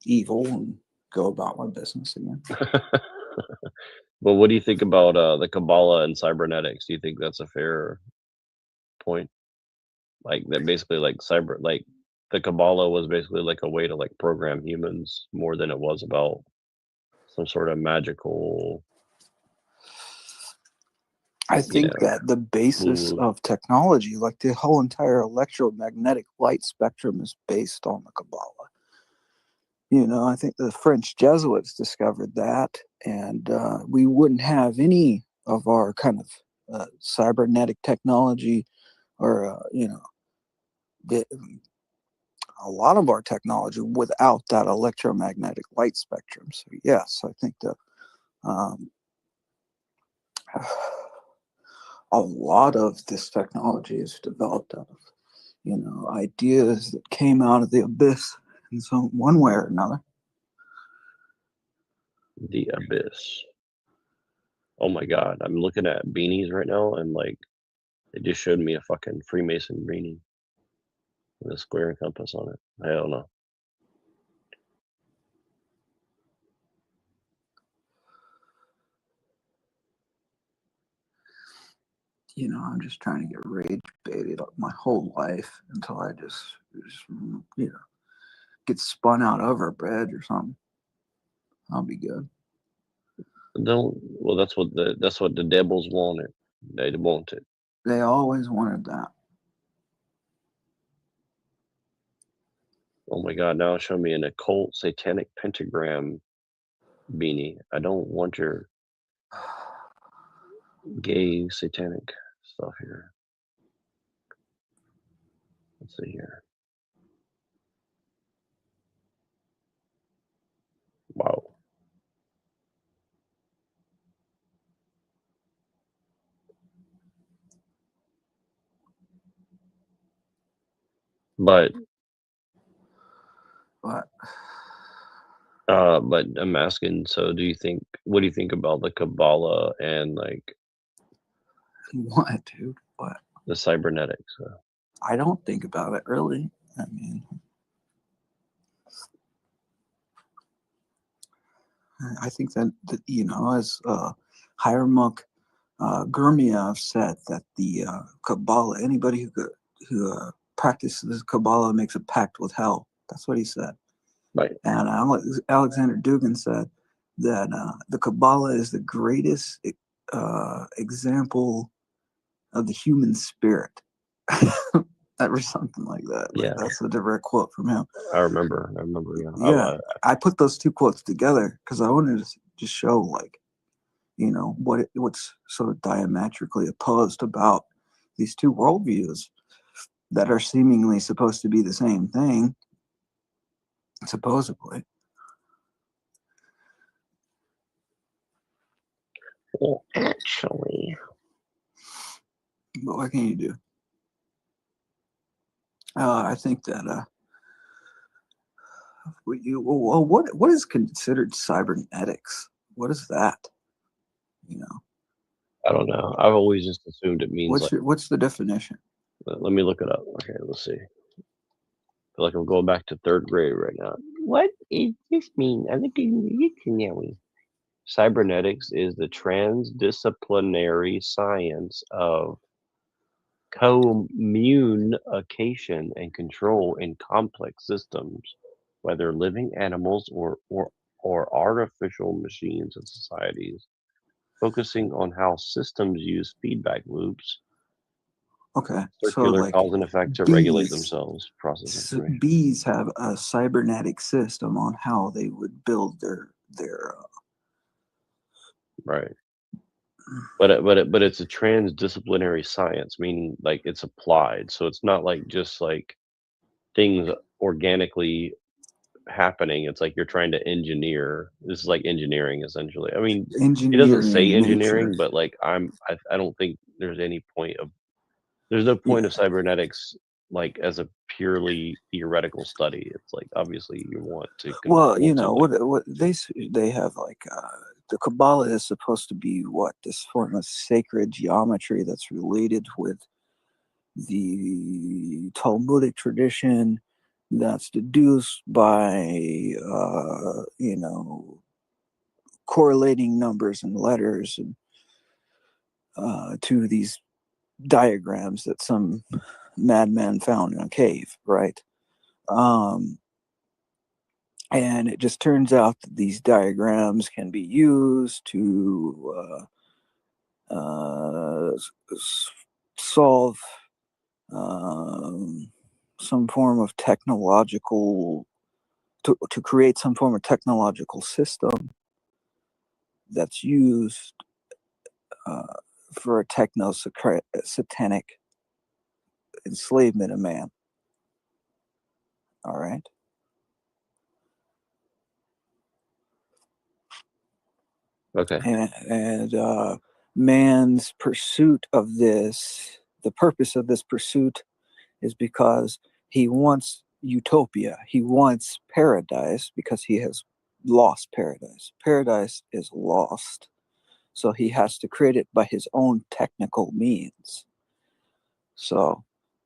evil and go about my business again. But what do you think about the Kabbalah and cybernetics? Do you think that's a fair point? Like that basically like the Kabbalah was basically like a way to like program humans more than it was about some sort of magical, I you think know, that the basis woo. of technology, like the whole entire electromagnetic light spectrum, is based on the Kabbalah. You know, I think the French Jesuits discovered that, and we wouldn't have any of our kind of cybernetic technology, or you know, a lot of our technology without that electromagnetic light spectrum. So yes, I think that a lot of this technology is developed out of, you know, ideas that came out of the abyss in some one way or another. The abyss. Oh my God, I'm looking at beanies right now, and like they just showed me a fucking Freemason beanie with a square and compass on it. I don't know. You know, I'm just trying to get rage baited my whole life until I just you know, get spun out over bread or something. I'll be good. Don't. Well, that's what the devils wanted. They want it. They always wanted that. Oh my God! Now show me an occult satanic pentagram beanie. I don't want your gay satanic stuff here. Let's see here. Wow. But What? But I'm asking. So, what do you think about the Kabbalah and like What, dude? What? the cybernetics? I don't think about it really. I mean, I think that you know, as Hierarch Gurmiev said, that the Kabbalah, anybody who practices Kabbalah makes a pact with hell. That's what he said. Right. And Alexander Dugin said that the Kabbalah is the greatest example of the human spirit. Or something like that. Like, Yeah, that's a direct quote from him. I remember. Yeah. Yeah, I put those two quotes together because I wanted to just show, like, you know, what's sort of diametrically opposed about these two worldviews that are seemingly supposed to be the same thing, supposedly. Well, actually, but what can you do? I think that what is considered cybernetics? What is that? You know, I don't know. I've always just assumed it means what's the definition? Let me look it up. Okay, let's see. I feel like I'm going back to third grade right now. What does this mean? I think it's cybernetics is the transdisciplinary science of communication and control in complex systems, whether living animals or artificial machines and societies, focusing on how systems use feedback loops, Okay, circular so like cause and effect to regulate themselves, process information. Bees have a cybernetic system on how they would build their right. But it's a transdisciplinary science, meaning like it's applied. So it's not like just like things organically happening. It's like you're trying to engineer. This is like engineering essentially. I mean, it doesn't say engineering, nature. but like I don't think there's no point of cybernetics like as a purely theoretical study. It's like obviously you want to Well, you control know something. what they have, like the Kabbalah is supposed to be this form of sacred geometry that's related with the Talmudic tradition, that's deduced by you know, correlating numbers and letters and, to these diagrams that some madman found in a cave, right? And it just turns out that these diagrams can be used to solve some form of technological, to create some form of technological system that's used for a techno-satanic enslavement of man. All right. Okay. And man's pursuit of this, the purpose of this pursuit is because he wants utopia. He wants paradise because he has lost paradise. Paradise is lost. So he has to create it by his own technical means. So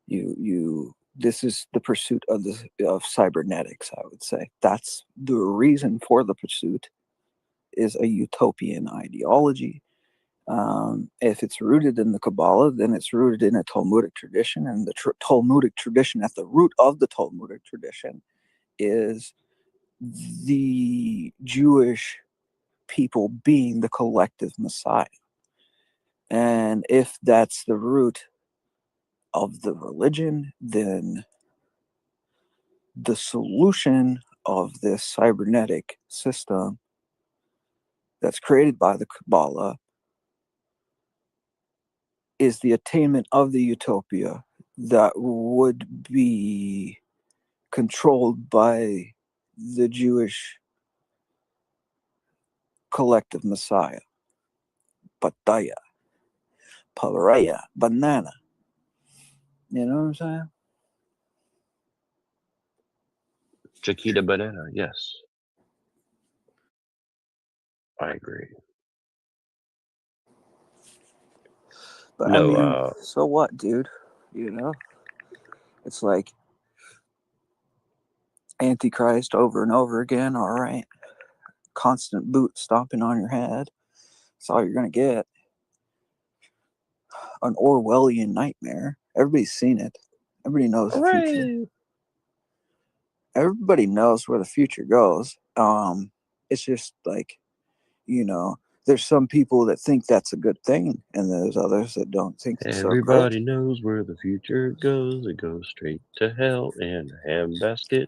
this is the pursuit of cybernetics, I would say. That's the reason for the pursuit, is a utopian ideology. If it's rooted in the Kabbalah, then it's rooted in a Talmudic tradition, and the Talmudic tradition, at the root of the Talmudic tradition, is the Jewish people being the collective Messiah. And if that's the root of the religion, then the solution of this cybernetic system that's created by the Kabbalah is the attainment of the utopia that would be controlled by the Jewish collective Messiah. Pataya, Palaraya, banana. You know what I'm saying? Chiquita banana, yes. I agree. But No, I mean, so what, dude? You know? It's like Antichrist over and over again, all right? Constant boot stomping on your head. That's all you're going to get. An Orwellian nightmare. Everybody's seen it. Everybody knows the future. Everybody knows where the future goes. It's just like, you know, there's some people that think that's a good thing, and there's others that don't think it's so everybody great. knows where the future goes. It goes straight to hell in a handbasket.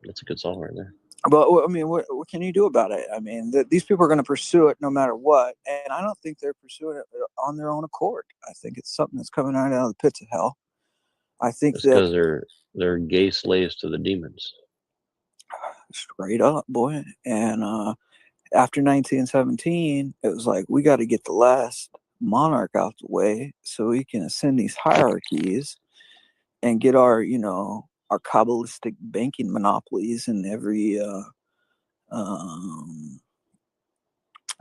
That's a good song right there. But I mean, what can you do about it? I mean, these people are going to pursue it no matter what, and I don't think they're pursuing it on their own accord. I think it's something that's coming right out of the pits of hell. I think It's that because they're gay slaves to the demons. straight up, boy. And after 1917, it was like, we got to get the last monarch out the way so we can ascend these hierarchies and get our, you know, our Kabbalistic banking monopolies in every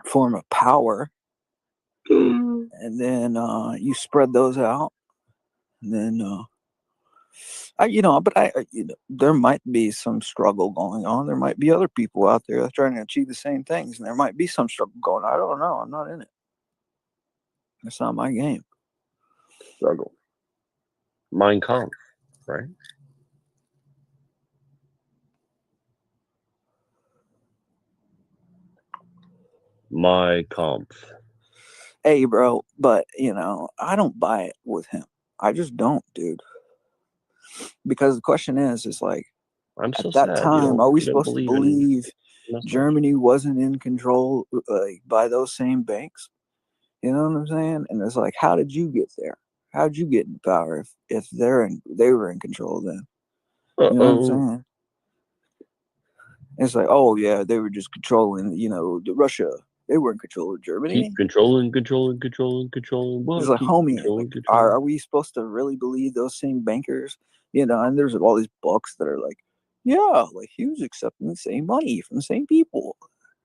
form of power. And then you spread those out. And then, there might be some struggle going on. There might be other people out there trying to achieve the same things. And there might be some struggle going on. I don't know. I'm not in it. That's not my game. Struggle. Mein Kampf, right? My Kampf. Hey, bro, but, you know, I don't buy it with him. I just don't, dude. Because the question is like, I'm so at that sad. time, are we supposed to in believe nothing. Germany wasn't in control by those same banks? You know what I'm saying? And it's like, how did you get there? How did you get in power if they were in control then? You know what I'm saying? It's like, oh yeah, they were just controlling, you know, Russia. They were in control of Germany. Keep controlling. What? It's like, Keep homie, controlling. are we supposed to really believe those same bankers? You know, and there's all these books that are like, yeah, like he was accepting the same money from the same people.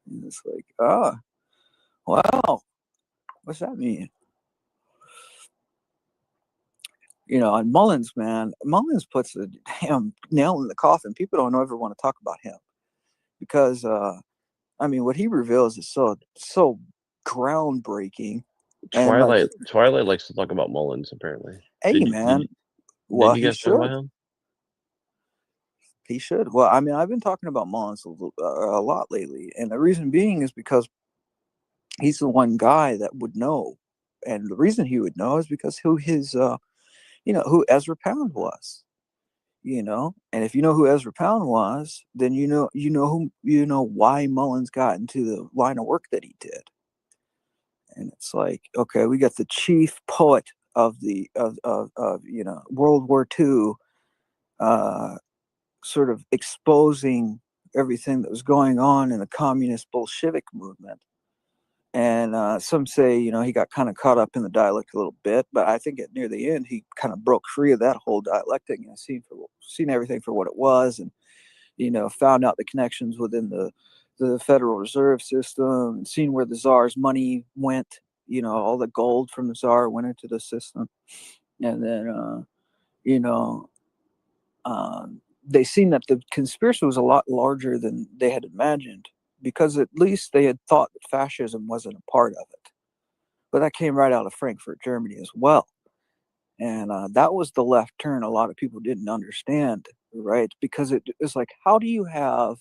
And it's like, wow, what's that mean? You know, and Mullins puts a damn nail in the coffin. People don't ever want to talk about him. because I mean, what he reveals is so groundbreaking. And like, Twilight likes to talk about Mullins, apparently. hey, man, well, Did you he guys talk about should. him? He should. Well, I mean, I've been talking about Mullins a lot lately, and the reason being is because he's the one guy that would know, and the reason he would know is because who his, who Ezra Pound was. And if you know who Ezra Pound was, then you know why Mullins got into the line of work that he did. And it's like, okay, we got the chief poet of World War II, sort of exposing everything that was going on in the communist Bolshevik movement. And some say, he got kind of caught up in the dialect a little bit, but I think near the end, he kind of broke free of that whole dialectic and seen everything for what it was, and, found out the connections within the Federal Reserve System, and seen where the Tsar's money went, all the gold from the Tsar went into the system. And then, they seen that the conspiracy was a lot larger than they had imagined, because at least they had thought that fascism wasn't a part of it. But that came right out of Frankfurt, Germany as well. And that was the left turn a lot of people didn't understand, right? Because it's like, how do you have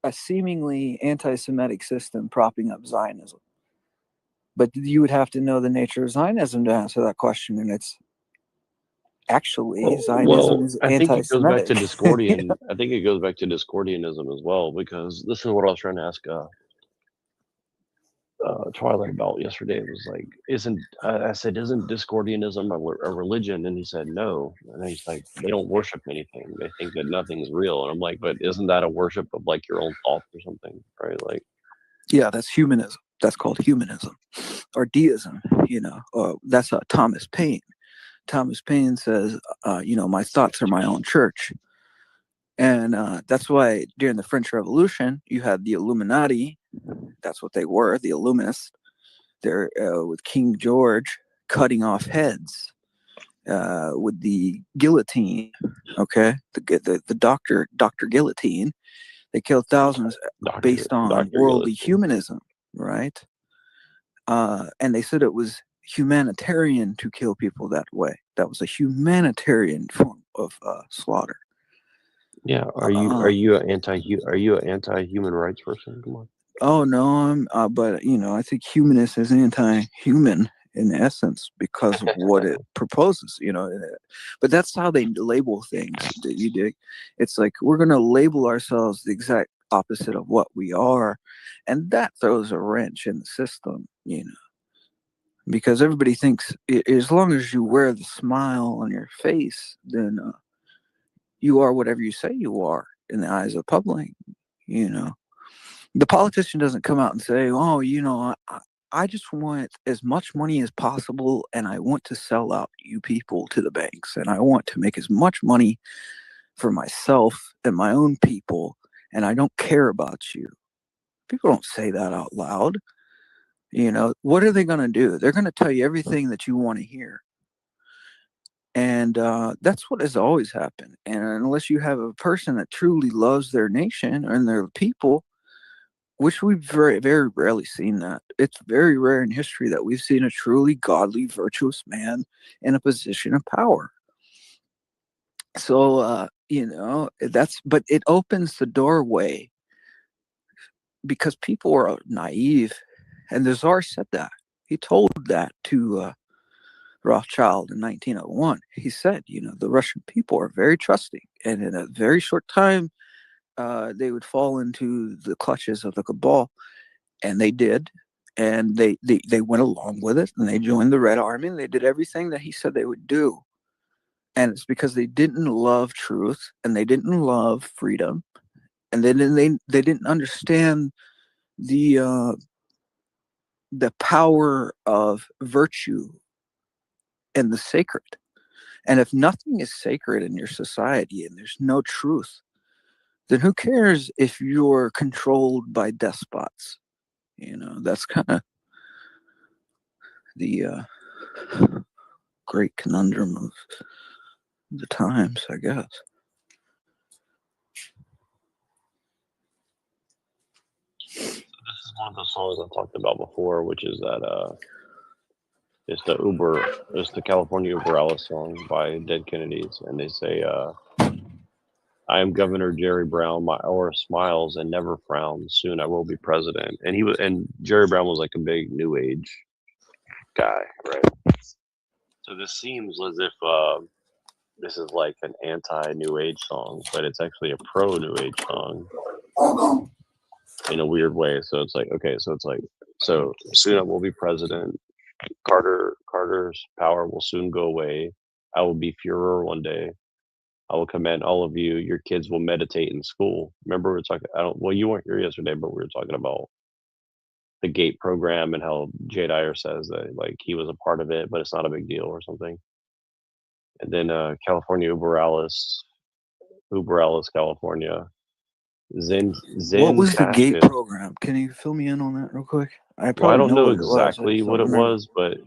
a seemingly anti-Semitic system propping up Zionism? But you would have to know the nature of Zionism to answer that question. And it's actually, Zionism is I think it goes back anti-Semitic. to Discordian. I think it goes back to Discordianism as well, because this is what I was trying to ask Twilight about yesterday. It was like, I said, isn't Discordianism a religion? And he said no. And he's like, they don't worship anything. They think that nothing's real. And I'm like, but isn't that a worship of like your own thoughts or something, right? Like, Yeah, that's humanism. That's called humanism, or deism. That's Thomas Paine. Thomas Paine says, my thoughts are my own church. And that's why during the French Revolution, you had the Illuminati. That's what they were, the Illuminists. They're with King George cutting off heads with the guillotine. Okay, the Doctor Guillotine. They killed thousands based on worldly humanism, right? And they said it was humanitarian to kill people that way. That was a humanitarian form of slaughter. yeah, are you an anti-human rights person? Come on. Oh no, but I think humanist is anti-human in essence because of what it proposes. But that's how they label things. You dig? It's like we're going to label ourselves the exact opposite of what we are, and that throws a wrench in the system. Because everybody thinks as long as you wear the smile on your face, then you are whatever you say you are in the eyes of the public. The politician doesn't come out and say, oh, I just want as much money as possible, and I want to sell out you people to the banks, and I want to make as much money for myself and my own people, and I don't care about you. People don't say that out loud. What are they going to do? They're going to tell you everything that you want to hear. And that's what has always happened. And unless you have a person that truly loves their nation and their people, which we've very, very rarely seen that. It's very rare in history that we've seen a truly godly, virtuous man in a position of power. So, but it opens the doorway because people are naive. And the Tsar said that. He told that to Rothschild in 1901. He said, the Russian people are very trusting. And in a very short time, they would fall into the clutches of the cabal. And they did. And they went along with it. And they joined the Red Army. And they did everything that he said they would do. And it's because they didn't love truth. And they didn't love freedom. And they didn't understand the power of virtue and the sacred. And if nothing is sacred in your society and there's no truth, then who cares if you're controlled by despots? That's kind of the great conundrum of the times, I guess. one of the songs I talked about before, which is that it's the California Uber Alice song by Dead Kennedys, and they say, "I am Governor Jerry Brown. My aura smiles and never frowns. Soon I will be president." And Jerry Brown was like a big New Age guy, right? So this seems as if this is like an anti-New Age song, but it's actually a pro-New Age song in a weird way. So it's like, okay, so soon I will be president. Carter's power will soon go away. I will be Führer one day. I will command all of you. Your kids will meditate in school. Remember, we were talking. Well, you weren't here yesterday, but we were talking about the GATE program and how Jay Dyer says that like he was a part of it, but it's not a big deal or something. And then California Uber Alice, California. Zen What was the GATE Cassius. program? Can you fill me in on that real quick? Well, I probably don't know what it was. I exactly just what don't it remember. was, but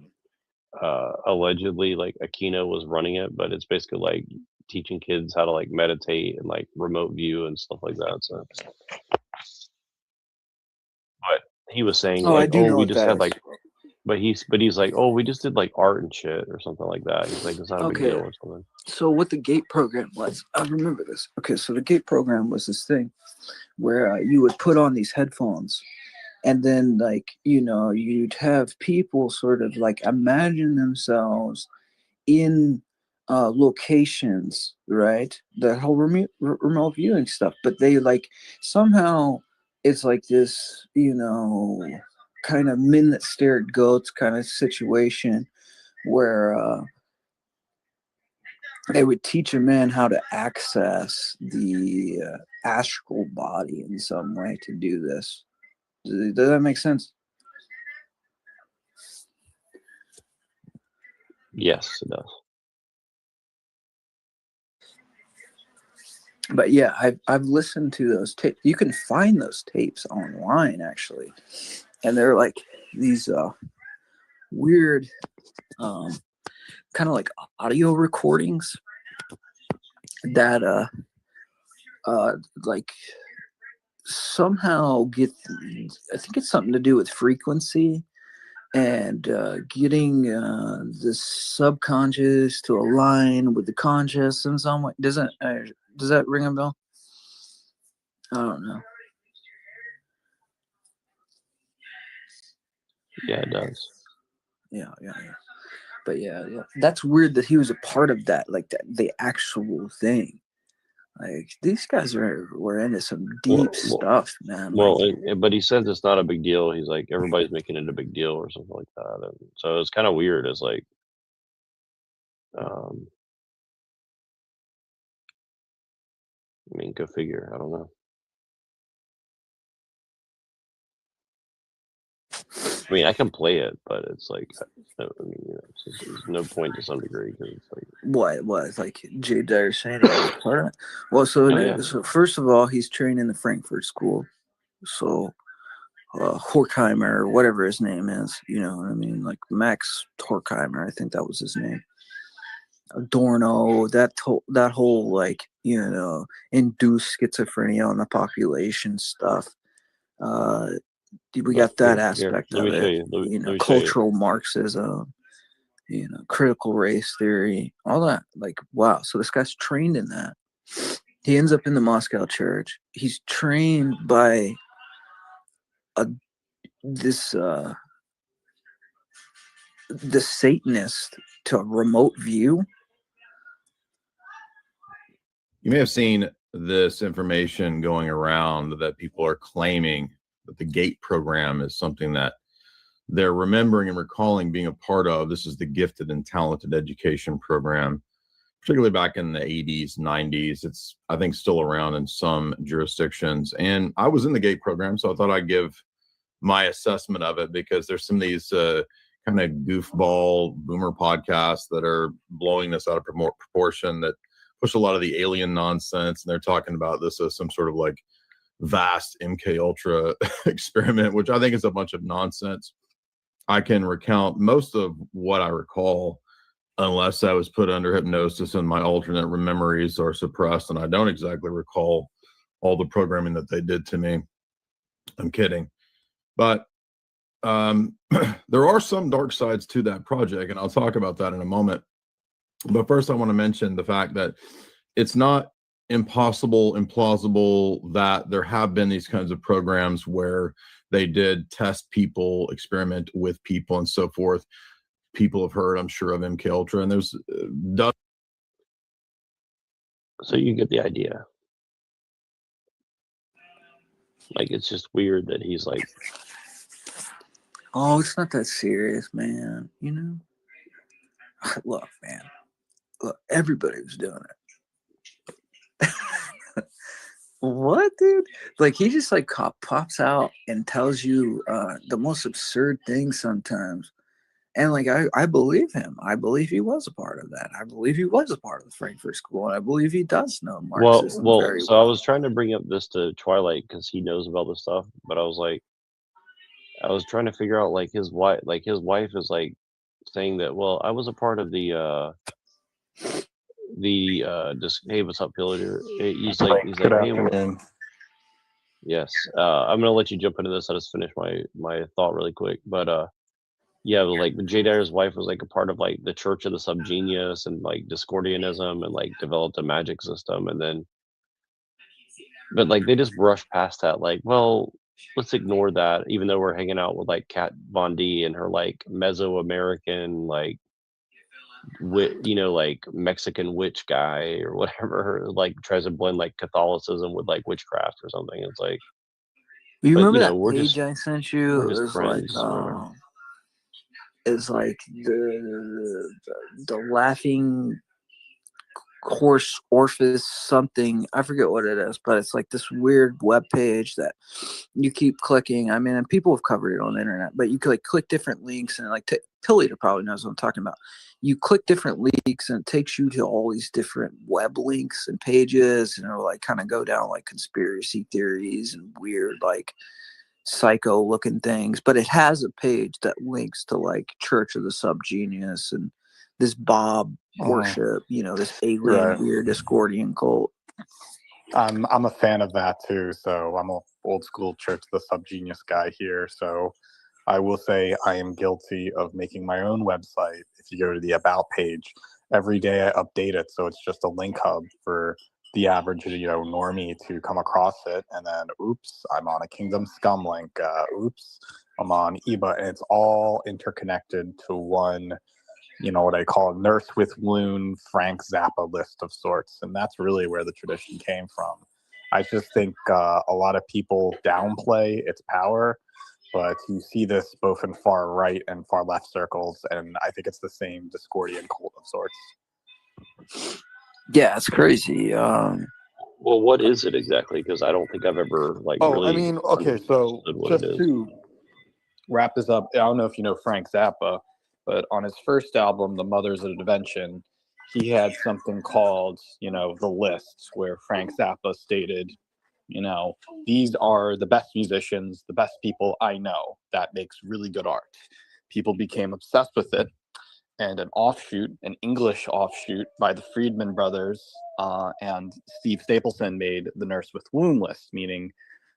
allegedly like Aquino was running it, but it's basically like teaching kids how to like meditate and like remote view and stuff like that. So, but he was saying Oh, I like, do oh, know we what just that had is. like, but he's like, oh, we just did like art and shit or something like that. He's like, it's not a big deal Okay. or something. So what the GATE program was, I remember this. Okay, so the GATE program was this thing where you would put on these headphones, and then like you'd have people sort of like imagine themselves in locations, right? The whole remote viewing stuff, but they like somehow it's like this, kind of men that stare at goats kind of situation where they would teach a man how to access the astral body in some way to do this. Does that make sense? Yes, it does. But yeah, I've listened to those tapes. You can find those tapes online actually, and they're like these weird, kind of like audio recordings that like somehow get. I think it's something to do with frequency and getting the subconscious to align with the conscious in some way. Does that ring a bell? I don't know. Yeah, it does. Yeah. But yeah, that's weird that he was a part of that, like that, the actual thing. Like these guys were into some deep stuff, man. Well, Like, but he says it's not a big deal. He's like, everybody's making it a big deal or something like that. And so it's kind of weird. It's like, I mean, go figure. I don't know. I mean, I can play it, but it's like, I mean, there's no point to some degree because it's like what? Like Jay Dyer saying he was part of it. Well, so first of all, he's trained in the Frankfurt School, so Horkheimer or whatever his name is, you know what I mean? Like Max Horkheimer, I think that was his name. Adorno, that whole like induced schizophrenia on the population stuff. We got that aspect of it. Cultural Marxism, critical race theory, all that. Like, wow. So this guy's trained in that. He ends up in the Moscow church. He's trained by this Satanist to remote view. You may have seen this information going around that people are claiming that the GATE program is something that they're remembering and recalling being a part of. This is the Gifted and Talented Education Program, particularly back in the 80s, 90s. It's, I think, still around in some jurisdictions. And I was in the GATE program, so I thought I'd give my assessment of it because there's some of these kind of goofball boomer podcasts that are blowing this out of proportion that push a lot of the alien nonsense. And they're talking about this as some sort of like vast MK Ultra experiment, which I think is a bunch of nonsense. I can recount most of what I recall, unless I was put under hypnosis and my alternate memories are suppressed, and I don't exactly recall all the programming that they did to me. I'm kidding. But there are some dark sides to that project, and I'll talk about that in a moment. But first, I want to mention the fact that it's not impossible, implausible that there have been these kinds of programs where they did test people, experiment with people, and so forth. People have heard, I'm sure, of MK Ultra, and there's So you get the idea. Like, it's just weird that he's like, oh, it's not that serious, man. You know, look, man, look, everybody was doing it. What, dude? Like, he just like pops out and tells you the most absurd things sometimes. And like, I believe him. I believe he was a part of that. I believe he was a part of the Frankfurt School, and I believe he does know Marxism very so well. I was trying to bring up this to Twilight because he knows about this stuff, but I was trying to figure out like his wife is like saying that, well, I was a part of the just, hey, what's up, Pillager? He's like, Good hey, afternoon. yes, I'm gonna let you jump into this. I just finished my thought really quick, but yeah, like Jay Dyer's wife was like a part of like the Church of the Subgenius and like Discordianism and like developed a magic system, and then but like they just brushed past that, like, well, let's ignore that, even though we're hanging out with like Kat Von D and her like Mesoamerican like like Mexican witch guy or whatever, like tries to blend like Catholicism with like witchcraft or something. It's like, You but remember that we're page just I sent you? we're It just was like, friends. Whatever. it's like the laughing horse orifice something. I forget what it is, but it's like this weird web page that you keep clicking. I mean, and people have covered it on the internet, but you could like click different links and like Tilly probably knows what I'm talking about. You click different links and it takes you to all these different web links and pages, and it'll like kind of go down like conspiracy theories and weird like psycho looking things. But it has a page that links to like Church of the Subgenius and this Bob worship, this alien weird Discordian cult. I'm a fan of that too. So I'm a old school Church of the Subgenius guy here. So I will say I am guilty of making my own website. If you go to the About page, every day I update it, so it's just a link hub for the average normie to come across it, and then oops, I'm on a Kingdom Scum link. Oops, I'm on EBA, and it's all interconnected to one, what I call a Nurse with Loon Frank Zappa list of sorts, and that's really where the tradition came from. I just think a lot of people downplay its power, but you see this both in far right and far left circles, and I think it's the same Discordian cult of sorts. Yeah, it's crazy. Well, what is it exactly? Because I don't think I've ever like really. I mean, okay, so just to wrap this up, I don't know if you know Frank Zappa, but on his first album, The Mothers of Invention, he had something called, The Lists, where Frank Zappa stated, these are the best musicians, the best people I know that makes really good art. People became obsessed with it, and an English offshoot by the Friedman brothers and Steve Stapleton made the Nurse with Wound list, meaning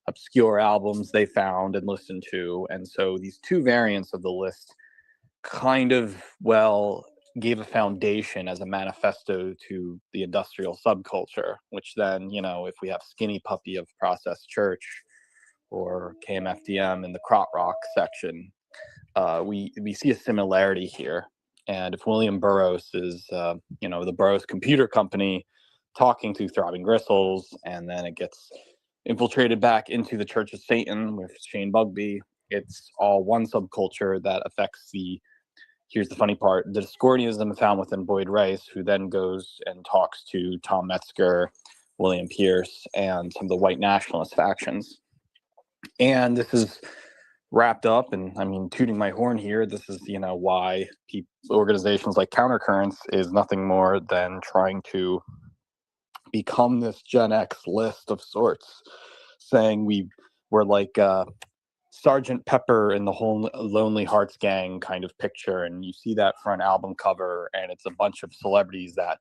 obscure albums they found and listened to. And so these two variants of the list kind of, gave a foundation as a manifesto to the industrial subculture, which then, if we have Skinny Puppy of Process Church or KMFDM in the Krautrock section, we see a similarity here. And if William Burroughs is, the Burroughs Computer Company talking to Throbbing Gristles, and then it gets infiltrated back into the Church of Satan with Shane Bugbee, it's all one subculture that affects here's the funny part, the Discordianism found within Boyd Rice, who then goes and talks to Tom Metzger, William Pierce, and some of the white nationalist factions. And this is wrapped up, and I mean, tooting my horn here, this is, why organizations like Countercurrents is nothing more than trying to become this Gen X list of sorts, saying we're like Sergeant Pepper in the whole Lonely Hearts Gang kind of picture, and you see that for an album cover, and it's a bunch of celebrities that,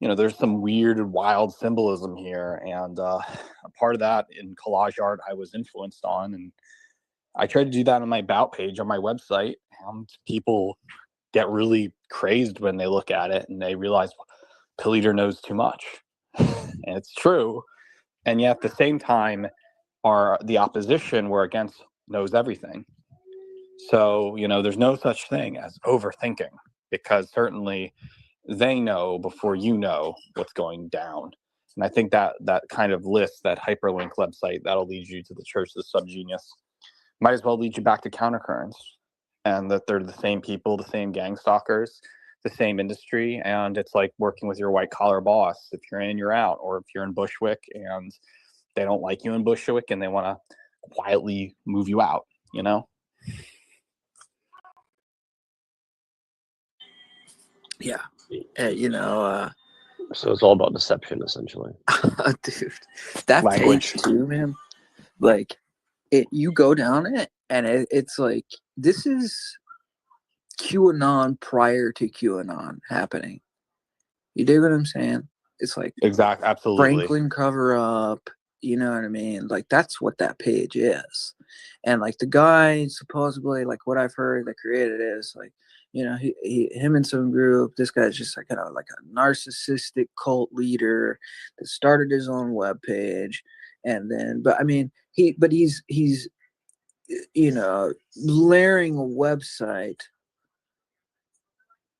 there's some weird, wild symbolism here, and a part of that in collage art I was influenced on, and I tried to do that on my about page on my website, and people get really crazed when they look at it and they realize Pill Eater knows too much. And it's true. And yet at the same time, the opposition we're against knows everything. So, there's no such thing as overthinking, because certainly they know before you know what's going down. And I think that kind of list, that hyperlink website, that'll lead you to the Church of the Subgenius. Might as well lead you back to Countercurrents, and that they're the same people, the same gang stalkers, the same industry, and it's like working with your white collar boss. If you're in, you're out. Or if you're in Bushwick and they don't like you in Bushwick and they want to quietly move you out, Yeah. So it's all about deception, essentially. Dude, that Language. page too, man. Like, you go down it, and it's like, this is QAnon prior to QAnon happening. You dig what I'm saying? It's like Exactly, absolutely. Franklin cover up. You know what I mean? Like, that's what that page is. And like the guy supposedly, like what I've heard that created it is like, him and some group, this guy's just like like a narcissistic cult leader that started his own webpage. And then, but I mean, he's layering a website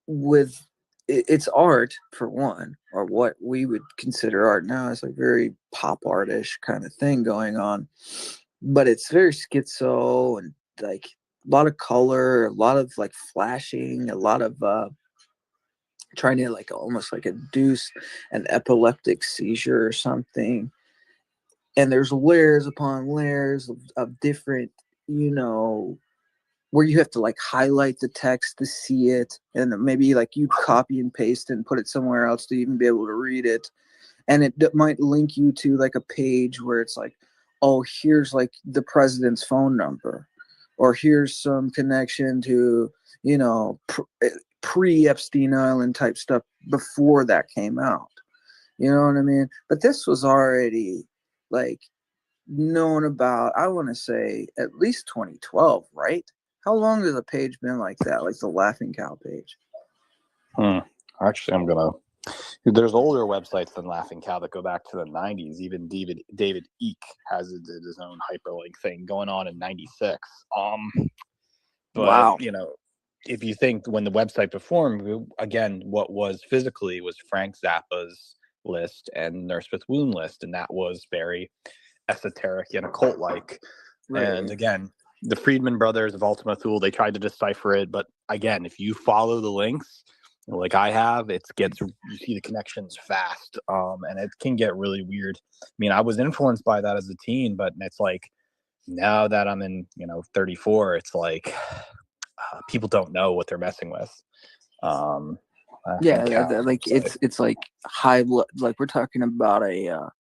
with it's art, for one, or what we would consider art now. It's like very pop artish kind of thing going on, but it's very schizo and like a lot of color, a lot of like flashing, a lot of trying to like almost like induce an epileptic seizure or something. And there's layers upon layers of different, where you have to like highlight the text to see it, and maybe like you copy and paste and put it somewhere else to even be able to read it. And it might link you to like a page where it's like, oh, here's like the president's phone number, or here's some connection to, pre-Epstein Island type stuff before that came out. You know what I mean? But this was already like known about, I want to say at least 2012, right? How long has a page been like that, like the Laughing Cow page? Actually, there's older websites than Laughing Cow that go back to the 90s. Even David Eek has his own hyperlink thing going on in 96. But, wow. If you think when the website performed, again, what was physically was Frank Zappa's list and Nurse with Wound list, and that was very esoteric and occult-like. Right. And again, the Friedman brothers of Ultima Thule, they tried to decipher it, but again, if you follow the links like I have, you see the connections fast, and it can get really weird. I mean, I was influenced by that as a teen, but it's like now that I'm in 34, it's like people don't know what they're messing with. It's like like we're talking about a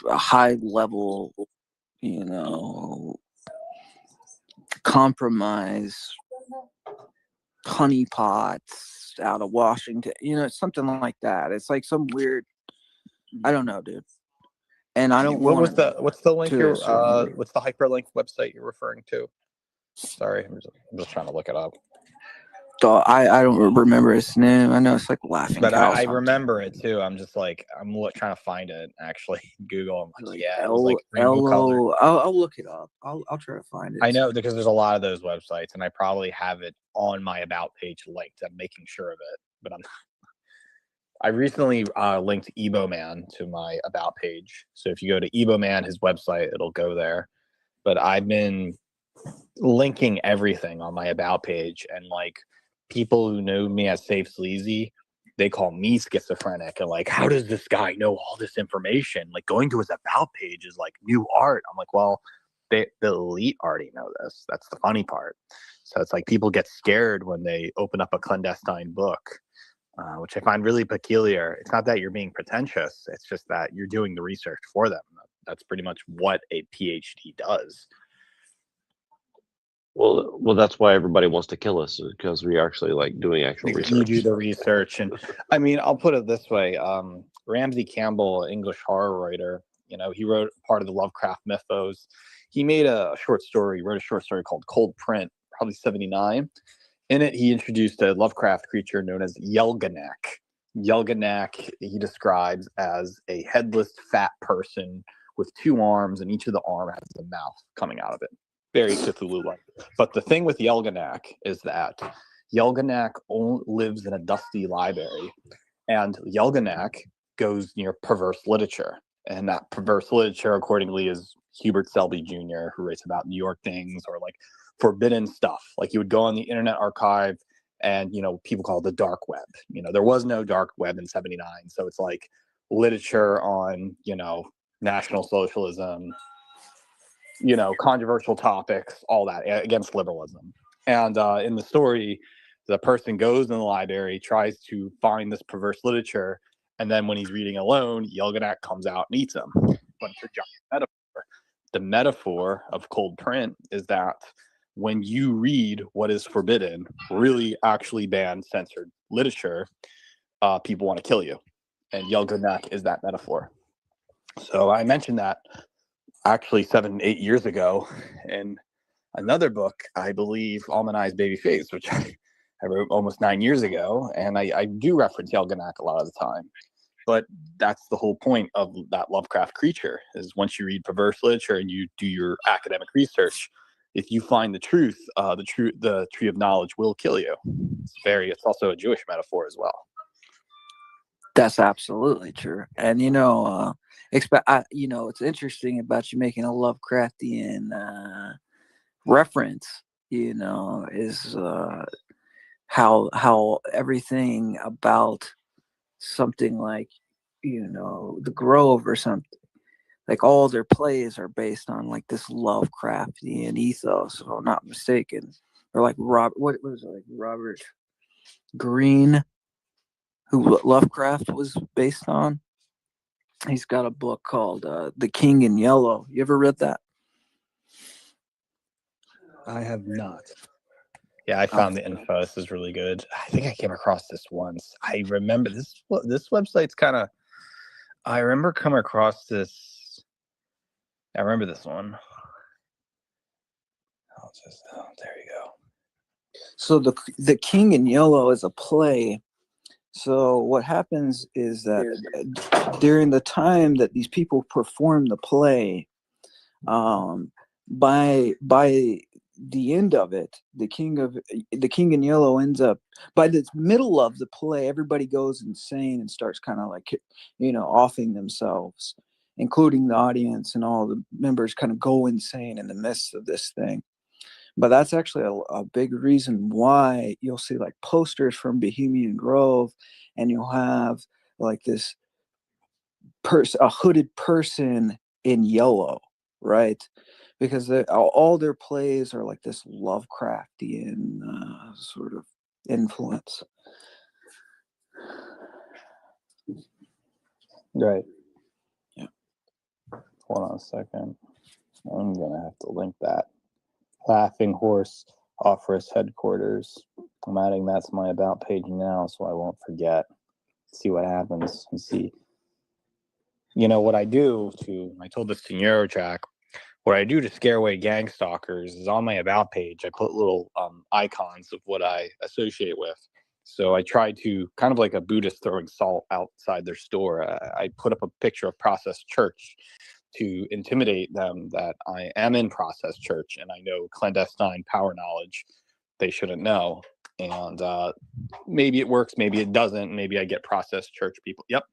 high level, compromise honeypots out of Washington, something like that. It's like some weird, I don't know, dude. And I don't what's the link what's the hyperlink website you're referring to? Sorry, I'm just trying to look it up. I don't remember its name. I know it's like Laughing But Cow. I remember it too. I'm just like, I'm trying to find it actually. Google. I'm like, yeah, it was like I'll look it up. I'll try to find it. I know, because there's a lot of those websites, and I probably have it on my about page linked. I'm making sure of it, but I recently linked Eboman to my about page. So if you go to Eboman, his website, it'll go there. But I've been linking everything on my about page, and like people who know me as Safe Sleazy, they call me schizophrenic, and like, how does this guy know all this information? Like, going to his about page is like new art. I'm like, well, the elite already know this. That's the funny part. So it's like people get scared when they open up a clandestine book, which I find really peculiar. It's not that you're being pretentious. It's just that you're doing the research for them. That's pretty much what a PhD does. Well, that's why everybody wants to kill us, because we actually like doing actual research. You do the research, and I mean, I'll put it this way: Ramsey Campbell, English horror writer, You know, he wrote part of the Lovecraft mythos. He made a short story, wrote a short story called Cold Print, probably 79. In it, he introduced a Lovecraft creature known as Yelganak. Yelganak, he describes as a headless, fat person with 2 arms, and each of the arm has a mouth coming out of it. Very Cthulhu-like. But the thing with Yelganak is that Yelganak lives in a dusty library, and Yelganak goes near perverse literature. And that perverse literature, accordingly, is Hubert Selby Jr., who writes about New York things or like forbidden stuff. Like, you would go on the Internet Archive, and, you know, people call it the dark web. You know, there was no dark web in 79. So it's like literature on, you know, National Socialism, you know, controversial topics, all that against liberalism. And in the story, the person goes in the library, tries to find this perverse literature, and then when he's reading alone, Yelganak comes out and eats him. But it's a giant metaphor. The metaphor of Cold Print is that when you read what is forbidden, really actually banned, censored literature, people want to kill you. And Yelganak is that metaphor. So I mentioned that actually 7-8 years ago in another book, I believe, Almanai's Babyface, which I wrote almost 9 years ago. And I do reference Yelganak a lot of the time. But that's the whole point of that Lovecraft creature, is once you read perverse literature and you do your academic research, if you find the truth, the tree of knowledge will kill you. It's also a Jewish metaphor as well. That's absolutely true. And, you know, you know, it's interesting about you making a Lovecraftian reference, you know, is how everything about something like, you know, The Grove or something, like all their plays are based on like this Lovecraftian ethos, if I'm not mistaken. Or like what was it, like Robert Greene, who Lovecraft was based on? He's got a book called The King in Yellow. You ever read that? I have not. Yeah, I found the info. This is really good. I think I came across this once. I remember this website's kind of, I remember coming across this. I remember this one. There you go. So the King in Yellow is a play. So what happens is that during the time that these people perform the play, by the end of it, the King in Yellow ends up, by the middle of the play, everybody goes insane and starts kind of like, you know, offing themselves, including the audience, and all the members kind of go insane in the midst of this thing. But that's actually a big reason why you'll see like posters from Bohemian Grove, and you'll have like this a hooded person in yellow, right? Because all their plays are like this Lovecraftian sort of influence. Right. Yeah. Hold on a second. I'm gonna have to link that. Laughing Horse Office Headquarters. I'm adding that to my About page now, so I won't forget. See what happens and see. You know what I do I told this to Neurotrack. What I do to scare away gang stalkers is on my About page, I put little icons of what I associate with. So I try to, kind of like a Buddhist throwing salt outside their store, I put up a picture of Process Church to intimidate them that I am in Process Church and I know clandestine power knowledge they shouldn't know. And maybe it works, maybe it doesn't. Maybe I get Process Church people. Yep,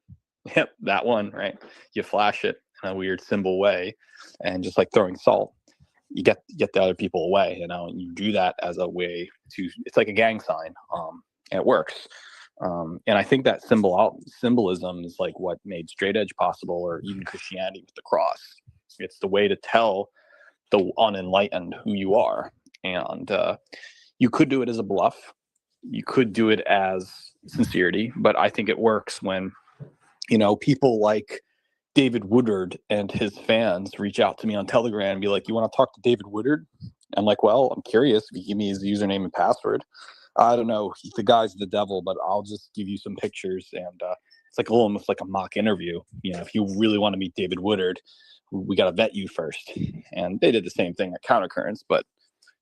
that one, right? You flash it in a weird symbol way, and just like throwing salt, you get the other people away. You know, and you do that as a way to. It's like a gang sign, and it works. And I think that symbolism is like what made straight edge possible, or even Christianity with the cross. It's the way to tell the unenlightened who you are. And you could do it as a bluff. You could do it as sincerity, but I think it works when, you know, people like David Woodard and his fans reach out to me on Telegram and be like, you want to talk to David Woodard? I'm like, well, I'm curious if you give me his username and password. I don't know. The guy's the devil, but I'll just give you some pictures and It's like almost like a mock interview. You know, if you really want to meet David Woodard, we got to vet you first. And they did the same thing at Countercurrents, but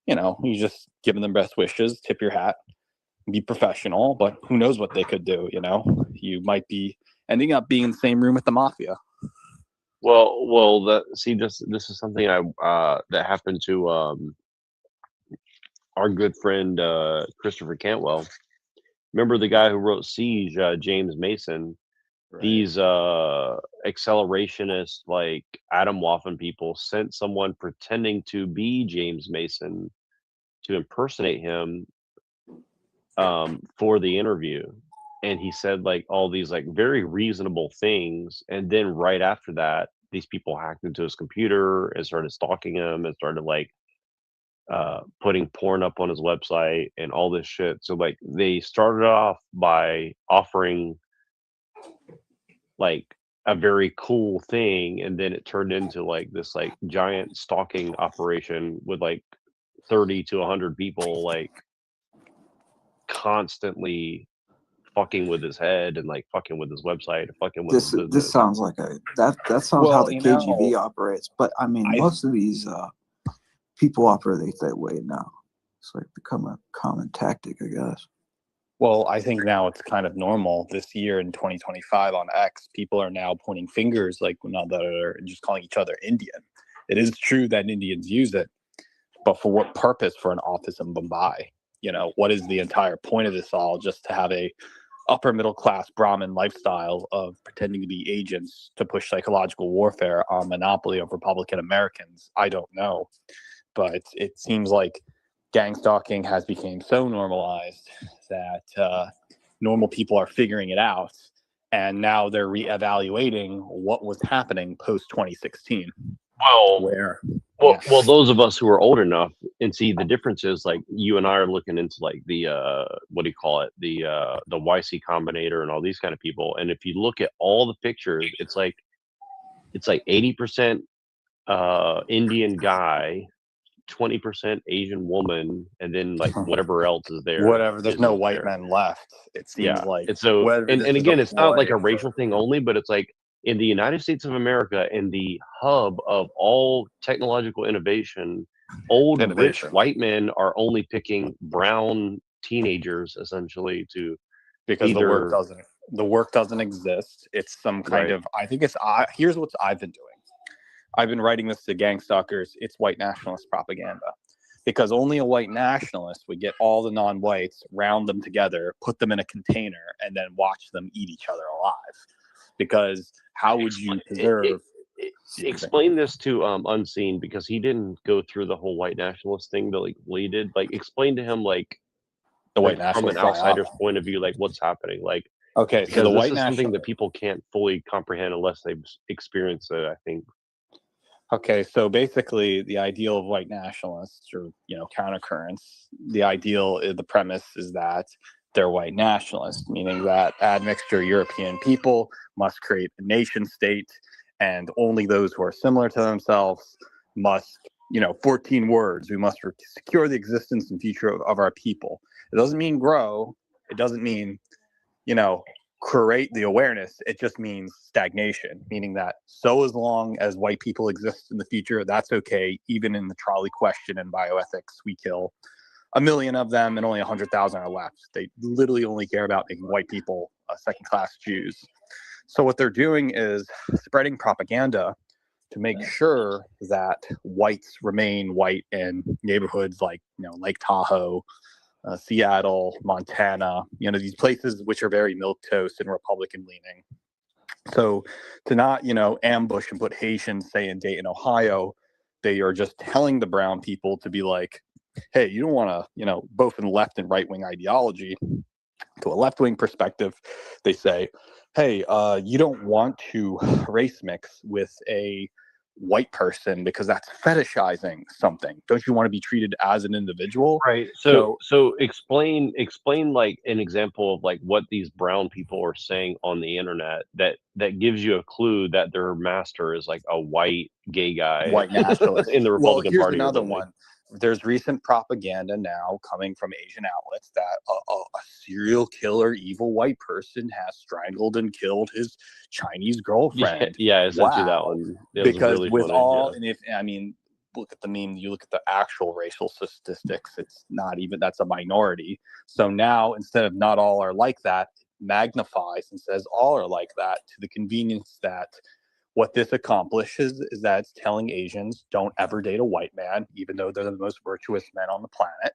you know, you just give them best wishes, tip your hat, be professional, but who knows what they could do, you know? You might be ending up being in the same room with the mafia. Well, this is something that happened to our good friend Christopher Cantwell. Remember the guy who wrote Siege, James Mason? Right. These accelerationist, like Atomwaffen people sent someone pretending to be James Mason to impersonate him for the interview. And he said like all these like very reasonable things. And then right after that, these people hacked into his computer and started stalking him and started like putting porn up on his website and all this shit. So like they started off by offering like a very cool thing, and then it turned into like this like giant stalking operation with like 30 to 100 people like constantly fucking with his head and like fucking with his website, fucking with his business. This sounds like that sounds how the KGB operates. But I mean, most of these people operate that way now. It's like become a common tactic, I guess. Well, I think now it's kind of normal. This year in 2025 on X, people are now pointing fingers like now that are just calling each other Indian. It is true that Indians use it, but for what purpose? For an office in Mumbai? You know, what is the entire point of this all? Just to have a upper middle class Brahmin lifestyle of pretending to be agents to push psychological warfare on monopoly of Republican Americans? I don't know, but it seems like gang stalking has become so normalized that normal people are figuring it out, and now they're reevaluating what was happening post 2016. Well, those of us who are old enough and see the differences, like you and I are looking into like the what do you call it, the YC Combinator and all these kind of people, and if you look at all the pictures, it's like 80% Indian guy, 20% Asian woman, and then like whatever else is there. Whatever, there's no white men left. It seems like. And so, and again, it's not like a racial thing only, but it's like in the United States of America, in the hub of all technological innovation, rich white men are only picking brown teenagers essentially to because the work doesn't exist. It's some kind of, I think it's here's what I've been doing. I've been writing this to gang stalkers. It's white nationalist propaganda, because only a white nationalist would get all the non-whites, round them together, put them in a container, and then watch them eat each other alive. Because how would you preserve? Explain this to Unseen, because he didn't go through the whole white nationalist thing that like we did. Like, explain to him like the white from an outsider's point of view, like what's happening. Like, okay, so the white is something that people can't fully comprehend unless they've experienced it, I think. Okay, so basically the ideal of white nationalists, or, you know, countercurrents, the premise is that they're white nationalists, meaning that admixture European people must create a nation state, and only those who are similar to themselves must, 14 words, we must secure the existence and future of our people. It doesn't mean grow. It doesn't mean, create the awareness. It just means stagnation, meaning that so as long as white people exist in the future, that's okay. Even in the trolley question and bioethics, we kill 1 million of them and only 100,000 are left. They literally only care about making white people second-class Jews. So what they're doing is spreading propaganda to make sure that whites remain white in neighborhoods like, Lake Tahoe, Seattle, Montana, these places which are very milquetoast and Republican leaning. So to not, ambush and put Haitians, say, in Dayton, Ohio, they are just telling the brown people to be like, hey, you don't want to, both in left and right wing ideology. To a left wing perspective, they say, hey, you don't want to race mix with a white person because that's fetishizing something. Don't you want to be treated as an individual? Right. So explain like an example of like what these brown people are saying on the internet that gives you a clue that their master is like a white gay guy, white nationalist in the Republican Party. Party. Another one. there's recent propaganda now coming from Asian outlets that a serial killer, evil white person has strangled and killed his Chinese girlfriend. Yeah, I sent you that Wow. one. It was Because really with funny. all, Yeah. and if, I mean, look at the meme, you look at the actual racial statistics, it's not even, that's a minority. So now, instead of not all are like that, it magnifies and says all are like that, to the convenience that what this accomplishes is that it's telling Asians don't ever date a white man, even though they're the most virtuous men on the planet.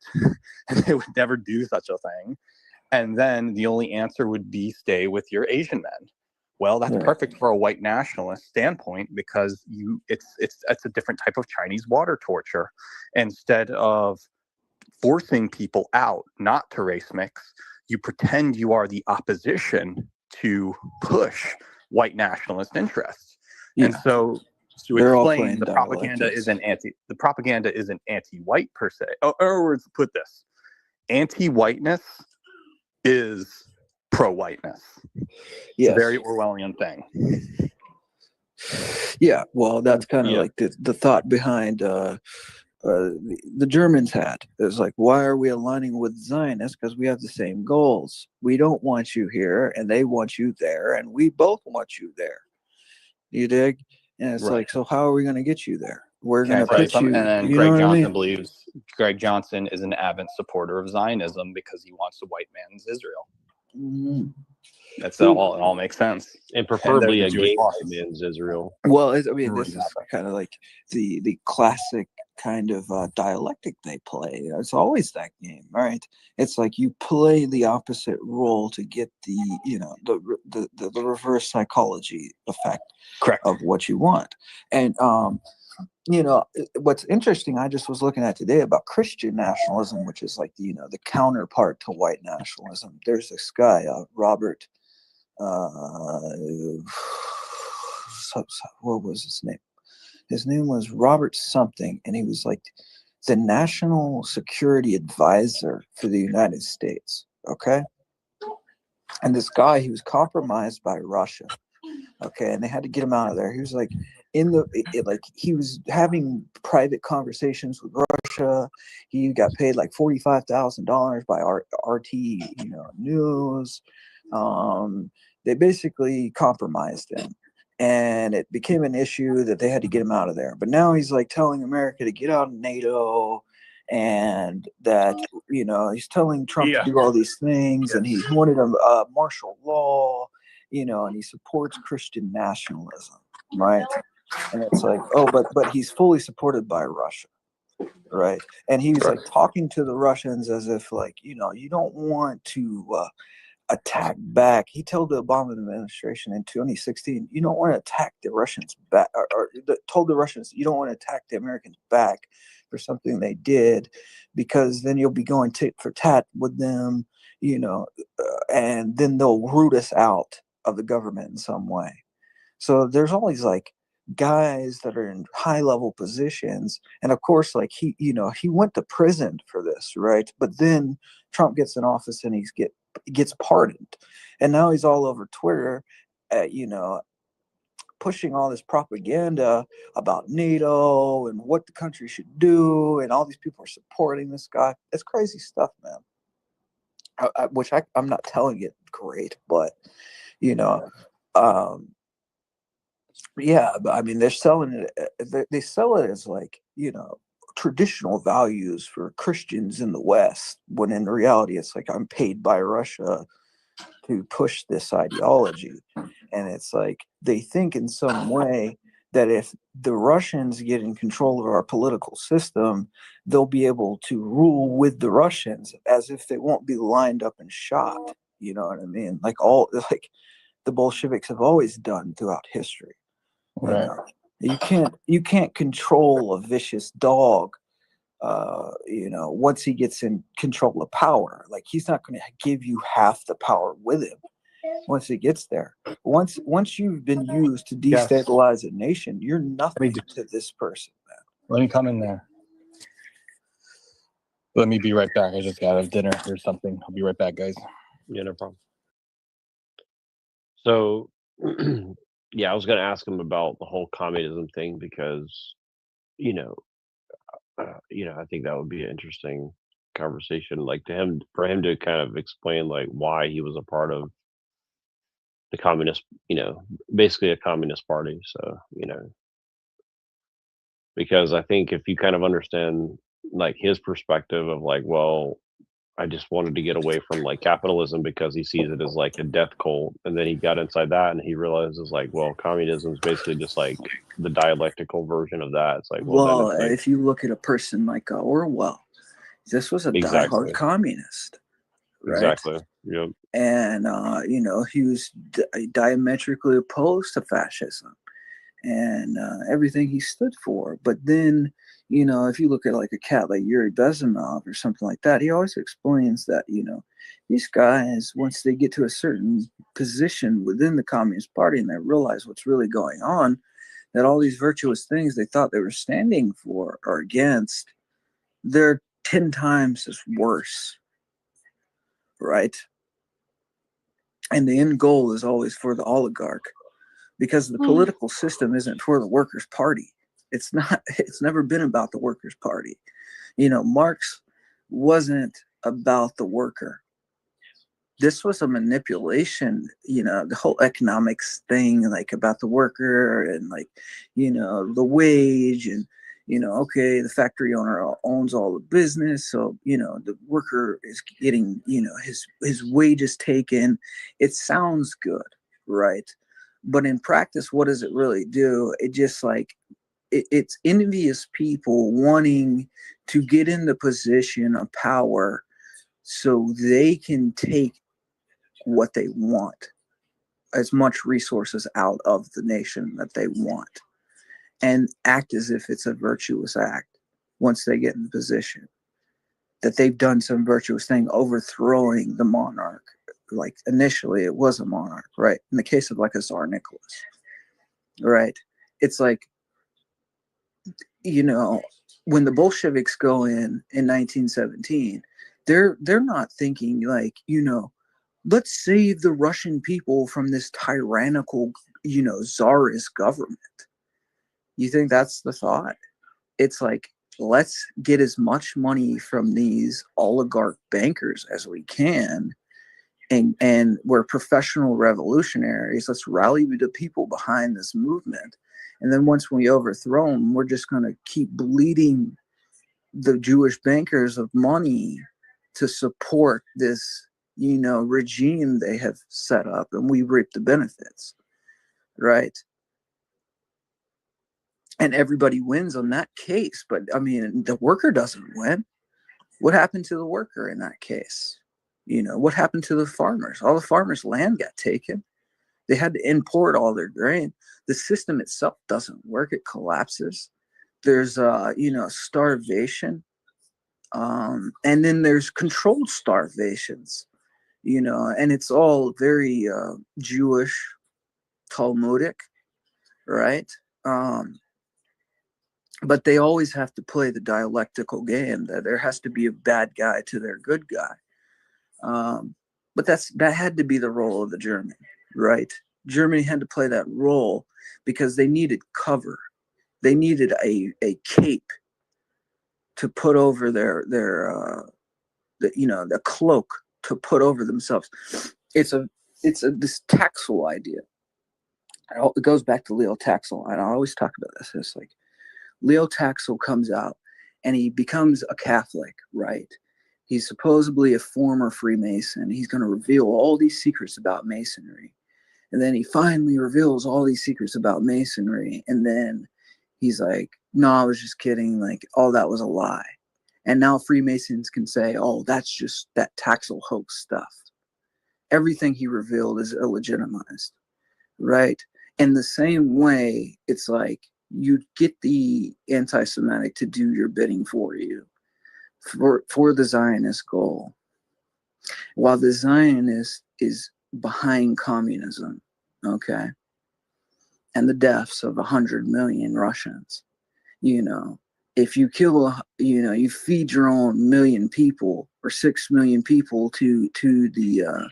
And they would never do such a thing. And then the only answer would be stay with your Asian men. Well, that's perfect for a white nationalist standpoint, because it's a different type of Chinese water torture. Instead of forcing people out not to race mix, you pretend you are the opposition to push white nationalist interests. Yeah. And so to They're all explain, playing the propaganda isn't anti-white per se. Or other words, put this: anti-whiteness is pro-whiteness. It's a very Orwellian thing. Yeah, well, that's kind of like the thought behind the Germans had. It was like, why are we aligning with Zionists? Because we have the same goals. We don't want you here, and they want you there, and we both want you there. You dig? And it's like, so how are we going to get you there? We're going to put you. And then you Greg know what Johnson I mean? believes Greg Johnson is an avid supporter of Zionism because he wants a white man's Israel. Mm-hmm. That's all. It all makes sense. And preferably and a gay white man's Israel. Well, I mean, this is kind of like the classic kind of dialectic they play. It's always that game, right? It's like you play the opposite role to get the reverse psychology effect of what you want. And what's interesting, I just was looking at today about Christian nationalism, which is like the counterpart to white nationalism. There's this guy, Robert. What was his name? His name was Robert something, and he was like the national security advisor for the United States. Okay. And this guy, he was compromised by Russia. Okay. And they had to get him out of there. He was like he was having private conversations with Russia. He got paid like $45,000 by RT, News. They basically compromised him. And it became an issue that they had to get him out of there. But now he's like telling America to get out of NATO, and that, he's telling Trump to do all these things, and he wanted a martial law, and he supports Christian nationalism, right? And it's like, but he's fully supported by Russia, right? And he was like talking to the Russians as if like, you don't want to attack back. He told the Obama administration in 2016, you don't want to attack the Russians back, told the Russians, you don't want to attack the Americans back for something they did, because then you'll be going tit for tat with them, and then they'll root us out of the government in some way. So there's all these like guys that are in high level positions, and of course, like he went to prison for this, right? But then Trump gets in office and he gets pardoned, and now he's all over Twitter, pushing all this propaganda about NATO and what the country should do, and all these people are supporting this guy. It's crazy stuff, man. Which I'm not telling it great, but yeah, but I mean, they're selling it. They sell it as like, traditional values for Christians in the West, when in reality, it's like, I'm paid by Russia to push this ideology. And it's like, they think in some way that if the Russians get in control of our political system, they'll be able to rule with the Russians, as if they won't be lined up and shot. You know what I mean? Like the Bolsheviks have always done throughout history. Right. You can't control a vicious dog. Once he gets in control of power, like he's not going to give you half the power with him. Once he gets there, once you've been used to destabilize a nation, you're nothing to this person, man. Let me come in there. Let me be right back. I just got out of dinner or something. I'll be right back, guys. Yeah, no problem. So, yeah, I was going to ask him about the whole communism thing because, you know, I think that would be an interesting conversation, like for him to kind of explain like why he was a part of the communist, you know, basically a communist party. So, you know, because I think if you kind of understand like his perspective of like, well, I just wanted to get away from like capitalism because he sees it as like a death cult. And then he got inside that and he realizes like, well, communism is basically just like the dialectical version of that. It's like, well, then it's like, if you look at a person like Orwell, this was a diehard communist, right? Exactly. Yep. And, you know, he was diametrically opposed to fascism and everything he stood for. But then, you know, if you look at like a cat like Yuri Bezmenov or something like that, he always explains that, you know, these guys, once they get to a certain position within the Communist Party and they realize what's really going on, that all these virtuous things they thought they were standing for or against, they're 10 times as worse, right? And the end goal is always for the oligarch, because the political system isn't for the Workers' Party. It's not. It's never been about the Workers' Party. You know, Marx wasn't about the worker. This was a manipulation, you know, the whole economics thing, like about the worker and like, you know, the wage and, you know, okay, the factory owner owns all the business. So, you know, the worker is getting, you know, his wages taken. It sounds good, right? But in practice, what does it really do? It just like, it's envious people wanting to get in the position of power so they can take what they want, as much resources out of the nation that they want, and act as if it's a virtuous act once they get in the position that they've done some virtuous thing, overthrowing the monarch. Like initially it was a monarch, right? In the case of like a Tsar Nicholas, right? It's like, you know, when the Bolsheviks go in 1917, they're not thinking like, you know, let's save the Russian people from this tyrannical, you know, czarist government. You think that's the thought? It's like, let's get as much money from these oligarch bankers as we can. And we're professional revolutionaries. Let's rally the people behind this movement. And then once we overthrow them, we're just going to keep bleeding the Jewish bankers of money to support this, you know, regime they have set up, and we reap the benefits, right? And everybody wins on that case. But I mean, the worker doesn't win. What happened to the worker in that case? You know, what happened to the farmers? All the farmers' land got taken. They had to import all their grain. The system itself doesn't work. It collapses. There's, you know, starvation. And then there's controlled starvations, you know, and it's all very Jewish, Talmudic, right? But they always have to play the dialectical game that there has to be a bad guy to their good guy. But that had to be the role of the German, right? Germany had to play that role because they needed cover. They needed a cape to put over their you know, the cloak to put over themselves. It's this Taxel idea. It goes back to Leo Taxel, and I always talk about this. It's like Leo Taxel comes out and he becomes a Catholic, right? He's supposedly a former Freemason. He's going to reveal all these secrets about Masonry. And then he finally reveals all these secrets about Masonry. And then he's like, no, I was just kidding. Like, all that was a lie. And now Freemasons can say, oh, that's just that Taxel hoax stuff. Everything he revealed is illegitimized, right? In the same way, it's like you get the anti-Semitic to do your bidding for you, for the Zionist goal, while the Zionist is behind communism, okay, and the deaths of 100 million Russians. You know, if you kill, you know, you feed your own million people or 6 million people to the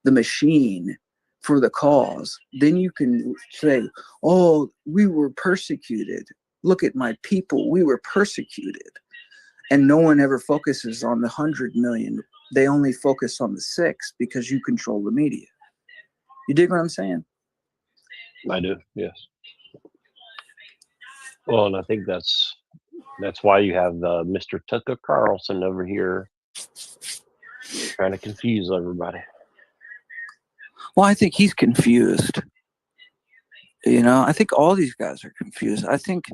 machine for the cause, then you can say, oh, we were persecuted. Look at my people. We were persecuted. And no one ever focuses on the 100 million. They only focus on the 6 because you control the media. You dig what I'm saying? I do, yes. Well, and I think that's why you have Mr. Tucker Carlson over here trying to confuse everybody. Well, I think he's confused. You know, I think all these guys are confused. I think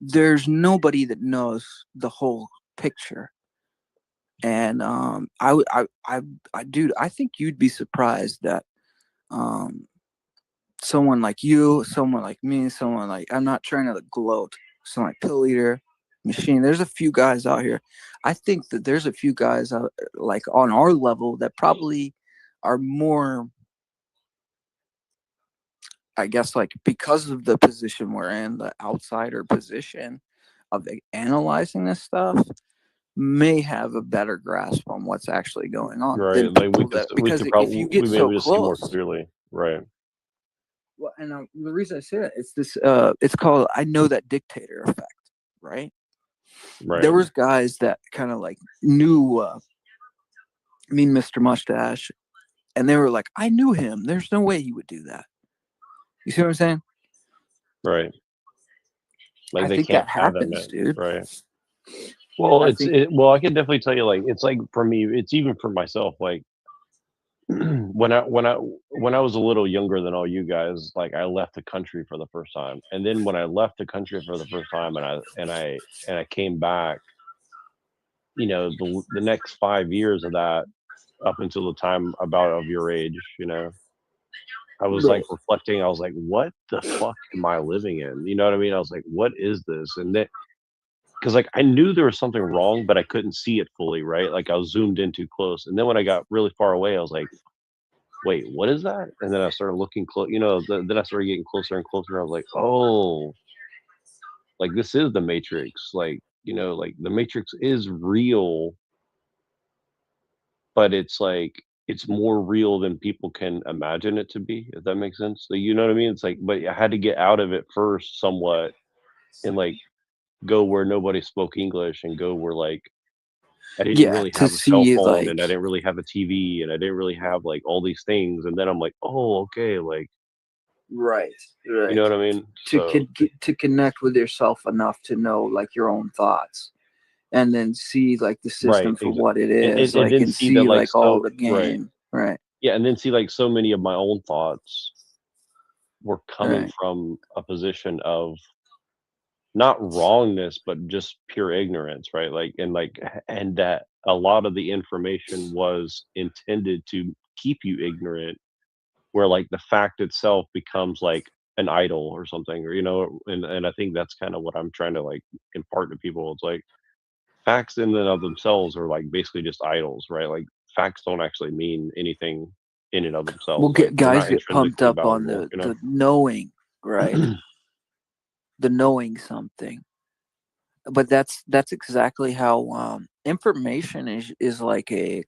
there's nobody that knows the whole picture. And dude, I think you'd be surprised that someone like you, someone like me, someone like, I'm not trying to gloat, someone like Pill Eater, Machine. There's a few guys out here. I think that there's a few guys out, like on our level, that probably are more, I guess, like, because of the position we're in, the outsider position of analyzing this stuff, may have a better grasp on what's actually going on. Right, like Because if you get so see more close, clearly, right? well, and the reason I say that, it's this, it's called, I know that dictator effect, right? Right. There was guys that kind of like knew Mean Mr. Mustache, and they were like, I knew him. There's no way he would do that. You see what I'm saying? Right. Like I they think can't that fathom happens, it, dude. right? Well, I think- well, I can definitely tell you, like, it's like for me, it's even for myself, like when I was a little younger than all you guys, like I left the country for the first time, and then when I left the country for the first time, and I came back, you know, the next 5 years of that, up until the time about of your age, you know, I was like reflecting. I was like, what the fuck am I living in? You know what I mean? I was like, what is this? And then, because like I knew there was something wrong, but I couldn't see it fully, right? Like I was zoomed in too close. And then when I got really far away, I was like, wait, what is that? And then I started looking close, you know, then I started getting closer and closer. I was like, oh, like this is the Matrix. Like, you know, like the Matrix is real, but it's like, it's more real than people can imagine it to be, if that makes sense. So, you know what I mean? It's like, but I had to get out of it first somewhat, and like go where nobody spoke English, and go where like I didn't really to have a cell see, phone, like, and I didn't really have a TV, and I didn't really have like all these things. And then I'm like, oh, okay, like, right. you know what I mean? To connect with yourself enough to know like your own thoughts, and then see like the system Right, for what it is, and like, then and see see that, like, like all so the game, right? yeah, and then see like so many of my own thoughts were coming Right. from a position of not wrongness, but just pure ignorance, right? Like, and that a lot of the information was intended to keep you ignorant, where like the fact itself becomes like an idol or something, or you know, and I think that's kind of what I'm trying to like impart to people. It's like facts in and of themselves are like basically just idols, right? Like facts don't actually mean anything in and of themselves. Well, Like, they're guys not get pumped intrinsically up on valuable, you know? the knowing, right? The knowing something, but that's exactly how information is like a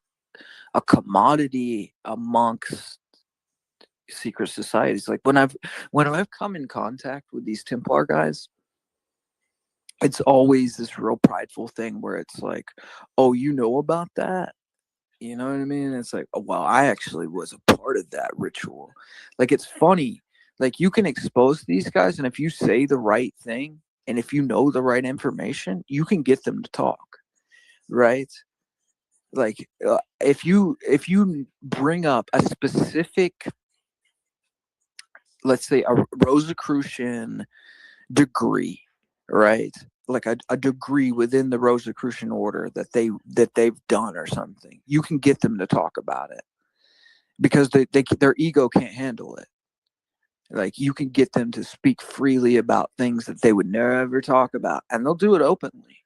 commodity amongst secret societies. Like when I've come in contact with these Templar guys, it's always this real prideful thing where it's like, oh, you know about that? You know what I mean? It's like, oh, well, I actually was a part of that ritual. Like, it's funny. Like, you can expose these guys, and if you say the right thing, and if you know the right information, you can get them to talk, right? Like, if you bring up a specific, let's say, a Rosicrucian degree, right? Like a degree within the Rosicrucian order that they've done or something, you can get them to talk about it because their ego can't handle it. Like, you can get them to speak freely about things that they would never talk about, and they'll do it openly.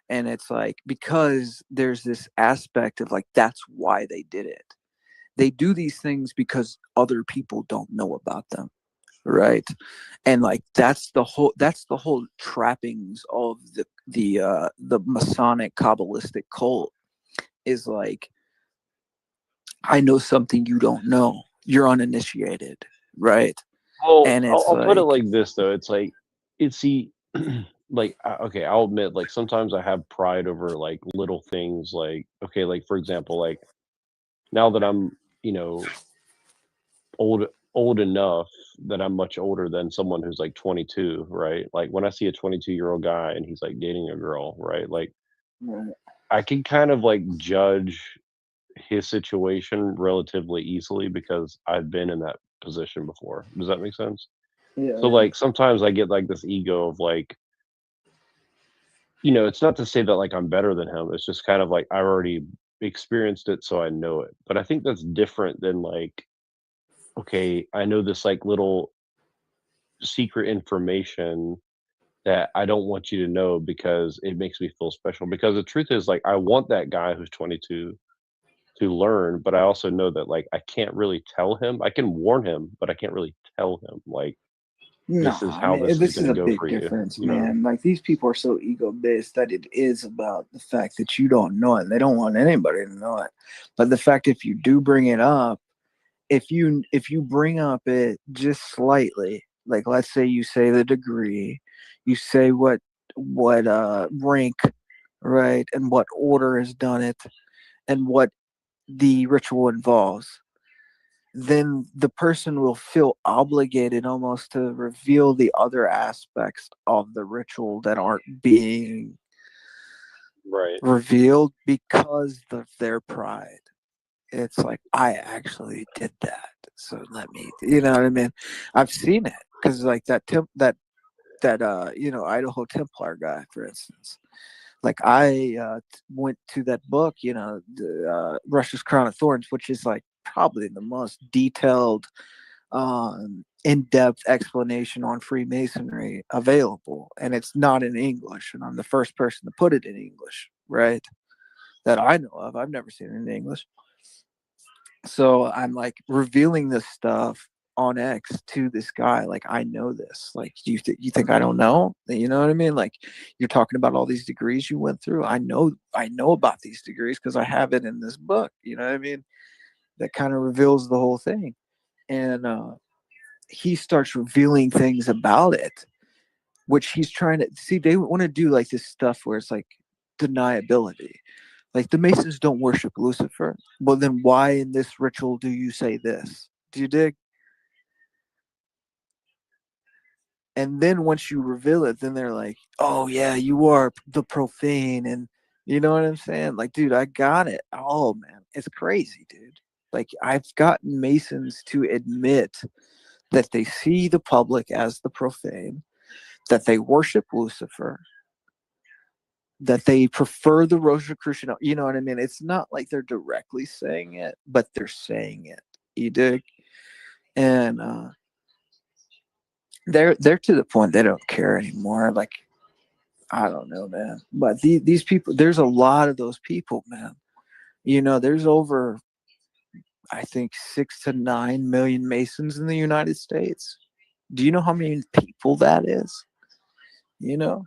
And it's like, because there's this aspect of like, that's why they did it. They do these things because other people don't know about them. Right. And like, that's the whole trappings of the Masonic Kabbalistic cult, is like, I know something you don't know. You're uninitiated. Right. Well, And it's I'll put it like like this though. It's like, like okay, I'll admit, like sometimes I have pride over like little things, like okay, like for example, like now that I'm, you know, old enough that I'm much older than someone who's like 22, right? Like when I see a 22-year-old guy and he's like dating a girl, right? Like Right. I can kind of like judge his situation relatively easily because I've been in that position before. Does that make sense? Yeah, So yeah. like sometimes I get like this ego of like, you know, it's not to say that like I'm better than him. It's just kind of like I already experienced it, so I know it. But I think that's different than like, okay, I know this like little secret information that I don't want you to know because it makes me feel special. Because the truth is, like, I want that guy who's 22 to learn, but I also know that like I can't really tell him. I can warn him, but I can't really tell him like No, this is I how mean this is this is going to a go big for you. difference, You know? man. Like these people are so ego based that it is about the fact that you don't know it. They don't want anybody to know it. But the fact if you do bring it up, if you bring up it just slightly, like let's say you say the degree, you say what rank, right, and what order has done it, and what the ritual involves, then the person will feel obligated almost to reveal the other aspects of the ritual that aren't being Right. revealed because of their pride. It's like, I actually did that, so let me, you know what I mean? I've seen it because like that Idaho Templar guy, for instance. Like I went to that book, Russia's Crown of Thorns, which is like probably the most detailed, in-depth explanation on Freemasonry available, and it's not in English. And I'm the first person to put it in English, right? That I know of. I've never seen it in English. So I'm like revealing this stuff on X to this guy. Like, I know this. Like, you think I don't know? You know what I mean? Like, you're talking about all these degrees you went through. I know about these degrees because I have it in this book. You know what I mean? That kind of reveals the whole thing. And he starts revealing things about it, which he's trying to see. They want to do like this stuff where it's like deniability. Like the Masons don't worship Lucifer. Well, then why in this ritual do you say this? Do you dig? And then once you reveal it, then they're like, oh, yeah, you are the profane. And you know what I'm saying? Like, dude, I got it. Oh, man, it's crazy, dude. Like, I've gotten Masons to admit that they see the public as the profane, that they worship Lucifer, that they prefer the Rosicrucian. You know what I mean? It's not like they're directly saying it, but they're saying it. You dig? And they're to the point they don't care anymore. Like, I don't know, man. But these people, there's a lot of those people, man. You know, there's over, I think, 6 to 9 million Masons in the United States. Do you know how many people that is? You know?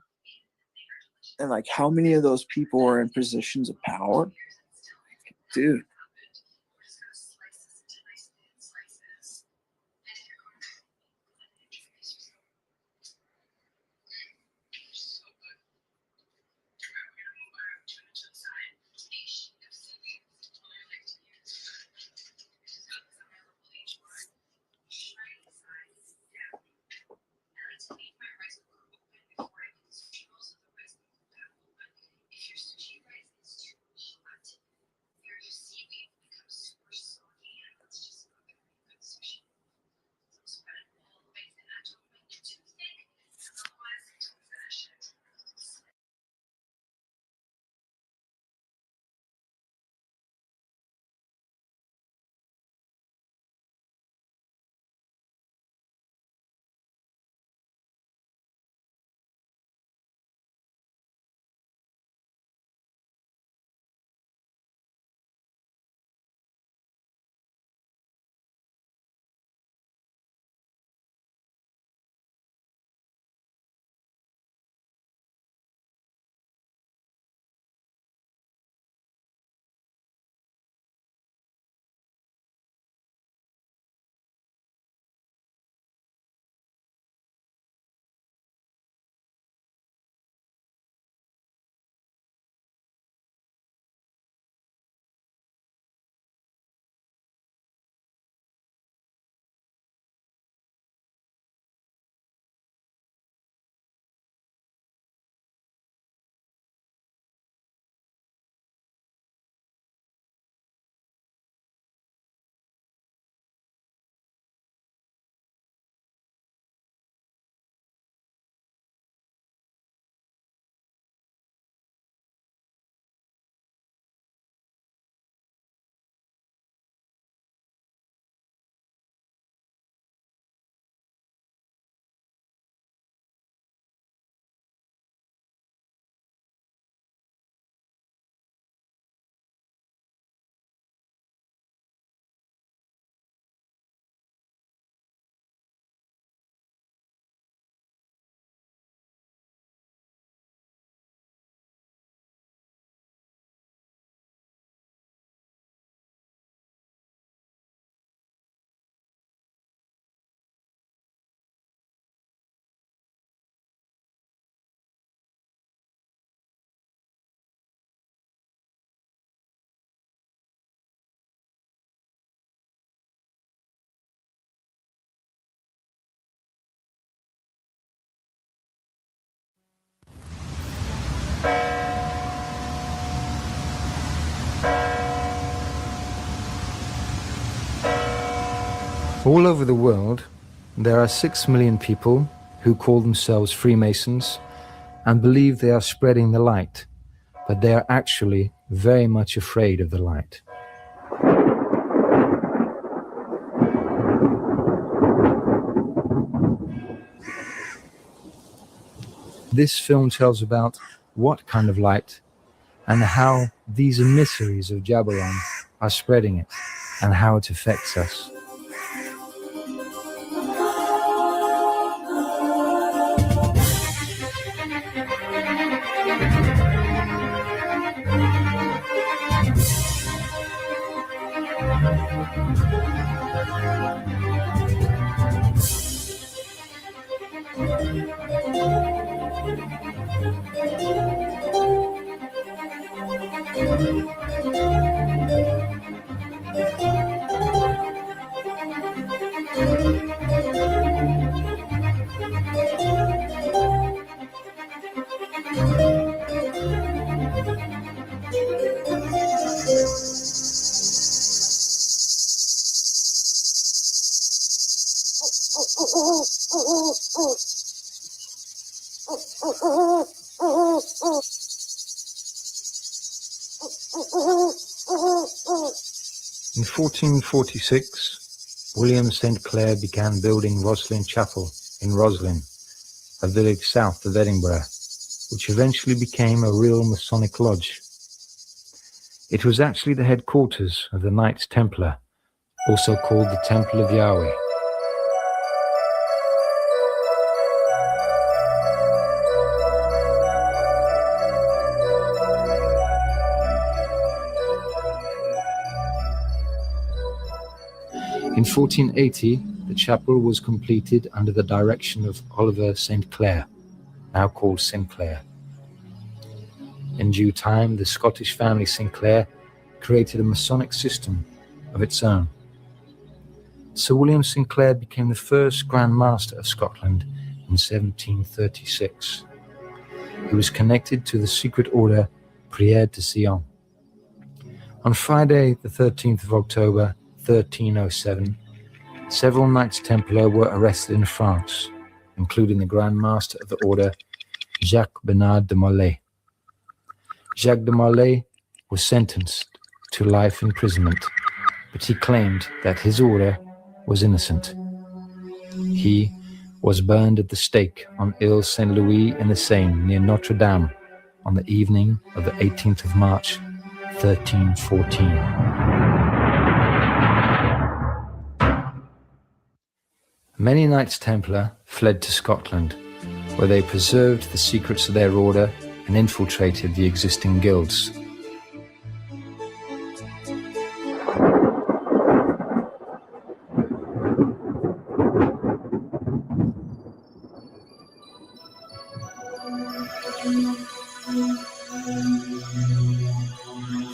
And like, how many of those people are in positions of power? Dude. All over the world, there are 6 million people who call themselves Freemasons and believe they are spreading the light, but they are actually very much afraid of the light. This film tells about what kind of light and how these emissaries of Jabaron are spreading it and how it affects us. In 1446, William St. Clair began building Roslin Chapel in Roslin, a village south of Edinburgh, which eventually became a real Masonic lodge. It was actually the headquarters of the Knights Templar, also called the Temple of Yahweh. In 1480, the chapel was completed under the direction of Oliver St. Clair, now called Sinclair. In due time, the Scottish family Sinclair created a Masonic system of its own. Sir William Sinclair became the first Grand Master of Scotland in 1736. He was connected to the secret order Prière de Sion. On Friday, the 13th of October, 1307, several Knights Templar were arrested in France, including the Grand Master of the order, Jacques Bernard de Molay. Jacques de Molay was sentenced to life imprisonment, but he claimed that his order was innocent. He was burned at the stake on Ile Saint-Louis in the Seine near Notre Dame on the evening of the 18th of March, 1314. Many Knights Templar fled to Scotland, where they preserved the secrets of their order and infiltrated the existing guilds.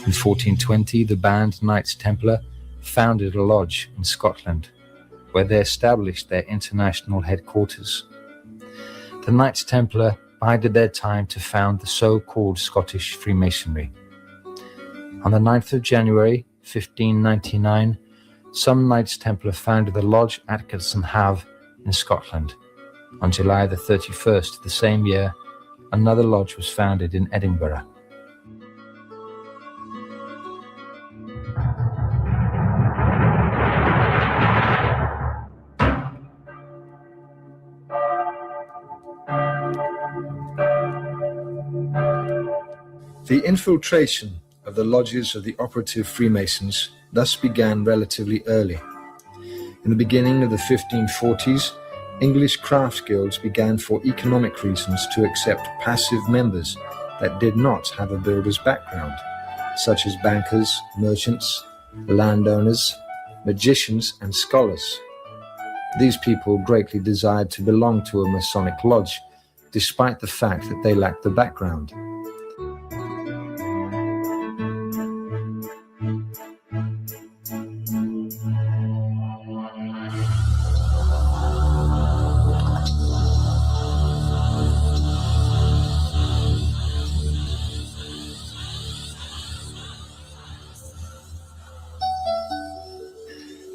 In 1420, the band Knights Templar founded a lodge in Scotland, where they established their international headquarters. The Knights Templar bided their time to found the so-called Scottish Freemasonry. On the 9th of January, 1599, some Knights Templar founded the lodge at Atkinson in Scotland. On July the 31st the same year, another lodge was founded in Edinburgh. The infiltration of the lodges of the operative Freemasons thus began relatively early. In the beginning of the 1540s, English crafts guilds began for economic reasons to accept passive members that did not have a builder's background, such as bankers, merchants, landowners, magicians, and scholars. These people greatly desired to belong to a Masonic lodge, despite the fact that they lacked the background.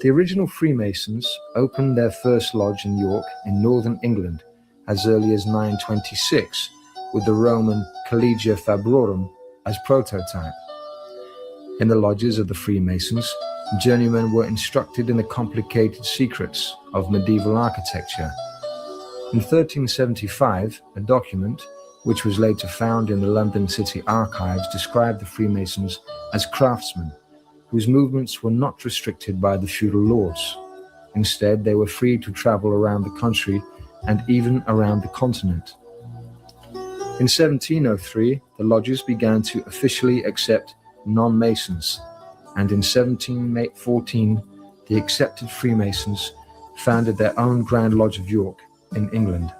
The original Freemasons opened their first lodge in York in northern England as early as 926, with the Roman Collegia Fabrorum as prototype. In the lodges of the Freemasons, journeymen were instructed in the complicated secrets of medieval architecture. In 1375, a document, which was later found in the London City Archives, described the Freemasons as craftsmen, whose movements were not restricted by the feudal laws. Instead, they were free to travel around the country and even around the continent. In 1703, the lodges began to officially accept non-Masons, and in 1714, the accepted Freemasons founded their own Grand Lodge of York in England.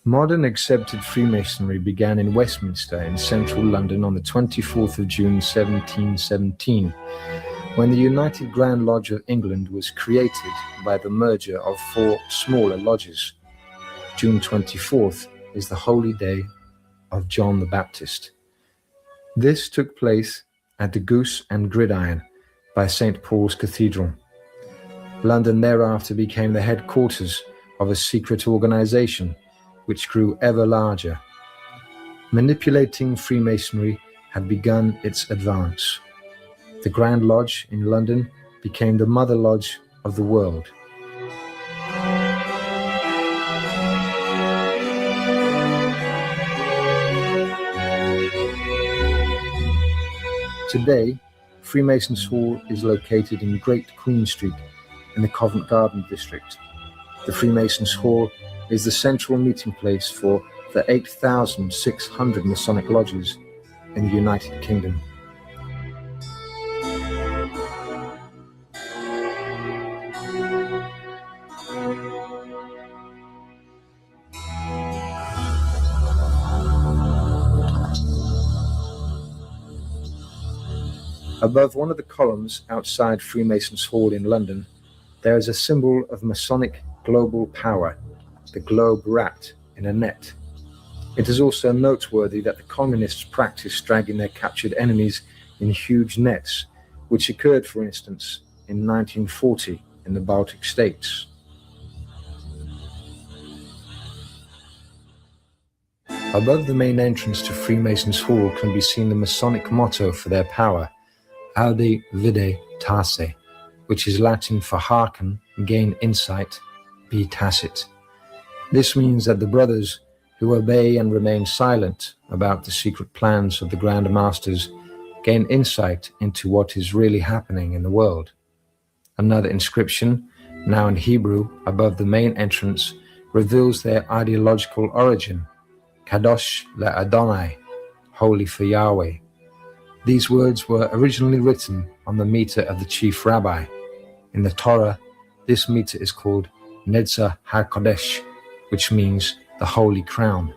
Modern accepted Freemasonry began in Westminster in central London on the 24th of June 1717, when the United Grand Lodge of England was created by the merger of 4 smaller lodges. June 24th is the holy day of John the Baptist. This took place at the Goose and Gridiron by St. Paul's Cathedral. London thereafter became the headquarters of a secret organization which grew ever larger. Manipulating Freemasonry had begun its advance. The Grand Lodge in London became the mother lodge of the world. Today, Freemasons Hall is located in Great Queen Street in the Covent Garden district. The Freemasons Hall is the central meeting place for the 8,600 Masonic lodges in the United Kingdom. Above one of the columns outside Freemasons Hall in London, there is a symbol of Masonic global power, the globe wrapped in a net. It is also noteworthy that the communists practiced dragging their captured enemies in huge nets, which occurred, for instance, in 1940 in the Baltic states. Above the main entrance to Freemasons Hall can be seen the Masonic motto for their power, Aude Vide Tace, which is Latin for hearken, gain insight, be tacit. This means that the brothers who obey and remain silent about the secret plans of the Grand Masters gain insight into what is really happening in the world. Another inscription, now in Hebrew, above the main entrance, reveals their ideological origin, Kadosh le'Adonai, holy for Yahweh. These words were originally written on the mitre of the chief rabbi. In the Torah, this mitre is called Netzah HaKodesh, which means the Holy Crown.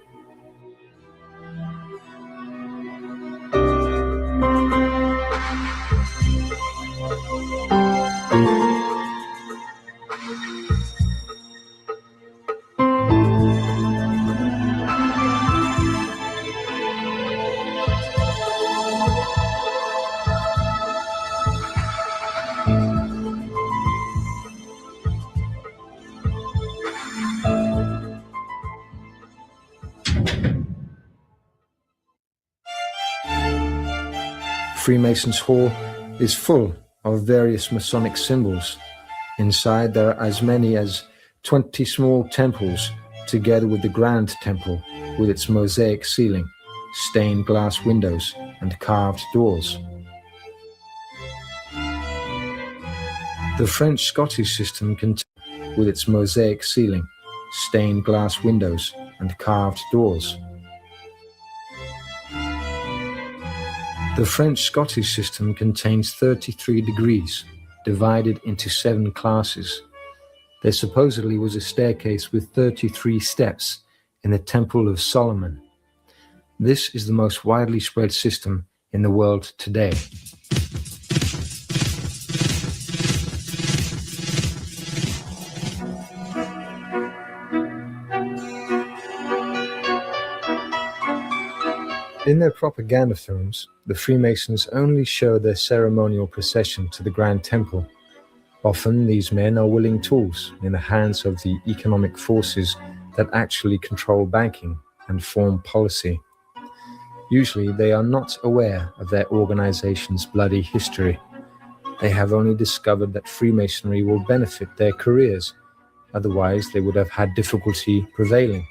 Freemasons Hall is full of various Masonic symbols. Inside there are as many as 20 small temples, together with the Grand Temple, with its mosaic ceiling, stained glass windows, and carved doors. The French-Scottish system with its mosaic ceiling, stained glass windows, and carved doors. The French-Scottish system contains 33 degrees, divided into 7 classes. There supposedly was a staircase with 33 steps in the Temple of Solomon. This is the most widely spread system in the world today. In their propaganda films, the Freemasons only show their ceremonial procession to the Grand Temple. Often these men are willing tools in the hands of the economic forces that actually control banking and form policy. Usually they are not aware of their organization's bloody history. They have only discovered that Freemasonry will benefit their careers, otherwise they would have had difficulty prevailing.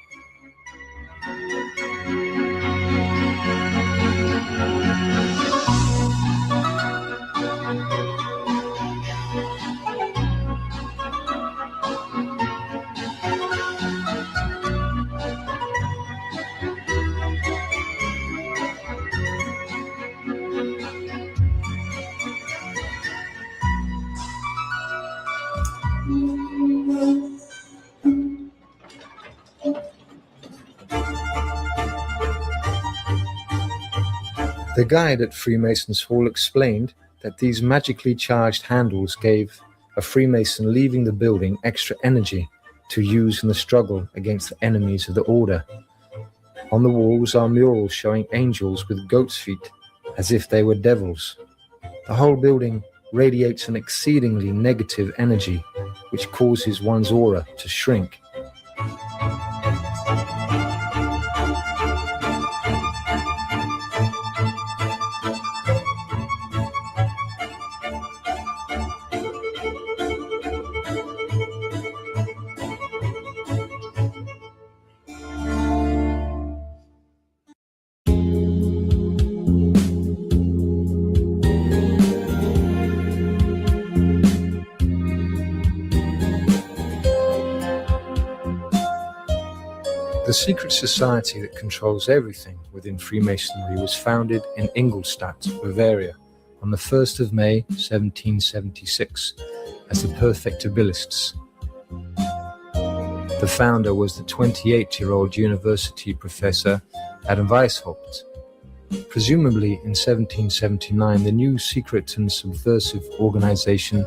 The guide at Freemasons Hall explained that these magically charged handles gave a Freemason leaving the building extra energy to use in the struggle against the enemies of the order. On the walls are murals showing angels with goat's feet, as if they were devils. The whole building radiates an exceedingly negative energy, which causes one's aura to shrink. The secret society that controls everything within Freemasonry was founded in Ingolstadt, Bavaria, on the 1st of May 1776 as the Perfectibilists. The founder was the 28-year-old university professor Adam Weishaupt. Presumably in 1779, the new secret and subversive organization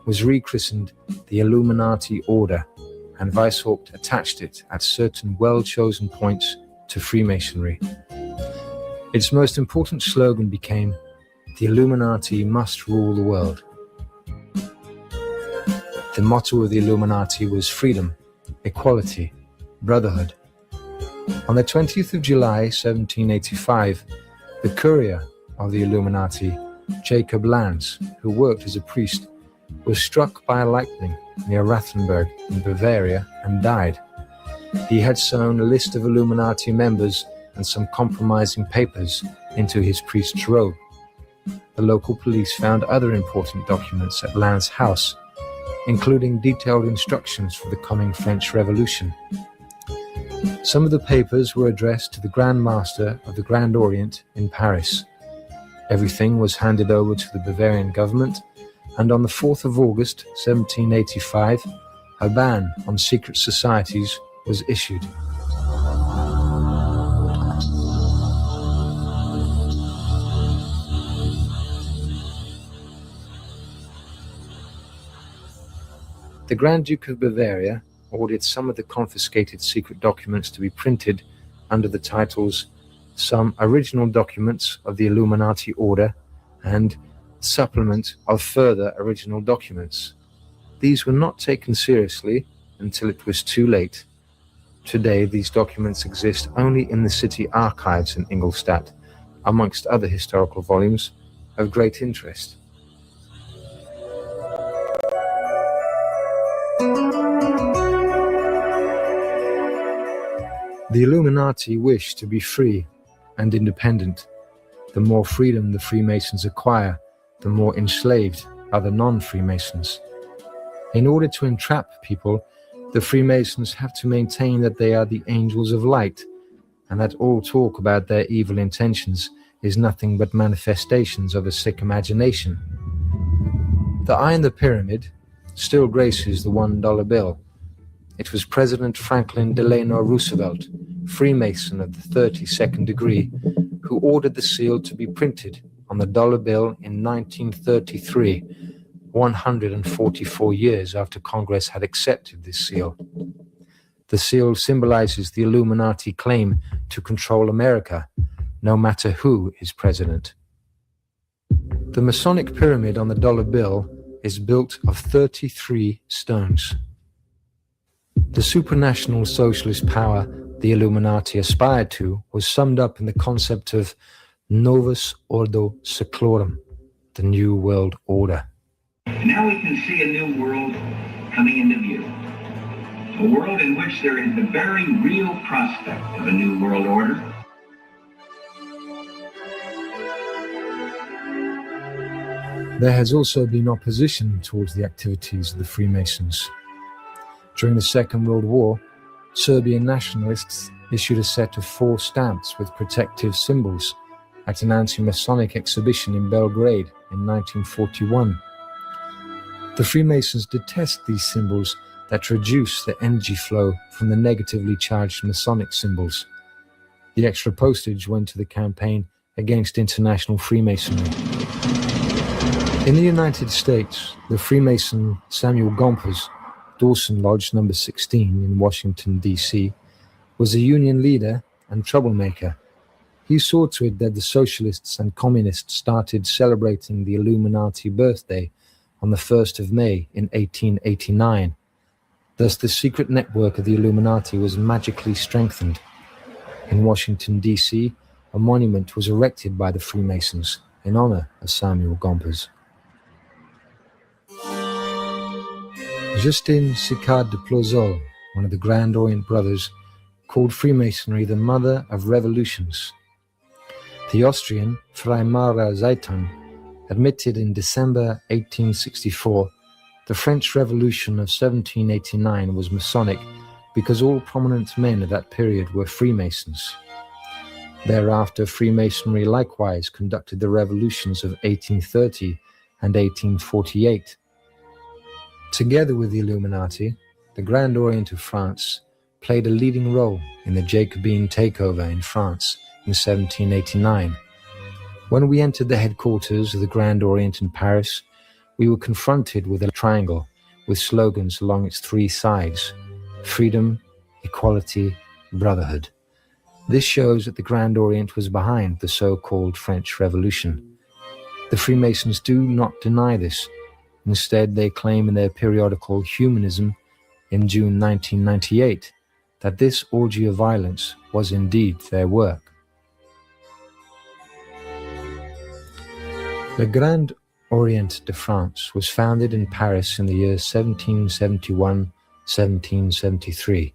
was rechristened the Illuminati Order, and Weishaupt attached it at certain well-chosen points to Freemasonry. Its most important slogan became, "The Illuminati must rule the world." The motto of the Illuminati was freedom, equality, brotherhood. On the 20th of July 1785, the courier of the Illuminati, Jacob Lanz, who worked as a priest, was struck by a lightning near Rathenberg in Bavaria and died. He had sewn a list of Illuminati members and some compromising papers into his priest's robe. The local police found other important documents at Lanz's house, including detailed instructions for the coming French Revolution. Some of the papers were addressed to the Grand Master of the Grand Orient in Paris. Everything was handed over to the Bavarian government, and on the 4th of August 1785, a ban on secret societies was issued. The Grand Duke of Bavaria ordered some of the confiscated secret documents to be printed under the titles "Some Original Documents of the Illuminati Order" and "Supplement of Further Original Documents." These were not taken seriously until it was too late. Today, these documents exist only in the city archives in Ingolstadt, amongst other historical volumes of great interest. The Illuminati wish to be free and independent. The more freedom the Freemasons acquire, the more enslaved are the non-Freemasons. In order to entrap people, the Freemasons have to maintain that they are the angels of light, and that all talk about their evil intentions is nothing but manifestations of a sick imagination. The eye in the pyramid still graces the $1 bill. It was President Franklin Delano Roosevelt Freemason of the 32nd degree, who ordered the seal to be printed on the dollar bill in 1933, 144 years after Congress had accepted this seal. The seal symbolizes the Illuminati claim to control America, no matter who is president. The Masonic pyramid on the dollar bill is built of 33 stones. The supranational socialist power the Illuminati aspired to was summed up in the concept of Novus Ordo Seclorum, the New World Order. Now we can see a new world coming into view. A world in which there is the very real prospect of a new world order. There has also been opposition towards the activities of the Freemasons. During the Second World War, Serbian nationalists issued a set of 4 stamps with protective symbols at an anti-Masonic exhibition in Belgrade in 1941. The Freemasons detest these symbols that reduce the energy flow from the negatively charged Masonic symbols. The extra postage went to the campaign against international Freemasonry. In the United States, the Freemason Samuel Gompers, Dawson Lodge number 16 in Washington, D.C., was a union leader and troublemaker. He saw to it that the socialists and communists started celebrating the Illuminati birthday on the 1st of May in 1889. Thus, the secret network of the Illuminati was magically strengthened. In Washington, D.C., a monument was erected by the Freemasons in honor of Samuel Gompers. Justin Sicard de Plozol, one of the Grand Orient Brothers, called Freemasonry the mother of revolutions. The Austrian Freimaurer Zeitung admitted in December 1864 the French Revolution of 1789 was Masonic because all prominent men of that period were Freemasons. Thereafter, Freemasonry likewise conducted the revolutions of 1830 and 1848. Together with the Illuminati, the Grand Orient of France played a leading role in the Jacobin takeover in France in 1789. When we entered the headquarters of the Grand Orient in Paris, we were confronted with a triangle with slogans along its 3 sides: freedom, equality, brotherhood. This shows that the Grand Orient was behind the so-called French Revolution. The Freemasons do not deny this. Instead, they claim in their periodical Humanism in June 1998 that this orgy of violence was indeed their work. The Grand Orient de France was founded in Paris in the years 1771-1773.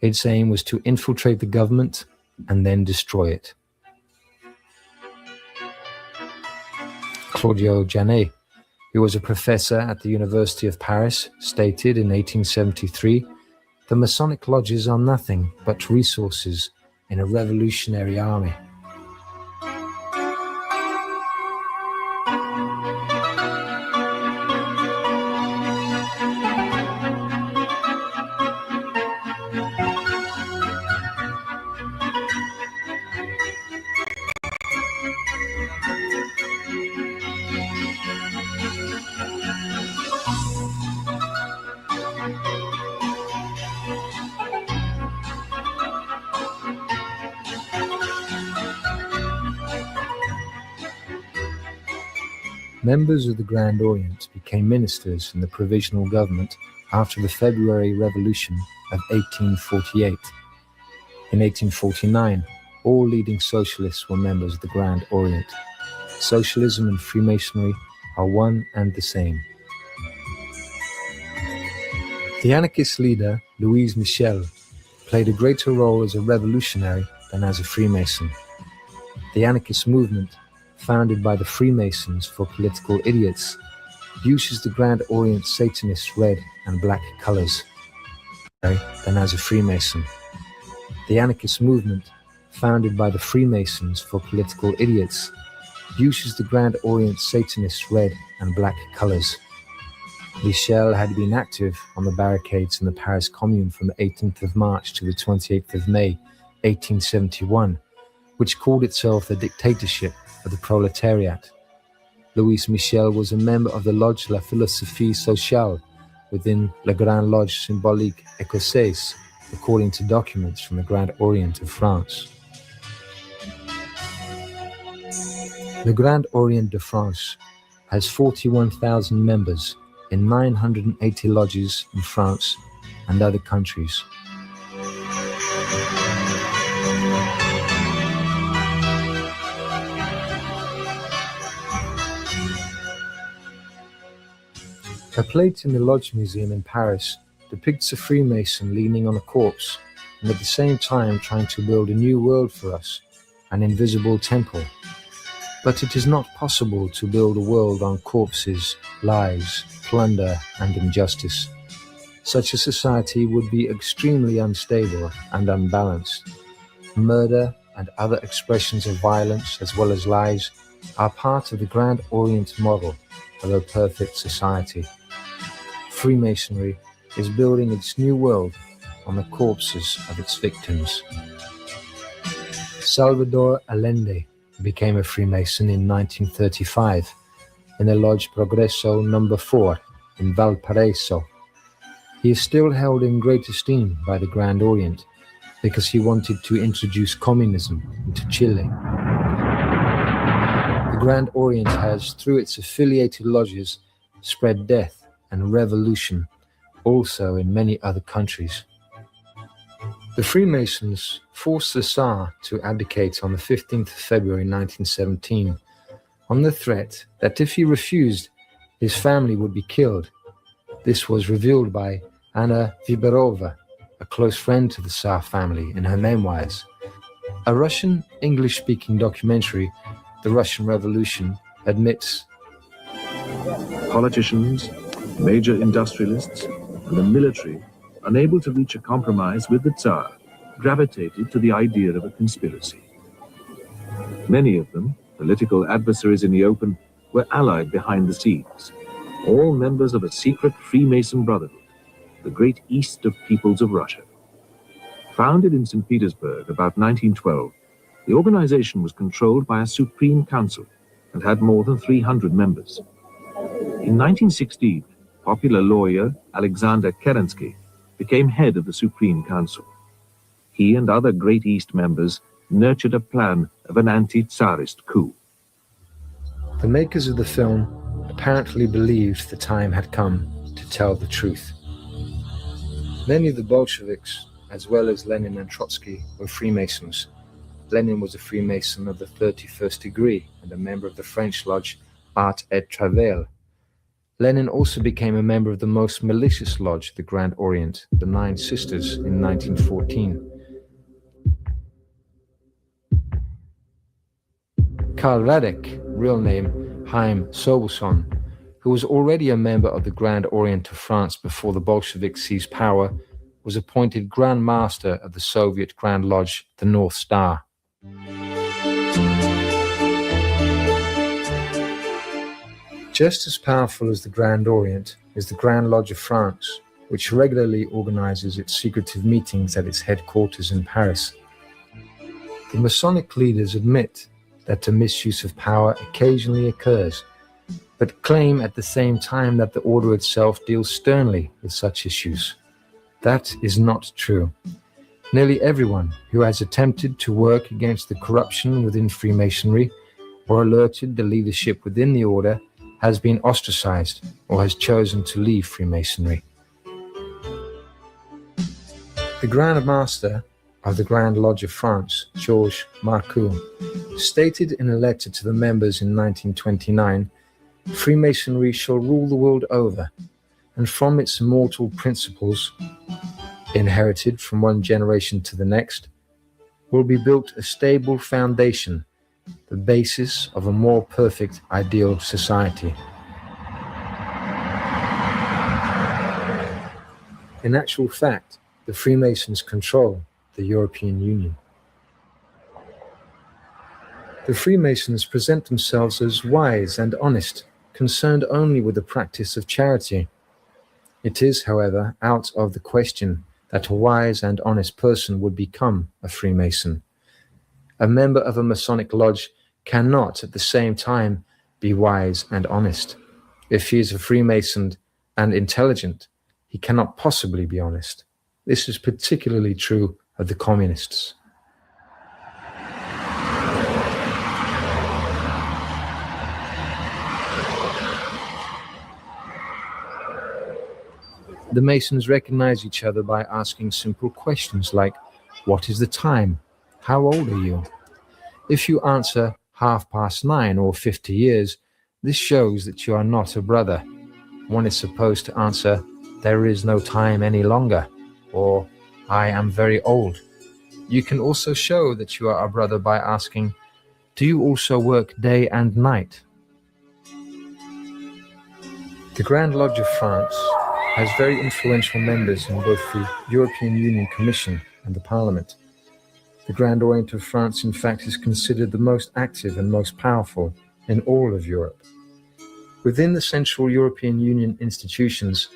Its aim was to infiltrate the government and then destroy it. Claudio Janet, who was a professor at the University of Paris, stated in 1873, "The Masonic lodges are nothing but resources in a revolutionary army." Members of the Grand Orient became ministers in the provisional government after the February Revolution of 1848. In 1849, all leading socialists were members of the Grand Orient. Socialism and Freemasonry are one and the same. The anarchist leader, Louise Michel, played a greater role as a revolutionary than as a Freemason. The anarchist movement, founded by the Freemasons for political idiots, uses the Grand Orient Satanist red and black colors than as a Freemason. The anarchist movement, founded by the Freemasons for political idiots, uses the Grand Orient Satanist red and black colors. Michel had been active on the barricades in the Paris Commune from the 18th of March to the 28th of May, 1871, which called itself the Dictatorship of the Proletariat. Louis Michel was a member of the Lodge La Philosophie Sociale within La Grande Loge Symbolique Écossaise, according to documents from the Grand Orient of France. The Grand Orient de France has 41,000 members in 980 lodges in France and other countries. A plate in the Lodge Museum in Paris depicts a Freemason leaning on a corpse and at the same time trying to build a new world for us, an invisible temple. But it is not possible to build a world on corpses, lies, plunder, and injustice. Such a society would be extremely unstable and unbalanced. Murder and other expressions of violence, as well as lies, are part of the Grand Orient model of a perfect society. Freemasonry is building its new world on the corpses of its victims. Salvador Allende became a Freemason in 1935 in the Lodge Progreso No. 4 in Valparaiso. He is still held in great esteem by the Grand Orient because he wanted to introduce communism into Chile. The Grand Orient has, through its affiliated lodges, spread death and revolution also in many other countries. The Freemasons forced the Tsar to abdicate on the 15th of February 1917 on the threat that if he refused, his family would be killed. This was revealed by Anna Viberova, a close friend to the Tsar family, in her memoirs. A Russian English-speaking documentary, The Russian Revolution, admits politicians, major industrialists, and the military, unable to reach a compromise with the Tsar, gravitated to the idea of a conspiracy. Many of them, political adversaries in the open, were allied behind the scenes, all members of a secret Freemason brotherhood, the Great East of Peoples of Russia. Founded in St. Petersburg about 1912, the organization was controlled by a Supreme Council and had more than 300 members. In 1916, popular lawyer Alexander Kerensky became head of the Supreme Council. He and other Great East members nurtured a plan of an anti-Tsarist coup. The makers of the film apparently believed the time had come to tell the truth. Many of the Bolsheviks, as well as Lenin and Trotsky, were Freemasons. Lenin was a Freemason of the 31st degree and a member of the French lodge Art et Travail. Lenin also became a member of the most malicious lodge, the Grand Orient, the Nine Sisters, in 1914. Karl Radek, real name Chaim Soboson, who was already a member of the Grand Orient of France before the Bolsheviks seized power, was appointed Grand Master of the Soviet Grand Lodge, the North Star. Just as powerful as the Grand Orient is the Grand Lodge of France, which regularly organizes its secretive meetings at its headquarters in Paris. The Masonic leaders admit that the misuse of power occasionally occurs, but claim at the same time that the order itself deals sternly with such issues. That is not true. Nearly everyone who has attempted to work against the corruption within Freemasonry or alerted the leadership within the order has been ostracized or has chosen to leave Freemasonry. The Grand Master of the Grand Lodge of France, Georges Marcoux, stated in a letter to the members in 1929, "Freemasonry shall rule the world over, and from its immortal principles, inherited from one generation to the next, will be built a stable foundation, the basis of a more perfect ideal society." In actual fact, the Freemasons control the European Union. The Freemasons present themselves as wise and honest, concerned only with the practice of charity. It is, however, out of the question that a wise and honest person would become a Freemason. A member of a Masonic lodge cannot at the same time be wise and honest. If he is a Freemason and intelligent, he cannot possibly be honest. This is particularly true of the communists. The Masons recognize each other by asking simple questions like, what is the time? How old are you? If you answer 9:30 or 50 years, this shows that you are not a brother. One is supposed to answer, there is no time any longer, or I am very old. You can also show that you are a brother by asking, do you also work day and night? The Grand Lodge of France has very influential members in both the European Union Commission and the Parliament. The Grand Orient of France, in fact, is considered the most active and most powerful in all of Europe. Within the Central European Union institutions,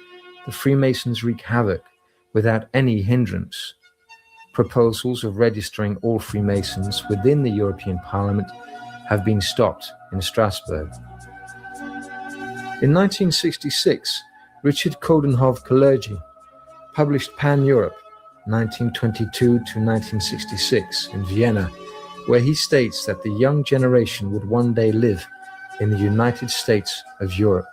the Freemasons wreak havoc without any hindrance. Proposals of registering all Freemasons within the European Parliament have been stopped in Strasbourg. In 1966, Richard Coudenhove-Kalergi published Pan-Europe 1922 to 1966 in Vienna, where he states that the young generation would one day live in the United States of Europe.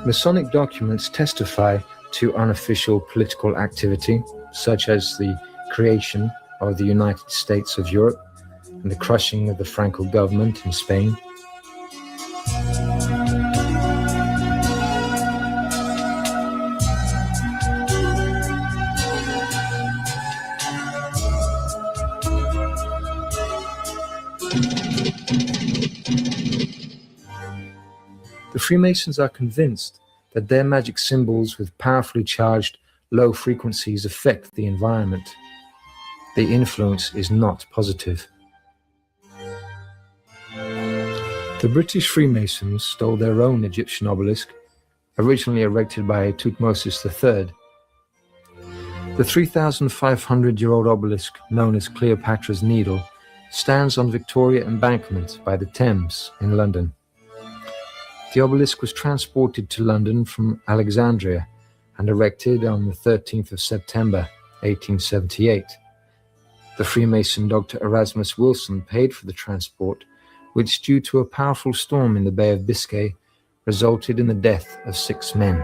Masonic documents testify to unofficial political activity, such as the creation of the United States of Europe and the crushing of the Franco government in Spain. The Freemasons are convinced that their magic symbols with powerfully charged low frequencies affect the environment. The influence is not positive. The British Freemasons stole their own Egyptian obelisk, originally erected by Tutmosis III. The 3,500-year-old obelisk, known as Cleopatra's Needle, stands on Victoria Embankment by the Thames in London. The obelisk was transported to London from Alexandria and erected on the 13th of September, 1878. The Freemason Dr. Erasmus Wilson paid for the transport, which, due to a powerful storm in the Bay of Biscay, resulted in the death of 6 men.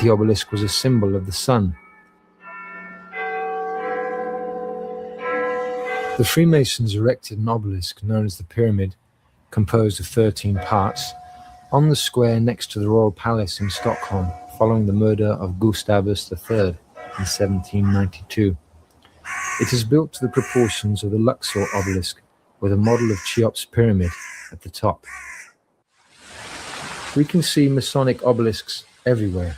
The obelisk was a symbol of the sun. The Freemasons erected an obelisk known as the Pyramid, composed of 13 parts, on the square next to the Royal Palace in Stockholm following the murder of Gustavus III in 1792. It is built to the proportions of the Luxor obelisk with a model of Cheops' pyramid at the top. We can see Masonic obelisks everywhere.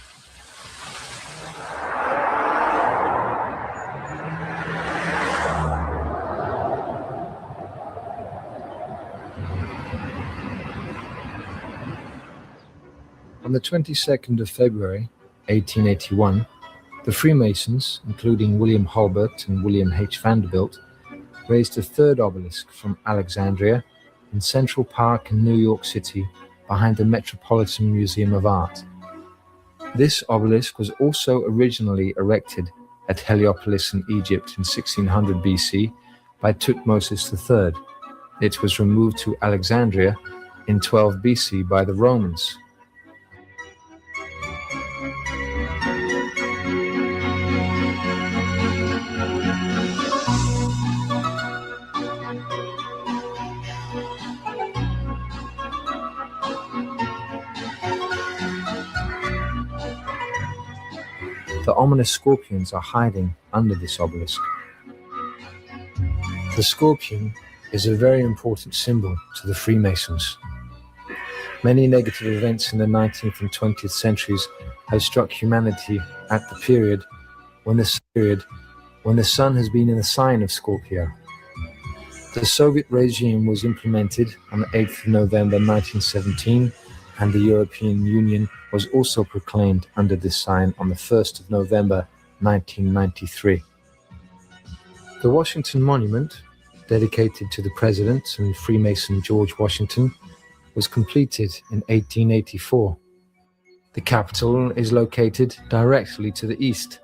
On the 22nd of February, 1881, the Freemasons, including William Hulbert and William H. Vanderbilt, raised a third obelisk from Alexandria in Central Park in New York City behind the Metropolitan Museum of Art. This obelisk was also originally erected at Heliopolis in Egypt in 1600 BC by Tutmosis III. It was removed to Alexandria in 12 BC by the Romans. The ominous scorpions are hiding under this obelisk. The scorpion is a very important symbol to the Freemasons. Many negative events in the 19th and 20th centuries have struck humanity at the period when the sun has been in the sign of Scorpio. The Soviet regime was implemented on the 8th of November 1917 and the European Union was also proclaimed under this sign on the 1st of November 1993. The Washington Monument, dedicated to the President and Freemason George Washington, was completed in 1884. The Capitol is located directly to the east.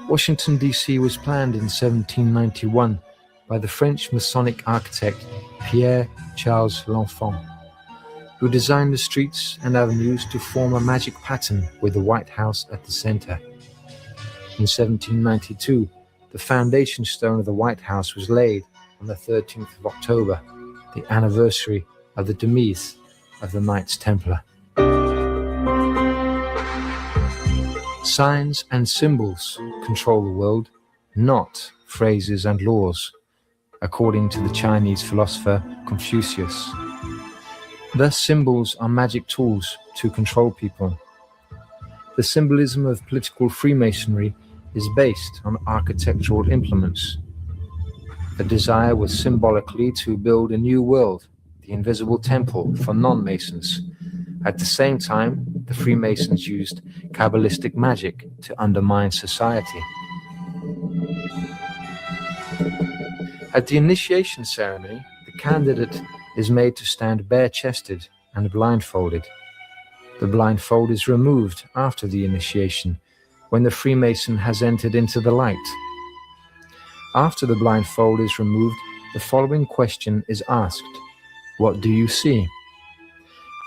Washington, D.C. was planned in 1791 by the French Masonic architect Pierre-Charles L'Enfant, who designed the streets and avenues to form a magic pattern with the White House at the center. In 1792, the foundation stone of the White House was laid on the 13th of October, the anniversary of the demise of the Knights Templar. Signs and symbols control the world, not phrases and laws, according to the Chinese philosopher Confucius. Thus, symbols are magic tools to control people. The symbolism of political Freemasonry is based on architectural implements. The desire was symbolically to build a new world, the invisible temple for non-Masons. At the same time, the Freemasons used Kabbalistic magic to undermine society. At the initiation ceremony, the candidate is made to stand bare-chested and blindfolded. The blindfold is removed after the initiation, when the Freemason has entered into the light. After the blindfold is removed, the following question is asked: "What do you see?"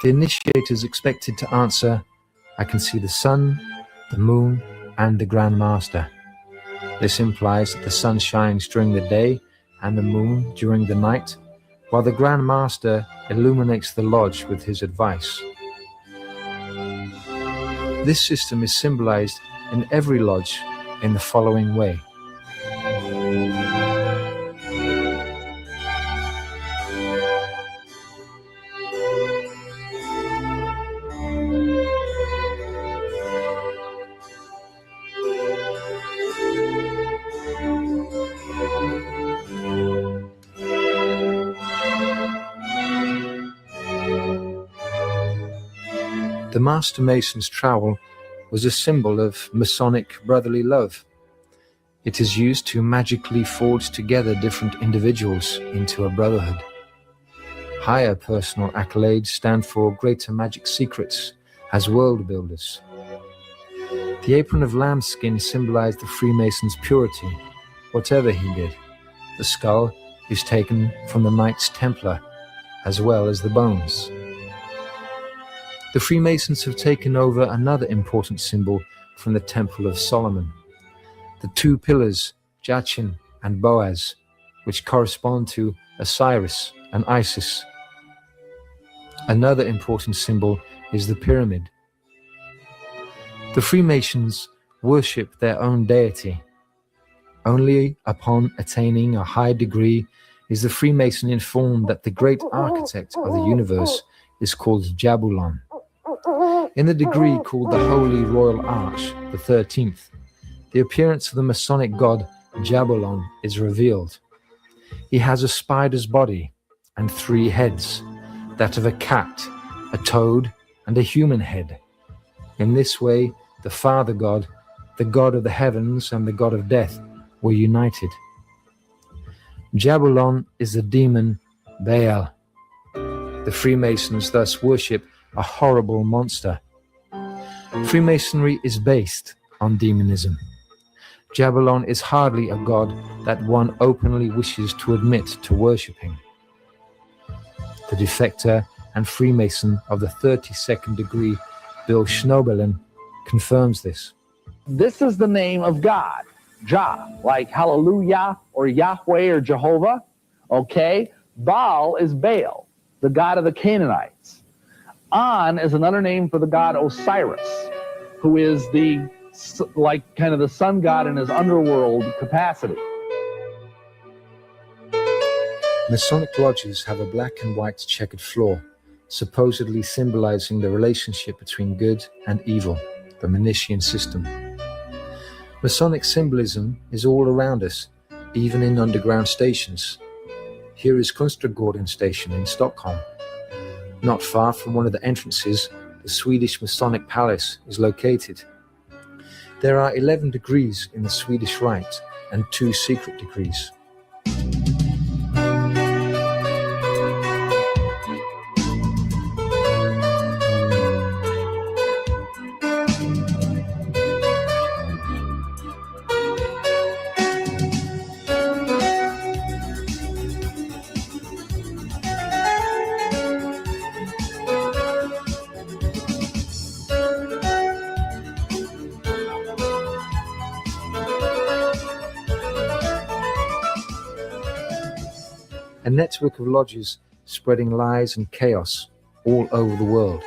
The initiator is expected to answer, "I can see the sun, the moon, and the Grand Master." This implies that the sun shines during the day and the moon during the night, while the Grand Master illuminates the lodge with his advice. This system is symbolized in every lodge in the following way. The Master Mason's trowel was a symbol of Masonic brotherly love. It is used to magically forge together different individuals into a brotherhood. Higher personal accolades stand for greater magic secrets as world builders. The apron of lambskin symbolized the Freemason's purity, whatever he did. The skull is taken from the Knights Templar, as well as the bones. The Freemasons have taken over another important symbol from the Temple of Solomon, the two pillars, Jachin and Boaz, which correspond to Osiris and Isis. Another important symbol is the pyramid. The Freemasons worship their own deity. Only upon attaining a high degree is the Freemason informed that the great architect of the universe is called Jabulon. In the degree called the Holy Royal Arch, the 13th, the appearance of the Masonic god Jabulon is revealed. He has a spider's body and 3 heads, that of a cat, a toad, and a human head. In this way, the Father God, the God of the heavens, and the God of death were united. Jabulon is the demon Baal. The Freemasons thus worship a horrible monster. Freemasonry is based on demonism. Jabulon is hardly a god that one openly wishes to admit to worshipping. The defector and Freemason of the 32nd degree, Bill Schnoebelen, confirms this. This is the name of God, Jah, like hallelujah or Yahweh or Jehovah. Okay? Baal is Baal, the god of the Canaanites. An is another name for the god Osiris, who is the kind of the sun god in his underworld capacity. Masonic lodges have a black and white checkered floor, supposedly symbolizing the relationship between good and evil, the Manichean system. Masonic symbolism is all around us, even in underground stations. Here is Kungsträdgården station in Stockholm. Not far from one of the entrances, the Swedish Masonic Palace is located. There are 11 degrees in the Swedish Rite and 2 secret degrees. A network of lodges spreading lies and chaos all over the world.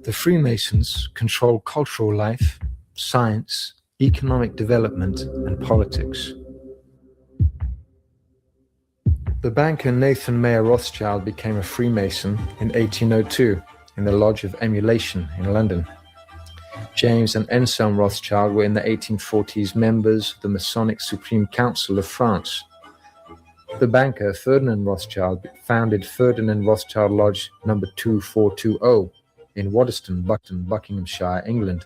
The Freemasons control cultural life, science, economic development, and politics. The banker Nathan Mayer Rothschild became a Freemason in 1802 in the Lodge of Emulation in London. James and Anselm Rothschild were in the 1840s members of the Masonic Supreme Council of France. The banker Ferdinand Rothschild founded Ferdinand Rothschild Lodge No. 2420 in Waddesdon, Buckinghamshire, England,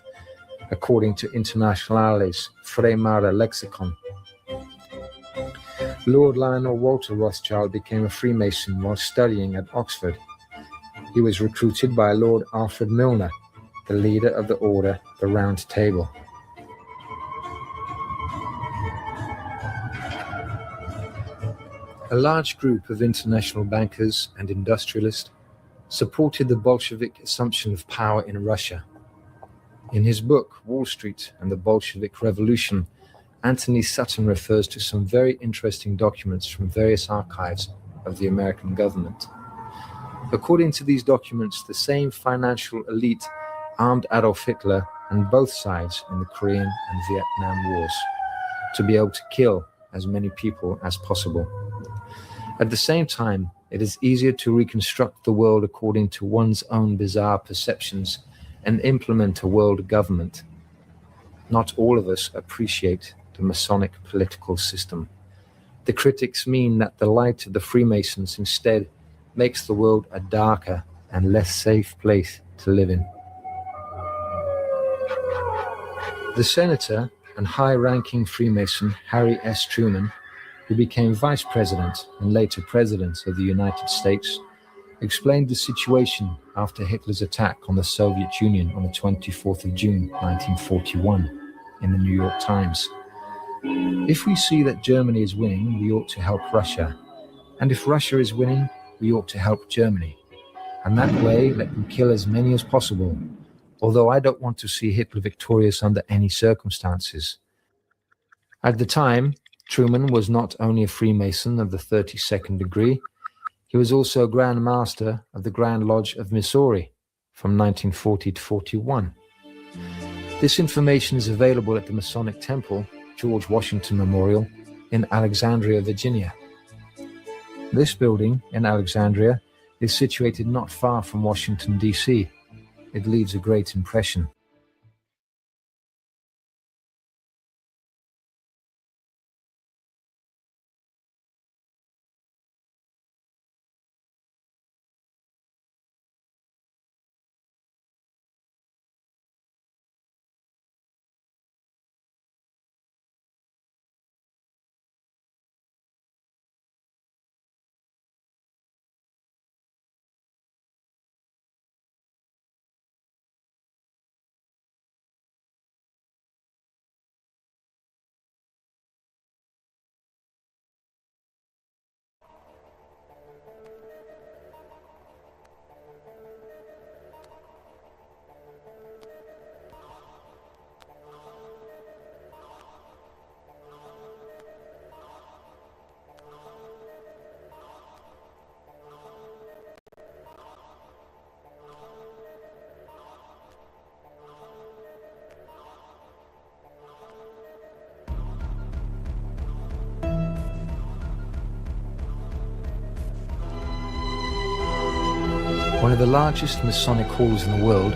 according to Internationales Freimaurer Lexicon. Lord Lionel Walter Rothschild became a Freemason while studying at Oxford. He was recruited by Lord Alfred Milner, the leader of the order, the Round Table. A large group of international bankers and industrialists supported the Bolshevik assumption of power in Russia. In his book, Wall Street and the Bolshevik Revolution, Anthony Sutton refers to some very interesting documents from various archives of the American government. According to these documents, the same financial elite armed Adolf Hitler and both sides in the Korean and Vietnam Wars to be able to kill as many people as possible. At the same time, it is easier to reconstruct the world according to one's own bizarre perceptions and implement a world government. Not all of us appreciate the Masonic political system. The critics mean that the light of the Freemasons instead makes the world a darker and less safe place to live in. The senator and high-ranking Freemason Harry S. Truman, who became vice president and later president of the United States, explained the situation after Hitler's attack on the Soviet Union on the 24th of June 1941 in the New York Times. If we see that Germany is winning, we ought to help Russia. And if Russia is winning, we ought to help Germany. And that way, let them kill as many as possible. Although I don't want to see Hitler victorious under any circumstances. At the time, Truman was not only a Freemason of the 32nd degree, he was also a Grand Master of the Grand Lodge of Missouri from 1940 to 41. This information is available at the Masonic Temple, George Washington Memorial, in Alexandria, Virginia. This building in Alexandria is situated not far from Washington, D.C. It leaves a great impression. One of the largest Masonic halls in the world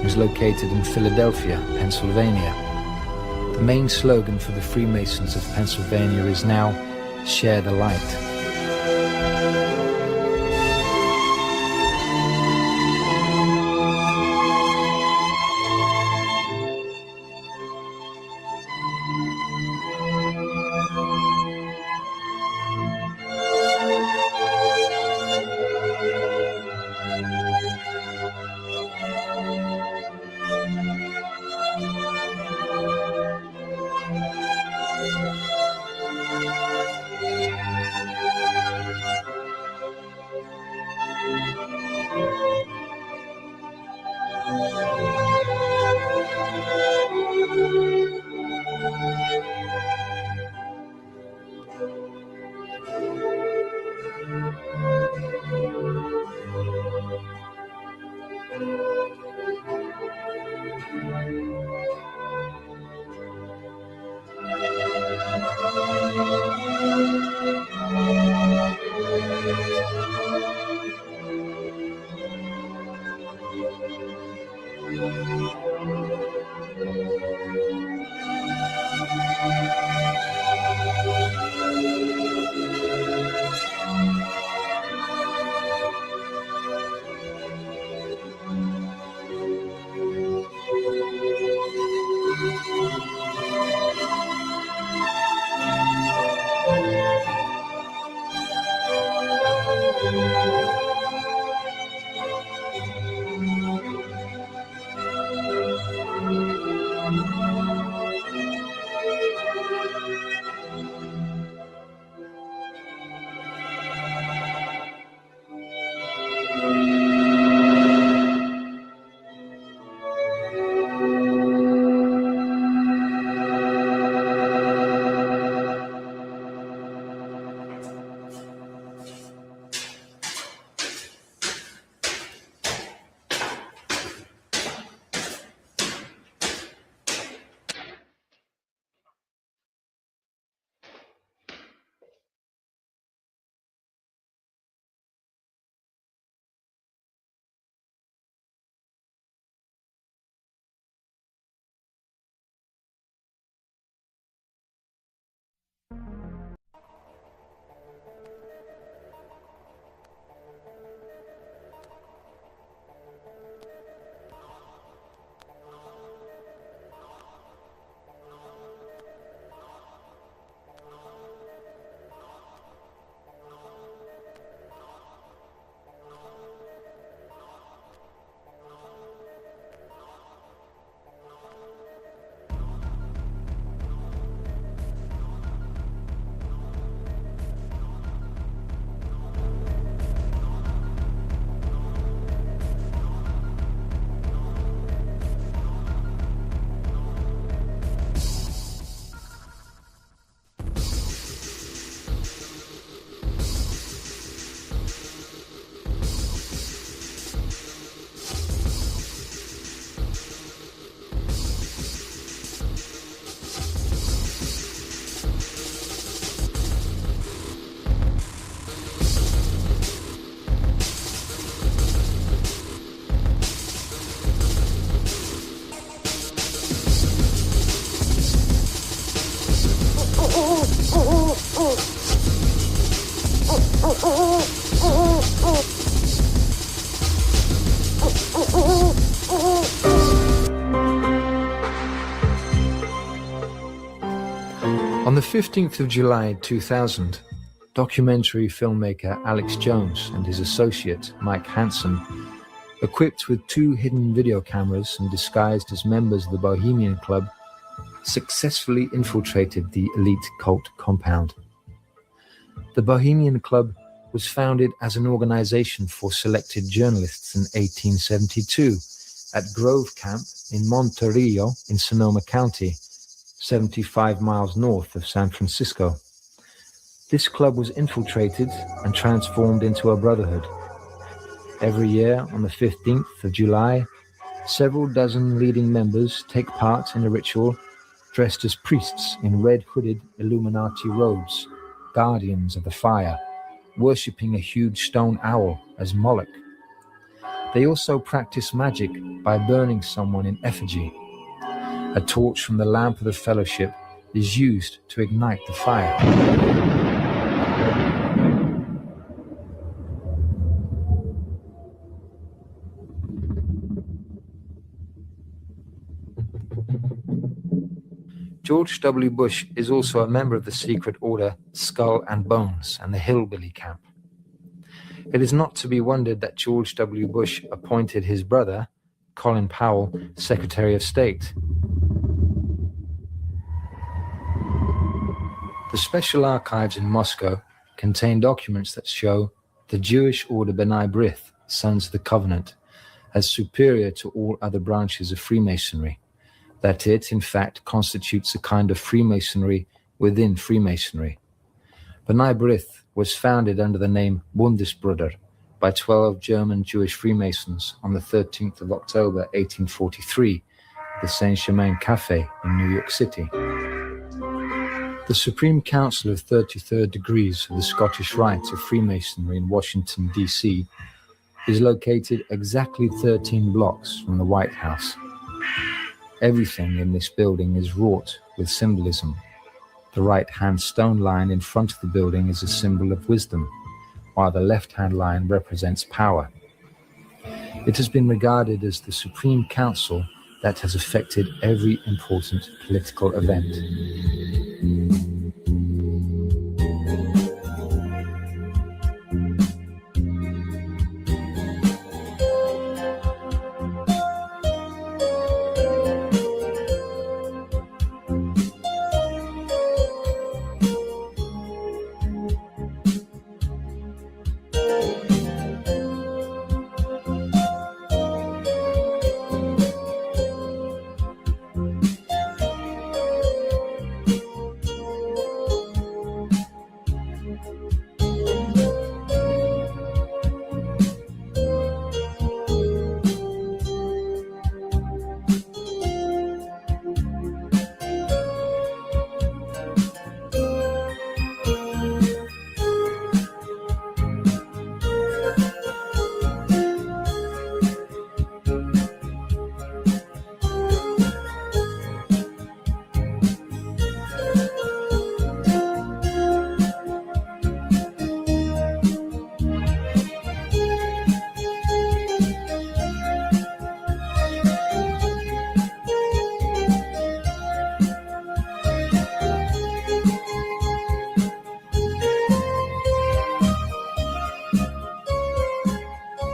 is located in Philadelphia, Pennsylvania. The main slogan for the Freemasons of Pennsylvania is now, "Share the light." On the 15th of July 2000, documentary filmmaker Alex Jones and his associate Mike Hansen, equipped with 2 hidden video cameras and disguised as members of the Bohemian Club, successfully infiltrated the elite cult compound. The Bohemian Club was founded as an organization for selected journalists in 1872 at Grove Camp in Monterillo in Sonoma County, 75 miles north of San Francisco. This club was infiltrated and transformed into a brotherhood. Every year on the 15th of July, several dozen leading members take part in a ritual dressed as priests in red-hooded Illuminati robes, guardians of the fire, worshipping a huge stone owl as Moloch. They also practice magic by burning someone in effigy. A torch from the lamp of the fellowship is used to ignite the fire. George W. Bush is also a member of the secret order Skull and Bones and the Hillbilly Camp. It is not to be wondered that George W. Bush appointed his brother, Colin Powell, Secretary of State. The special archives in Moscow contain documents that show the Jewish order B'nai B'rith, Sons of the Covenant, as superior to all other branches of Freemasonry, that it, in fact, constitutes a kind of Freemasonry within Freemasonry. B'nai B'rith was founded under the name Bundesbruder by 12 German Jewish Freemasons on the 13th of October 1843 at the Saint-Germain Café in New York City. The Supreme Council of 33rd Degrees of the Scottish Rites of Freemasonry in Washington, D.C. is located exactly 13 blocks from the White House. Everything in this building is wrought with symbolism. The right-hand stone line in front of the building is a symbol of wisdom, while the left-hand line represents power. It has been regarded as the Supreme Council that has affected every important political event.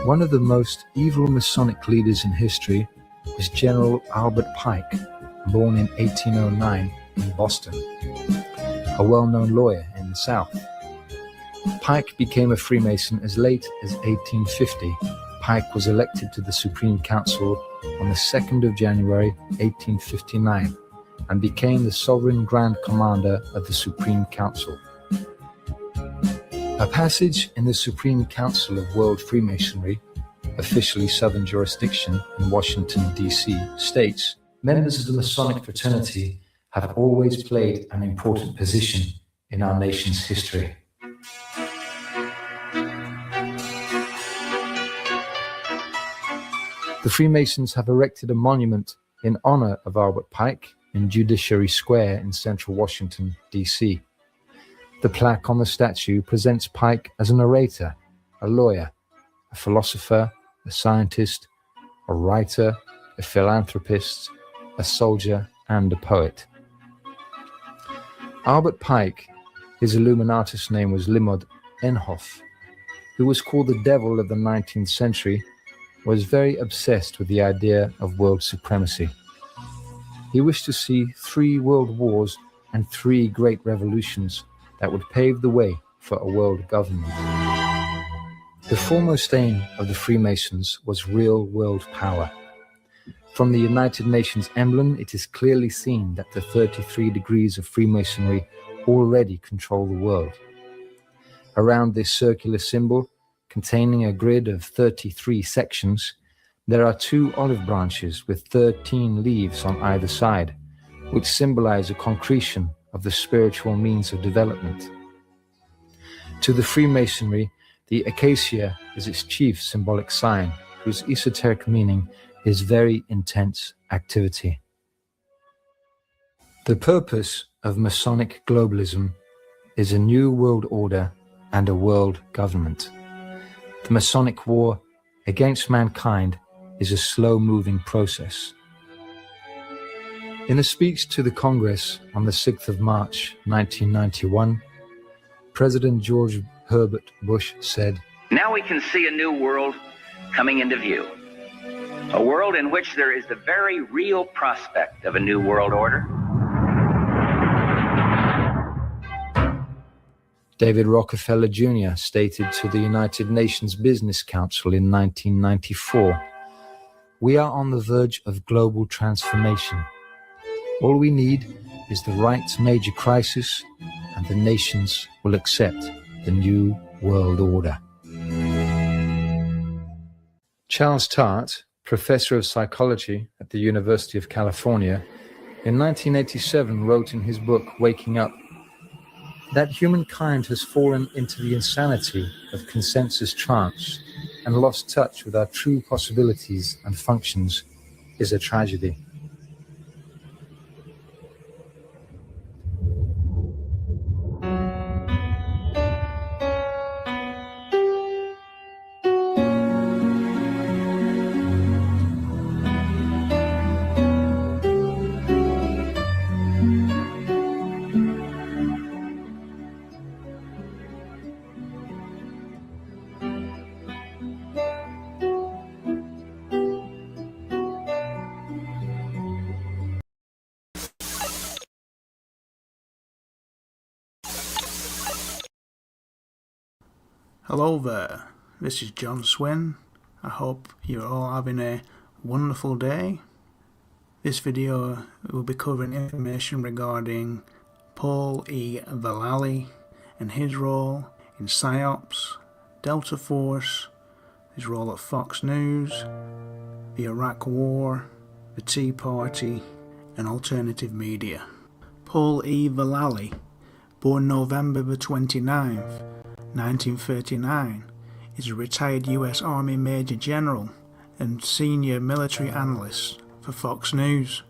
One of the most evil Masonic leaders in history was General Albert Pike, born in 1809 in Boston, a well-known lawyer in the South. Pike became a Freemason as late as 1850. Pike was elected to the Supreme Council on the 2nd of January 1859 and became the Sovereign Grand Commander of the Supreme Council. A passage in the Supreme Council of World Freemasonry, officially Southern Jurisdiction in Washington, D.C., states, "Members of the Masonic fraternity have always played an important position in our nation's history." The Freemasons have erected a monument in honor of Albert Pike in Judiciary Square in central Washington, D.C. The plaque on the statue presents Pike as an orator, a lawyer, a philosopher, a scientist, a writer, a philanthropist, a soldier, and a poet. Albert Pike, his Illuminatus name was Limod Enhoff, who was called the devil of the 19th century, was very obsessed with the idea of world supremacy. He wished to see 3 world wars and 3 great revolutions that would pave the way for a world government. The foremost aim of the Freemasons was real world power. From the United Nations emblem, it is clearly seen that the 33 degrees of Freemasonry already control the world. Around this circular symbol, containing a grid of 33 sections, there are 2 olive branches with 13 leaves on either side, which symbolize a concretion of the spiritual means of development. To the Freemasonry, the acacia is its chief symbolic sign, whose esoteric meaning is very intense activity. The purpose of Masonic globalism is a new world order and a world government. The Masonic war against mankind is a slow-moving process. In a speech to the Congress on the 6th of March 1991, President George Herbert Bush said, "Now we can see a new world coming into view. A world in which there is the very real prospect of a new world order." David Rockefeller Jr. stated to the United Nations Business Council in 1994, "We are on the verge of global transformation. All we need is the right major crisis, and the nations will accept the new world order." Charles Tart, professor of psychology at the University of California, in 1987 wrote in his book, Waking Up, that humankind has fallen into the insanity of consensus trance and lost touch with our true possibilities and functions is a tragedy. Hello there, this is John Swin. I hope you're all having a wonderful day. This video will be covering information regarding Paul E. Vallely and his role in PSYOPs, Delta Force, his role at Fox News, the Iraq War, the Tea Party and alternative media. Paul E. Vallely, born November the 29th, 1939, is a retired US Army Major General and senior military analyst for Fox News.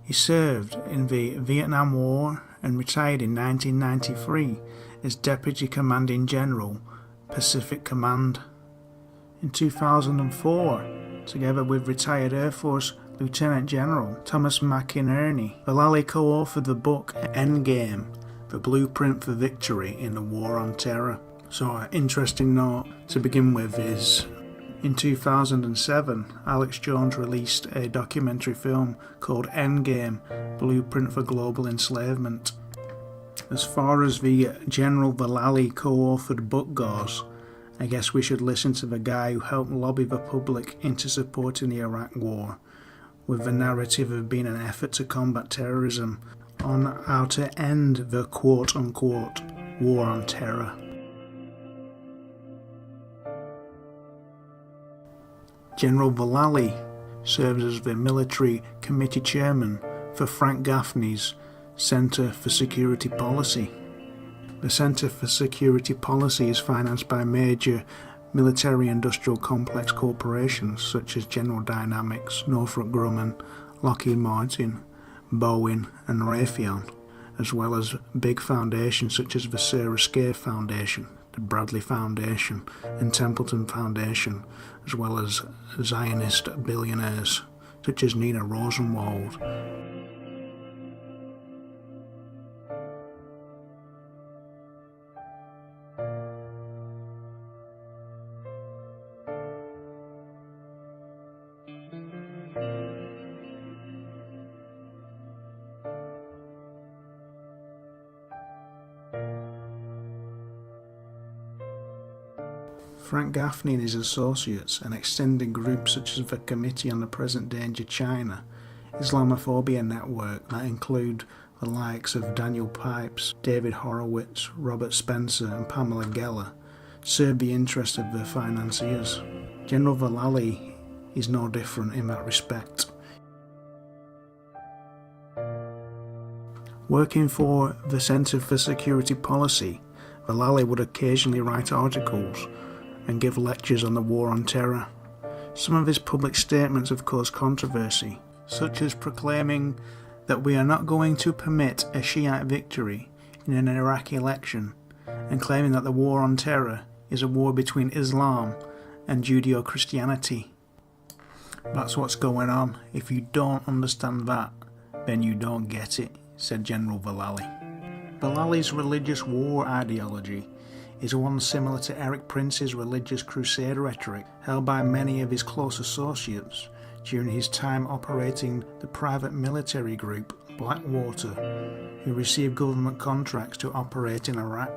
He served in the Vietnam War and retired in 1993 as Deputy Commanding General, Pacific Command. In 2004, together with retired Air Force Lieutenant General Thomas McInerney, Vallely co-authored the book Endgame, The Blueprint for Victory in the War on Terror. So an interesting note to begin with is, in 2007, Alex Jones released a documentary film called Endgame, Blueprint for Global Enslavement. As far as the General Vallely co-authored book goes, I guess we should listen to the guy who helped lobby the public into supporting the Iraq War, with the narrative of being an effort to combat terrorism, on how to end the quote-unquote war on terror. General Vallely serves as the military committee chairman for Frank Gaffney's Center for Security Policy. The Center for Security Policy is financed by major military-industrial complex corporations such as General Dynamics, Northrop Grumman, Lockheed Martin, Boeing and Raytheon, as well as big foundations such as the Sarah Scaife Foundation, the Bradley Foundation and Templeton Foundation, as well as Zionist billionaires such as Nina Rosenwald. Frank Gaffney and his associates and extended groups such as the Committee on the Present Danger China, Islamophobia Network that include the likes of Daniel Pipes, David Horowitz, Robert Spencer and Pamela Geller, serve the interests of their financiers. General Vallely is no different in that respect. Working for the Center for Security Policy, Vallely would occasionally write articles and give lectures on the War on Terror. Some of his public statements have caused controversy, such as proclaiming that we are not going to permit a Shiite victory in an Iraqi election, and claiming that the war on terror is a war between Islam and Judeo-Christianity. That's what's going on. If you don't understand that, then you don't get it, said General Vallely. Vallely's religious war ideology is one similar to Eric Prince's religious crusade rhetoric held by many of his close associates during his time operating the private military group Blackwater, who received government contracts to operate in Iraq.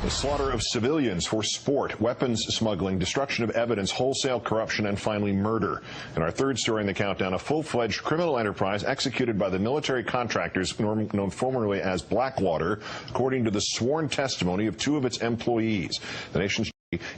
The slaughter of civilians for sport, weapons smuggling, destruction of evidence, wholesale corruption, and finally murder. In our third story in the countdown, a full-fledged criminal enterprise executed by the military contractors known formerly as Blackwater, according to the sworn testimony of two of its employees. The nation's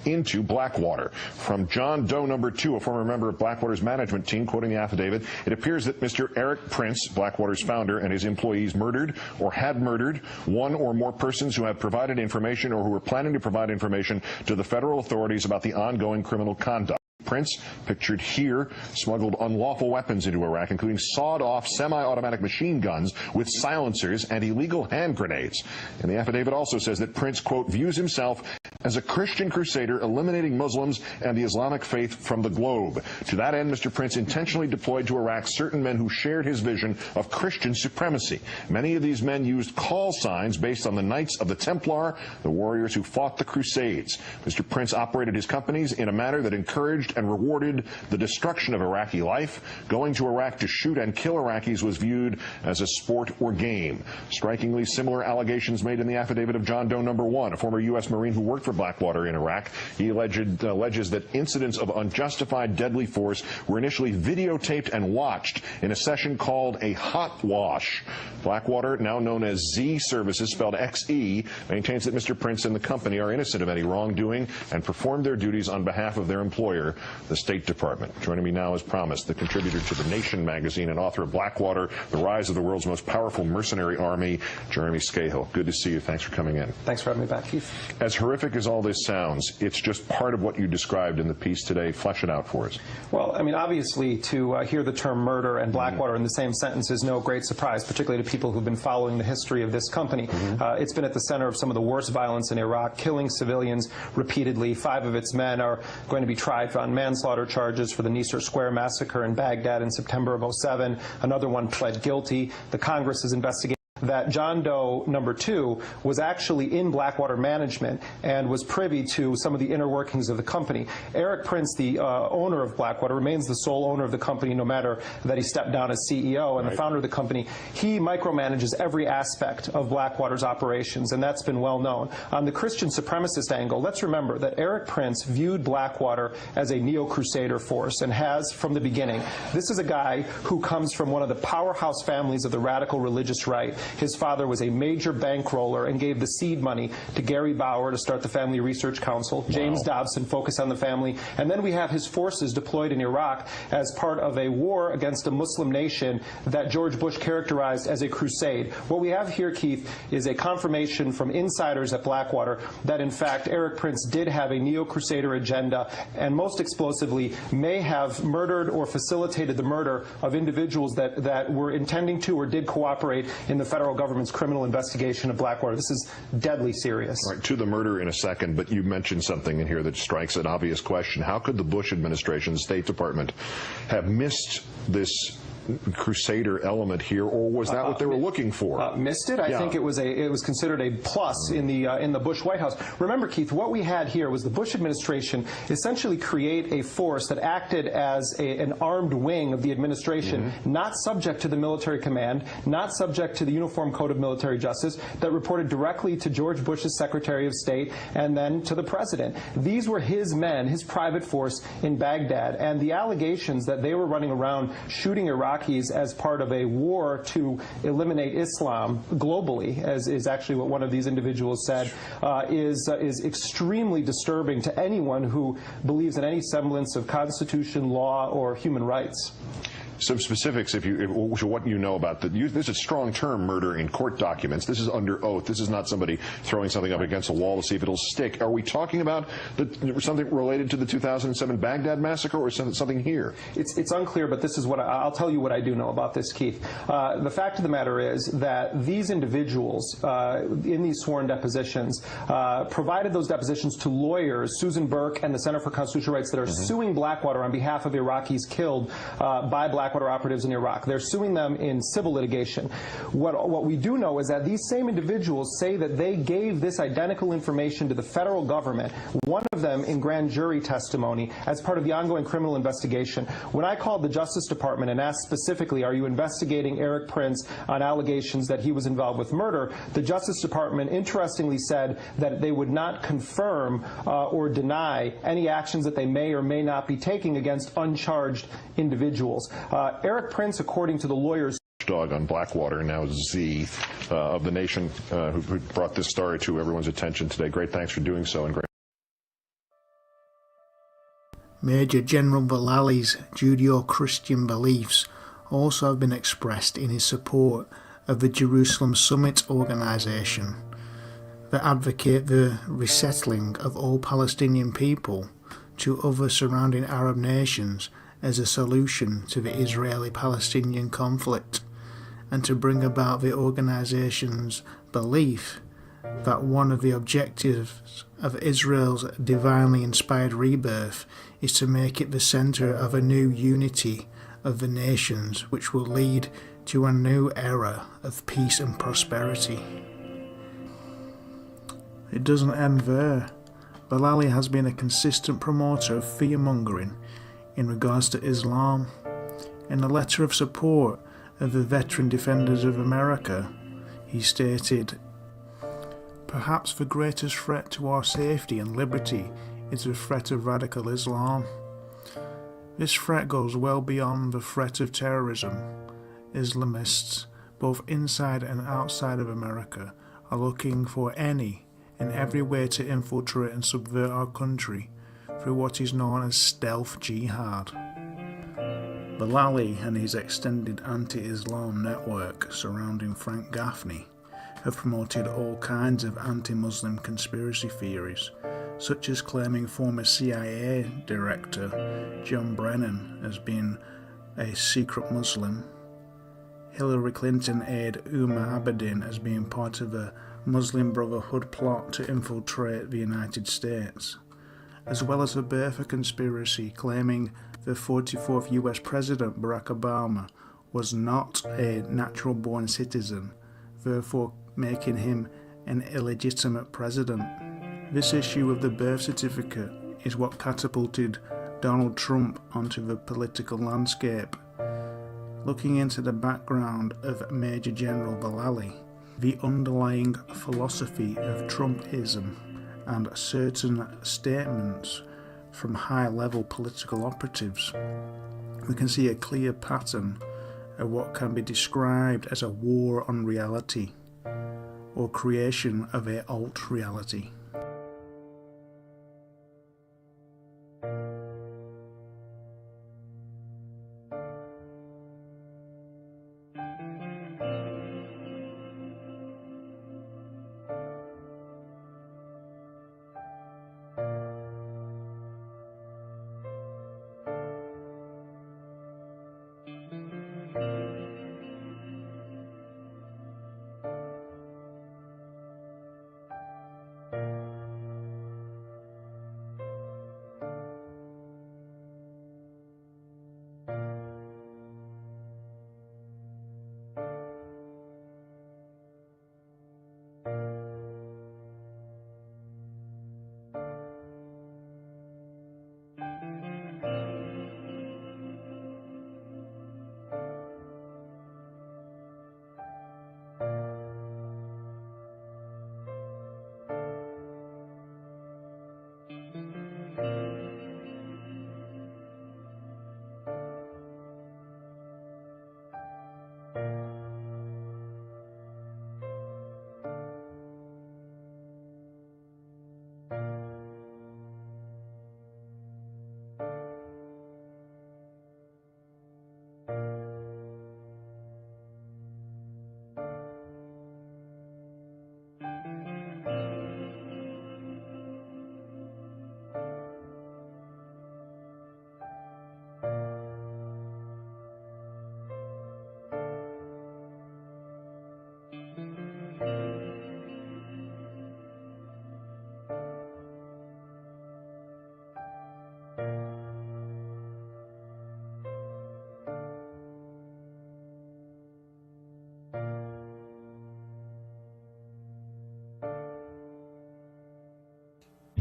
into Blackwater. From John Doe number 2, a former member of Blackwater's management team, quoting the affidavit, it appears that Mr. Eric Prince, Blackwater's founder, and his employees murdered or had murdered one or more persons who have provided information or who were planning to provide information to the federal authorities about the ongoing criminal conduct. Prince, pictured here, smuggled unlawful weapons into Iraq, including sawed-off semi-automatic machine guns with silencers and illegal hand grenades. And the affidavit also says that Prince, quote, views himself as a Christian crusader eliminating Muslims and the Islamic faith from the globe. To that end, Mr. Prince intentionally deployed to Iraq certain men who shared his vision of Christian supremacy. Many of these men used call signs based on the Knights of the Templar, the warriors who fought the Crusades. Mr. Prince operated his companies in a manner that encouraged and rewarded the destruction of Iraqi life. Going to Iraq to shoot and kill Iraqis was viewed as a sport or game. Strikingly similar allegations made in the affidavit of John Doe number 1, a former U.S. Marine who worked for Blackwater in Iraq. He alleges that incidents of unjustified deadly force were initially videotaped and watched in a session called a hot wash. Blackwater, now known as Z Services, spelled XE, maintains that Mr. Prince and the company are innocent of any wrongdoing and performed their duties on behalf of their employer, the State Department. Joining me now, as promised, the contributor to The Nation magazine and author of Blackwater, The Rise of the World's Most Powerful Mercenary Army, Jeremy Scahill. Good to see you. Thanks for coming in. Thanks for having me back, Keith. As horrific as all this sounds, it's just part of what you described in the piece today. Flesh it out for us. Well, I mean, obviously, to hear the term murder and Blackwater in the same sentence is no great surprise, particularly to people who've been following the history of this company. It's been at the center of some of the worst violence in Iraq, killing civilians repeatedly. 5 of its men are going to be tried on manslaughter charges for the Nicer Square massacre in Baghdad in September of '07. Another one pled guilty. The Congress is investigating that John Doe number 2 was actually in Blackwater management and was privy to some of the inner workings of the company. Eric Prince, the owner of Blackwater, remains the sole owner of the company no matter that he stepped down as CEO and the founder of the company. He micromanages every aspect of Blackwater's operations, and that's been well known. On the Christian supremacist angle, let's remember that Eric Prince viewed Blackwater as a neo-crusader force and has from the beginning. This is a guy who comes from one of the powerhouse families of the radical religious right. His father was a major bankroller and gave the seed money to Gary Bauer to start the Family Research Council. James Dobson focused on the family. And then we have his forces deployed in Iraq as part of a war against a Muslim nation that George Bush characterized as a crusade. What we have here, Keith, is a confirmation from insiders at Blackwater that, in fact, Eric Prince did have a neo-crusader agenda and most explosively may have murdered or facilitated the murder of individuals that were intending to or did cooperate in the federal government's criminal investigation of Blackwater. This is deadly serious. All right, to the murder in a second, but you mentioned something in here that strikes an obvious question. How could the Bush administration, the State Department, have missed this crusader element here, or was that what they were looking for? Missed it? I think it was considered a plus in the Bush White House. Remember, Keith, what we had here was the Bush administration essentially create a force that acted as an armed wing of the administration, not subject to the military command, not subject to the Uniform Code of Military Justice, that reported directly to George Bush's Secretary of State and then to the President. These were his men, his private force in Baghdad, and the allegations that they were running around shooting Iraqis as part of a war to eliminate Islam globally, as is actually what one of these individuals said, is extremely disturbing to anyone who believes in any semblance of Constitution, law, or human rights. some specifics, what you know about this is a strong term, murder, in court documents. This is under oath. This is not somebody throwing something up against a wall to see if it'll stick. Are we talking about something related to the 2007 Baghdad massacre, or something here? It's unclear, but this is what I'll tell you what I do know about this, Keith. The fact of the matter is that these individuals in these sworn depositions provided those depositions to lawyers, Susan Burke and the Center for Constitutional Rights, that are suing Blackwater on behalf of Iraqis killed by Blackwater operatives in Iraq. They're suing them in civil litigation. What we do know is that these same individuals say that they gave this identical information to the federal government, one of them in grand jury testimony, as part of the ongoing criminal investigation. When I called the Justice Department and asked specifically, are you investigating Eric Prince on allegations that he was involved with murder, the Justice Department interestingly said that they would not confirm or deny any actions that they may or may not be taking against uncharged individuals. Eric Prince, according to the lawyers, dog on Blackwater, now Z, of the Nation, who brought this story to everyone's attention today. Great, thanks for doing so. And great. Major General Vallali's Judeo-Christian beliefs also have been expressed in his support of the Jerusalem Summit organization that advocate the resettling of all Palestinian people to other surrounding Arab nations as a solution to the Israeli-Palestinian conflict, and to bring about the organization's belief that one of the objectives of Israel's divinely inspired rebirth is to make it the center of a new unity of the nations, which will lead to a new era of peace and prosperity. It doesn't end there. Vallali has been a consistent promoter of fear-mongering in regards to Islam. In a letter of support of the Veteran Defenders of America, he stated, "Perhaps the greatest threat to our safety and liberty is the threat of radical Islam. This threat goes well beyond the threat of terrorism. Islamists, both inside and outside of America, are looking for any and every way to infiltrate and subvert our country through what is known as stealth jihad." Vallali and his extended anti-Islam network surrounding Frank Gaffney have promoted all kinds of anti-Muslim conspiracy theories, such as claiming former CIA director John Brennan as being a secret Muslim, Hillary Clinton aide Umar Abedin as being part of a Muslim Brotherhood plot to infiltrate the United States, as well as the birther conspiracy claiming the 44th US President Barack Obama was not a natural-born citizen, therefore making him an illegitimate president. This issue of the birth certificate is what catapulted Donald Trump onto the political landscape. Looking into the background of Major General Vallali, the underlying philosophy of Trumpism, and certain statements from high-level political operatives, we can see a clear pattern of what can be described as a war on reality, or creation of a alt reality.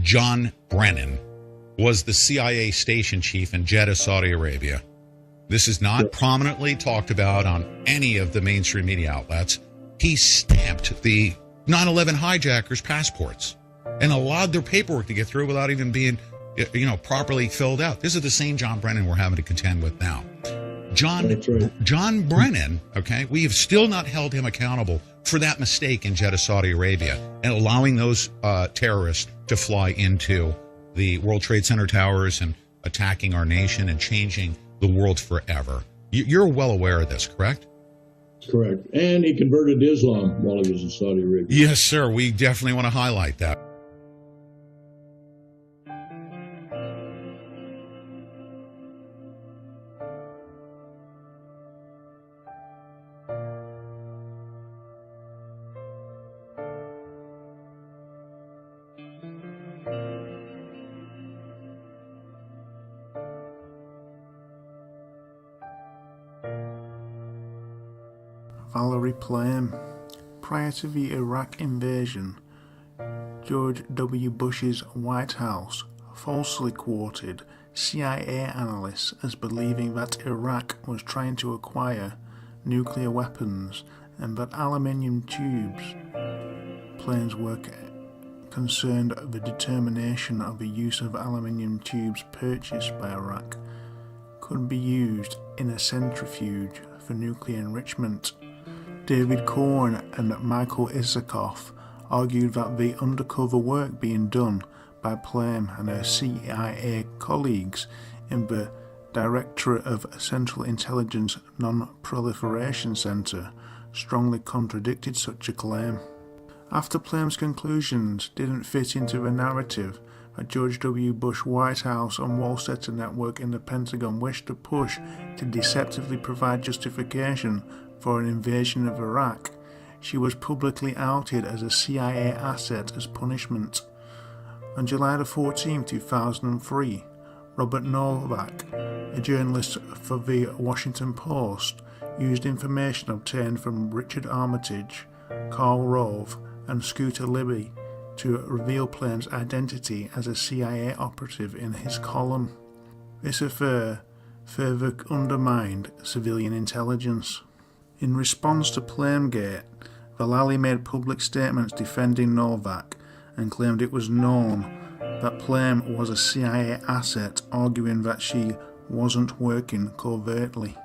John Brennan was the CIA station chief in Jeddah, Saudi Arabia. This is not prominently talked about on any of the mainstream media outlets. He stamped the 9/11 hijackers' passports and allowed their paperwork to get through without even being, properly filled out. This is the same John Brennan we're having to contend with now. John Brennan, okay, we have still not held him accountable for that mistake in Jeddah, Saudi Arabia, and allowing those terrorists to fly into the World Trade Center towers and attacking our nation and changing the world forever. You're well aware of this, correct? Correct. And he converted to Islam while he was in Saudi Arabia. Yes, sir. We definitely want to highlight that. Valerie Plame. Prior to the Iraq invasion, George W. Bush's White House falsely quoted CIA analysts as believing that Iraq was trying to acquire nuclear weapons and that aluminium tubes Plame's work concerned the determination of the use of aluminium tubes purchased by Iraq could be used in a centrifuge for nuclear enrichment. David Cohen and Michael Isikoff argued that the undercover work being done by Plame and her CIA colleagues in the Directorate of Central Intelligence Non-Proliferation Center strongly contradicted such a claim. After Plame's conclusions didn't fit into the narrative that George W. Bush White House and Wall Street Network in the Pentagon wished to push to deceptively provide justification for an invasion of Iraq, she was publicly outed as a CIA asset as punishment. On July 14, 2003, Robert Novak, a journalist for the Washington Post, used information obtained from Richard Armitage, Karl Rove, and Scooter Libby to reveal Plame's identity as a CIA operative in his column. This affair further undermined civilian intelligence. In response to Plamegate, Vallely made public statements defending Novak and claimed it was known that Plame was a CIA asset, arguing that she wasn't working covertly.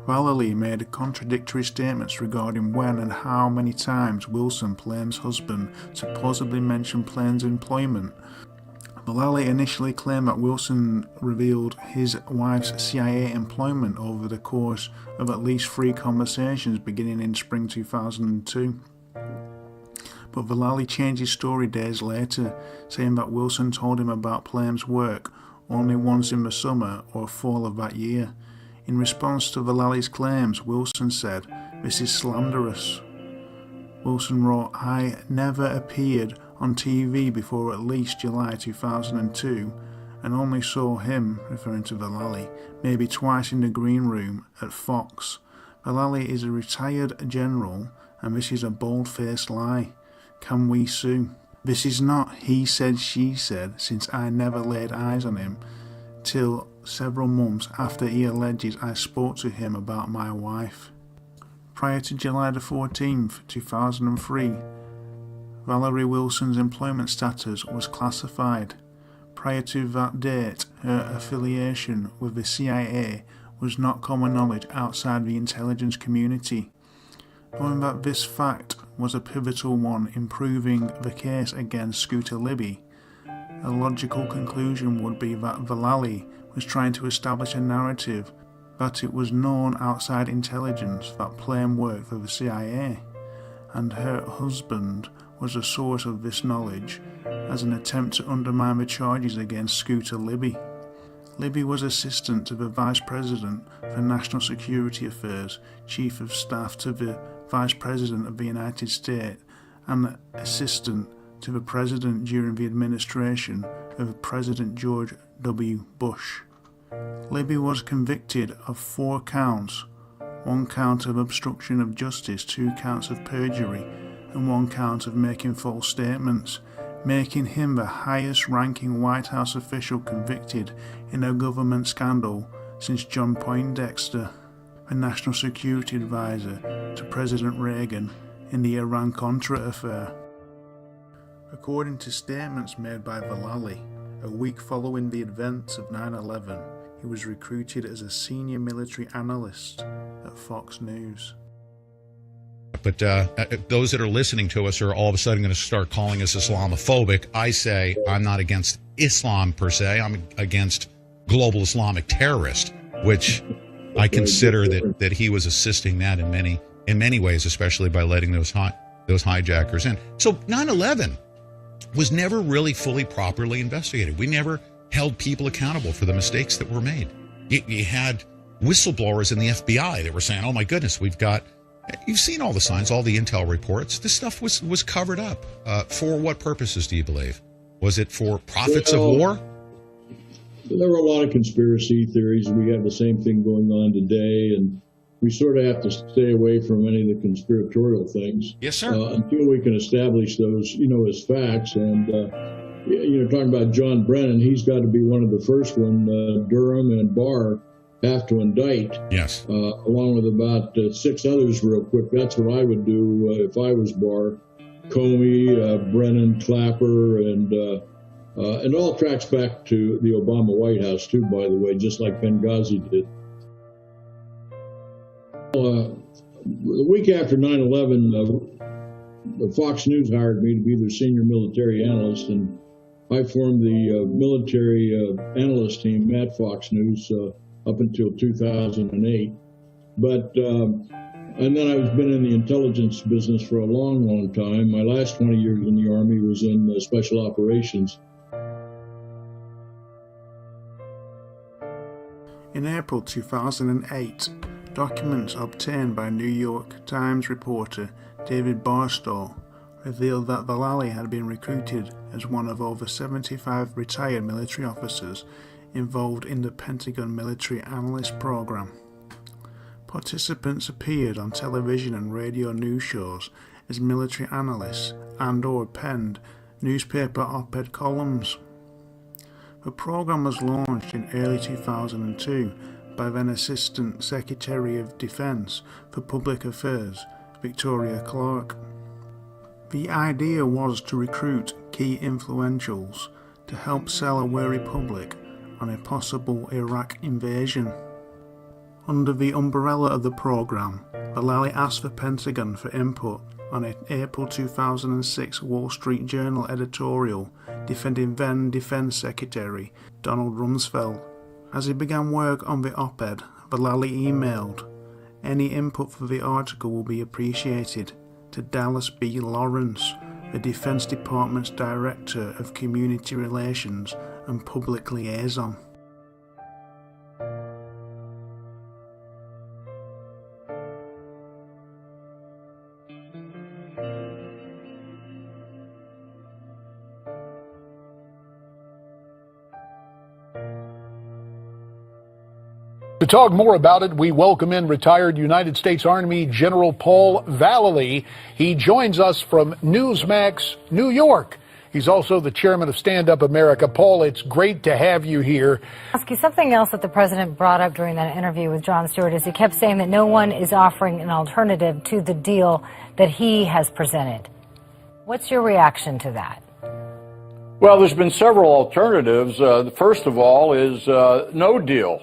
Vallely made contradictory statements regarding when and how many times Wilson, Plame's husband, supposedly mentioned Plame's employment. Vallely initially claimed that Wilson revealed his wife's CIA employment over the course of at least 3 conversations beginning in spring 2002. But Vallely changed his story days later, saying that Wilson told him about Plame's work only once in the summer or fall of that year. In response to Vallely's claims, Wilson said, "This is slanderous." Wilson wrote, "I never appeared on TV before at least July 2002 and only saw him," referring to Vallely, "maybe twice in the green room at Fox. Vallely is a retired general and this is a bold-faced lie. Can we sue? This is not he said she said, since I never laid eyes on him till several months after he alleges I spoke to him about my wife." Prior to July 14th, 2003, Valerie Wilson's employment status was classified. Prior to that date, her affiliation with the CIA was not common knowledge outside the intelligence community. Knowing that this fact was a pivotal one in proving the case against Scooter Libby, a logical conclusion would be that Vallely was trying to establish a narrative that it was known outside intelligence that Plame worked for the CIA, and her husband was a source of this knowledge as an attempt to undermine the charges against Scooter Libby. Libby was assistant to the Vice President for National Security Affairs, Chief of Staff to the Vice President of the United States, and assistant to the President during the administration of President George W. Bush. Libby was convicted of 4 counts, 1 count of obstruction of justice, 2 counts of perjury, and 1 count of making false statements, making him the highest-ranking White House official convicted in a government scandal since John Poindexter, the National Security Advisor to President Reagan in the Iran-Contra affair. According to statements made by Vallely, a week following the events of 9/11, he was recruited as a senior military analyst at Fox News. But those that are listening to us are all of a sudden going to start calling us Islamophobic. I say I'm not against Islam per se. I'm against global Islamic terrorist, which I consider that he was assisting that in many ways, especially by letting those hijackers in. So 9/11 was never really fully properly investigated. We never held people accountable for the mistakes that were made. You had whistleblowers in the FBI that were saying, "Oh my goodness, you've seen all the signs, all the intel reports. This stuff was covered up. For what purposes do you believe? Was it for profits of war?" There were a lot of conspiracy theories. We have the same thing going on today, and we sort of have to stay away from any of the conspiratorial things. Yes, sir. Until we can establish those, as facts. And, talking about John Brennan, he's got to be one of the first one. Durham and Barr have to indict. Yes. Along with about 6 others real quick. That's what I would do if I was Barr. Comey, Brennan, Clapper, and it all tracks back to the Obama White House, too, by the way, just like Benghazi did. The week after 9/11, Fox News hired me to be their senior military analyst, and I formed the military analyst team at Fox News up until 2008. And then I've been in the intelligence business for a long, long time. My last 20 years in the Army was in special operations. In April 2008, documents obtained by New York Times reporter David Barstow revealed that Vallely had been recruited as one of over 75 retired military officers involved in the Pentagon Military Analyst Program. Participants appeared on television and radio news shows as military analysts and/or penned newspaper op-ed columns. The program was launched in early 2002 by then Assistant Secretary of Defense for Public Affairs, Victoria Clark. The idea was to recruit key influentials to help sell a wary public on a possible Iraq invasion. Under the umbrella of the program, Vallely asked the Pentagon for input on an April 2006 Wall Street Journal editorial defending then Defense Secretary Donald Rumsfeld. As he began work on the op-ed, Vallely emailed, "Any input for the article will be appreciated," to Dallas B. Lawrence, the Defense Department's Director of Community Relations and Public Liaison. To talk more about it, we welcome in retired United States Army General Paul Vallely. He joins us from Newsmax, New York. He's also the chairman of Stand Up America. Paul, it's great to have you here. Ask you something else that the president brought up during that interview with Jon Stewart is he kept saying that no one is offering an alternative to the deal that he has presented. What's your reaction to that? Well, there's been several alternatives. The first of all is no deal.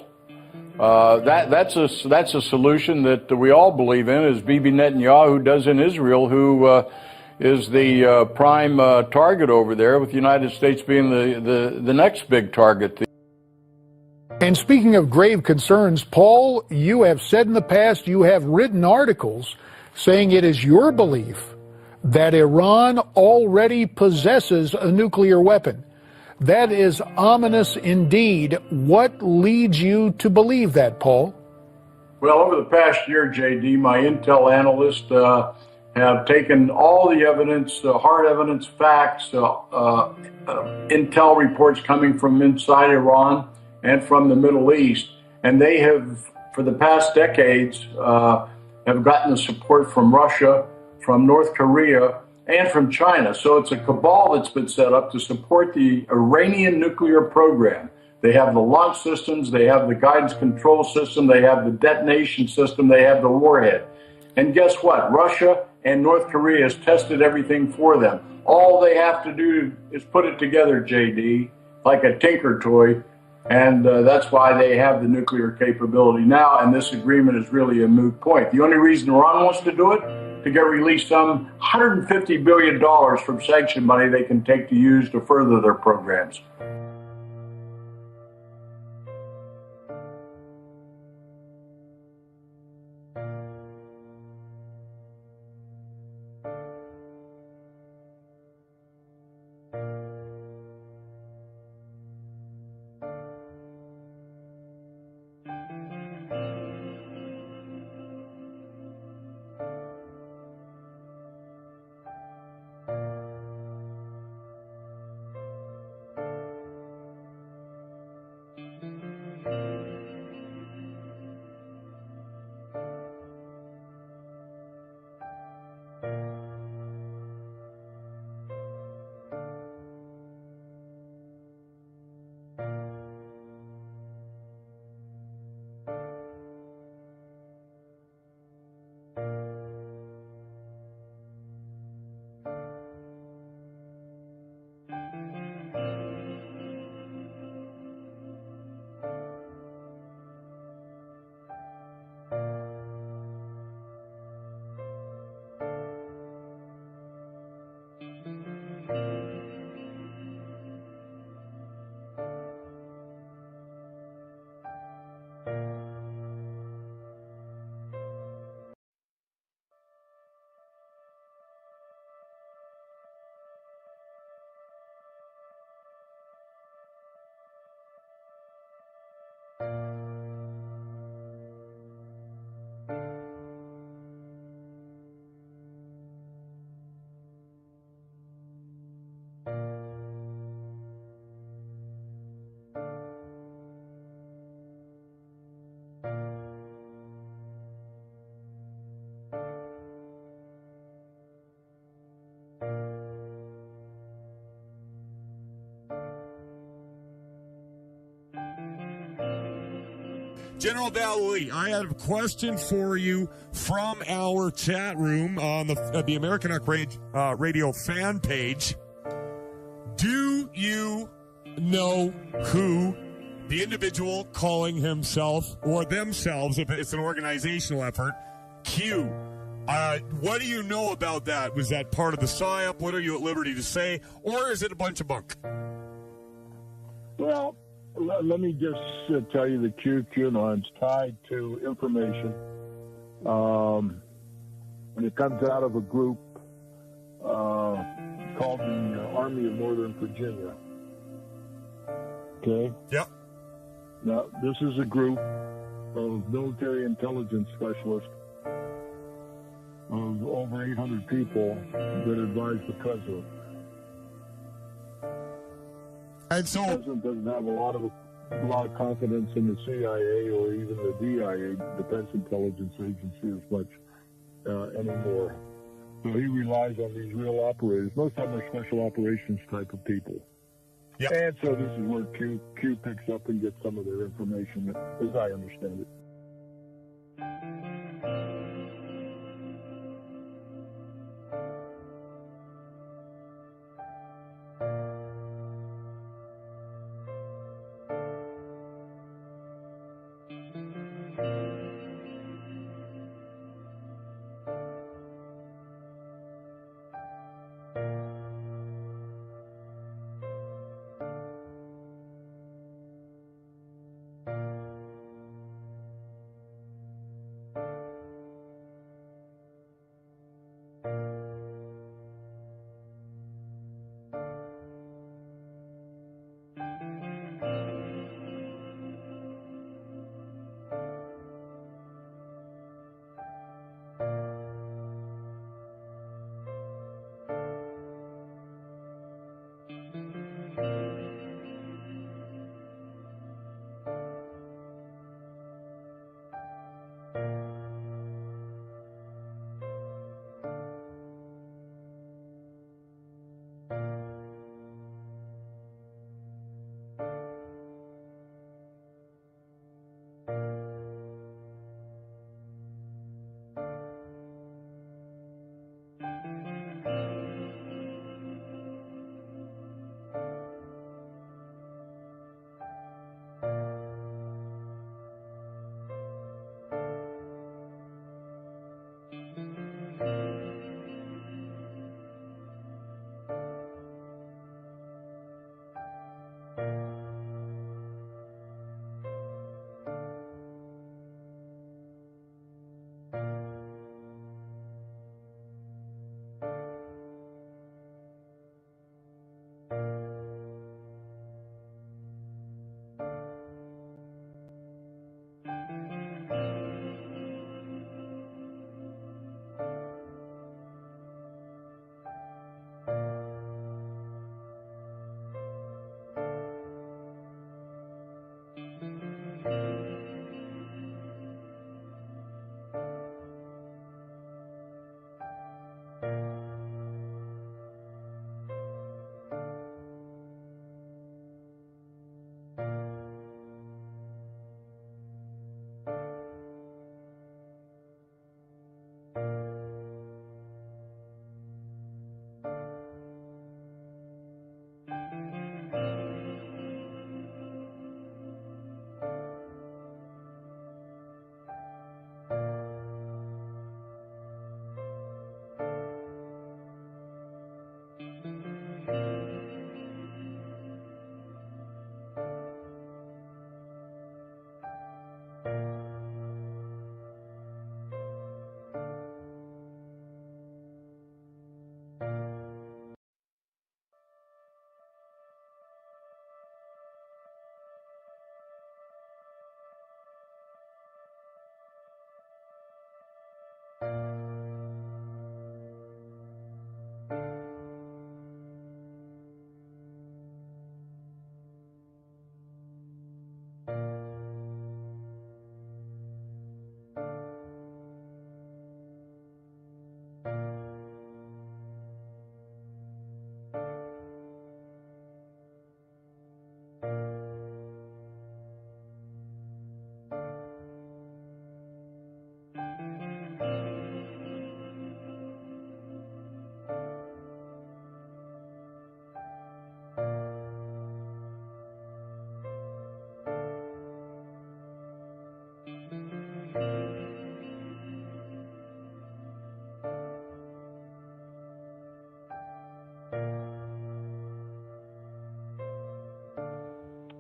That's a solution that we all believe in, as Bibi Netanyahu does in Israel, who is the prime target over there, with the United States being the next big target. And speaking of grave concerns, Paul, you have said in the past, you have written articles saying it is your belief that Iran already possesses a nuclear weapon. That is ominous indeed. What leads you to believe that, Paul? Well, over the past year, JD, my intel analysts have taken all the evidence, hard evidence, facts, intel reports coming from inside Iran and from the Middle East, and they have, for the past decades, have gotten the support from Russia, from North Korea, and from China. So it's a cabal that's been set up to support the Iranian nuclear program. They have the launch systems, they have the guidance control system, they have the detonation system, they have the warhead. And guess what? Russia and North Korea has tested everything for them. All they have to do is put it together, JD, like a tinker toy. And that's why they have the nuclear capability now. And this agreement is really a moot point. The only reason Iran wants to do it, to get released some $150 billion from sanction money they can take to use to further their programs. General Valley, I have a question for you from our chat room on the American Arc Radio fan page. Do you know who the individual calling himself or themselves, if it's an organizational effort, Q? What do you know about that? Was that part of the PSYOP? What are you at liberty to say? Or is it a bunch of bunk? Well, let me just tell you the QAnon's tied to information. When it comes out of a group called the Army of Northern Virginia. Okay? Yep. Now, this is a group of military intelligence specialists of over 800 people that advise the president. And so, the president doesn't have a lot of confidence in the CIA or even the DIA, Defense Intelligence Agency, as much anymore. So he relies on these real operators. Most of them are special operations type of people. Yep. And so this is where Q picks up and gets some of their information, as I understand it.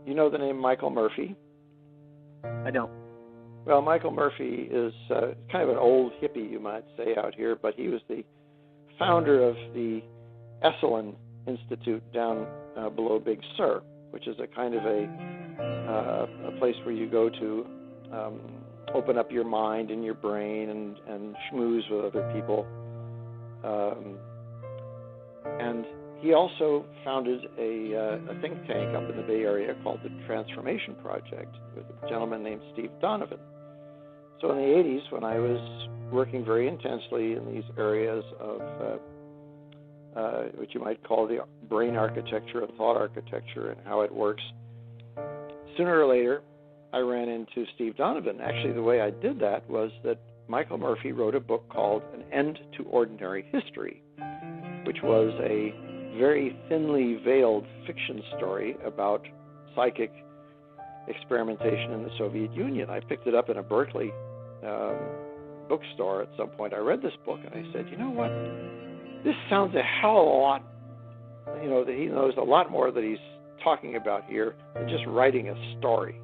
You know the name Michael Murphy? I don't. Well, Michael Murphy is kind of an old hippie, you might say, out here, but he was the founder of the Esalen Institute down below Big Sur, which is a kind of a place where you go to open up your mind and your brain and schmooze with other people. And he also founded a think tank up in the Bay Area called the Transformation Project with a gentleman named Steve Donovan. So in the 80s, when I was working very intensely in these areas of what you might call the brain architecture and thought architecture and how it works, sooner or later, I ran into Steve Donovan. Actually, the way I did that was that Michael Murphy wrote a book called An End to Ordinary History, which was a very thinly veiled fiction story about psychic experimentation in the Soviet Union. I picked it up in a Berkeley bookstore at some point. I read this book and I said, you know what? This sounds a hell of a lot, that he knows a lot more that he's talking about here than just writing a story.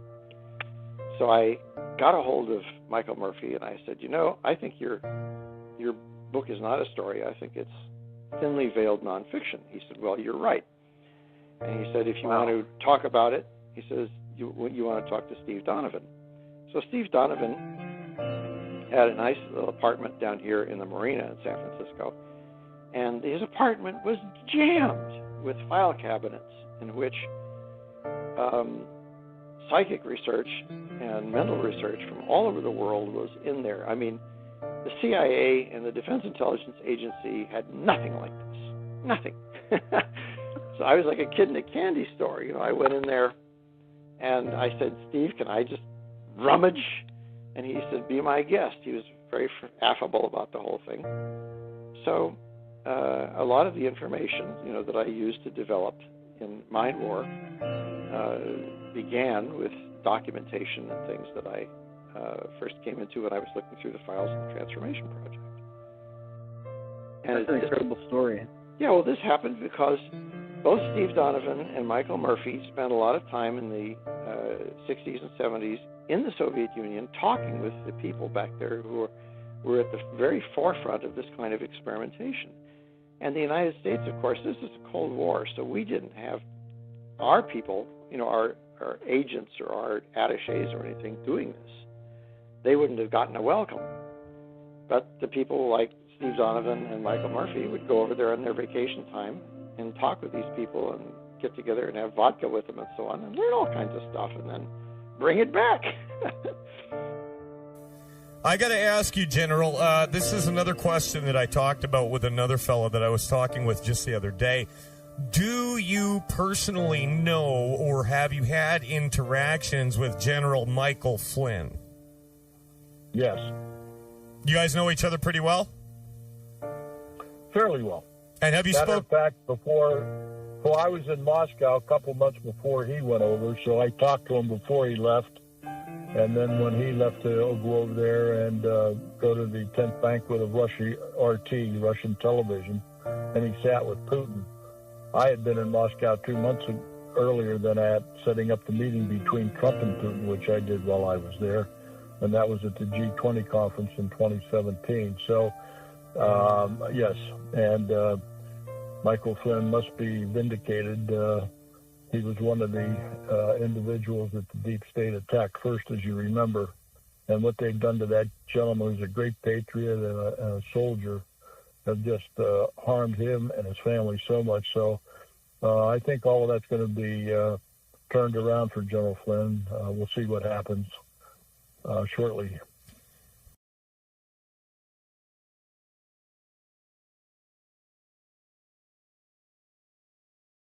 So I got a hold of Michael Murphy and I said, I think your book is not a story. I think it's thinly veiled nonfiction. He said, well, you're right. And he said, if you want to talk about it, he says, you want to talk to Steve Donovan. So Steve Donovan had a nice little apartment down here in the Marina in San Francisco. And his apartment was jammed with file cabinets in which psychic research and mental research from all over the world was in there. I mean, the CIA and the Defense Intelligence Agency had nothing like this. Nothing. So I was like a kid in a candy store. I went in there and I said, Steve, can I just rummage? And he said, be my guest. He was very affable about the whole thing. So a lot of the information, that I used to develop in Mind War began with documentation and things that I first came into when I was looking through the files of the Transformation Project. And that's an incredible story. Yeah, well, this happened because both Steve Donovan and Michael Murphy spent a lot of time in the 60s and 70s in the Soviet Union talking with the people back there who were at the very forefront of this kind of experimentation. And the United States, of course, this is a Cold War, so we didn't have our people, our agents or our attachés or anything doing this. They wouldn't have gotten a welcome. But the people like Steve Donovan and Michael Murphy would go over there on their vacation time and talk with these people and get together and have vodka with them and so on and learn all kinds of stuff and then bring it back. I got to ask you, General, this is another question that I talked about with another fellow that I was talking with just the other day. Do you personally know or have you had interactions with General Michael Flynn? Yes. You guys know each other pretty well? Fairly well. And have you spoken? In fact, I was in Moscow a couple months before he went over, so I talked to him before he left. And then when he left to go over there and go to the 10th banquet of Russian television, and he sat with Putin. I had been in Moscow 2 months earlier than that, setting up the meeting between Trump and Putin, which I did while I was there. And that was at the G20 conference in 2017. So, yes, and Michael Flynn must be vindicated. He was one of the individuals that the deep state attacked first, as you remember. And what they've done to that gentleman who's a great patriot and a soldier have just harmed him and his family so much. So I think all of that's going to be turned around for General Flynn. We'll see what happens shortly.